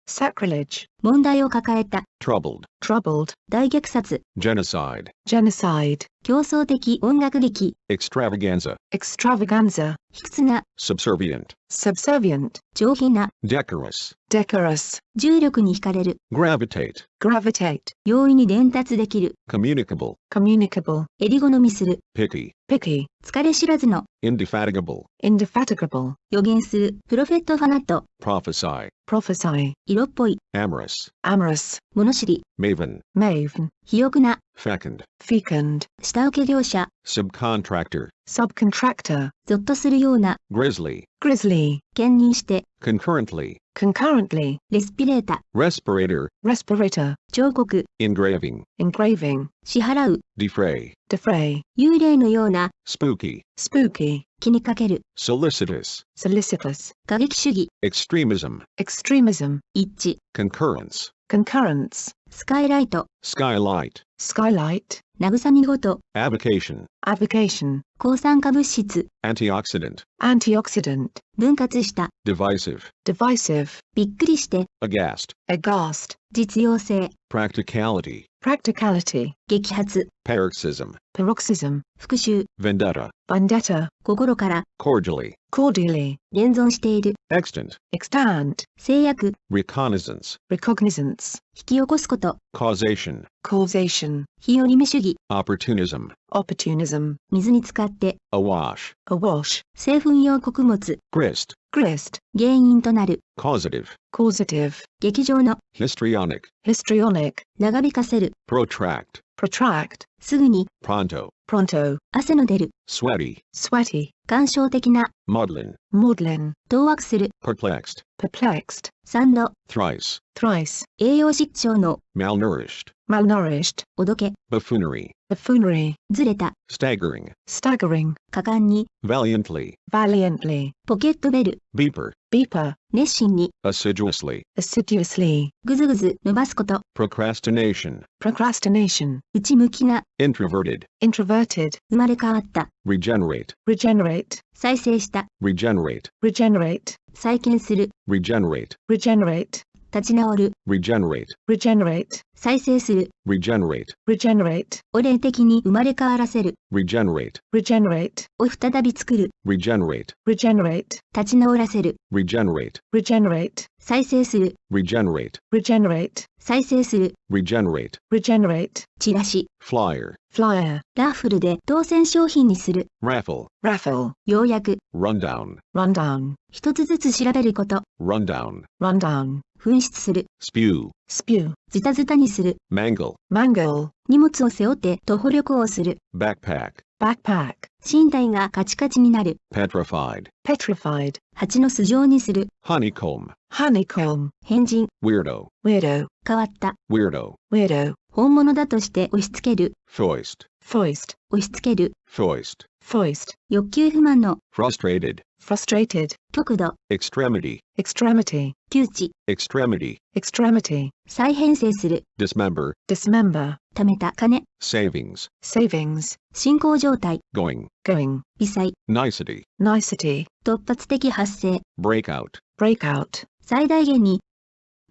sacrilege, 問題を抱えた、 troubled, troubled, 大虐殺、 genocide, genocide, 競争的音楽劇、 extravaganza, extravaganza, 卑屈な、 subservient, subservient, 上品な、 decorous, decorous, 重力に惹かれる、 gravitate, gravitate, 容易に伝達できる、 communicable, communicable, 襟好みする、 picky, picky, 疲れ知らずの、 indefatigable, indefatigable, 予言する、プロフェットファナット、 prophesy, prophesy, 色っぽい、 amorous, amorous, 物知り、 maven, maven, 肥沃な、 fecund, fecund, 下請け業者、 subcontractor, subcontractor, ゾッとするような、 grizzly, grizzly, 兼任して、 concurrently, concurrently, レスピレータ、 respirator, respirator, 彫刻、 engraving, engraving, 支払う、 defray, defray, 幽霊のような、 spooky, spooky, 気にかける、 solicitous, solicitous, 過激主義、 extremism, extremism, 一致、 concurrence, concurrence, スカイライト、 skylight, skylight, 慰みごと、 avocation, avocation, 抗酸化物質、 antioxidant, antioxidant, 分割した、 divisive, divisive, びっくりして、 aghast, aghast, 実用性、 practicality, practicality, 激発、 paroxysm, paroxysm, 復讐、 vendetta, vendetta, 心から cordially, cordially, 現存している、 extant, extant, 制約、 reconnaissance, recognizance, 引き起こすこと、 causation, causation, 日和見主義、 opportunism, opportunism, 水に浸かって、 awash, awash, 製粉用穀物、 grist, grist, 原因となる、 causative, causative, 劇場の、 histrionic, histrionic, 長引かせる、 protract, protract, すぐに、 pronto, pronto, 汗の出る、 sweaty, sweaty, 感傷的な、 maudlin, maudlin, 当惑する、 perplexed, perplexed, 三度、 thrice, thrice, 栄養失調の、 malnourished, malnourished, おどけ、 buffoonery, buffoonery, ずれた、 staggering, staggering, 果敢に、 valiantly, valiantly, ポケットベル、 beeper, beeper, 熱心に、 assiduously, assiduously, ぐずぐず伸ばすこと、 procrastination, procrastination, 内向きな、 introverted, introverted, 生まれ変わった、 regenerate, regenerate, 再生した、 regenerate, regenerate, 再建する、 regenerate, regenerate, 立ち直る、 regenerate, regenerate, 再生する、 regenerate, regenerate, お霊的に生まれ変わらせる、 regenerate, regenerate, を再び作る、 regenerate, regenerate, 立ち直らせる、 regenerate, regenerate, 再生する、 regenerate, regenerate, 再生する、 regenerate, regenerate, チラシ、 flyer, flyer, ラッフルで当選商品にする、 raffle, raffle, 要約、 rundown, rundown, 一つずつ調べること、 rundown, rundown, 紛失する、 spew, spew, ズタズタにする、 mangle, mangle, 荷物を背負って徒歩旅行をする、 backpack, backpack, 身体がカチカチになる。petrified, petrified, 蜂の巣状にする。honeycomb, honeycomb, 変人、 weirdo, weirdo, 変わった。weirdo, weirdo, 本物だとして押し付ける。foist, foist, 押し付ける。foist, foist, 欲求不満の frustrated, frustrated, 極度、 extremity, extremity, 窮地、 extremity, extremity, 再編成する。dismember, dismember, 貯めた金、 savings, savings, 進行状態、 going, going, 微細、 nicety, nicety, 突発的発生、 breakout, breakout, 最大限に、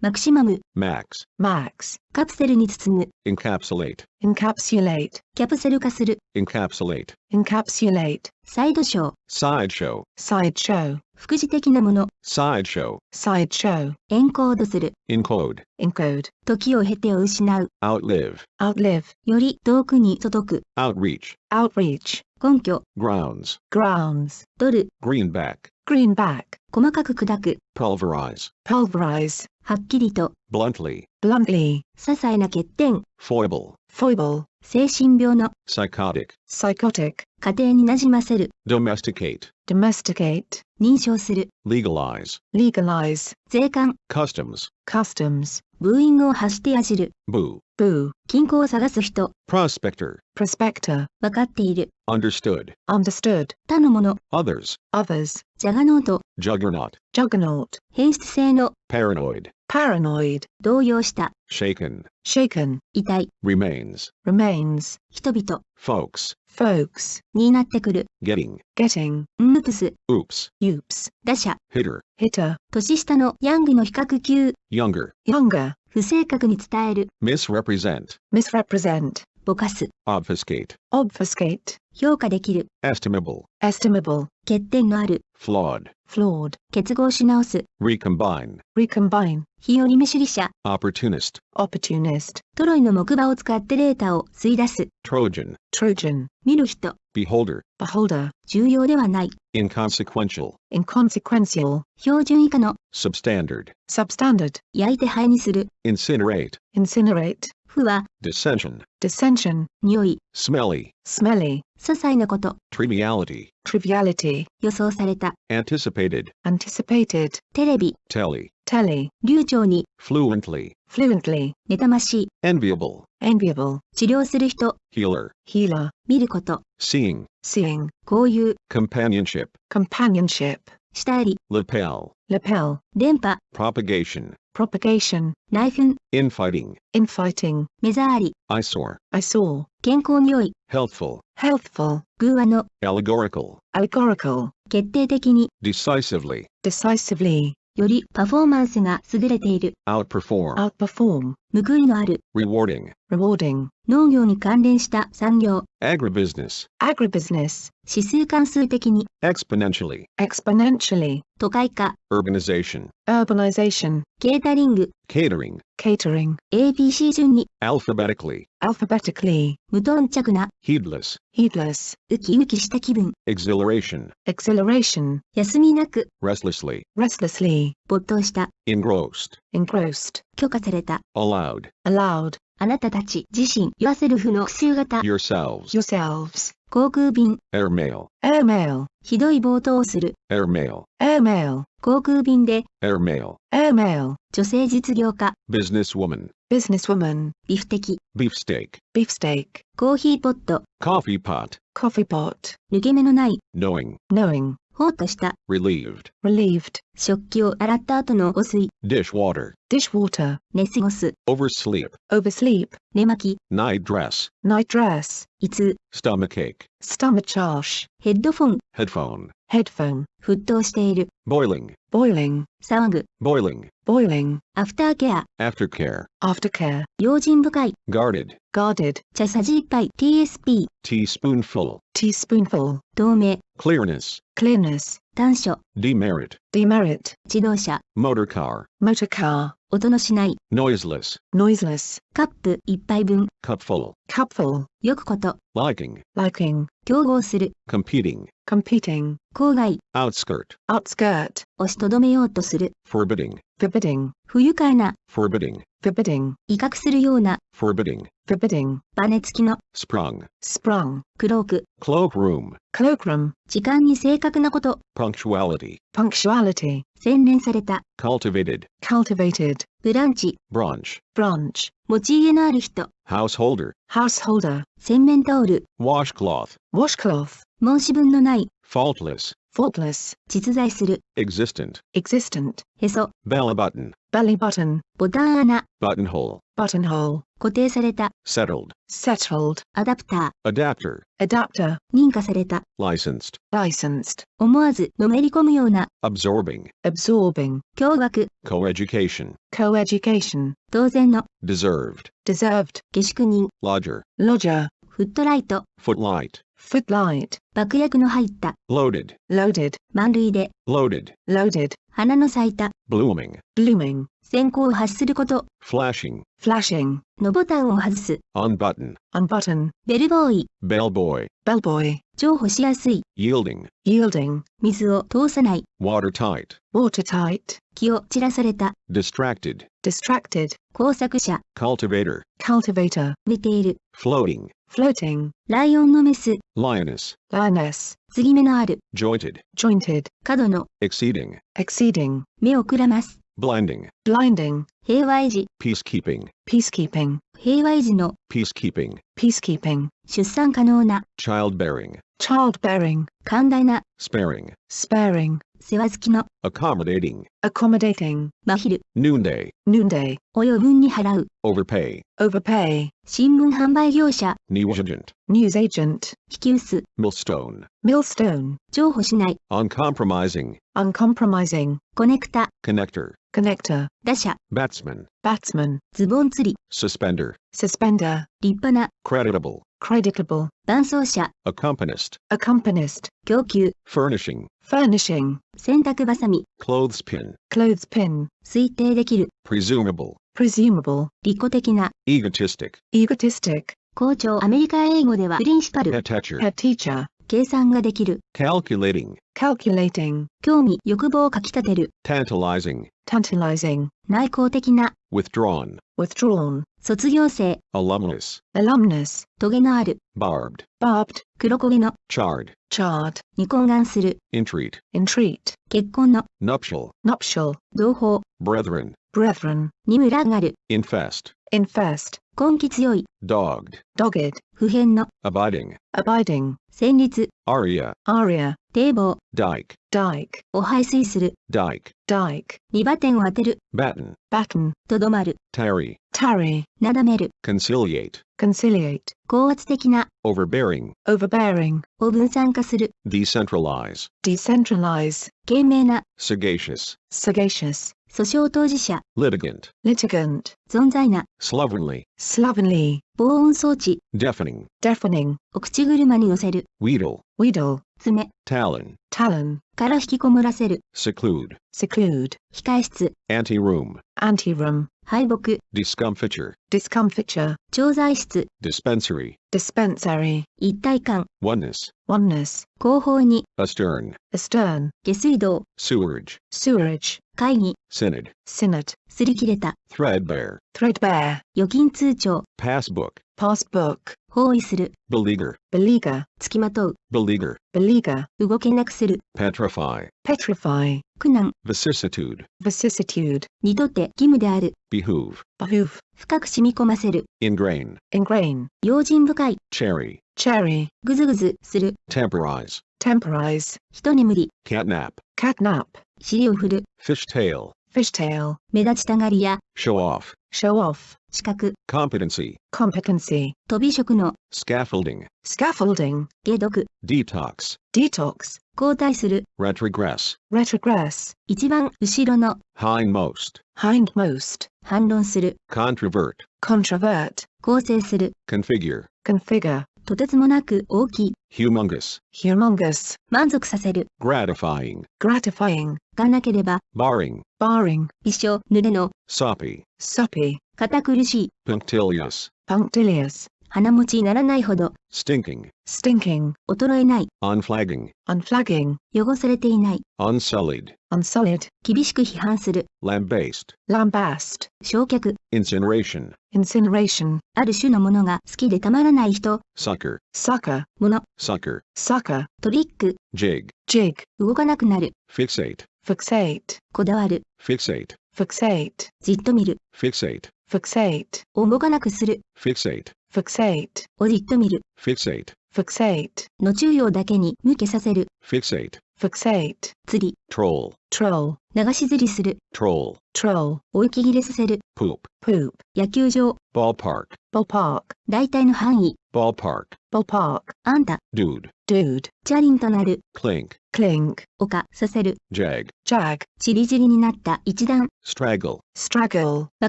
マクシマム、 max, max, カプセルに包む、 encapsulate, encapsulate, キャプセル化する、 encapsulate, encapsulate, サイドショー、 sideshow, sideshow, 副次的なもの、 sideshow, sideshow, エンコードする、 encode, encode, 時を経てを失う、 outlive, outlive, より遠くに届く、 outreach, outreach, 根拠、 grounds, grounds, ドル、 greenback, greenback, 細かく砕く、 pulverize, pulverize, はっきりと、 bluntly, bluntly, 些細な欠点、 foible, foible, 精神病の、 psychotic, psychotic, 家庭になじませる、 domesticate, domesticate, 認証する、 legalize, legalize, 税関、 customs, customs, ブーイングを発してやじる、 boo, boo, 均衡を探す人、 prospector, prospector, 分かっている、 understood, understood, 他のもの、 others, others, ジャガノート、 juggernaut, juggernaut, 変質性の、 paranoid, paranoid, 動揺した、 shaken, shaken, 遺体、 remains, remains, 人々、 folks, folks, になってくる、 getting, getting, ンヌプス、 oops, oops, 打者、 hitter, hitter, 年下のヤングの比較級、 younger, younger, 不正確に伝える、 misrepresent, misrepresent, ぼかす、 obfuscate, obfuscate, 評価できる、 estimable, estimable, 欠点のある、 flawed, flawed, 結合し直す、 recombine, recombine, 日和見主義者、 opportunist, opportunist, トロイの木馬を使ってデータを吸い出す、 trojan, trojan, 見る人、 beholder, beholder, 重要ではない、 inconsequential, inconsequential, 標準以下の、 substandard, substandard, 焼いて灰にする、 incinerate, incinerate, 負は、 dissension, dissension, 匂い、 smelly, smelly, 些細なこと、 triviality, triviality, 予想された、 anticipated, anticipated, テレビ、 telly, telly, 流暢に、 fluently, fluently, 妬ましい、 enviable, enviable, 治療する人、 healer, healer, 見ること、 seeing, seeing, こういう、 companionship, companionship, 下あり、 lapel, lapel, 電波、 propagation, propagation, 内紛、 infighting, infighting, 目障り、 eyesore, eyesore, 健康に良い、 healthful, healthful, 偶話の、 allegorical, allegorical, 決定的に、 decisively, decisively, よりパフォーマンスが優れている、 outperform, outperform, 報いのある、 rewarding, rewarding, 農業に関連した産業、 agribusiness, agribusiness, 指数関数的に、 exponentially, exponentially, 都会化、 urbanization, urbanization, ケータリング、 catering, catering, ABC 順に、 alphabetically, alphabetically, 無頓着な、 heedless, heedless, ウキウキした気分、 exhilaration, exhilaration, 休みなく、 restlessly, restlessly, 没頭した、 engrossed, engrossed, 許可された、 allowed, allowed, あなたたち自身、yourselfの復習型、 yourselves, yourselves, 航空便、 airmail, airmail, ひどい冒頭をする、 airmail, airmail, 航空便で、 airmail, airmail, 女性実業家、 businesswoman, businesswoman, ビフ的、 beefsteak, beefsteak, コーヒーポット、 coffee pot, coffee pot, 抜け目のない、 knowing, knowing, ほうとした、 relieved, relieved, 食器を洗った後の汚水、 dishwater, dishwater, 寝過ごす、 oversleep, oversleep, 寝巻き、 night dress, night dress, 胃痛、 stomachache, stomachache, ヘッドフォン、 headphone, headphone, 沸騰している、 boiling, boiling, 騒ぐ、 boiling, boiling, アフターケア、 aftercare, aftercare, 用心深い、 guarded, guarded, 茶さじ一杯、TSP、 teaspoonful, teaspoonful, 透明、 clearness, clearness, 短所、 demerit, demerit, 自動車、 motor car, motor car, 音のしない、 noiseless, noiseless, カップ一杯分、 cupful, cupful, よくこと、 liking, liking, 競合する、 competing, competing, 郊外、 outskirt, outskirt, 押しとどめようとする、 forbidding, forbidding, 不愉快な、 forbidding, forbidding, 威嚇するような、 forbidding, forbidding, バネ付きの、 sprung, sprung, クローク、 cloakroom, cloakroom, 時間に正確なこと、 punctuality, punctuality, 洗練された、 cultivated, cultivated, ブランチ、 brunch, branch, 持ち家のある人、 householder, householder, 洗面タオル、 washcloth, washcloth, 申し分のない、 faultless, faultless, 実在する、 existent, existent, へそ、 belly button, belly button, ボタン穴、 buttonhole, buttonhole, 固定された、 settled, settled, アダプター、 adapter, adapter, 認可された、 licensed, licensed, 思わずのめり込むような、 absorbing, absorbing, 驚愕、 coeducation, coeducation, 当然の、 deserved, deserved, 下宿人、 lodger, lodger, フットライト、 footlight, footlight, 爆薬の入った、 loaded, loaded, 満塁で、 loaded, loaded, 花の咲いた、 blooming, blooming, 閃光を発すること、 flashing, flashing, のボタンを外す、 unbutton, unbutton, ベルボーイ、 bellboy, bellboy, 譲歩しやすい、 yielding, yielding, 水を通さない、 watertight, watertight, 気を散らされた、 distracted, distracted, 工作者、 cultivator, cultivator, 見ている、 floating, floating, ライオンのメス、 lioness, lioness, 継ぎ目のある、 jointed, jointed, 角の、 exceeding, exceeding, 目をくらます、 blinding, blinding, 平和維持、 peacekeeping, peacekeeping, 平和維持の、 peacekeeping, peacekeeping, 出産可能な、 childbearing, childbearing, 寛大な、 sparing, sparing, 世話好きの、 accommodating, accommodating, 真昼、 noonday, noonday, お余分に払う、 overpay, overpay, 新聞販売業者、 negligent, news agent, 引き薄、 millstone, millstone, 譲歩しない、 uncompromising, uncompromising, コネクタ、 connector, connector, 打者、 batsman, batsman, ズボン釣り、 suspender, suspender, 立派な、 creditable, creditable, 伴走者、 accompanist, accompanist, 供給、 furnishing, furnishing, 洗濯バサミ、 clothespin, clothespin, 推定できる、 presumable, presumable, 利己的な、 egotistic, egotistic, 校長アメリカ英語ではプリンシパル、 head teacher, head teacher, 計算ができる、 calculating, calculating, 興味、欲望をかきたてる、 tantalizing, tantalizing, 内向的な、 withdrawn, withdrawn, 卒業生、 alumnus, alumnus, トゲのある、 barbed, barbed, 黒焦げの、 charred, charred, に懇願する、 entreat, entreat, 結婚の、 nuptial, nuptial, 同胞、 brethren, brethren, に群がる、 infest, infest, 根気強い、 dogged, dogged, 普遍の、 abiding, abiding, 旋律、 aria, aria, 堤防、 dike, dike, を排水する、 dike, dike, 2馬点を当てる、 batten, batten, とどまる、 tarry, tarry, なだめる、 conciliate, conciliate, 高圧的な、 overbearing, overbearing, を分散化する、 decentralize, decentralize, 賢明な、 sagacious, sagacious, 訴訟当事者、 litigant, litigant, 存在な、 slovenly, slovenly, 防音装置、 deafening, deafening, お口車に乗せる、 wheedle, wheedle, 爪、 talon, talon, から引きこもらせる、 seclude, seclude, 控室、 anteroom, anteroom, 敗北、 discomfiture, discomfiture, 調剤室、 dispensary, dispensary, 一体感、 oneness, oneness, 後方に、 astern, astern, 下水道、 sewerage, sewerage, 会議、 synod, synod, 擦り切れた、 threadbare, threadbare, 預金通帳、 passbook, passbook, 包囲する、 beleaguer, beleaguer, 付きまとう、 beleaguer, beleaguer, 動けなくする、 petrify, petrify, 苦難、 vicissitude, vicissitude, 二度て義務である、 behoove, behoof, 深く染み込ませる、 ingrain, ingrain, 用心深い、 cherry, cherry, ぐずぐずする、 temporize, temporize, 一眠り、 catnap, catnap, 尻を振る、 fishtail, fishtail, 目立ちたがりや、 show off, show off, 資格、 competency, competency, 飛び職の、 scaffolding, scaffolding, 解毒、 detox, detox, 後退する、 retrogress, retrogress, 一番後ろの、 hindmost, hindmost, 反論する、 controvert, controvert, 構成する、 configure, configure, とてつもなく大きい、 humongous, humongous, 満足させる、 gratifying, gratifying, がなければ、 barring, barring, 一生、濡れの、 soppy, soppy, 堅苦しい、 punctilious, punctilious, 鼻持ちならないほど、stinking, stinking, 衰えない、 unflagging, unflagging, 汚されていない、 unsullied, unsullied, 厳しく批判する、 lambast, lambast, 焼却、 incineration, incineration, ある種のものが好きでたまらない人、 sucker, sucker, もの、 sucker, sucker, トリック、 jig, jig, 動かなくなる、 fixate, fixate, こだわる、 fixate, fixate, じっと見る、 fixate, fixate, を動かなくする、 fixate, fixate, をじっと見る、 fixate, fixate, の中央だけに向けさせる、 fixate, fixate, 釣り、 troll, troll, 流し釣りする、 troll, troll, 追い切れさせる、 poop, poop, 野球場、 ballpark, ballpark, 大体の範囲、 ballpark, ballpark, あんた、 dude, dude, チャリンとなる、 clink, clink, 丘させる、 jag, jag, ちりぢりになった一段、 straggle, straggle, 分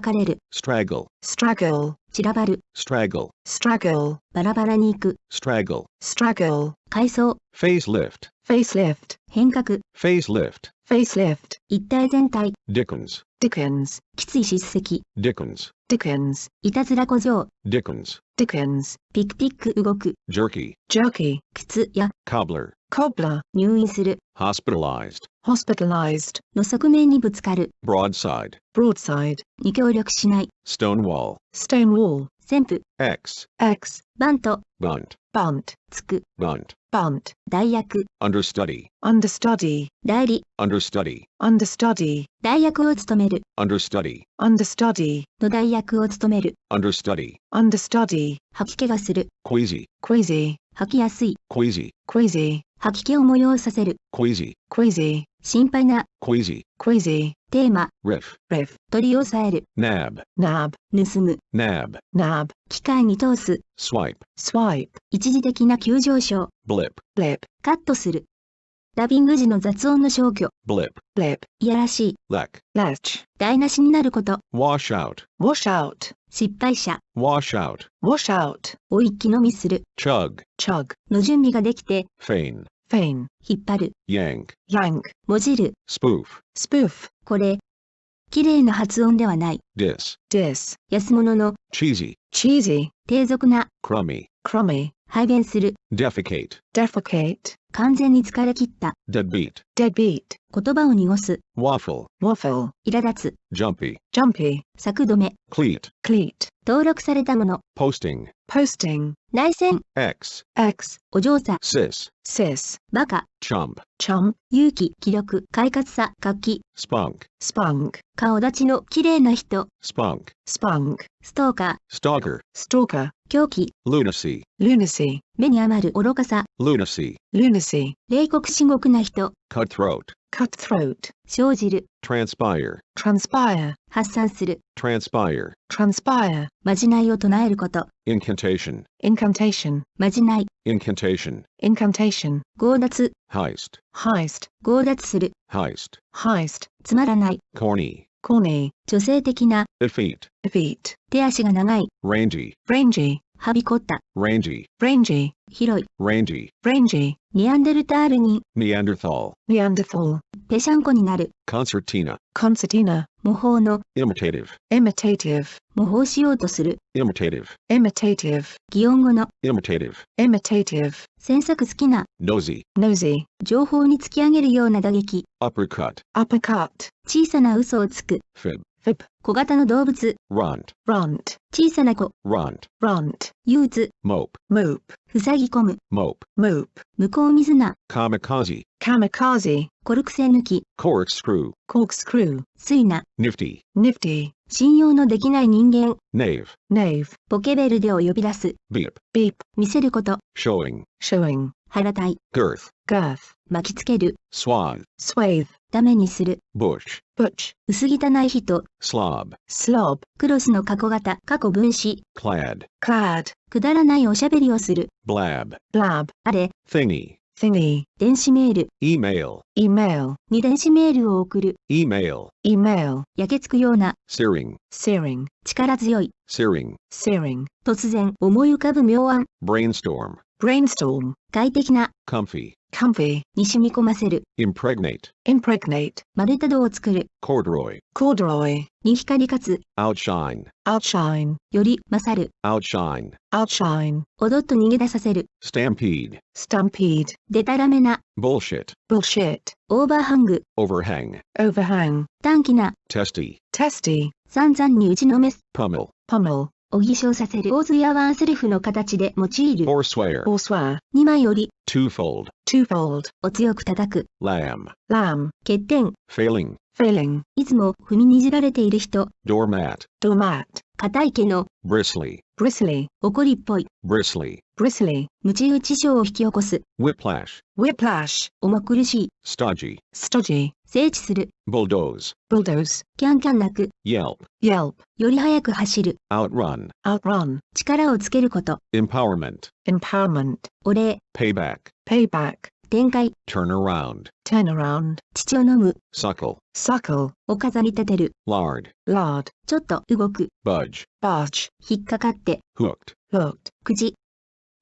かれる、 straggle, straggle, 散らばる、 straggle, straggle, バラバラに行く、 straggle, straggle, 階層、 facelift, facelift, 変革、 facelift, facelift, 一体全体、 Dickens, Dickens, きつい叱責、 Dickens, Dickens, いたずら小僧、 Dickens, Dickens, ピクピク動く、 jerky, jerky, 靴や cobbler, cobbler, 入院する、 hospitalized, hospitalized, の側面にぶつかる、 broadside, broadside, に協力しない、 stonewall, stonewall, 旋風、 x, X, バント、 bunt, bunt, つく、 bunt, bunt, 代役、 understudy, understudy, 代理、 understudy, understudy, 代役を務める、 understudy, understudy, の代役を務める、 understudy, understudy, 吐き気がする、 queasy, queasy, 吐きやすい、 queasy, queasy, 吐き気を催させる、 queasy, queasy, 心配な、 queasy, queasy, テーマ、 riff, riff, 取り押さえる、 nab, nab, 盗む、 nab, nab, 機械に通す、 swipe, swipe, 一時的な急上昇、 blip, blip, カットする。ダビング時の雑音の消去、 blip, blip, いやらしい、 lek, lech, 台無しになること、 wash out, wash out, 失敗者、 wash out, wash out, を一気飲みする、 chug, chug, の準備ができて、 feign, feign, 引っ張る、 yank, yank, もじる、 spoof, spoof, これ、綺麗な発音ではない、 diss, diss, 安物の、 cheesy, cheesy, 低俗な、 crummy, crummy, 排便する、 defecate, defecate, 完全に疲れ切った、 deadbeat, deadbeat, 言葉を濁す、 waffle, waffle, 苛立つ、 jumpy, jumpy, 柵止め、 cleat, cleat, 登録されたもの、 posting, posting, 内戦、 x, x, お嬢さ、 cis, cis, バカ、 chump, chump, 勇気、気力、快活さ、活気、 spunk, spunk, 顔立ちの綺麗な人、 spunk, spunk, ストーカ stalker, stalker, ー、狂気、 lunacy, lunacy, 目に余る愚かさ、 lunacy, lunacy, 冷酷至極な人、 cutthroat, cutthroat, 生じる、 transpire, transpire, 発散する、 transpire, transpire, まじないを唱えること、 incantation, incantation, まじない、 incantation, incantation, 強奪、 heist, heist, 強奪する、 heist, heist, つまらない、 corny, corny, 女性的な、 effete, effete, 手足が長い、 rangy, rangy, はびこった、 rangy, rangy, 広い、 rangy, rangy, ニアンデルタール人、 Neanderthal, Neanderthal, ぺしゃんこになる、 concertina, concertina, 模倣の、 imitative, imitative, 模倣しようとする、 imitative, imitative, 擬音語の、 imitative, imitative, 詮索好きな、 nosy, nosy, 情報に突き上げるような打撃、 uppercut, uppercut, 小さな嘘をつく、 fib, fib, 小型の動物、 runt, runt, 小さな子、 runt, runt, 憂鬱、 mope, mope, ふさぎ込む、 mope, mope, 向こう水菜、 kamikaze, kamikaze, コルク栓抜き、 corkscrew, corkscrew, 水菜、 nifty, nifty, 信用のできない人間、 knave, knave, ボケベルデを呼び出す、 beep, beep, 見せること、 showing, showing, 腹たい、 girth, girth, 巻きつける、 swathe, swathe, ダメにする、 bush, butch, 薄汚い人、 slob, slob, クロスの過去形、過去分詞、 clad, clad, くだらないおしゃべりをする、 blab, blab, あれ、 thingy, thingy, 電子メール、 email, email, に電子メールを送る、 email, email, 焼けつくような、 searing, searing, 力強い、 searing, searing, 突然、思い浮かぶ妙案、 brainstorm, brainstorm, 快適な、 comfy, comfy, に染み込ませる、 impregnate, impregnate, 丸太を作る、 corduroy, corduroy, に光り勝つ、 outshine, outshine, より勝る、 outshine, outshine, 踊っと逃げ出させる、 stampede, stampede, でたらめな、 bullshit, bullshit, オーバーハング、 overhang, overhang, 短気な、 testy, testy, 散々に打ちのめす、 pummel, pummel, お偽証させる、構図やワンセルフの形で用いる、 forswear, forswear, 2枚より、 twofold, twofold, を強く叩く、 lamb, lamb, 欠点、 failing, failing, いつも踏みにじられている人、 doormat, doormat, 硬い毛の、 bristly, bristly, 怒りっぽい、 bristly, bristly, ムチ打ち症を引き起こす、 whiplash, whiplash, 重苦しい、 stodgy, stodgy, 整地する、 bulldoze, bulldoze, キャンキャン鳴く、 yelp, yelp, より速く走る、 outrun, outrun, 力をつけること、 empowerment, empowerment, お礼、 payback, payback, 展開、 turnaround, turnaround, 乳を飲む、 suckle, suckle, お飾り立てる、 lard, lard, ちょっと動く、 budge, barge, 引っかかって、 hooked, hooked, 口、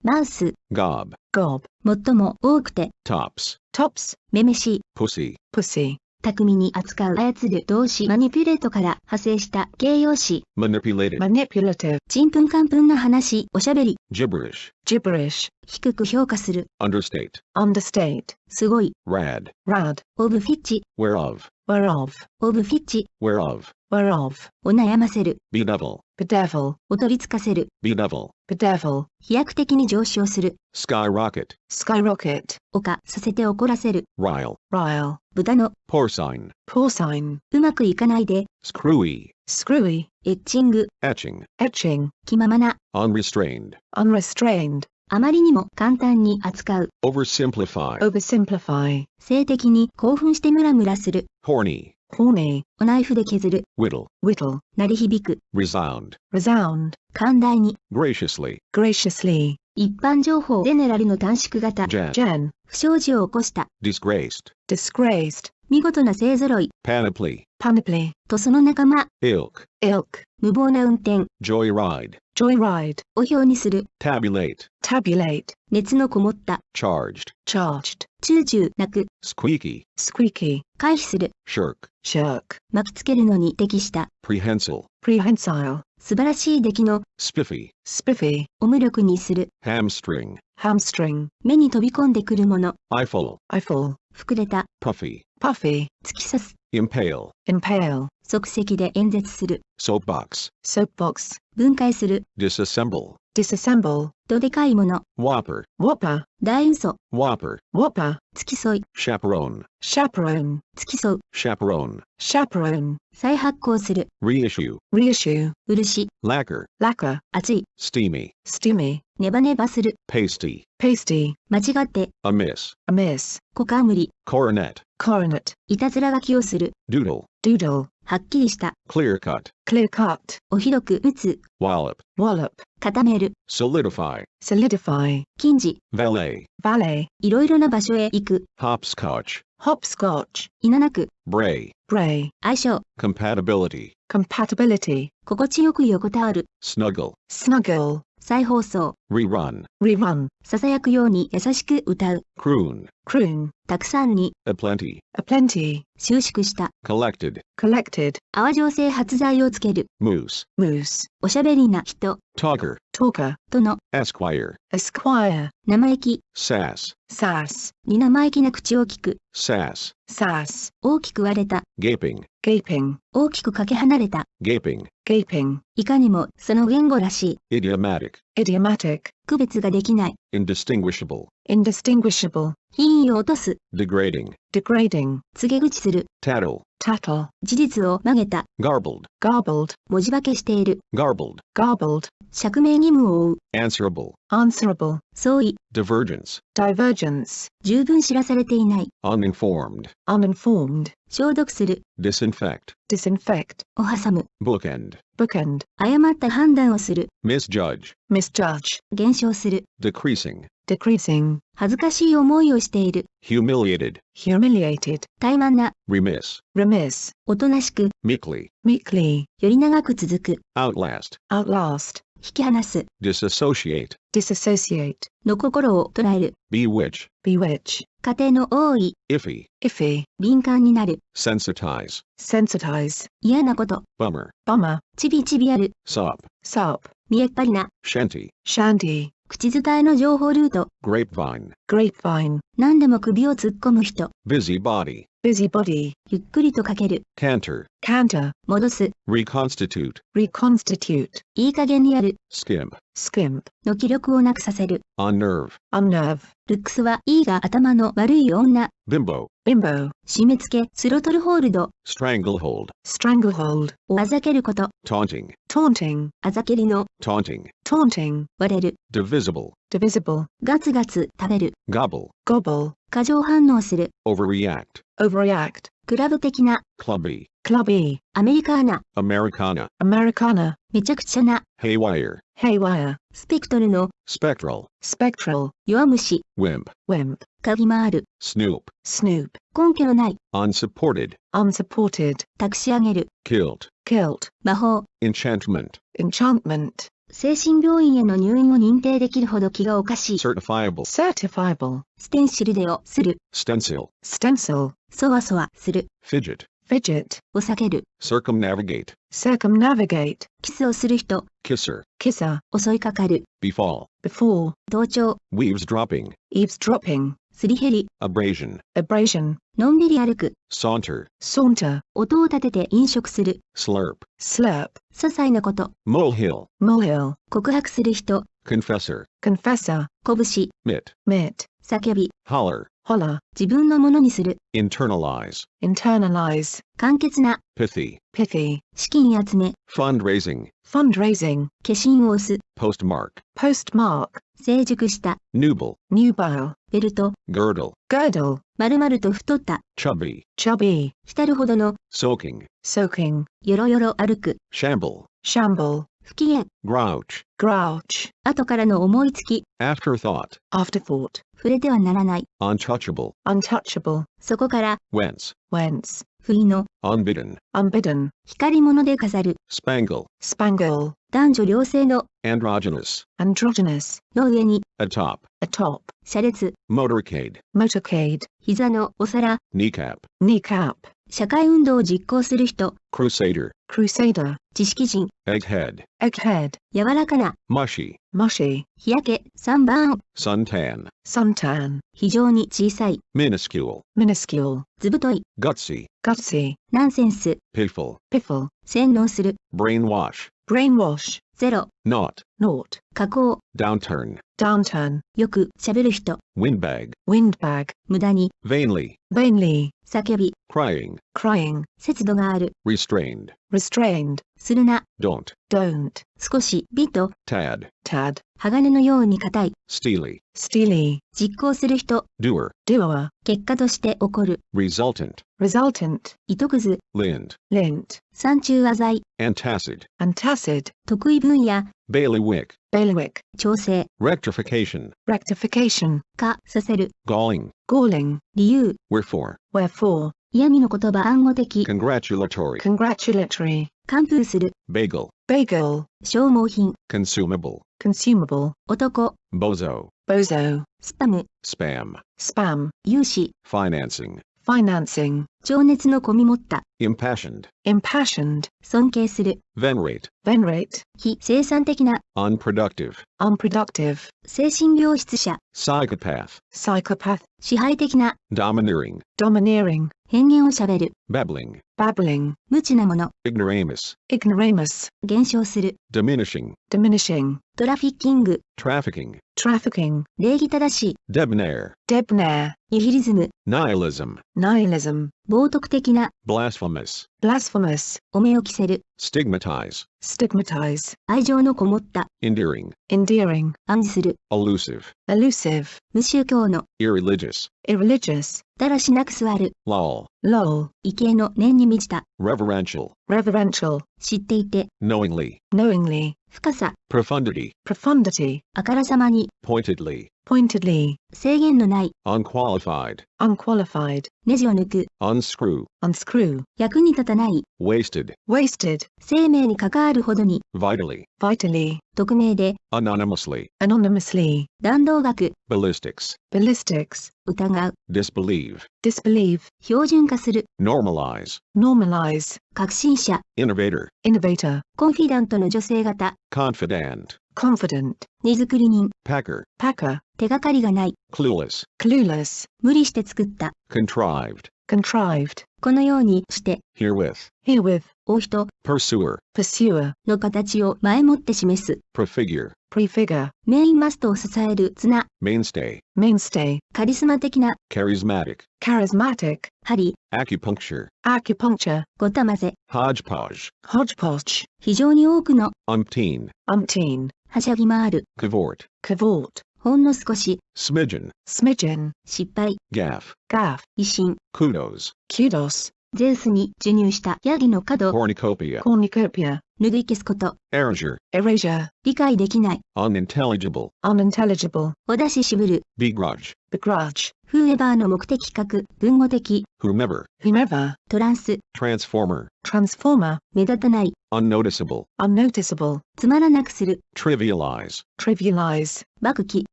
マウス、 gob, gob, 最も多くて、 tops, tops, めめしい、 pussy, pussy, 巧みに扱う操る動詞マニピュレートから派生した形容詞、 manipulated, manipulative, ちんぷんかんぷんな話、おしゃべり、 gibberish, gibberish, 低く評価する、 understate, understate, すごい、 rad, rad, オブフィッチ、 whereof, whereof, オブフィッチ、 whereof, whereof, を悩ませる、 bedevil, bedevil, お取りつかせる、 bedevil, bedevil, 飛躍的に上昇する、 skyrocket, skyrocket, 丘させて怒らせる、 rile, rile, 豚の、 porcine, porcine, うまくいかないで、 screwy, screwy, エッチング、 etching, etching, 気ままな、 unrestrained, unrestrained, あまりにも簡単に扱う、 oversimplify, oversimplify, 性的に興奮してムラムラする、 horny, horny, おナイフで削る、 whittle, whittle, 鳴り響く、 resound, resound, 寛大に、 graciously, graciously, 一般情報ゼネラルの短縮型、 gen, gen, 不祥事を起こした、 disgraced, disgraced, 見事な勢揃い、 panoply, panoply, とその仲間、 ilk, ilk, 無謀な運転、 joyride, joyride, を表にする、 tabulate, tabulate, 熱のこもった、 charged, charged, チューチュー鳴く、 squeaky, squeaky, 回避する、 shirk, shirk, 巻きつけるのに適した、 prehensile, prehensile, 素晴らしい出来の、 spiffy, spiffy, を無力にする、 hamstring, hamstring, 目に飛び込んでくるもの、 eiffel, eiffel, 膨れた、 puffy, puffy, 突き刺す、 impale, impale, 即席で演説する、 soapbox, soapbox, 分解する、 disassemble, disassemble, どでかいもの、 whopper, whopper, 大嘘、 whopper, whopper, 付き添い、 chaperone, chaperone, 付き添う、 chaperone, chaperone, 再発行する、 reissue, reissue, 漆、 lacquer, lacquer, 熱い、 steamy, steamy, ネバネバする、 pasty, pasty, 間違って、 amiss, amiss, 小かむり、 coronet, coronet, いたずら書きをする、 doodle, doodle, はっきりした、 clear cut, clear cut, おひどく打つ、 wallop, wallop, 固める、 solidify, solidify, 禁じ、 valet, valet, いろいろな場所へ行く、 hopscotch, hopscotch, いななく、 bray, bray, 相性、 compatibility, compatibility, 心地よく横たわる、 snuggle, snuggle, 再放送、 rerun, rerun, 囁くように優しく歌う、 croon, croon, たくさんに、 aplenty, aplenty, 収縮した、 collected, collected, 泡状性発剤をつける、 moose, moose, おしゃべりな人、 talker, talker, との、 esquire, esquire, 生意気、 sass, sass, に生意気な口を聞く、 sass, sass, 大きく割れた、 gaping, gaping, 大きくかけ離れた、 gaping, gaping, いかにもその言語らしい、 idiomatic, idiomatic, 区別ができない、 indistinguishable, indistinguishable, 品位を落とす、 degrading, degrading, 告げ口する、 tattle, tattle, 事実を曲げた、 garbled, garbled, 文字化けしている、 garbled, garbled, 釈明義務を負う、 answerable, answerable, 相違、 divergence, divergence, 十分知らされていない、 uninformed, uninformed, 消毒する、 disinfect, disinfect, を挟む、 bookend, bookend, 誤った判断をする、 misjudge, misjudge, 減少する、 decreasing, decreasing, 恥ずかしい思いをしている、 humiliated, humiliated, 怠慢な、 remiss, remiss, おとなしく、 meekly, meekly, より長く続く、 outlast, outlast, 引き離す。disassociate, disassociate, の心を捉える。bewitch, bewitch, 家庭の多い。iffy, iffy, 敏感になる。sensitize, sensitize, 嫌なこと。bummer, bummer, ちびちびある。sop, sop, 見えっ張りな。shanty, shanty, 口伝えの情報ルート。grapevine, grapevine, 何でも首を突っ込む人。 busybody, busybody, ゆっくりとかける。canter, canter, 戻す。 reconstitute, reconstitute, いい加減にやる。skim, skimp, の気力をなくさせる。 unnerve, unnerve, ルックスはいいが頭の悪い女。 bimbo, bimbo, 締め付け、スロトルホールド。 stranglehold, stranglehold, をあざけること。 taunting, taunting, あざけりの。 taunting, taunting, 割れる。 divisible, divisible, ガツガツ食べる。 gobble, gobble, 過剰反応する。 overreact, overreact, クラブ的な。 clubby, clubby, アメリカーな。 Americana, Americana, めちゃくちゃな。 haywire, haywire, スペクトルの。 spectral, spectral, 弱虫。 wimp, wimp, 嗅ぎ回る。 snoop, snoop, 根拠のない。 unsupported, unsupported, 託し上げる。 kilt, kilt, 魔法。 enchantment, enchantment, 精神病院への入院を認定できるほど気がおかしい。 certifiable, certifiable, ステンシルでをする。 stencil, stencil, そわそわする。 fidget, fidget, を避ける。 circumnavigate, circumnavigate, キスをする人。 kisser, kisser, 襲いかかる。 befall, befall, 同調。 weavesdropping, eavesdropping, すり減り。 abrasion, abrasion, のんびり歩く。 saunter, saunter, 音を立てて飲食する。 slurp, slurp, 些細なこと。 molehill, molehill, 告白する人。 confessor, confessor, 拳。 mitt, mitt, 叫び。 holler, holler, 自分のものにする。 internalize, internalize, 簡潔な。 pithy, pithy, 資金集め。 fundraising, fundraising, 化身を押す。 postmark, postmark, 成熟した。 nubile, nubile, ベルト。 girdle, girdle, 丸々と太った。 chubby, chubby, 浸るほどの。 soaking, soaking, よろよろ歩く。 shamble, shamble, 不機嫌。 grouch, grouch, 後からの思いつき。 afterthought, afterthought, 触れてはならない。 untouchable, untouchable, そこから。 whence, whence, 不意の。 unbidden, unbidden, 光り物で飾る。 spangle, spangle, 男女両性の。 androgynous, androgynous, の上に。 atop, atop, 車列。 motorcade, motorcade, 膝のお皿。 kneecap, kneecap, 社会運動を実行する人。 crusader, crusader, 知識人。 egghead, egghead, 柔らかな。 mushy, mushy, 日焼け。3番。 suntan, suntan, 非常に小さい。 minuscule, minuscule, ずぶとい。 gutsy, gutsy, ナンセンス。 pitiful, piffle, 洗脳する。 brainwash, brainwash, ゼロ。 not, naught, 加工。 downturn, downturn, よく喋る人。 windbag, windbag, 無駄に。 vainly, vainly, 叫び。 crying, crying, 節度がある。 restrained, restrained, するな。 don't, don't, 少し。美と。 tad, tad, 鋼のように硬い。 steely, steely, 実行する人。 doer, doer, 結果として起こる。 resultant, resultant, 糸くず。 lint, lint, 山中浅い。 antacid, antacid, 得意分野。 bailiwick, bailiwick, 調整。 rectification, rectification, 化させる。 galling, galling, 理由。 wherefore, wherefore, 嫌味の言葉暗語的。 congratulatory, congratulatory, 完封する。 bagel, bagel, 消耗品。 consumable, consumable, 男。 bozo, bozo, スパム。 spam, spam, 融資。 financing, financing, 情熱の込み持った。 impassioned, impassioned, 尊敬する。 venerate, venerate, 非生産的な。 unproductive, unproductive, 精神病質者。 psychopath, psychopath, 支配的な。 domineering, domineering, 偏見をしゃべる。 babbling, babbling, 無知なもの。 ignoramus, ignoramus, 減少する。 diminishing, diminishing, トラフィッキング。 trafficking, trafficking, 礼儀正しい。 debonair, debonair, ニヒリズム。 nihilism, nihilism, 冒涜的な。 blasphemous, blasphemous, お目を着せる。 stigmatize, stigmatize, 愛情のこもった。 endearing, endearing, 暗示する。 elusive, elusive, 無宗教の。 irreligious, irreligious, だらしなく座る。 lol, lol, 畏敬の念に満ちた。 reverential, reverential, 知っていて。 knowingly, knowingly, 深さ。 profundity, profundity, あからさまに。 pointedly, pointedly, 制限のない。 unqualified, unqualified, ネジを抜く。 unscrew, unscrew, 役に立たない。wasted, wasted, 生命に関わるほどに、 vitally, vitally, 匿名で、 anonymously, anonymously, 弾道学、 ballistics, ballistics, 疑う、 disbelieve, disbelieve, 標準化する、 normalize, normalize, 革新者、 innovator, innovator, コンフィダントの女性型、 confident, confident, 荷造り人、 packer, packer, 手がかりがない、 clueless, clueless, 無理して作った、 contrived, contrived, このようにして、 herewith, herewith, 追う人 pursuer, pursuer, の形を前もって示す、 prefigure, prefigure, メインマストを支える綱、 mainstay, mainstay, カリスマ的な、 charismatic, charismatic, 針、 acupuncture, acupuncture, ごたまぜ、 hodgepodge, hodgepodge, 非常に多くの、 umpteen, umpteen, はしゃぎ回る、 cavort, cavort, ほんの少し、 smidgen, smidgen, 失敗、 gaff, gaff, 威信、 kudos, kudos, ゼウスに授乳したヤギの角、 cornucopia, cornucopia, 拭い消すこと、 erasure, erasure, 理解できない、 unintelligible, unintelligible, お出し渋る、 begrudge, begrudge, フーエバーの目的格、文語的、 whomever, whomever, トランス、 transformer, transformer, 目立たない、 unnoticeable, unnoticeable, つまらなくする、 trivialize, trivialize, 爆気、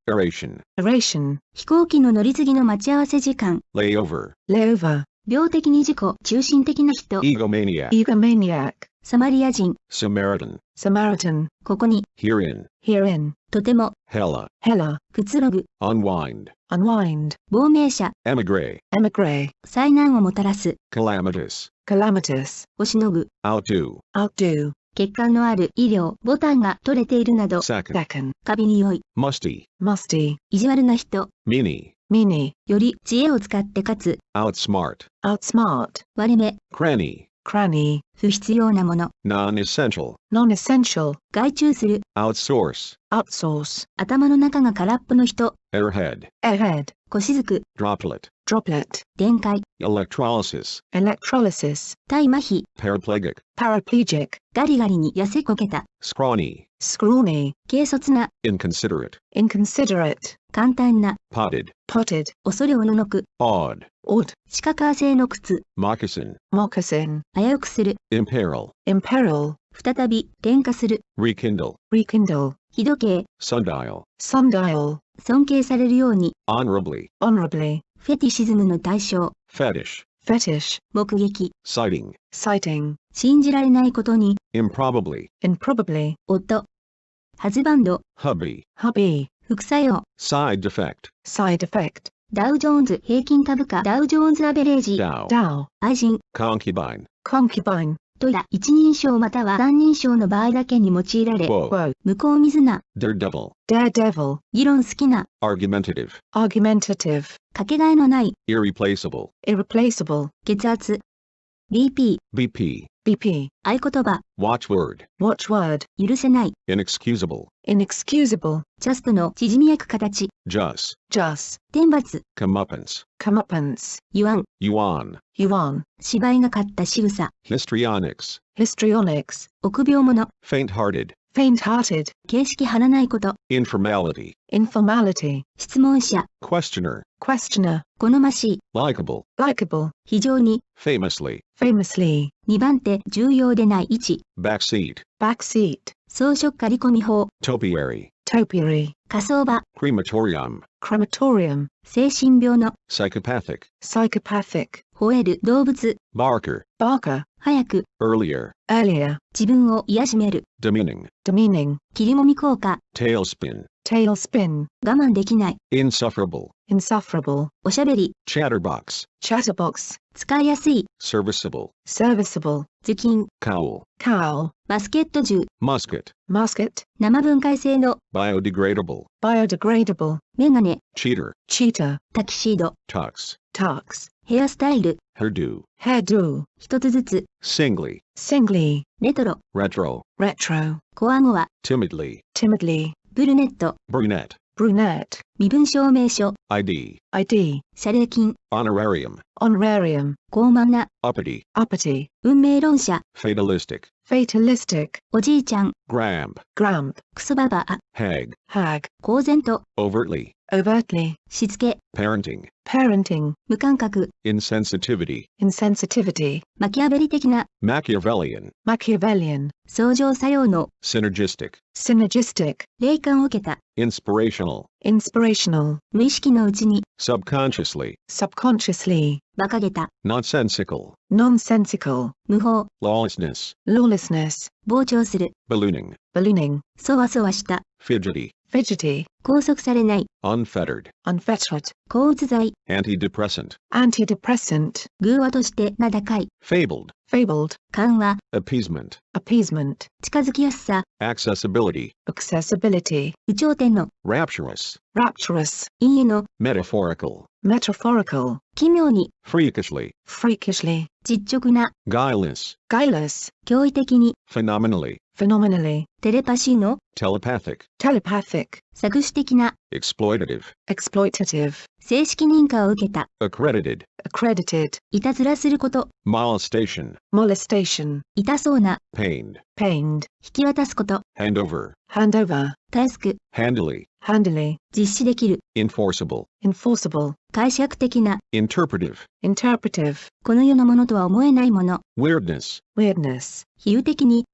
aeration, erration, 飛行機の乗り継ぎの待ち合わせ時間、 layover, layover, 病的に自己中心的な人、 egomaniac, egomaniac, サマリア人、 Samaritan, Samaritan, ここに、 herein, herein, とても、 hella, hella, くつろぐ、 unwind, unwind, 亡命者、 emigrate, emigrate, 災難をもたらす、 calamitous, calamitous, おしのぐ、 outdo, outdo, 血管のある医療、ボタンが取れているなど、 second, second, カビに良い、 musty, musty, 意地悪な人、 meanie, meanie, より知恵を使ってかつ、 outsmart, outsmart, 割れ目、 cranny, cranny, 不必要なもの、 non-essential, non-essential, 外注する、 outsource, outsource, 頭の中が空っぽの人、 airhead, airhead, 腰づく、 droplet, droplet, 電解、 electrolysis, electrolysis, 体麻痺、 paraplegic, paraplegic, ガリガリに痩せこけた、 scrawny, scrawny, 軽率な、 inconsiderate, inconsiderate, 簡単な、 potted, potted, 恐れおののく、 odd, odd, 四角革製の靴、 moccasin, moccasin, 危うくする、 imperil, imperil, 再び、点火する、 rekindle, rekindle, 日時計、 sundial, sundial, 尊敬されるように、 honorably, honorably, フェティシズムの対象、 fetish, fetish, 目撃、 sighting, sighting, 信じられないことに、 improbably, improbably, 夫、ハズバンド、 hubby, hubby, 副作用、 side defect, side effect, ダウジョーンズ平均株価、ダウジョーンズアベレージ、 dow, dow, 愛人、 concubine, concubine, といった一人称または三人称の場合だけに用いられ、 quo, quo, 向こう水な、 daredevil, daredevil, 議論好きな、 argumentative, argumentative, かけがえのない、 irreplaceable, irreplaceable, 血圧、BP、 BP, BP, 合言葉、 watchword, watchword, 許せない、 inexcusable, inexcusable, ジャストの縮み役形、 just, just, 天罰、 comeuppance, comeuppance, 言わん、 yuan, yuan, 芝居がかった仕草、 histrionics, histrionics, 臆病者、 faint-hearted, faint-hearted, 形式張らないこと、 informality, informality, 質問者、 questioner, questioner, 好ましい、 likable, likable, 非常に、 famously, famously, 2番手、重要でない位置、 backseat, backseat, 装飾刈り込み法、 topiary, topiary, 火葬場、 crematorium, crematorium, 精神病の、 psychopathic, psychopathic, 吠える動物、 barker, barker, 早く、 earlier, earlier, 自分を癒しめる、 demeaning, demeaning, 切りもみ効果、 tailspin, tailspin, 我慢できない、 insufferable, insufferable, おしゃべり、 chatterbox, chatterbox, 使いやすい、 serviceable, serviceable, 頭巾、 cowl, cowl, バスケット銃、 musket, musket, 生分解性の、 biodegradable, biodegradable, メガネ、 cheater, cheetah, タキシード、 tux, tux, ヘアスタイル、 hairdo, hairdo, 一つずつ、 singly, singly, レトロ、 retro, retro, コアゴア、 timidly, timidly, ブルネット、 brunette, brunette, 身分証明書、 ID, ID, 謝礼金、 honorarium, honorarium, 傲慢な、 uppity, uppity, 運命論者、 fatalistic, fatalistic, おじいちゃん、 gramp, gramp, クソババア、 hag, hag, 公然と、overtly, overtly, しつけ、 parenting, parenting, 無感覚、 insensitivity, insensitivity, マキアベリ的な、 Machiavellian, Machiavellian, 相乗作用の、 synergistic, synergistic, 霊感を受けた、 inspirational, inspirational, 無意識のうちに、 subconsciously, subconsciously, 馬鹿げた、 nonsensical, nonsensical, 無法、 lawlessness, lawlessness, 膨張する、 ballooning, ballooning, そわそわした、 fidgety, fidgety, 拘束されない、 unfettered, unfettered, 抗うつ剤、 antidepressant, antidepressant, 偶話として名高い、 fabled, fabled, 緩和、 appeasement, appeasement, 近づきやすさ、 accessibility, accessibility, 有頂天の、 rapturous, rapturous, 陰喩の、 metaphorical, metaphorical, 奇妙に、 freakishly, freakishly, 実直な、 guileless, guileless, 驚異的に、 phenomenally, phenomenally, テレパシーの、 telepathic, telepathic, 搾取的な、 exploitative, exploitative, 正式認可を受けた、 accredited, accredited, いたずらすること、 molestation, molestation, 痛そうな、 pained, pained, 引き渡すこと、 handover, handover, たやすく、 handily, handily, 実施できる、 enforceable, enforceable, 解釈的な、 interpretive, interpretive, この世のものとは思えないもの、 weirdness, weirdness, 比喩的に、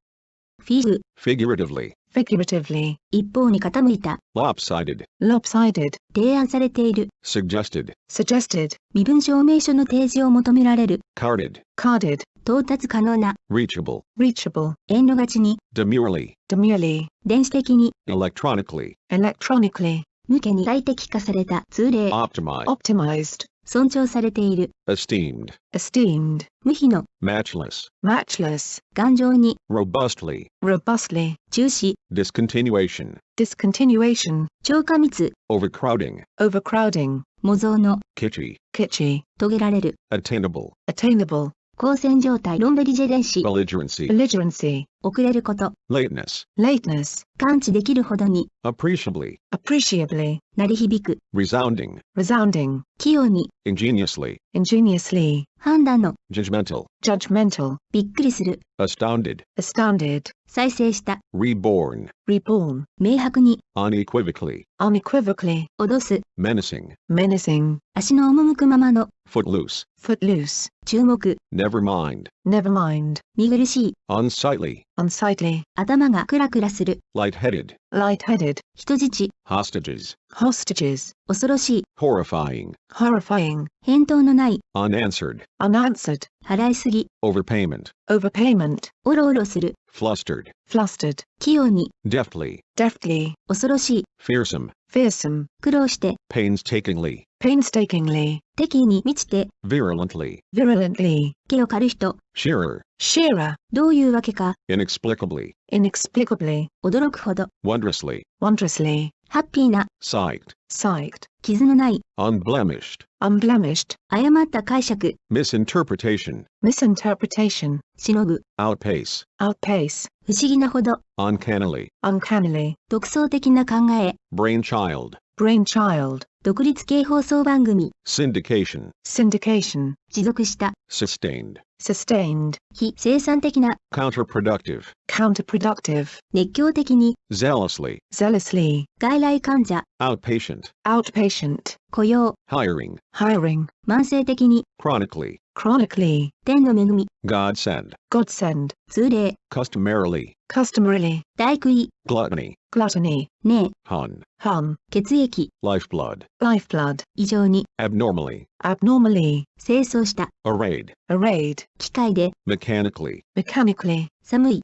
フィグ、 figuratively, figuratively, 一方に傾いた、 lopsided, lopsided, 提案されている、 suggested, suggested, 身分証明書の提示を求められる、 carded, carded, 到達可能な、 reachable, reachable, 遠慮がちに、 demurely, demurely, 電子的に、 electronically, electronically, 無形に最適化された、通例、 optimized, optimized, 尊重されている、 esteemed, esteemed, 無比の、 matchless, matchless, 頑丈に、 robustly, robustly, 中止、 discontinuation, discontinuation, 超過密、 overcrowding, overcrowding, 模造の、 kitschy, kitschy, 遂げられる、 attainable, attainable, 交戦状態、ロンベリジェ電子、 belligerency, belligerency, 遅れること、 lateness, lateness, 感知できるほどに、 appreciably, appreciably, 鳴り響く、 resounding, resounding, 器用に、 ingeniously, ingeniously, 判断の、 judgmental, judgmental, びっくりする、 astounded, astounded, 再生した、 reborn, reborn, 明白に、 unequivocally, unequivocally, 脅す、 menacing, menacing, 足の赴くままの、 footloose, footloose, 注目、 never mind, never mind, 見苦しい、 unsightly, unsightly, 頭がクラクラする、 lightheaded, lightheaded, 人質、 hostages, hostages, 恐ろしい、 horrifying, horrifying, 返答のない、 unanswered, unanswered, 払いすぎ、 overpayment, overpayment, おろおろする、 flustered, flustered, 器用に、 deftly, deftly, 恐ろしい、 fearsome, fearsome, 苦労して、 painstakingly, painstakingly, 敵意に満ちて、 virulently, virulently, 毛を刈る人、 shearer, shearer, どういうわけか、 inexplicably, inexplicably, 驚くほど、 wondrously, wondrously, ハッピーな、 psyched, psyched, 傷のない、 unblemished, unblemished, 誤った解釈、 misinterpretation, misinterpretation, しのぐ、 outpace, outpace, 不思議なほど、 uncannily, uncannily, 独創的な考え、 brainchild, brainchild, 独立系放送番組、 syndication, syndication, 持続した、 sustained, sustained, 非生産的な、 counterproductive, counterproductive, 熱狂的に、 zealously, zealously, 外来患者、 outpatient, outpatient, 雇用、 hiring, hiring, 慢性的に、 chronically, chronically, 天の恵み、 godsend, godsend, 通例、 customarily, customarily, 大食い、 gluttony, gluttony, ね hun, 、hun、血液、 lifeblood, lifeblood, 異常に、 abnormally, abnormally, 清掃した、 arrayed, arrayed, 機械で、 mechanically, mechanically, 寒い、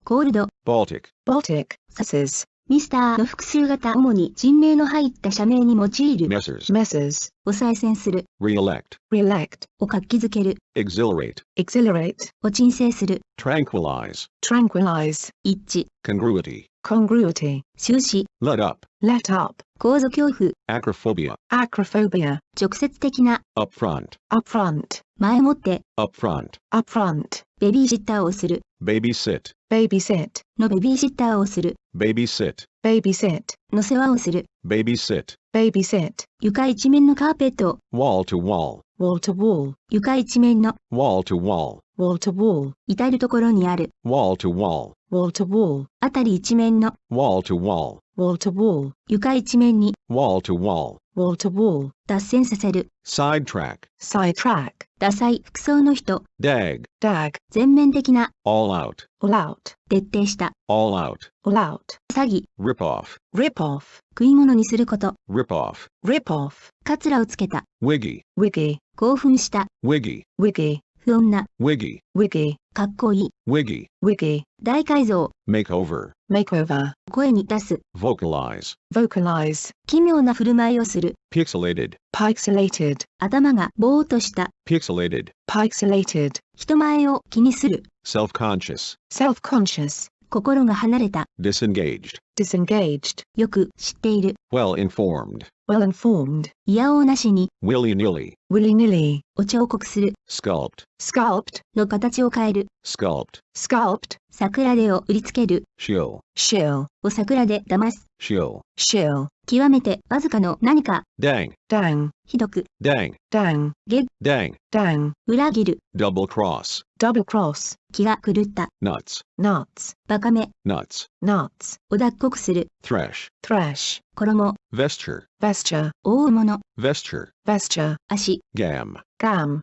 コールド、 Baltic, Baltic, S's, ミスターの複数型主に人名の入った社名に用いる、 Messrs, Messrs, を再選する、 re-elect, re-elect, を活気づける、 exhilarate, exhilarate, を鎮静する、 tranquilize, tranquilize, 一致、 congruity, congruity, 終始、 let up, let up, 構造恐怖、 acrophobia, acrophobia, 直接的な、 upfront, upfront, 前もって、 upfront, upfront, ベビーシッターをする、 babysit, babysit, のベビーシッターをする、 babysit, babysit, の世話をする、 babysit, babysit, 床一面のカーペットを、 wall to wall, wall to wall, 床一面の、 wall to wall, wall to wall, 至るところにある、 wall to wall, wall to wall, あたり一面の、 wall to wall, wall to wall, 床一面に、 wall to wall, wall to wall, 脱線させる、 sidetrack, sidetrack, ダサい、服装の人、 dag, dag, 全面的な、 all out, all out, 徹底した、 all out, all out, 詐欺、 rip off, rip off, 食い物にすること、 rip off, rip off, カツラをつけた、 wiggy, wiggy, 興奮した、 wiggy, wiggy, 不穏な、 wiggy, wiggy, かっこいい、 wiggy, wiggy, 大改造、 makeover, makeover, 声に出す、 vocalize, vocalize, 奇妙な振る舞いをする、 pixelated, pixelated, 頭がぼーっとした、 pixelated, pixelated, 人前を気にする、 self-conscious, self-conscious, 心が離れた、 disengaged, disengaged, よく知っている、 well-informed, well-informed, いやおうなしに、 willy-nilly, willy-nilly, お彫刻する、 sculpt, sculpt, の形を変える、 sculpt, sculpt, 桜でを売りつける、 shill, shill, を桜で騙す、 shill, shill, 極めてわずかの何か、 dang, dang, ひどく、 dang, dang, dang, dang, 裏切る、 double cross, double cross, 気が狂った、 nuts, nuts, バカめ、 nuts, nuts, お脱穀する、 thresh, thresh, 衣、 vesture, vesture, 覆うもの、 vesture, vesture, 足、 gam, gam,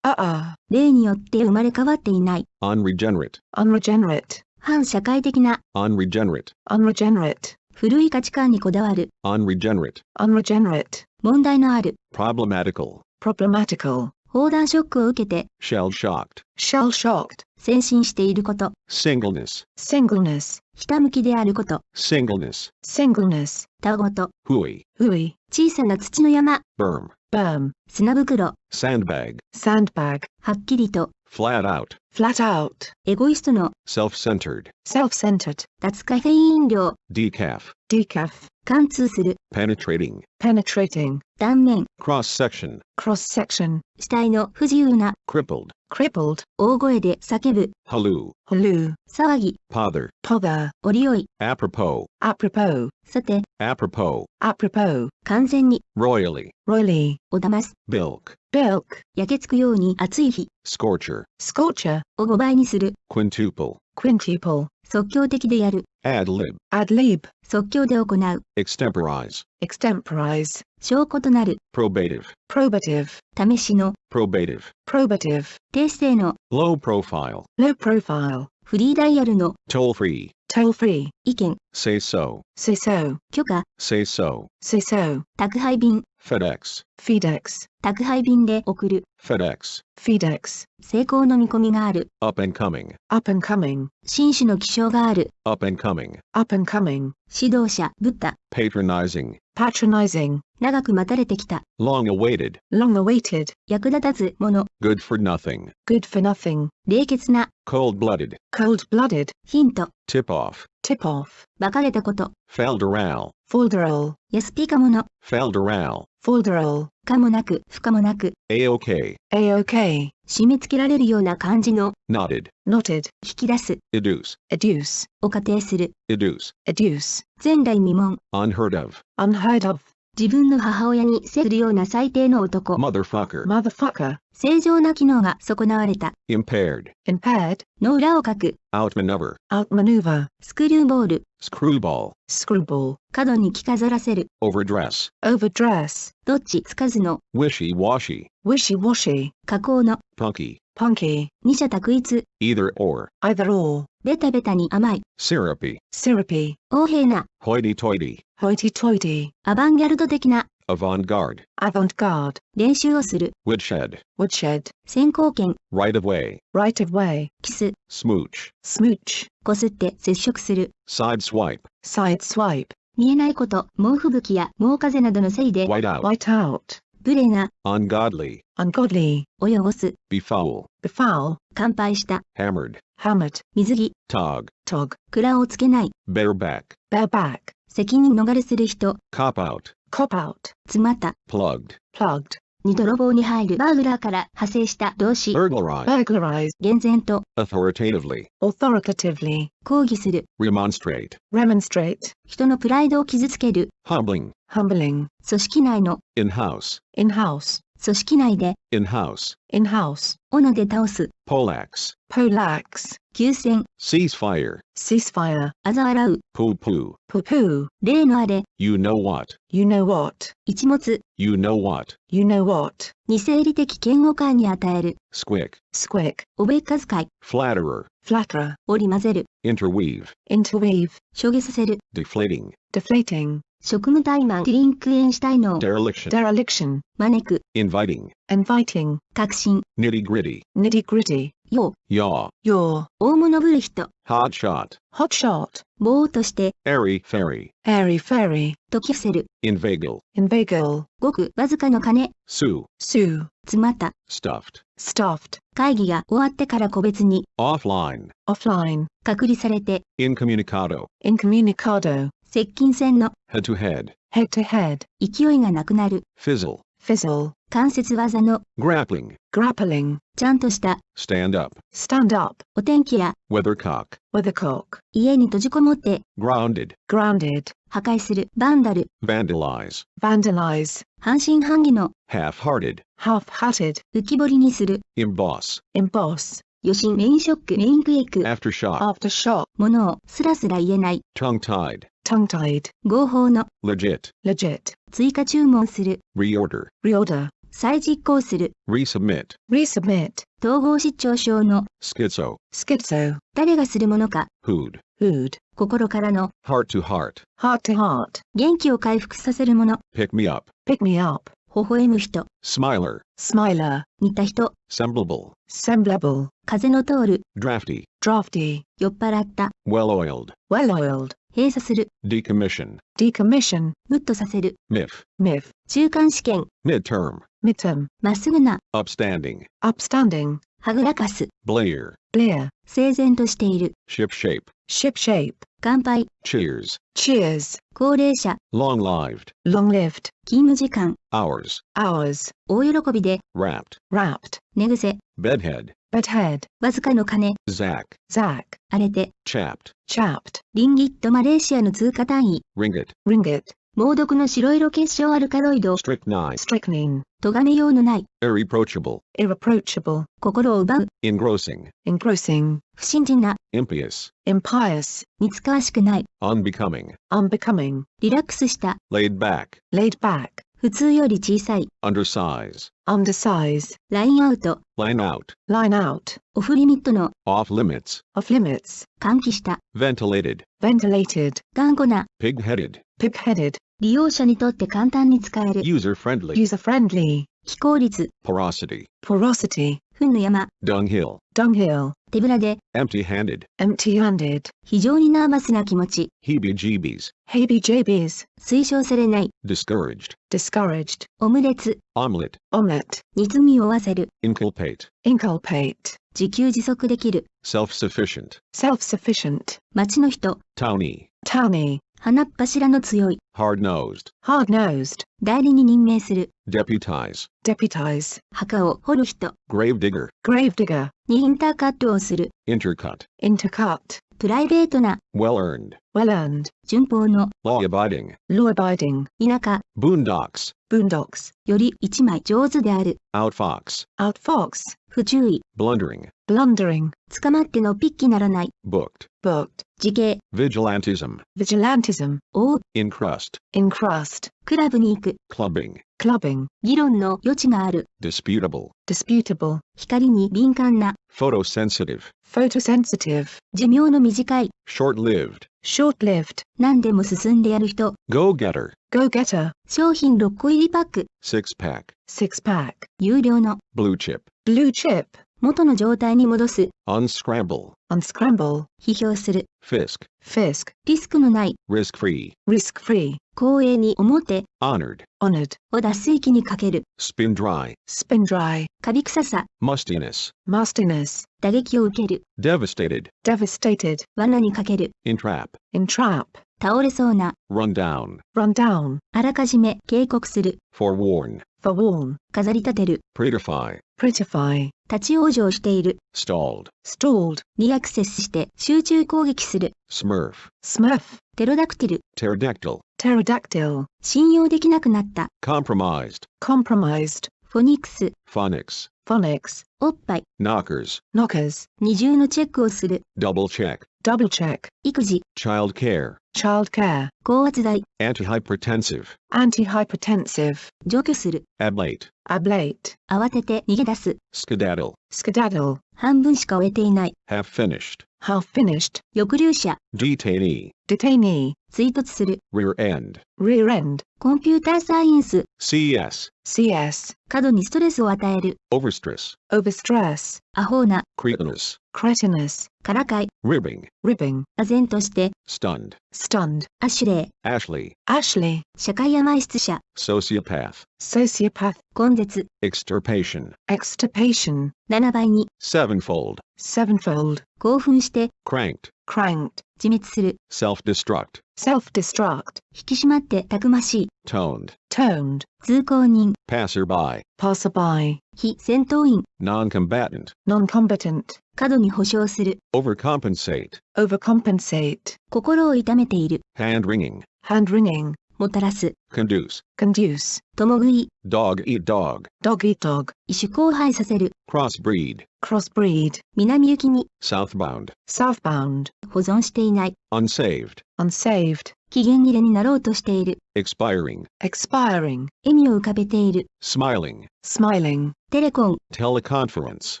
例によって生まれ変わっていない、 unregenerate, unregenerate, 反社会的な、 unregenerate, unregenerate, 古い価値観にこだわる、 unregenerate, unregenerate, 問題のある、 problematical, problematical, 砲弾ショックを受けて、 shell-shocked, shell-shocked, 先進していること、 singleness, singleness, ひたむきであること、 singleness, singleness, たごと、 hooey, hooey, 小さな土の山、 berm, berm, 砂袋、 sandbag, sandbag, はっきりと、 flat out, flat out, エゴイストの、 self-centered, self-centered, 脱カフェイン飲料、 decaf, decaf, 貫通する、 penetrating, penetrating, 断面、 cross-section, cross-section, 死体の不自由な、 crippled, crippled, 大声で叫ぶ、 halloo, halloo, 騒ぎ、 pother, pother, 折りよい、 apropos, apropos, さて、 apropos, apropos, 完全に、 royally, royally, を騙す、 bilk, bilk, 焼けつくように暑い日、 scorcher, scorcher, を5倍にする、 quintuple, quintuple, 即興的でやる、 ad lib, ad lib, 即興で行う、 extemporize, extemporize, 証拠となる、 probative, probative, 試しの、 probative, probative, 低姿勢の、 low profile, low profile, フリーダイヤルの、 toll-free, toll-free, 意見、 say so, say so, 許可、 say so, say so, 宅配便、 FedEx, FedEx, 宅配便で送る、 FedEx, FedEx, 成功の見込みがある、 up and coming, up and coming, 紳士の気性がある、 up and coming, up and coming, 指導者、ブッダ、 patronizing, patronizing, 長く待たれてきた、 long awaited, long awaited, 役立たずもの、 good for nothing, good for nothing, 冷血な、 cold-blooded, cold-blooded, ヒント、 tip off, tip off, 馬鹿げたこと、 falderal, folderol, 安ピカもの、 falderal, folderol, かもなく、不可もなく、 a-okay, a-okay, 締め付けられるような感じの、 knotted, knotted, 引き出す、 educe, educe, を仮定する、 educe, educe, 前代未聞、 unheard of, unheard of, 自分の母親に接するような最低の男、 motherfucker, motherfucker, 正常な機能が損なわれた、 impaired, impaired, の裏をかく、 outmaneuver, outmaneuver, スクリューボール、 screwball, screwball, 角に着飾らせる、 overdress, overdress, どっちつかずの、 wishy-washy, wishy-washy, 加工の、 punky, punky, 二者択一、 either or, either or, ベタベタに甘い、 syrupy, syrupy, 横柄な、 hoity-toity, hoity-toity, アバンギャルド的な、 avant-garde, avant-garde, 練習をする、 woodshed, woodshed, 先行権、 right of way, right of way, キス、 smooch, smooch, こすって接触する、 side swipe, side swipe, 見えないこと、猛吹雪や猛風などのせいで、 white out, white out, 無礼な、 ungodly, ungodly, 汚す、 befoul, befoul, 乾杯した、 hammered, hammered, 水着、 tog, tog, 蔵をつけない、 bareback, bareback, 責任逃れする人、 cop out, cop out, 詰まった、 plugged, plugged, に泥棒に入るバーグラーから派生した動詞、 burglarize, burglarize, 厳然と authoritatively, authoritatively, 抗議する、 remonstrate, remonstrate, 人のプライドを傷つける、 humbling, humbling, 組織内の in-house, in-house, 組織内で、in-house, in-house, 斧で倒す、poleaxe, poleaxe, 休戦、 ceasefire, ceasefire, 嘲笑う、 poo-poo, poo-poo, 例のあれ、 you know what, you know what, 一物、 you know what, you know what, 二生理的嫌悪感に与える、 squick, squick, おべっか遣い、 flatterer, flatterer, 織り交ぜる、 interweave, interweave, 諸下させる、 deflating, deflating, 職務怠慢、ティリンクエンシュタインの、 dereliction, dereliction, 招く、 inviting, inviting, 確信、 nitty-gritty, nitty-gritty, よう、 yaw, yaw, 大物ぶる人、 hotshot, hotshot, ぼーっとして、 airy-fairy, airy-fairy, 解き伏せる、 inveigle, inveigle, ごくわずかの金、 sue, sue, 詰まった、 stuffed, stuffed, 会議が終わってから個別に、 offline, offline, 隔離されて、 incommunicado, incommunicado, 接近戦の、 head-to-head, head-to-head, 勢いがなくなる、 fizzle, fizzle, 関節技の、 grappling, grappling, ちゃんとした、 stand up, stand up, お天気や、 weathercock, weathercock, 家に閉じこもって、 grounded, grounded, 破壊する、バンダル、 vandalize, vandalize, 半信半疑の、 half-hearted, half-hearted, 浮き彫りにする、 emboss, emboss, 余震、メインショック、メインクエイク、 aftershock, aftershock, ものをスラスラ言えない、 tongue-tied, tongue-tied, 合法の、 legit, legit, 追加注文する、 reorder, reorder, 再実行する、 resubmit, resubmit, 統合失調症の、 schizo, schizo, 誰がするものか、 hood, hood, 心からの、 heart-to-heart, heart-to-heart, 元気を回復させるもの、 pick-me-up, pick me up, 微笑む人、 smiler, smiler, 似た人、 semblable, semblable, 風の通る、 drafty, drafty, 酔っ払った、 well-oiled, well-oiled, 閉鎖する、 decommission, decommission, ムッとさせる、 miff, miff, 中間試験、 midterm, midterm, まっすぐな、 upstanding, upstanding, はぐらかす、 blear, blear, 整然としている、 ship-shape, ship-shape, 乾杯、 cheers, cheers, 高齢者、 long-lived, long-lived, 勤務時間、 hours, hours, 大喜びで、 wrapped, wrapped, 寝癖、 bedhead, bedhead, わずかの金、 zack, zack, 荒れて、 chapped, chapped, リンギットマレーシアの通貨単位、 ringgit, ringgit, 猛毒の白色結晶アルカロイド、 strychnine, strychnine, 咎めようのない、 irreproachable, irreproachable, 心を奪う、 engrossing, engrossing, 不信心な、 impious, impious, 似つかわしくない、 unbecoming, unbecoming, リラックスした、 laid back, laid back, 普通より小さい、 undersize, undersize, ラインアウト、 line out, line out, オフリミットの、 off limits, off limits, 喚起した、 ventilated, ventilated, 頑固な、 pig-headed, pig-headed, 利用者にとって簡単に使える、 user-friendly, user-friendly, 非効率、 porosity, porosity, 糞の山、 dunghill, dunghill, 手ぶらで、 empty-handed, empty-handed, 非常にナーバスな気持ち、 heebie-jeebies, heebie-jeebies, 推奨されない、 discouraged, discouraged, オムレツ、 omelet, omelette, に罪を負わせる、 inculpate, inculpate, 自給自足できる、 self-sufficient, self-sufficient, 町の人、 towny, towny, 鼻っ柱の強い、 hard-nosed, hard-nosed, 代理に任命する、 deputize, deputize, 墓を掘る人、 gravedigger, gravedigger, にインターカットをする、 intercut, intercut, プライベートな、 well-earned, well-earned, 順法の、 law-abiding, law-abiding, 田舎、 boondocks, boondocks, より一枚上手である、 outfox, outfox, 不注意、 blundering, blundering, 捕まってのピッキならない、 booked, booked, 自警、 vigilantism, vigilantism, 追う、 incrust, incrust, クラブに行く、 clubbing, clubbing, 議論の余地がある、 disputable, disputable, 光に敏感な、 photosensitive, photosensitive, 寿命の短い、 short-lived, short-lived, 何でも進んでやる人、 go-getter, go-getter, 商品6個入りパック、 six-pack, six-pack, 有料の、 blue chip, blue chip, 元の状態に戻す、 unscramble, unscramble, 批評する、 fisc, fisc, リスクのない、 risk-free, risk-free, 公営に表、 honored, honored, を脱水機にかける、 spin dry, spin dry, カビ臭さ、 mustiness, mustiness, 打撃を受ける、 devastated, devastated, 罠にかける、 entrap, entrap, 倒れそうな、 run down, run down, あらかじめ警告する、 forewarn, forewarn, 飾り立てる、 pretify, prettify, 立ち往生している、 stalled, stalled, にアクセスして集中攻撃する、 smurf, smurf, テロダクティル、 pterodactyl, pterodactyl, 信用できなくなった、 compromised, compromised, フォニックス、 phonics, phonics, おっぱい、 knockers, knockers, 二重のチェックをする、 double check, double check, 育児、 child care, child care, 高圧剤、 antihypertensive, antihypertensive, 除去する、 ablate, ablate, 慌てて逃げ出す、 skedaddle, skedaddle, 半分しか終えていない、 half finished, half finished, 抑留者、 detainee, detainee, 追突する、 rear end, rear end, コンピューターサイエンス、 CS, CS, 過度にストレスを与える、 overstress, overstress, アホな、 cretinous, cretinous, からかい、 ribbing, ribbing, 唖然として、 stunned, stunned, アシュレイ、 Ashley, Ashley, 社会甘質者、 sociopath, sociopath, 根絶、 extirpation, extirpation, 7倍に、 sevenfold, sevenfold, 興奮して、 cranked, cranked, 自滅する、 self-destruct, self-destruct, 引き締まってたくましい、 toned, toned, 通行人、 passerby, passerby, 非戦闘員、 non-combatant, non-combatant, 過度に保証する、 overcompensate, overcompensate, 心を痛めている、 hand-wringing, hand-wringing, もたらす、 conduce, conduce, 共食い、 dog eat dog, dog eat dog, 異種交配させる、 crossbreed, crossbreed, 南行きに、 southbound, southbound, 保存していない、 unsaved, unsaved, 期限切れになろうとしている、 expiring, expiring, 笑みを浮かべている、 smiling, smiling, テレコン、 teleconference,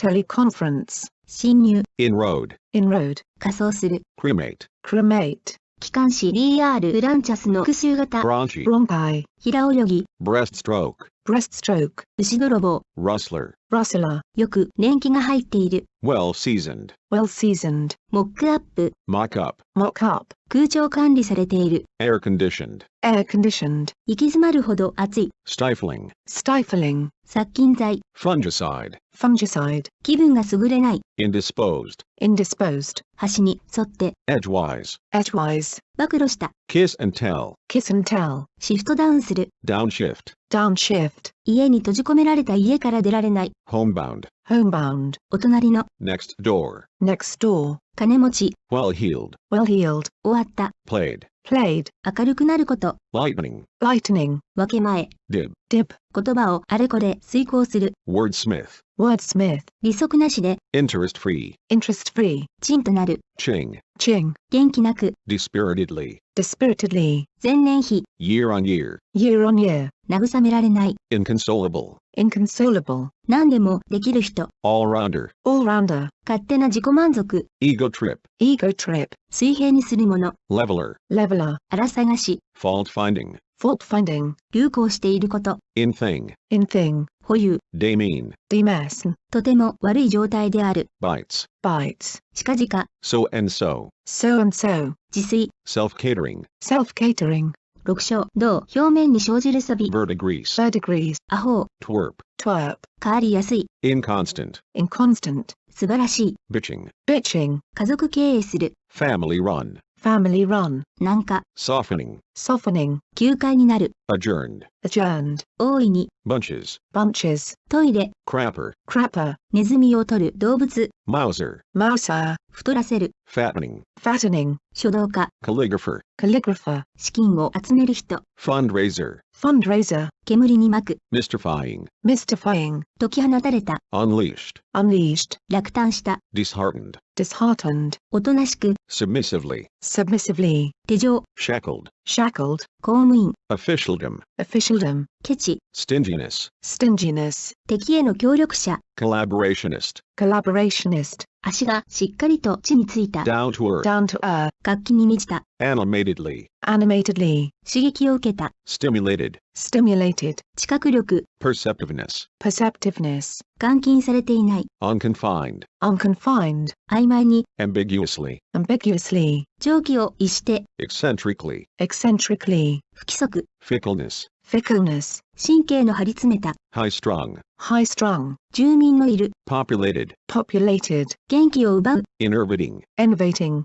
teleconference, 侵入、 inroad, inroad, 仮装する、 cremate, cremate, 機関士 DR ブランチャスの復習型、 bronchi, bronchi, 平泳ぎ、 breaststroke, breaststroke, 牛泥棒、 rustler, rustler, よく年季が入っている、 well-seasoned, well-seasoned, モックアップ、 mock-up, mock-up, 空調管理されている、 air-conditioned, air-conditioned, 行き詰まるほど熱い、 stifling, stifling, 殺菌剤、 fungicide, fungicide, 気分が優れない、 indisposed, indisposed, 端に沿って、 edgewise, edgewise, 暴露した、 kiss and tell, kiss and tell, シフトダウンする、 downshift, downshift, 家に閉じ込められた家から出られない、 homebound, homebound, お隣の、 next door, next door, 金持ち、 well-heeled, well-heeled, 終わった、 played, played, 明るくなること、 lightning, lightning, 分け前、 dib, dib, 言葉をあれこれ遂行する、 wordsmith, wordsmith, 利息なしで、 interest-free, interest-free, チンとなる、 ching, ching, 元気なく、 dispiritedly, dispiritedly, 前年比、 year on year, year on year, 慰められない、 inconsolable, inconsolable, 何でもできる人、 all-rounder, all-rounder, 勝手な自己満足、 ego trip, ego trip, 水平にするもの、 leveler, leveler, 荒探し、 fault-finding, fault-finding, 流行していること、 in thing, in thing, 保有、 demean, demean, とても悪い状態である、 bites, bites, 近々、 so and so, so and so, 自炊、 self-catering, self-catering, 六章、銅、表面に生じる錆、 verdigris, verdigris, アホ、 twerp, twerp, 変わりやすい、 inconstant, inconstant, 素晴らしい、 bitching, bitching, 家族経営する、 family run, family run, なんか、 softening, softening, 休会になる、 adjourned, adjourned, 大いに、 bunches, bunches, トイレ、 crapper, crapper, ネズミを取る動物、 mouser, mouser, 太らせる、 fattening, fattening, 書道家、 calligrapher, calligrapher, 資金を集める人、 fundraiser, fundraiser, 煙に巻く、 mystifying, mystifying, 解き放たれた、 unleashed, unleashed, 落胆した、 disheartened, disheartened, おとなしく、 submissively, submissively, 手錠、 shackled, shackled, 公務員、 officialdom, officialdom, ケチ、 stinginess, stinginess, 敵への協力者、 collaborationist, collaborationist, 足がしっかりと地についた、 down to earth, down to earth, 活気に満ちた、 animatedly, animatedly, 刺激を受けた、 stimulated, stimulated, 知覚力、 perceptiveness, perceptiveness, 監禁されていない、 unconfined, unconfined, 曖昧に、 ambiguously, ambiguously, 常軌を逸して、 eccentrically, eccentrically, 不規則、 fickleness, fickleness, 神経の張り詰めた、 high-strung, high-strung, 住民のいる、 populated, populated, 元気を奪う、 enervating, enervating,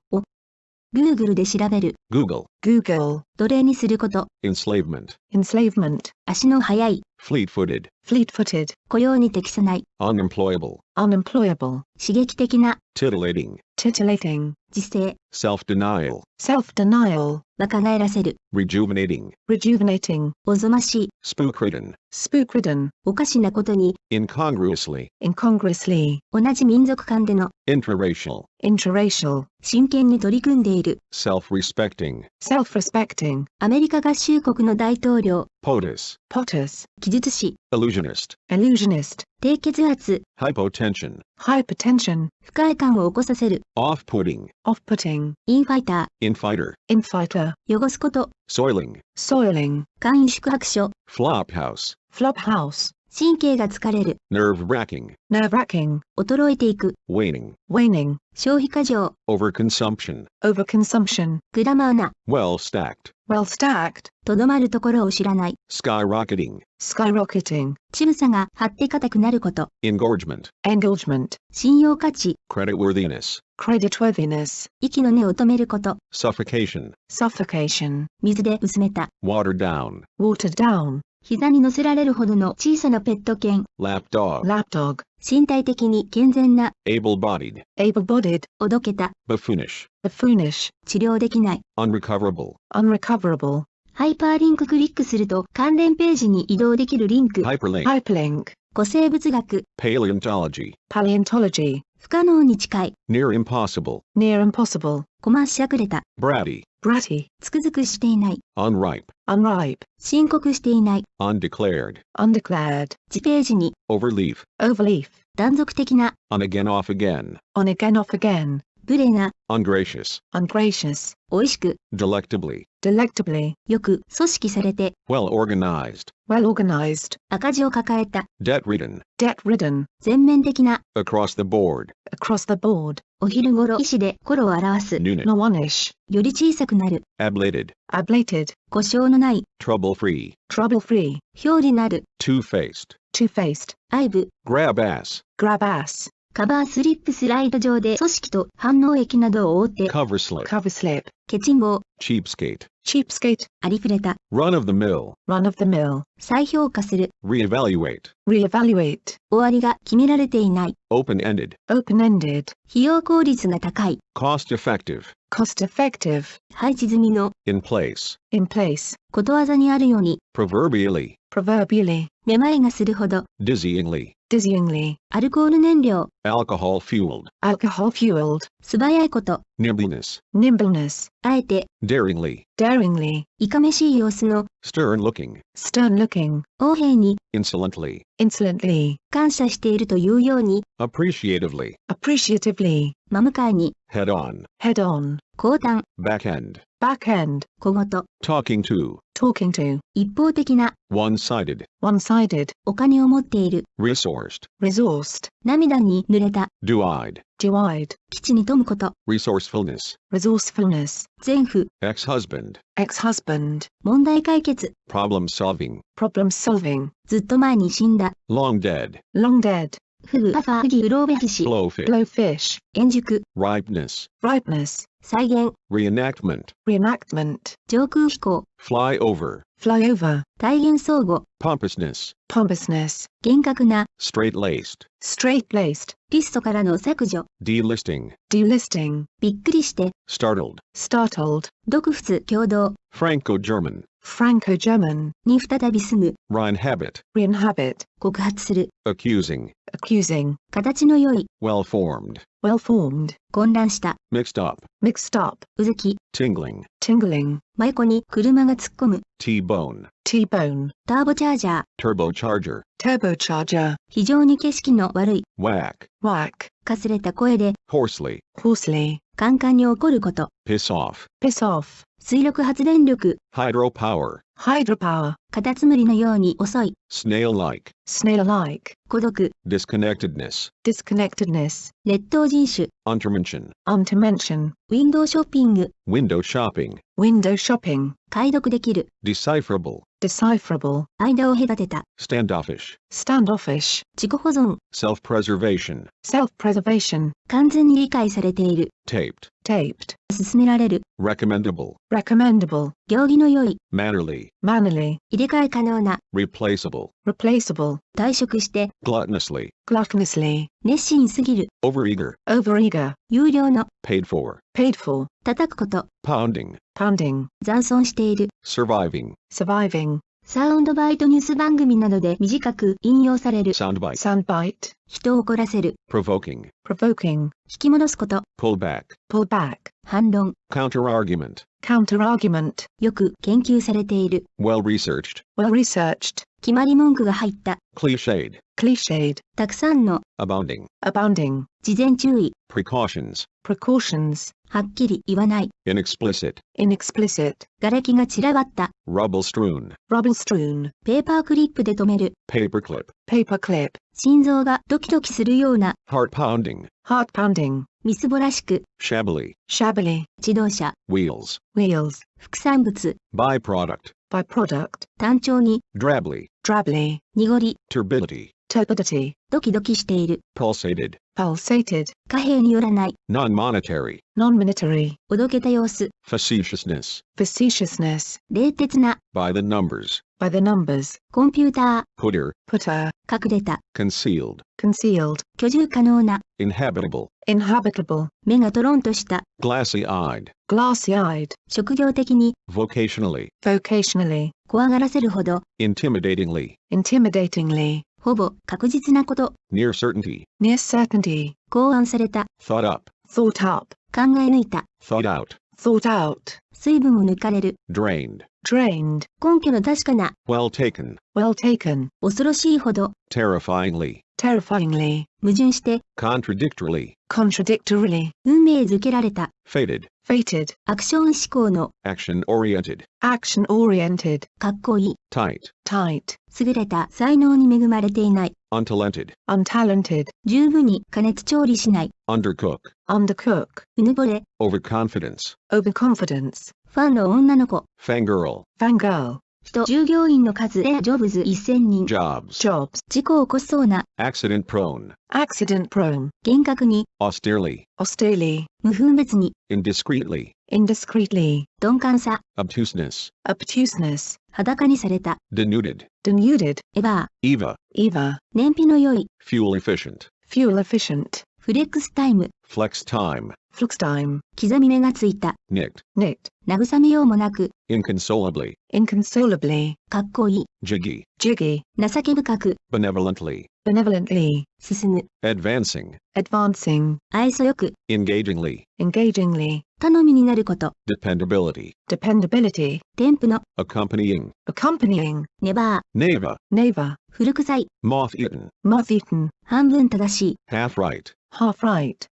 Google で調べる、 Google, Google, 奴隷にすること、 enslavement, enslavement, 足の速い、 fleet-footed, fleet-footed, 雇用に適さない、 unemployable, unemployable, 刺激的な、 titillating, titillating, 時勢、self-denial, self-denial, 若返らせる、 rejuvenating, rejuvenating, おぞましい、 spook-ridden, spook-ridden, おかしなことに、 incongruously, incongruously, 同じ民族間での、 intraracial, interracial, 真剣に取り組んでいる、 self-respecting, self-respecting, アメリカ合衆国の大統領、 POTUS, POTUS, 記述師、 illusionist, illusionist, 低血圧、 hypotension, hypertension, 不快感を起こさせる、 off-putting, off-putting, インファイタ infighter, infighter, ー、汚すこと、 soiling, soiling, 簡易宿泊所、 flophouse, flophouse, 神経が疲れる、 nerve-wracking, nerve-wracking, 衰えていく、 waning, waning, 消費過剰、 overconsumption, overconsumption, グラマーな、 well-stacked, well-stacked, とどまるところを知らない、 skyrocketing, skyrocketing, 乳房が張って硬くなること、 engorgement, engorgement, 信用価値、 creditworthiness, creditworthiness, 息の根を止めること、 suffocation, suffocation, 水で薄めた、 watered down, watered down, 膝に乗せられるほどの小さなペット犬、 lapdog, lapdog, 身体的に健全な、 able-bodied, able-bodied, おどけた、 buffoonish, buffoonish, 治療できない。 unrecoverable, unrecoverable, ハイパーリンククリックすると関連ページに移動できるリンク、 hyperlink, hyperlink, 古生物学、 paleontology, paleontology, 不可能に近い、 near impossible, near impossible, こましゃくれた、 bratty, bratty, つくづくしていない、 unripe, unripe, 申告していない、 undeclared, undeclared, 次ページに、 overleaf, overleaf, 断続的な、 on again off again, on again off again, 無礼な、 ungracious, ungracious, 美味しく、 delectably, delectably, よく組織されて、 well organized, well organized, 赤字を抱えた、 debt-ridden, debt-ridden, 全面的な、 across the board, across the board, お昼頃意志で頃を表す、 newness, no one-ish, より小さくなる、 ablated, ablated, 故障のない、 trouble-free, trouble-free, 表裏なる、 two-faced, two-faced, 愛部、 grab ass, grab ass, カバースリップスライド上で組織と反応液などを覆って、 cover slip, cover slip, ケチン棒、 cheapskate, cheapskate, ありふれた、 run-of-the-mill, run-of-the-mill, 再評価する、 reevaluate, reevaluate, 終わりが決められていない、 open-ended, open-ended, 費用効率が高い、 cost-effective, cost-effective, 配置済みの、 in place, in place, ことわざにあるように、 proverbially, proverbially, めまいがするほど、 dizzyingly, dizzyingly, アルコール燃料、 alcohol-fueled, alcohol-fueled, 素早いこと、 nimbleness, nimbleness, あえて、 daringly, daringly, いかめしい様子の、 stern-looking, stern-looking, 横柄に、 insolently, insolently, 感謝しているというように、 appreciatively, appreciatively, 真向かいに、 head-on, head-on, 後端、 back-end, back-end, 小言、 talking to, talking to, 一方的な、 one-sided, one-sided, お金を持っている、 resourced, resourced, 涙に濡れた、 dew-eyed, dew-eyed, 基地に富むこと、 resourcefulness, resourcefulness, 全府、 ex-husband, ex-husband, 問題解決、 problem-solving, problem-solving, ずっと前に死んだ、 long dead, long dead, フグ、パファ、フギ、ウローベヒシ、 blowfish, blowfish, 円熟、 ripeness, ripeness, 再現、 reenactment, reenactment, 上空飛行、 flyover, flyover, 体現相互、 pompousness, pompousness, 厳格な、 straight-laced, straight-laced, リストからの削除、 delisting, delisting, びっくりして、 startled, startled, 独仏共同 Franco-German, Franco-German, に再び住む、 reinhabit, re-inhabit, 告発する、 accusing, accusing, 形の良い、 well-formed, well-formed, 混乱した、 mixed up, mixed up, うずき、 tingling, tingling, 真横に車が突っ込む、 T-bone, T-bone, ターボチャージャー、 turbocharger, turbocharger, 非常に景色の悪い、 whack, whack, かすれた声で、 hoarsely, hoarsely, カンカンに起こること、 piss off, piss off, 水力発電力、 hydropower, hydropower, カタツムリのように遅い、 snail-like, snail-like, 孤独、 disconnectedness, disconnectedness, 劣等人種、 untermention, untermention, ウィンドウショッピング、 window shopping, window shopping, 解読できる、 decipherable, decipherable, 間を隔てた、 standoffish, standoffish, 自己保存、 self-preservation, self-preservation, 完全に理解されている、 taped, taped, 勧められる、 recommendable, recommendable, 行儀の良い、 mannerly, mannerly, 入れ替え可能な、 replaceable, replaceable, 退職して、 gluttonously, gluttonously, 熱心すぎる、 overeager, overeager, 有料の、 paid for, paid for, 叩くこと、 pounding, pounding, 残存している、 surviving, surviving, サウンドバイトニュース番組などで短く引用される、 soundbite, soundbite, 人を怒らせる、 provoking, provoking, 引き戻すこと、 pull back, pull back, 反論、 counter-argument, counter-argument, よく研究されている、 well-researched, well-researched, 決まり文句が入った、 cliched, cliched, たくさんの、 abounding, abounding, 事前注意、 precautions, precautions, はっきり言わない、 inexplicit, inexplicit, 瓦礫が散らばった、 rubble-strewn, rubble-strewn, ペーパークリップで止める、 paperclip, paperclip, 心臓がドキドキするような、 heart-pounding, heart-pounding, みすぼらしく、 shabbily, shabbily, 自動車、 wheels, wheels, 副産物、 byproduct, byproduct, 単調に、 drably, drably, 濁り、 turbidity, turbidity, ドキドキしている、 pulsated, pulsated, 貨幣によらない、 non-monetary, non-monetary, おどけた様子、 facetiousness, facetiousness, 冷徹な、 by the numbers, by the numbers, コンピュータ putter, putter, ー、隠れた、 concealed, concealed, 居住可能な、 inhabitable, inhabitable, 目がトロンとした、 glassy-eyed, glassy-eyed, 職業的に、 vocationally, vocationally, 怖がらせるほど、 intimidatingly, intimidatingly, ほぼ確実なこと、 near certainty, near certainty, 考案された、 thought up, thought up, 考え抜いた、 thought out, thought out, 水分を抜かれる、 drained, drained, 根拠の確かな、 well taken, well taken, 恐ろしいほど、 terrifyingly, terrifyingly, 矛盾して、 contradictorily, contradictorily, 運命づけられた、 fated, fated, アクション思考の、 action-oriented, action-oriented, かっこいい、 tight, tight, 優れた才能に恵まれていない、 untalented, untalented, 十分に加熱調理しない、 undercook, undercook, うぬぼれ、 overconfidence, overconfidence, ファンの女の子、 fangirl, fangirl, 人、従業員の数でジョブズ1000人、 jobs, jobs, 事故を起こしそうな、 accident prone, accident prone, 厳格に、 austerely, austerely, 無分別に、 indiscreetly, indiscreetly, 鈍感さ、 obtuseness, obtuseness, 裸にされた、 denuded, denuded, エバー、 eva, eva, 燃費の良い、 fuel efficient, fuel efficient, フレックスタイム、 flex time, flux time, 刻み目がついた、 nicked, nicked, 慰めようもなく、 inconsolably, inconsolably, かっこいい、 jiggy, jiggy, 情け深く、 benevolently, benevolently, 進む、 advancing, advancing, 愛想よく、 engagingly, engagingly, 頼みになること、 dependability, dependability, 添付の、 accompanying, accompanying, ネバー、 neva, neighbor, 古臭い、 moth-eaten, moth-eaten, 半分正しい、 half right, half right,